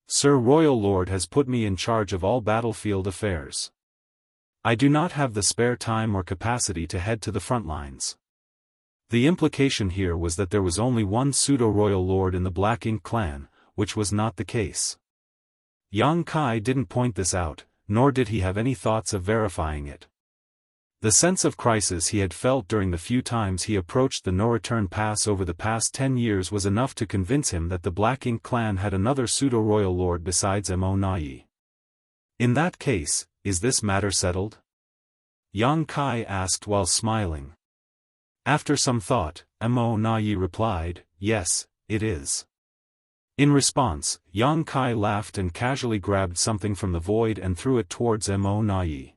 Sir Royal Lord has put me in charge of all battlefield affairs. I do not have the spare time or capacity to head to the front lines." The implication here was that there was only one pseudo-royal lord in the Black Ink clan, which was not the case. Yang Kai didn't point this out, nor did he have any thoughts of verifying it. The sense of crisis he had felt during the few times he approached the no-return pass over the past 10 years was enough to convince him that the Black Ink clan had another pseudo-royal lord besides Mo Na Yi. In that case, is this matter settled? Yang Kai asked while smiling. After some thought, Mo Na Yi replied, "Yes, it is." In response, Yang Kai laughed and casually grabbed something from the void and threw it towards Mo Na Yi.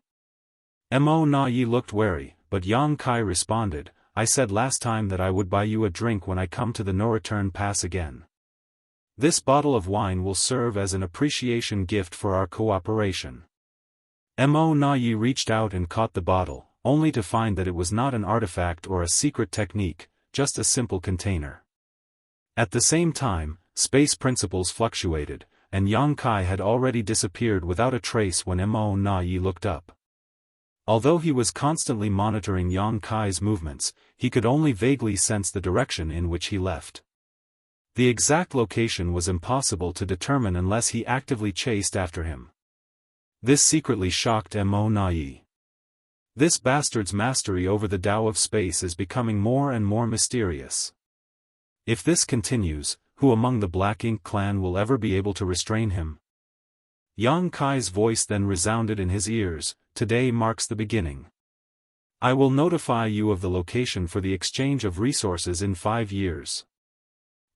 Mo Na Yi looked wary, but Yang Kai responded, "I said last time that I would buy you a drink when I come to the no-return pass again. This bottle of wine will serve as an appreciation gift for our cooperation." Mo Na Yi reached out and caught the bottle, only to find that it was not an artifact or a secret technique, just a simple container. At the same time, space principles fluctuated, and Yang Kai had already disappeared without a trace when Mo Na Yi looked up. Although he was constantly monitoring Yang Kai's movements, he could only vaguely sense the direction in which he left. The exact location was impossible to determine unless he actively chased after him. This secretly shocked Mo Na Yi. This bastard's mastery over the Tao of space is becoming more and more mysterious. If this continues, who among the Black Ink clan will ever be able to restrain him? Yang Kai's voice then resounded in his ears, "Today marks the beginning. I will notify you of the location for the exchange of resources in 5 years.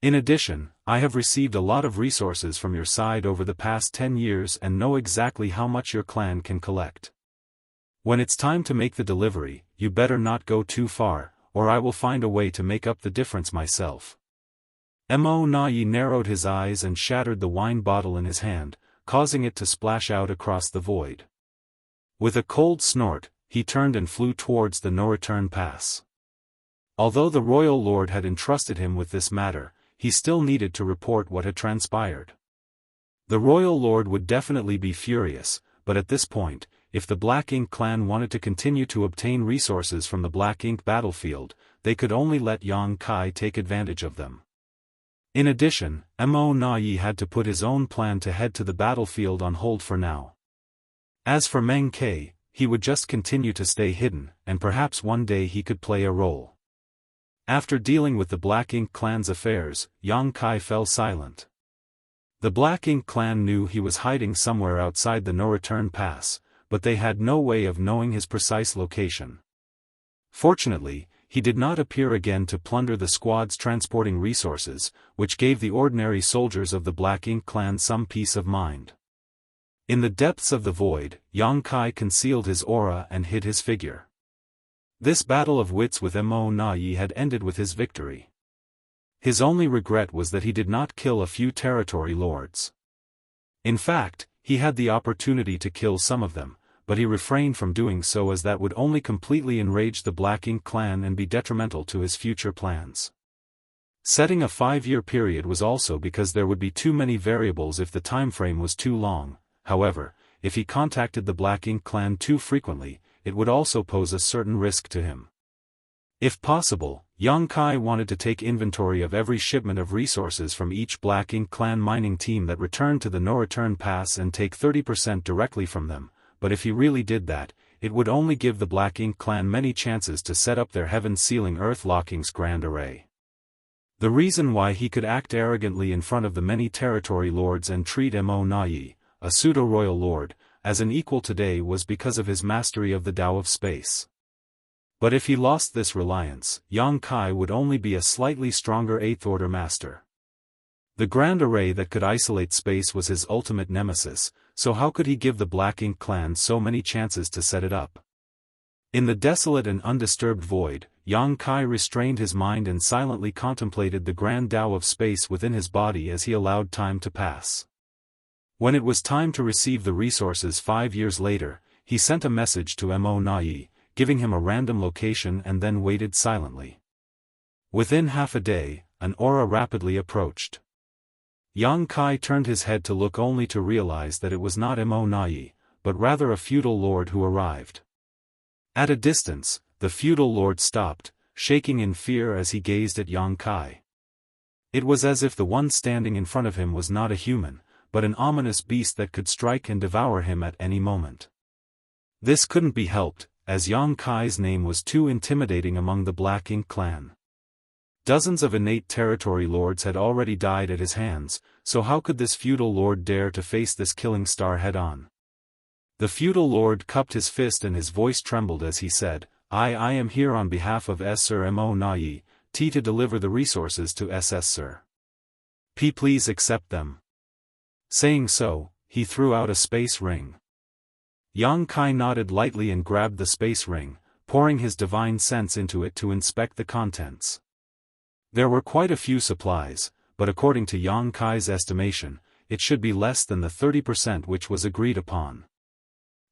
In addition, I have received a lot of resources from your side over the past 10 years and know exactly how much your clan can collect. When it's time to make the delivery, you better not go too far, or I will find a way to make up the difference myself." Mo Na Yi narrowed his eyes and shattered the wine bottle in his hand, causing it to splash out across the void. With a cold snort, he turned and flew towards the no-return pass. Although the royal lord had entrusted him with this matter, he still needed to report what had transpired. The royal lord would definitely be furious, but at this point, if the Black Ink clan wanted to continue to obtain resources from the Black Ink battlefield, they could only let Yang Kai take advantage of them. In addition, Mo Na Yi had to put his own plan to head to the battlefield on hold for now. As for Meng Ke, he would just continue to stay hidden, and perhaps one day he could play a role. After dealing with the Black Ink clan's affairs, Yang Kai fell silent. The Black Ink clan knew he was hiding somewhere outside the no-return pass, but they had no way of knowing his precise location. Fortunately, he did not appear again to plunder the squads transporting resources, which gave the ordinary soldiers of the Black Ink clan some peace of mind. In the depths of the void, Yang Kai concealed his aura and hid his figure. This battle of wits with Mo Na Yi had ended with his victory. His only regret was that he did not kill a few territory lords. In fact, he had the opportunity to kill some of them, but he refrained from doing so as that would only completely enrage the Black Ink clan and be detrimental to his future plans. Setting a 5-year period was also because there would be too many variables if the time frame was too long. However, if he contacted the Black Ink clan too frequently, it would also pose a certain risk to him. If possible, Yang Kai wanted to take inventory of every shipment of resources from each Black Ink clan mining team that returned to the no-return pass and take 30% directly from them, but if he really did that, it would only give the Black Ink clan many chances to set up their heaven-sealing Earth-Locking's grand array. The reason why he could act arrogantly in front of the many territory lords and treat Mo Nayi, a pseudo-royal lord, as an equal today was because of his mastery of the Tao of space. But if he lost this reliance, Yang Kai would only be a slightly stronger 8th Order master. The grand array that could isolate space was his ultimate nemesis, so how could he give the Black Ink clan so many chances to set it up? In the desolate and undisturbed void, Yang Kai restrained his mind and silently contemplated the grand Tao of space within his body as he allowed time to pass. When it was time to receive the resources 5 years later, he sent a message to Mo Nayi, giving him a random location and then waited silently. Within half a day, an aura rapidly approached. Yang Kai turned his head to look only to realize that it was not Mo Nayi, but rather a feudal lord who arrived. At a distance, the feudal lord stopped, shaking in fear as he gazed at Yang Kai. It was as if the one standing in front of him was not a human, but an ominous beast that could strike and devour him at any moment. This couldn't be helped, as Yang Kai's name was too intimidating among the Black Ink clan. Dozens of innate territory lords had already died at his hands, so how could this feudal lord dare to face this killing star head-on? The feudal lord cupped his fist and his voice trembled as he said, I am here on behalf of Sir Mo Nayi, to deliver the resources to SS Sir. Please accept them. Saying so, he threw out a space ring. Yang Kai nodded lightly and grabbed the space ring, pouring his divine sense into it to inspect the contents. There were quite a few supplies, but according to Yang Kai's estimation, it should be less than the 30% which was agreed upon.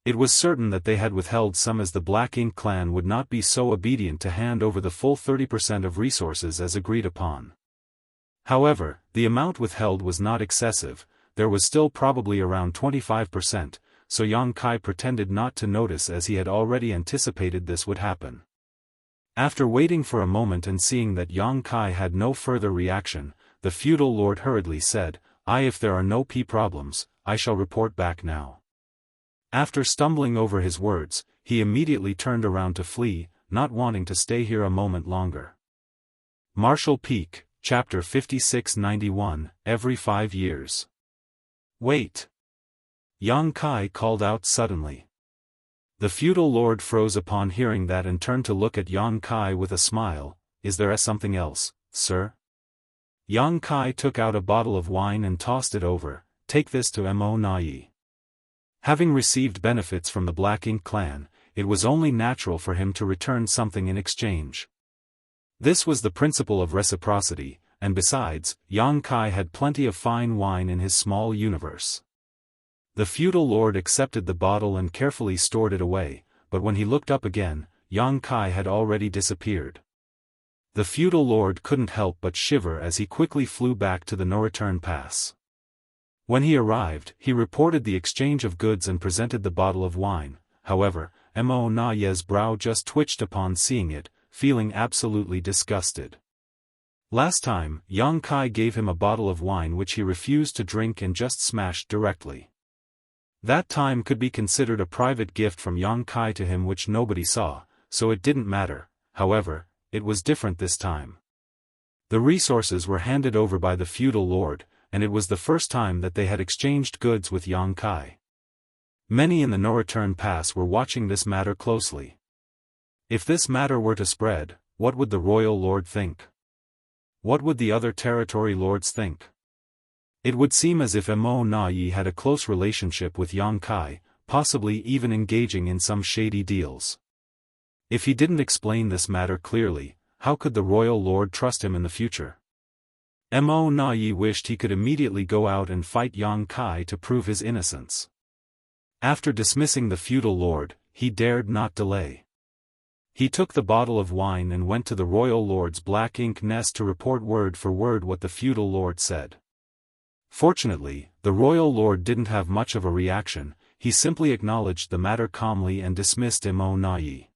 It was certain that they had withheld some as the Black Ink clan would not be so obedient to hand over the full 30% of resources as agreed upon. However, the amount withheld was not excessive, there was still probably around 25%, so Yang Kai pretended not to notice as he had already anticipated this would happen. After waiting for a moment and seeing that Yang Kai had no further reaction, the feudal lord hurriedly said, if there are no problems, I shall report back now. After stumbling over his words, he immediately turned around to flee, not wanting to stay here a moment longer. Martial Peak, Chapter 5691, Every 5 years. Wait! Yang Kai called out suddenly. The feudal lord froze upon hearing that and turned to look at Yang Kai with a smile. Is there something else, sir? Yang Kai took out a bottle of wine and tossed it over. Take this to Mo Nayi. Having received benefits from the Black Ink clan, it was only natural for him to return something in exchange. This was the principle of reciprocity, and besides, Yang Kai had plenty of fine wine in his small universe. The feudal lord accepted the bottle and carefully stored it away, but when he looked up again, Yang Kai had already disappeared. The feudal lord couldn't help but shiver as he quickly flew back to the no-return pass. When he arrived, he reported the exchange of goods and presented the bottle of wine. However, Mo Nayi's brow just twitched upon seeing it, feeling absolutely disgusted. Last time, Yang Kai gave him a bottle of wine which he refused to drink and just smashed directly. That time could be considered a private gift from Yang Kai to him which nobody saw, so it didn't matter. However, it was different this time. The resources were handed over by the feudal lord, and it was the first time that they had exchanged goods with Yang Kai. Many in the no-return pass were watching this matter closely. If this matter were to spread, what would the royal lord think? What would the other territory lords think? It would seem as if Mo Nayi had a close relationship with Yang Kai, possibly even engaging in some shady deals. If he didn't explain this matter clearly, how could the royal lord trust him in the future? Mo Nayi wished he could immediately go out and fight Yang Kai to prove his innocence. After dismissing the feudal lord, he dared not delay. He took the bottle of wine and went to the royal lord's Black Ink nest to report word for word what the feudal lord said. Fortunately, the royal lord didn't have much of a reaction, he simply acknowledged the matter calmly and dismissed Mo Nayi.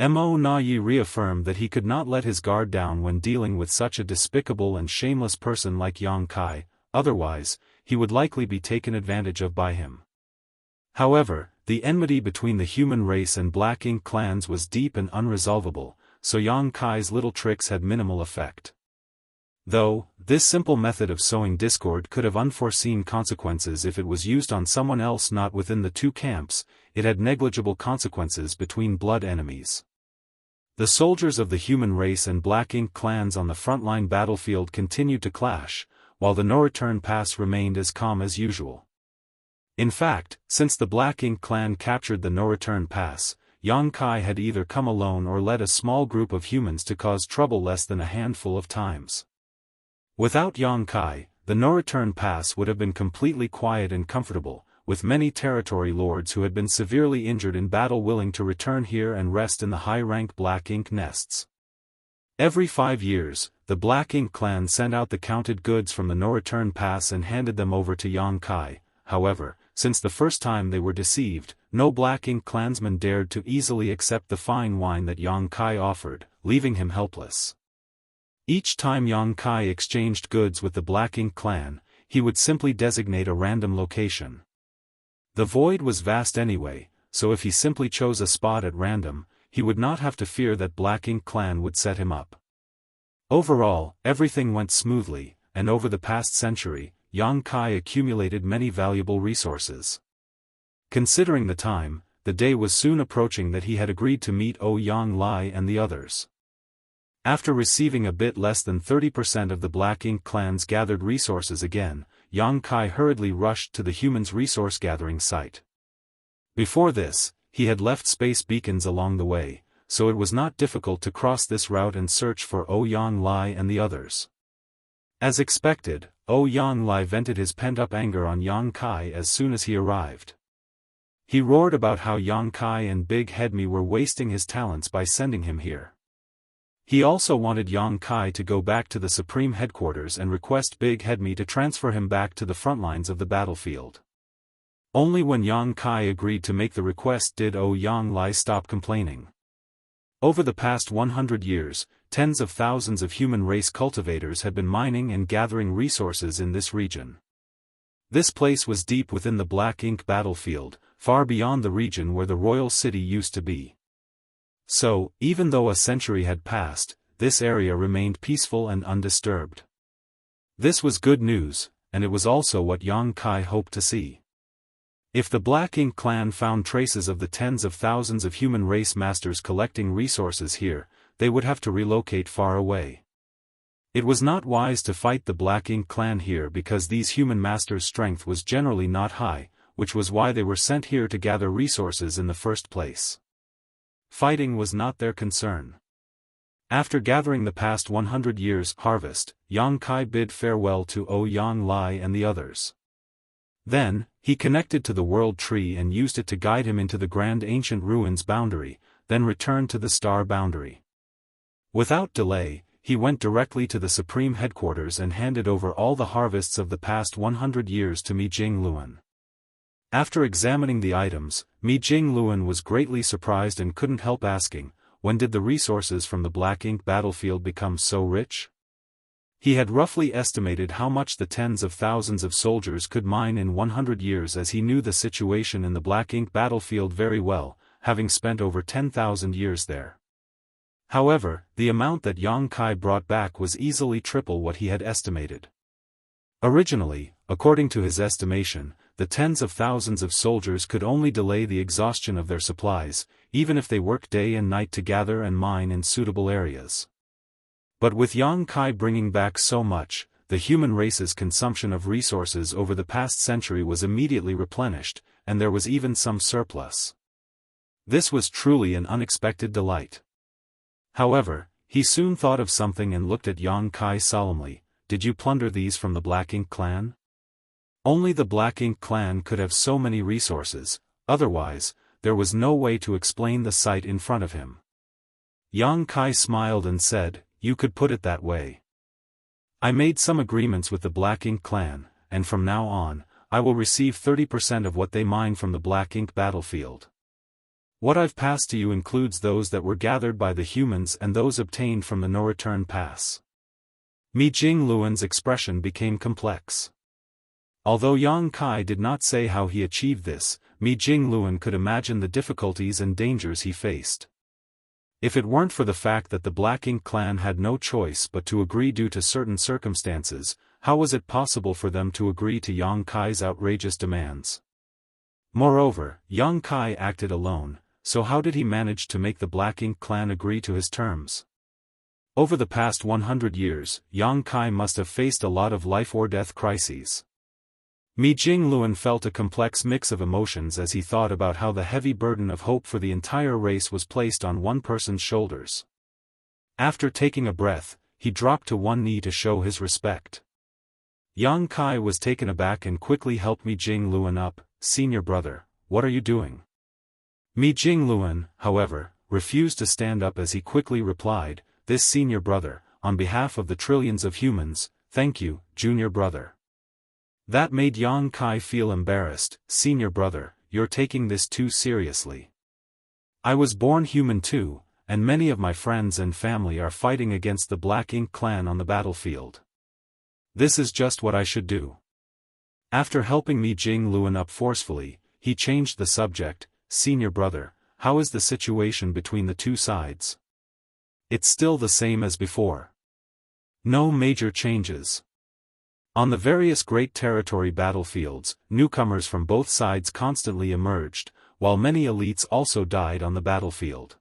Mo Na Yi reaffirmed that he could not let his guard down when dealing with such a despicable and shameless person like Yang Kai, otherwise, he would likely be taken advantage of by him. However, the enmity between the human race and Black Ink clans was deep and unresolvable, so Yang Kai's little tricks had minimal effect. Though, this simple method of sowing discord could have unforeseen consequences if it was used on someone else not within the two camps, it had negligible consequences between blood enemies. The soldiers of the human race and Black Ink clans on the frontline battlefield continued to clash, while the no-return pass remained as calm as usual. In fact, since the Black Ink clan captured the no-return pass, Yang Kai had either come alone or led a small group of humans to cause trouble less than a handful of times. Without Yang Kai, the no-return pass would have been completely quiet and comfortable, with many territory lords who had been severely injured in battle willing to return here and rest in the high-rank Black Ink nests. Every 5 years, the Black Ink clan sent out the counted goods from the no-return pass and handed them over to Yang Kai. However, since the first time they were deceived, no Black Ink clansman dared to easily accept the fine wine that Yang Kai offered, leaving him helpless. Each time Yang Kai exchanged goods with the Black Ink clan, he would simply designate a random location. The void was vast anyway, so if he simply chose a spot at random, he would not have to fear that Black Ink clan would set him up. Overall, everything went smoothly, and over the past century, Yang Kai accumulated many valuable resources. Considering the time, the day was soon approaching that he had agreed to meet Yang Lai and the others. After receiving a bit less than 30% of the Black Ink clan's gathered resources again, Yang Kai hurriedly rushed to the humans' resource gathering site. Before this, he had left space beacons along the way, so it was not difficult to cross this route and search for Yang Lai and the others. As expected, Yang Lai vented his pent-up anger on Yang Kai as soon as he arrived. He roared about how Yang Kai and Big Head Me were wasting his talents by sending him here. He also wanted Yang Kai to go back to the Supreme Headquarters and request Big Head Me to transfer him back to the front lines of the battlefield. Only when Yang Kai agreed to make the request did Yang Lai stop complaining. Over the past 100 years, tens of thousands of human race cultivators had been mining and gathering resources in this region. This place was deep within the Black Ink battlefield, far beyond the region where the royal city used to be. So, even though a century had passed, this area remained peaceful and undisturbed. This was good news, and it was also what Yang Kai hoped to see. If the Black Ink clan found traces of the tens of thousands of human race masters collecting resources here, they would have to relocate far away. It was not wise to fight the Black Ink clan here because these human masters' strength was generally not high, which was why they were sent here to gather resources in the first place. Fighting was not their concern. After gathering the past 100 years' harvest, Yang Kai bid farewell to Yang Lai and the others. Then, he connected to the World Tree and used it to guide him into the Grand Ancient Ruins boundary, then returned to the Star boundary. Without delay, he went directly to the Supreme Headquarters and handed over all the harvests of the past 100 years to Mi Jing Luan. After examining the items, Mi Jing Luan was greatly surprised and couldn't help asking, when did the resources from the Black Ink battlefield become so rich? He had roughly estimated how much the tens of thousands of soldiers could mine in 100 years as he knew the situation in the Black Ink battlefield very well, having spent over 10,000 years there. However, the amount that Yang Kai brought back was easily triple what he had estimated. Originally, according to his estimation, the tens of thousands of soldiers could only delay the exhaustion of their supplies, even if they worked day and night to gather and mine in suitable areas. But with Yang Kai bringing back so much, the human race's consumption of resources over the past century was immediately replenished, and there was even some surplus. This was truly an unexpected delight. However, he soon thought of something and looked at Yang Kai solemnly. Did you plunder these from the Black Ink clan? Only the Black Ink clan could have so many resources, otherwise, there was no way to explain the sight in front of him. Yang Kai smiled and said, you could put it that way. I made some agreements with the Black Ink clan, and from now on, I will receive 30% of what they mine from the Black Ink battlefield. What I've passed to you includes those that were gathered by the humans and those obtained from the no-return pass. Mi Jingluan's expression became complex. Although Yang Kai did not say how he achieved this, Mi Jingluan could imagine the difficulties and dangers he faced. If it weren't for the fact that the Black Ink clan had no choice but to agree due to certain circumstances, how was it possible for them to agree to Yang Kai's outrageous demands? Moreover, Yang Kai acted alone, so how did he manage to make the Black Ink clan agree to his terms? Over the past 100 years, Yang Kai must have faced a lot of life-or-death crises. Mi Jingluan felt a complex mix of emotions as he thought about how the heavy burden of hope for the entire race was placed on one person's shoulders. After taking a breath, he dropped to one knee to show his respect. Yang Kai was taken aback and quickly helped Mi Jingluan up. "Senior brother, what are you doing?" Mi Jingluan, however, refused to stand up as he quickly replied, "This senior brother, on behalf of the trillions of humans, thank you, junior brother." That made Yang Kai feel embarrassed. "Senior brother, you're taking this too seriously. I was born human too, and many of my friends and family are fighting against the Black Ink clan on the battlefield. This is just what I should do." After helping Mi Jingluan up forcefully, he changed the subject. "Senior brother, how is the situation between the two sides?" "It's still the same as before. No major changes. On the various Great Territory battlefields, newcomers from both sides constantly emerged, while many elites also died on the battlefield.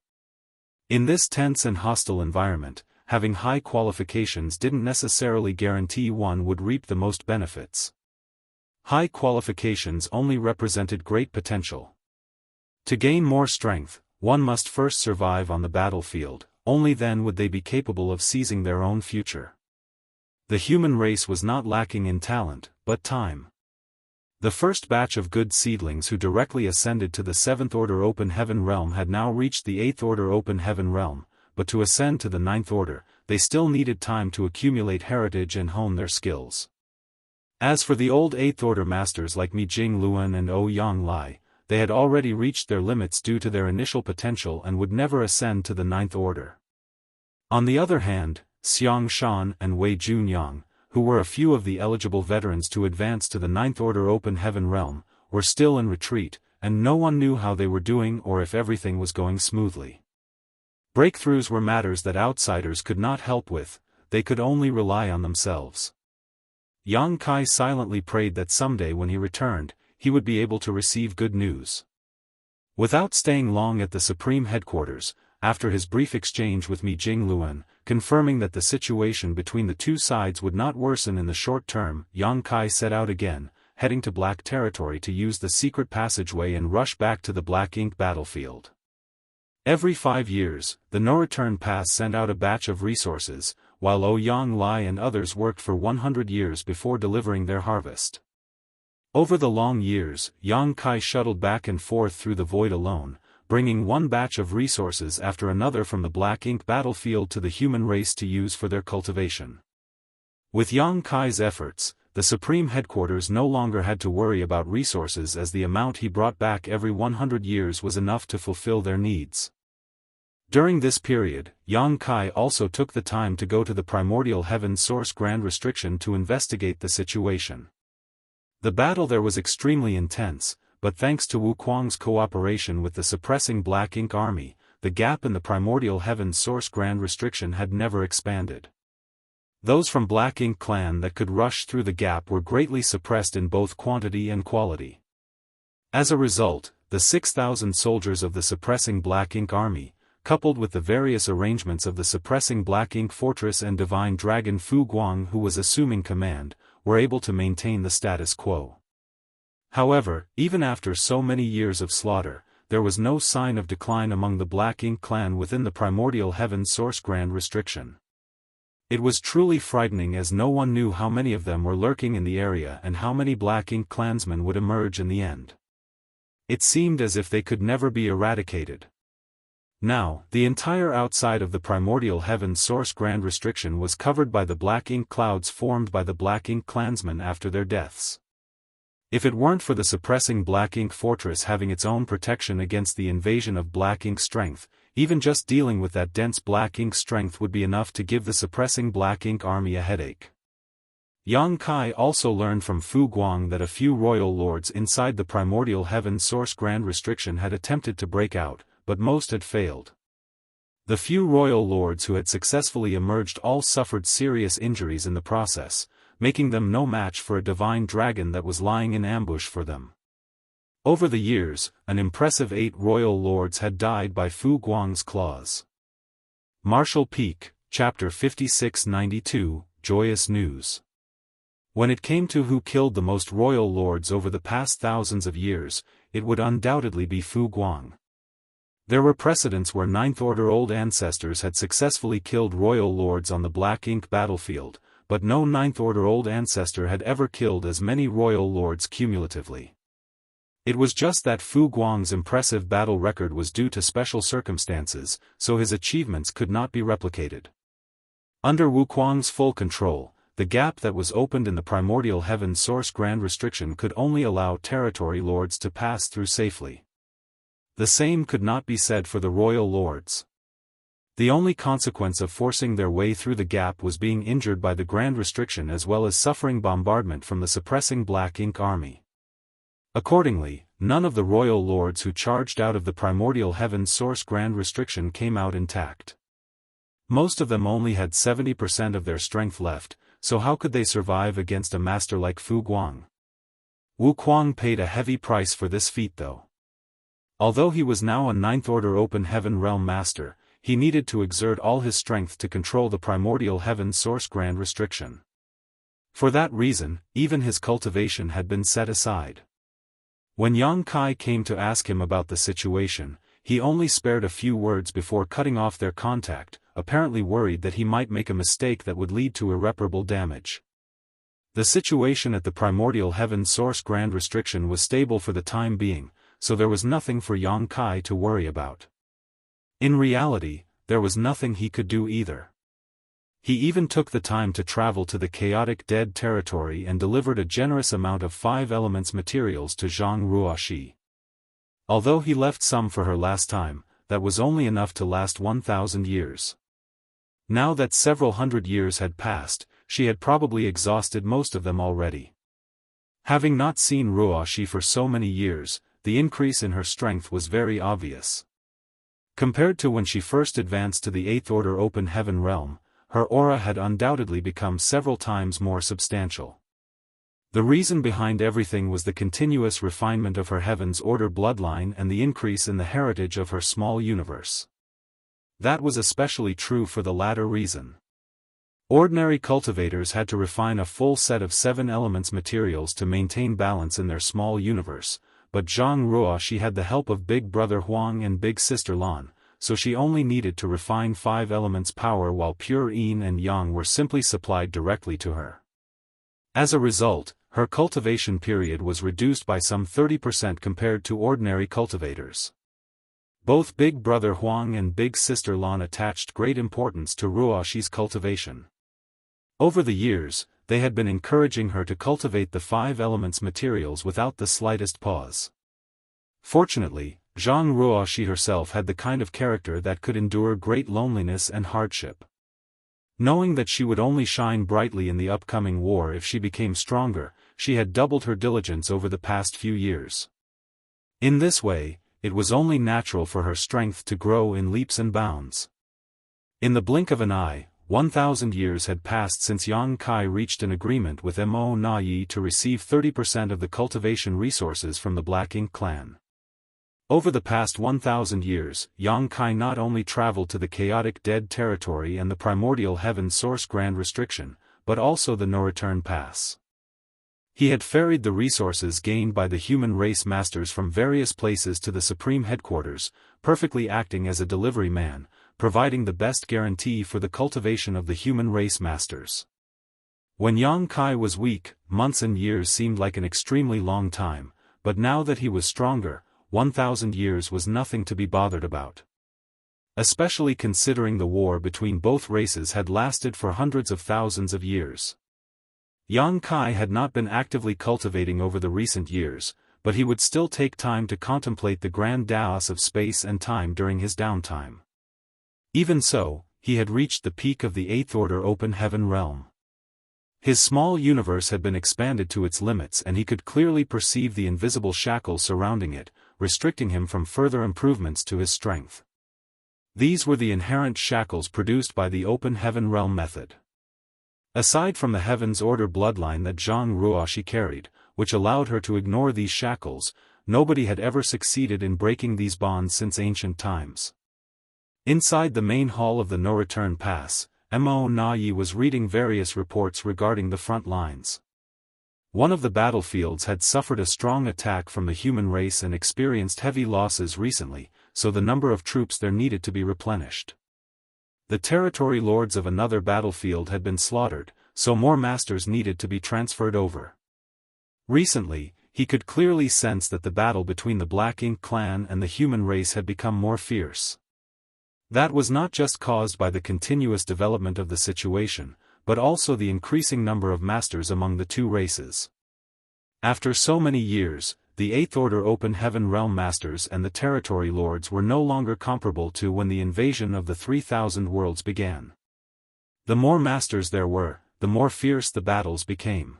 In this tense and hostile environment, having high qualifications didn't necessarily guarantee one would reap the most benefits. High qualifications only represented great potential. To gain more strength, one must first survive on the battlefield, only then would they be capable of seizing their own future. The human race was not lacking in talent, but time. The first batch of good seedlings who directly ascended to the 7th Order Open Heaven Realm had now reached the 8th Order Open Heaven Realm, but to ascend to the 9th Order, they still needed time to accumulate heritage and hone their skills. As for the old 8th Order masters like Mi Jingluan and Ouyang Lai, they had already reached their limits due to their initial potential and would never ascend to the 9th Order. On the other hand, Xiang Shan and Wei Junyang, who were a few of the eligible veterans to advance to the 9th Order Open Heaven Realm, were still in retreat, and no one knew how they were doing or if everything was going smoothly. Breakthroughs were matters that outsiders could not help with, they could only rely on themselves. Yang Kai silently prayed that someday when he returned, he would be able to receive good news. Without staying long at the Supreme Headquarters, after his brief exchange with Mi Jingluan, confirming that the situation between the two sides would not worsen in the short term, Yang Kai set out again, heading to Black Territory to use the secret passageway and rush back to the Black Ink battlefield. Every 5 years, the No-Return Pass sent out a batch of resources, while Ouyang Lai and others worked for 100 years before delivering their harvest. Over the long years, Yang Kai shuttled back and forth through the void alone, bringing one batch of resources after another from the Black Ink battlefield to the human race to use for their cultivation. With Yang Kai's efforts, the Supreme Headquarters no longer had to worry about resources as the amount he brought back every 100 years was enough to fulfill their needs. During this period, Yang Kai also took the time to go to the Primordial Heaven's Source Grand Restriction to investigate the situation. The battle there was extremely intense, but thanks to Wu Kuang's cooperation with the suppressing Black Ink army, the gap in the Primordial Heaven's Source Grand Restriction had never expanded. Those from Black Ink clan that could rush through the gap were greatly suppressed in both quantity and quality. As a result, the 6,000 soldiers of the suppressing Black Ink army, coupled with the various arrangements of the suppressing Black Ink fortress and divine dragon Fu Guang who was assuming command, were able to maintain the status quo. However, even after so many years of slaughter, there was no sign of decline among the Black Ink clan within the Primordial Heaven's Source Grand Restriction. It was truly frightening as no one knew how many of them were lurking in the area and how many Black Ink clansmen would emerge in the end. It seemed as if they could never be eradicated. Now, the entire outside of the Primordial Heaven's Source Grand Restriction was covered by the Black Ink clouds formed by the Black Ink clansmen after their deaths. If it weren't for the suppressing black ink fortress having its own protection against the invasion of black ink strength, even just dealing with that dense black ink strength would be enough to give the suppressing black ink army a headache. Yang Kai also learned from Fu Guang that a few royal lords inside the primordial heaven source grand restriction had attempted to break out, but most had failed. The few royal lords who had successfully emerged all suffered serious injuries in the process, making them no match for a divine dragon that was lying in ambush for them. Over the years, an impressive 8 royal lords had died by Fu Guang's claws. Martial Peak, Chapter 5692, Joyous News. When it came to who killed the most royal lords over the past thousands of years, it would undoubtedly be Fu Guang. There were precedents where Ninth Order old ancestors had successfully killed royal lords on the black ink battlefield, but no Ninth Order old ancestor had ever killed as many royal lords cumulatively. It was just that Fu Guang's impressive battle record was due to special circumstances, so his achievements could not be replicated. Under Wu Kuang's full control, the gap that was opened in the primordial heaven source grand restriction could only allow territory lords to pass through safely. The same could not be said for the royal lords. The only consequence of forcing their way through the gap was being injured by the grand restriction as well as suffering bombardment from the suppressing black ink army. Accordingly, none of the royal lords who charged out of the primordial heaven source grand restriction came out intact. Most of them only had 70% of their strength left, so how could they survive against a master like Fu Guang? Wu Kuang paid a heavy price for this feat though. Although he was now a Ninth Order Open Heaven Realm Master, he needed to exert all his strength to control the primordial heaven source grand restriction. For that reason, even his cultivation had been set aside. When Yang Kai came to ask him about the situation, he only spared a few words before cutting off their contact, apparently worried that he might make a mistake that would lead to irreparable damage. The situation at the primordial heaven source grand restriction was stable for the time being, so there was nothing for Yang Kai to worry about. In reality, there was nothing he could do either. He even took the time to travel to the chaotic dead territory and delivered a generous amount of 5 elements materials to Zhang Ruoxi. Although he left some for her last time, that was only enough to last 1,000 years. Now that several hundred years had passed, she had probably exhausted most of them already. Having not seen Ruoxi for so many years, the increase in her strength was very obvious. Compared to when she first advanced to the 8th Order Open Heaven realm, her aura had undoubtedly become several times more substantial. The reason behind everything was the continuous refinement of her Heaven's Order bloodline and the increase in the heritage of her small universe. That was especially true for the latter reason. Ordinary cultivators had to refine a full set of 7 elements materials to maintain balance in their small universe, but Zhang Ruoxi had the help of Big Brother Huang and Big Sister Lan, so she only needed to refine 5 elements power while pure yin and yang were simply supplied directly to her. As a result, her cultivation period was reduced by some 30% compared to ordinary cultivators. Both Big Brother Huang and Big Sister Lan attached great importance to Ruoxi's cultivation. Over the years, they had been encouraging her to cultivate the 5 elements materials without the slightest pause. Fortunately, Zhang Ruoxi herself had the kind of character that could endure great loneliness and hardship. Knowing that she would only shine brightly in the upcoming war if she became stronger, she had doubled her diligence over the past few years. In this way, it was only natural for her strength to grow in leaps and bounds. In the blink of an eye, 1,000 years had passed since Yang Kai reached an agreement with Mo Na Yi to receive 30% of the cultivation resources from the Black Ink clan. Over the past 1,000 years, Yang Kai not only traveled to the chaotic dead territory and the primordial heaven source grand restriction, but also the no-return pass. He had ferried the resources gained by the human race masters from various places to the supreme headquarters, perfectly acting as a delivery man, providing the best guarantee for the cultivation of the human race masters. When Yang Kai was weak, months and years seemed like an extremely long time, but now that he was stronger, 1,000 years was nothing to be bothered about. Especially considering the war between both races had lasted for hundreds of thousands of years. Yang Kai had not been actively cultivating over the recent years, but he would still take time to contemplate the grand Daoist of space and time during his downtime. Even so, he had reached the peak of the Eighth Order open heaven realm. His small universe had been expanded to its limits and he could clearly perceive the invisible shackles surrounding it, restricting him from further improvements to his strength. These were the inherent shackles produced by the open heaven realm method. Aside from the Heaven's Order bloodline that Zhang Ruoxi carried, which allowed her to ignore these shackles, nobody had ever succeeded in breaking these bonds since ancient times. Inside the main hall of the No-Return Pass, Mo Na-Yi was reading various reports regarding the front lines. One of the battlefields had suffered a strong attack from the human race and experienced heavy losses recently, so the number of troops there needed to be replenished. The territory lords of another battlefield had been slaughtered, so more masters needed to be transferred over. Recently, he could clearly sense that the battle between the Black Ink clan and the human race had become more fierce. That was not just caused by the continuous development of the situation, but also the increasing number of masters among the two races. After so many years, the Eighth Order Open Heaven Realm Masters and the Territory Lords were no longer comparable to when the invasion of the 3,000 worlds began. The more masters there were, the more fierce the battles became.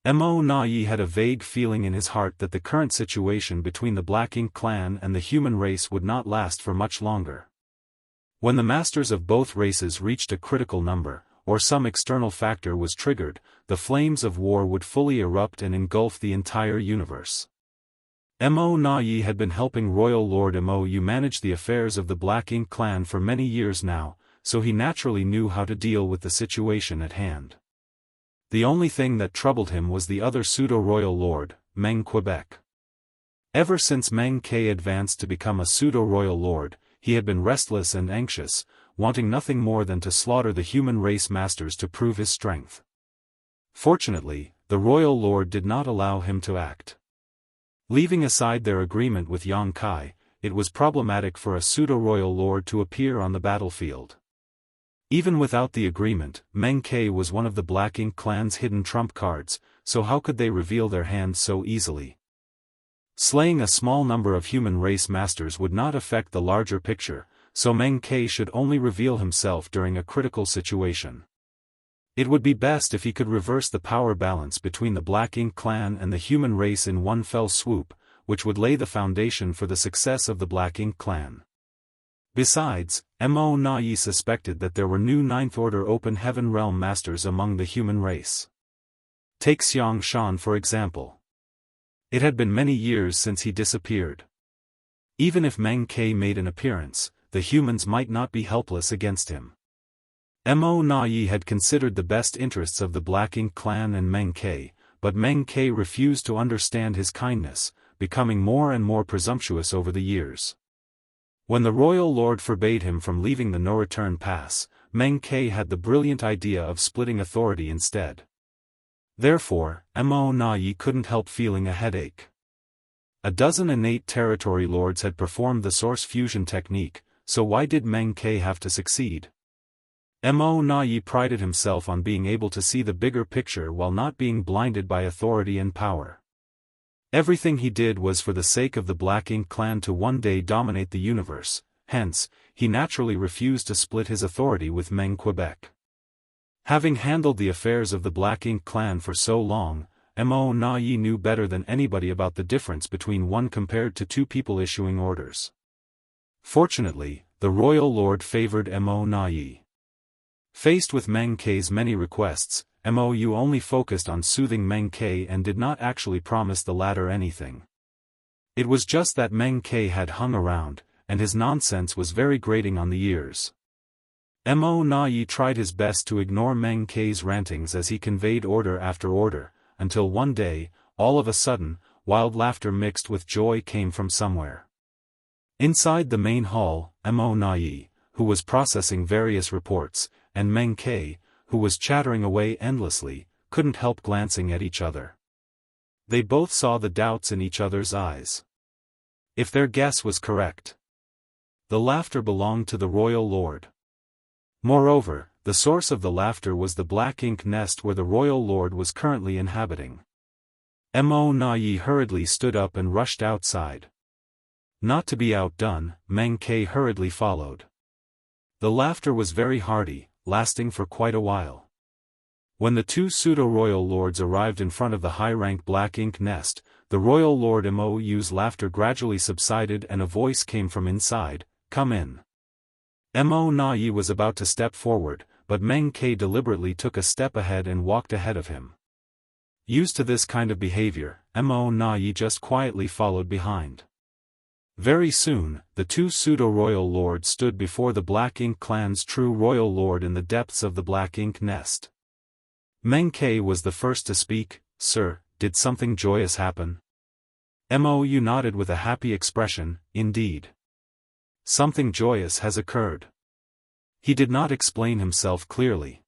Mo Na-Yi had a vague feeling in his heart that the current situation between the Black Ink clan and the human race would not last for much longer. When the masters of both races reached a critical number, or some external factor was triggered, the flames of war would fully erupt and engulf the entire universe. Mo Na-Yi had been helping Royal Lord Mo Yu manage the affairs of the Black Ink clan for many years now, so he naturally knew how to deal with the situation at hand. The only thing that troubled him was the other pseudo-royal lord, Meng Quebec. Ever since Meng Ke advanced to become a pseudo-royal lord, he had been restless and anxious, wanting nothing more than to slaughter the human race masters to prove his strength. Fortunately, the royal lord did not allow him to act. Leaving aside their agreement with Yang Kai, it was problematic for a pseudo-royal lord to appear on the battlefield. Even without the agreement, Meng Ke was one of the Black Ink clan's hidden trump cards, so how could they reveal their hand so easily? Slaying a small number of human race masters would not affect the larger picture, so Meng Ke should only reveal himself during a critical situation. It would be best if he could reverse the power balance between the Black Ink clan and the human race in one fell swoop, which would lay the foundation for the success of the Black Ink clan. Besides, Mo Na-Yi suspected that there were new Ninth Order Open Heaven Realm Masters among the human race. Take Xiang Shan for example. It had been many years since he disappeared. Even if Meng Ke made an appearance, the humans might not be helpless against him. Mo Na-Yi had considered the best interests of the Black Ink clan and Meng Ke, but Meng Ke refused to understand his kindness, becoming more and more presumptuous over the years. When the royal lord forbade him from leaving the No-Return Pass, Meng Ke had the brilliant idea of splitting authority instead. Therefore, Mo Na-Yi couldn't help feeling a headache. A dozen innate territory lords had performed the source fusion technique, so why did Meng Ke have to succeed? Mo Na-Yi prided himself on being able to see the bigger picture while not being blinded by authority and power. Everything he did was for the sake of the Black Ink clan to one day dominate the universe, hence, he naturally refused to split his authority with Meng Quebec. Having handled the affairs of the Black Ink clan for so long, Mo Na-Yi knew better than anybody about the difference between one compared to two people issuing orders. Fortunately, the royal lord favored Mo Na-Yi. Faced with Meng Ke's many requests, Mo Yu only focused on soothing Meng Ke and did not actually promise the latter anything. It was just that Meng Ke had hung around, and his nonsense was very grating on the ears. Mo Na-Yi tried his best to ignore Meng Ke's rantings as he conveyed order after order, until one day, all of a sudden, wild laughter mixed with joy came from somewhere. Inside the main hall, Mo Na-Yi, who was processing various reports, and Meng Ke, who was chattering away endlessly, couldn't help glancing at each other. They both saw the doubts in each other's eyes. If their guess was correct, the laughter belonged to the royal lord. Moreover, the source of the laughter was the black ink nest where the royal lord was currently inhabiting. Mo Na Yi hurriedly stood up and rushed outside. Not to be outdone, Meng Ke hurriedly followed. The laughter was very hearty, lasting for quite a while. When the two pseudo-royal lords arrived in front of the high-rank black ink nest, the royal lord Mo's laughter gradually subsided and a voice came from inside, "Come in." Mo Na Yi was about to step forward, but Meng Ke deliberately took a step ahead and walked ahead of him. Used to this kind of behavior, Mo Na Yi just quietly followed behind. Very soon, the two pseudo-royal lords stood before the Black Ink clan's true royal lord in the depths of the Black Ink nest. Meng Ke was the first to speak. "Sir, did something joyous happen?" Mou nodded with a happy expression. "Indeed. Something joyous has occurred." He did not explain himself clearly.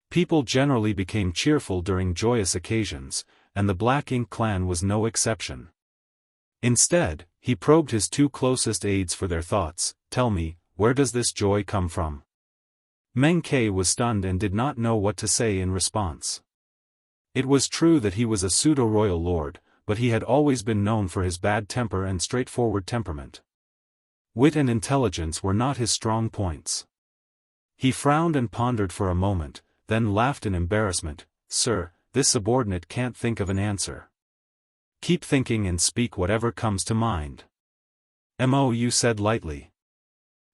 People generally became cheerful during joyous occasions, and the Black Ink clan was no exception. Instead, he probed his two closest aides for their thoughts. "Tell me, where does this joy come from?" Meng Ke was stunned and did not know what to say in response. It was true that he was a pseudo-royal lord, but he had always been known for his bad temper and straightforward temperament. Wit and intelligence were not his strong points. He frowned and pondered for a moment, then laughed in embarrassment. "Sir, this subordinate can't think of an answer." "Keep thinking and speak whatever comes to mind," Mou said lightly.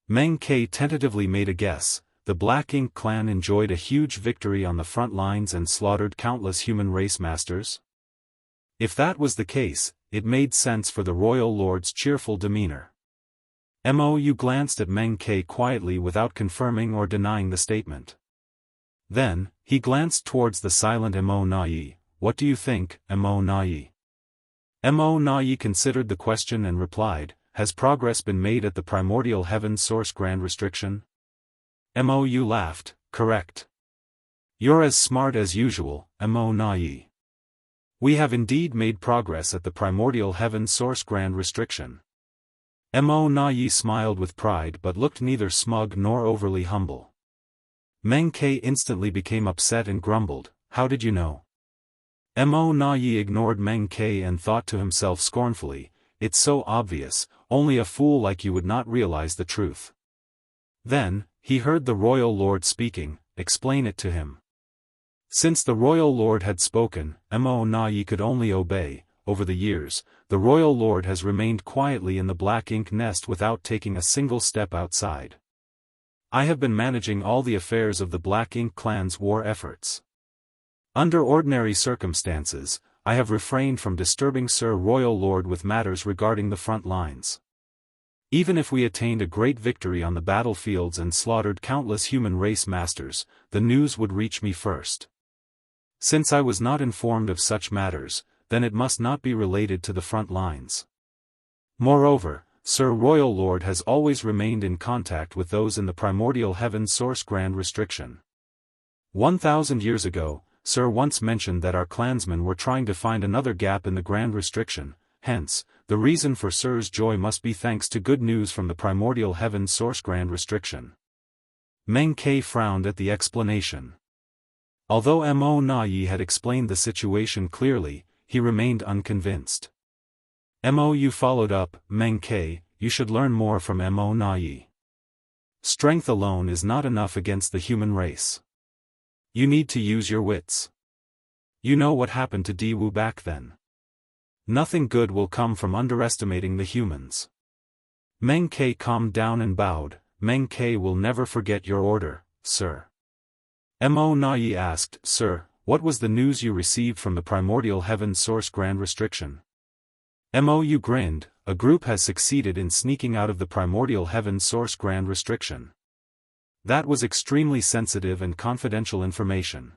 Meng Ke tentatively made a guess. The Black Ink clan enjoyed a huge victory on the front lines and slaughtered countless human race masters. If that was the case, it made sense for the royal lord's cheerful demeanor. Mou glanced at Meng Ke quietly without confirming or denying the statement. Then, he glanced towards the silent Mo Na Yi. "What do you think, Mo Na Yi?" Mo Na Yi considered the question and replied, "Has progress been made at the primordial heaven source grand restriction?" Mou laughed. "Correct. You're as smart as usual, Mo Na Yi. We have indeed made progress at the primordial heaven source grand restriction." Mo Na Yi smiled with pride but looked neither smug nor overly humble. Meng Ke instantly became upset and grumbled, "How did you know?" Mo Na Yi ignored Meng Ke and thought to himself scornfully, "It's so obvious, only a fool like you would not realize the truth." Then, he heard the royal lord speaking. "Explain it to him." Since the royal lord had spoken, Mo Na Yi could only obey. Over the years, the royal lord has remained quietly in the Black Ink nest without taking a single step outside. "I have been managing all the affairs of the Black Ink clan's war efforts. Under ordinary circumstances, I have refrained from disturbing Sir Royal Lord with matters regarding the front lines. Even if we attained a great victory on the battlefields and slaughtered countless human race masters, the news would reach me first. Since I was not informed of such matters, then it must not be related to the front lines. Moreover, Sir Royal Lord has always remained in contact with those in the primordial heaven source grand restriction. 1,000 years ago, Sir once mentioned that our clansmen were trying to find another gap in the grand restriction, hence, the reason for Sir's joy must be thanks to good news from the primordial heaven source grand restriction." Meng Ke frowned at the explanation. Although Mo Na Yi had explained the situation clearly, he remained unconvinced. Mou followed up, "Meng Ke, you should learn more from Mo Na Yi. Strength alone is not enough against the human race. You need to use your wits. You know what happened to Diwu back then. Nothing good will come from underestimating the humans." Meng Ke calmed down and bowed. "Meng Ke will never forget your order, sir." Mo Na Yi asked, "Sir, what was the news you received from the primordial heaven source grand restriction?" Mou grinned. "A group has succeeded in sneaking out of the primordial heaven source grand restriction. That was extremely sensitive and confidential information.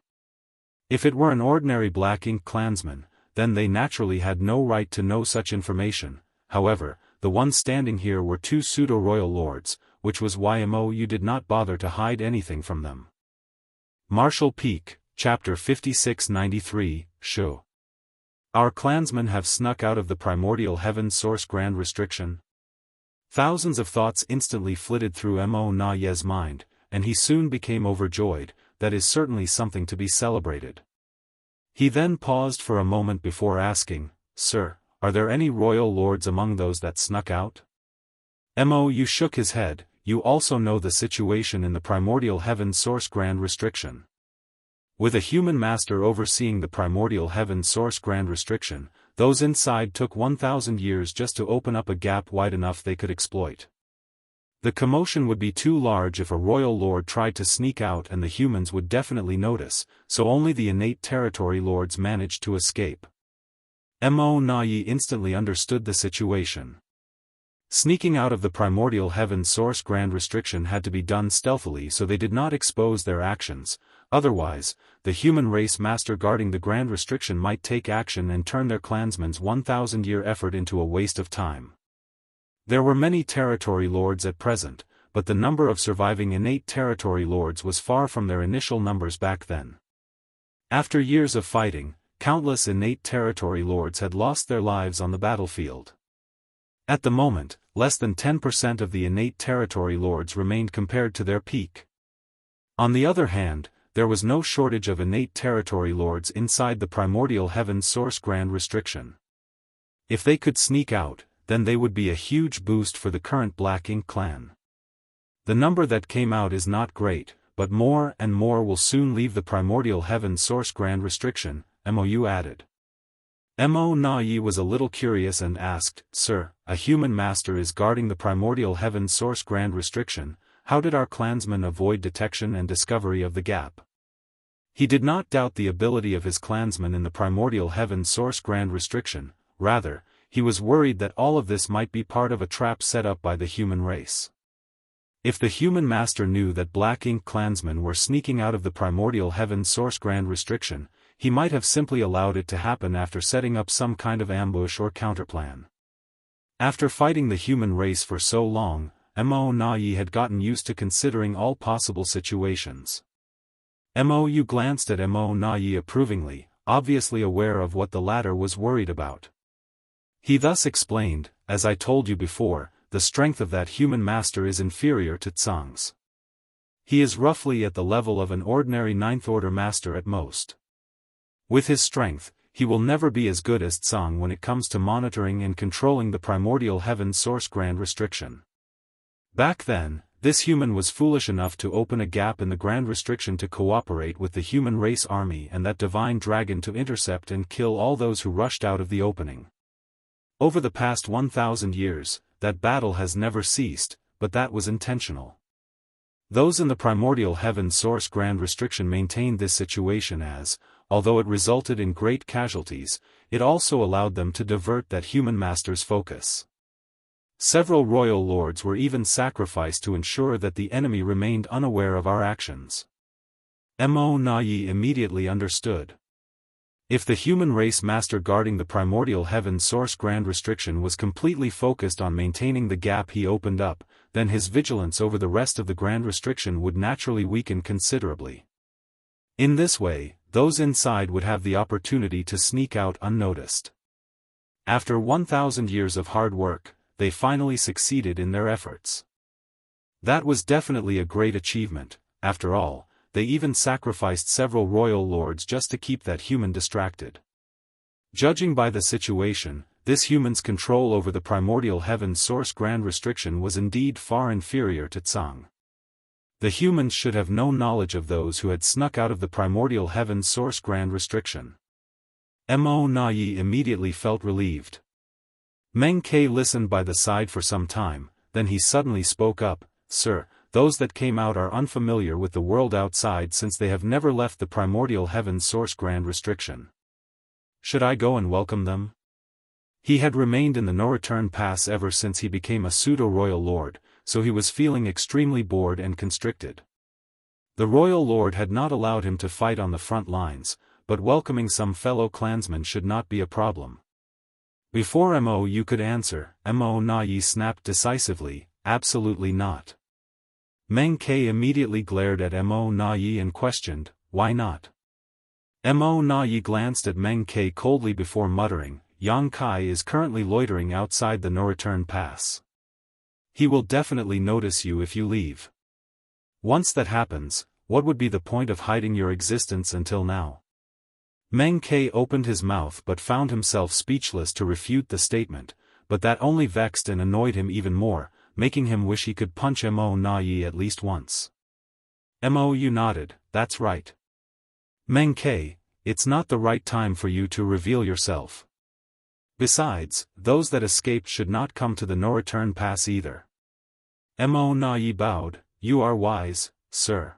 If it were an ordinary Black Ink clansman, then they naturally had no right to know such information. However, the ones standing here were two pseudo-royal lords, which was why Mou did not bother to hide anything from them." Martial Peak, Chapter 5693, Shu. Our clansmen have snuck out of the primordial heaven source grand restriction. Thousands of thoughts instantly flitted through Mo Na Ye's mind, and he soon became overjoyed. That is certainly something to be celebrated. He then paused for a moment before asking, "Sir, are there any royal lords among those that snuck out?" Mo shook his head. "You also know the situation in the primordial heaven source grand restriction. With a human master overseeing the primordial heaven source grand restriction, those inside took 1,000 years just to open up a gap wide enough they could exploit. The commotion would be too large if a royal lord tried to sneak out, and the humans would definitely notice, so only the innate territory lords managed to escape." Mo instantly understood the situation. Sneaking out of the primordial heaven source grand restriction had to be done stealthily so they did not expose their actions, otherwise, the human race master guarding the grand restriction might take action and turn their clansmen's 1,000-year effort into a waste of time. There were many territory lords at present, but the number of surviving innate territory lords was far from their initial numbers back then. After years of fighting, countless innate territory lords had lost their lives on the battlefield. At the moment, less than 10% of the innate territory lords remained compared to their peak. On the other hand, there was no shortage of innate territory lords inside the primordial heaven source grand restriction. If they could sneak out, then they would be a huge boost for the current Black Ink clan. The number that came out is not great, but more and more will soon leave the primordial heaven source grand restriction, Mo added. Mo was a little curious and asked, "Sir, a human master is guarding the primordial heaven source grand restriction, how did our clansmen avoid detection and discovery of the gap?" He did not doubt the ability of his clansmen in the primordial heaven source grand restriction, rather, he was worried that all of this might be part of a trap set up by the human race. If the human master knew that Black Ink clansmen were sneaking out of the primordial heaven source grand restriction, he might have simply allowed it to happen after setting up some kind of ambush or counterplan. After fighting the human race for so long, Mo had gotten used to considering all possible situations. Mo glanced at Mo approvingly, obviously aware of what the latter was worried about. He thus explained, "As I told you before, the strength of that human master is inferior to Tsang's. He is roughly at the level of an ordinary ninth-order master at most. With his strength, he will never be as good as Tsang when it comes to monitoring and controlling the primordial heaven source grand restriction." Back then, this human was foolish enough to open a gap in the grand restriction to cooperate with the human race army and that divine dragon to intercept and kill all those who rushed out of the opening. Over the past 1,000 years, that battle has never ceased, but that was intentional. Those in the primordial heaven source grand restriction maintained this situation as, although it resulted in great casualties, it also allowed them to divert that human master's focus. Several royal lords were even sacrificed to ensure that the enemy remained unaware of our actions. Mo immediately understood. If the human race master guarding the primordial heaven source grand restriction was completely focused on maintaining the gap he opened up, then his vigilance over the rest of the grand restriction would naturally weaken considerably. In this way, those inside would have the opportunity to sneak out unnoticed. After 1,000 years of hard work, they finally succeeded in their efforts. That was definitely a great achievement. After all, they even sacrificed several royal lords just to keep that human distracted. Judging by the situation, this human's control over the primordial heaven source grand restriction was indeed far inferior to Tsang. The humans should have no knowledge of those who had snuck out of the primordial heaven source grand restriction. Mo immediately felt relieved. Meng Ke listened by the side for some time, then he suddenly spoke up, "Sir, those that came out are unfamiliar with the world outside since they have never left the primordial heaven source grand restriction. Should I go and welcome them?" He had remained in the no-return pass ever since he became a pseudo-royal lord, so he was feeling extremely bored and constricted. The royal lord had not allowed him to fight on the front lines, but welcoming some fellow clansmen should not be a problem. Before Mo could answer, Mo snapped decisively, "Absolutely not." Meng Ke immediately glared at Mo and questioned, "Why not?" Mo glanced at Meng Ke coldly before muttering, "Yang Kai is currently loitering outside the no-return pass. He will definitely notice you if you leave." Once that happens, what would be the point of hiding your existence until now? Meng Ke opened his mouth but found himself speechless to refute the statement, but that only vexed and annoyed him even more, making him wish he could punch Mo Na Yi at least once. Mo Yu nodded, that's right. Meng Ke, it's not the right time for you to reveal yourself. Besides, those that escaped should not come to the no-return pass either. Mo Na Yi bowed, you are wise, sir.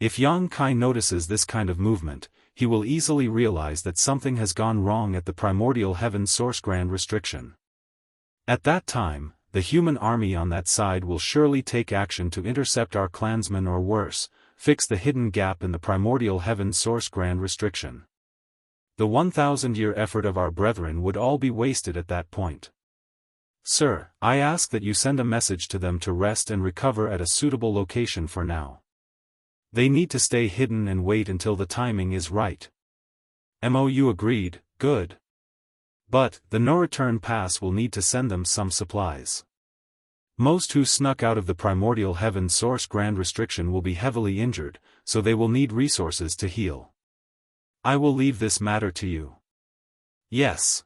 If Yang Kai notices this kind of movement, he will easily realize that something has gone wrong at the Primordial Heaven Source Grand Restriction. At that time, the human army on that side will surely take action to intercept our clansmen or worse, fix the hidden gap in the Primordial Heaven Source Grand Restriction. The 1,000-year effort of our brethren would all be wasted at that point. Sir, I ask that you send a message to them to rest and recover at a suitable location for now. They need to stay hidden and wait until the timing is right. Mou agreed, good. But, the no-return pass will need to send them some supplies. Most who snuck out of the Primordial Heaven Source Grand Restriction will be heavily injured, so they will need resources to heal. I will leave this matter to you. Yes.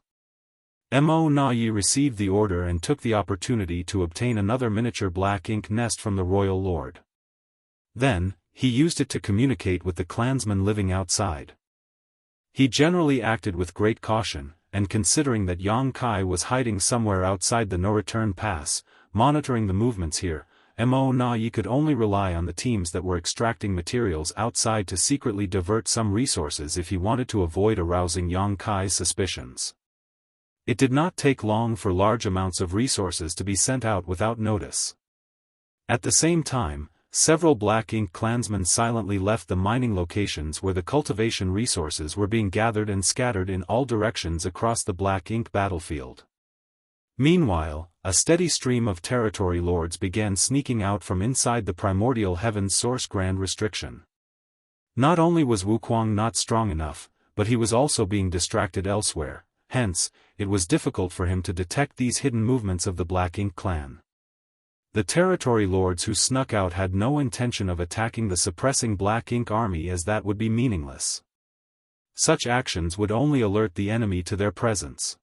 Mo Na Yi received the order and took the opportunity to obtain another miniature black ink nest from the royal lord. Then, he used it to communicate with the clansmen living outside. He generally acted with great caution, and considering that Yang Kai was hiding somewhere outside the no-return pass, monitoring the movements here, Mo Na Yi could only rely on the teams that were extracting materials outside to secretly divert some resources if he wanted to avoid arousing Yang Kai's suspicions. It did not take long for large amounts of resources to be sent out without notice. At the same time, several Black Ink clansmen silently left the mining locations where the cultivation resources were being gathered and scattered in all directions across the Black Ink battlefield. Meanwhile, a steady stream of territory lords began sneaking out from inside the Primordial Heaven Source Grand Restriction. Not only was Wuquang not strong enough, but he was also being distracted elsewhere, hence, it was difficult for him to detect these hidden movements of the Black Ink clan. The territory lords who snuck out had no intention of attacking the suppressing Black Ink army, as that would be meaningless. Such actions would only alert the enemy to their presence.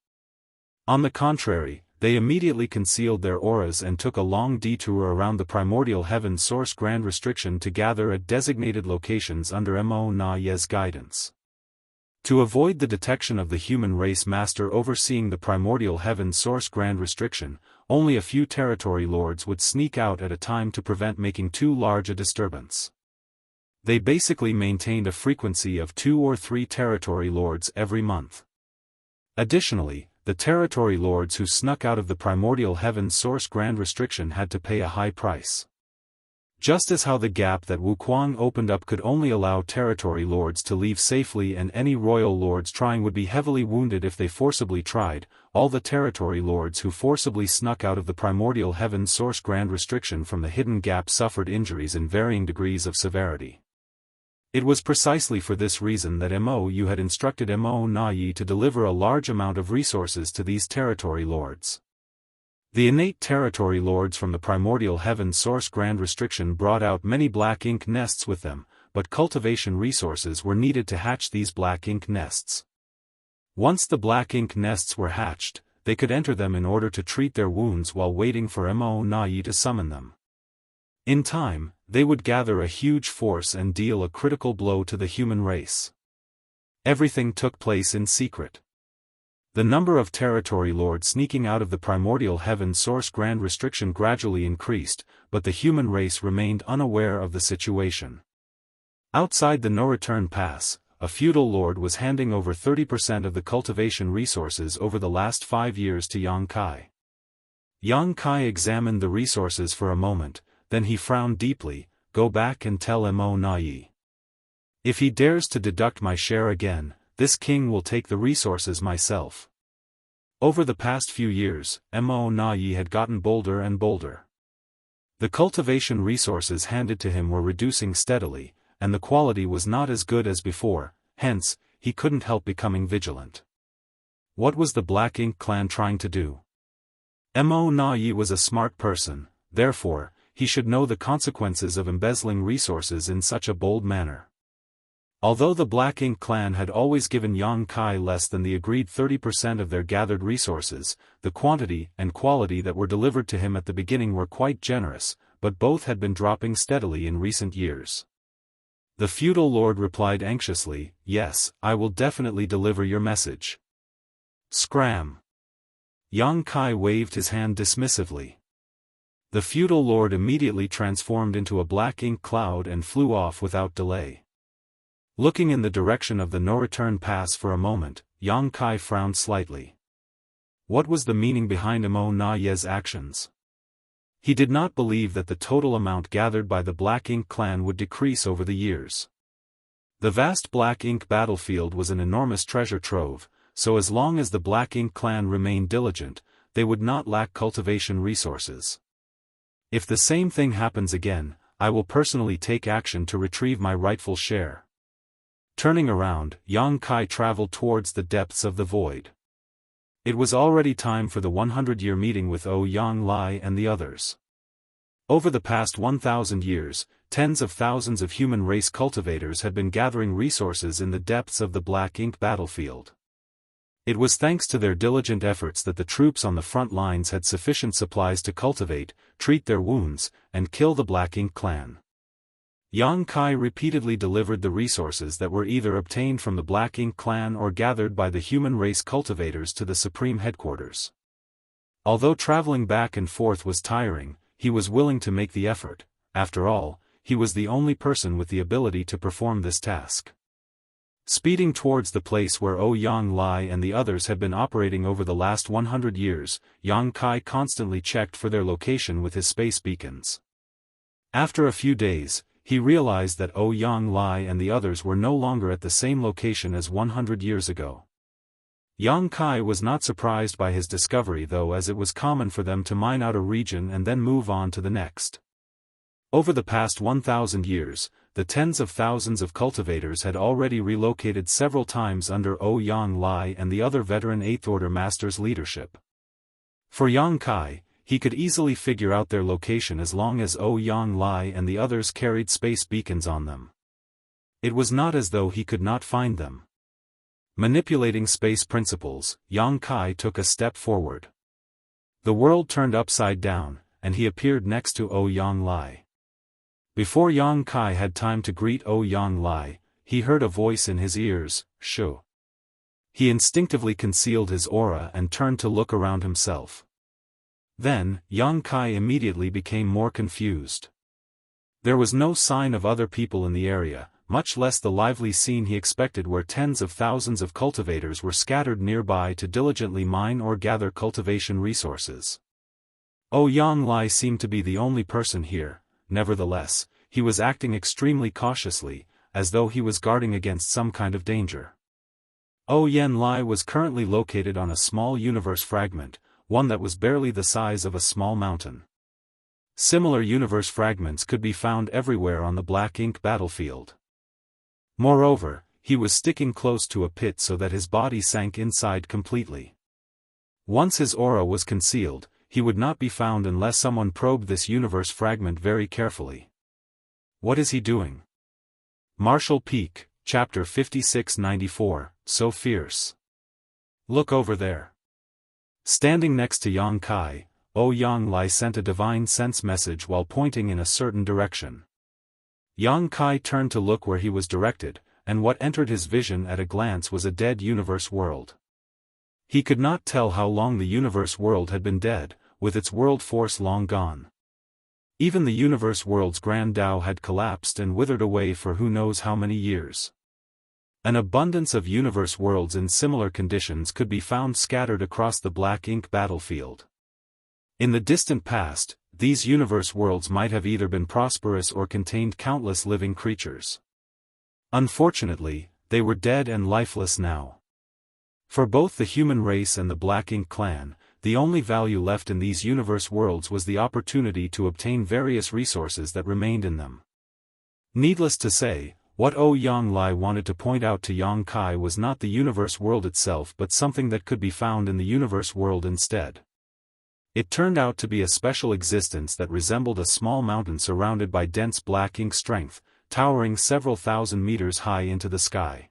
On the contrary, they immediately concealed their auras and took a long detour around the Primordial Heaven Source Grand Restriction to gather at designated locations under Mo Na Yi's guidance. To avoid the detection of the human race master overseeing the Primordial Heaven Source Grand Restriction, only a few territory lords would sneak out at a time to prevent making too large a disturbance. They basically maintained a frequency of 2 or 3 territory lords every month. Additionally, the territory lords who snuck out of the Primordial Heaven Source Grand Restriction had to pay a high price. Just as how the gap that Wuquang opened up could only allow territory lords to leave safely and any royal lords trying would be heavily wounded if they forcibly tried, all the territory lords who forcibly snuck out of the Primordial Heaven Source Grand Restriction from the hidden gap suffered injuries in varying degrees of severity. It was precisely for this reason that Mou had instructed Mo Na Yi to deliver a large amount of resources to these territory lords. The innate territory lords from the Primordial Heaven Source Grand Restriction brought out many Black Ink nests with them, but cultivation resources were needed to hatch these Black Ink nests. Once the Black Ink nests were hatched, they could enter them in order to treat their wounds while waiting for Mo Na Yi to summon them. In time, they would gather a huge force and deal a critical blow to the human race. Everything took place in secret. The number of territory lords sneaking out of the Primordial Heaven Source Grand Restriction gradually increased, but the human race remained unaware of the situation. Outside the no-return pass, a feudal lord was handing over 30% of the cultivation resources over the last 5 years to Yang Kai. Yang Kai examined the resources for a moment, then he frowned deeply. Go back and tell Mo Na Yi. If he dares to deduct my share again, this king will take the resources myself. Over the past few years, Mo Na Yi had gotten bolder and bolder. The cultivation resources handed to him were reducing steadily, and the quality was not as good as before, hence, he couldn't help becoming vigilant. What was the Black Ink clan trying to do? Mo Na Yi was a smart person, therefore, he should know the consequences of embezzling resources in such a bold manner. Although the Black Ink clan had always given Yang Kai less than the agreed 30% of their gathered resources, the quantity and quality that were delivered to him at the beginning were quite generous, but both had been dropping steadily in recent years. The feudal lord replied anxiously, "Yes, I will definitely deliver your message." Scram! Yang Kai waved his hand dismissively. The feudal lord immediately transformed into a black ink cloud and flew off without delay. Looking in the direction of the no-return pass for a moment, Yang Kai frowned slightly. What was the meaning behind Imo Na Ye's actions? He did not believe that the total amount gathered by the Black Ink clan would decrease over the years. The vast Black Ink battlefield was an enormous treasure trove, so as long as the Black Ink clan remained diligent, they would not lack cultivation resources. If the same thing happens again, I will personally take action to retrieve my rightful share. Turning around, Yang Kai traveled towards the depths of the void. It was already time for the 100-year meeting with Yang Lai and the others. Over the past 1,000 years, tens of thousands of human race cultivators had been gathering resources in the depths of the Black Ink battlefield. It was thanks to their diligent efforts that the troops on the front lines had sufficient supplies to cultivate, treat their wounds, and kill the Black Ink clan. Yang Kai repeatedly delivered the resources that were either obtained from the Black Ink clan or gathered by the human race cultivators to the supreme headquarters. Although traveling back and forth was tiring, he was willing to make the effort. After all, he was the only person with the ability to perform this task. Speeding towards the place where Yang Lai and the others had been operating over the last 100 years, Yang Kai constantly checked for their location with his space beacons. After a few days, he realized that Yang Lai and the others were no longer at the same location as 100 years ago. Yang Kai was not surprised by his discovery though, as it was common for them to mine out a region and then move on to the next. Over the past 1,000 years, the tens of thousands of cultivators had already relocated several times under Yang Lai and the other veteran 8th Order Masters' leadership. For Yang Kai, he could easily figure out their location as long as Yang Lai and the others carried space beacons on them. It was not as though he could not find them. Manipulating space principles, Yang Kai took a step forward. The world turned upside down, and he appeared next to Yang Lai. Before Yang Kai had time to greet Yang Lai, he heard a voice in his ears, "Shu." He instinctively concealed his aura and turned to look around himself. Then, Yang Kai immediately became more confused. There was no sign of other people in the area, much less the lively scene he expected where tens of thousands of cultivators were scattered nearby to diligently mine or gather cultivation resources. Yang Lai seemed to be the only person here. Nevertheless, he was acting extremely cautiously, as though he was guarding against some kind of danger. Yang Lai was currently located on a small universe fragment, one that was barely the size of a small mountain. Similar universe fragments could be found everywhere on the Black Ink battlefield. Moreover, he was sticking close to a pit so that his body sank inside completely. Once his aura was concealed, he would not be found unless someone probed this universe fragment very carefully. What is he doing? Martial Peak, Chapter 5694, So Fierce. Look over there. Standing next to Yang Kai, Yang Lai sent a divine sense message while pointing in a certain direction. Yang Kai turned to look where he was directed, and what entered his vision at a glance was a dead universe world. He could not tell how long the universe world had been dead, with its world force long gone. Even the universe world's grand Tao had collapsed and withered away for who knows how many years. An abundance of universe worlds in similar conditions could be found scattered across the Black Ink battlefield. In the distant past, these universe worlds might have either been prosperous or contained countless living creatures. Unfortunately, they were dead and lifeless now. For both the human race and the Black Ink clan, the only value left in these universe worlds was the opportunity to obtain various resources that remained in them. Needless to say, what Yang Lai wanted to point out to Yang Kai was not the universe world itself but something that could be found in the universe world instead. It turned out to be a special existence that resembled a small mountain surrounded by dense black ink strength, towering several thousand meters high into the sky.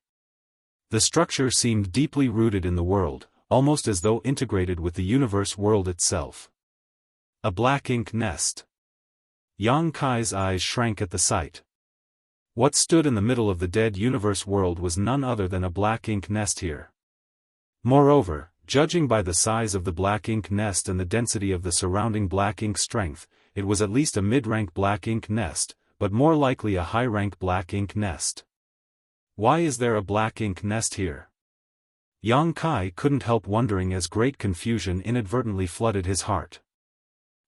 The structure seemed deeply rooted in the world, almost as though integrated with the universe world itself. A black ink nest. Yang Kai's eyes shrank at the sight. What stood in the middle of the dead universe world was none other than a black ink nest here. Moreover, judging by the size of the black ink nest and the density of the surrounding black ink strength, it was at least a mid-rank black ink nest, but more likely a high-rank black ink nest. Why is there a black ink nest here? Yang Kai couldn't help wondering as great confusion inadvertently flooded his heart.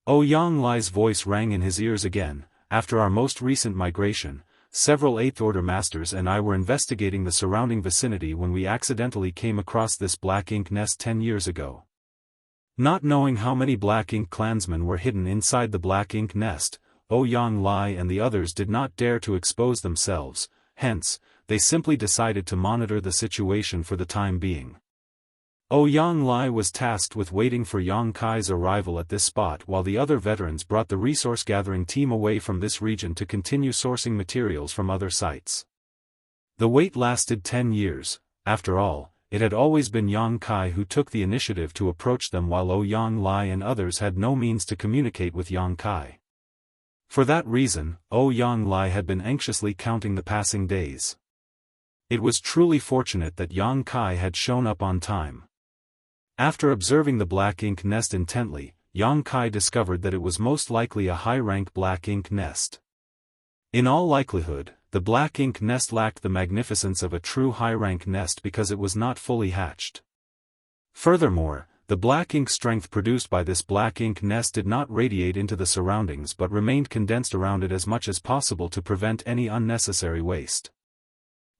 Yang Lai's voice rang in his ears again. After our most recent migration, several 8th Order Masters and I were investigating the surrounding vicinity when we accidentally came across this black ink nest 10 years ago. Not knowing how many black ink clansmen were hidden inside the black ink nest, Yang Lai and the others did not dare to expose themselves, hence, they simply decided to monitor the situation for the time being. Yang Lai was tasked with waiting for Yang Kai's arrival at this spot while the other veterans brought the resource-gathering team away from this region to continue sourcing materials from other sites. The wait lasted 10 years, after all, it had always been Yang Kai who took the initiative to approach them while Yang Lai and others had no means to communicate with Yang Kai. For that reason, Yang Lai had been anxiously counting the passing days. It was truly fortunate that Yang Kai had shown up on time. After observing the black ink nest intently, Yang Kai discovered that it was most likely a high-rank black ink nest. In all likelihood, the black ink nest lacked the magnificence of a true high-rank nest because it was not fully hatched. Furthermore, the black ink strength produced by this black ink nest did not radiate into the surroundings but remained condensed around it as much as possible to prevent any unnecessary waste.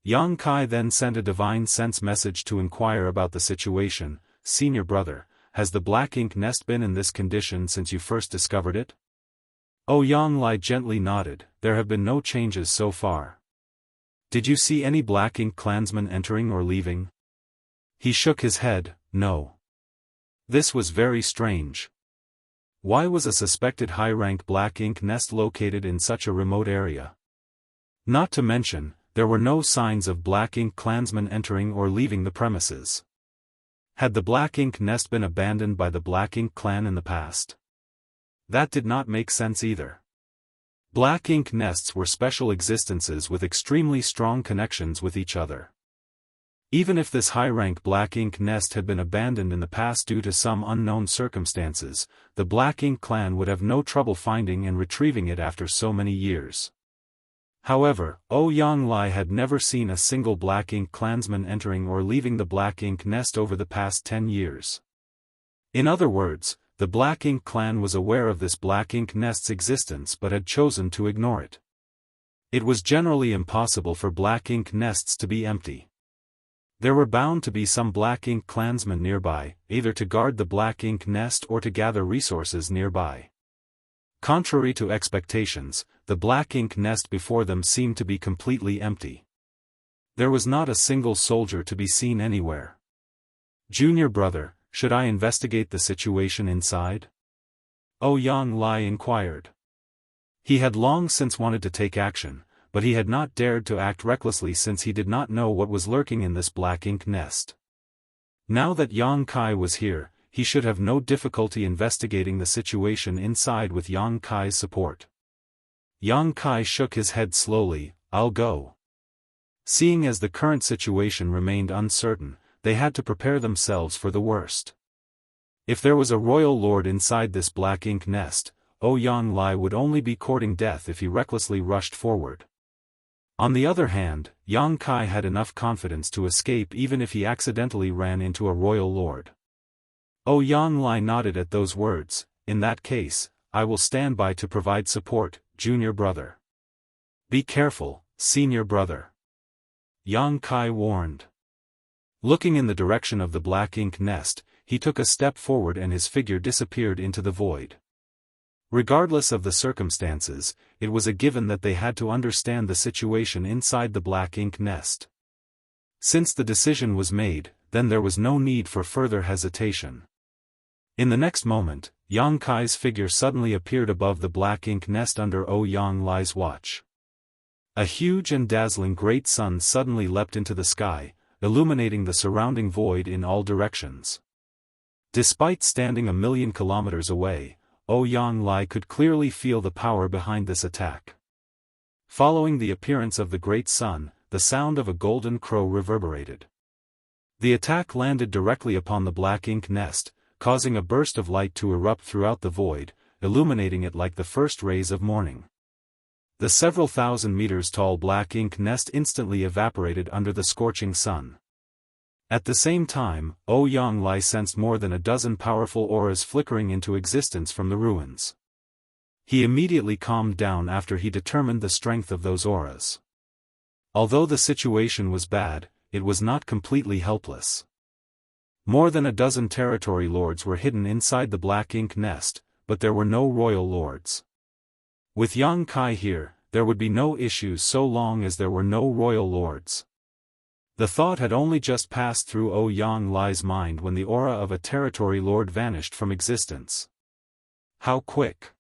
Yang Kai then sent a divine sense message to inquire about the situation. Senior brother, has the black ink nest been in this condition since you first discovered it? Yang Lai gently nodded. There have been no changes so far. Did you see any black ink clansmen entering or leaving? He shook his head. No. This was very strange. Why was a suspected high-rank black ink nest located in such a remote area? Not to mention, there were no signs of black ink clansmen entering or leaving the premises. Had the black ink nest been abandoned by the black ink clan in the past? That did not make sense either. Black ink nests were special existences with extremely strong connections with each other. Even if this high-rank black ink nest had been abandoned in the past due to some unknown circumstances, the black ink clan would have no trouble finding and retrieving it after so many years. However, Yang Lai had never seen a single black ink clansman entering or leaving the black ink nest over the past 10 years. In other words, the black ink clan was aware of this black ink nest's existence but had chosen to ignore it. It was generally impossible for black ink nests to be empty. There were bound to be some black ink clansmen nearby, either to guard the black ink nest or to gather resources nearby. Contrary to expectations, the black ink nest before them seemed to be completely empty. There was not a single soldier to be seen anywhere. Junior brother, should I investigate the situation inside? Yang Lai inquired. He had long since wanted to take action, but he had not dared to act recklessly since he did not know what was lurking in this black ink nest. Now that Yang Kai was here, he should have no difficulty investigating the situation inside with Yang Kai's support. Yang Kai shook his head slowly. I'll go. Seeing as the current situation remained uncertain, they had to prepare themselves for the worst. If there was a royal lord inside this black ink nest, Yang Lai would only be courting death if he recklessly rushed forward. On the other hand, Yang Kai had enough confidence to escape even if he accidentally ran into a royal lord. Yang Lai nodded at those words. In that case, I will stand by to provide support, junior brother. Be careful, senior brother. Yang Kai warned. Looking in the direction of the black ink nest, he took a step forward and his figure disappeared into the void. Regardless of the circumstances, it was a given that they had to understand the situation inside the black ink nest. Since the decision was made, then there was no need for further hesitation. In the next moment, Yang Kai's figure suddenly appeared above the black ink nest under Ouyang Lai's watch. A huge and dazzling great sun suddenly leapt into the sky, illuminating the surrounding void in all directions. Despite standing 1,000,000 kilometers away, Ouyang Lai could clearly feel the power behind this attack. Following the appearance of the great sun, the sound of a golden crow reverberated. The attack landed directly upon the black ink nest, causing a burst of light to erupt throughout the void, illuminating it like the first rays of morning. The several thousand meters tall black ink nest instantly evaporated under the scorching sun. At the same time, Ouyang Lai sensed more than a dozen powerful auras flickering into existence from the ruins. He immediately calmed down after he determined the strength of those auras. Although the situation was bad, it was not completely helpless. More than a dozen territory lords were hidden inside the black ink nest, but there were no royal lords. With Yang Kai here, there would be no issues so long as there were no royal lords. The thought had only just passed through Ouyang Lai's mind when the aura of a territory lord vanished from existence. How quick!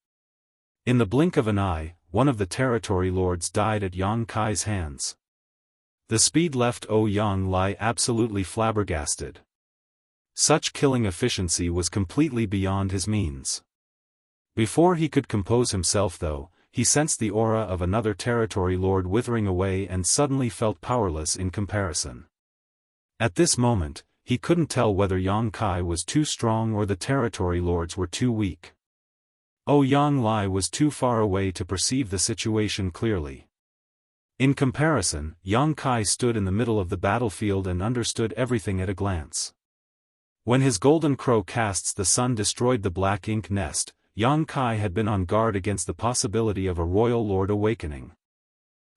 In the blink of an eye, one of the territory lords died at Yang Kai's hands. The speed left Ouyang Lai absolutely flabbergasted. Such killing efficiency was completely beyond his means. Before he could compose himself though, he sensed the aura of another territory lord withering away and suddenly felt powerless in comparison. At this moment, he couldn't tell whether Yang Kai was too strong or the territory lords were too weak. Ouyang Lai was too far away to perceive the situation clearly. In comparison, Yang Kai stood in the middle of the battlefield and understood everything at a glance. When his golden crow casts the sun destroyed the black ink nest, Yang Kai had been on guard against the possibility of a royal lord awakening.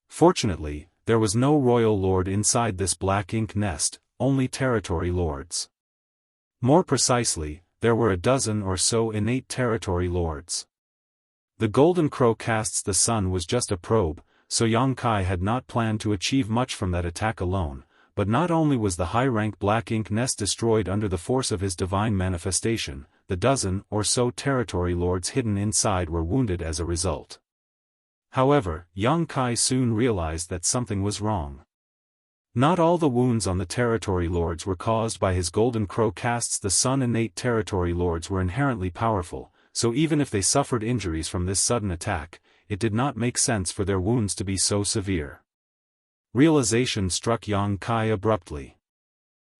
Fortunately, there was no royal lord inside this black ink nest, only territory lords. More precisely, there were a dozen or so innate territory lords. The golden crow casts the sun was just a probe, so Yang Kai had not planned to achieve much from that attack alone, but not only was the high-rank black ink nest destroyed under the force of his divine manifestation, the dozen or so territory lords hidden inside were wounded as a result. However, Yang Kai soon realized that something was wrong. Not all the wounds on the territory lords were caused by his golden crow casts the sun. Innate territory lords were inherently powerful, so even if they suffered injuries from this sudden attack, it did not make sense for their wounds to be so severe. Realization struck Yang Kai abruptly.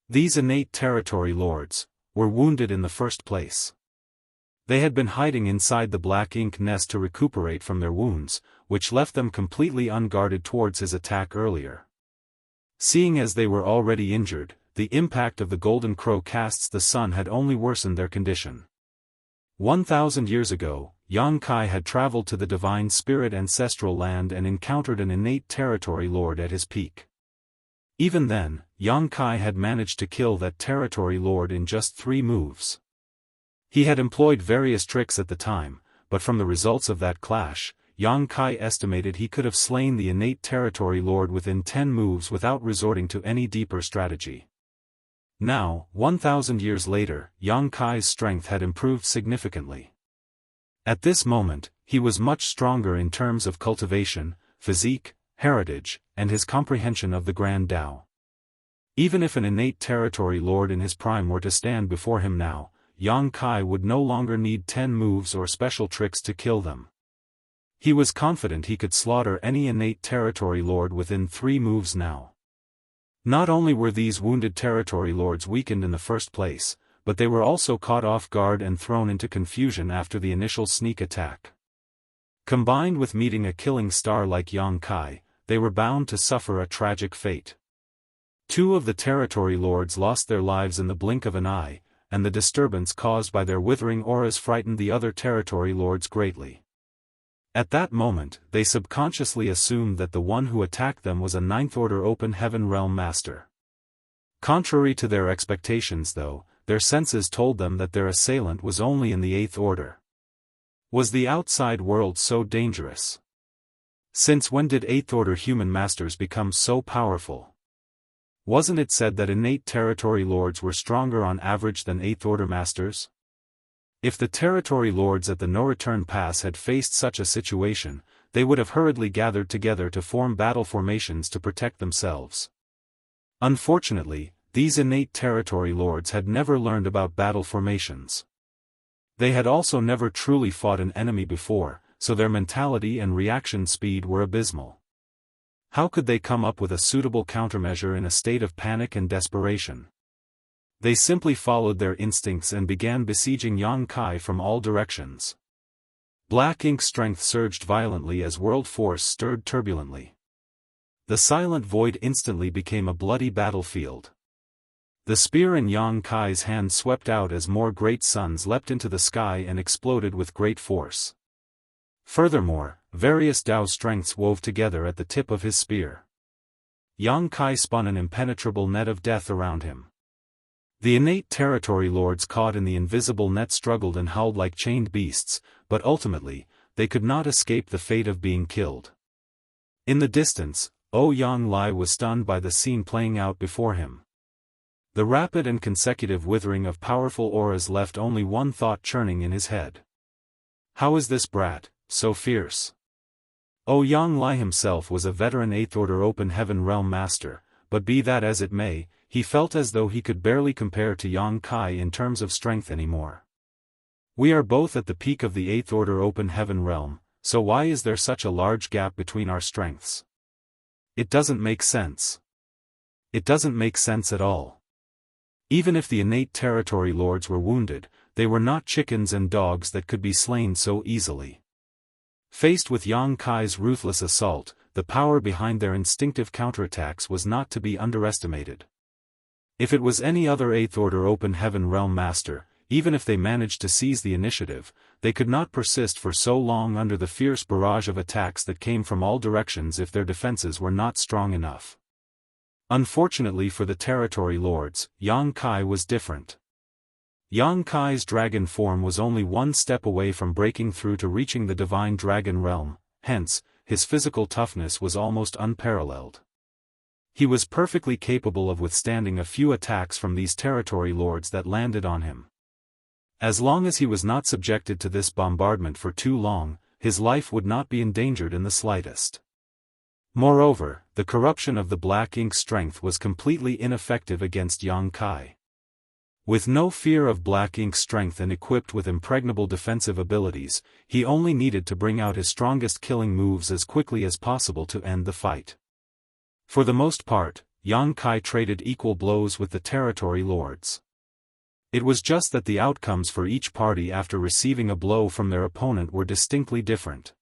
These innate territory lords were wounded in the first place. They had been hiding inside the black ink nest to recuperate from their wounds, which left them completely unguarded towards his attack earlier. Seeing as they were already injured, the impact of the golden crow casts the sun had only worsened their condition. 1,000 years ago, Yang Kai had traveled to the divine spirit ancestral land and encountered an innate territory lord at his peak. Even then, Yang Kai had managed to kill that territory lord in just 3 moves. He had employed various tricks at the time, but from the results of that clash, Yang Kai estimated he could have slain the innate territory lord within 10 moves without resorting to any deeper strategy. Now, 1,000 years later, Yang Kai's strength had improved significantly. At this moment, he was much stronger in terms of cultivation, physique, heritage, and his comprehension of the Grand Tao. Even if an innate territory lord in his prime were to stand before him now, Yang Kai would no longer need 10 moves or special tricks to kill them. He was confident he could slaughter any innate territory lord within 3 moves now. Not only were these wounded territory lords weakened in the first place, but they were also caught off guard and thrown into confusion after the initial sneak attack. Combined with meeting a killing star like Yang Kai, they were bound to suffer a tragic fate. 2 of the territory lords lost their lives in the blink of an eye, and the disturbance caused by their withering auras frightened the other territory lords greatly. At that moment, they subconsciously assumed that the one who attacked them was a 9th-order open heaven realm master. Contrary to their expectations though, their senses told them that their assailant was only in the 8th order. Was the outside world so dangerous? Since when did 8th-order human masters become so powerful? Wasn't it said that innate territory lords were stronger on average than 8th-order masters? If the territory lords at the no-return pass had faced such a situation, they would have hurriedly gathered together to form battle formations to protect themselves. Unfortunately, these innate territory lords had never learned about battle formations. They had also never truly fought an enemy before, so their mentality and reaction speed were abysmal. How could they come up with a suitable countermeasure in a state of panic and desperation? They simply followed their instincts and began besieging Yang Kai from all directions. Black Ink's strength surged violently as world force stirred turbulently. The silent void instantly became a bloody battlefield. The spear in Yang Kai's hand swept out as more great suns leapt into the sky and exploded with great force. Furthermore, various Dao strengths wove together at the tip of his spear. Yang Kai spun an impenetrable net of death around him. The innate territory lords caught in the invisible net struggled and howled like chained beasts, but ultimately, they could not escape the fate of being killed. In the distance, Yang Lai was stunned by the scene playing out before him. The rapid and consecutive withering of powerful auras left only one thought churning in his head. How is this brat so fierce? Yang Lai himself was a veteran 8th Order Open Heaven Realm Master, but be that as it may, he felt as though he could barely compare to Yang Kai in terms of strength anymore. We are both at the peak of the 8th Order Open Heaven Realm, so why is there such a large gap between our strengths? It doesn't make sense. It doesn't make sense at all. Even if the innate territory lords were wounded, they were not chickens and dogs that could be slain so easily. Faced with Yang Kai's ruthless assault, the power behind their instinctive counterattacks was not to be underestimated. If it was any other 8th Order Open Heaven Realm Master, even if they managed to seize the initiative, they could not persist for so long under the fierce barrage of attacks that came from all directions if their defenses were not strong enough. Unfortunately for the territory lords, Yang Kai was different. Yang Kai's dragon form was only one step away from breaking through to reaching the divine dragon realm, hence, his physical toughness was almost unparalleled. He was perfectly capable of withstanding a few attacks from these territory lords that landed on him. As long as he was not subjected to this bombardment for too long, his life would not be endangered in the slightest. Moreover, the corruption of the Black Ink's strength was completely ineffective against Yang Kai. With no fear of Black Ink's strength and equipped with impregnable defensive abilities, he only needed to bring out his strongest killing moves as quickly as possible to end the fight. For the most part, Yang Kai traded equal blows with the territory lords. It was just that the outcomes for each party after receiving a blow from their opponent were distinctly different.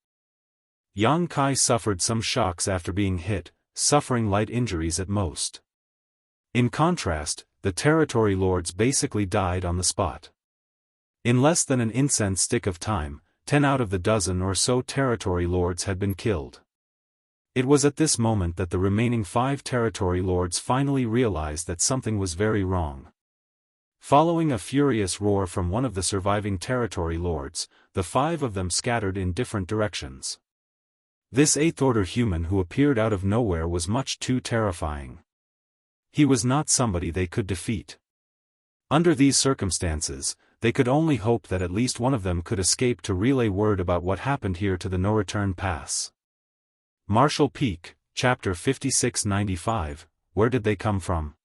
Yang Kai suffered some shocks after being hit, suffering light injuries at most. In contrast, the territory lords basically died on the spot. In less than an incense stick of time, 10 out of the dozen or so territory lords had been killed. It was at this moment that the remaining 5 territory lords finally realized that something was very wrong. Following a furious roar from one of the surviving territory lords, the 5 of them scattered in different directions. This 8th Order human who appeared out of nowhere was much too terrifying. He was not somebody they could defeat. Under these circumstances, they could only hope that at least one of them could escape to relay word about what happened here to the no-return pass. Martial Peak, Chapter 5695, Where did they come from?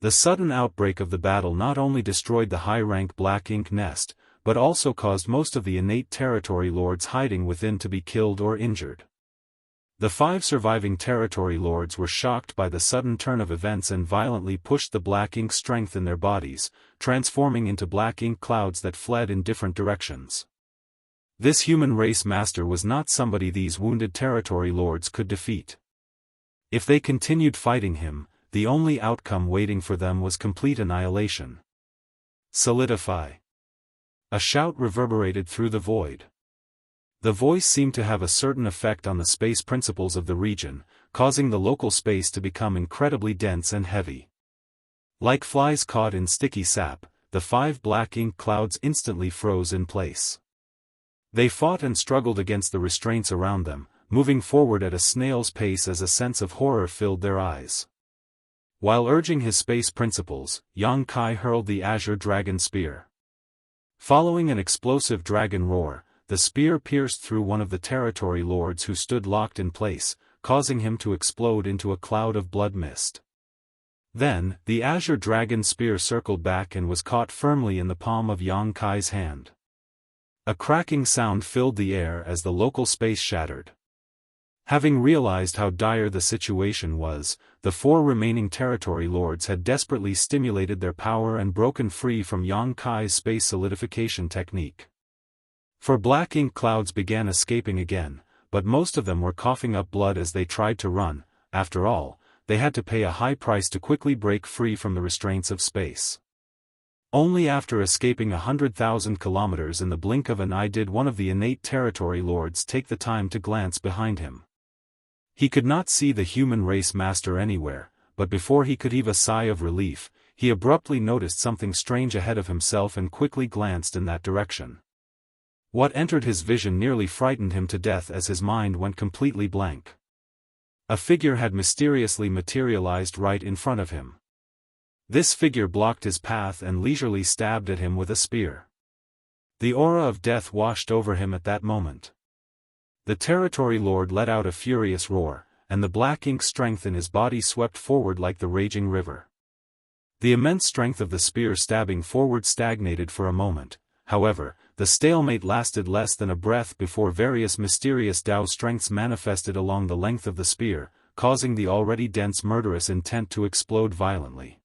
The sudden outbreak of the battle not only destroyed the high-rank Black Ink nest, but also caused most of the innate territory lords hiding within to be killed or injured. The 5 surviving territory lords were shocked by the sudden turn of events and violently pushed the Black Ink strength in their bodies, transforming into Black Ink clouds that fled in different directions. This human race master was not somebody these wounded territory lords could defeat. If they continued fighting him, the only outcome waiting for them was complete annihilation. Solidify. A shout reverberated through the void. The voice seemed to have a certain effect on the space principles of the region, causing the local space to become incredibly dense and heavy. Like flies caught in sticky sap, the 5 Black Ink clouds instantly froze in place. They fought and struggled against the restraints around them, moving forward at a snail's pace as a sense of horror filled their eyes. While urging his space principles, Yang Kai hurled the Azure Dragon Spear. Following an explosive dragon roar, the spear pierced through one of the territory lords who stood locked in place, causing him to explode into a cloud of blood mist. Then, the azure dragon spear circled back and was caught firmly in the palm of Yang Kai's hand. A cracking sound filled the air as the local space shattered. Having realized how dire the situation was, the 4 remaining territory lords had desperately stimulated their power and broken free from Yang Kai's space solidification technique. For black ink clouds began escaping again, but most of them were coughing up blood as they tried to run. After all, they had to pay a high price to quickly break free from the restraints of space. Only after escaping 100,000 kilometers in the blink of an eye did one of the innate territory lords take the time to glance behind him. He could not see the human race master anywhere, but before he could heave a sigh of relief, he abruptly noticed something strange ahead of himself and quickly glanced in that direction. What entered his vision nearly frightened him to death as his mind went completely blank. A figure had mysteriously materialized right in front of him. This figure blocked his path and leisurely stabbed at him with a spear. The aura of death washed over him at that moment. The territory lord let out a furious roar, and the black ink strength in his body swept forward like the raging river. The immense strength of the spear stabbing forward stagnated for a moment. However, the stalemate lasted less than a breath before various mysterious Dao strengths manifested along the length of the spear, causing the already dense murderous intent to explode violently.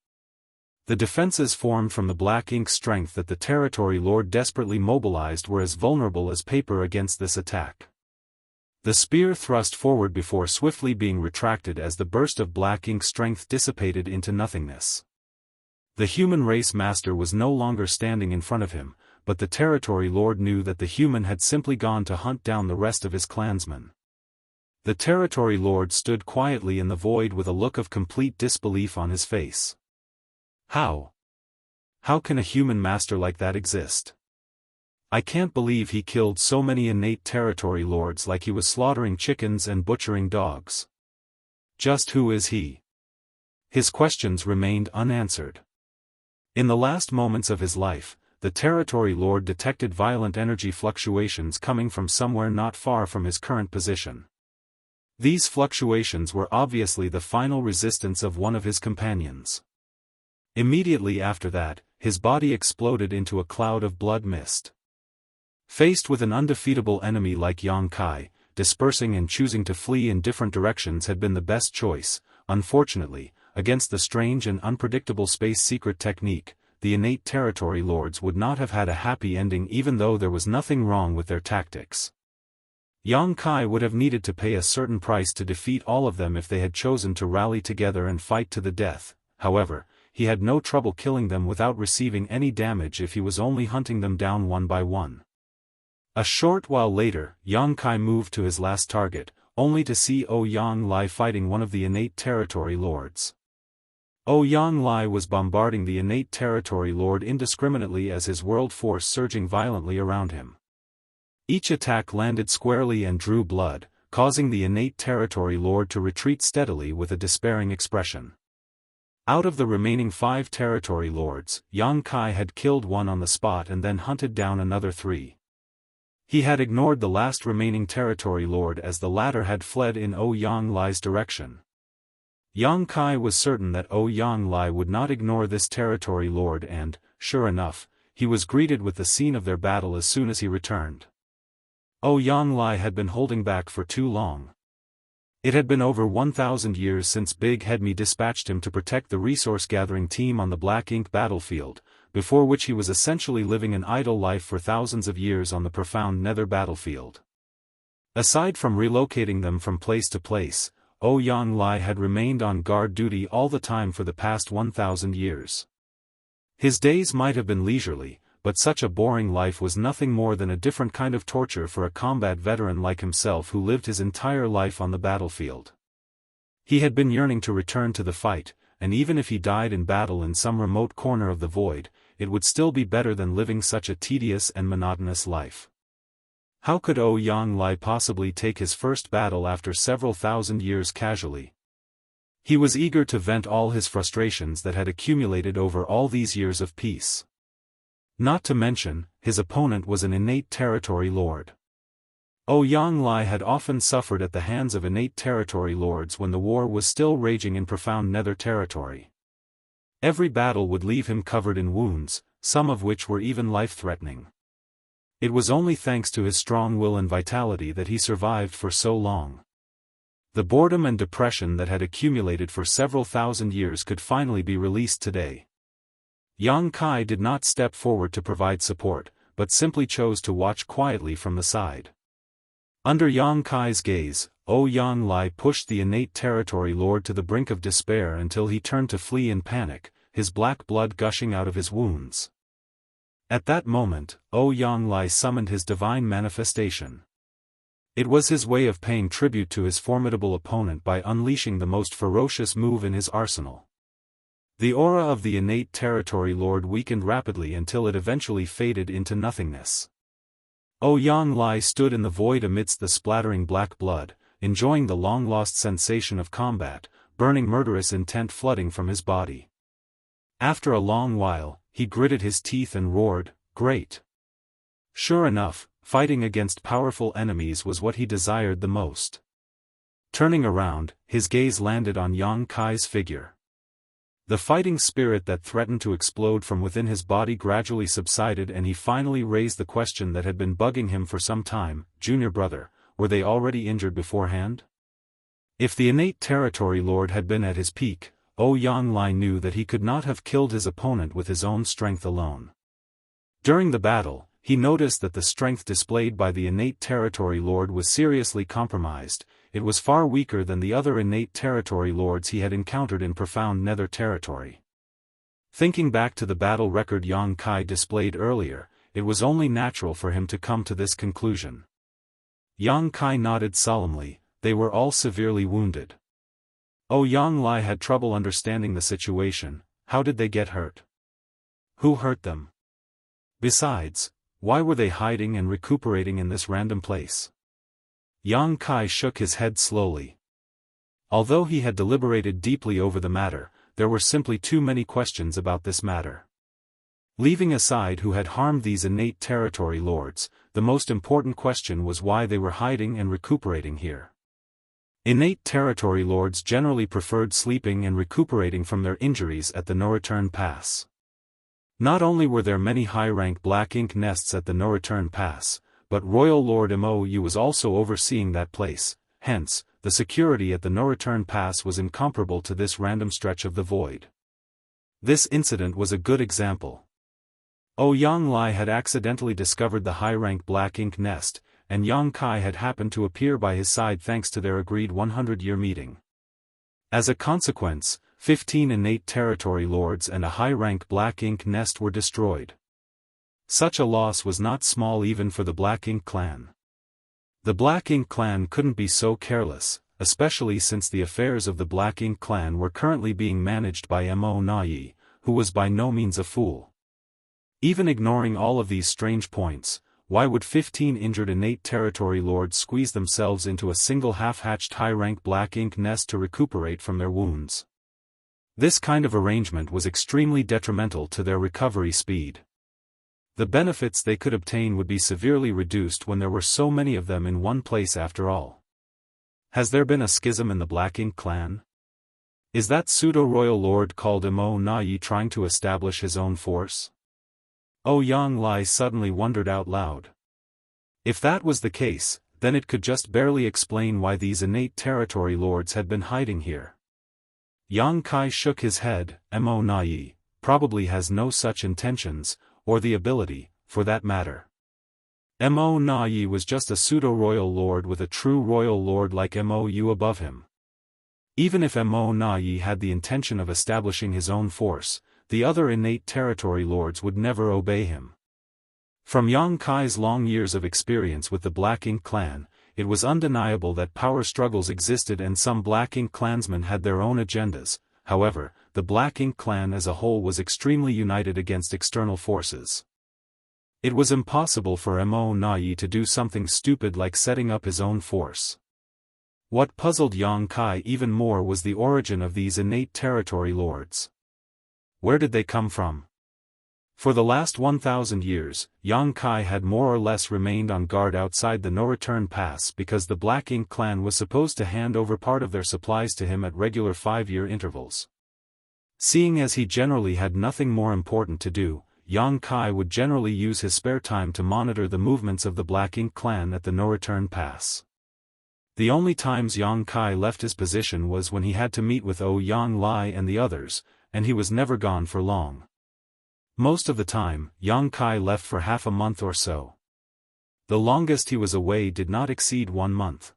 The defenses formed from the black ink strength that the territory lord desperately mobilized were as vulnerable as paper against this attack. The spear thrust forward before swiftly being retracted as the burst of black ink strength dissipated into nothingness. The human race master was no longer standing in front of him, but the territory lord knew that the human had simply gone to hunt down the rest of his clansmen. The territory lord stood quietly in the void with a look of complete disbelief on his face. How can a human master like that exist? I can't believe he killed so many innate territory lords like he was slaughtering chickens and butchering dogs. Just who is he? His questions remained unanswered. In the last moments of his life, the territory lord detected violent energy fluctuations coming from somewhere not far from his current position. These fluctuations were obviously the final resistance of one of his companions. Immediately after that, his body exploded into a cloud of blood mist. Faced with an undefeatable enemy like Yang Kai, dispersing and choosing to flee in different directions had been the best choice. Unfortunately, against the strange and unpredictable space secret technique, the innate territory lords would not have had a happy ending even though there was nothing wrong with their tactics. Yang Kai would have needed to pay a certain price to defeat all of them if they had chosen to rally together and fight to the death. However, he had no trouble killing them without receiving any damage if he was only hunting them down one by one. A short while later, Yang Kai moved to his last target, only to see Ouyang Lai fighting one of the innate territory lords. Ouyang Lai was bombarding the innate territory lord indiscriminately as his world force surging violently around him. Each attack landed squarely and drew blood, causing the innate territory lord to retreat steadily with a despairing expression. Out of the remaining 5 territory lords, Yang Kai had killed one on the spot and then hunted down another 3. He had ignored the last remaining territory lord as the latter had fled in Ouyang Lai's direction. Yang Kai was certain that Ouyang Lai would not ignore this territory lord and, sure enough, he was greeted with the scene of their battle as soon as he returned. Ouyang Lai had been holding back for too long. It had been over 1,000 years since Big Head Me dispatched him to protect the resource-gathering team on the Black Ink battlefield, before which he was essentially living an idle life for thousands of years on the profound Nether battlefield. Aside from relocating them from place to place, Ouyang Lai had remained on guard duty all the time for the past 1,000 years. His days might have been leisurely, but such a boring life was nothing more than a different kind of torture for a combat veteran like himself who lived his entire life on the battlefield. He had been yearning to return to the fight, and even if he died in battle in some remote corner of the void, it would still be better than living such a tedious and monotonous life. How could Ouyang Lai possibly take his first battle after several thousand years casually? He was eager to vent all his frustrations that had accumulated over all these years of peace. Not to mention, his opponent was an innate territory lord. Ouyang Lai had often suffered at the hands of innate territory lords when the war was still raging in profound nether territory. Every battle would leave him covered in wounds, some of which were even life-threatening. It was only thanks to his strong will and vitality that he survived for so long. The boredom and depression that had accumulated for several thousand years could finally be released today. Yang Kai did not step forward to provide support, but simply chose to watch quietly from the side. Under Yang Kai's gaze, Ouyang Lai pushed the innate territory lord to the brink of despair until he turned to flee in panic, his black blood gushing out of his wounds. At that moment, Ouyang Lai summoned his divine manifestation. It was his way of paying tribute to his formidable opponent by unleashing the most ferocious move in his arsenal. The aura of the innate territory lord weakened rapidly until it eventually faded into nothingness. Ouyang Lai stood in the void amidst the splattering black blood, enjoying the long-lost sensation of combat, burning murderous intent flooding from his body. After a long while, he gritted his teeth and roared, "Great!" Sure enough, fighting against powerful enemies was what he desired the most. Turning around, his gaze landed on Yang Kai's figure. The fighting spirit that threatened to explode from within his body gradually subsided, and he finally raised the question that had been bugging him for some time: "Junior brother, were they already injured beforehand?" If the innate territory lord had been at his peak, Ouyang Lai knew that he could not have killed his opponent with his own strength alone. During the battle, he noticed that the strength displayed by the innate territory lord was seriously compromised. It was far weaker than the other innate territory lords he had encountered in profound nether territory. Thinking back to the battle record Yang Kai displayed earlier, it was only natural for him to come to this conclusion. Yang Kai nodded solemnly. They were all severely wounded. Ouyang Lai had trouble understanding the situation. How did they get hurt? Who hurt them? Besides, why were they hiding and recuperating in this random place? Yang Kai shook his head slowly. Although he had deliberated deeply over the matter, there were simply too many questions about this matter. Leaving aside who had harmed these innate territory lords, the most important question was why they were hiding and recuperating here. Innate territory lords generally preferred sleeping and recuperating from their injuries at the no-return pass. Not only were there many high-rank black ink nests at the no-return pass, but Royal Lord Mou was also overseeing that place. Hence, the security at the no-return pass was incomparable to this random stretch of the void. This incident was a good example. Ouyang Lai had accidentally discovered the high-rank black ink nest, and Yang Kai had happened to appear by his side thanks to their agreed 100-year meeting. As a consequence, 15 innate territory lords and a high-rank black ink nest were destroyed. Such a loss was not small even for the Black Ink clan. The Black Ink clan couldn't be so careless, especially since the affairs of the Black Ink clan were currently being managed by Mo Nai, who was by no means a fool. Even ignoring all of these strange points, why would 15 injured innate territory lords squeeze themselves into a single half-hatched high-rank Black Ink nest to recuperate from their wounds? This kind of arrangement was extremely detrimental to their recovery speed. The benefits they could obtain would be severely reduced when there were so many of them in one place after all. Has there been a schism in the Black Ink clan? Is that pseudo-royal lord called Mo Nai trying to establish his own force? Ouyang Lai suddenly wondered out loud. If that was the case, then it could just barely explain why these innate territory lords had been hiding here. Yang Kai shook his head. Mo Nai probably has no such intentions, or the ability, for that matter. Mo Nai was just a pseudo-royal lord with a true royal lord like Mou above him. Even if Mo Nai had the intention of establishing his own force, the other innate territory lords would never obey him. From Yang Kai's long years of experience with the Black Ink clan, it was undeniable that power struggles existed and some Black Ink clansmen had their own agendas. However, the Black Ink clan as a whole was extremely united against external forces. It was impossible for Mo Nai to do something stupid like setting up his own force. What puzzled Yang Kai even more was the origin of these innate territory lords. Where did they come from? For the last 1,000 years, Yang Kai had more or less remained on guard outside the no-return pass because the Black Ink clan was supposed to hand over part of their supplies to him at regular 5-year intervals. Seeing as he generally had nothing more important to do, Yang Kai would generally use his spare time to monitor the movements of the Black Ink clan at the no-return pass. The only times Yang Kai left his position was when he had to meet with Yang Lai and the others, and he was never gone for long. Most of the time, Yang Kai left for half a month or so. The longest he was away did not exceed 1 month.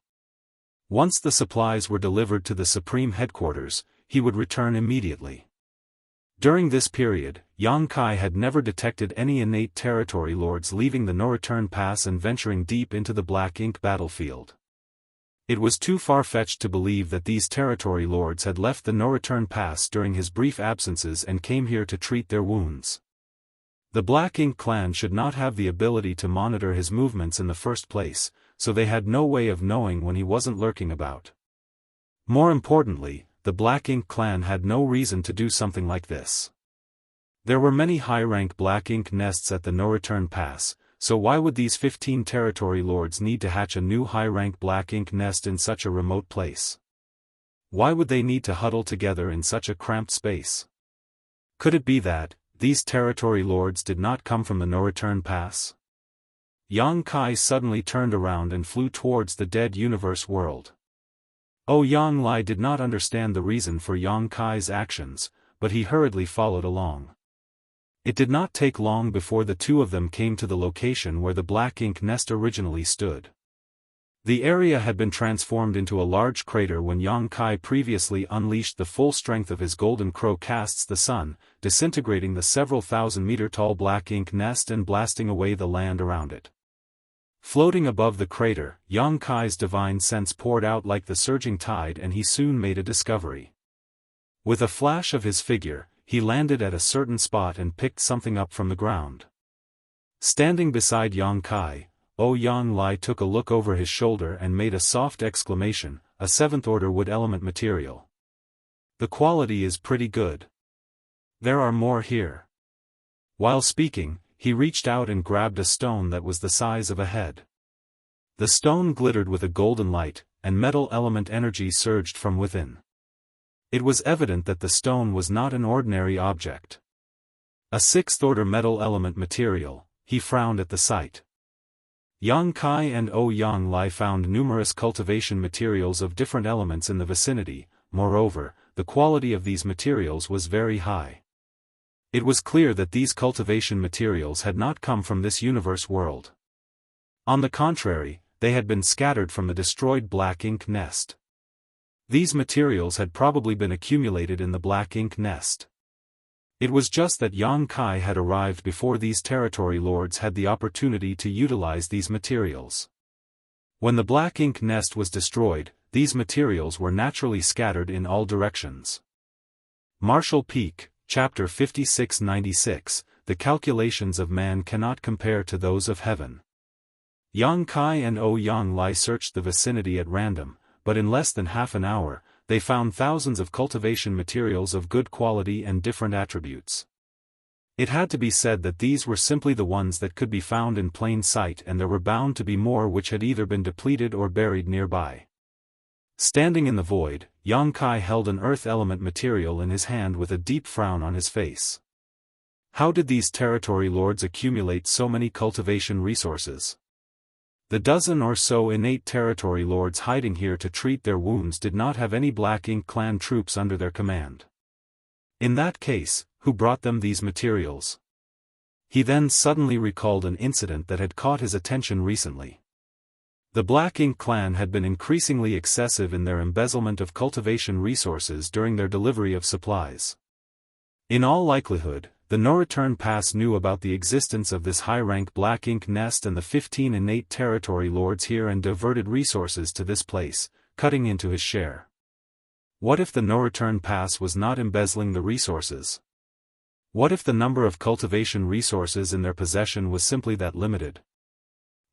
Once the supplies were delivered to the Supreme Headquarters, he would return immediately. During this period, Yang Kai had never detected any innate territory lords leaving the no-return pass and venturing deep into the Black Ink battlefield. It was too far-fetched to believe that these territory lords had left the no-return pass during his brief absences and came here to treat their wounds. The Black Ink clan should not have the ability to monitor his movements in the first place, so they had no way of knowing when he wasn't lurking about. More importantly, the Black Ink clan had no reason to do something like this. There were many high-rank Black Ink nests at the no-return pass, so why would these 15 territory lords need to hatch a new high-rank Black Ink nest in such a remote place? Why would they need to huddle together in such a cramped space? Could it be that these territory lords did not come from the no-return pass? Yang Kai suddenly turned around and flew towards the dead universe world. Yang Lai did not understand the reason for Yang Kai's actions, but he hurriedly followed along. It did not take long before the two of them came to the location where the Black Ink nest originally stood. The area had been transformed into a large crater when Yang Kai previously unleashed the full strength of his golden crow casts the sun, disintegrating the several thousand-meter-tall Black Ink nest and blasting away the land around it. Floating above the crater, Yang Kai's divine sense poured out like the surging tide and he soon made a discovery. With a flash of his figure, he landed at a certain spot and picked something up from the ground. Standing beside Yang Kai, Yang Lai took a look over his shoulder and made a soft exclamation, a 7th-order wood element material. The quality is pretty good. There are more here. While speaking, he reached out and grabbed a stone that was the size of a head. The stone glittered with a golden light, and metal element energy surged from within. It was evident that the stone was not an ordinary object. A 6th-order metal element material. He frowned at the sight. Yang Kai and Yang Lai found numerous cultivation materials of different elements in the vicinity. Moreover, the quality of these materials was very high. It was clear that these cultivation materials had not come from this universe world. On the contrary, they had been scattered from the destroyed Black Ink nest. These materials had probably been accumulated in the Black Ink nest. It was just that Yang Kai had arrived before these territory lords had the opportunity to utilize these materials. When the Black Ink nest was destroyed, these materials were naturally scattered in all directions. Martial Peak, Chapter 5696, The calculations of man cannot compare to those of heaven. Yang Kai and Yang Lai searched the vicinity at random, but in less than half an hour, they found thousands of cultivation materials of good quality and different attributes. It had to be said that these were simply the ones that could be found in plain sight, and there were bound to be more which had either been depleted or buried nearby. Standing in the void, Yang Kai held an earth element material in his hand with a deep frown on his face. How did these territory lords accumulate so many cultivation resources? The dozen or so innate territory lords hiding here to treat their wounds did not have any Black Ink clan troops under their command. In that case, who brought them these materials? He then suddenly recalled an incident that had caught his attention recently. The Black Ink clan had been increasingly excessive in their embezzlement of cultivation resources during their delivery of supplies. In all likelihood, the no-return pass knew about the existence of this high-rank Black Ink nest and the 15 innate territory lords here and diverted resources to this place, cutting into his share. What if the no-return pass was not embezzling the resources? What if the number of cultivation resources in their possession was simply that limited?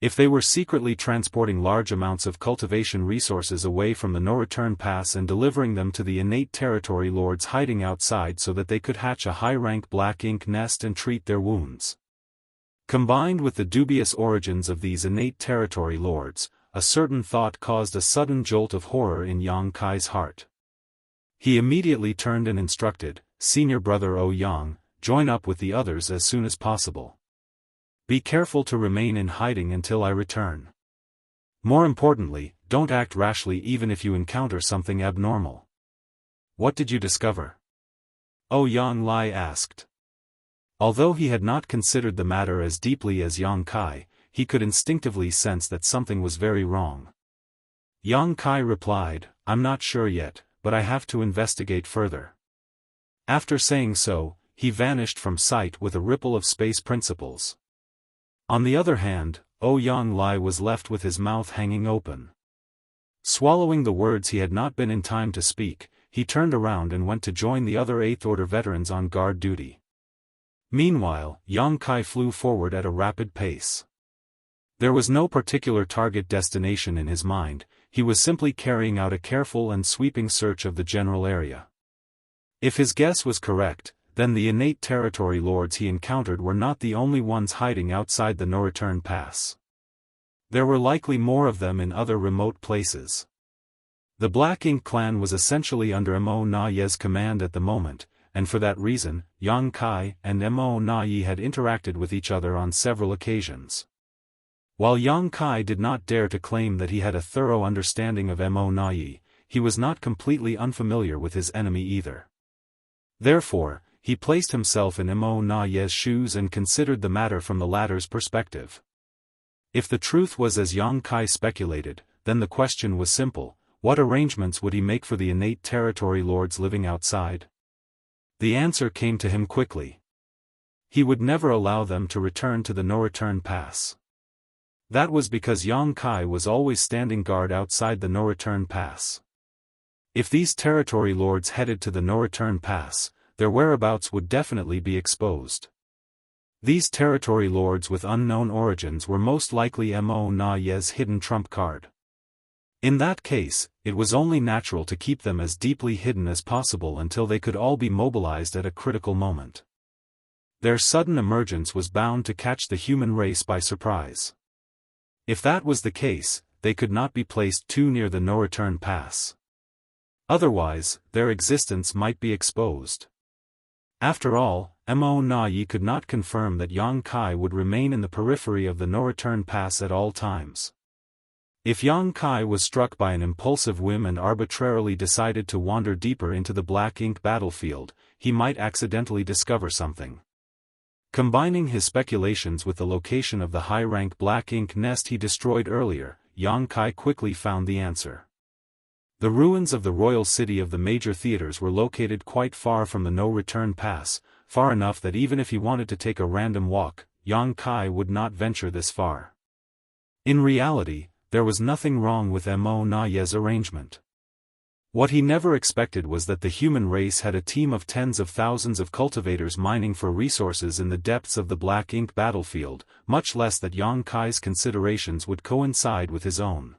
If they were secretly transporting large amounts of cultivation resources away from the no-return pass and delivering them to the innate territory lords hiding outside so that they could hatch a high-rank black ink nest and treat their wounds. Combined with the dubious origins of these innate territory lords, a certain thought caused a sudden jolt of horror in Yang Kai's heart. He immediately turned and instructed, "Senior brother Yang, join up with the others as soon as possible. Be careful to remain in hiding until I return. More importantly, don't act rashly even if you encounter something abnormal." "What did you discover?" Yang Lai asked. Although he had not considered the matter as deeply as Yang Kai, he could instinctively sense that something was very wrong. Yang Kai replied, "I'm not sure yet, but I have to investigate further." After saying so, he vanished from sight with a ripple of space principles. On the other hand, Yang Lai was left with his mouth hanging open. Swallowing the words he had not been in time to speak, he turned around and went to join the other 8th Order veterans on guard duty. Meanwhile, Yang Kai flew forward at a rapid pace. There was no particular target destination in his mind, he was simply carrying out a careful and sweeping search of the general area. If his guess was correct, then the innate territory lords he encountered were not the only ones hiding outside the no-return pass. There were likely more of them in other remote places. The Black Ink clan was essentially under Mo Na Ye's command at the moment, and for that reason, Yang Kai and Mo Na Ye had interacted with each other on several occasions. While Yang Kai did not dare to claim that he had a thorough understanding of Mo Na Ye, he was not completely unfamiliar with his enemy either. Therefore, he placed himself in Mo Na Ye's shoes and considered the matter from the latter's perspective. If the truth was as Yang Kai speculated, then the question was simple: what arrangements would he make for the innate territory lords living outside? The answer came to him quickly. He would never allow them to return to the no-return pass. That was because Yang Kai was always standing guard outside the no-return pass. If these territory lords headed to the no-return pass, their whereabouts would definitely be exposed. These territory lords with unknown origins were most likely Mo Na Ye's hidden trump card. In that case, it was only natural to keep them as deeply hidden as possible until they could all be mobilized at a critical moment. Their sudden emergence was bound to catch the human race by surprise. If that was the case, they could not be placed too near the no-return pass. Otherwise, their existence might be exposed. After all, Mo Na Ye could not confirm that Yang Kai would remain in the periphery of the no-return pass at all times. If Yang Kai was struck by an impulsive whim and arbitrarily decided to wander deeper into the Black Ink battlefield, he might accidentally discover something. Combining his speculations with the location of the high-rank Black Ink nest he destroyed earlier, Yang Kai quickly found the answer. The ruins of the royal city of the major theaters were located quite far from the no-return pass, far enough that even if he wanted to take a random walk, Yang Kai would not venture this far. In reality, there was nothing wrong with Mo Na Ye's arrangement. What he never expected was that the human race had a team of tens of thousands of cultivators mining for resources in the depths of the Black Ink battlefield, much less that Yang Kai's considerations would coincide with his own.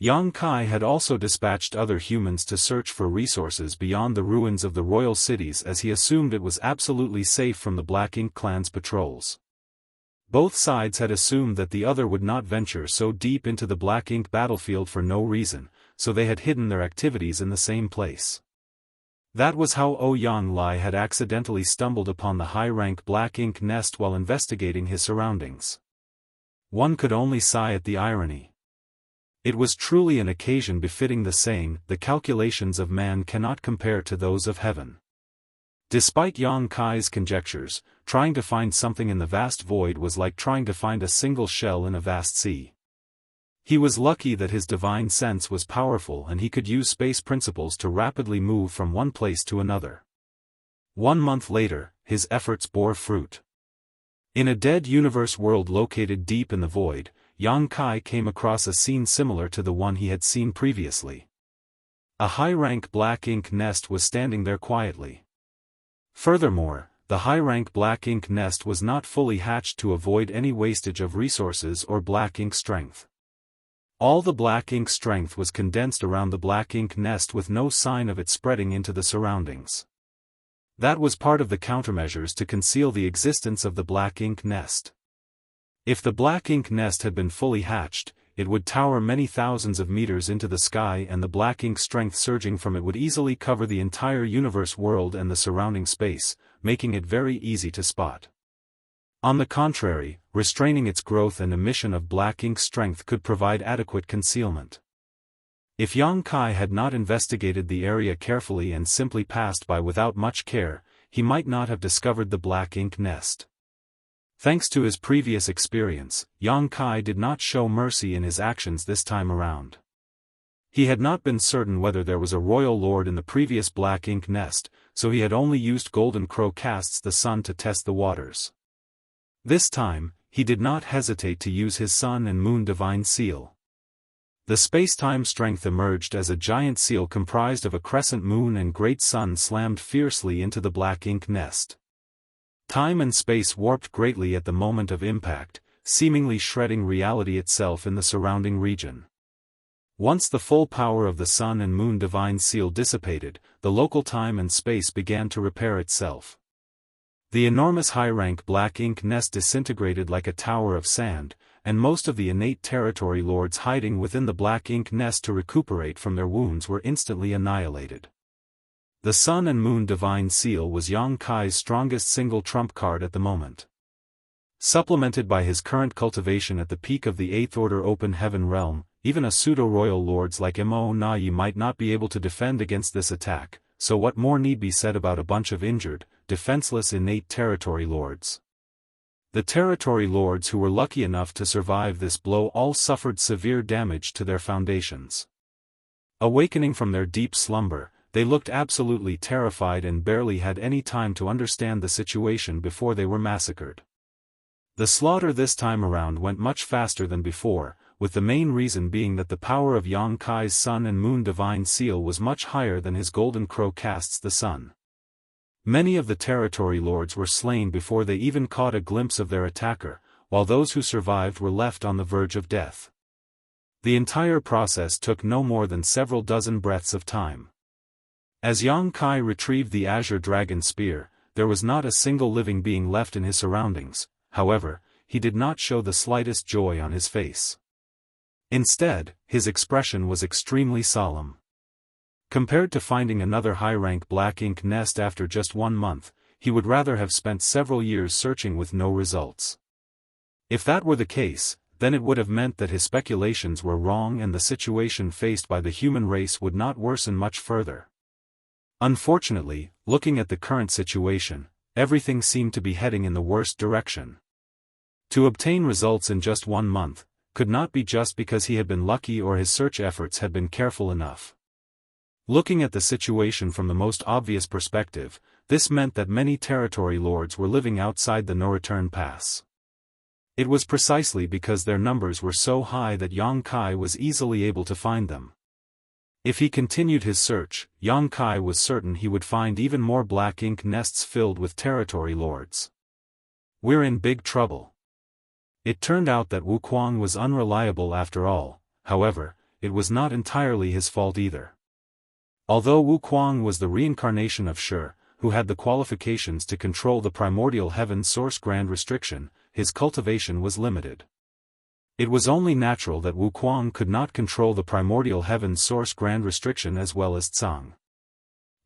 Yang Kai had also dispatched other humans to search for resources beyond the ruins of the royal cities as he assumed it was absolutely safe from the Black Ink clan's patrols. Both sides had assumed that the other would not venture so deep into the Black Ink battlefield for no reason, so they had hidden their activities in the same place. That was how Yang Lai had accidentally stumbled upon the high-rank Black Ink nest while investigating his surroundings. One could only sigh at the irony. It was truly an occasion befitting the saying, "The calculations of man cannot compare to those of heaven." Despite Yang Kai's conjectures, trying to find something in the vast void was like trying to find a single shell in a vast sea. He was lucky that his divine sense was powerful and he could use space principles to rapidly move from one place to another. 1 month later, his efforts bore fruit. In a dead universe world located deep in the void, Yang Kai came across a scene similar to the one he had seen previously. A high-rank Black Ink nest was standing there quietly. Furthermore, the high-rank black ink nest was not fully hatched to avoid any wastage of resources or black ink strength. All the black ink strength was condensed around the black ink nest with no sign of it spreading into the surroundings. That was part of the countermeasures to conceal the existence of the black ink nest. If the black ink nest had been fully hatched, it would tower many thousands of meters into the sky, and the black ink strength surging from it would easily cover the entire universe world and the surrounding space, making it very easy to spot. On the contrary, restraining its growth and emission of black ink strength could provide adequate concealment. If Yang Kai had not investigated the area carefully and simply passed by without much care, he might not have discovered the black ink nest. Thanks to his previous experience, Yang Kai did not show mercy in his actions this time around. He had not been certain whether there was a royal lord in the previous black ink nest, so he had only used Golden Crow casts the sun to test the waters. This time, he did not hesitate to use his sun and moon divine seal. The space-time strength emerged as a giant seal comprised of a crescent moon and great sun slammed fiercely into the black ink nest. Time and space warped greatly at the moment of impact, seemingly shredding reality itself in the surrounding region. Once the full power of the sun and moon divine seal dissipated, the local time and space began to repair itself. The enormous high-rank black ink nest disintegrated like a tower of sand, and most of the innate territory lords hiding within the black ink nest to recuperate from their wounds were instantly annihilated. The Sun and Moon Divine Seal was Yang Kai's strongest single trump card at the moment. Supplemented by his current cultivation at the peak of the 8th Order Open Heaven realm, even a pseudo-royal lords like Mo Na Yi might not be able to defend against this attack, so what more need be said about a bunch of injured, defenseless innate territory lords? The territory lords who were lucky enough to survive this blow all suffered severe damage to their foundations. Awakening from their deep slumber, they looked absolutely terrified and barely had any time to understand the situation before they were massacred. The slaughter this time around went much faster than before, with the main reason being that the power of Yang Kai's Sun and Moon Divine Seal was much higher than his Golden Crow casts the sun. Many of the territory lords were slain before they even caught a glimpse of their attacker, while those who survived were left on the verge of death. The entire process took no more than several dozen breaths of time. As Yang Kai retrieved the Azure Dragon Spear, there was not a single living being left in his surroundings. However, he did not show the slightest joy on his face. Instead, his expression was extremely solemn. Compared to finding another high-rank black ink nest after just 1 month, he would rather have spent several years searching with no results. If that were the case, then it would have meant that his speculations were wrong and the situation faced by the human race would not worsen much further. Unfortunately, looking at the current situation, everything seemed to be heading in the worst direction. To obtain results in just 1 month, could not be just because he had been lucky or his search efforts had been careful enough. Looking at the situation from the most obvious perspective, this meant that many territory lords were living outside the no-return pass. It was precisely because their numbers were so high that Yang Kai was easily able to find them. If he continued his search, Yang Kai was certain he would find even more black ink nests filled with territory lords. We're in big trouble. It turned out that Wu Kuang was unreliable after all. However, it was not entirely his fault either. Although Wu Kuang was the reincarnation of Shi, who had the qualifications to control the primordial heaven source grand restriction, his cultivation was limited. It was only natural that Wu Kuang could not control the primordial heaven source grand restriction as well as Tsang.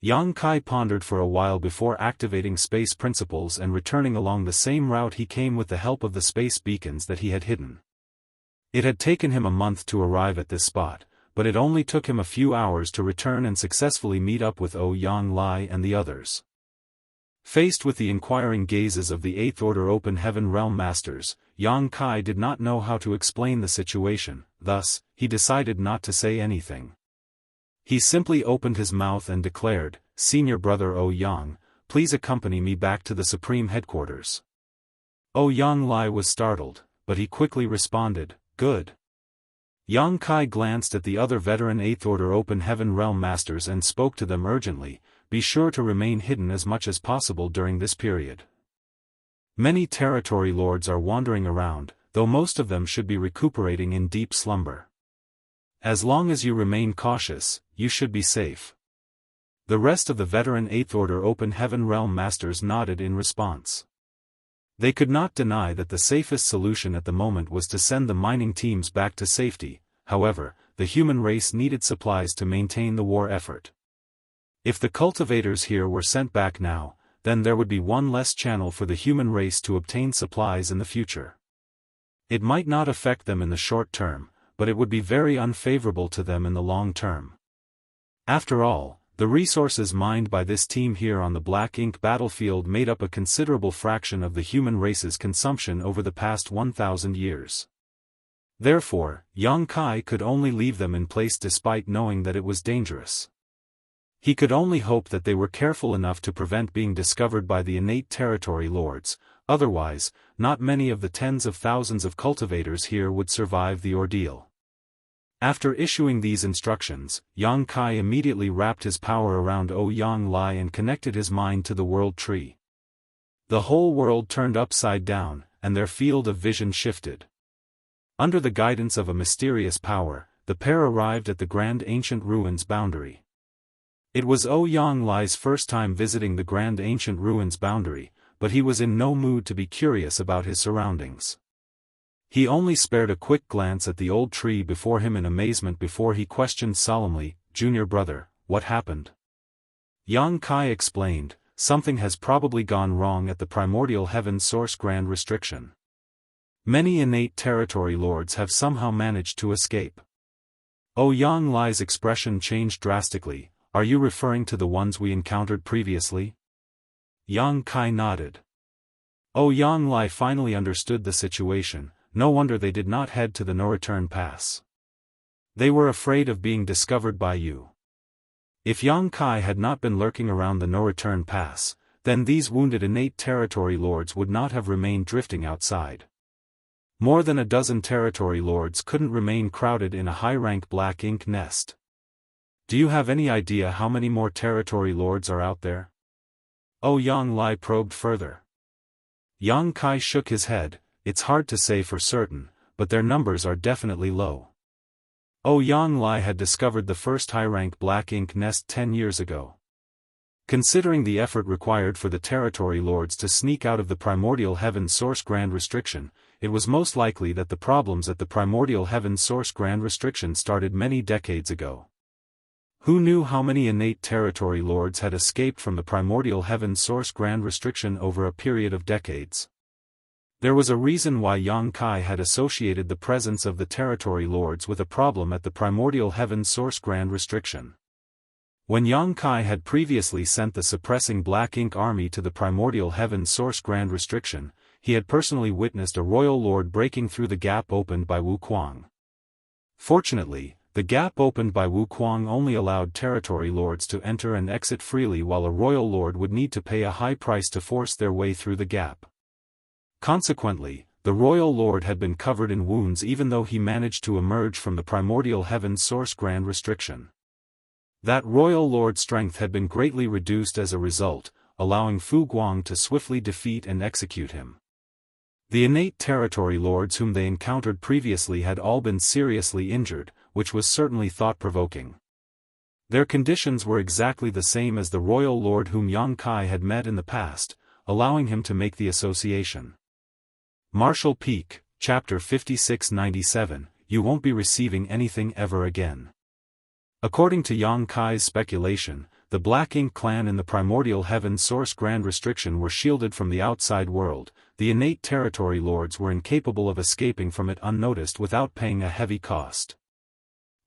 Yang Kai pondered for a while before activating space principles and returning along the same route he came with the help of the space beacons that he had hidden. It had taken him a month to arrive at this spot, but it only took him a few hours to return and successfully meet up with Yang Lai and the others. Faced with the inquiring gazes of the 8th Order Open Heaven Realm Masters, Yang Kai did not know how to explain the situation, thus, he decided not to say anything. He simply opened his mouth and declared, "Senior Brother Yang, please accompany me back to the Supreme Headquarters." Yang Lai was startled, but he quickly responded, "Good." Yang Kai glanced at the other veteran 8th Order Open Heaven Realm Masters and spoke to them urgently, be sure to remain hidden as much as possible during this period. Many territory lords are wandering around, though most of them should be recuperating in deep slumber. As long as you remain cautious, you should be safe. The rest of the veteran 8th Order Open Heaven Realm Masters nodded in response. They could not deny that the safest solution at the moment was to send the mining teams back to safety. However, the human race needed supplies to maintain the war effort. If the cultivators here were sent back now, then there would be one less channel for the human race to obtain supplies in the future. It might not affect them in the short term, but it would be very unfavorable to them in the long term. After all, the resources mined by this team here on the Black Ink battlefield made up a considerable fraction of the human race's consumption over the past 1,000 years. Therefore, Yang Kai could only leave them in place despite knowing that it was dangerous. He could only hope that they were careful enough to prevent being discovered by the innate territory lords, otherwise, not many of the tens of thousands of cultivators here would survive the ordeal. After issuing these instructions, Yang Kai immediately wrapped his power around Ouyang Lai and connected his mind to the world tree. The whole world turned upside down, and their field of vision shifted. Under the guidance of a mysterious power, the pair arrived at the Grand Ancient Ruins boundary. It was Ouyang Lai's first time visiting the Grand Ancient Ruins boundary, but he was in no mood to be curious about his surroundings. He only spared a quick glance at the old tree before him in amazement before he questioned solemnly, "Junior brother, what happened?" Yang Kai explained, "Something has probably gone wrong at the Primordial Heaven Source Grand Restriction. Many innate territory lords have somehow managed to escape." Ouyang Lai's expression changed drastically. "Are you referring to the ones we encountered previously?" Yang Kai nodded. Ouyang Lai finally understood the situation. No wonder they did not head to the no-return pass. They were afraid of being discovered by you. If Yang Kai had not been lurking around the no-return pass, then these wounded innate territory lords would not have remained drifting outside. More than a dozen territory lords couldn't remain crowded in a high-rank Black Ink nest. Do you have any idea how many more territory lords are out there? Ouyang Lai probed further. Yang Kai shook his head. "It's hard to say for certain, but their numbers are definitely low." Ouyang Lai had discovered the first high-rank Black Ink nest 10 years ago. Considering the effort required for the territory lords to sneak out of the Primordial Heaven Source Grand Restriction, it was most likely that the problems at the Primordial Heaven Source Grand Restriction started many decades ago. Who knew how many innate territory lords had escaped from the Primordial Heaven Source Grand Restriction over a period of decades? There was a reason why Yang Kai had associated the presence of the territory lords with a problem at the Primordial Heaven Source Grand Restriction. When Yang Kai had previously sent the suppressing Black Ink army to the Primordial Heaven Source Grand Restriction, he had personally witnessed a royal lord breaking through the gap opened by Wu Kuang. Fortunately, the gap opened by Wu Kuang only allowed territory lords to enter and exit freely, while a royal lord would need to pay a high price to force their way through the gap. Consequently, the royal lord had been covered in wounds even though he managed to emerge from the Primordial Heaven Source Grand Restriction. That royal lord's strength had been greatly reduced as a result, allowing Fu Guang to swiftly defeat and execute him. The innate territory lords whom they encountered previously had all been seriously injured, which was certainly thought-provoking. Their conditions were exactly the same as the royal lord whom Yang Kai had met in the past, allowing him to make the association. Martial Peak, Chapter 5697, You won't be receiving anything ever again. According to Yang Kai's speculation, the Black Ink clan in the Primordial Heaven Source Grand Restriction were shielded from the outside world. The innate territory lords were incapable of escaping from it unnoticed without paying a heavy cost.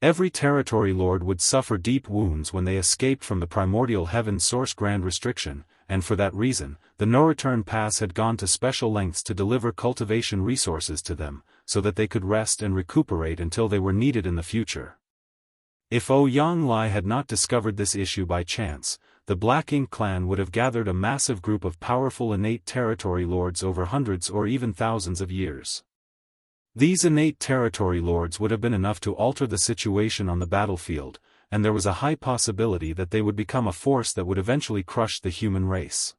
Every territory lord would suffer deep wounds when they escaped from the Primordial Heaven Source Grand Restriction, and for that reason, the no-return pass had gone to special lengths to deliver cultivation resources to them, so that they could rest and recuperate until they were needed in the future. If Ouyang Lai had not discovered this issue by chance, the Black Ink clan would have gathered a massive group of powerful innate territory lords over hundreds or even thousands of years. These innate territory lords would have been enough to alter the situation on the battlefield, and there was a high possibility that they would become a force that would eventually crush the human race.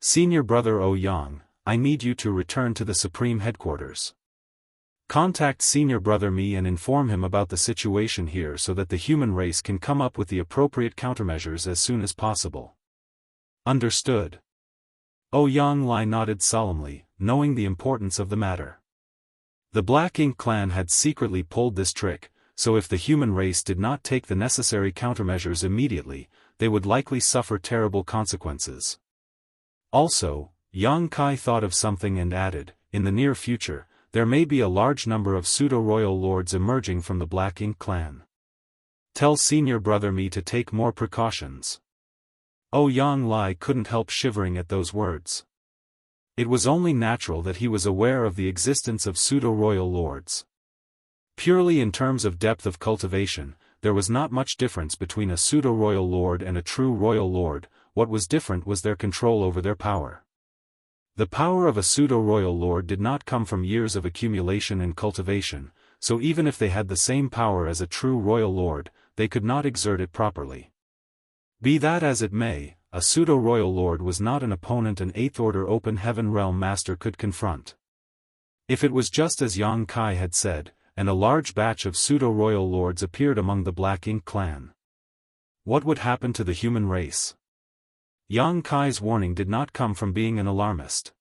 Senior Brother Yang, I need you to return to the Supreme Headquarters. Contact Senior Brother Mi and inform him about the situation here so that the human race can come up with the appropriate countermeasures as soon as possible. Understood. Yang Lai nodded solemnly, knowing the importance of the matter. The Black Ink clan had secretly pulled this trick, so if the human race did not take the necessary countermeasures immediately, they would likely suffer terrible consequences. Also, Yang Kai thought of something and added, in the near future, there may be a large number of pseudo-royal lords emerging from the Black Ink clan. Tell Senior Brother Mi to take more precautions. Yang Lai couldn't help shivering at those words. It was only natural that he was aware of the existence of pseudo-royal lords. Purely in terms of depth of cultivation, there was not much difference between a pseudo-royal lord and a true royal lord. What was different was their control over their power. The power of a pseudo-royal lord did not come from years of accumulation and cultivation, so even if they had the same power as a true royal lord, they could not exert it properly. Be that as it may, a pseudo-royal lord was not an opponent an 8th Order Open Heaven Realm Master could confront. If it was just as Yang Kai had said, and a large batch of pseudo-royal lords appeared among the Black Ink clan, what would happen to the human race? Yang Kai's warning did not come from being an alarmist.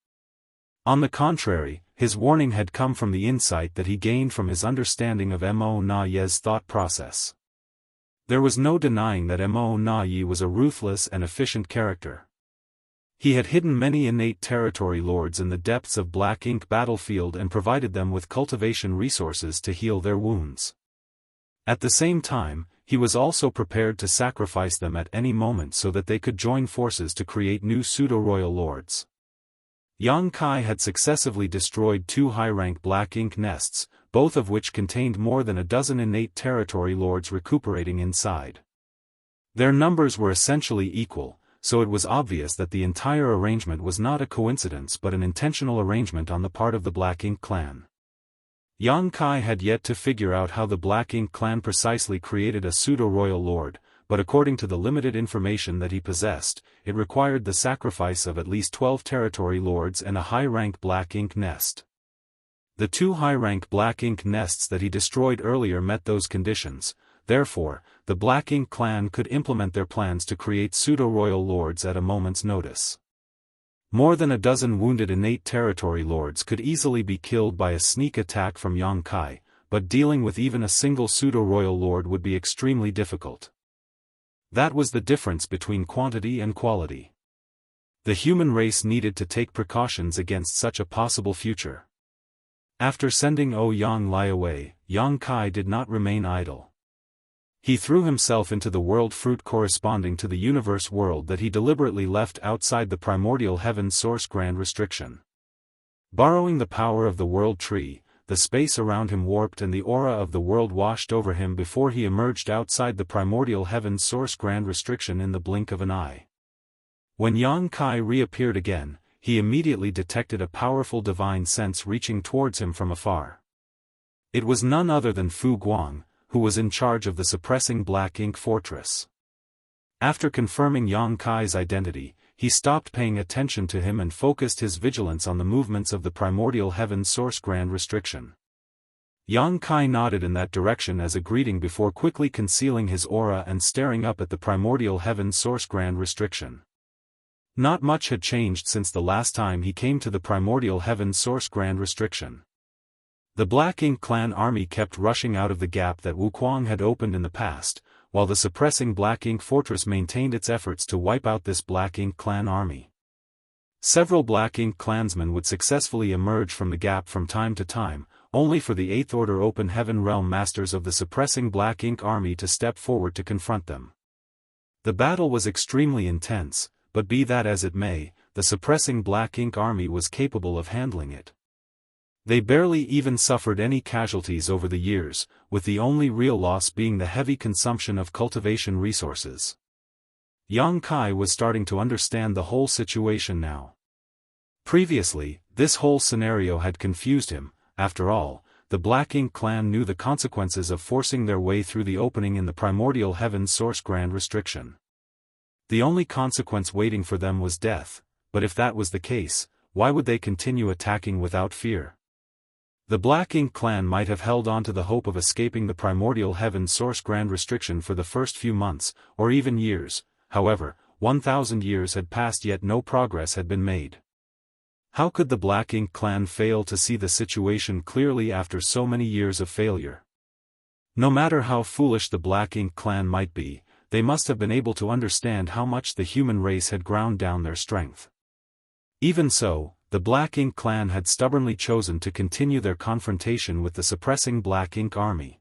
On the contrary, his warning had come from the insight that he gained from his understanding of Mo Na Ye's thought process. There was no denying that Mo Na Ye was a ruthless and efficient character. He had hidden many innate territory lords in the depths of Black Ink battlefield and provided them with cultivation resources to heal their wounds. At the same time, he was also prepared to sacrifice them at any moment so that they could join forces to create new pseudo-royal lords. Yang Kai had successively destroyed 2 high-rank Black Ink nests, both of which contained more than a dozen innate territory lords recuperating inside. Their numbers were essentially equal, so it was obvious that the entire arrangement was not a coincidence but an intentional arrangement on the part of the Black Ink clan. Yang Kai had yet to figure out how the Black Ink clan precisely created a pseudo-royal lord, but according to the limited information that he possessed, it required the sacrifice of at least 12 territory lords and a high-rank Black Ink nest. The 2 high-rank Black Ink nests that he destroyed earlier met those conditions, therefore, the Black Ink clan could implement their plans to create pseudo-royal lords at a moment's notice. More than a dozen wounded innate territory lords could easily be killed by a sneak attack from Yang Kai, but dealing with even a single pseudo-royal lord would be extremely difficult. That was the difference between quantity and quality. The human race needed to take precautions against such a possible future. After sending Yang Lai away, Yang Kai did not remain idle. He threw himself into the world fruit corresponding to the universe world that he deliberately left outside the primordial heaven source grand restriction. Borrowing the power of the world tree, the space around him warped and the aura of the world washed over him before he emerged outside the primordial heaven source grand restriction in the blink of an eye. When Yang Kai reappeared again, he immediately detected a powerful divine sense reaching towards him from afar. It was none other than Fu Guang, who was in charge of the suppressing Black Ink fortress. After confirming Yang Kai's identity, he stopped paying attention to him and focused his vigilance on the movements of the primordial heaven source grand restriction. Yang Kai nodded in that direction as a greeting before quickly concealing his aura and staring up at the primordial heaven source grand restriction. Not much had changed since the last time he came to the primordial heaven source grand restriction. The Black Ink clan army kept rushing out of the gap that Wuquang had opened in the past, while the suppressing Black Ink fortress maintained its efforts to wipe out this Black Ink clan army. Several Black Ink clansmen would successfully emerge from the gap from time to time, only for the 8th Order Open Heaven Realm Masters of the suppressing Black Ink army to step forward to confront them. The battle was extremely intense, but be that as it may, the suppressing Black Ink army was capable of handling it. They barely even suffered any casualties over the years, with the only real loss being the heavy consumption of cultivation resources. Yang Kai was starting to understand the whole situation now. Previously, this whole scenario had confused him. After all, the Black Ink clan knew the consequences of forcing their way through the opening in the primordial heaven source grand restriction. The only consequence waiting for them was death, but if that was the case, why would they continue attacking without fear? The Black Ink clan might have held on to the hope of escaping the primordial heaven source grand restriction for the first few months, or even years. However, 1,000 years had passed yet no progress had been made. How could the Black Ink clan fail to see the situation clearly after so many years of failure? No matter how foolish the Black Ink clan might be, they must have been able to understand how much the human race had ground down their strength. Even so, the Black Ink clan had stubbornly chosen to continue their confrontation with the suppressing Black Ink army.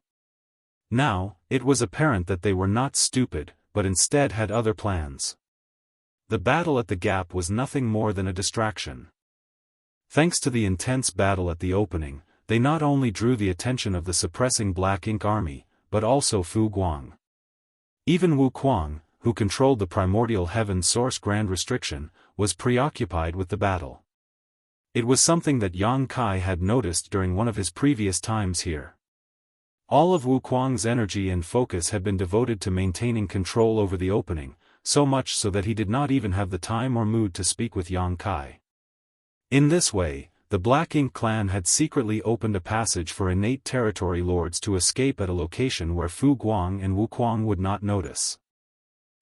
Now, it was apparent that they were not stupid, but instead had other plans. The battle at the gap was nothing more than a distraction. Thanks to the intense battle at the opening, they not only drew the attention of the suppressing Black Ink army, but also Fu Guang. Even Wu Kuang, who controlled the primordial heaven source grand restriction, was preoccupied with the battle. It was something that Yang Kai had noticed during one of his previous times here. All of Wu Kuang's energy and focus had been devoted to maintaining control over the opening, so much so that he did not even have the time or mood to speak with Yang Kai. In this way, the Black Ink clan had secretly opened a passage for innate territory lords to escape at a location where Fu Guang and Wu Kuang would not notice.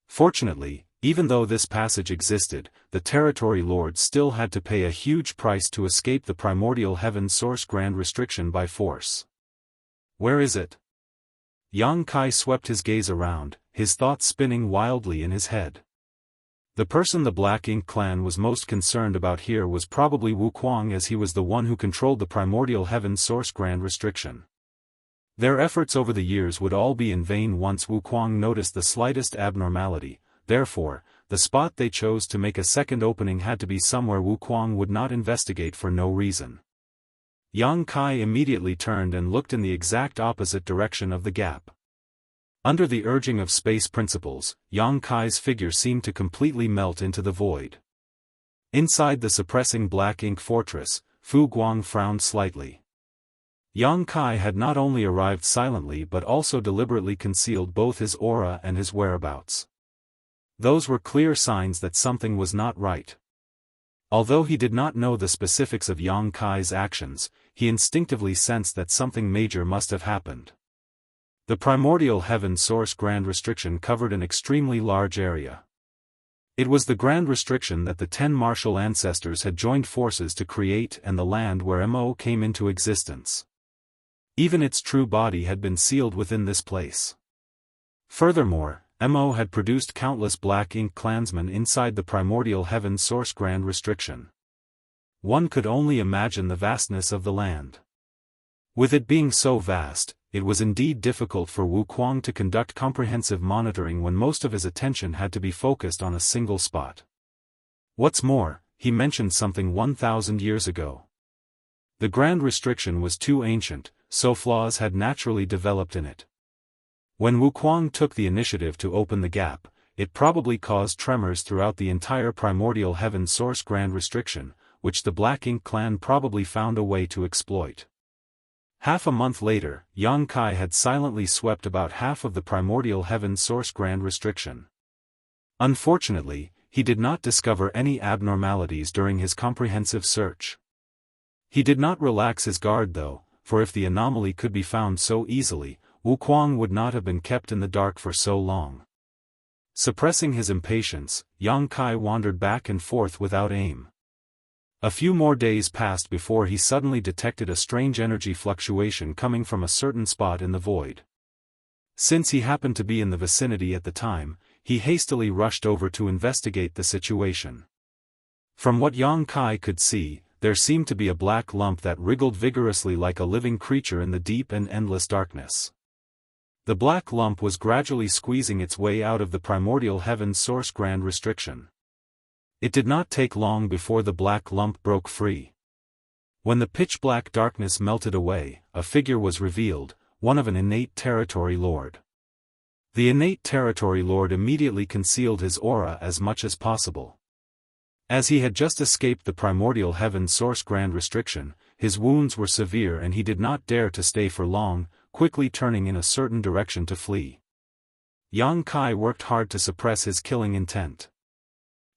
Fortunately, even though this passage existed, the territory lords still had to pay a huge price to escape the primordial heaven source grand restriction by force. Where is it? Yang Kai swept his gaze around, his thoughts spinning wildly in his head. The person the Black Ink clan was most concerned about here was probably Wu Kuang, as he was the one who controlled the primordial heaven source grand restriction. Their efforts over the years would all be in vain once Wu Kuang noticed the slightest abnormality. Therefore, the spot they chose to make a second opening had to be somewhere Wu Kuang would not investigate for no reason. Yang Kai immediately turned and looked in the exact opposite direction of the gap. Under the urging of space principles, Yang Kai's figure seemed to completely melt into the void. Inside the suppressing Black Ink fortress, Fu Guang frowned slightly. Yang Kai had not only arrived silently but also deliberately concealed both his aura and his whereabouts. Those were clear signs that something was not right. Although he did not know the specifics of Yang Kai's actions, he instinctively sensed that something major must have happened. The primordial heaven source grand restriction covered an extremely large area. It was the grand restriction that the 10 martial ancestors had joined forces to create, and the land where Mo came into existence. Even its true body had been sealed within this place. Furthermore, Mo had produced countless Black Ink clansmen inside the primordial heaven source grand restriction. One could only imagine the vastness of the land. With it being so vast, it was indeed difficult for Wu Kuang to conduct comprehensive monitoring when most of his attention had to be focused on a single spot. What's more, he mentioned something 1,000 years ago. The grand restriction was too ancient, so flaws had naturally developed in it. When Wu Kuang took the initiative to open the gap, it probably caused tremors throughout the entire primordial heaven source grand restriction, which the Black Ink clan probably found a way to exploit. Half a month later, Yang Kai had silently swept about half of the primordial heaven source grand restriction. Unfortunately, he did not discover any abnormalities during his comprehensive search. He did not relax his guard though, for if the anomaly could be found so easily, Wu Kuang would not have been kept in the dark for so long. Suppressing his impatience, Yang Kai wandered back and forth without aim. A few more days passed before he suddenly detected a strange energy fluctuation coming from a certain spot in the void. Since he happened to be in the vicinity at the time, he hastily rushed over to investigate the situation. From what Yang Kai could see, there seemed to be a black lump that wriggled vigorously like a living creature in the deep and endless darkness. The black lump was gradually squeezing its way out of the primordial heaven source grand restriction. It did not take long before the black lump broke free. When the pitch-black darkness melted away, a figure was revealed, one of an innate territory lord. The innate territory lord immediately concealed his aura as much as possible. As he had just escaped the primordial heaven source grand restriction, his wounds were severe and he did not dare to stay for long, quickly turning in a certain direction to flee. Yang Kai worked hard to suppress his killing intent.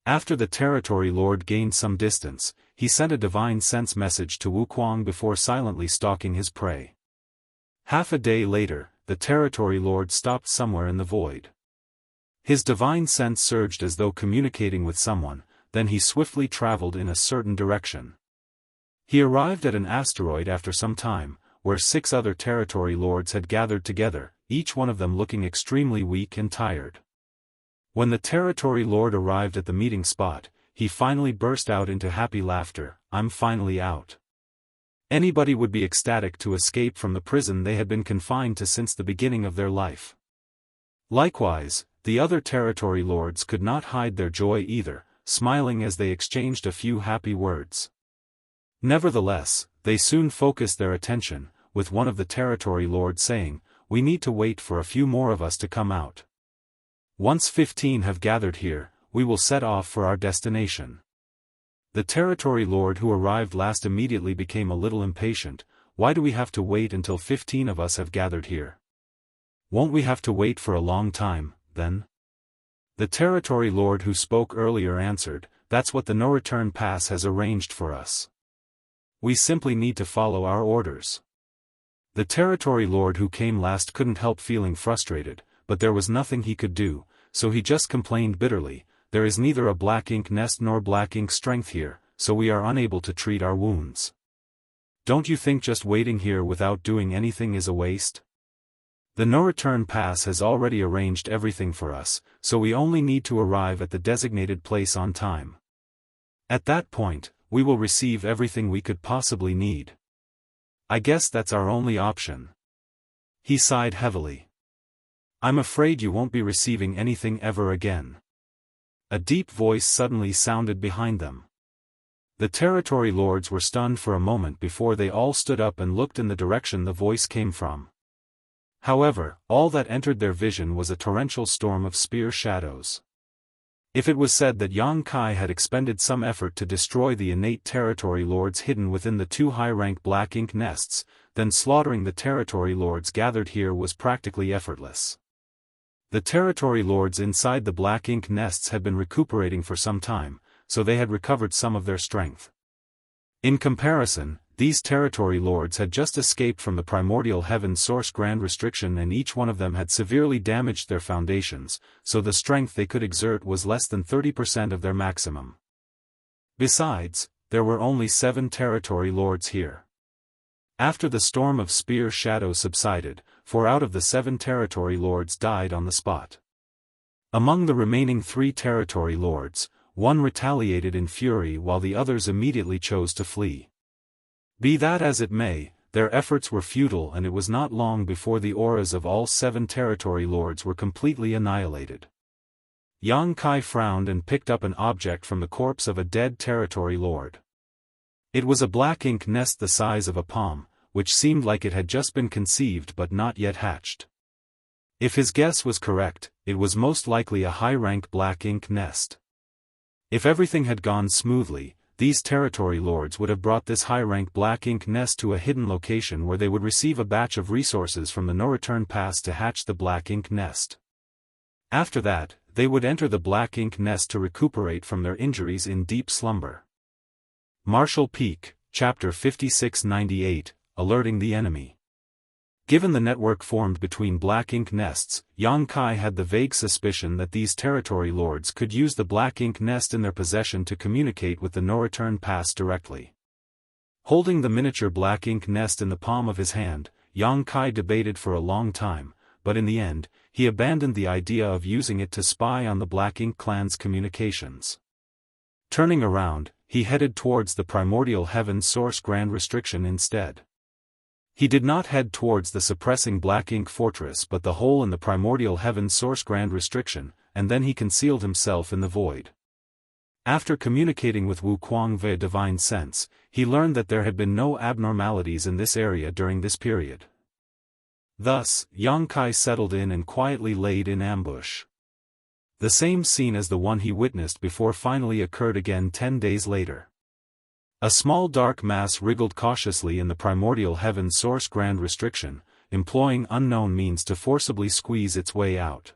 After the territory lord gained some distance, he sent a divine sense message to Wu Kuang before silently stalking his prey. Half a day later, the territory lord stopped somewhere in the void. His divine sense surged as though communicating with someone, then he swiftly traveled in a certain direction. He arrived at an asteroid after some time, where 6 other territory lords had gathered together, each one of them looking extremely weak and tired. When the territory lord arrived at the meeting spot, he finally burst out into happy laughter. "I'm finally out." Anybody would be ecstatic to escape from the prison they had been confined to since the beginning of their life. Likewise, the other territory lords could not hide their joy either, smiling as they exchanged a few happy words. Nevertheless, they soon focused their attention, with one of the territory lords saying, "We need to wait for a few more of us to come out. Once 15 have gathered here, we will set off for our destination." The territory lord who arrived last immediately became a little impatient. "Why do we have to wait until 15 of us have gathered here? Won't we have to wait for a long time, then?" The territory lord who spoke earlier answered, "That's what the no-return pass has arranged for us. We simply need to follow our orders." The territory lord who came last couldn't help feeling frustrated, but there was nothing he could do, so he just complained bitterly, "There is neither a black ink nest nor black ink strength here, so we are unable to treat our wounds. Don't you think just waiting here without doing anything is a waste? The no-return pass has already arranged everything for us, so we only need to arrive at the designated place on time. At that point, we will receive everything we could possibly need. I guess that's our only option." He sighed heavily. "I'm afraid you won't be receiving anything ever again." A deep voice suddenly sounded behind them. The territory lords were stunned for a moment before they all stood up and looked in the direction the voice came from. However, all that entered their vision was a torrential storm of spear shadows. If it was said that Yang Kai had expended some effort to destroy the innate territory lords hidden within the 2 high-rank black ink nests, then slaughtering the territory lords gathered here was practically effortless. The territory lords inside the black ink nests had been recuperating for some time, so they had recovered some of their strength. In comparison, these territory lords had just escaped from the primordial heaven source grand restriction and each one of them had severely damaged their foundations, so the strength they could exert was less than 30% of their maximum. Besides, there were only 7 territory lords here. After the storm of spear shadows subsided, 4 out of the 7 territory lords died on the spot. Among the remaining 3 territory lords, 1 retaliated in fury while the others immediately chose to flee. Be that as it may, their efforts were futile and it was not long before the auras of all 7 territory lords were completely annihilated. Yang Kai frowned and picked up an object from the corpse of a dead territory lord. It was a black ink nest the size of a palm, which seemed like it had just been conceived but not yet hatched. If his guess was correct, it was most likely a high-rank black ink nest. If everything had gone smoothly, these territory lords would have brought this high-rank black ink nest to a hidden location where they would receive a batch of resources from the no-return pass to hatch the black ink nest. After that, they would enter the black ink nest to recuperate from their injuries in deep slumber. Marshall Peak, Chapter 5698, Alerting the Enemy. Given the network formed between black ink nests, Yang Kai had the vague suspicion that these territory lords could use the black ink nest in their possession to communicate with the no-return pass directly. Holding the miniature black ink nest in the palm of his hand, Yang Kai debated for a long time, but in the end, he abandoned the idea of using it to spy on the black ink clan's communications. Turning around, he headed towards the primordial heaven source grand restriction instead. He did not head towards the suppressing black ink fortress but the hole in the primordial heaven source grand restriction, and then he concealed himself in the void. After communicating with Wu Kuang via divine sense, he learned that there had been no abnormalities in this area during this period. Thus, Yang Kai settled in and quietly laid in ambush. The same scene as the one he witnessed before finally occurred again 10 days later. A small dark mass wriggled cautiously in the primordial heaven's source grand restriction, employing unknown means to forcibly squeeze its way out.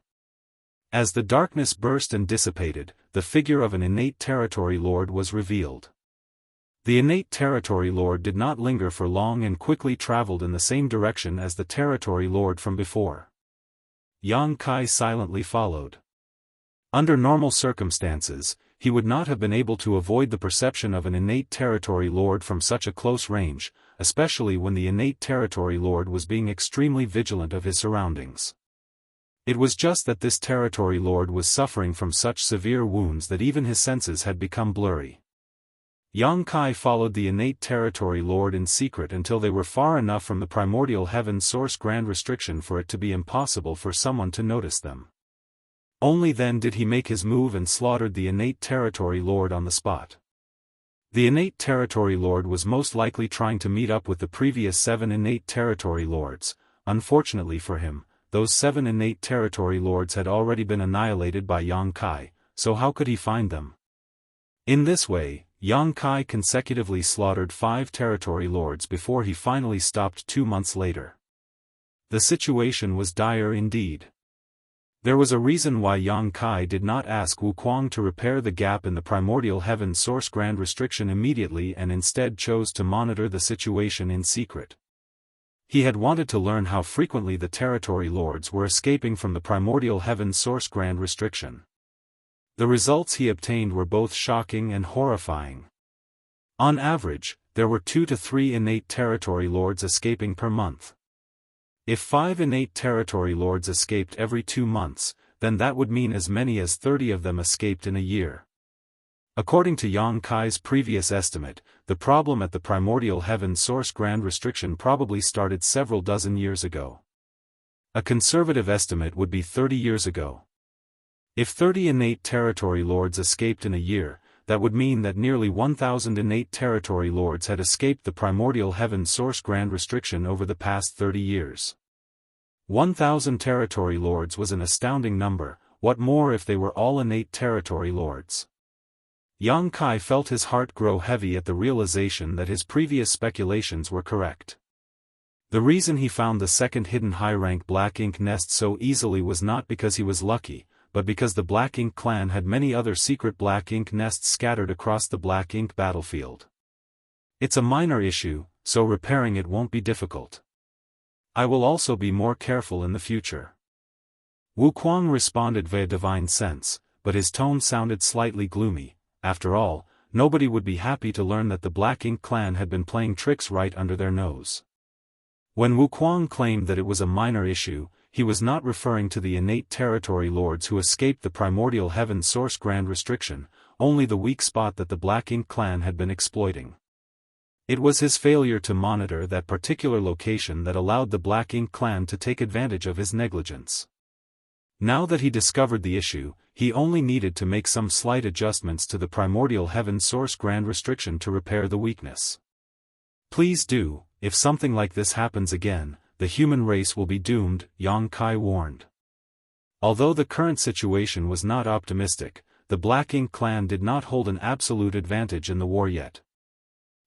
As the darkness burst and dissipated, the figure of an innate territory lord was revealed. The innate territory lord did not linger for long and quickly traveled in the same direction as the territory lord from before. Yang Kai silently followed. Under normal circumstances, he would not have been able to avoid the perception of an innate territory lord from such a close range, especially when the innate territory lord was being extremely vigilant of his surroundings. It was just that this territory lord was suffering from such severe wounds that even his senses had become blurry. Yang Kai followed the innate territory lord in secret until they were far enough from the primordial heaven's source grand restriction for it to be impossible for someone to notice them. Only then did he make his move and slaughtered the innate territory lord on the spot. The innate territory lord was most likely trying to meet up with the previous 7 innate territory lords. Unfortunately for him, those 7 innate territory lords had already been annihilated by Yang Kai, so how could he find them? In this way, Yang Kai consecutively slaughtered 5 territory lords before he finally stopped 2 months later. The situation was dire indeed. There was a reason why Yang Kai did not ask Wu Kuang to repair the gap in the primordial heaven's source grand restriction immediately and instead chose to monitor the situation in secret. He had wanted to learn how frequently the territory lords were escaping from the primordial heaven's source grand restriction. The results he obtained were both shocking and horrifying. On average, there were 2 to 3 innate territory lords escaping per month. If 5 innate territory lords escaped every 2 months, then that would mean as many as 30 of them escaped in a year. According to Yang Kai's previous estimate, the problem at the primordial heaven's source grand restriction probably started several dozen years ago. A conservative estimate would be 30 years ago. If 30 innate territory lords escaped in a year, that would mean that nearly 1,000 innate territory lords had escaped the primordial heaven's source grand restriction over the past 30 years. 1,000 territory lords was an astounding number. What more if they were all innate territory lords? Yang Kai felt his heart grow heavy at the realization that his previous speculations were correct. The reason he found the second hidden high-rank black ink nest so easily was not because he was lucky, but because the Black Ink clan had many other secret black ink nests scattered across the Black Ink battlefield. It's a minor issue, so repairing it won't be difficult. I will also be more careful in the future. Wu Kuang responded via divine sense, but his tone sounded slightly gloomy. After all, nobody would be happy to learn that the Black Ink clan had been playing tricks right under their nose. When Wu Kuang claimed that it was a minor issue, he was not referring to the innate territory lords who escaped the primordial heaven's source grand restriction, only the weak spot that the Black Ink clan had been exploiting. It was his failure to monitor that particular location that allowed the Black Ink clan to take advantage of his negligence. Now that he discovered the issue, he only needed to make some slight adjustments to the primordial heaven's source grand restriction to repair the weakness. Please do, if something like this happens again, the human race will be doomed, Yang Kai warned. Although the current situation was not optimistic, the Black Ink clan did not hold an absolute advantage in the war yet.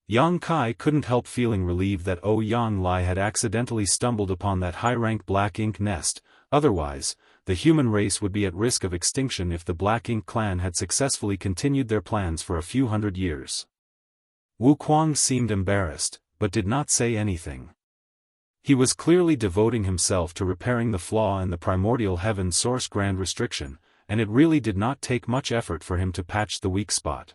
Yang Kai couldn't help feeling relieved that Yang Lai had accidentally stumbled upon that high-rank Black Ink nest. Otherwise, the human race would be at risk of extinction if the Black Ink clan had successfully continued their plans for a few hundred years. Wu Kuang seemed embarrassed, but did not say anything. He was clearly devoting himself to repairing the flaw in the primordial heaven's source grand restriction, and it really did not take much effort for him to patch the weak spot.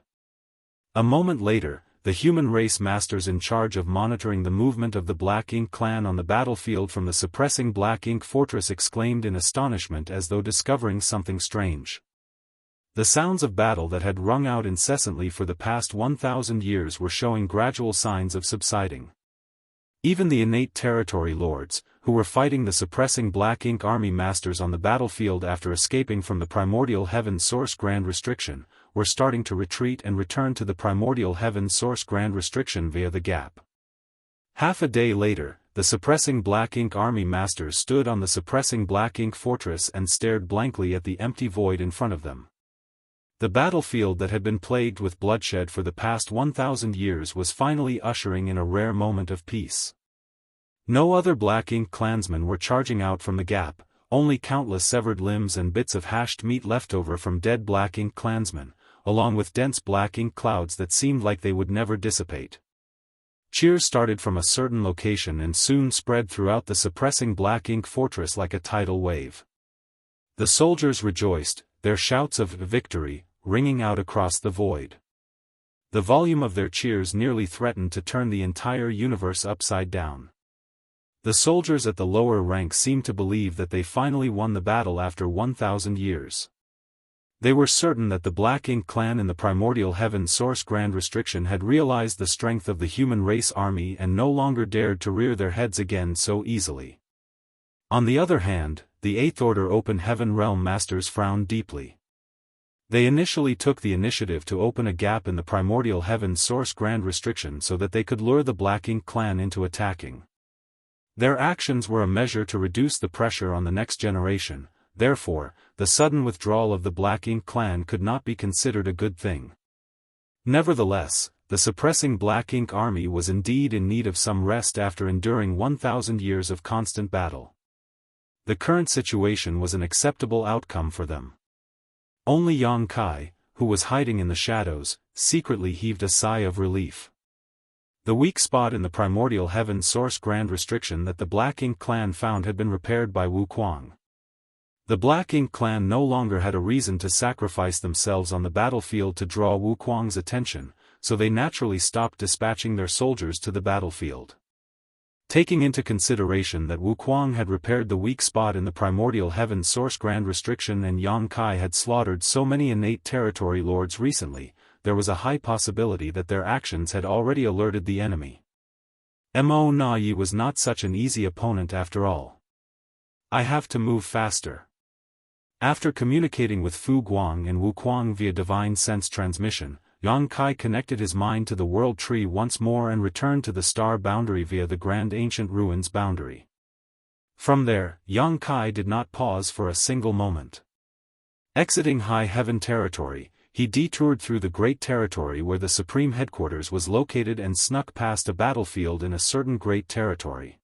A moment later, the human race masters in charge of monitoring the movement of the Black Ink clan on the battlefield from the suppressing Black Ink fortress exclaimed in astonishment as though discovering something strange. The sounds of battle that had rung out incessantly for the past 1,000 years were showing gradual signs of subsiding. Even the innate territory lords, who were fighting the suppressing Black Ink army masters on the battlefield after escaping from the primordial heaven's source grand restriction, were starting to retreat and return to the primordial heaven's source grand restriction via the gap. Half a day later, the suppressing Black Ink army masters stood on the suppressing Black Ink fortress and stared blankly at the empty void in front of them. The battlefield that had been plagued with bloodshed for the past 1,000 years was finally ushering in a rare moment of peace. No other Black Ink clansmen were charging out from the gap, only countless severed limbs and bits of hashed meat left over from dead Black Ink clansmen, along with dense Black Ink clouds that seemed like they would never dissipate. Cheers started from a certain location and soon spread throughout the suppressing Black Ink fortress like a tidal wave. The soldiers rejoiced, their shouts of victory ringing out across the void. The volume of their cheers nearly threatened to turn the entire universe upside down. The soldiers at the lower ranks seemed to believe that they finally won the battle after 1,000 years. They were certain that the Black Ink clan in the primordial heaven source grand restriction had realized the strength of the human race army and no longer dared to rear their heads again so easily. On the other hand, the Eighth Order Open Heaven Realm Masters frowned deeply. They initially took the initiative to open a gap in the primordial heaven source grand restriction so that they could lure the Black Ink clan into attacking. Their actions were a measure to reduce the pressure on the next generation, therefore, the sudden withdrawal of the Black Ink clan could not be considered a good thing. Nevertheless, the suppressing Black Ink army was indeed in need of some rest after enduring 1,000 years of constant battle. The current situation was an acceptable outcome for them. Only Yang Kai, who was hiding in the shadows, secretly heaved a sigh of relief. The weak spot in the primordial heaven source grand restriction that the Black Ink clan found had been repaired by Wu Kuang. The Black Ink clan no longer had a reason to sacrifice themselves on the battlefield to draw Wu Kuang's attention, so they naturally stopped dispatching their soldiers to the battlefield. Taking into consideration that Wu Kuang had repaired the weak spot in the primordial heaven source grand restriction and Yang Kai had slaughtered so many innate territory lords recently, there was a high possibility that their actions had already alerted the enemy. Mo Na Yi was not such an easy opponent after all. I have to move faster. After communicating with Fu Guang and Wu Kuang via divine sense transmission, Yang Kai connected his mind to the world tree once more and returned to the star boundary via the grand ancient ruins boundary. From there, Yang Kai did not pause for a single moment. Exiting high heaven territory, he detoured through the great territory where the supreme headquarters was located and snuck past a battlefield in a certain great territory.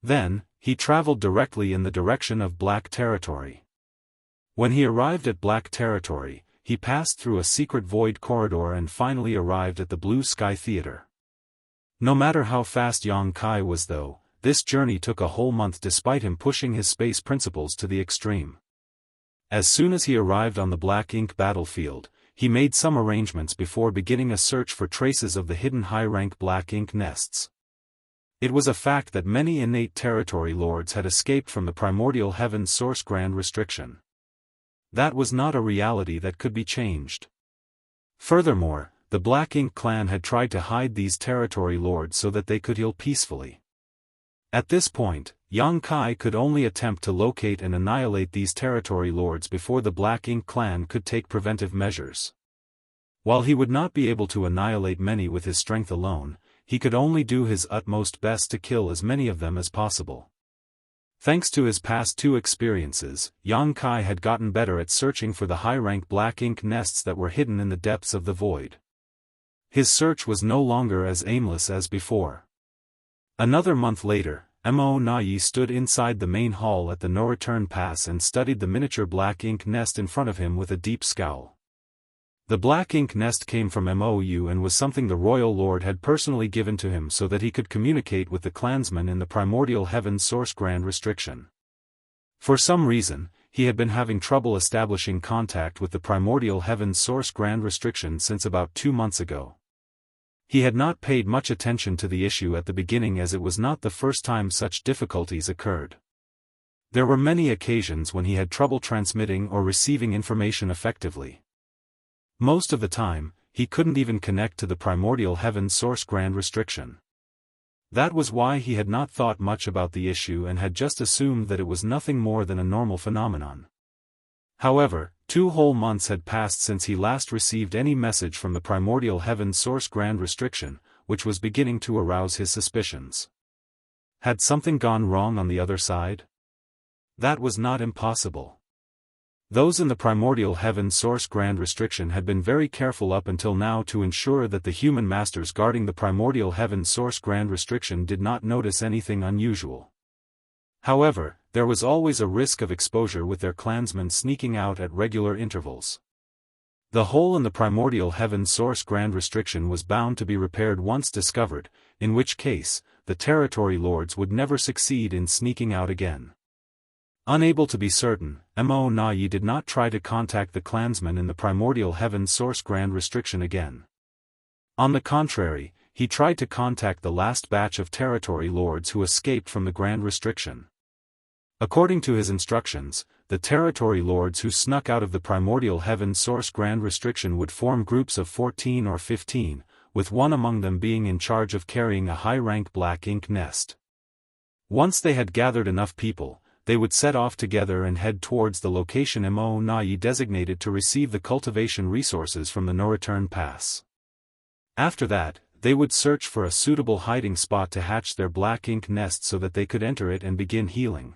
Then, he traveled directly in the direction of Black Territory. When he arrived at Black Territory, he passed through a secret void corridor and finally arrived at the Blue Sky Theater. No matter how fast Yang Kai was though, this journey took a whole month despite him pushing his space principles to the extreme. As soon as he arrived on the Black Ink battlefield, he made some arrangements before beginning a search for traces of the hidden high-rank Black Ink nests. It was a fact that many innate territory lords had escaped from the primordial heaven source grand restriction. That was not a reality that could be changed. Furthermore, the Black Ink clan had tried to hide these territory lords so that they could heal peacefully. At this point, Yang Kai could only attempt to locate and annihilate these territory lords before the Black Ink clan could take preventive measures. While he would not be able to annihilate many with his strength alone, he could only do his utmost best to kill as many of them as possible. Thanks to his past two experiences, Yang Kai had gotten better at searching for the high-rank Black Ink nests that were hidden in the depths of the void. His search was no longer as aimless as before. Another month later, Mo Na Yi stood inside the main hall at the no-return pass and studied the miniature Black Ink nest in front of him with a deep scowl. The Black Ink nest came from Mou and was something the Royal Lord had personally given to him so that he could communicate with the clansmen in the primordial heaven source grand restriction. For some reason, he had been having trouble establishing contact with the primordial heaven source grand restriction since about 2 months ago. He had not paid much attention to the issue at the beginning as it was not the first time such difficulties occurred. There were many occasions when he had trouble transmitting or receiving information effectively. Most of the time, he couldn't even connect to the primordial heaven source grand restriction. That was why he had not thought much about the issue and had just assumed that it was nothing more than a normal phenomenon. However, 2 whole months had passed since he last received any message from the primordial heaven source grand restriction, which was beginning to arouse his suspicions. Had something gone wrong on the other side? That was not impossible. Those in the primordial heaven source grand restriction had been very careful up until now to ensure that the human masters guarding the primordial heaven source grand restriction did not notice anything unusual. However, there was always a risk of exposure with their clansmen sneaking out at regular intervals. The hole in the primordial heaven source grand restriction was bound to be repaired once discovered, in which case, the territory lords would never succeed in sneaking out again. Unable to be certain, Mo Na-yi did not try to contact the clansmen in the primordial heaven source grand restriction again. On the contrary, he tried to contact the last batch of territory lords who escaped from the grand restriction. According to his instructions, the territory lords who snuck out of the primordial heaven source grand restriction would form groups of 14 or 15, with one among them being in charge of carrying a high-rank black ink nest. Once they had gathered enough people, they would set off together and head towards the location Mo Na-yi designated to receive the cultivation resources from the no-return pass. After that, they would search for a suitable hiding spot to hatch their black ink nest so that they could enter it and begin healing.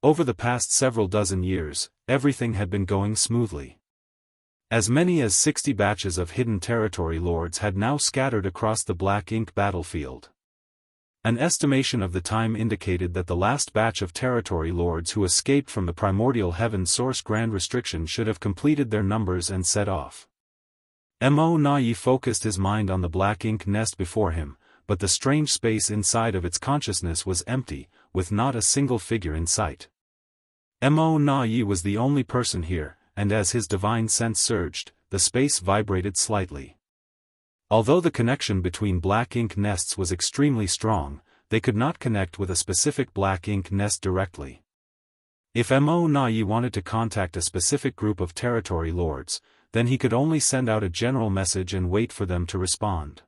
Over the past several dozen years, everything had been going smoothly. As many as 60 batches of hidden territory lords had now scattered across the black ink battlefield. An estimation of the time indicated that the last batch of territory lords who escaped from the primordial heaven source grand restriction should have completed their numbers and set off. Mo Na-yi focused his mind on the black ink nest before him, but the strange space inside of its consciousness was empty, with not a single figure in sight. Mo Na-yi was the only person here, and as his divine sense surged, the space vibrated slightly. Although the connection between black ink nests was extremely strong, they could not connect with a specific black ink nest directly. If Mo Na-yi wanted to contact a specific group of territory lords, then he could only send out a general message and wait for them to respond.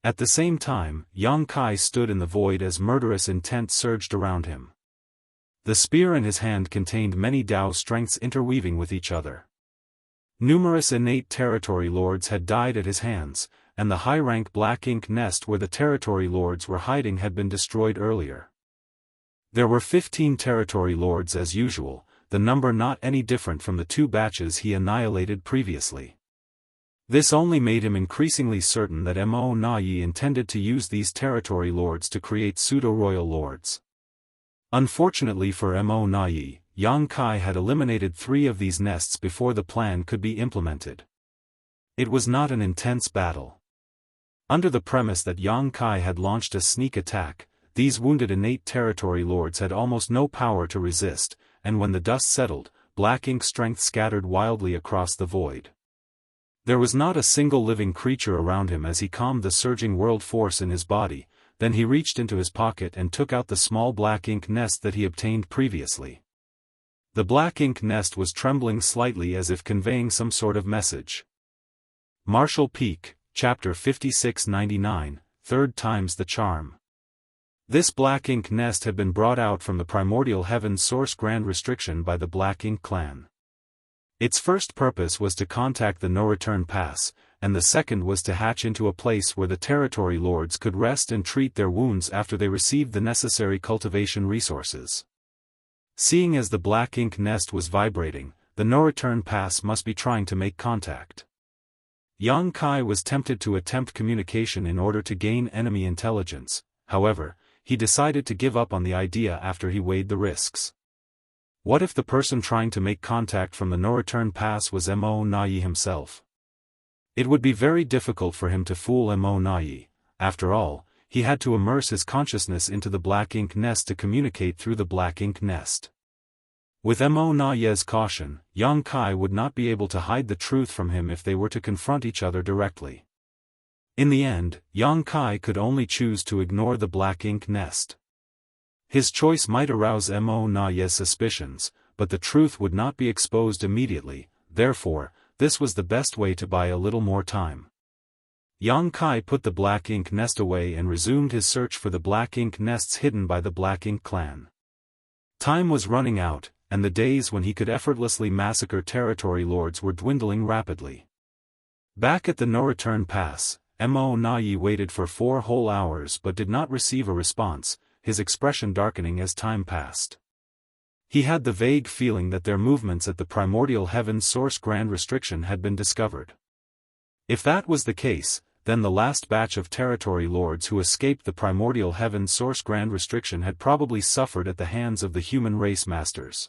At the same time, Yang Kai stood in the void as murderous intent surged around him. The spear in his hand contained many Dao strengths interweaving with each other. Numerous innate territory lords had died at his hands, and the high-rank black ink nest where the territory lords were hiding had been destroyed earlier. There were 15 territory lords as usual, the number not any different from the 2 batches he annihilated previously. This only made him increasingly certain that Mo Na-yi intended to use these territory lords to create pseudo-royal lords. Unfortunately for Mo Na-yi, Yang Kai had eliminated 3 of these nests before the plan could be implemented. It was not an intense battle. Under the premise that Yang Kai had launched a sneak attack, these wounded innate territory lords had almost no power to resist, and when the dust settled, black ink strength scattered wildly across the void. There was not a single living creature around him as he calmed the surging world force in his body. Then he reached into his pocket and took out the small black ink nest that he obtained previously. The black ink nest was trembling slightly as if conveying some sort of message. Martial Peak, Chapter 5699, Third Time's the Charm. This black ink nest had been brought out from the primordial heaven source grand restriction by the Black Ink clan. Its first purpose was to contact the no-return pass, and the second was to hatch into a place where the territory lords could rest and treat their wounds after they received the necessary cultivation resources. Seeing as the black ink nest was vibrating, the no-return pass must be trying to make contact. Yang Kai was tempted to attempt communication in order to gain enemy intelligence, however, he decided to give up on the idea after he weighed the risks. What if the person trying to make contact from the no-return pass was Mo Na-yi himself? It would be very difficult for him to fool Mo Na-yi. After all, he had to immerse his consciousness into the black ink nest to communicate through the black ink nest. With Mo Na-yi's caution, Yang Kai would not be able to hide the truth from him if they were to confront each other directly. In the end, Yang Kai could only choose to ignore the black ink nest. His choice might arouse Mo Na-yi's suspicions, but the truth would not be exposed immediately, therefore, this was the best way to buy a little more time. Yang Kai put the black ink nest away and resumed his search for the black ink nests hidden by the Black Ink clan. Time was running out, and the days when he could effortlessly massacre territory lords were dwindling rapidly. Back at the no-return pass, Mo Na-yi waited for 4 whole hours but did not receive a response, his expression darkening as time passed. He had the vague feeling that their movements at the primordial heaven source grand restriction had been discovered. If that was the case, then the last batch of territory lords who escaped the primordial heaven source grand restriction had probably suffered at the hands of the human race masters.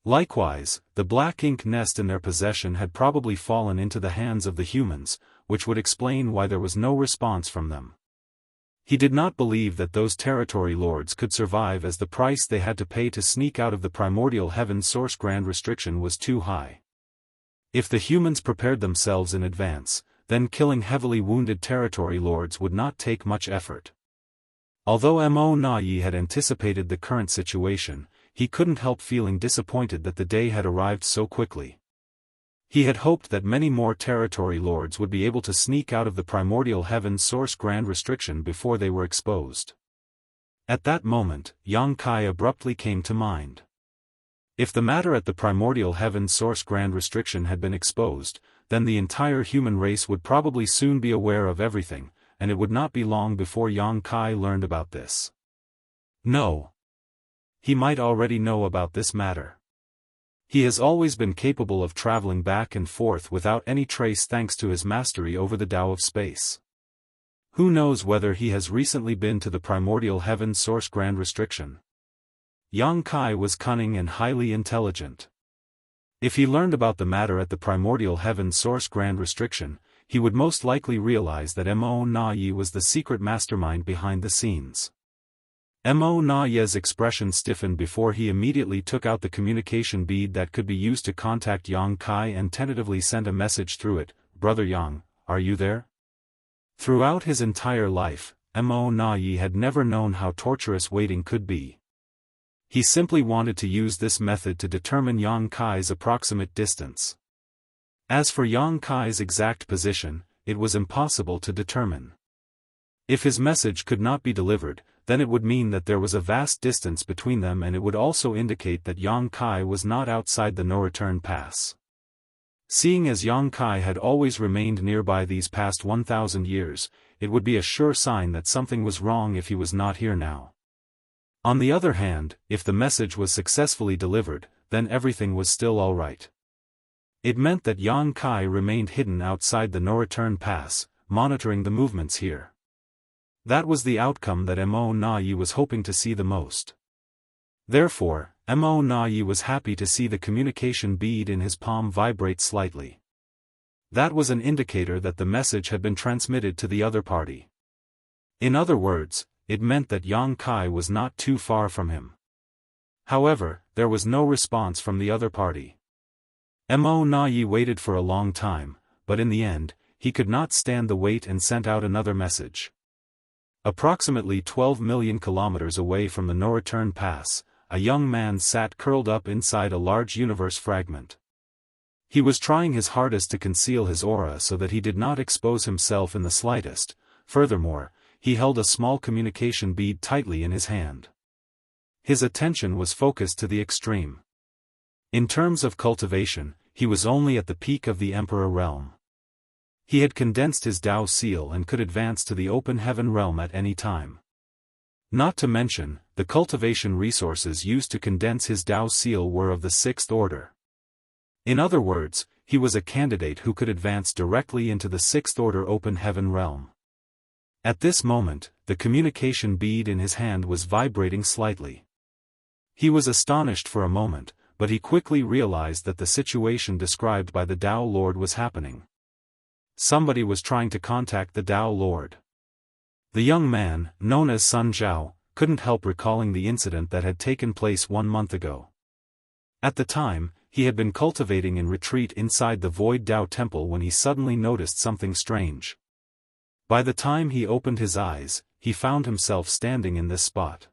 Likewise, the black ink nest in their possession had probably fallen into the hands of the humans, which would explain why there was no response from them. He did not believe that those territory lords could survive, as the price they had to pay to sneak out of the primordial heaven source grand restriction was too high. If the humans prepared themselves in advance, then killing heavily wounded territory lords would not take much effort. Although Mo Na-yi had anticipated the current situation, he couldn't help feeling disappointed that the day had arrived so quickly. He had hoped that many more territory lords would be able to sneak out of the primordial heaven source grand restriction before they were exposed. At that moment, Yang Kai abruptly came to mind. If the matter at the primordial heaven source grand restriction had been exposed, then the entire human race would probably soon be aware of everything, and it would not be long before Yang Kai learned about this. No. He might already know about this matter. He has always been capable of traveling back and forth without any trace thanks to his mastery over the Tao of space. Who knows whether he has recently been to the primordial heaven source grand restriction? Yang Kai was cunning and highly intelligent. If he learned about the matter at the primordial heaven source grand restriction, he would most likely realize that Mo Na-yi was the secret mastermind behind the scenes. Mo Na-yi's expression stiffened before he immediately took out the communication bead that could be used to contact Yang Kai and tentatively sent a message through it. "Brother Yang, are you there?" Throughout his entire life, Mo Na-yi had never known how torturous waiting could be. He simply wanted to use this method to determine Yang Kai's approximate distance. As for Yang Kai's exact position, it was impossible to determine. If his message could not be delivered, then it would mean that there was a vast distance between them, and it would also indicate that Yang Kai was not outside the no-return pass. Seeing as Yang Kai had always remained nearby these past 1,000 years, it would be a sure sign that something was wrong if he was not here now. On the other hand, if the message was successfully delivered, then everything was still all right. It meant that Yang Kai remained hidden outside the no-return pass, monitoring the movements here. That was the outcome that Mo Na-yi was hoping to see the most. Therefore, Mo Na-yi was happy to see the communication bead in his palm vibrate slightly. That was an indicator that the message had been transmitted to the other party. In other words, it meant that Yang Kai was not too far from him. However, there was no response from the other party. Mo Na-yi waited for a long time, but in the end, he could not stand the wait and sent out another message. Approximately 12 million kilometers away from the no-return pass, a young man sat curled up inside a large universe fragment. He was trying his hardest to conceal his aura so that he did not expose himself in the slightest. Furthermore, he held a small communication bead tightly in his hand. His attention was focused to the extreme. In terms of cultivation, he was only at the peak of the Emperor realm. He had condensed his Tao seal and could advance to the open heaven realm at any time. Not to mention, the cultivation resources used to condense his Tao seal were of the 6th order. In other words, he was a candidate who could advance directly into the 6th order open heaven realm. At this moment, the communication bead in his hand was vibrating slightly. He was astonished for a moment, but he quickly realized that the situation described by the Tao Lord was happening. Somebody was trying to contact the Tao Lord. The young man, known as Sun Zhao, couldn't help recalling the incident that had taken place 1 month ago. At the time, he had been cultivating in retreat inside the Void Tao Temple when he suddenly noticed something strange. By the time he opened his eyes, he found himself standing in this spot.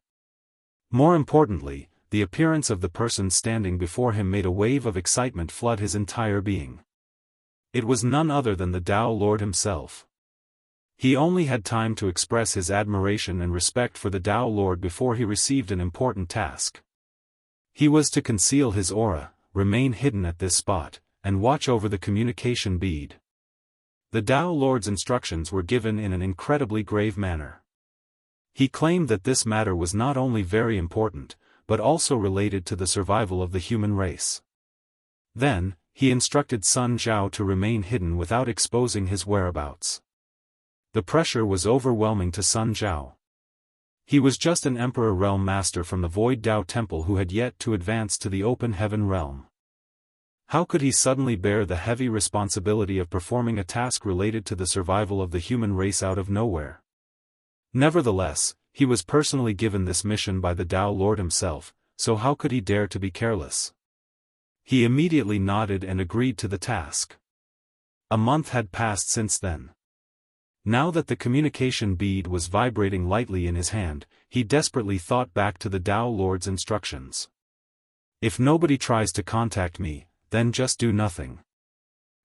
More importantly, the appearance of the person standing before him made a wave of excitement flood his entire being. It was none other than the Tao Lord himself. He only had time to express his admiration and respect for the Tao Lord before he received an important task. He was to conceal his aura, remain hidden at this spot, and watch over the communication bead. The Tao Lord's instructions were given in an incredibly grave manner. He claimed that this matter was not only very important, but also related to the survival of the human race. Then, he instructed Sun Zhao to remain hidden without exposing his whereabouts. The pressure was overwhelming to Sun Zhao. He was just an Emperor Realm Master from the Void Dao Temple who had yet to advance to the Open Heaven Realm. How could he suddenly bear the heavy responsibility of performing a task related to the survival of the human race out of nowhere? Nevertheless, he was personally given this mission by the Tao Lord himself, so how could he dare to be careless? He immediately nodded and agreed to the task. A month had passed since then. Now that the communication bead was vibrating lightly in his hand, he desperately thought back to the Tao Lord's instructions. If nobody tries to contact me, then just do nothing.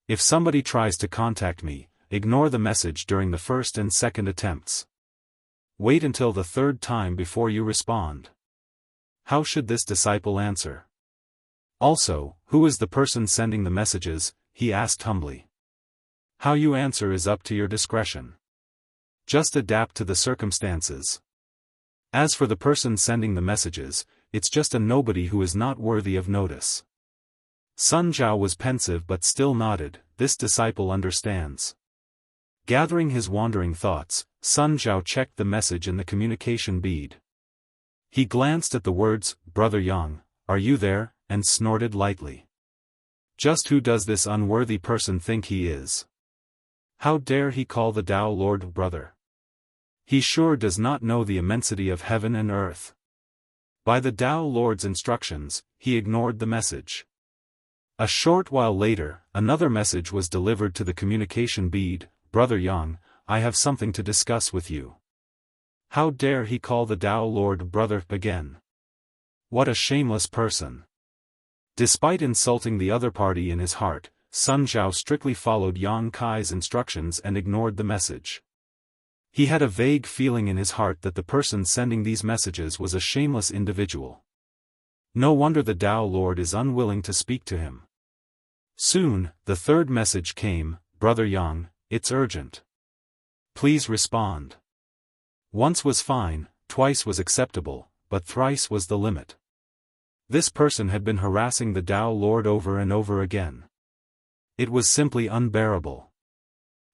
If somebody tries to contact me, ignore the message during the first and second attempts. Wait until the third time before you respond. How should this disciple answer? Also, who is the person sending the messages? He asked humbly. How you answer is up to your discretion. Just adapt to the circumstances. As for the person sending the messages, it's just a nobody who is not worthy of notice. Sun Zhao was pensive but still nodded. This disciple understands. Gathering his wandering thoughts, Sun Zhao checked the message in the communication bead. He glanced at the words, "Brother Yang, are you there?" and snorted lightly. Just who does this unworthy person think he is? How dare he call the Tao Lord brother? He sure does not know the immensity of heaven and earth. By the Tao Lord's instructions, he ignored the message. A short while later, another message was delivered to the communication bead. "Brother Yang, I have something to discuss with you." How dare he call the Tao Lord brother again? What a shameless person. Despite insulting the other party in his heart, Sun Zhao strictly followed Yang Kai's instructions and ignored the message. He had a vague feeling in his heart that the person sending these messages was a shameless individual. No wonder the Tao Lord is unwilling to speak to him. Soon, the third message came. "Brother Yang, it's urgent. Please respond." Once was fine, twice was acceptable, but thrice was the limit. This person had been harassing the Tao Lord over and over again. It was simply unbearable.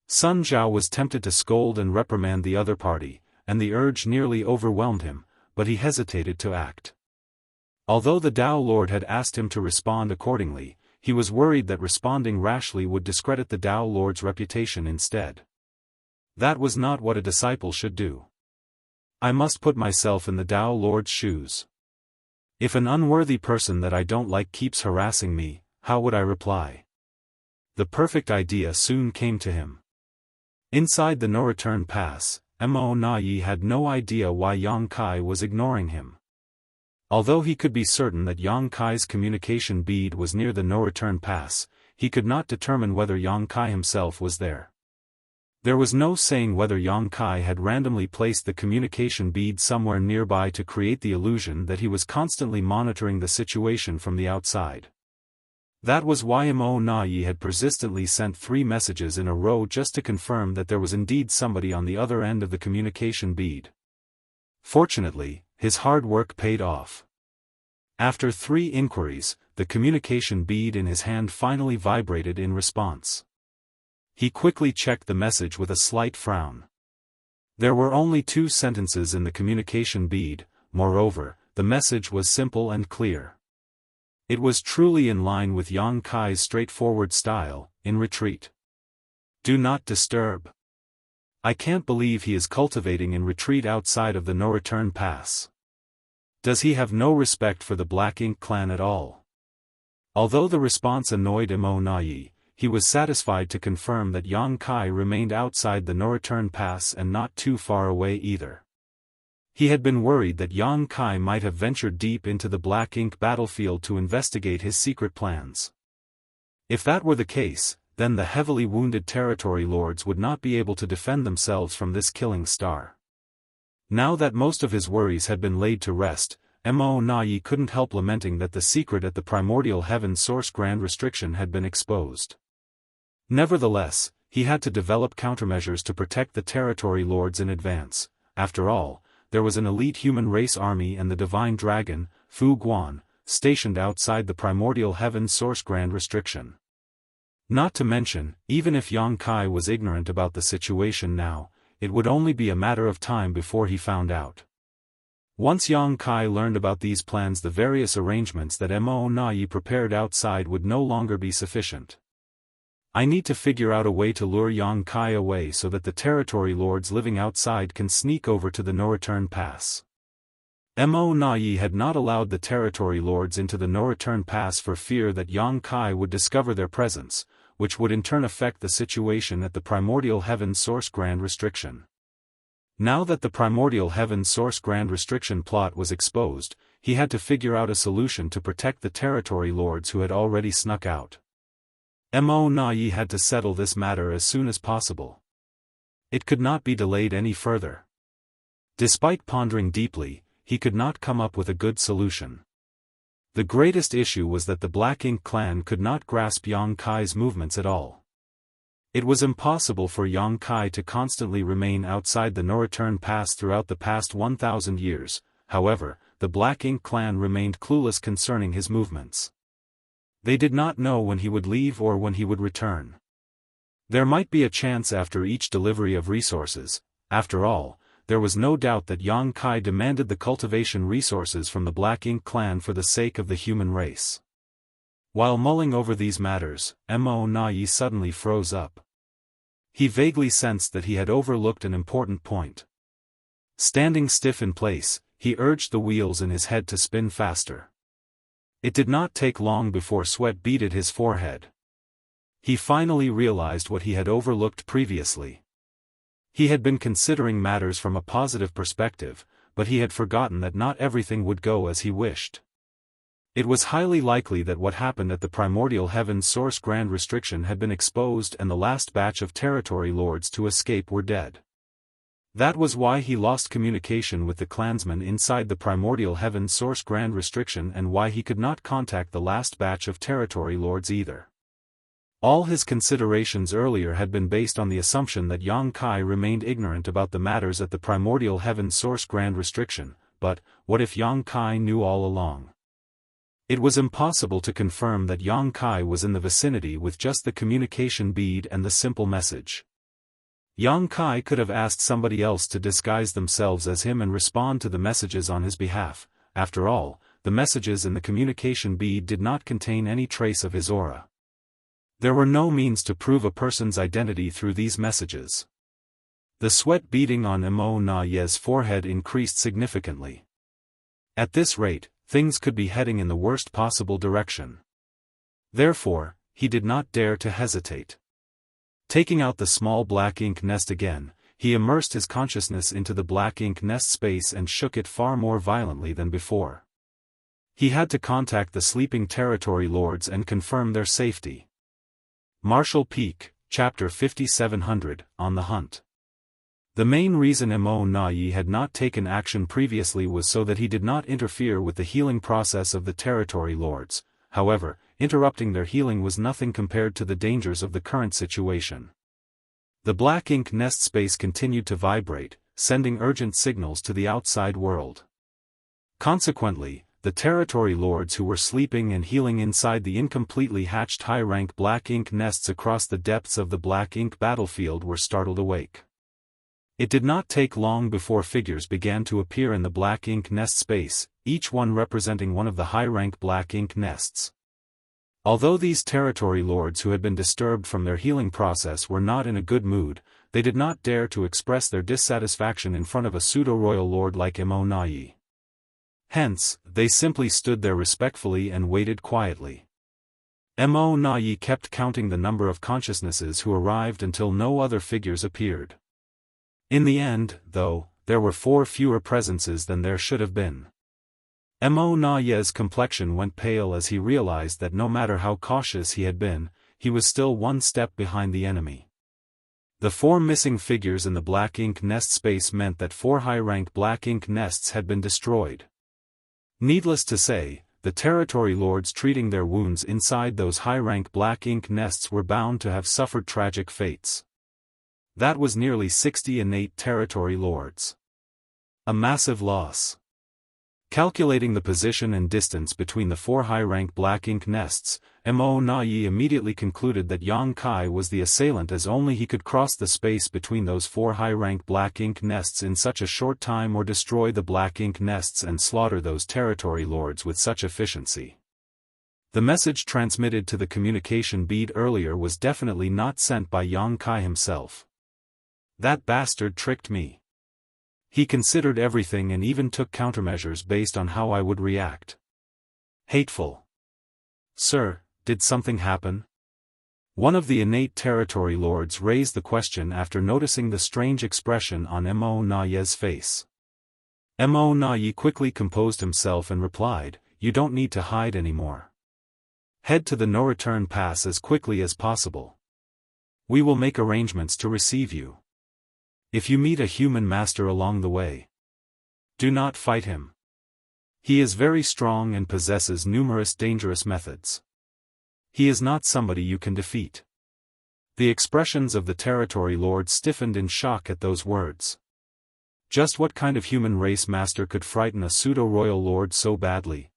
Sun Zhao was tempted to scold and reprimand the other party, and the urge nearly overwhelmed him, but he hesitated to act. Although the Tao Lord had asked him to respond accordingly, he was worried that responding rashly would discredit the Tao Lord's reputation instead. That was not what a disciple should do. I must put myself in the Tao Lord's shoes. If an unworthy person that I don't like keeps harassing me, how would I reply? The perfect idea soon came to him. Inside the no-return pass, Mo Na-yi had no idea why Yang Kai was ignoring him. Although he could be certain that Yang Kai's communication bead was near the no-return pass, he could not determine whether Yang Kai himself was there. There was no saying whether Yang Kai had randomly placed the communication bead somewhere nearby to create the illusion that he was constantly monitoring the situation from the outside. That was why Mo Na-yi had persistently sent 3 messages in a row just to confirm that there was indeed somebody on the other end of the communication bead. Fortunately, his hard work paid off. After 3 inquiries, the communication bead in his hand finally vibrated in response. He quickly checked the message with a slight frown. There were only 2 sentences in the communication bead. Moreover, the message was simple and clear. It was truly in line with Yang Kai's straightforward style: in retreat. Do not disturb. I can't believe he is cultivating in retreat outside of the no-return pass. Does he have no respect for the Black Ink clan at all? Although the response annoyed Mo Na-yi, he was satisfied to confirm that Yang Kai remained outside the no-return pass and not too far away either. He had been worried that Yang Kai might have ventured deep into the Black Ink battlefield to investigate his secret plans. If that were the case, then the heavily wounded territory lords would not be able to defend themselves from this killing star. Now that most of his worries had been laid to rest, Mo Na-yi couldn't help lamenting that the secret at the primordial heaven source grand restriction had been exposed. Nevertheless, he had to develop countermeasures to protect the territory lords in advance. After all, there was an elite human race army and the divine dragon, Fu Guan, stationed outside the primordial heaven source grand restriction. Not to mention, even if Yang Kai was ignorant about the situation now, it would only be a matter of time before he found out. Once Yang Kai learned about these plans, the various arrangements that Mo Na Yi prepared outside would no longer be sufficient. I need to figure out a way to lure Yang Kai away so that the territory lords living outside can sneak over to the no-return pass. Mo Na Yi had not allowed the territory lords into the no-return pass for fear that Yang Kai would discover their presence, which would in turn affect the situation at the primordial heaven source grand restriction. Now that the primordial heaven source grand restriction plot was exposed, he had to figure out a solution to protect the territory lords who had already snuck out. Mo Na Yi had to settle this matter as soon as possible. It could not be delayed any further. Despite pondering deeply, he could not come up with a good solution. The greatest issue was that the Black Ink clan could not grasp Yang Kai's movements at all. It was impossible for Yang Kai to constantly remain outside the no-return pass throughout the past 1,000 years, however, the Black Ink clan remained clueless concerning his movements. They did not know when he would leave or when he would return. There might be a chance after each delivery of resources. After all, there was no doubt that Yang Kai demanded the cultivation resources from the Black Ink clan for the sake of the human race. While mulling over these matters, Mo Na Yi suddenly froze up. He vaguely sensed that he had overlooked an important point. Standing stiff in place, he urged the wheels in his head to spin faster. It did not take long before sweat beaded his forehead. He finally realized what he had overlooked previously. He had been considering matters from a positive perspective, but he had forgotten that not everything would go as he wished. It was highly likely that what happened at the primordial heaven source grand restriction had been exposed and the last batch of territory lords to escape were dead. That was why he lost communication with the clansmen inside the primordial heaven source grand restriction and why he could not contact the last batch of territory lords either. All his considerations earlier had been based on the assumption that Yang Kai remained ignorant about the matters at the primordial heaven source grand restriction, but what if Yang Kai knew all along? It was impossible to confirm that Yang Kai was in the vicinity with just the communication bead and the simple message. Yang Kai could have asked somebody else to disguise themselves as him and respond to the messages on his behalf. After all, the messages in the communication bead did not contain any trace of his aura. There were no means to prove a person's identity through these messages. The sweat beading on Mo Na Yi's forehead increased significantly. At this rate, things could be heading in the worst possible direction. Therefore, he did not dare to hesitate. Taking out the small black ink nest again, he immersed his consciousness into the black ink nest space and shook it far more violently than before. He had to contact the sleeping territory lords and confirm their safety. Marshall Peak, Chapter 5700, On the Hunt. The main reason Mo Na Yi had not taken action previously was so that he did not interfere with the healing process of the territory lords. However, interrupting their healing was nothing compared to the dangers of the current situation. The black ink nest space continued to vibrate, sending urgent signals to the outside world. Consequently, the territory lords who were sleeping and healing inside the incompletely hatched high-rank black ink nests across the depths of the black ink battlefield were startled awake. It did not take long before figures began to appear in the black ink nest space, each one representing one of the high-rank black ink nests. Although these territory lords who had been disturbed from their healing process were not in a good mood, they did not dare to express their dissatisfaction in front of a pseudo-royal lord like Mo Na Yi. Hence, they simply stood there respectfully and waited quietly. Mo Na Yi kept counting the number of consciousnesses who arrived until no other figures appeared. In the end, though, there were 4 fewer presences than there should have been. Mo Na Yi's complexion went pale as he realized that no matter how cautious he had been, he was still one step behind the enemy. The 4 missing figures in the black ink nest space meant that 4 high-rank black ink nests had been destroyed. Needless to say, the territory lords treating their wounds inside those high-rank black ink nests were bound to have suffered tragic fates. That was nearly 60 innate territory lords. A massive loss. Calculating the position and distance between the 4 high-rank black ink nests, Mo Na Yi immediately concluded that Yang Kai was the assailant, as only he could cross the space between those 4 high-rank black ink nests in such a short time, or destroy the black ink nests and slaughter those territory lords with such efficiency. The message transmitted to the communication bead earlier was definitely not sent by Yang Kai himself. That bastard tricked me. He considered everything and even took countermeasures based on how I would react. Hateful. Sir, did something happen? One of the innate territory lords raised the question after noticing the strange expression on Mo Na Yi's face. Mo Na Yi quickly composed himself and replied, "You don't need to hide anymore. Head to the no-return pass as quickly as possible. We will make arrangements to receive you. If you meet a human master along the way, do not fight him. He is very strong and possesses numerous dangerous methods. He is not somebody you can defeat." The expressions of the territory lords stiffened in shock at those words. Just what kind of human race master could frighten a pseudo-royal lord so badly?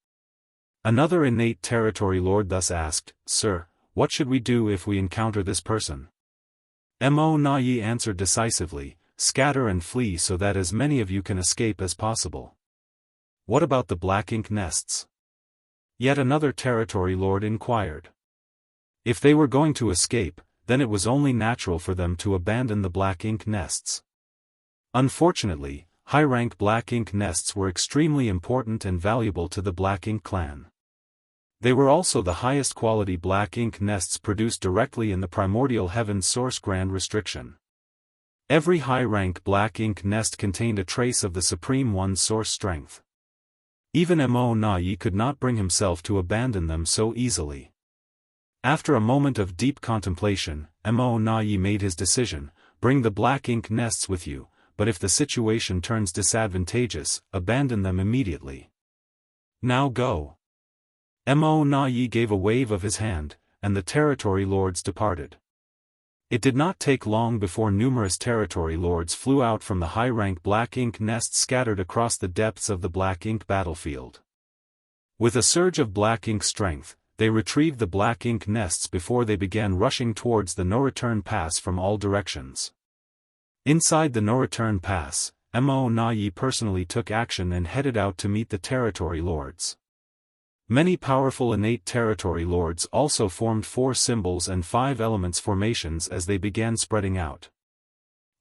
Another innate territory lord thus asked, "Sir, what should we do if we encounter this person?" Mo Na Yi answered decisively, "Scatter and flee so that as many of you can escape as possible." What about the black ink nests? Yet another territory lord inquired. If they were going to escape, then it was only natural for them to abandon the black ink nests. Unfortunately, high-rank black ink nests were extremely important and valuable to the black ink clan. They were also the highest quality black ink nests produced directly in the primordial heaven source grand restriction. Every high-rank black ink nest contained a trace of the Supreme One's source strength. Even Mo Na Yi could not bring himself to abandon them so easily. After a moment of deep contemplation, Mo Na Yi made his decision: bring the black ink nests with you, but if the situation turns disadvantageous, abandon them immediately. Now go. Mo Na Yi gave a wave of his hand, and the territory lords departed. It did not take long before numerous territory lords flew out from the high-rank black ink nests scattered across the depths of the black ink battlefield. With a surge of black ink strength, they retrieved the black ink nests before they began rushing towards the no-return pass from all directions. Inside the no-return pass, Mo Na Yi personally took action and headed out to meet the territory lords. Many powerful innate territory lords also formed 4 symbols and 5 elements formations as they began spreading out.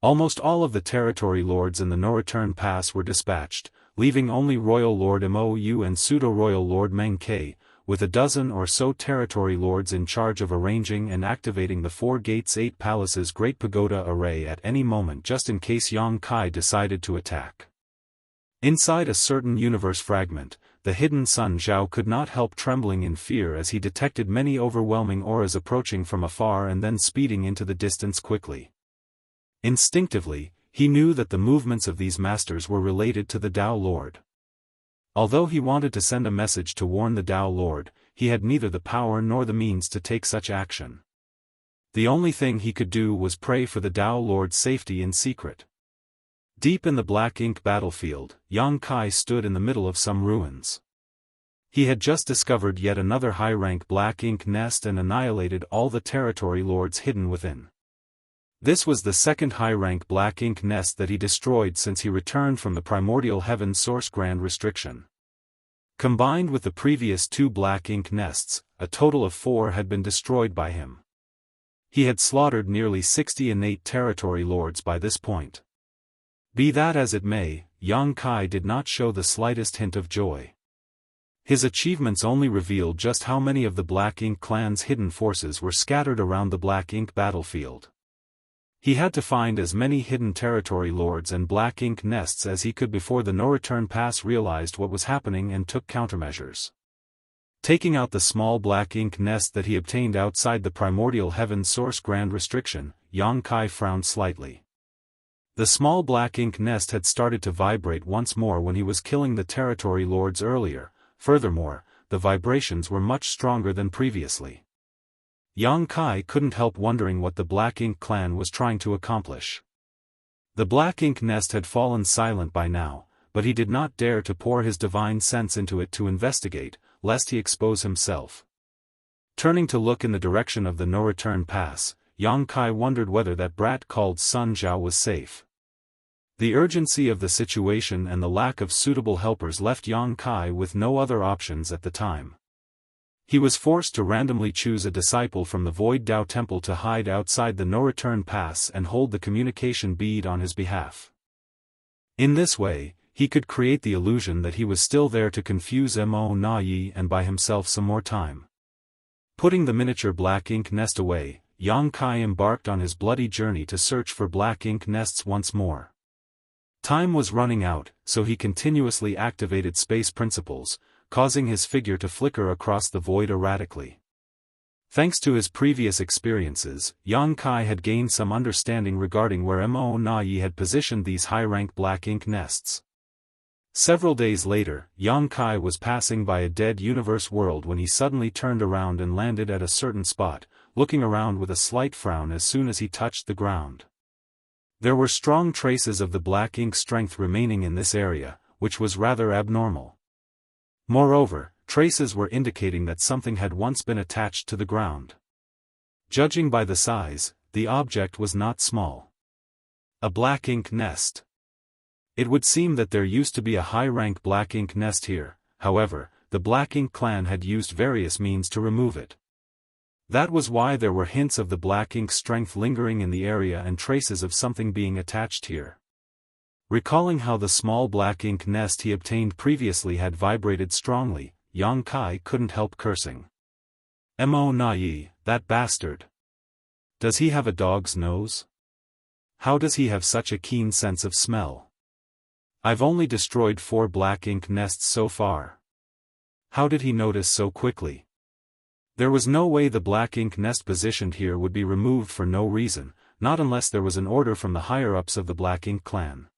Almost all of the territory lords in the no-return pass were dispatched, leaving only Royal Lord Mo Yu and Pseudo-Royal Lord Meng Ke, with a dozen or so territory lords in charge of arranging and activating the 4 gates 8 palaces Great Pagoda array at any moment just in case Yang Kai decided to attack. Inside a certain universe fragment, the hidden Sun Zhao could not help trembling in fear as he detected many overwhelming auras approaching from afar and then speeding into the distance quickly. Instinctively, he knew that the movements of these masters were related to the Dao Lord. Although he wanted to send a message to warn the Dao Lord, he had neither the power nor the means to take such action. The only thing he could do was pray for the Dao Lord's safety in secret. Deep in the black ink battlefield, Yang Kai stood in the middle of some ruins. He had just discovered yet another high-rank black ink nest and annihilated all the territory lords hidden within. This was the second high-rank black ink nest that he destroyed since he returned from the primordial heaven source grand restriction. Combined with the previous 2 black ink nests, a total of 4 had been destroyed by him. He had slaughtered nearly 60 innate territory lords by this point. Be that as it may, Yang Kai did not show the slightest hint of joy. His achievements only revealed just how many of the Black Ink clan's hidden forces were scattered around the Black Ink battlefield. He had to find as many hidden territory lords and Black Ink nests as he could before the no-return pass realized what was happening and took countermeasures. Taking out the small Black Ink nest that he obtained outside the primordial heaven source grand restriction, Yang Kai frowned slightly. The small black ink nest had started to vibrate once more when he was killing the territory lords earlier. Furthermore, the vibrations were much stronger than previously. Yang Kai couldn't help wondering what the Black Ink clan was trying to accomplish. The black ink nest had fallen silent by now, but he did not dare to pour his divine sense into it to investigate, lest he expose himself. Turning to look in the direction of the no-return pass, Yang Kai wondered whether that brat called Sun Zhao was safe. The urgency of the situation and the lack of suitable helpers left Yang Kai with no other options at the time. He was forced to randomly choose a disciple from the Void Dao Temple to hide outside the no-return pass and hold the communication bead on his behalf. In this way, he could create the illusion that he was still there to confuse Mo Na Yi and buy himself some more time. Putting the miniature black ink nest away, Yang Kai embarked on his bloody journey to search for black ink nests once more. Time was running out, so he continuously activated space principles, causing his figure to flicker across the void erratically. Thanks to his previous experiences, Yang Kai had gained some understanding regarding where Mo Na Yi had positioned these high-rank black ink nests. Several days later, Yang Kai was passing by a dead universe world when he suddenly turned around and landed at a certain spot, looking around with a slight frown as soon as he touched the ground. There were strong traces of the black ink strength remaining in this area, which was rather abnormal. Moreover, traces were indicating that something had once been attached to the ground. Judging by the size, the object was not small. A black ink nest. It would seem that there used to be a high-rank black ink nest here, however, the Black Ink clan had used various means to remove it. That was why there were hints of the black ink strength lingering in the area and traces of something being attached here. Recalling how the small black ink nest he obtained previously had vibrated strongly, Yang Kai couldn't help cursing. Mo Na Yi, that bastard. Does he have a dog's nose? How does he have such a keen sense of smell? I've only destroyed 4 black ink nests so far. How did he notice so quickly? There was no way the black ink nest positioned here would be removed for no reason, not unless there was an order from the higher-ups of the Black Ink clan.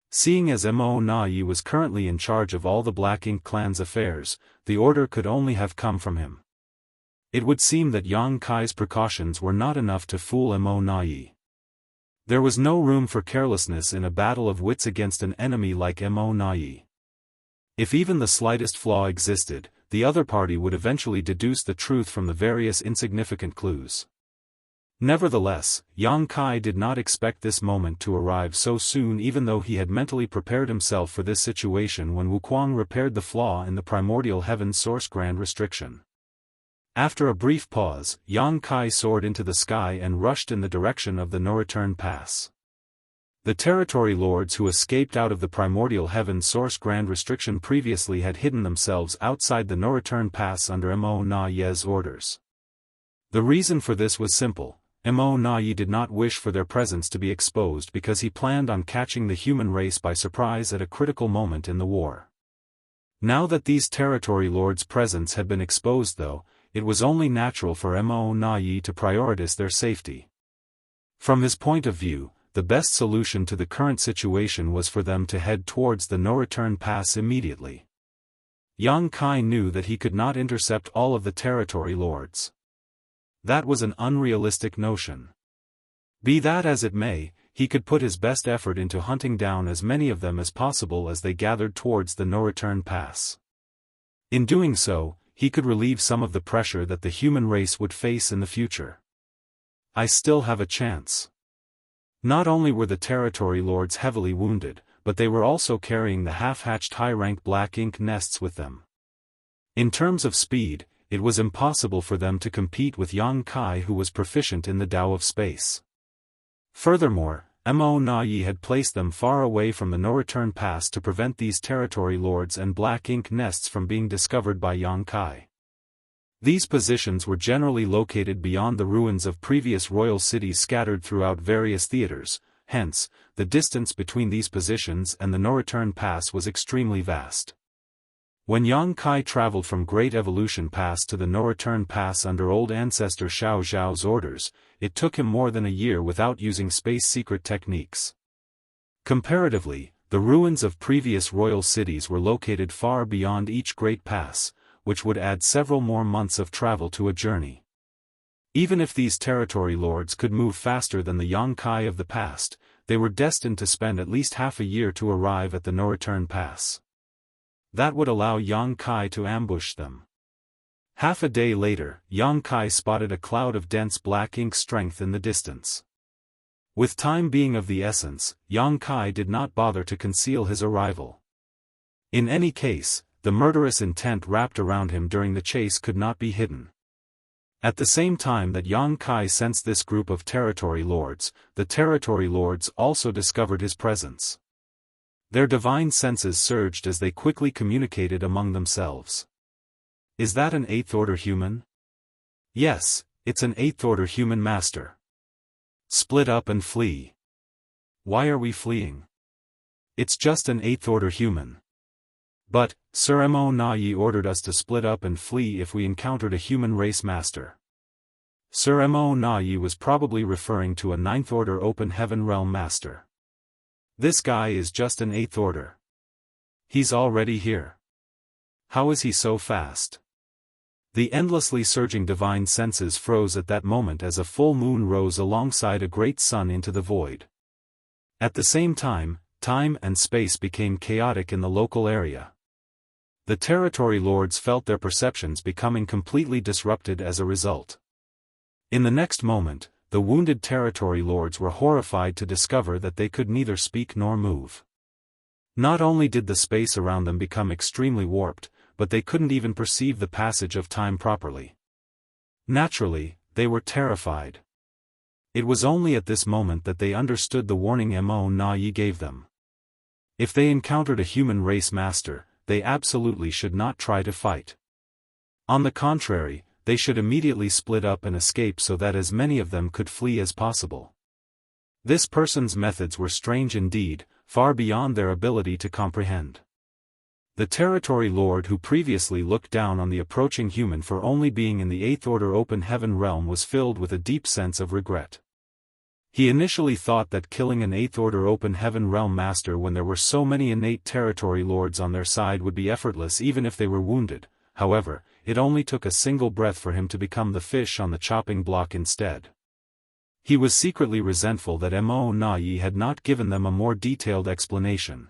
Seeing as Mo Na Yi was currently in charge of all the Black Ink clan's affairs, the order could only have come from him. It would seem that Yang Kai's precautions were not enough to fool Mo Na Yi. There was no room for carelessness in a battle of wits against an enemy like Mo Na Yi. If even the slightest flaw existed, the other party would eventually deduce the truth from the various insignificant clues. Nevertheless, Yang Kai did not expect this moment to arrive so soon, even though he had mentally prepared himself for this situation when Wuquang repaired the flaw in the primordial heaven source grand restriction. After a brief pause, Yang Kai soared into the sky and rushed in the direction of the no-return pass. The territory lords who escaped out of the primordial heaven source grand restriction previously had hidden themselves outside the no-return pass under Mo Na Yi's orders. The reason for this was simple. Mo Na Yi did not wish for their presence to be exposed because he planned on catching the human race by surprise at a critical moment in the war. Now that these territory lords' presence had been exposed though, it was only natural for Mo Na Yi to prioritize their safety. From his point of view, the best solution to the current situation was for them to head towards the no-return pass immediately. Yang Kai knew that he could not intercept all of the territory lords. That was an unrealistic notion. Be that as it may, he could put his best effort into hunting down as many of them as possible as they gathered towards the no-return pass. In doing so, he could relieve some of the pressure that the human race would face in the future. I still have a chance. Not only were the territory lords heavily wounded, but they were also carrying the half-hatched high-rank black ink nests with them. In terms of speed, it was impossible for them to compete with Yang Kai, who was proficient in the Tao of space. Furthermore, Mo Na Yi had placed them far away from the no-return pass to prevent these territory lords and black ink nests from being discovered by Yang Kai. These positions were generally located beyond the ruins of previous royal cities scattered throughout various theaters, hence, the distance between these positions and the no-return pass was extremely vast. When Yang Kai traveled from Great Evolution Pass to the no-return pass under Old Ancestor Xiao Zhao's orders, it took him more than a year without using space secret techniques. Comparatively, the ruins of previous royal cities were located far beyond each great pass, which would add several more months of travel to a journey. Even if these territory lords could move faster than the Yang Kai of the past, they were destined to spend at least half a year to arrive at the no-return pass. That would allow Yang Kai to ambush them. Half a day later, Yang Kai spotted a cloud of dense black ink strength in the distance. With time being of the essence, Yang Kai did not bother to conceal his arrival. In any case, the murderous intent wrapped around him during the chase could not be hidden. At the same time that Yang Kai sensed this group of territory lords, the territory lords also discovered his presence. Their divine senses surged as they quickly communicated among themselves. Is that an 8th order human? Yes, it's an 8th order human master. Split up and flee. Why are we fleeing? It's just an 8th order human. But, Sir Mo Na Yi ordered us to split up and flee if we encountered a human race master. Sir Mo Na Yi was probably referring to a 9th order open heaven realm master. This guy is just an 8th order. He's already here. How is he so fast? The endlessly surging divine senses froze at that moment as a full moon rose alongside a great sun into the void. At the same time, time and space became chaotic in the local area. The territory lords felt their perceptions becoming completely disrupted as a result. In the next moment, the wounded territory lords were horrified to discover that they could neither speak nor move. Not only did the space around them become extremely warped, but they couldn't even perceive the passage of time properly. Naturally, they were terrified. It was only at this moment that they understood the warning Mo Na Yi gave them. If they encountered a human race master, they absolutely should not try to fight. On the contrary, they should immediately split up and escape so that as many of them could flee as possible. This person's methods were strange indeed, far beyond their ability to comprehend. The territory lord who previously looked down on the approaching human for only being in the 8th order open heaven realm was filled with a deep sense of regret. He initially thought that killing an 8th order open heaven realm master when there were so many innate territory lords on their side would be effortless even if they were wounded. However, it only took a single breath for him to become the fish on the chopping block instead. He was secretly resentful that Mo Na Yi had not given them a more detailed explanation.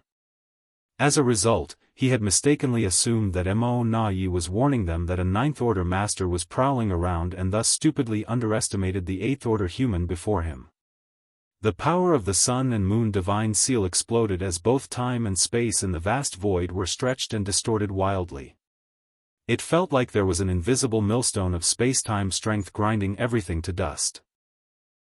As a result, he had mistakenly assumed that Mo Na Yi was warning them that a 9th order master was prowling around and thus stupidly underestimated the 8th order human before him. The power of the sun and moon divine seal exploded as both time and space in the vast void were stretched and distorted wildly. It felt like there was an invisible millstone of space-time strength grinding everything to dust.